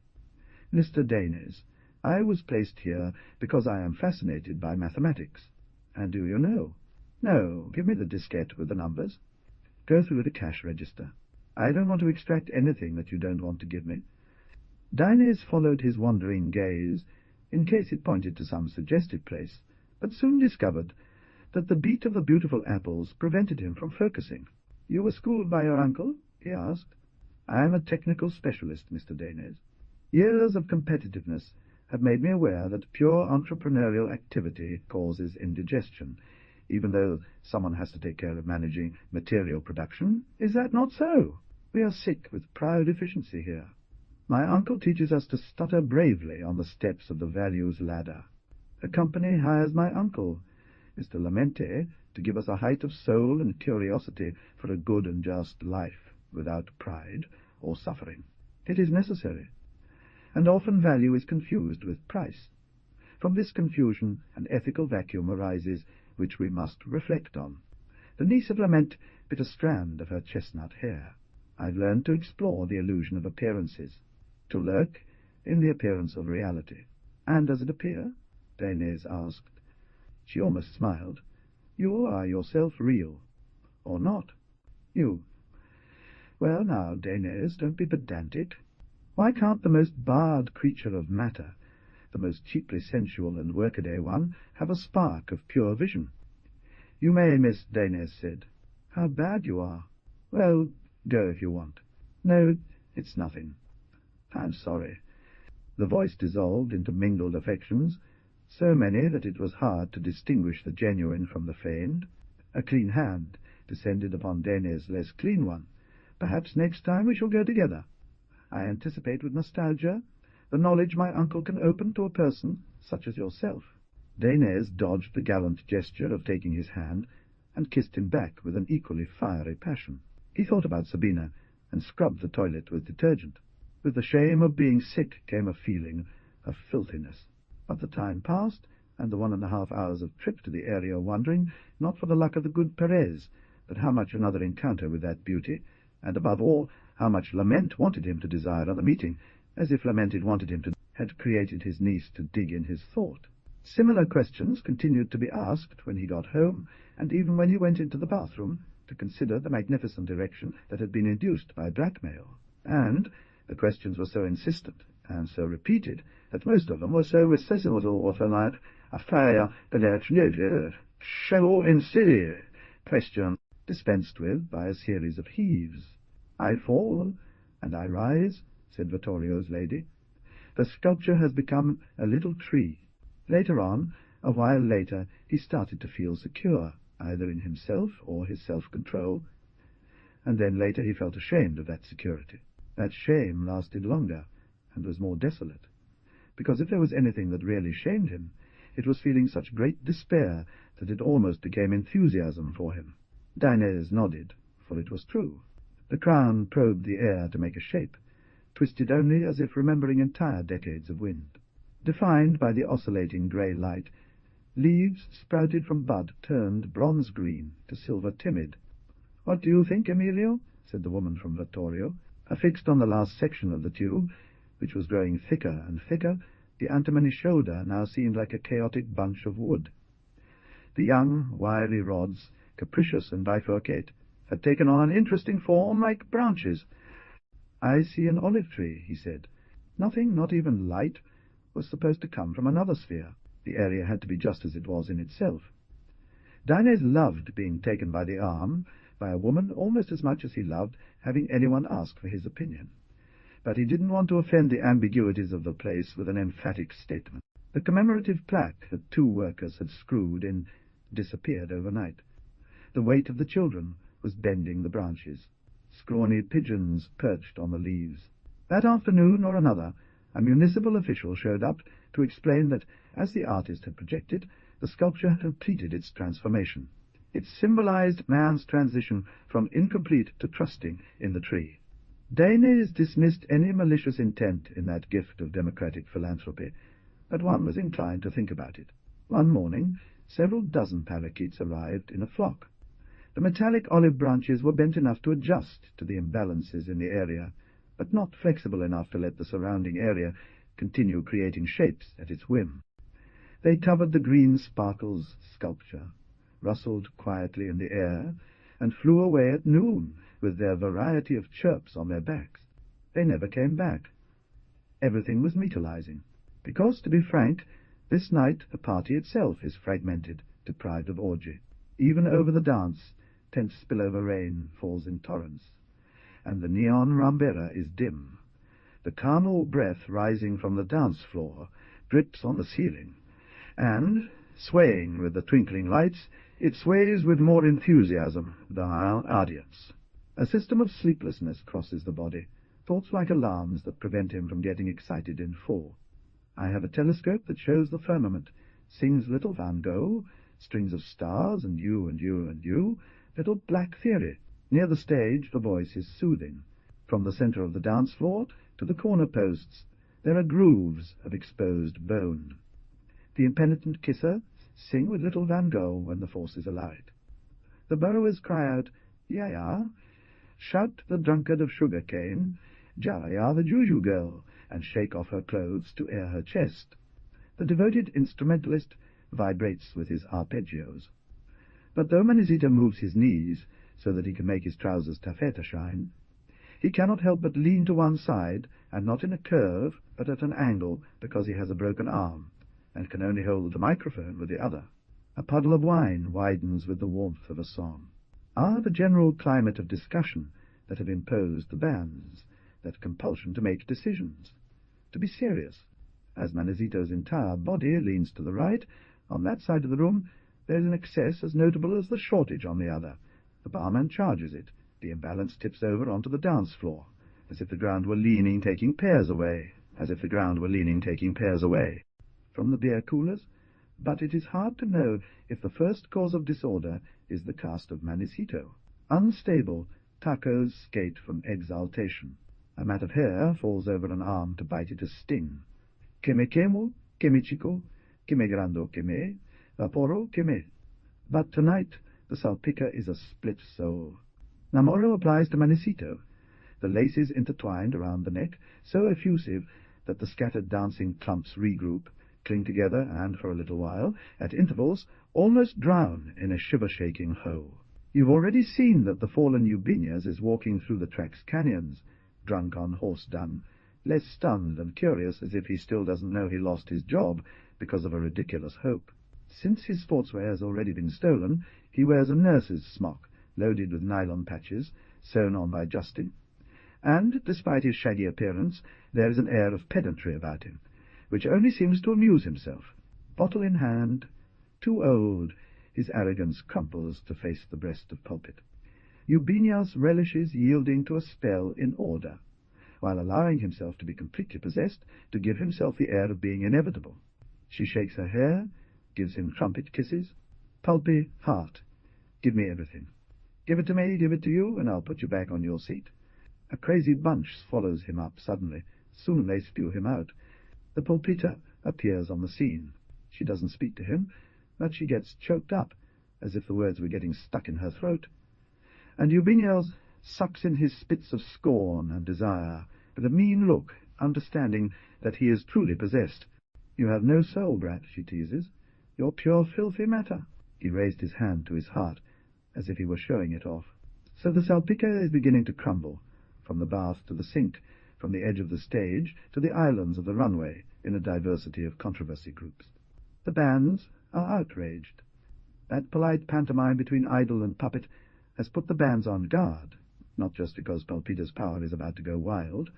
[SPEAKER 1] Mr. Dainese, I was placed here because I am fascinated by mathematics. And do you know? No, give me the diskette with the numbers. Go through the cash register. I don't want to extract anything that you don't want to give me. Dainese followed his wandering gaze, in case it pointed to some suggestive place, but soon discovered that the beat of the beautiful apples prevented him from focusing. You were schooled by your uncle? He asked. I am a technical specialist, Mr. Dainese. Years of competitiveness have made me aware that pure entrepreneurial activity causes indigestion, even though someone has to take care of managing material production. Is that not so? We are sick with proud efficiency here. My uncle teaches us to stutter bravely on the steps of the values ladder. A company hires my uncle, Mr. Lamente, to give us a height of soul and curiosity for a good and just life, without pride or suffering. It is necessary, and often value is confused with price. From this confusion an ethical vacuum arises which we must reflect on. The niece of Lament bit a strand of her chestnut hair. I've learned to explore the illusion of appearances, to lurk in the appearance of reality. And does it appear? Dainese asked. She almost smiled. You are yourself real, or not? You. Well now, Dainese, don't be pedantic. Why can't the most barred creature of matter, the most cheaply sensual and workaday one, have a spark of pure vision? You may, Miss, Dainese said. How bad you are. Well, go if you want. No, it's nothing. I'm sorry. The voice dissolved into mingled affections, so many that it was hard to distinguish the genuine from the feigned. A clean hand descended upon Dainese's less clean one. Perhaps next time we shall go together. I anticipate with nostalgia the knowledge my uncle can open to a person such as yourself. Dainese dodged the gallant gesture of taking his hand, and kissed him back with an equally fiery passion. He thought about Sabina, and scrubbed the toilet with detergent. With the shame of being sick came a feeling of filthiness. But the time passed, and the 1.5 hours of trip to the area wondering, not for the luck of the good Perez, but how much another encounter with that beauty, and above all, how much Lament wanted him to desire another meeting, as if Lament had wanted him to, had created his niece to dig in his thought. Similar questions continued to be asked when he got home, and even when he went into the bathroom to to consider the magnificent erection that had been induced by blackmail, and the questions were so insistent and so repeated that most of them were so recessive like affaire shall in city question dispensed with by a series of heaves. "I fall, and I rise," said Vittorio's lady. "The sculpture has become a little tree." Later on, a while later, he started to feel secure, either in himself or his self-control, and then later he felt ashamed of that security. That shame lasted longer, and was more desolate, because if there was anything that really shamed him, it was feeling such great despair that it almost became enthusiasm for him. Dinez nodded, for it was true. The crown probed the air to make a shape, twisted only as if remembering entire decades of wind. Defined by the oscillating grey light, leaves sprouted from bud turned bronze-green to silver timid. "What do you think, Emilio?" said the woman from Vittorio. Affixed on the last section of the tube, which was growing thicker and thicker, the antimony's shoulder now seemed like a chaotic bunch of wood. The young, wiry rods, capricious and bifurcate, had taken on an interesting form like branches. "I see an olive tree," he said. Nothing, not even light, was supposed to come from another sphere. The area had to be just as it was in itself. Dinez loved being taken by the arm by a woman almost as much as he loved having anyone ask for his opinion. But he didn't want to offend the ambiguities of the place with an emphatic statement. The commemorative plaque that 2 workers had screwed in disappeared overnight. The weight of the children was bending the branches. Scrawny pigeons perched on the leaves. That afternoon or another, a municipal official showed up to explain that, as the artist had projected, the sculpture had completed its transformation. It symbolized man's transition from incomplete to trusting in the tree. Dinez dismissed any malicious intent in that gift of democratic philanthropy, but one was inclined to think about it. One morning, several dozen parakeets arrived in a flock. The metallic olive branches were bent enough to adjust to the imbalances in the area, but not flexible enough to let the surrounding area continue creating shapes at its whim. They covered the green sparkles sculpture, rustled quietly in the air, and flew away at noon with their variety of chirps on their backs. They never came back. Everything was metalizing, because, to be frank, this night the party itself is fragmented, deprived of orgy. Even over the dance, tense spillover rain falls in torrents, and the neon rambera is dim. The carnal breath rising from the dance floor drips on the ceiling, and, swaying with the twinkling lights, it sways with more enthusiasm than our audience. A system of sleeplessness crosses the body, thoughts like alarms that prevent him from getting excited in full. I have a telescope that shows the firmament, sings little Van Gogh, strings of stars, and you, and you, and you, little black theory. Near the stage the voice is soothing. From the center of the dance floor to the corner posts there are grooves of exposed bone. The impenitent kisser sing with little Van Gogh when the forces allow it. The burrowers cry out, "Ya ya," shout the drunkard of sugar cane, "Jaya the Juju girl," and shake off her clothes to air her chest. The devoted instrumentalist vibrates with his arpeggios. But though Manizita moves his knees so that he can make his trousers taffeta shine, he cannot help but lean to one side, and not in a curve, but at an angle, because he has a broken arm, and can only hold the microphone with the other. A puddle of wine widens with the warmth of a song. The general climate of discussion that have imposed the bans, that compulsion to make decisions, to be serious. As Manizito's entire body leans to the right, on that side of the room there is an excess as notable as the shortage on the other. The barman charges it. The imbalance tips over onto the dance floor, as if the ground were leaning, taking pairs away, from the beer coolers. But it is hard to know if the first cause of disorder is the cast of Manizito. Unstable, tacos skate from exaltation. A mat of hair falls over an arm to bite it a sting. "Que me quemo, que me chico, que me grando, que me, vaporo, que me." But tonight the salpica is a split soul. Namoro applies to Manizito. The laces intertwined around the neck, so effusive that the scattered dancing clumps regroup, cling together, and for a little while, at intervals, almost drown in a shiver-shaking hoe. You've already seen that the fallen Eubenias is walking through the track's canyons, drunk on horse dung, less stunned and curious as if he still doesn't know he lost his job because of a ridiculous hope. Since his sportswear has already been stolen, he wears a nurse's smock, loaded with nylon patches, sewn on by Justin. And, despite his shaggy appearance, there is an air of pedantry about him, which only seems to amuse himself. Bottle in hand, too old, his arrogance crumples to face the breast of pulpit. Eubenias relishes yielding to a spell in order, while allowing himself to be completely possessed, to give himself the air of being inevitable. She shakes her hair, gives him trumpet kisses. Pulpy, heart, give me everything. Give it to me, give it to you, and I'll put you back on your seat. A crazy bunch swallows him up suddenly. Soon they spew him out. The pulpita appears on the scene. She doesn't speak to him, but she gets choked up, as if the words were getting stuck in her throat. And Eubenias sucks in his spits of scorn and desire, with a mean look, understanding that he is truly possessed. You have no soul, brat, she teases. You're pure filthy matter. He raised his hand to his heart, as if he were showing it off. So the salpicca is beginning to crumble, from the bath to the sink, from the edge of the stage to the islands of the runway, in a diversity of controversy groups. The bands are outraged. That polite pantomime between idol and puppet has put the bands on guard, not just because Pulpita's power is about to go wild.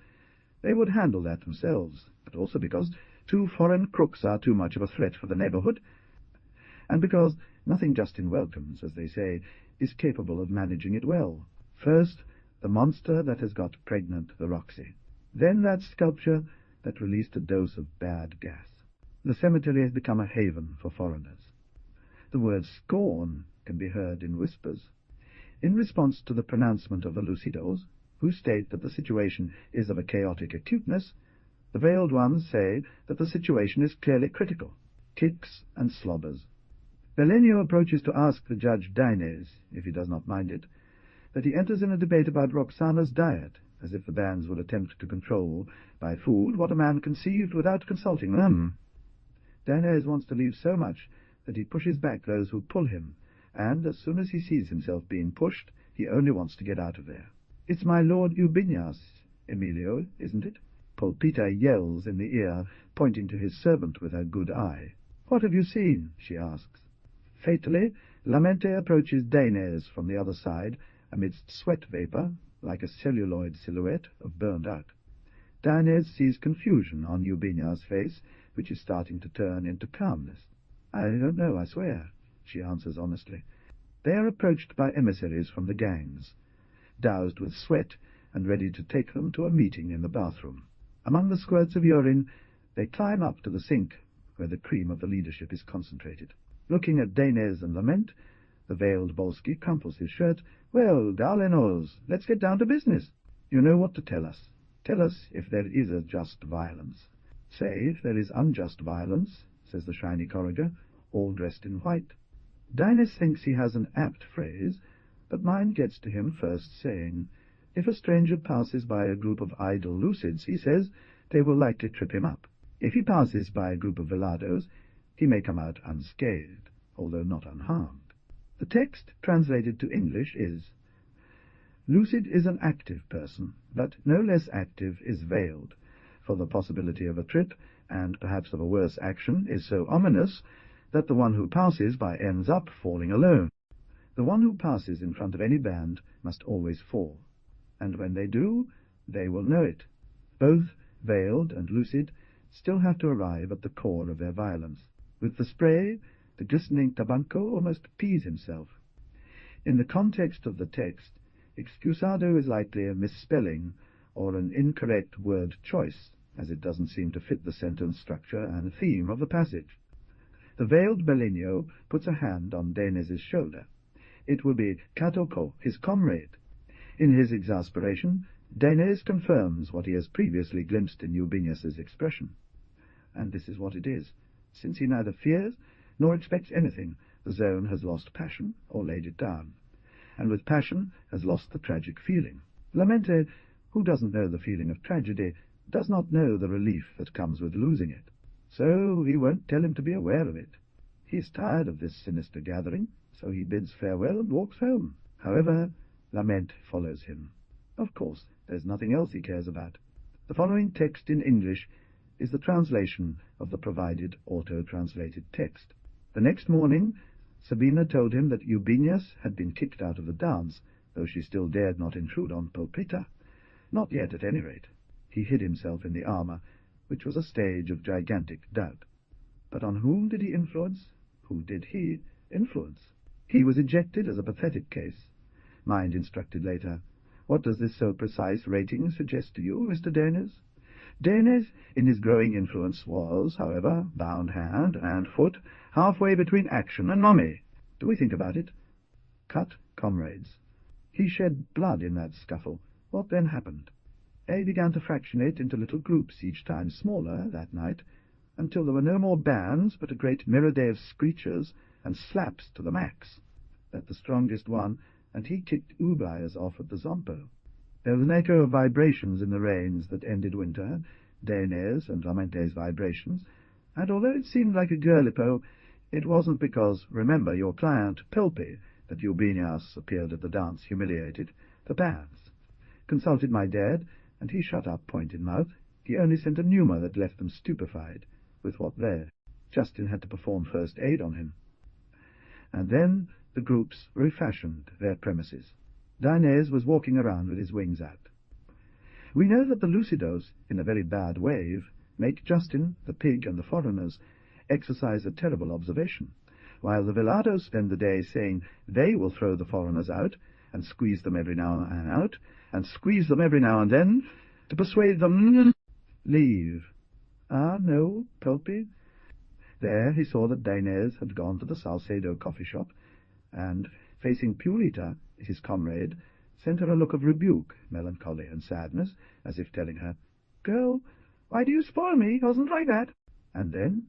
[SPEAKER 1] They would handle that themselves, but also because 2 foreign crooks are too much of a threat for the neighborhood, and because nothing Justin welcomes, as they say, is capable of managing it well. First, the monster that has got pregnant the Roxy. Then that sculpture that released a dose of bad gas. The cemetery has become a haven for foreigners. The word scorn can be heard in whispers. In response to the pronouncement of the Lucidos, who state that the situation is of a chaotic acuteness, the veiled ones say that the situation is clearly critical. Kicks and slobbers. Belenio approaches to ask the judge Dines, if he does not mind it, that he enters in a debate about Roxana's diet, as if the bands would attempt to control by food what a man conceived without consulting them. Dines wants to leave so much that he pushes back those who pull him, and as soon as he sees himself being pushed, he only wants to get out of there. It's my Lord Eubenias, Emilio, isn't it? Pulpita yells in the ear, pointing to his servant with her good eye. What have you seen? She asks. Fatally, Lamente approaches Dines from the other side, amidst sweat vapour, like a celluloid silhouette of burned out. Dines sees confusion on Eubenia's face, which is starting to turn into calmness. I don't know, I swear, she answers honestly. They are approached by emissaries from the gangs, doused with sweat and ready to take them to a meeting in the bathroom. Among the squirts of urine, they climb up to the sink, where the cream of the leadership is concentrated. Looking at Dines and Lament, the veiled Bolski crumples his shirt. Well, Darlenos, let's get down to business. You know what to tell us. Tell us if there is a just violence. Say if there is unjust violence, says the shiny Corriger, all dressed in white. Dines thinks he has an apt phrase, but mind gets to him first saying, if a stranger passes by a group of idle lucids, he says, they will likely trip him up. If he passes by a group of velados, he may come out unscathed, although not unharmed. The text, translated to English, is, lucid is an active person, but no less active is veiled, for the possibility of a trip, and perhaps of a worse action, is so ominous that the one who passes by ends up falling alone. The one who passes in front of any band must always fall, and when they do, they will know it. Both, veiled and lucid, still have to arrive at the core of their violence. With the spray, the glistening Tabanco almost pees himself. In the context of the text, excusado is likely a misspelling or an incorrect word choice, as it doesn't seem to fit the sentence structure and theme of the passage. The veiled Belenio puts a hand on Dines' shoulder. It will be Catoko, his comrade. In his exasperation, Dines confirms what he has previously glimpsed in Eubenius's expression. And this is what it is. Since he neither fears nor expects anything, the zone has lost passion or laid it down, and with passion has lost the tragic feeling. Lamente, who doesn't know the feeling of tragedy, does not know the relief that comes with losing it. So he won't tell him to be aware of it. He is tired of this sinister gathering, so he bids farewell and walks home. However, lament follows him. Of course, there's nothing else he cares about. The following text in English is the translation of the provided auto-translated text. The next morning, Sabina told him that Eubenius had been kicked out of the dance, though she still dared not intrude on Pulpita. Not yet, at any rate. He hid himself in the armour, which was a stage of gigantic doubt. But on whom did he influence? Who did he influence? He was ejected as a pathetic case. Mind instructed later. What does this so precise rating suggest to you, Mr. Danes? Danes, in his growing influence, was, however, bound hand and foot, halfway between action and mummy. Do we think about it? Cut comrades. He shed blood in that scuffle. What then happened? They began to fractionate into little groups, each time smaller, that night, until there were no more bands, but a great myriad of screechers and slaps to the max. That the strongest won, and he kicked Ubias off at the Zompo. There was an echo of vibrations in the rains that ended winter, Danes and Lamente's vibrations, and although it seemed like a girlipo, it wasn't because, remember, your client, Pelpe, that Eubenius appeared at the dance humiliated. The bands. Consulted my dad, and he shut up point in mouth. He only sent a pneuma that left them stupefied. With what there? Justin had to perform first aid on him. And then the groups refashioned their premises. Danes was walking around with his wings out. We know that the Lucidos, in a very bad wave, make Justin, the pig, and the foreigners exercise a terrible observation, while the Velados spend the day saying they will throw the foreigners out, and squeeze them every now and out, and squeeze them every now and then, to persuade them leave. Ah, no, Pelpe. There he saw that Danes had gone to the Salcedo coffee shop, and, facing Purita, his comrade, sent her a look of rebuke, melancholy, and sadness, as if telling her, "Girl, why do you spoil me? It wasn't like that." And then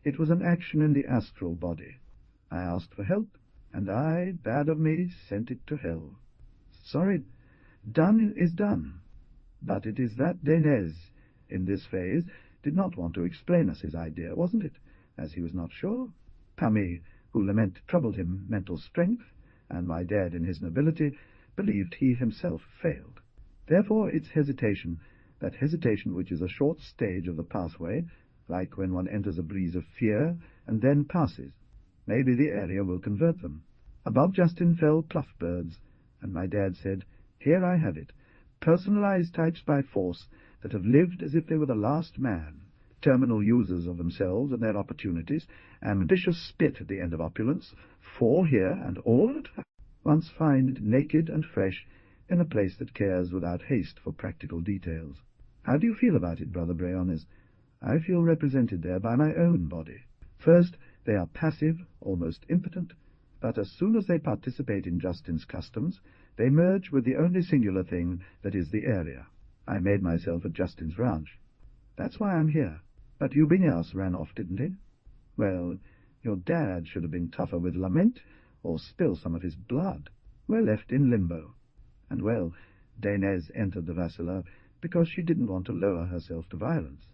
[SPEAKER 1] it was an action in the astral body. I asked for help, and I, bad of me, sent it to hell. Sorry, done is done. But it is that Danes, in this phase, did not want to explain us his idea, wasn't it, as he was not sure? Pammy, who lament troubled him mental strength, and my dad in his nobility, believed he himself failed. Therefore it's hesitation, that hesitation which is a short stage of the pathway, like when one enters a breeze of fear, and then passes. Maybe the area will convert them. Above Justin fell Pluffbirds, and my dad said, "Here I have it, personalized types by force that have lived as if they were the last man, terminal users of themselves and their opportunities, ambitious spit at the end of opulence, fall here and all at once find naked and fresh in a place that cares without haste for practical details. How do you feel about it, Brother Breones? I feel represented there by my own body. First, they are passive, almost impotent, but as soon as they participate in Justin's customs, they merge with the only singular thing that is the area. I made myself at Justin's ranch. That's why I'm here. But Eubenius ran off, didn't he? Well, your dad should have been tougher with lament, or spill some of his blood. We're left in limbo. And, well, Danes entered the Vassila because she didn't want to lower herself to violence.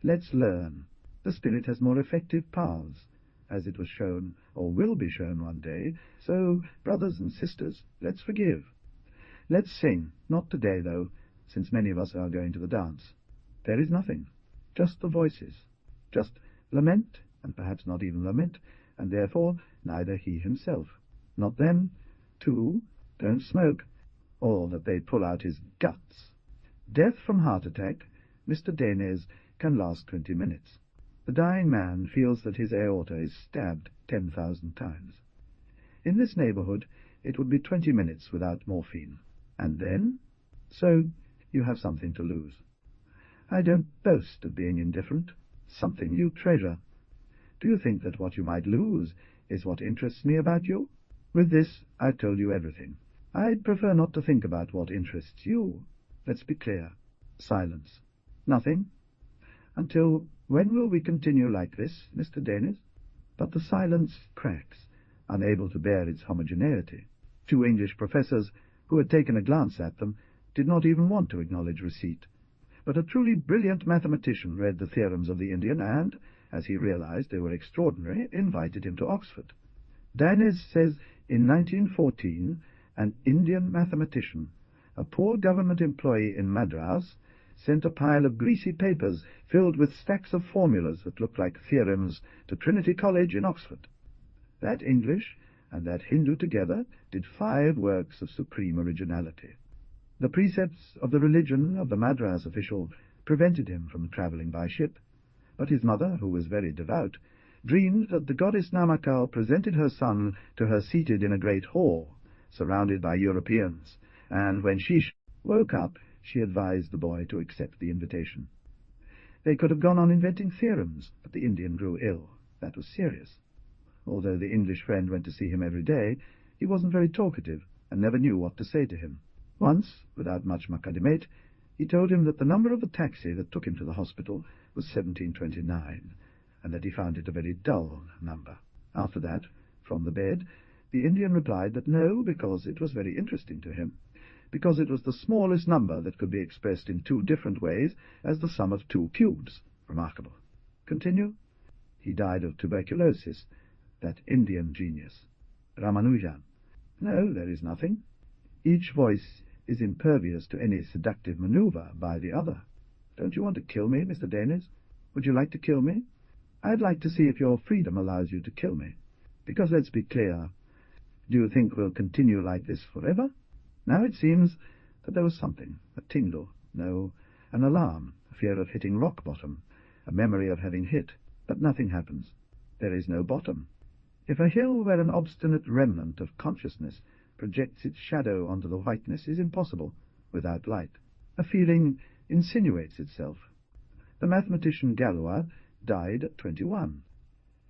[SPEAKER 1] Let's learn. The spirit has more effective paths, as it was shown, or will be shown one day. So, brothers and sisters, let's forgive. Let's sing, not today, though, since many of us are going to the dance. There is nothing, just the voices, just lament, and perhaps not even lament, and therefore neither he himself. Not them, too, don't smoke, or that they'd pull out his guts. Death from heart attack, Mr. Danes, can last 20 minutes. The dying man feels that his aorta is stabbed 10,000 times. In this neighborhood, it would be 20 minutes without morphine. And then? So, you have something to lose. I don't boast of being indifferent. Something you treasure. Do you think that what you might lose is what interests me about you? With this, I've told you everything. I'd prefer not to think about what interests you. Let's be clear. Silence. Nothing. Until when will we continue like this, Mr. Danes? But the silence cracks, unable to bear its homogeneity. 2 English professors, who had taken a glance at them, did not even want to acknowledge receipt. But a truly brilliant mathematician read the theorems of the Indian and, as he realized they were extraordinary, invited him to Oxford. Danes says In 1914, an Indian mathematician, a poor government employee in Madras, sent a pile of greasy papers filled with stacks of formulas that looked like theorems to Trinity College in Oxford. That English and that Hindu together did 5 works of supreme originality. The precepts of the religion of the Madras official prevented him from travelling by ship, but his mother, who was very devout, dreamed that the goddess Namakal presented her son to her seated in a great hall, surrounded by Europeans, and when she woke up, she advised the boy to accept the invitation. They could have gone on inventing theorems, but the Indian grew ill. That was serious. Although the English friend went to see him every day, he wasn't very talkative, and never knew what to say to him. Once, without much macadamate, he told him that the number of the taxi that took him to the hospital was 1729, and that he found it a very dull number. After that, from the bed, the Indian replied that no, because it was very interesting to him, because it was the smallest number that could be expressed in 2 different ways as the sum of 2 cubes. Remarkable. Continue. He died of tuberculosis, that Indian genius. Ramanujan. No, there is nothing. Each voice is impervious to any seductive maneuver by the other. Don't you want to kill me, Mr. Danes? Would you like to kill me? I'd like to see if your freedom allows you to kill me. Because let's be clear, do you think we'll continue like this forever? Now it seems that there was something, a tingle, no, an alarm, a fear of hitting rock bottom, a memory of having hit, but nothing happens. There is no bottom. If a hill where an obstinate remnant of consciousness projects its shadow onto the whiteness is impossible without light. A feeling insinuates itself. The mathematician Galois died at 21,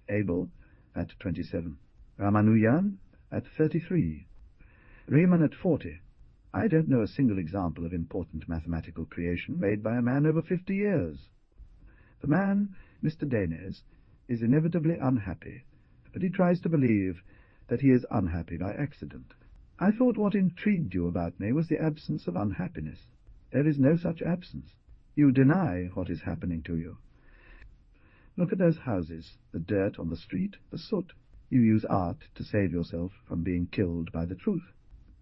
[SPEAKER 1] Abel at 27, Ramanujan at 33, Riemann at 40. I don't know a single example of important mathematical creation made by a man over 50 years. The man, Mr. Danes, is inevitably unhappy, but he tries to believe that he is unhappy by accident. I thought what intrigued you about me was the absence of unhappiness. There is no such absence. You deny what is happening to you. Look at those houses, the dirt on the street, the soot. You use art to save yourself from being killed by the truth.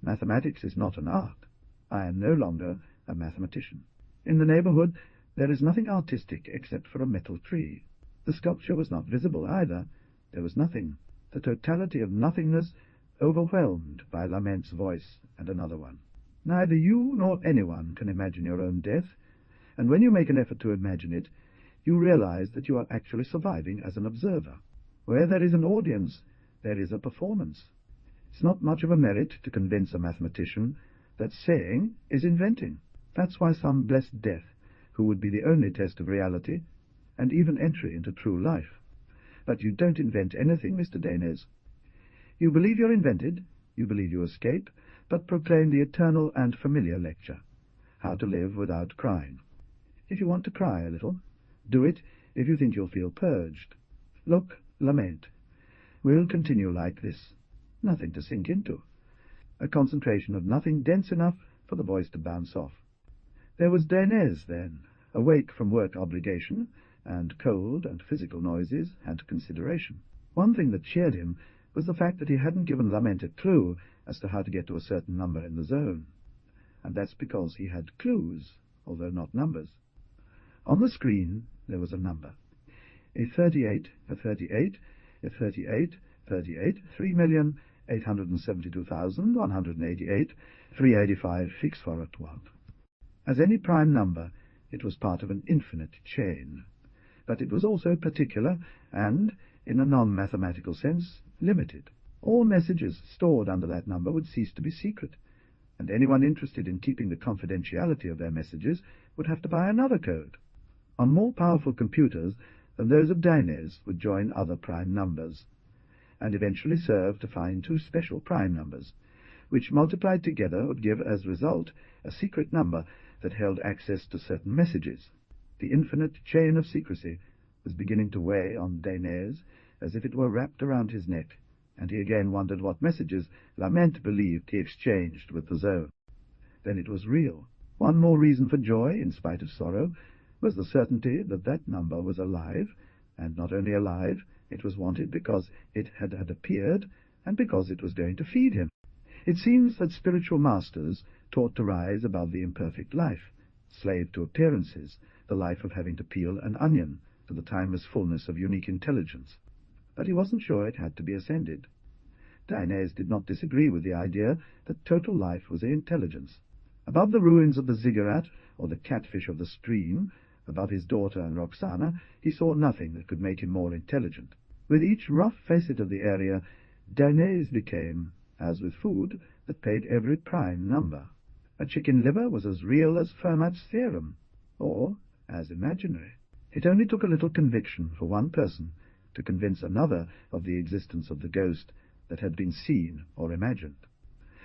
[SPEAKER 1] Mathematics is not an art. I am no longer a mathematician. In the neighborhood there is nothing artistic except for a metal tree. The sculpture was not visible either. There was nothing. The totality of nothingness overwhelmed by Lament's voice and another one. Neither you nor anyone can imagine your own death, and when you make an effort to imagine it, you realize that you are actually surviving as an observer. Where there is an audience, there is a performance. It's not much of a merit to convince a mathematician that saying is inventing. That's why some blessed death, who would be the only test of reality, and even entry into true life. But you don't invent anything, Mr. Danes. You believe you're invented, you believe you escape, but proclaim the eternal and familiar lecture, how to live without crying. If you want to cry a little, do it if you think you'll feel purged. Look, lament. We'll continue like this. Nothing to sink into. A concentration of nothing dense enough for the voice to bounce off. There was Danes then, awake from work obligation, and cold and physical noises and consideration. One thing that cheered him was the fact that he hadn't given Lament a clue as to how to get to a certain number in the zone. And that's because he had clues, although not numbers. On the screen there was a number. A 38, a 38, a 38, 38, 3,872,188, 385 fixed for at 12. As any prime number, it was part of an infinite chain. But it was also particular and, in a non-mathematical sense, limited. All messages stored under that number would cease to be secret, and anyone interested in keeping the confidentiality of their messages would have to buy another code. On more powerful computers than those of Danes would join other prime numbers, and eventually serve to find 2 special prime numbers, which multiplied together would give as result a secret number that held access to certain messages. The infinite chain of secrecy was beginning to weigh on Danes as if it were wrapped around his neck, and he again wondered what messages Lament believed he exchanged with the zone. Then it was real. One more reason for joy, in spite of sorrow, was the certainty that that number was alive, and not only alive, it was wanted because it had appeared and because it was going to feed him. It seems that spiritual masters taught to rise above the imperfect life, slave to appearances, the life of having to peel an onion, to the timeless fullness of unique intelligence. But he wasn't sure it had to be ascended. Dainese did not disagree with the idea that total life was intelligence. Above the ruins of the ziggurat, or the catfish of the stream, above his daughter and Roxana, he saw nothing that could make him more intelligent. With each rough facet of the area, Dainese became, as with food, that paid every prime number. A chicken liver was as real as Fermat's theorem, or as imaginary. It only took a little conviction for one person to convince another of the existence of the ghost that had been seen or imagined.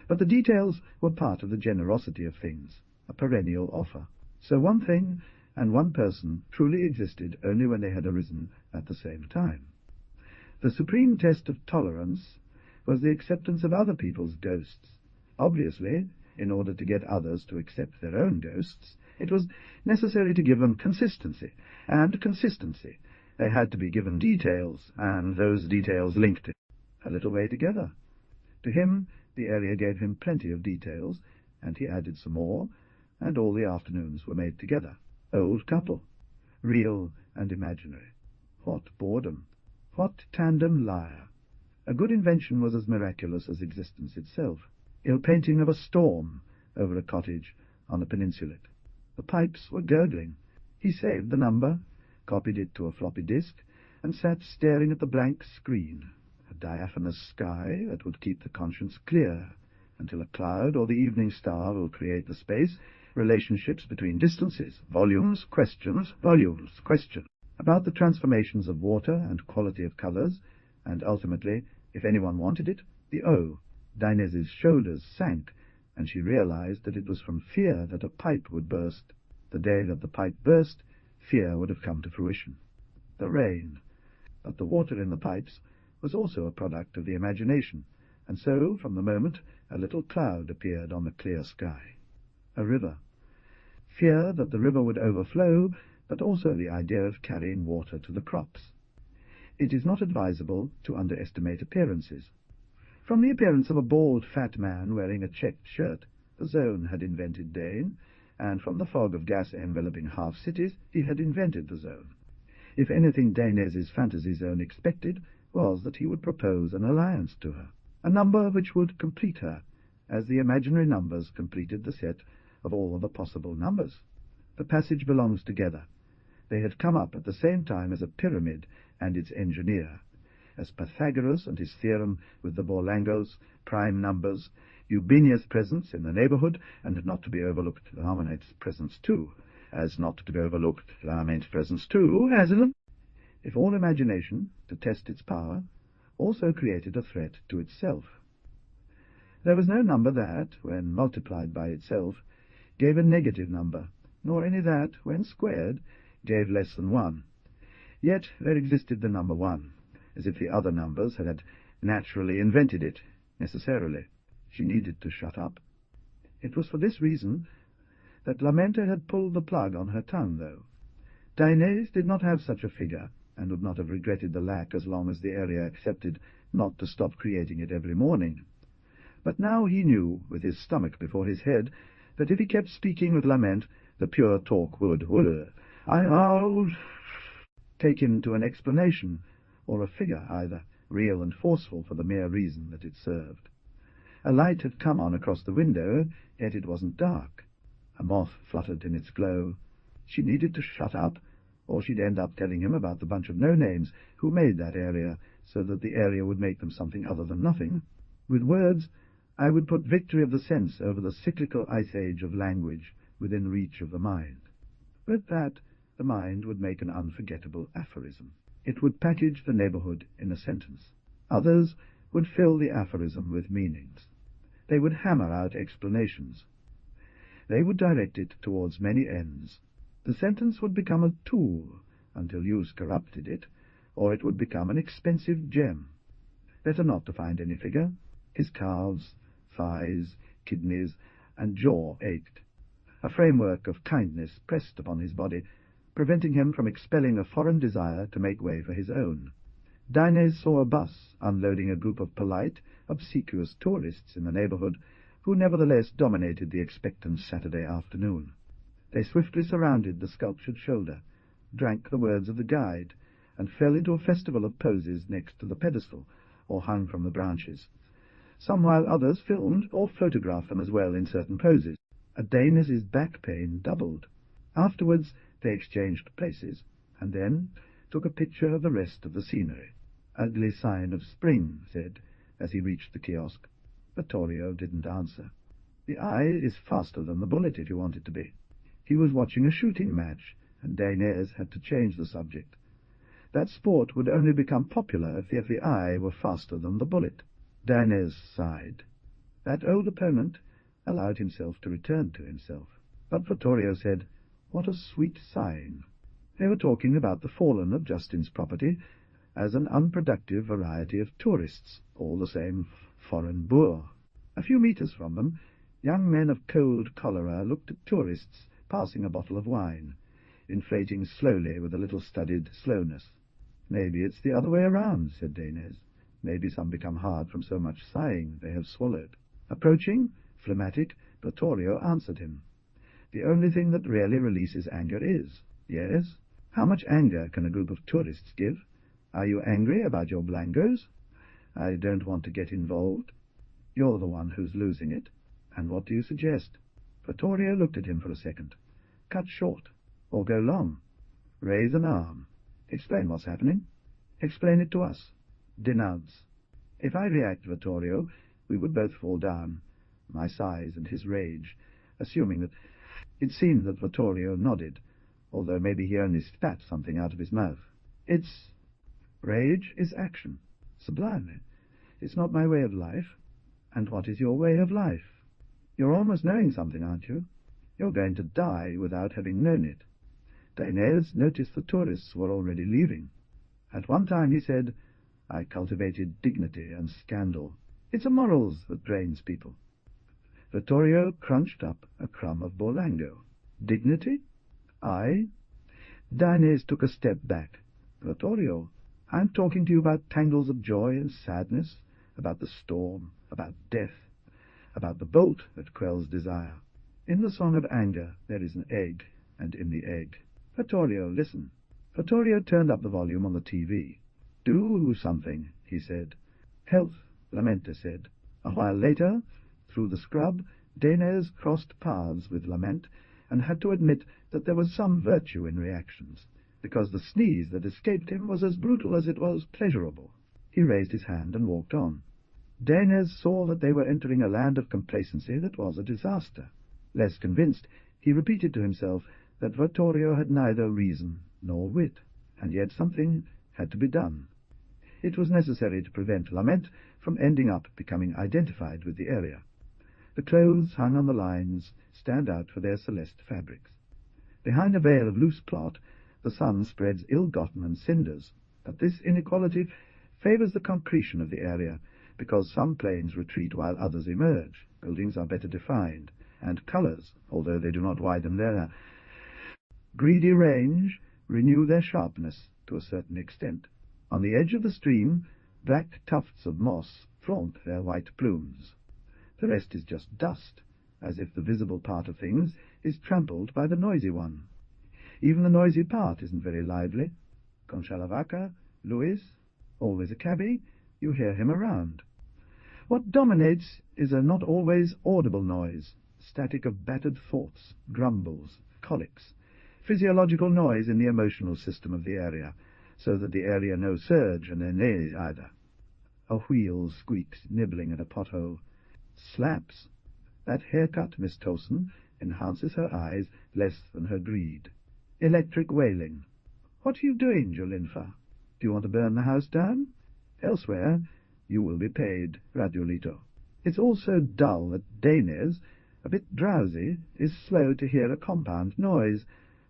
[SPEAKER 1] But the details were part of the generosity of things, a perennial offer. So one thing and one person truly existed only when they had arisen at the same time. The supreme test of tolerance was the acceptance of other people's ghosts. Obviously, in order to get others to accept their own ghosts, it was necessary to give them consistency, and consistency. They had to be given details, and those details linked it a little way together. To him, the area gave him plenty of details, and he added some more, and all the afternoons were made together. Old couple, real and imaginary. What boredom! What tandem lyre! A good invention was as miraculous as existence itself. A painting of a storm over a cottage on a peninsulate. The pipes were gurgling. He saved the number, copied it to a floppy disk, and sat staring at the blank screen. A diaphanous sky that would keep the conscience clear, until a cloud or the evening star will create the space, relationships between distances, volumes, questions, volumes, questions, about the transformations of water and quality of colors, and ultimately, if anyone wanted it, the O. Dainese's shoulders sank, and she realized that it was from fear that a pipe would burst. The day that the pipe burst, fear would have come to fruition. The rain. But the water in the pipes was also a product of the imagination, and so, from the moment, a little cloud appeared on the clear sky. A river. Fear that the river would overflow, but also the idea of carrying water to the crops. It is not advisable to underestimate appearances. From the appearance of a bald, fat man wearing a checked shirt, the zone had invented Dane, and from the fog of gas enveloping half-cities, he had invented the zone. If anything Dainese's fantasy zone expected was that he would propose an alliance to her, a number which would complete her, as the imaginary numbers completed the set of all the possible numbers. The passage belongs together. They had come up at the same time as a pyramid and its engineer, as Pythagoras and his theorem with the Borlangos, prime numbers, Eubenia's presence in the neighborhood, and not to be overlooked Lamart's presence too, as not to be overlooked Lamart's presence too, as in them. If all imagination, to test its power, also created a threat to itself. There was no number that, when multiplied by itself, gave a negative number, nor any that, when squared, gave less than 1. Yet there existed the number 1, as if the other numbers had naturally invented it, necessarily. She needed to shut up. It was for this reason that Lamenta had pulled the plug on her tongue, though. Dainese did not have such a figure, and would not have regretted the lack as long as the area accepted not to stop creating it every morning. But now he knew, with his stomach before his head, that if he kept speaking with Lament, the pure talk would take him to an explanation, or a figure either, real and forceful for the mere reason that it served. A light had come on across the window, yet it wasn't dark. A moth fluttered in its glow. She needed to shut up, or she'd end up telling him about the bunch of no-names who made that area, so that the area would make them something other than nothing. With words, I would put victory of the sense over the cyclical ice age of language within reach of the mind. With that, the mind would make an unforgettable aphorism. It would package the neighborhood in a sentence. Others would fill the aphorism with meanings. They would hammer out explanations. They would direct it towards many ends. The sentence would become a tool until use corrupted it, or it would become an expensive gem. Better not to find any figure. His calves, thighs, kidneys, and jaw ached. A framework of kindness pressed upon his body, preventing him from expelling a foreign desire to make way for his own. Dinez saw a bus unloading a group of polite, obsequious tourists in the neighbourhood, who nevertheless dominated the expectant Saturday afternoon. They swiftly surrounded the sculptured shoulder, drank the words of the guide, and fell into a festival of poses next to the pedestal, or hung from the branches. Some while others filmed or photographed them as well in certain poses. Dinez's back pain doubled. Afterwards they exchanged places, and then took a picture of the rest of the scenery. "Ugly sign of spring," said, as he reached the kiosk. Vittorio didn't answer. The eye is faster than the bullet if you want it to be. He was watching a shooting match, and Dinez had to change the subject. That sport would only become popular if the eye were faster than the bullet. Dinez sighed. That old opponent allowed himself to return to himself. But Vittorio said, "What a sweet sighing." They were talking about the fallen of Justin's property as an unproductive variety of tourists, all the same foreign boor. A few metres from them, young men of cold cholera looked at tourists passing a bottle of wine, inflating slowly with a little studied slowness. "Maybe it's the other way around," said Dinez. "Maybe some become hard from so much sighing they have swallowed." Approaching, phlegmatic, Vittorio answered him. "The only thing that really releases anger is." "Yes? How much anger can a group of tourists give? Are you angry about your blangos?" "I don't want to get involved." "You're the one who's losing it. And what do you suggest?" Vittorio looked at him for a second. "Cut short, or go long. Raise an arm. Explain what's happening. Explain it to us. Denounce. If I react, Vittorio, we would both fall down, my size and his rage, assuming that—" It seemed that Vittorio nodded, although maybe he only spat something out of his mouth. Rage is action. Sublime. It's not my way of life. And what is your way of life? You're almost knowing something, aren't you? You're going to die without having known it. Dinez noticed the tourists were already leaving. At one time he said, "I cultivated dignity and scandal. It's a morals that drains people." Vittorio crunched up a crumb of Borlango. "Dignity? I?" Dinez took a step back. "Vittorio, I'm talking to you about tangles of joy and sadness, about the storm, about death, about the bolt that quells desire. In the song of anger there is an egg, and in the egg—" "Vittorio, listen." Vittorio turned up the volume on the TV. "Do something," he said. "Health," Lamenta said. A while later, through the scrub, Dinez crossed paths with Lament, and had to admit that there was some virtue in reactions, because the sneeze that escaped him was as brutal as it was pleasurable. He raised his hand and walked on. Dinez saw that they were entering a land of complacency that was a disaster. Less convinced, he repeated to himself that Vittorio had neither reason nor wit, and yet something had to be done. It was necessary to prevent Lament from ending up becoming identified with the area. The clothes hung on the lines stand out for their celeste fabrics. Behind a veil of loose plot, the sun spreads ill-gotten and cinders, but this inequality favours the concretion of the area, because some plains retreat while others emerge, buildings are better defined, and colours, although they do not widen their greedy range, renew their sharpness to a certain extent. On the edge of the stream, black tufts of moss flaunt their white plumes. The rest is just dust, as if the visible part of things is trampled by the noisy one. Even the noisy part isn't very lively. Conchalavacca, Luis, always a cabby, you hear him around. What dominates is a not always audible noise, static of battered thoughts, grumbles, colics, physiological noise in the emotional system of the area, so that the area no surge and no either. A wheel squeaks, nibbling at a pothole. Slaps. That haircut, Miss Towson, enhances her eyes less than her greed. Electric wailing. What are you doing, Jolinfa? Do you want to burn the house down? Elsewhere you will be paid, Radiolito. It's all so dull that Dinez, a bit drowsy, is slow to hear a compound noise,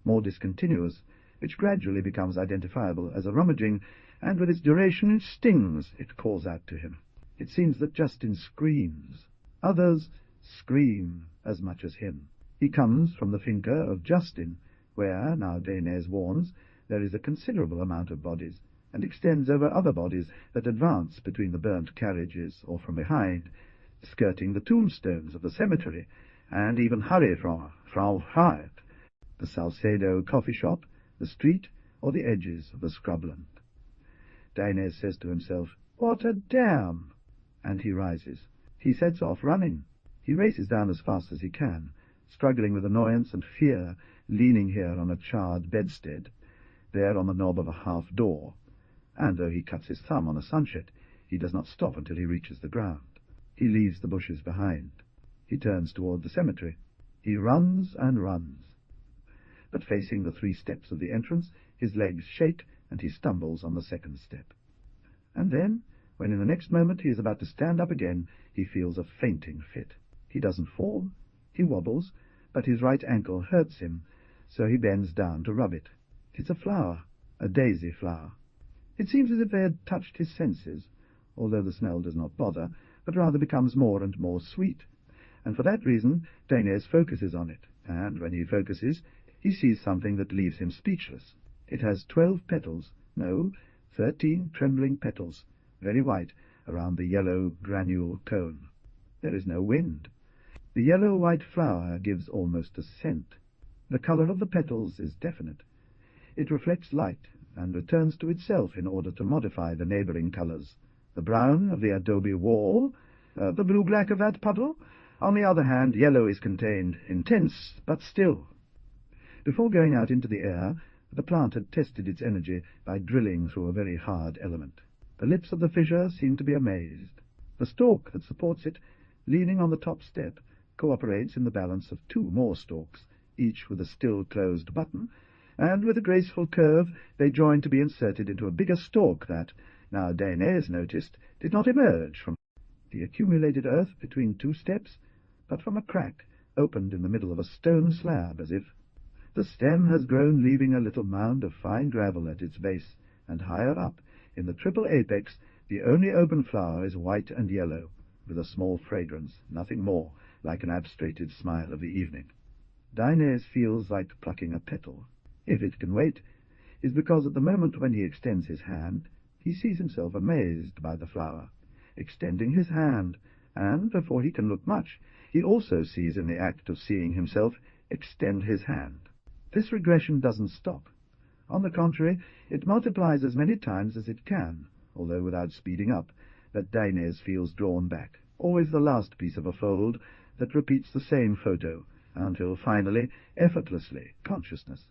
[SPEAKER 1] more discontinuous, which gradually becomes identifiable as a rummaging, and with its duration it stings, it calls out to him. It seems that Justin screams. Others scream as much as him. He comes from the finca of Justin, where, now Dinez warns, there is a considerable amount of bodies, and extends over other bodies that advance between the burnt carriages or from behind, skirting the tombstones of the cemetery, and even hurry from Frau Hyatt, the Salcedo coffee shop, the street, or the edges of the scrubland. Dainese says to himself, "What a dam!" and he rises. He sets off running. He races down as fast as he can, struggling with annoyance and fear, leaning here on a charred bedstead, there on the knob of a half-door, and though he cuts his thumb on a sunset, he does not stop until he reaches the ground. He leaves the bushes behind. He turns toward the cemetery. He runs and runs. But facing the 3 steps of the entrance, his legs shake, and he stumbles on the 2nd step. And then, when in the next moment he is about to stand up again, he feels a fainting fit. He doesn't fall. He wobbles, but his right ankle hurts him, so he bends down to rub it. It's a flower, a daisy flower. It seems as if they had touched his senses, although the smell does not bother, but rather becomes more and more sweet, and for that reason Dainese focuses on it, and when he focuses, he sees something that leaves him speechless. It has 12 petals, no, 13 trembling petals, very white, around the yellow granule cone. There is no wind. The yellow-white flower gives almost a scent. The color of the petals is definite. It reflects light and returns to itself in order to modify the neighboring colors. The brown of the adobe wall, the blue-black of that puddle. On the other hand, yellow is contained, intense but still. Before going out into the air, the plant had tested its energy by drilling through a very hard element. The lips of the fissure seem to be amazed. The stalk that supports it, leaning on the top step, cooperates in the balance of 2 more stalks, each with a still-closed button, and with a graceful curve they join to be inserted into a bigger stalk that, now Dainese noticed, did not emerge from the accumulated earth between 2 steps, but from a crack opened in the middle of a stone slab, as if the stem has grown, leaving a little mound of fine gravel at its base, and higher up, in the triple apex, the only open flower is white and yellow, with a small fragrance, nothing more, like an abstracted smile of the evening. Dainese feels like plucking a petal, if it can wait, is because at the moment when he extends his hand, he sees himself amazed by the flower, extending his hand, and, before he can look much, he also sees in the act of seeing himself extend his hand. This regression doesn't stop. On the contrary, it multiplies as many times as it can, although without speeding up, that Dainese feels drawn back, always the last piece of a fold that repeats the same photo, until finally, effortlessly, consciousness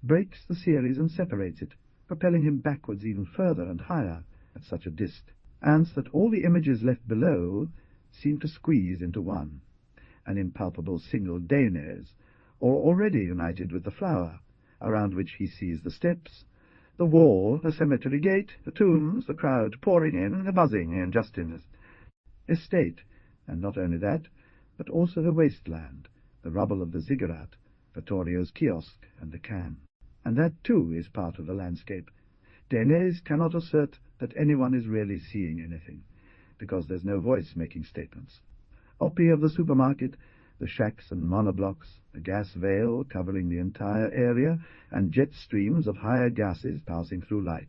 [SPEAKER 1] breaks the series and separates it, propelling him backwards even further and higher at such a distance that all the images left below seem to squeeze into one, an impalpable single Dainese, or already united with the flower, around which he sees the steps, the wall, the cemetery gate, the tombs, the crowd pouring in, the buzzing in just in his estate, and not only that, but also the wasteland, the rubble of the ziggurat, Vittorio's kiosk, and the can. And that, too, is part of the landscape. Dainese cannot assert that anyone is really seeing anything, because there's no voice making statements. Oppie of the supermarket, the shacks and monoblocks, the gas veil covering the entire area, and jet streams of higher gases passing through light.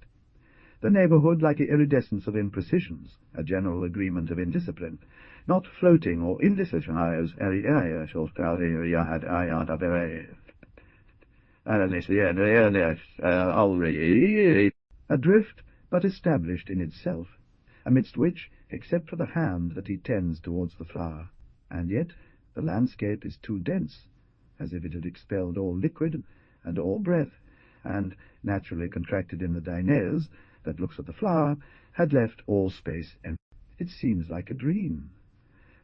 [SPEAKER 1] The neighborhood like an iridescence of imprecisions, a general agreement of indiscipline, not floating or indecision. Adrift, but established in itself, amidst which, except for the hand that he tends towards the flower, and yet the landscape is too dense, as if it had expelled all liquid and all breath, and, naturally contracted in the Dainese that looks at the flower, had left all space empty. It seems like a dream.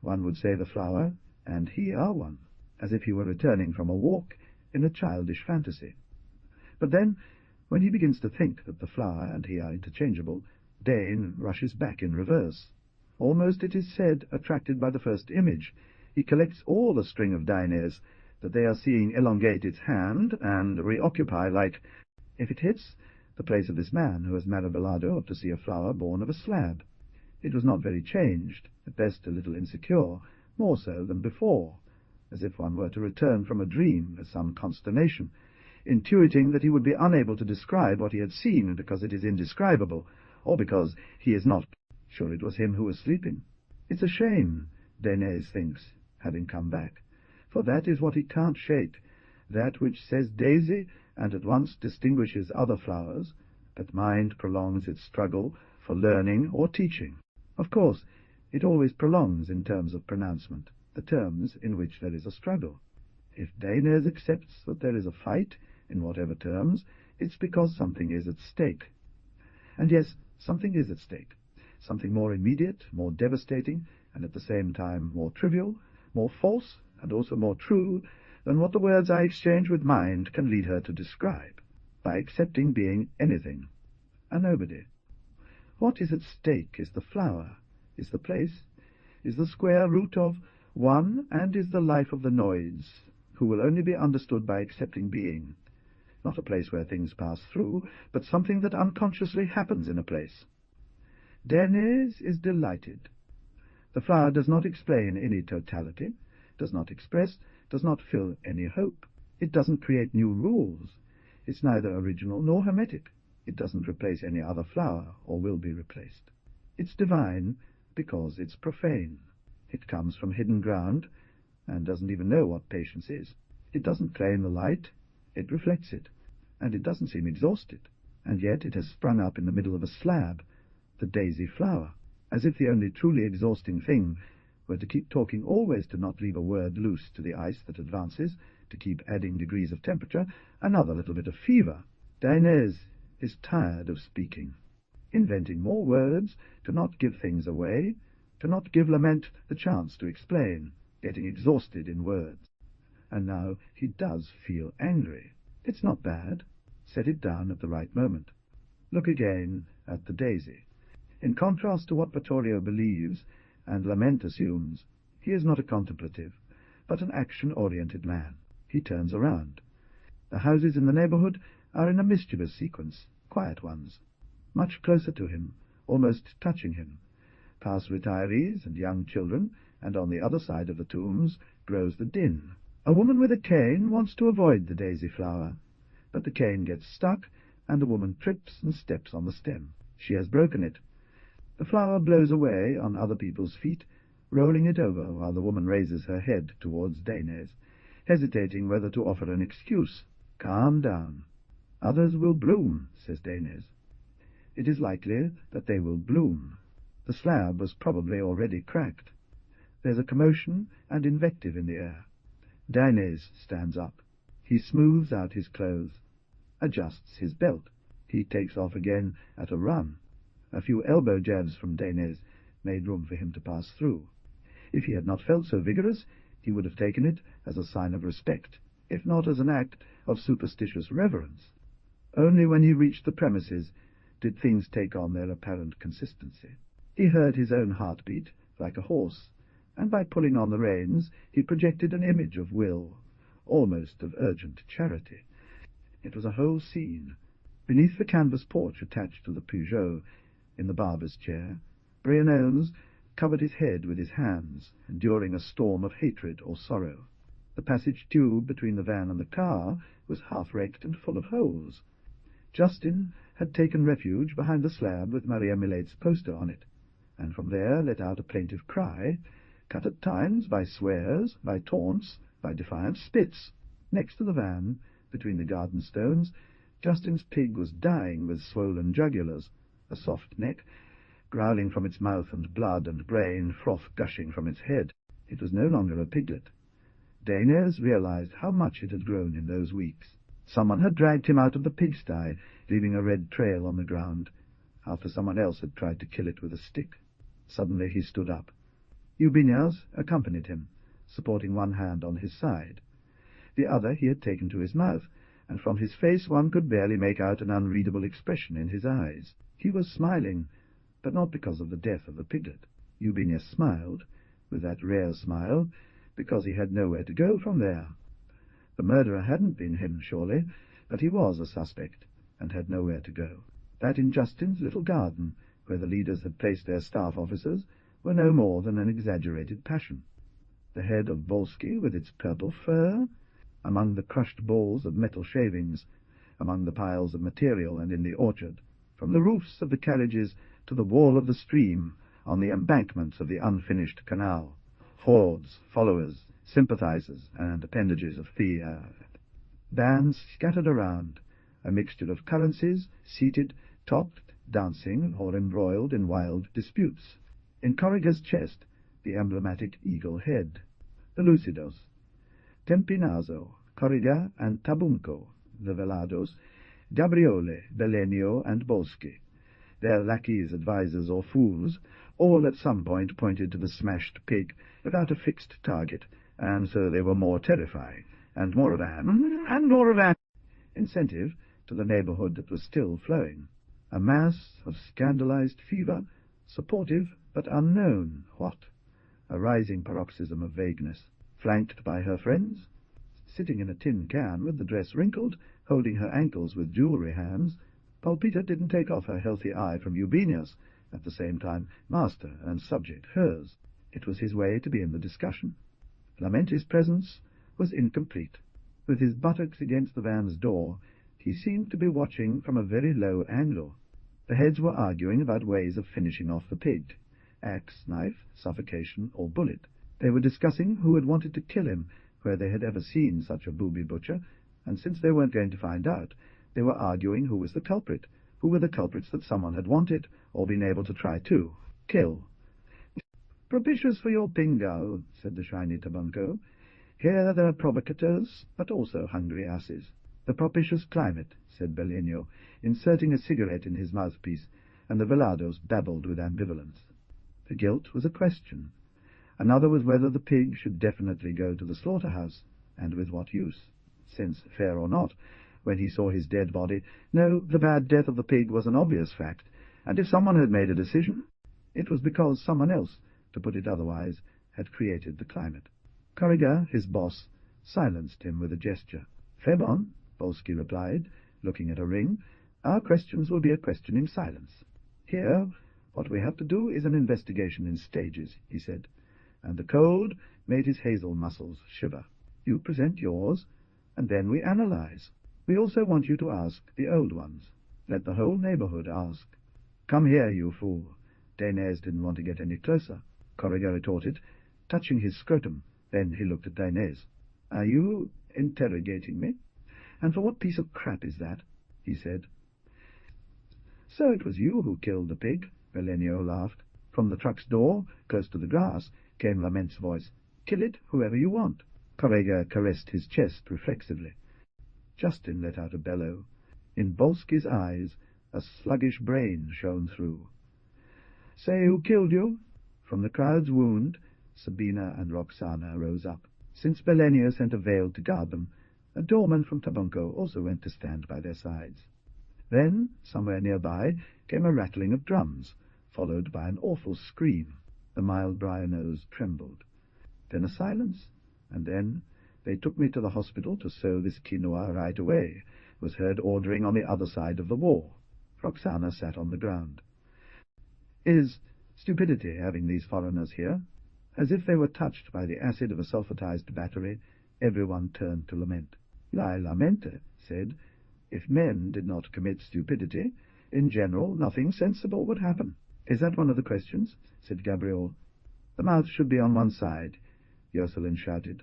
[SPEAKER 1] One would say the flower and he are one, as if he were returning from a walk in a childish fantasy. But then, when he begins to think that the flower and he are interchangeable, Dane rushes back in reverse. Almost, it is said, attracted by the first image, he collects all the string of Dainese that they are seeing elongate its hand and reoccupy, like, if it hits, the place of this man who has maravilado to see a flower born of a slab. It was not very changed, at best a little insecure, more so than before, as if one were to return from a dream with some consternation. intuiting that he would be unable to describe what he had seen because it is indescribable, or because he is not sure it was him who was sleeping. It's a shame, Dainese thinks, having come back, for that is what he can't shake, that which says daisy and at once distinguishes other flowers, but mind prolongs its struggle for learning or teaching. Of course, it always prolongs in terms of pronouncement, the terms in which there is a struggle. If Dainese accepts that there is a fight, in whatever terms, it's because something is at stake. And yes, something is at stake, something more immediate, more devastating, and at the same time more trivial, more false, and also more true than what the words I exchange with mind can lead her to describe, by accepting being anything, a nobody. What is at stake is the flower, is the place, is the square root of one, and is the life of the noise, who will only be understood by accepting being, not a place where things pass through, but something that unconsciously happens in a place. Dainese is delighted. The flower does not explain any totality, does not express, does not fill any hope. It doesn't create new rules. It's neither original nor hermetic. It doesn't replace any other flower, or will be replaced. It's divine because it's profane. It comes from hidden ground, and doesn't even know what patience is. It doesn't claim the light, it reflects it, and it doesn't seem exhausted, and yet it has sprung up in the middle of a slab, the daisy flower, as if the only truly exhausting thing were to keep talking always, to not leave a word loose to the ice that advances, to keep adding degrees of temperature, another little bit of fever. Dainese is tired of speaking, inventing more words, to not give things away, to not give lament the chance to explain, getting exhausted in words. And now he does feel angry. It's not bad. Set it down at the right moment. Look again at the daisy. In contrast to what Vittorio believes and lament assumes, he is not a contemplative, but an action-oriented man. He turns around. The houses in the neighborhood are in a mischievous sequence, quiet ones, much closer to him, almost touching him. Past retirees and young children, and on the other side of the tombs grows the din. A woman with a cane wants to avoid the daisy flower, but the cane gets stuck, and the woman trips and steps on the stem. She has broken it. The flower blows away on other people's feet, rolling it over while the woman raises her head towards Dainese, hesitating whether to offer an excuse. Calm down. Others will bloom, says Dainese. It is likely that they will bloom. The slab was probably already cracked. There's a commotion and invective in the air. Dainese stands up. He smooths out his clothes, adjusts his belt. He takes off again at a run. A few elbow jabs from Dainese made room for him to pass through. If he had not felt so vigorous, he would have taken it as a sign of respect, if not as an act of superstitious reverence. Only when he reached the premises did things take on their apparent consistency. He heard his own heartbeat, like a horse, and by pulling on the reins he projected an image of will, almost of urgent charity. It was a whole scene. Beneath the canvas porch attached to the Peugeot, in the barber's chair, Briones covered his head with his hands, enduring a storm of hatred or sorrow. The passage tube between the van and the car was half-wrecked and full of holes. Justin had taken refuge behind the slab with Maria Milet's poster on it, and from there let out a plaintive cry, cut at times by swears, by taunts, by defiant spits. Next to the van, between the garden stones, Justin's pig was dying with swollen jugulars, a soft neck, growling from its mouth, and blood and brain froth gushing from its head. It was no longer a piglet. Dainese realized how much it had grown in those weeks. Someone had dragged him out of the pigsty, leaving a red trail on the ground, after someone else had tried to kill it with a stick. Suddenly he stood up. Eugenias accompanied him, supporting one hand on his side. The other he had taken to his mouth, and from his face one could barely make out an unreadable expression in his eyes. He was smiling, but not because of the death of the piglet. Eugenius smiled, with that rare smile, because he had nowhere to go from there. The murderer hadn't been him, surely, but he was a suspect, and had nowhere to go. That in Justin's little garden, where the leaders had placed their staff officers, were no more than an exaggerated passion. The head of Volsky, with its purple fur, among the crushed balls of metal shavings, among the piles of material and in the orchard, from the roofs of the carriages to the wall of the stream, on the embankments of the unfinished canal, hordes, followers, sympathizers, and appendages of the bands scattered around, a mixture of currencies, seated, talked, dancing, or embroiled in wild disputes. In Corriga's chest, the emblematic eagle head, the Lucidos, Tempinazo, Corriga, and Tabunco, the Velados, Gabriole, Belenio, and Boschi, their lackeys, advisers, or fools, all at some point pointed to the smashed pig without a fixed target, and so they were more terrifying, and more of an incentive to the neighbourhood that was still flowing. A mass of scandalized fever, supportive but unknown. What? A rising paroxysm of vagueness, flanked by her friends, sitting in a tin can with the dress wrinkled, holding her ankles with jewellery hands. Pulpita didn't take off her healthy eye from Eugenius, at the same time master and subject hers. It was his way to be in the discussion. Lamenti's presence was incomplete. With his buttocks against the van's door, he seemed to be watching from a very low angle. The heads were arguing about ways of finishing off the pig. Axe, knife, suffocation, or bullet. They were discussing who had wanted to kill him, where they had ever seen such a booby butcher, and since they weren't going to find out, they were arguing who was the culprit, who were the culprits that someone had wanted, or been able to try to kill. "Propitious for your pingo," said the shiny Tabunco. "Here there are provocateurs, but also hungry asses." "The propitious climate," said Belenio, inserting a cigarette in his mouthpiece, and the Velados babbled with ambivalence. The guilt was a question. Another was whether the pig should definitely go to the slaughterhouse, and with what use, since, fair or not, when he saw his dead body, no, the bad death of the pig was an obvious fact, and if someone had made a decision, it was because someone else, to put it otherwise, had created the climate. Corriga, his boss, silenced him with a gesture. "Febon," Boschi replied, looking at a ring, "our questions will be a question in silence. Here, what we have to do is an investigation in stages," he said, and the cold made his hazel muscles shiver. "You present yours, and then we analyze. We also want you to ask the old ones. Let the whole neighborhood ask." "Come here, you fool." Dainese didn't want to get any closer. Corriga retorted, touching his scrotum. Then he looked at Dainese. "Are you interrogating me? And for what piece of crap is that?" he said. "So it was you who killed the pig," Belenio laughed. From the truck's door, close to the grass, came Lament's voice. "Kill it, whoever you want." Corriga caressed his chest reflexively. Justin let out a bellow. In Bolski's eyes a sluggish brain shone through. "Say who killed you?" From the crowd's wound, Sabina and Roxana rose up. Since Belenio sent a veil to guard them, a doorman from Tabunco also went to stand by their sides. Then, somewhere nearby, came a rattling of drums, followed by an awful scream. The mild briar nose trembled. Then a silence, and then, "They took me to the hospital to sow this quinoa right away," was heard ordering on the other side of the wall. Roxana sat on the ground. "Is stupidity having these foreigners here?" As if they were touched by the acid of a sulphatized battery, everyone turned to Lament. "I lamente," said, "if men did not commit stupidity, in general nothing sensible would happen." "Is that one of the questions?" said Gabriel. "The mouth should be on one side," Jocelyn shouted.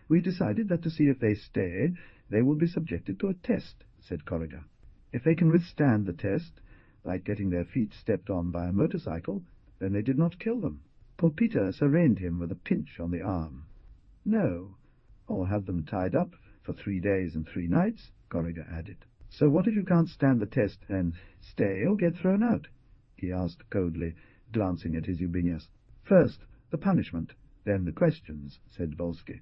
[SPEAKER 1] "We decided that to see if they stay, they will be subjected to a test," said Corriga. "If they can withstand the test, like getting their feet stepped on by a motorcycle, then they did not kill them." Pulpita serened him with a pinch on the arm. "No, or have them tied up for 3 days and 3 nights, Corriga added. "So what if you can't stand the test and stay or get thrown out?" he asked coldly, glancing at his Eugenius. "First the punishment, then the questions," said Bolski.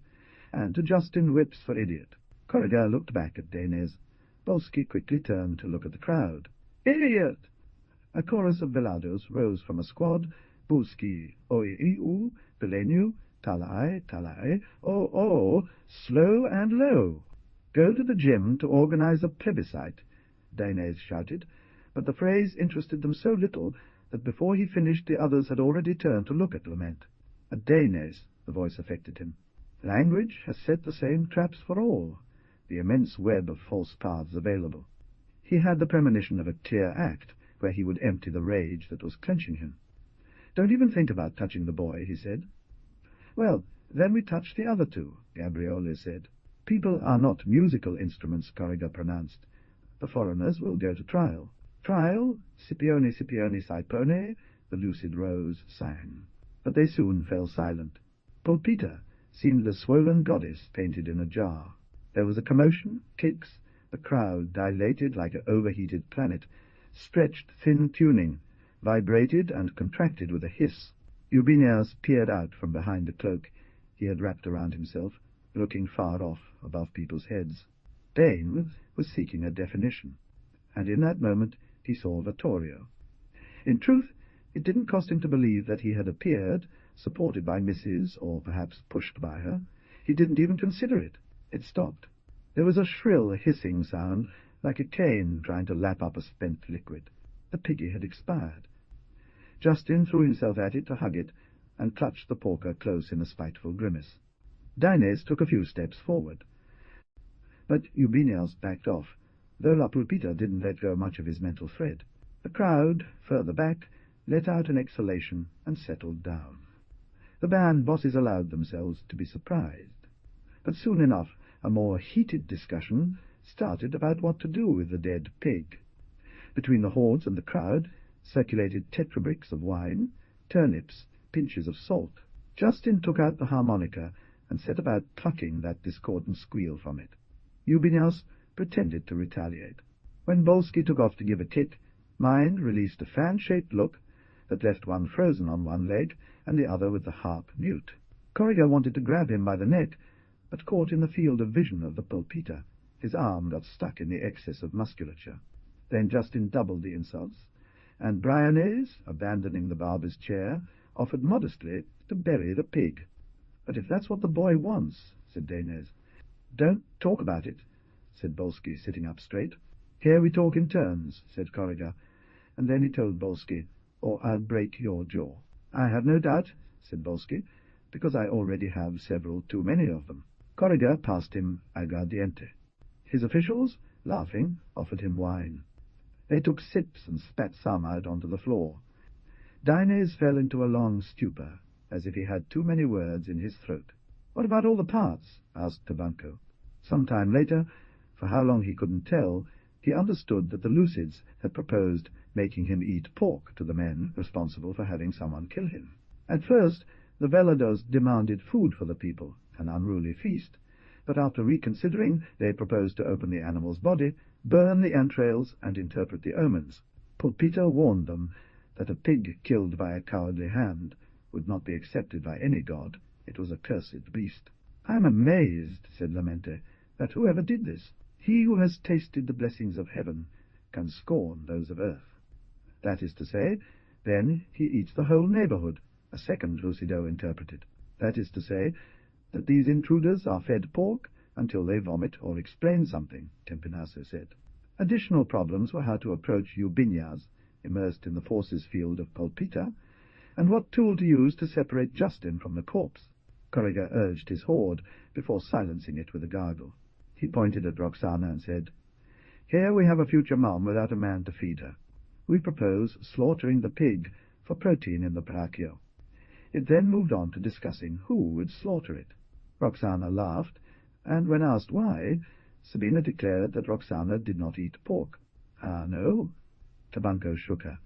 [SPEAKER 1] "And to Justin whips for idiot." Corriga looked back at Dainese. Bolski quickly turned to look at the crowd. "Idiot!" A chorus of Velados rose from a squad. Bolski, oi-i-u, Belenio, talai, oh, slow and low. "Go to the gym to organize a plebiscite," Dainese shouted, but the phrase interested them so little that before he finished the others had already turned to look at Lament. At Dainese, the voice affected him. Language has set the same traps for all, the immense web of false paths available. He had the premonition of a clear act, where he would empty the rage that was clenching him. "Don't even think about touching the boy," he said. "Well, then we touch the other two," Gabriele said. "People are not musical instruments," Corrigan pronounced. "The foreigners will go to trial." "Trial? Scipione, Scipione, Scipione," the lucid rose sang. But they soon fell silent. Pulpita seemed a swollen goddess painted in a jar. There was a commotion, kicks, the crowd, dilated like an overheated planet, stretched thin tuning, vibrated and contracted with a hiss. Eugenius peered out from behind the cloak he had wrapped around himself, looking far off above people's heads. Dane was seeking a definition, and in that moment he saw Vittorio. In truth, it didn't cost him to believe that he had appeared, supported by Mrs., or perhaps pushed by her. He didn't even consider it. It stopped. There was a shrill hissing sound, like a cane trying to lap up a spent liquid. The piggy had expired. Justin threw himself at it to hug it, and clutched the porker close in a spiteful grimace. Dines took a few steps forward. But Eugenius backed off, though La Pulpita didn't let go much of his mental thread. The crowd, further back, let out an exhalation and settled down. The band bosses allowed themselves to be surprised. But soon enough a more heated discussion started about what to do with the dead pig. Between the hordes and the crowd circulated tetrabricks of wine, turnips, pinches of salt. Justin took out the harmonica and set about plucking that discordant squeal from it. Eugenius pretended to retaliate. When Bolski took off to give a kick, Mind released a fan-shaped look that left one frozen on one leg and the other with the harp mute. Corrigan wanted to grab him by the neck, but caught in the field of vision of the Pulpita. His arm got stuck in the excess of musculature. Then Justin doubled the insults, and Briones, abandoning the barber's chair, offered modestly to bury the pig. "But if that's what the boy wants," said Dines. "Don't talk about it," said Bolski, sitting up straight. "Here we talk in turns," said Corrigan, and then he told Bolski, "or I'll break your jaw." "I have no doubt," said Bolski, "because I already have several too many of them." Corrigan passed him aguardiente. His officials, laughing, offered him wine. They took sips and spat some out onto the floor. Dines fell into a long stupor, as if he had too many words in his throat. "What about all the parts?" asked Tabanco. Some time later, for how long he couldn't tell, he understood that the Lucids had proposed making him eat pork to the men responsible for having someone kill him. At first, the Velados demanded food for the people, an unruly feast, but after reconsidering, they proposed to open the animal's body, burn the entrails, and interpret the omens. Pulpita warned them that a pig killed by a cowardly hand would not be accepted by any god. It was a cursed beast. "I am amazed," said Lamente, "that whoever did this, he who has tasted the blessings of heaven, can scorn those of earth. That is to say, then he eats the whole neighborhood," a second Lucido interpreted. "That is to say, that these intruders are fed pork until they vomit or explain something," Tempinasso said. Additional problems were how to approach Eugenius, immersed in the forces field of Pulpita, and what tool to use to separate Justin from the corpse. Corrigan urged his horde before silencing it with a gargle. He pointed at Roxana and said, "Here we have a future mom without a man to feed her. We propose slaughtering the pig for protein in the brachio." It then moved on to discussing who would slaughter it. Roxana laughed, and when asked why, Sabina declared that Roxana did not eat pork. "Ah, no?" Tabanco shook her.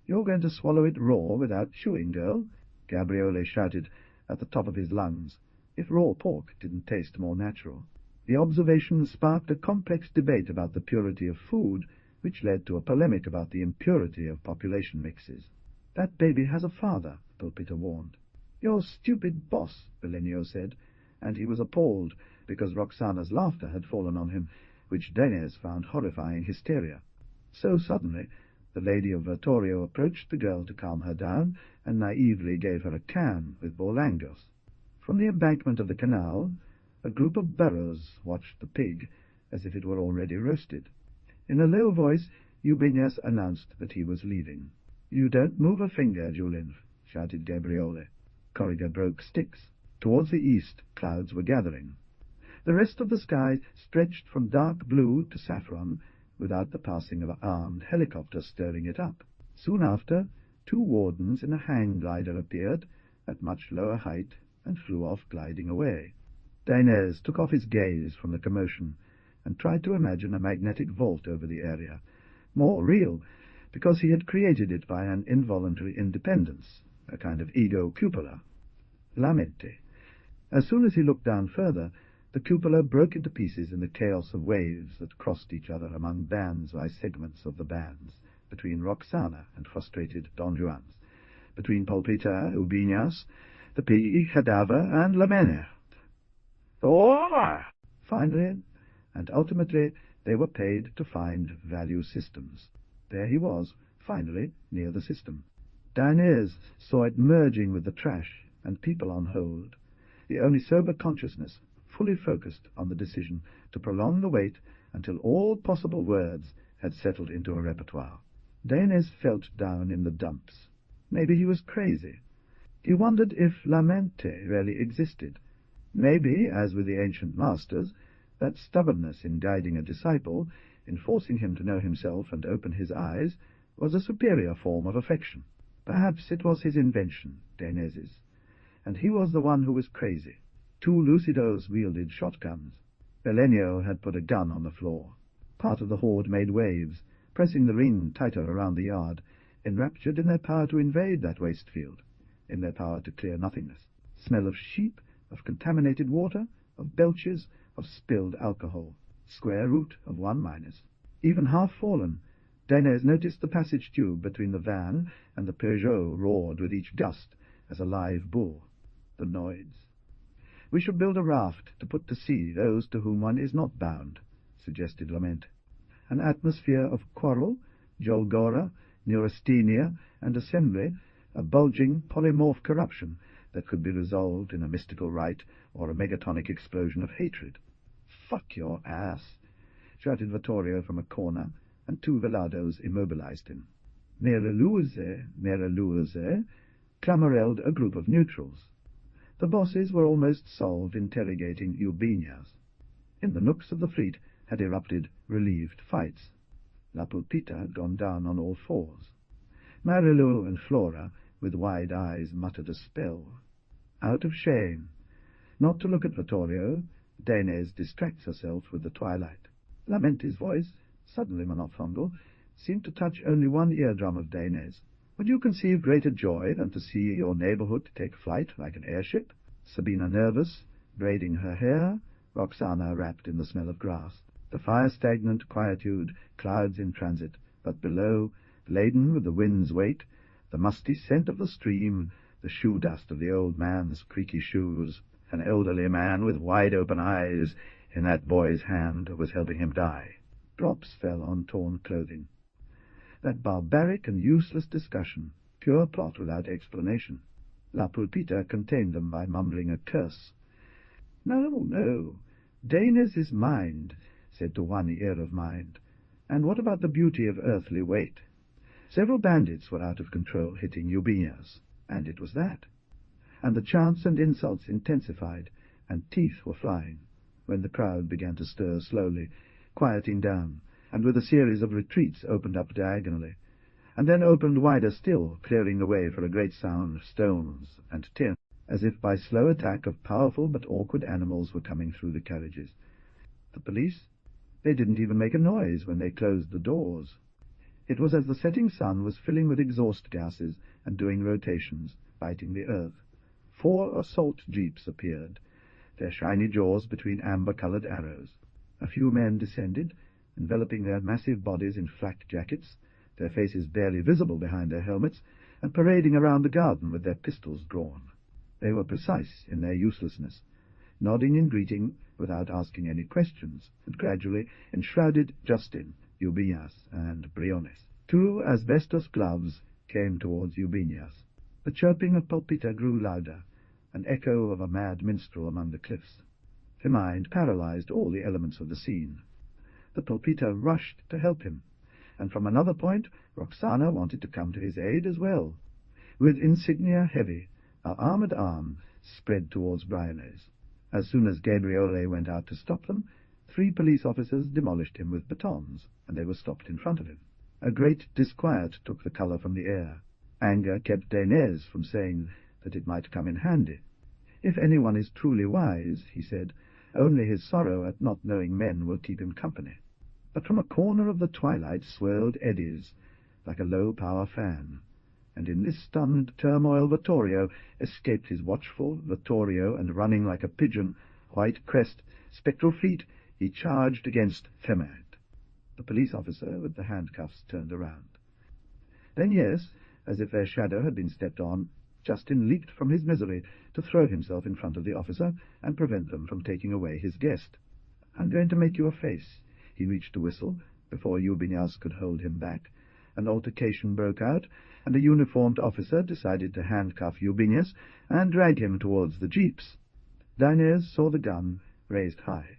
[SPEAKER 1] "You're going to swallow it raw without chewing, girl?" Gabriele shouted at the top of his lungs, if raw pork didn't taste more natural. The observation sparked a complex debate about the purity of food, which led to a polemic about the impurity of population mixes. "That baby has a father," Pulpita warned. "You're stupid boss," Belenio said, and he was appalled because Roxana's laughter had fallen on him, which Dines found horrifying hysteria. So suddenly the lady of Vittorio approached the girl to calm her down, and naively gave her a can with bolangos. From the embankment of the canal, a group of burros watched the pig as if it were already roasted. In a low voice, Eugenius announced that he was leaving. "You don't move a finger, Julien," shouted Gabriele. Corrigan broke sticks. Towards the east, clouds were gathering. The rest of the sky stretched from dark blue to saffron, without the passing of an armed helicopter stirring it up. Soon after, 2 wardens in a hang glider appeared, at much lower height, and flew off gliding away. Dainese took off his gaze from the commotion, and tried to imagine a magnetic vault over the area, more real, because he had created it by an involuntary independence, a kind of ego cupola. Lamente. As soon as he looked down further, the cupola broke into pieces in the chaos of waves that crossed each other among bands by segments of the bands, between Roxana and frustrated Don Juans, between Pulpita, Ubiñas, the P, Cadaver, and Lamene. Finally, and ultimately, they were paid to find value systems. There he was, finally, near the system. Dainese saw it merging with the trash and people on hold, the only sober consciousness fully focused on the decision to prolong the wait until all possible words had settled into a repertoire. Dainese felt down in the dumps. Maybe he was crazy. He wondered if Lamente really existed. Maybe, as with the ancient masters, that stubbornness in guiding a disciple, in forcing him to know himself and open his eyes, was a superior form of affection. Perhaps it was his invention, Dainese's, and he was the one who was crazy. 2 Lucidos wielded shotguns. Belenio had put a gun on the floor. Part of the horde made waves, pressing the ring tighter around the yard, enraptured in their power to invade that waste field, in their power to clear nothingness. Smell of sheep, of contaminated water, of belches, of spilled alcohol. Square root of 1-. Even half-fallen, Dainese noticed the passage tube between the van and the Peugeot roared with each gust as a live bull. The Noids. "We should build a raft to put to sea those to whom one is not bound," suggested Lament. An atmosphere of quarrel, Jolgora, neurasthenia, and assembly, a bulging, polymorph corruption that could be resolved in a mystical rite or a megatonic explosion of hatred. "Fuck your ass!" shouted Vittorio from a corner, and 2 velados immobilized him. Mere luce, clamorelled a group of neutrals. The bosses were almost solved interrogating Ubiñas. In the nooks of the fleet had erupted relieved fights. La Pulpita had gone down on all 4s. Marilu and Flora, with wide eyes, muttered a spell. Out of shame. Not to look at Vittorio, Dainese distracts herself with the twilight. Lamente's voice, suddenly monophthongal, seemed to touch only one eardrum of Dainese. "Would you conceive greater joy than to see your neighborhood take flight like an airship?" Sabina nervous, braiding her hair, Roxana wrapped in the smell of grass. The fire-stagnant quietude, clouds in transit, but below, laden with the wind's weight, the musty scent of the stream, the shoe-dust of the old man's creaky shoes, an elderly man with wide-open eyes in that boy's hand who was helping him die. Drops fell on torn clothing. That barbaric and useless discussion, pure plot without explanation. La Pulpita contained them by mumbling a curse. "No, Dainese's mind," said to one ear of mind. "And what about the beauty of earthly weight?" Several bandits were out of control, hitting Ubiñas, and it was that. And the chants and insults intensified, and teeth were flying, when the crowd began to stir slowly, quieting down, and with a series of retreats opened up diagonally, and then opened wider still, clearing the way for a great sound of stones and tin, as if by slow attack of powerful but awkward animals were coming through the carriages. The police? They didn't even make a noise when they closed the doors. It was as the setting sun was filling with exhaust gases and doing rotations, biting the earth. 4 assault jeeps appeared, their shiny jaws between amber-colored arrows. A few men descended, enveloping their massive bodies in flak jackets, their faces barely visible behind their helmets, and parading around the garden with their pistols drawn. They were precise in their uselessness, nodding in greeting without asking any questions, and gradually enshrouded Justin, Ubiñas, and Briones. 2 asbestos gloves came towards Ubiñas. The chirping of Pulpita grew louder, an echo of a mad minstrel among the cliffs. Her mind paralyzed all the elements of the scene. The Pulpita rushed to help him, and from another point Roxana wanted to come to his aid as well. With insignia heavy, arm at arm, spread towards Briones. As soon as Gabriele went out to stop them, 3 police officers demolished him with batons, and they were stopped in front of him. A great disquiet took the colour from the air. Anger kept Dainese from saying that it might come in handy. If anyone is truly wise, he said, only his sorrow at not knowing men will keep him company. But from a corner of the twilight swirled eddies, like a low-power fan, and in this stunned turmoil Vittorio escaped his watchful Vittorio, and running like a pigeon, white crest, spectral feet, he charged against Femert. The police officer with the handcuffs turned around. Then, yes, as if their shadow had been stepped on, Justin leaped from his misery to throw himself in front of the officer and prevent them from taking away his guest. "I'm going to make you a face." He reached to whistle before Eugenius could hold him back. An altercation broke out, and a uniformed officer decided to handcuff Eugenius and drag him towards the jeeps. Dainese saw the gun raised high.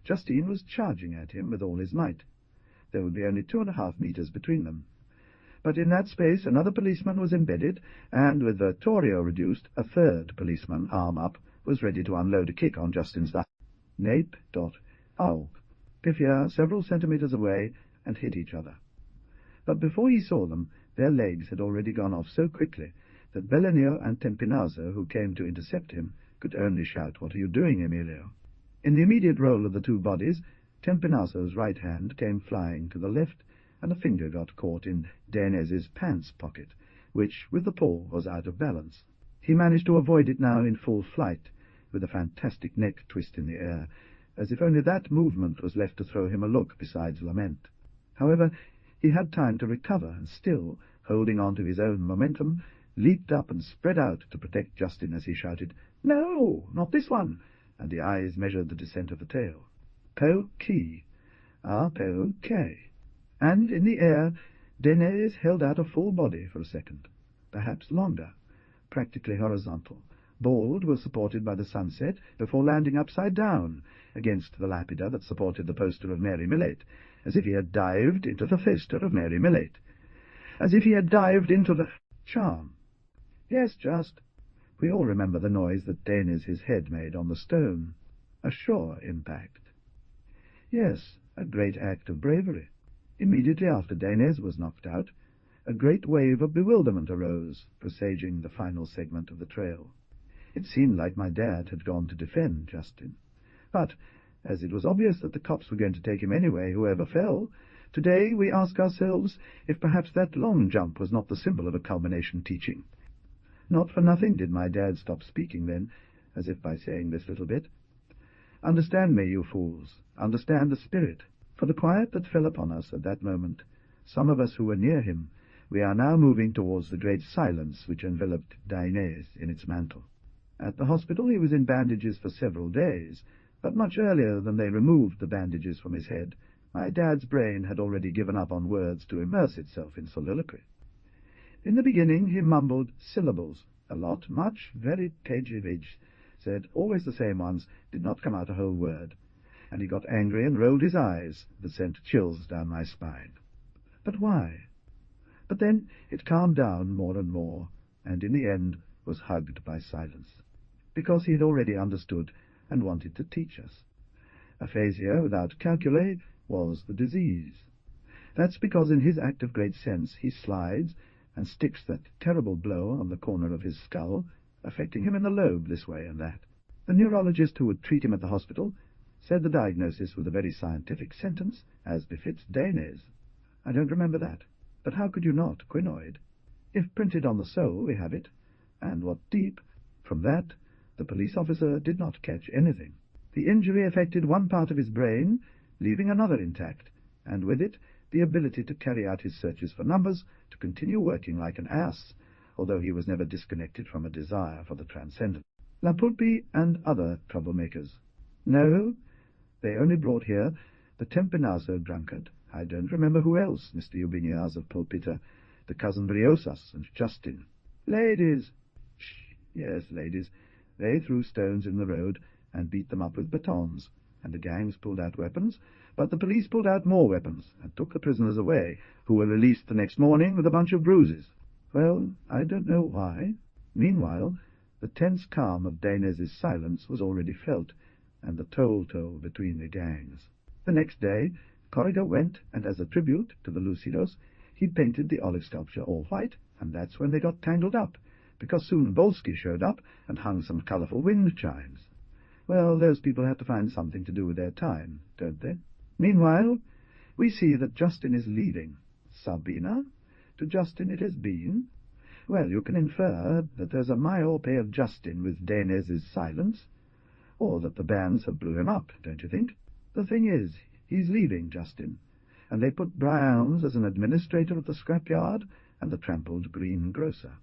[SPEAKER 1] Justine was charging at him with all his might. There would be only 2.5 meters between them. But in that space another policeman was embedded, and with Vittorio reduced, a 3rd policeman, arm up, was ready to unload a kick on Justin's thigh. Nape, dot, ow, Piffia several centimeters away, and hit each other. But before he saw them, their legs had already gone off so quickly that Bellanio and Tempinaso, who came to intercept him, could only shout, "What are you doing, Emilio?" In the immediate roll of the 2 bodies, Tempinaso's right hand came flying to the left, and a finger got caught in Dainese's pants pocket, which, with the paw, was out of balance. He managed to avoid it now in full flight, with a fantastic neck twist in the air, as if only that movement was left to throw him a look besides lament. However, he had time to recover, and still, holding on to his own momentum, leaped up and spread out to protect Justin as he shouted, "No, not this one!" and the eyes measured the descent of the tail. Po-key, po-k. And in the air, Dainese held out a full body for a second, perhaps longer, practically horizontal. Bald was supported by the sunset before landing upside down against the lapida that supported the poster of Mary Millett, as if he had dived into the fester of Mary Millett, as if he had dived into the charm. Yes, just. We all remember the noise that Dainese's head made on the stone. A sure impact. Yes, a great act of bravery. Immediately after Dainese was knocked out, a great wave of bewilderment arose, presaging the final segment of the trail. It seemed like my dad had gone to defend Justin. But, as it was obvious that the cops were going to take him anyway, whoever fell, today we ask ourselves if perhaps that long jump was not the symbol of a culmination teaching. Not for nothing did my dad stop speaking then, as if by saying this little bit. Understand me, you fools. Understand the spirit. For the quiet that fell upon us at that moment, some of us who were near him, we are now moving towards the great silence which enveloped Dainese in its mantle. At the hospital he was in bandages for several days, but much earlier than they removed the bandages from his head, my dad's brain had already given up on words to immerse itself in soliloquy. In the beginning he mumbled syllables, a lot, much, very page-vage, said always the same ones, did not come out a whole word, and he got angry and rolled his eyes that sent chills down my spine. But why? But then it calmed down more and more, and in the end was hugged by silence, because he had already understood and wanted to teach us. Aphasia without calculi was the disease. That's because in his act of great sense he slides and sticks that terrible blow on the corner of his skull, affecting him in the lobe this way and that. The neurologist who would treat him at the hospital said the diagnosis with a very scientific sentence, as befits Dainese. I don't remember that, but how could you not, quinoid? If printed on the soul, we have it. And what deep? From that, the police officer did not catch anything. The injury affected one part of his brain, leaving another intact, and with it the ability to carry out his searches for numbers, to continue working like an ass, although he was never disconnected from a desire for the transcendent. La Pulpi and other troublemakers. No, they only brought here the Tempinaso drunkard. I don't remember who else, Mr. Eugenius of Pulpita, the cousin Briosas and Justin. Ladies! Shh, yes, ladies. They threw stones in the road and beat them up with batons, and the gangs pulled out weapons, but the police pulled out more weapons and took the prisoners away, who were released the next morning with a bunch of bruises. Well, I don't know why. Meanwhile, The tense calm of Dainez's silence was already felt, and the toll between the gangs. The next day, Corrigan went, and as a tribute to the Lucidos, he painted the olive sculpture all white, and that's when they got tangled up, because soon Bolsky showed up and hung some colourful wind chimes. Well, those people have to find something to do with their time, don't they? Meanwhile, we see that Justin is leaving. Sabina? To Justin it has been. Well, you can infer that there's a myope of Justin with Dainez's silence, or that the bands have blew him up, don't you think? The thing is, he's leaving Justin, and they put Browns as an administrator of the scrapyard and the trampled greengrocer.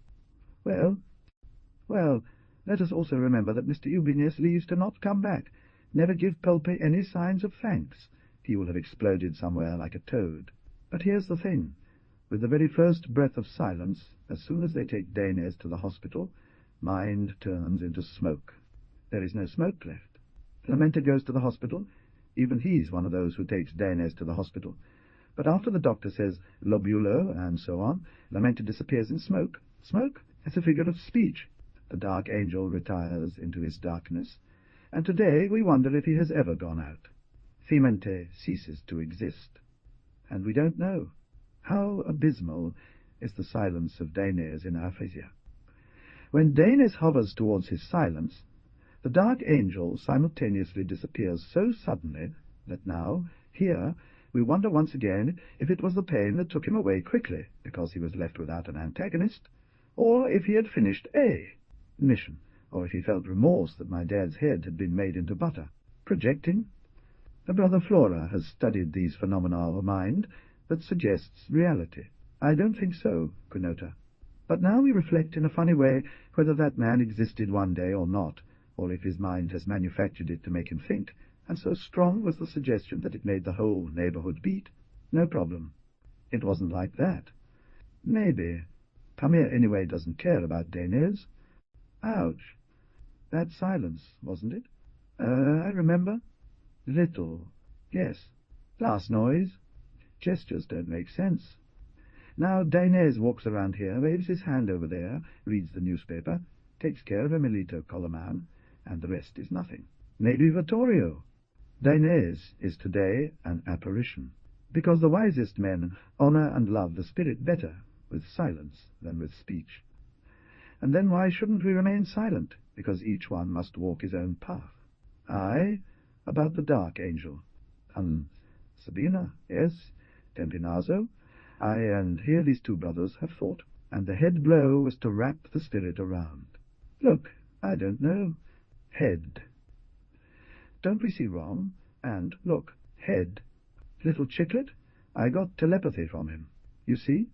[SPEAKER 1] Well, let us also remember that Mr. Eubinius leaves to not come back. Never give Pelpe any signs of thanks. He will have exploded somewhere like a toad. But here's the thing. With the very first breath of silence, as soon as they take Dainez to the hospital, mind turns into smoke. There is no smoke left. Lamenta goes to the hospital. Even he's one of those who takes Dainez to the hospital. But after the doctor says lobulo and so on, Lamenta disappears in smoke. Smoke? That's a figure of speech. The dark angel retires into his darkness, and today we wonder if he has ever gone out. Fimente ceases to exist, and we don't know. How abysmal is the silence of Dainez in aphasia. When Dainez hovers towards his silence, the dark angel simultaneously disappears so suddenly that now, here, we wonder once again if it was the pain that took him away quickly, because he was left without an antagonist, or if he had finished A mission, or if he felt remorse that my dad's head had been made into butter. Projecting? The brother Flora has studied these phenomena of mind that suggests reality. I don't think so, Quinota. But now we reflect in a funny way whether that man existed one day or not, or if his mind has manufactured it to make him think, and so strong was the suggestion that it made the whole neighborhood beat. No problem. It wasn't like that. Maybe. Pamir anyway doesn't care about Dainez. Ouch. That silence, wasn't it? I remember. Little. Yes. Last noise. Gestures don't make sense. Now Dainez walks around here, waves his hand over there, reads the newspaper, takes care of Emilito Coloman, and the rest is nothing. Maybe Vittorio. Dainez is today an apparition, because the wisest men honor and love the spirit better with silence than with speech. And then why shouldn't we remain silent, because each one must walk his own path? Aye, about the dark angel. And Sabina, yes, Tempinazo. Aye, and here these two brothers have thought, and the head blow was to wrap the spirit around. Look, I don't know. Head. Don't we see wrong? And, look, head. Little Chiclet, I got telepathy from him. You see?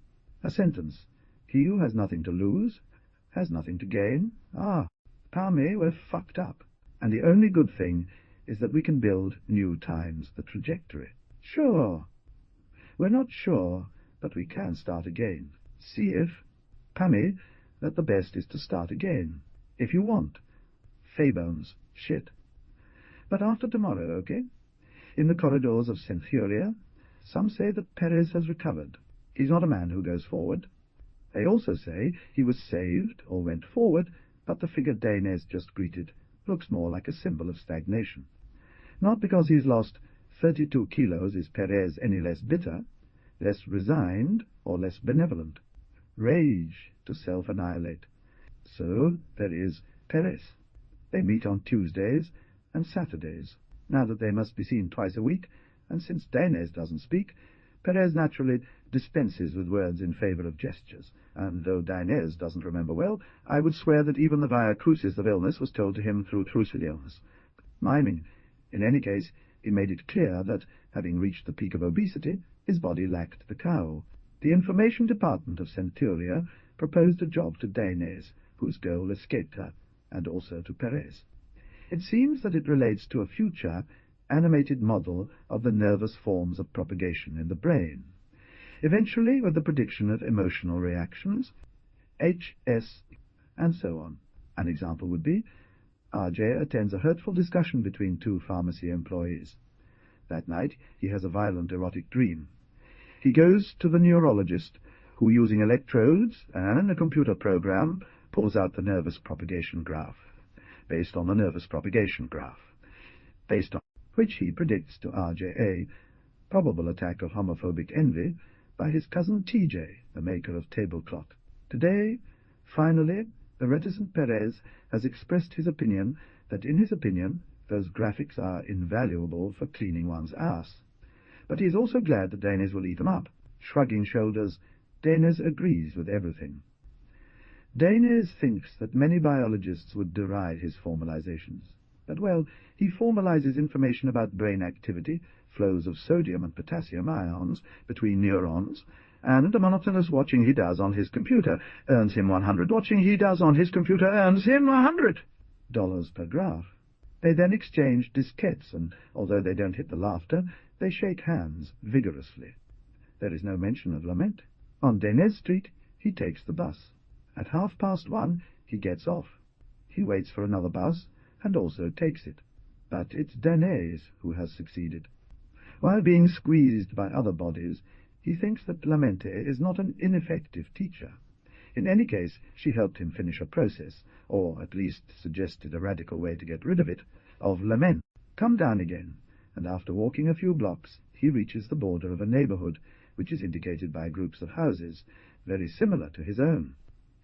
[SPEAKER 1] A sentence. He who has nothing to lose has nothing to gain. Ah, Palme, we're fucked up. And the only good thing is that we can build new times the trajectory. Sure. We're not sure, but we can start again. See if, Pammy, that the best is to start again. If you want. Faybones. Shit. But after tomorrow, okay? In the corridors of Centuria, some say that Perez has recovered. He's not a man who goes forward. They also say he was saved or went forward, but the figure Dainez just greeted looks more like a symbol of stagnation. Not because he's lost 32 kilos is Perez any less bitter, less resigned, or less benevolent. Rage to self-annihilate. So there is Perez. They meet on Tuesdays and Saturdays, now that they must be seen twice a week, and since Dainez doesn't speak, Perez naturally dispenses with words in favor of gestures, and though Dainez doesn't remember well, I would swear that even the Via Crucis of illness was told to him through illness. Miming. In any case, he made it clear that, having reached the peak of obesity, his body lacked the cowl. The information department of Centuria proposed a job to Dainez, whose goal escaped her, and also to Perez. It seems that it relates to a future animated model of the nervous forms of propagation in the brain, eventually with the prediction of emotional reactions, HS, and so on. An example would be, RJ attends a hurtful discussion between two pharmacy employees. That night he has a violent erotic dream. He goes to the neurologist, who, using electrodes and a computer program, pulls out the nervous propagation graph, based on the nervous propagation graph, based on which he predicts to RJA probable attack of homophobic envy by his cousin TJ, the maker of tablecloth. Today, finally, the reticent Perez has expressed his opinion that, in his opinion, those graphics are invaluable for cleaning one's ass. But he is also glad that Danes will eat them up. Shrugging shoulders, Danes agrees with everything. Danes thinks that many biologists would deride his formalizations. But, well, he formalizes information about brain activity, flows of sodium and potassium ions between neurons, and the monotonous watching he does on his computer earns him 100. Watching he does on his computer earns him $100 per graph. They then exchange diskettes, and although they don't hit the laughter, they shake hands vigorously. There is no mention of lament. On Danes Street, he takes the bus. At 1:30, he gets off. He waits for another bus, and also takes it. But it's Danes who has succeeded. While being squeezed by other bodies, he thinks that Lamente is not an ineffective teacher. In any case, she helped him finish a process, or at least suggested a radical way to get rid of it, of lament. Come down again, and after walking a few blocks, he reaches the border of a neighborhood, which is indicated by groups of houses, very similar to his own.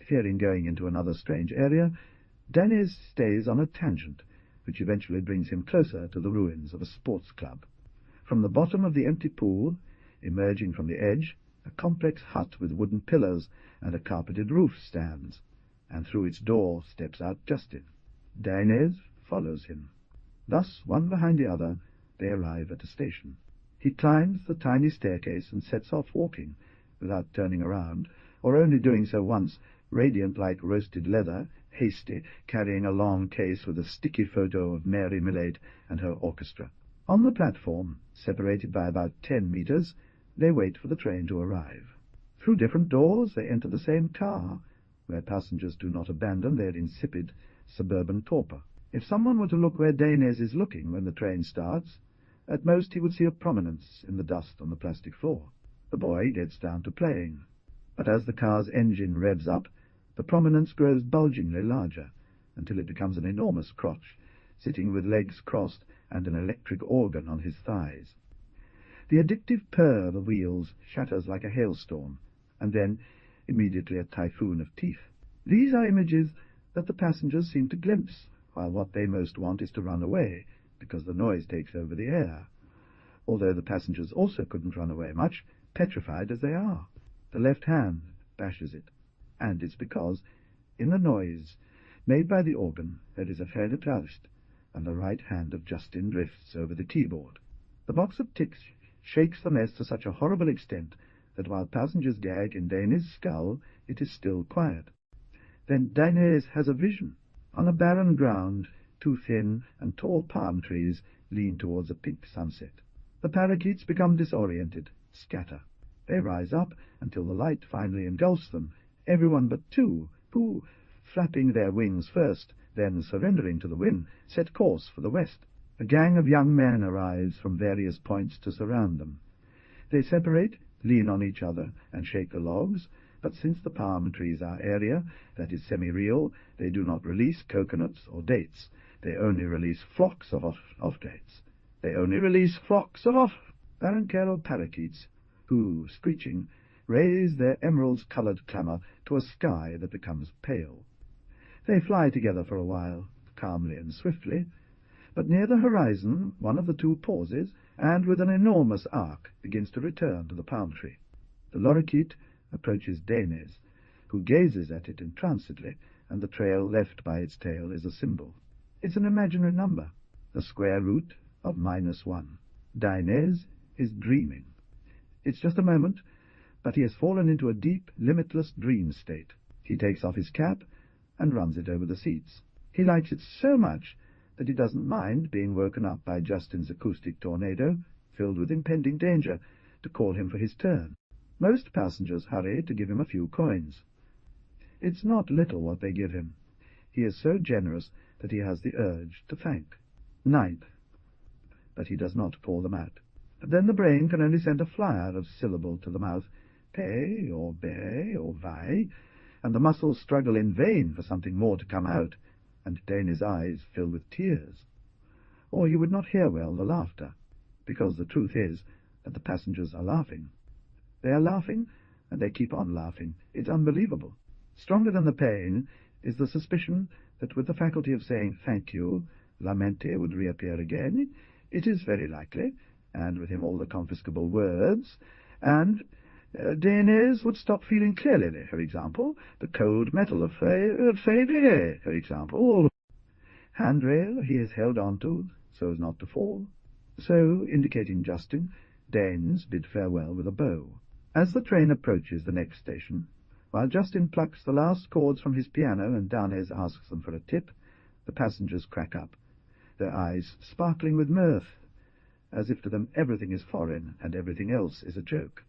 [SPEAKER 1] Fearing going into another strange area, Danes stays on a tangent, which eventually brings him closer to the ruins of a sports club. From the bottom of the empty pool, emerging from the edge, a complex hut with wooden pillars and a carpeted roof stands, and through its door steps out Justin. Danes follows him. Thus, one behind the other, they arrive at a station. He climbs the tiny staircase and sets off walking, without turning around, or only doing so once, radiant like roasted leather, hasty, carrying a long case with a sticky photo of Mary Millate and her orchestra. On the platform, separated by about 10 meters, they wait for the train to arrive. Through different doors they enter the same car, where passengers do not abandon their insipid suburban torpor. If someone were to look where Danes is looking when the train starts, at most he would see a prominence in the dust on the plastic floor. The boy gets down to playing, but as the car's engine revs up, the prominence grows bulgingly larger, until it becomes an enormous crotch, sitting with legs crossed and an electric organ on his thighs. The addictive purr of the wheels shatters like a hailstorm, and then immediately a typhoon of teeth. These are images that the passengers seem to glimpse, while what they most want is to run away, because the noise takes over the air, although the passengers also couldn't run away much, petrified as they are. The left hand bashes it, and it's because, in the noise made by the organ, there is a fair Faust, and the right hand of Justin drifts over the keyboard. The box of ticks shakes the mess to such a horrible extent that while passengers gag in Danes' skull, it is still quiet. Then Danes has a vision. On a barren ground, 2 thin and tall palm trees lean towards a pink sunset. The parakeets become disoriented, scatter. They rise up until the light finally engulfs them, everyone but 2, who, flapping their wings first, then surrendering to the wind, set course for the west. A gang of young men arrives from various points to surround them. They separate, lean on each other, and shake the logs, but since the palm trees are area, that is semi-real, they do not release coconuts or dates. They only release flocks of dates. They only release flocks of barren-carob parakeets, who, screeching, raise their emerald-coloured clamour to a sky that becomes pale. They fly together for a while, calmly and swiftly, but near the horizon one of the 2 pauses, and with an enormous arc begins to return to the palm tree. The lorikeet approaches Danes, who gazes at it entrancedly, and the trail left by its tail is a symbol. It's an imaginary number, the square root of -1. Danes is dreaming. It's just a moment, but he has fallen into a deep, limitless dream state. He takes off his cap and runs it over the seats. He likes it so much that he doesn't mind being woken up by Justin's acoustic tornado, filled with impending danger, to call him for his turn. Most passengers hurry to give him a few coins. It's not little what they give him. He is so generous that he has the urge to thank. 9th. But he does not call them out. Then the brain can only send a flyer of syllable to the mouth, pay, or bay, or vai, and the muscles struggle in vain for something more to come out, and Dane's eyes fill with tears. Or you would not hear well the laughter, because the truth is that the passengers are laughing. They are laughing, and they keep on laughing. It's unbelievable. Stronger than the pain is the suspicion that with the faculty of saying thank you, Lamente would reappear again. It is very likely, and with him all the confiscable words, and Danes would stop feeling clearly, for example, the cold metal of Fede, for example. Handrail he is held on to, so as not to fall. So, indicating Justin, Danes bid farewell with a bow. As the train approaches the next station, while Justin plucks the last chords from his piano and Danes asks them for a tip, the passengers crack up, their eyes sparkling with mirth, as if to them everything is foreign and everything else is a joke.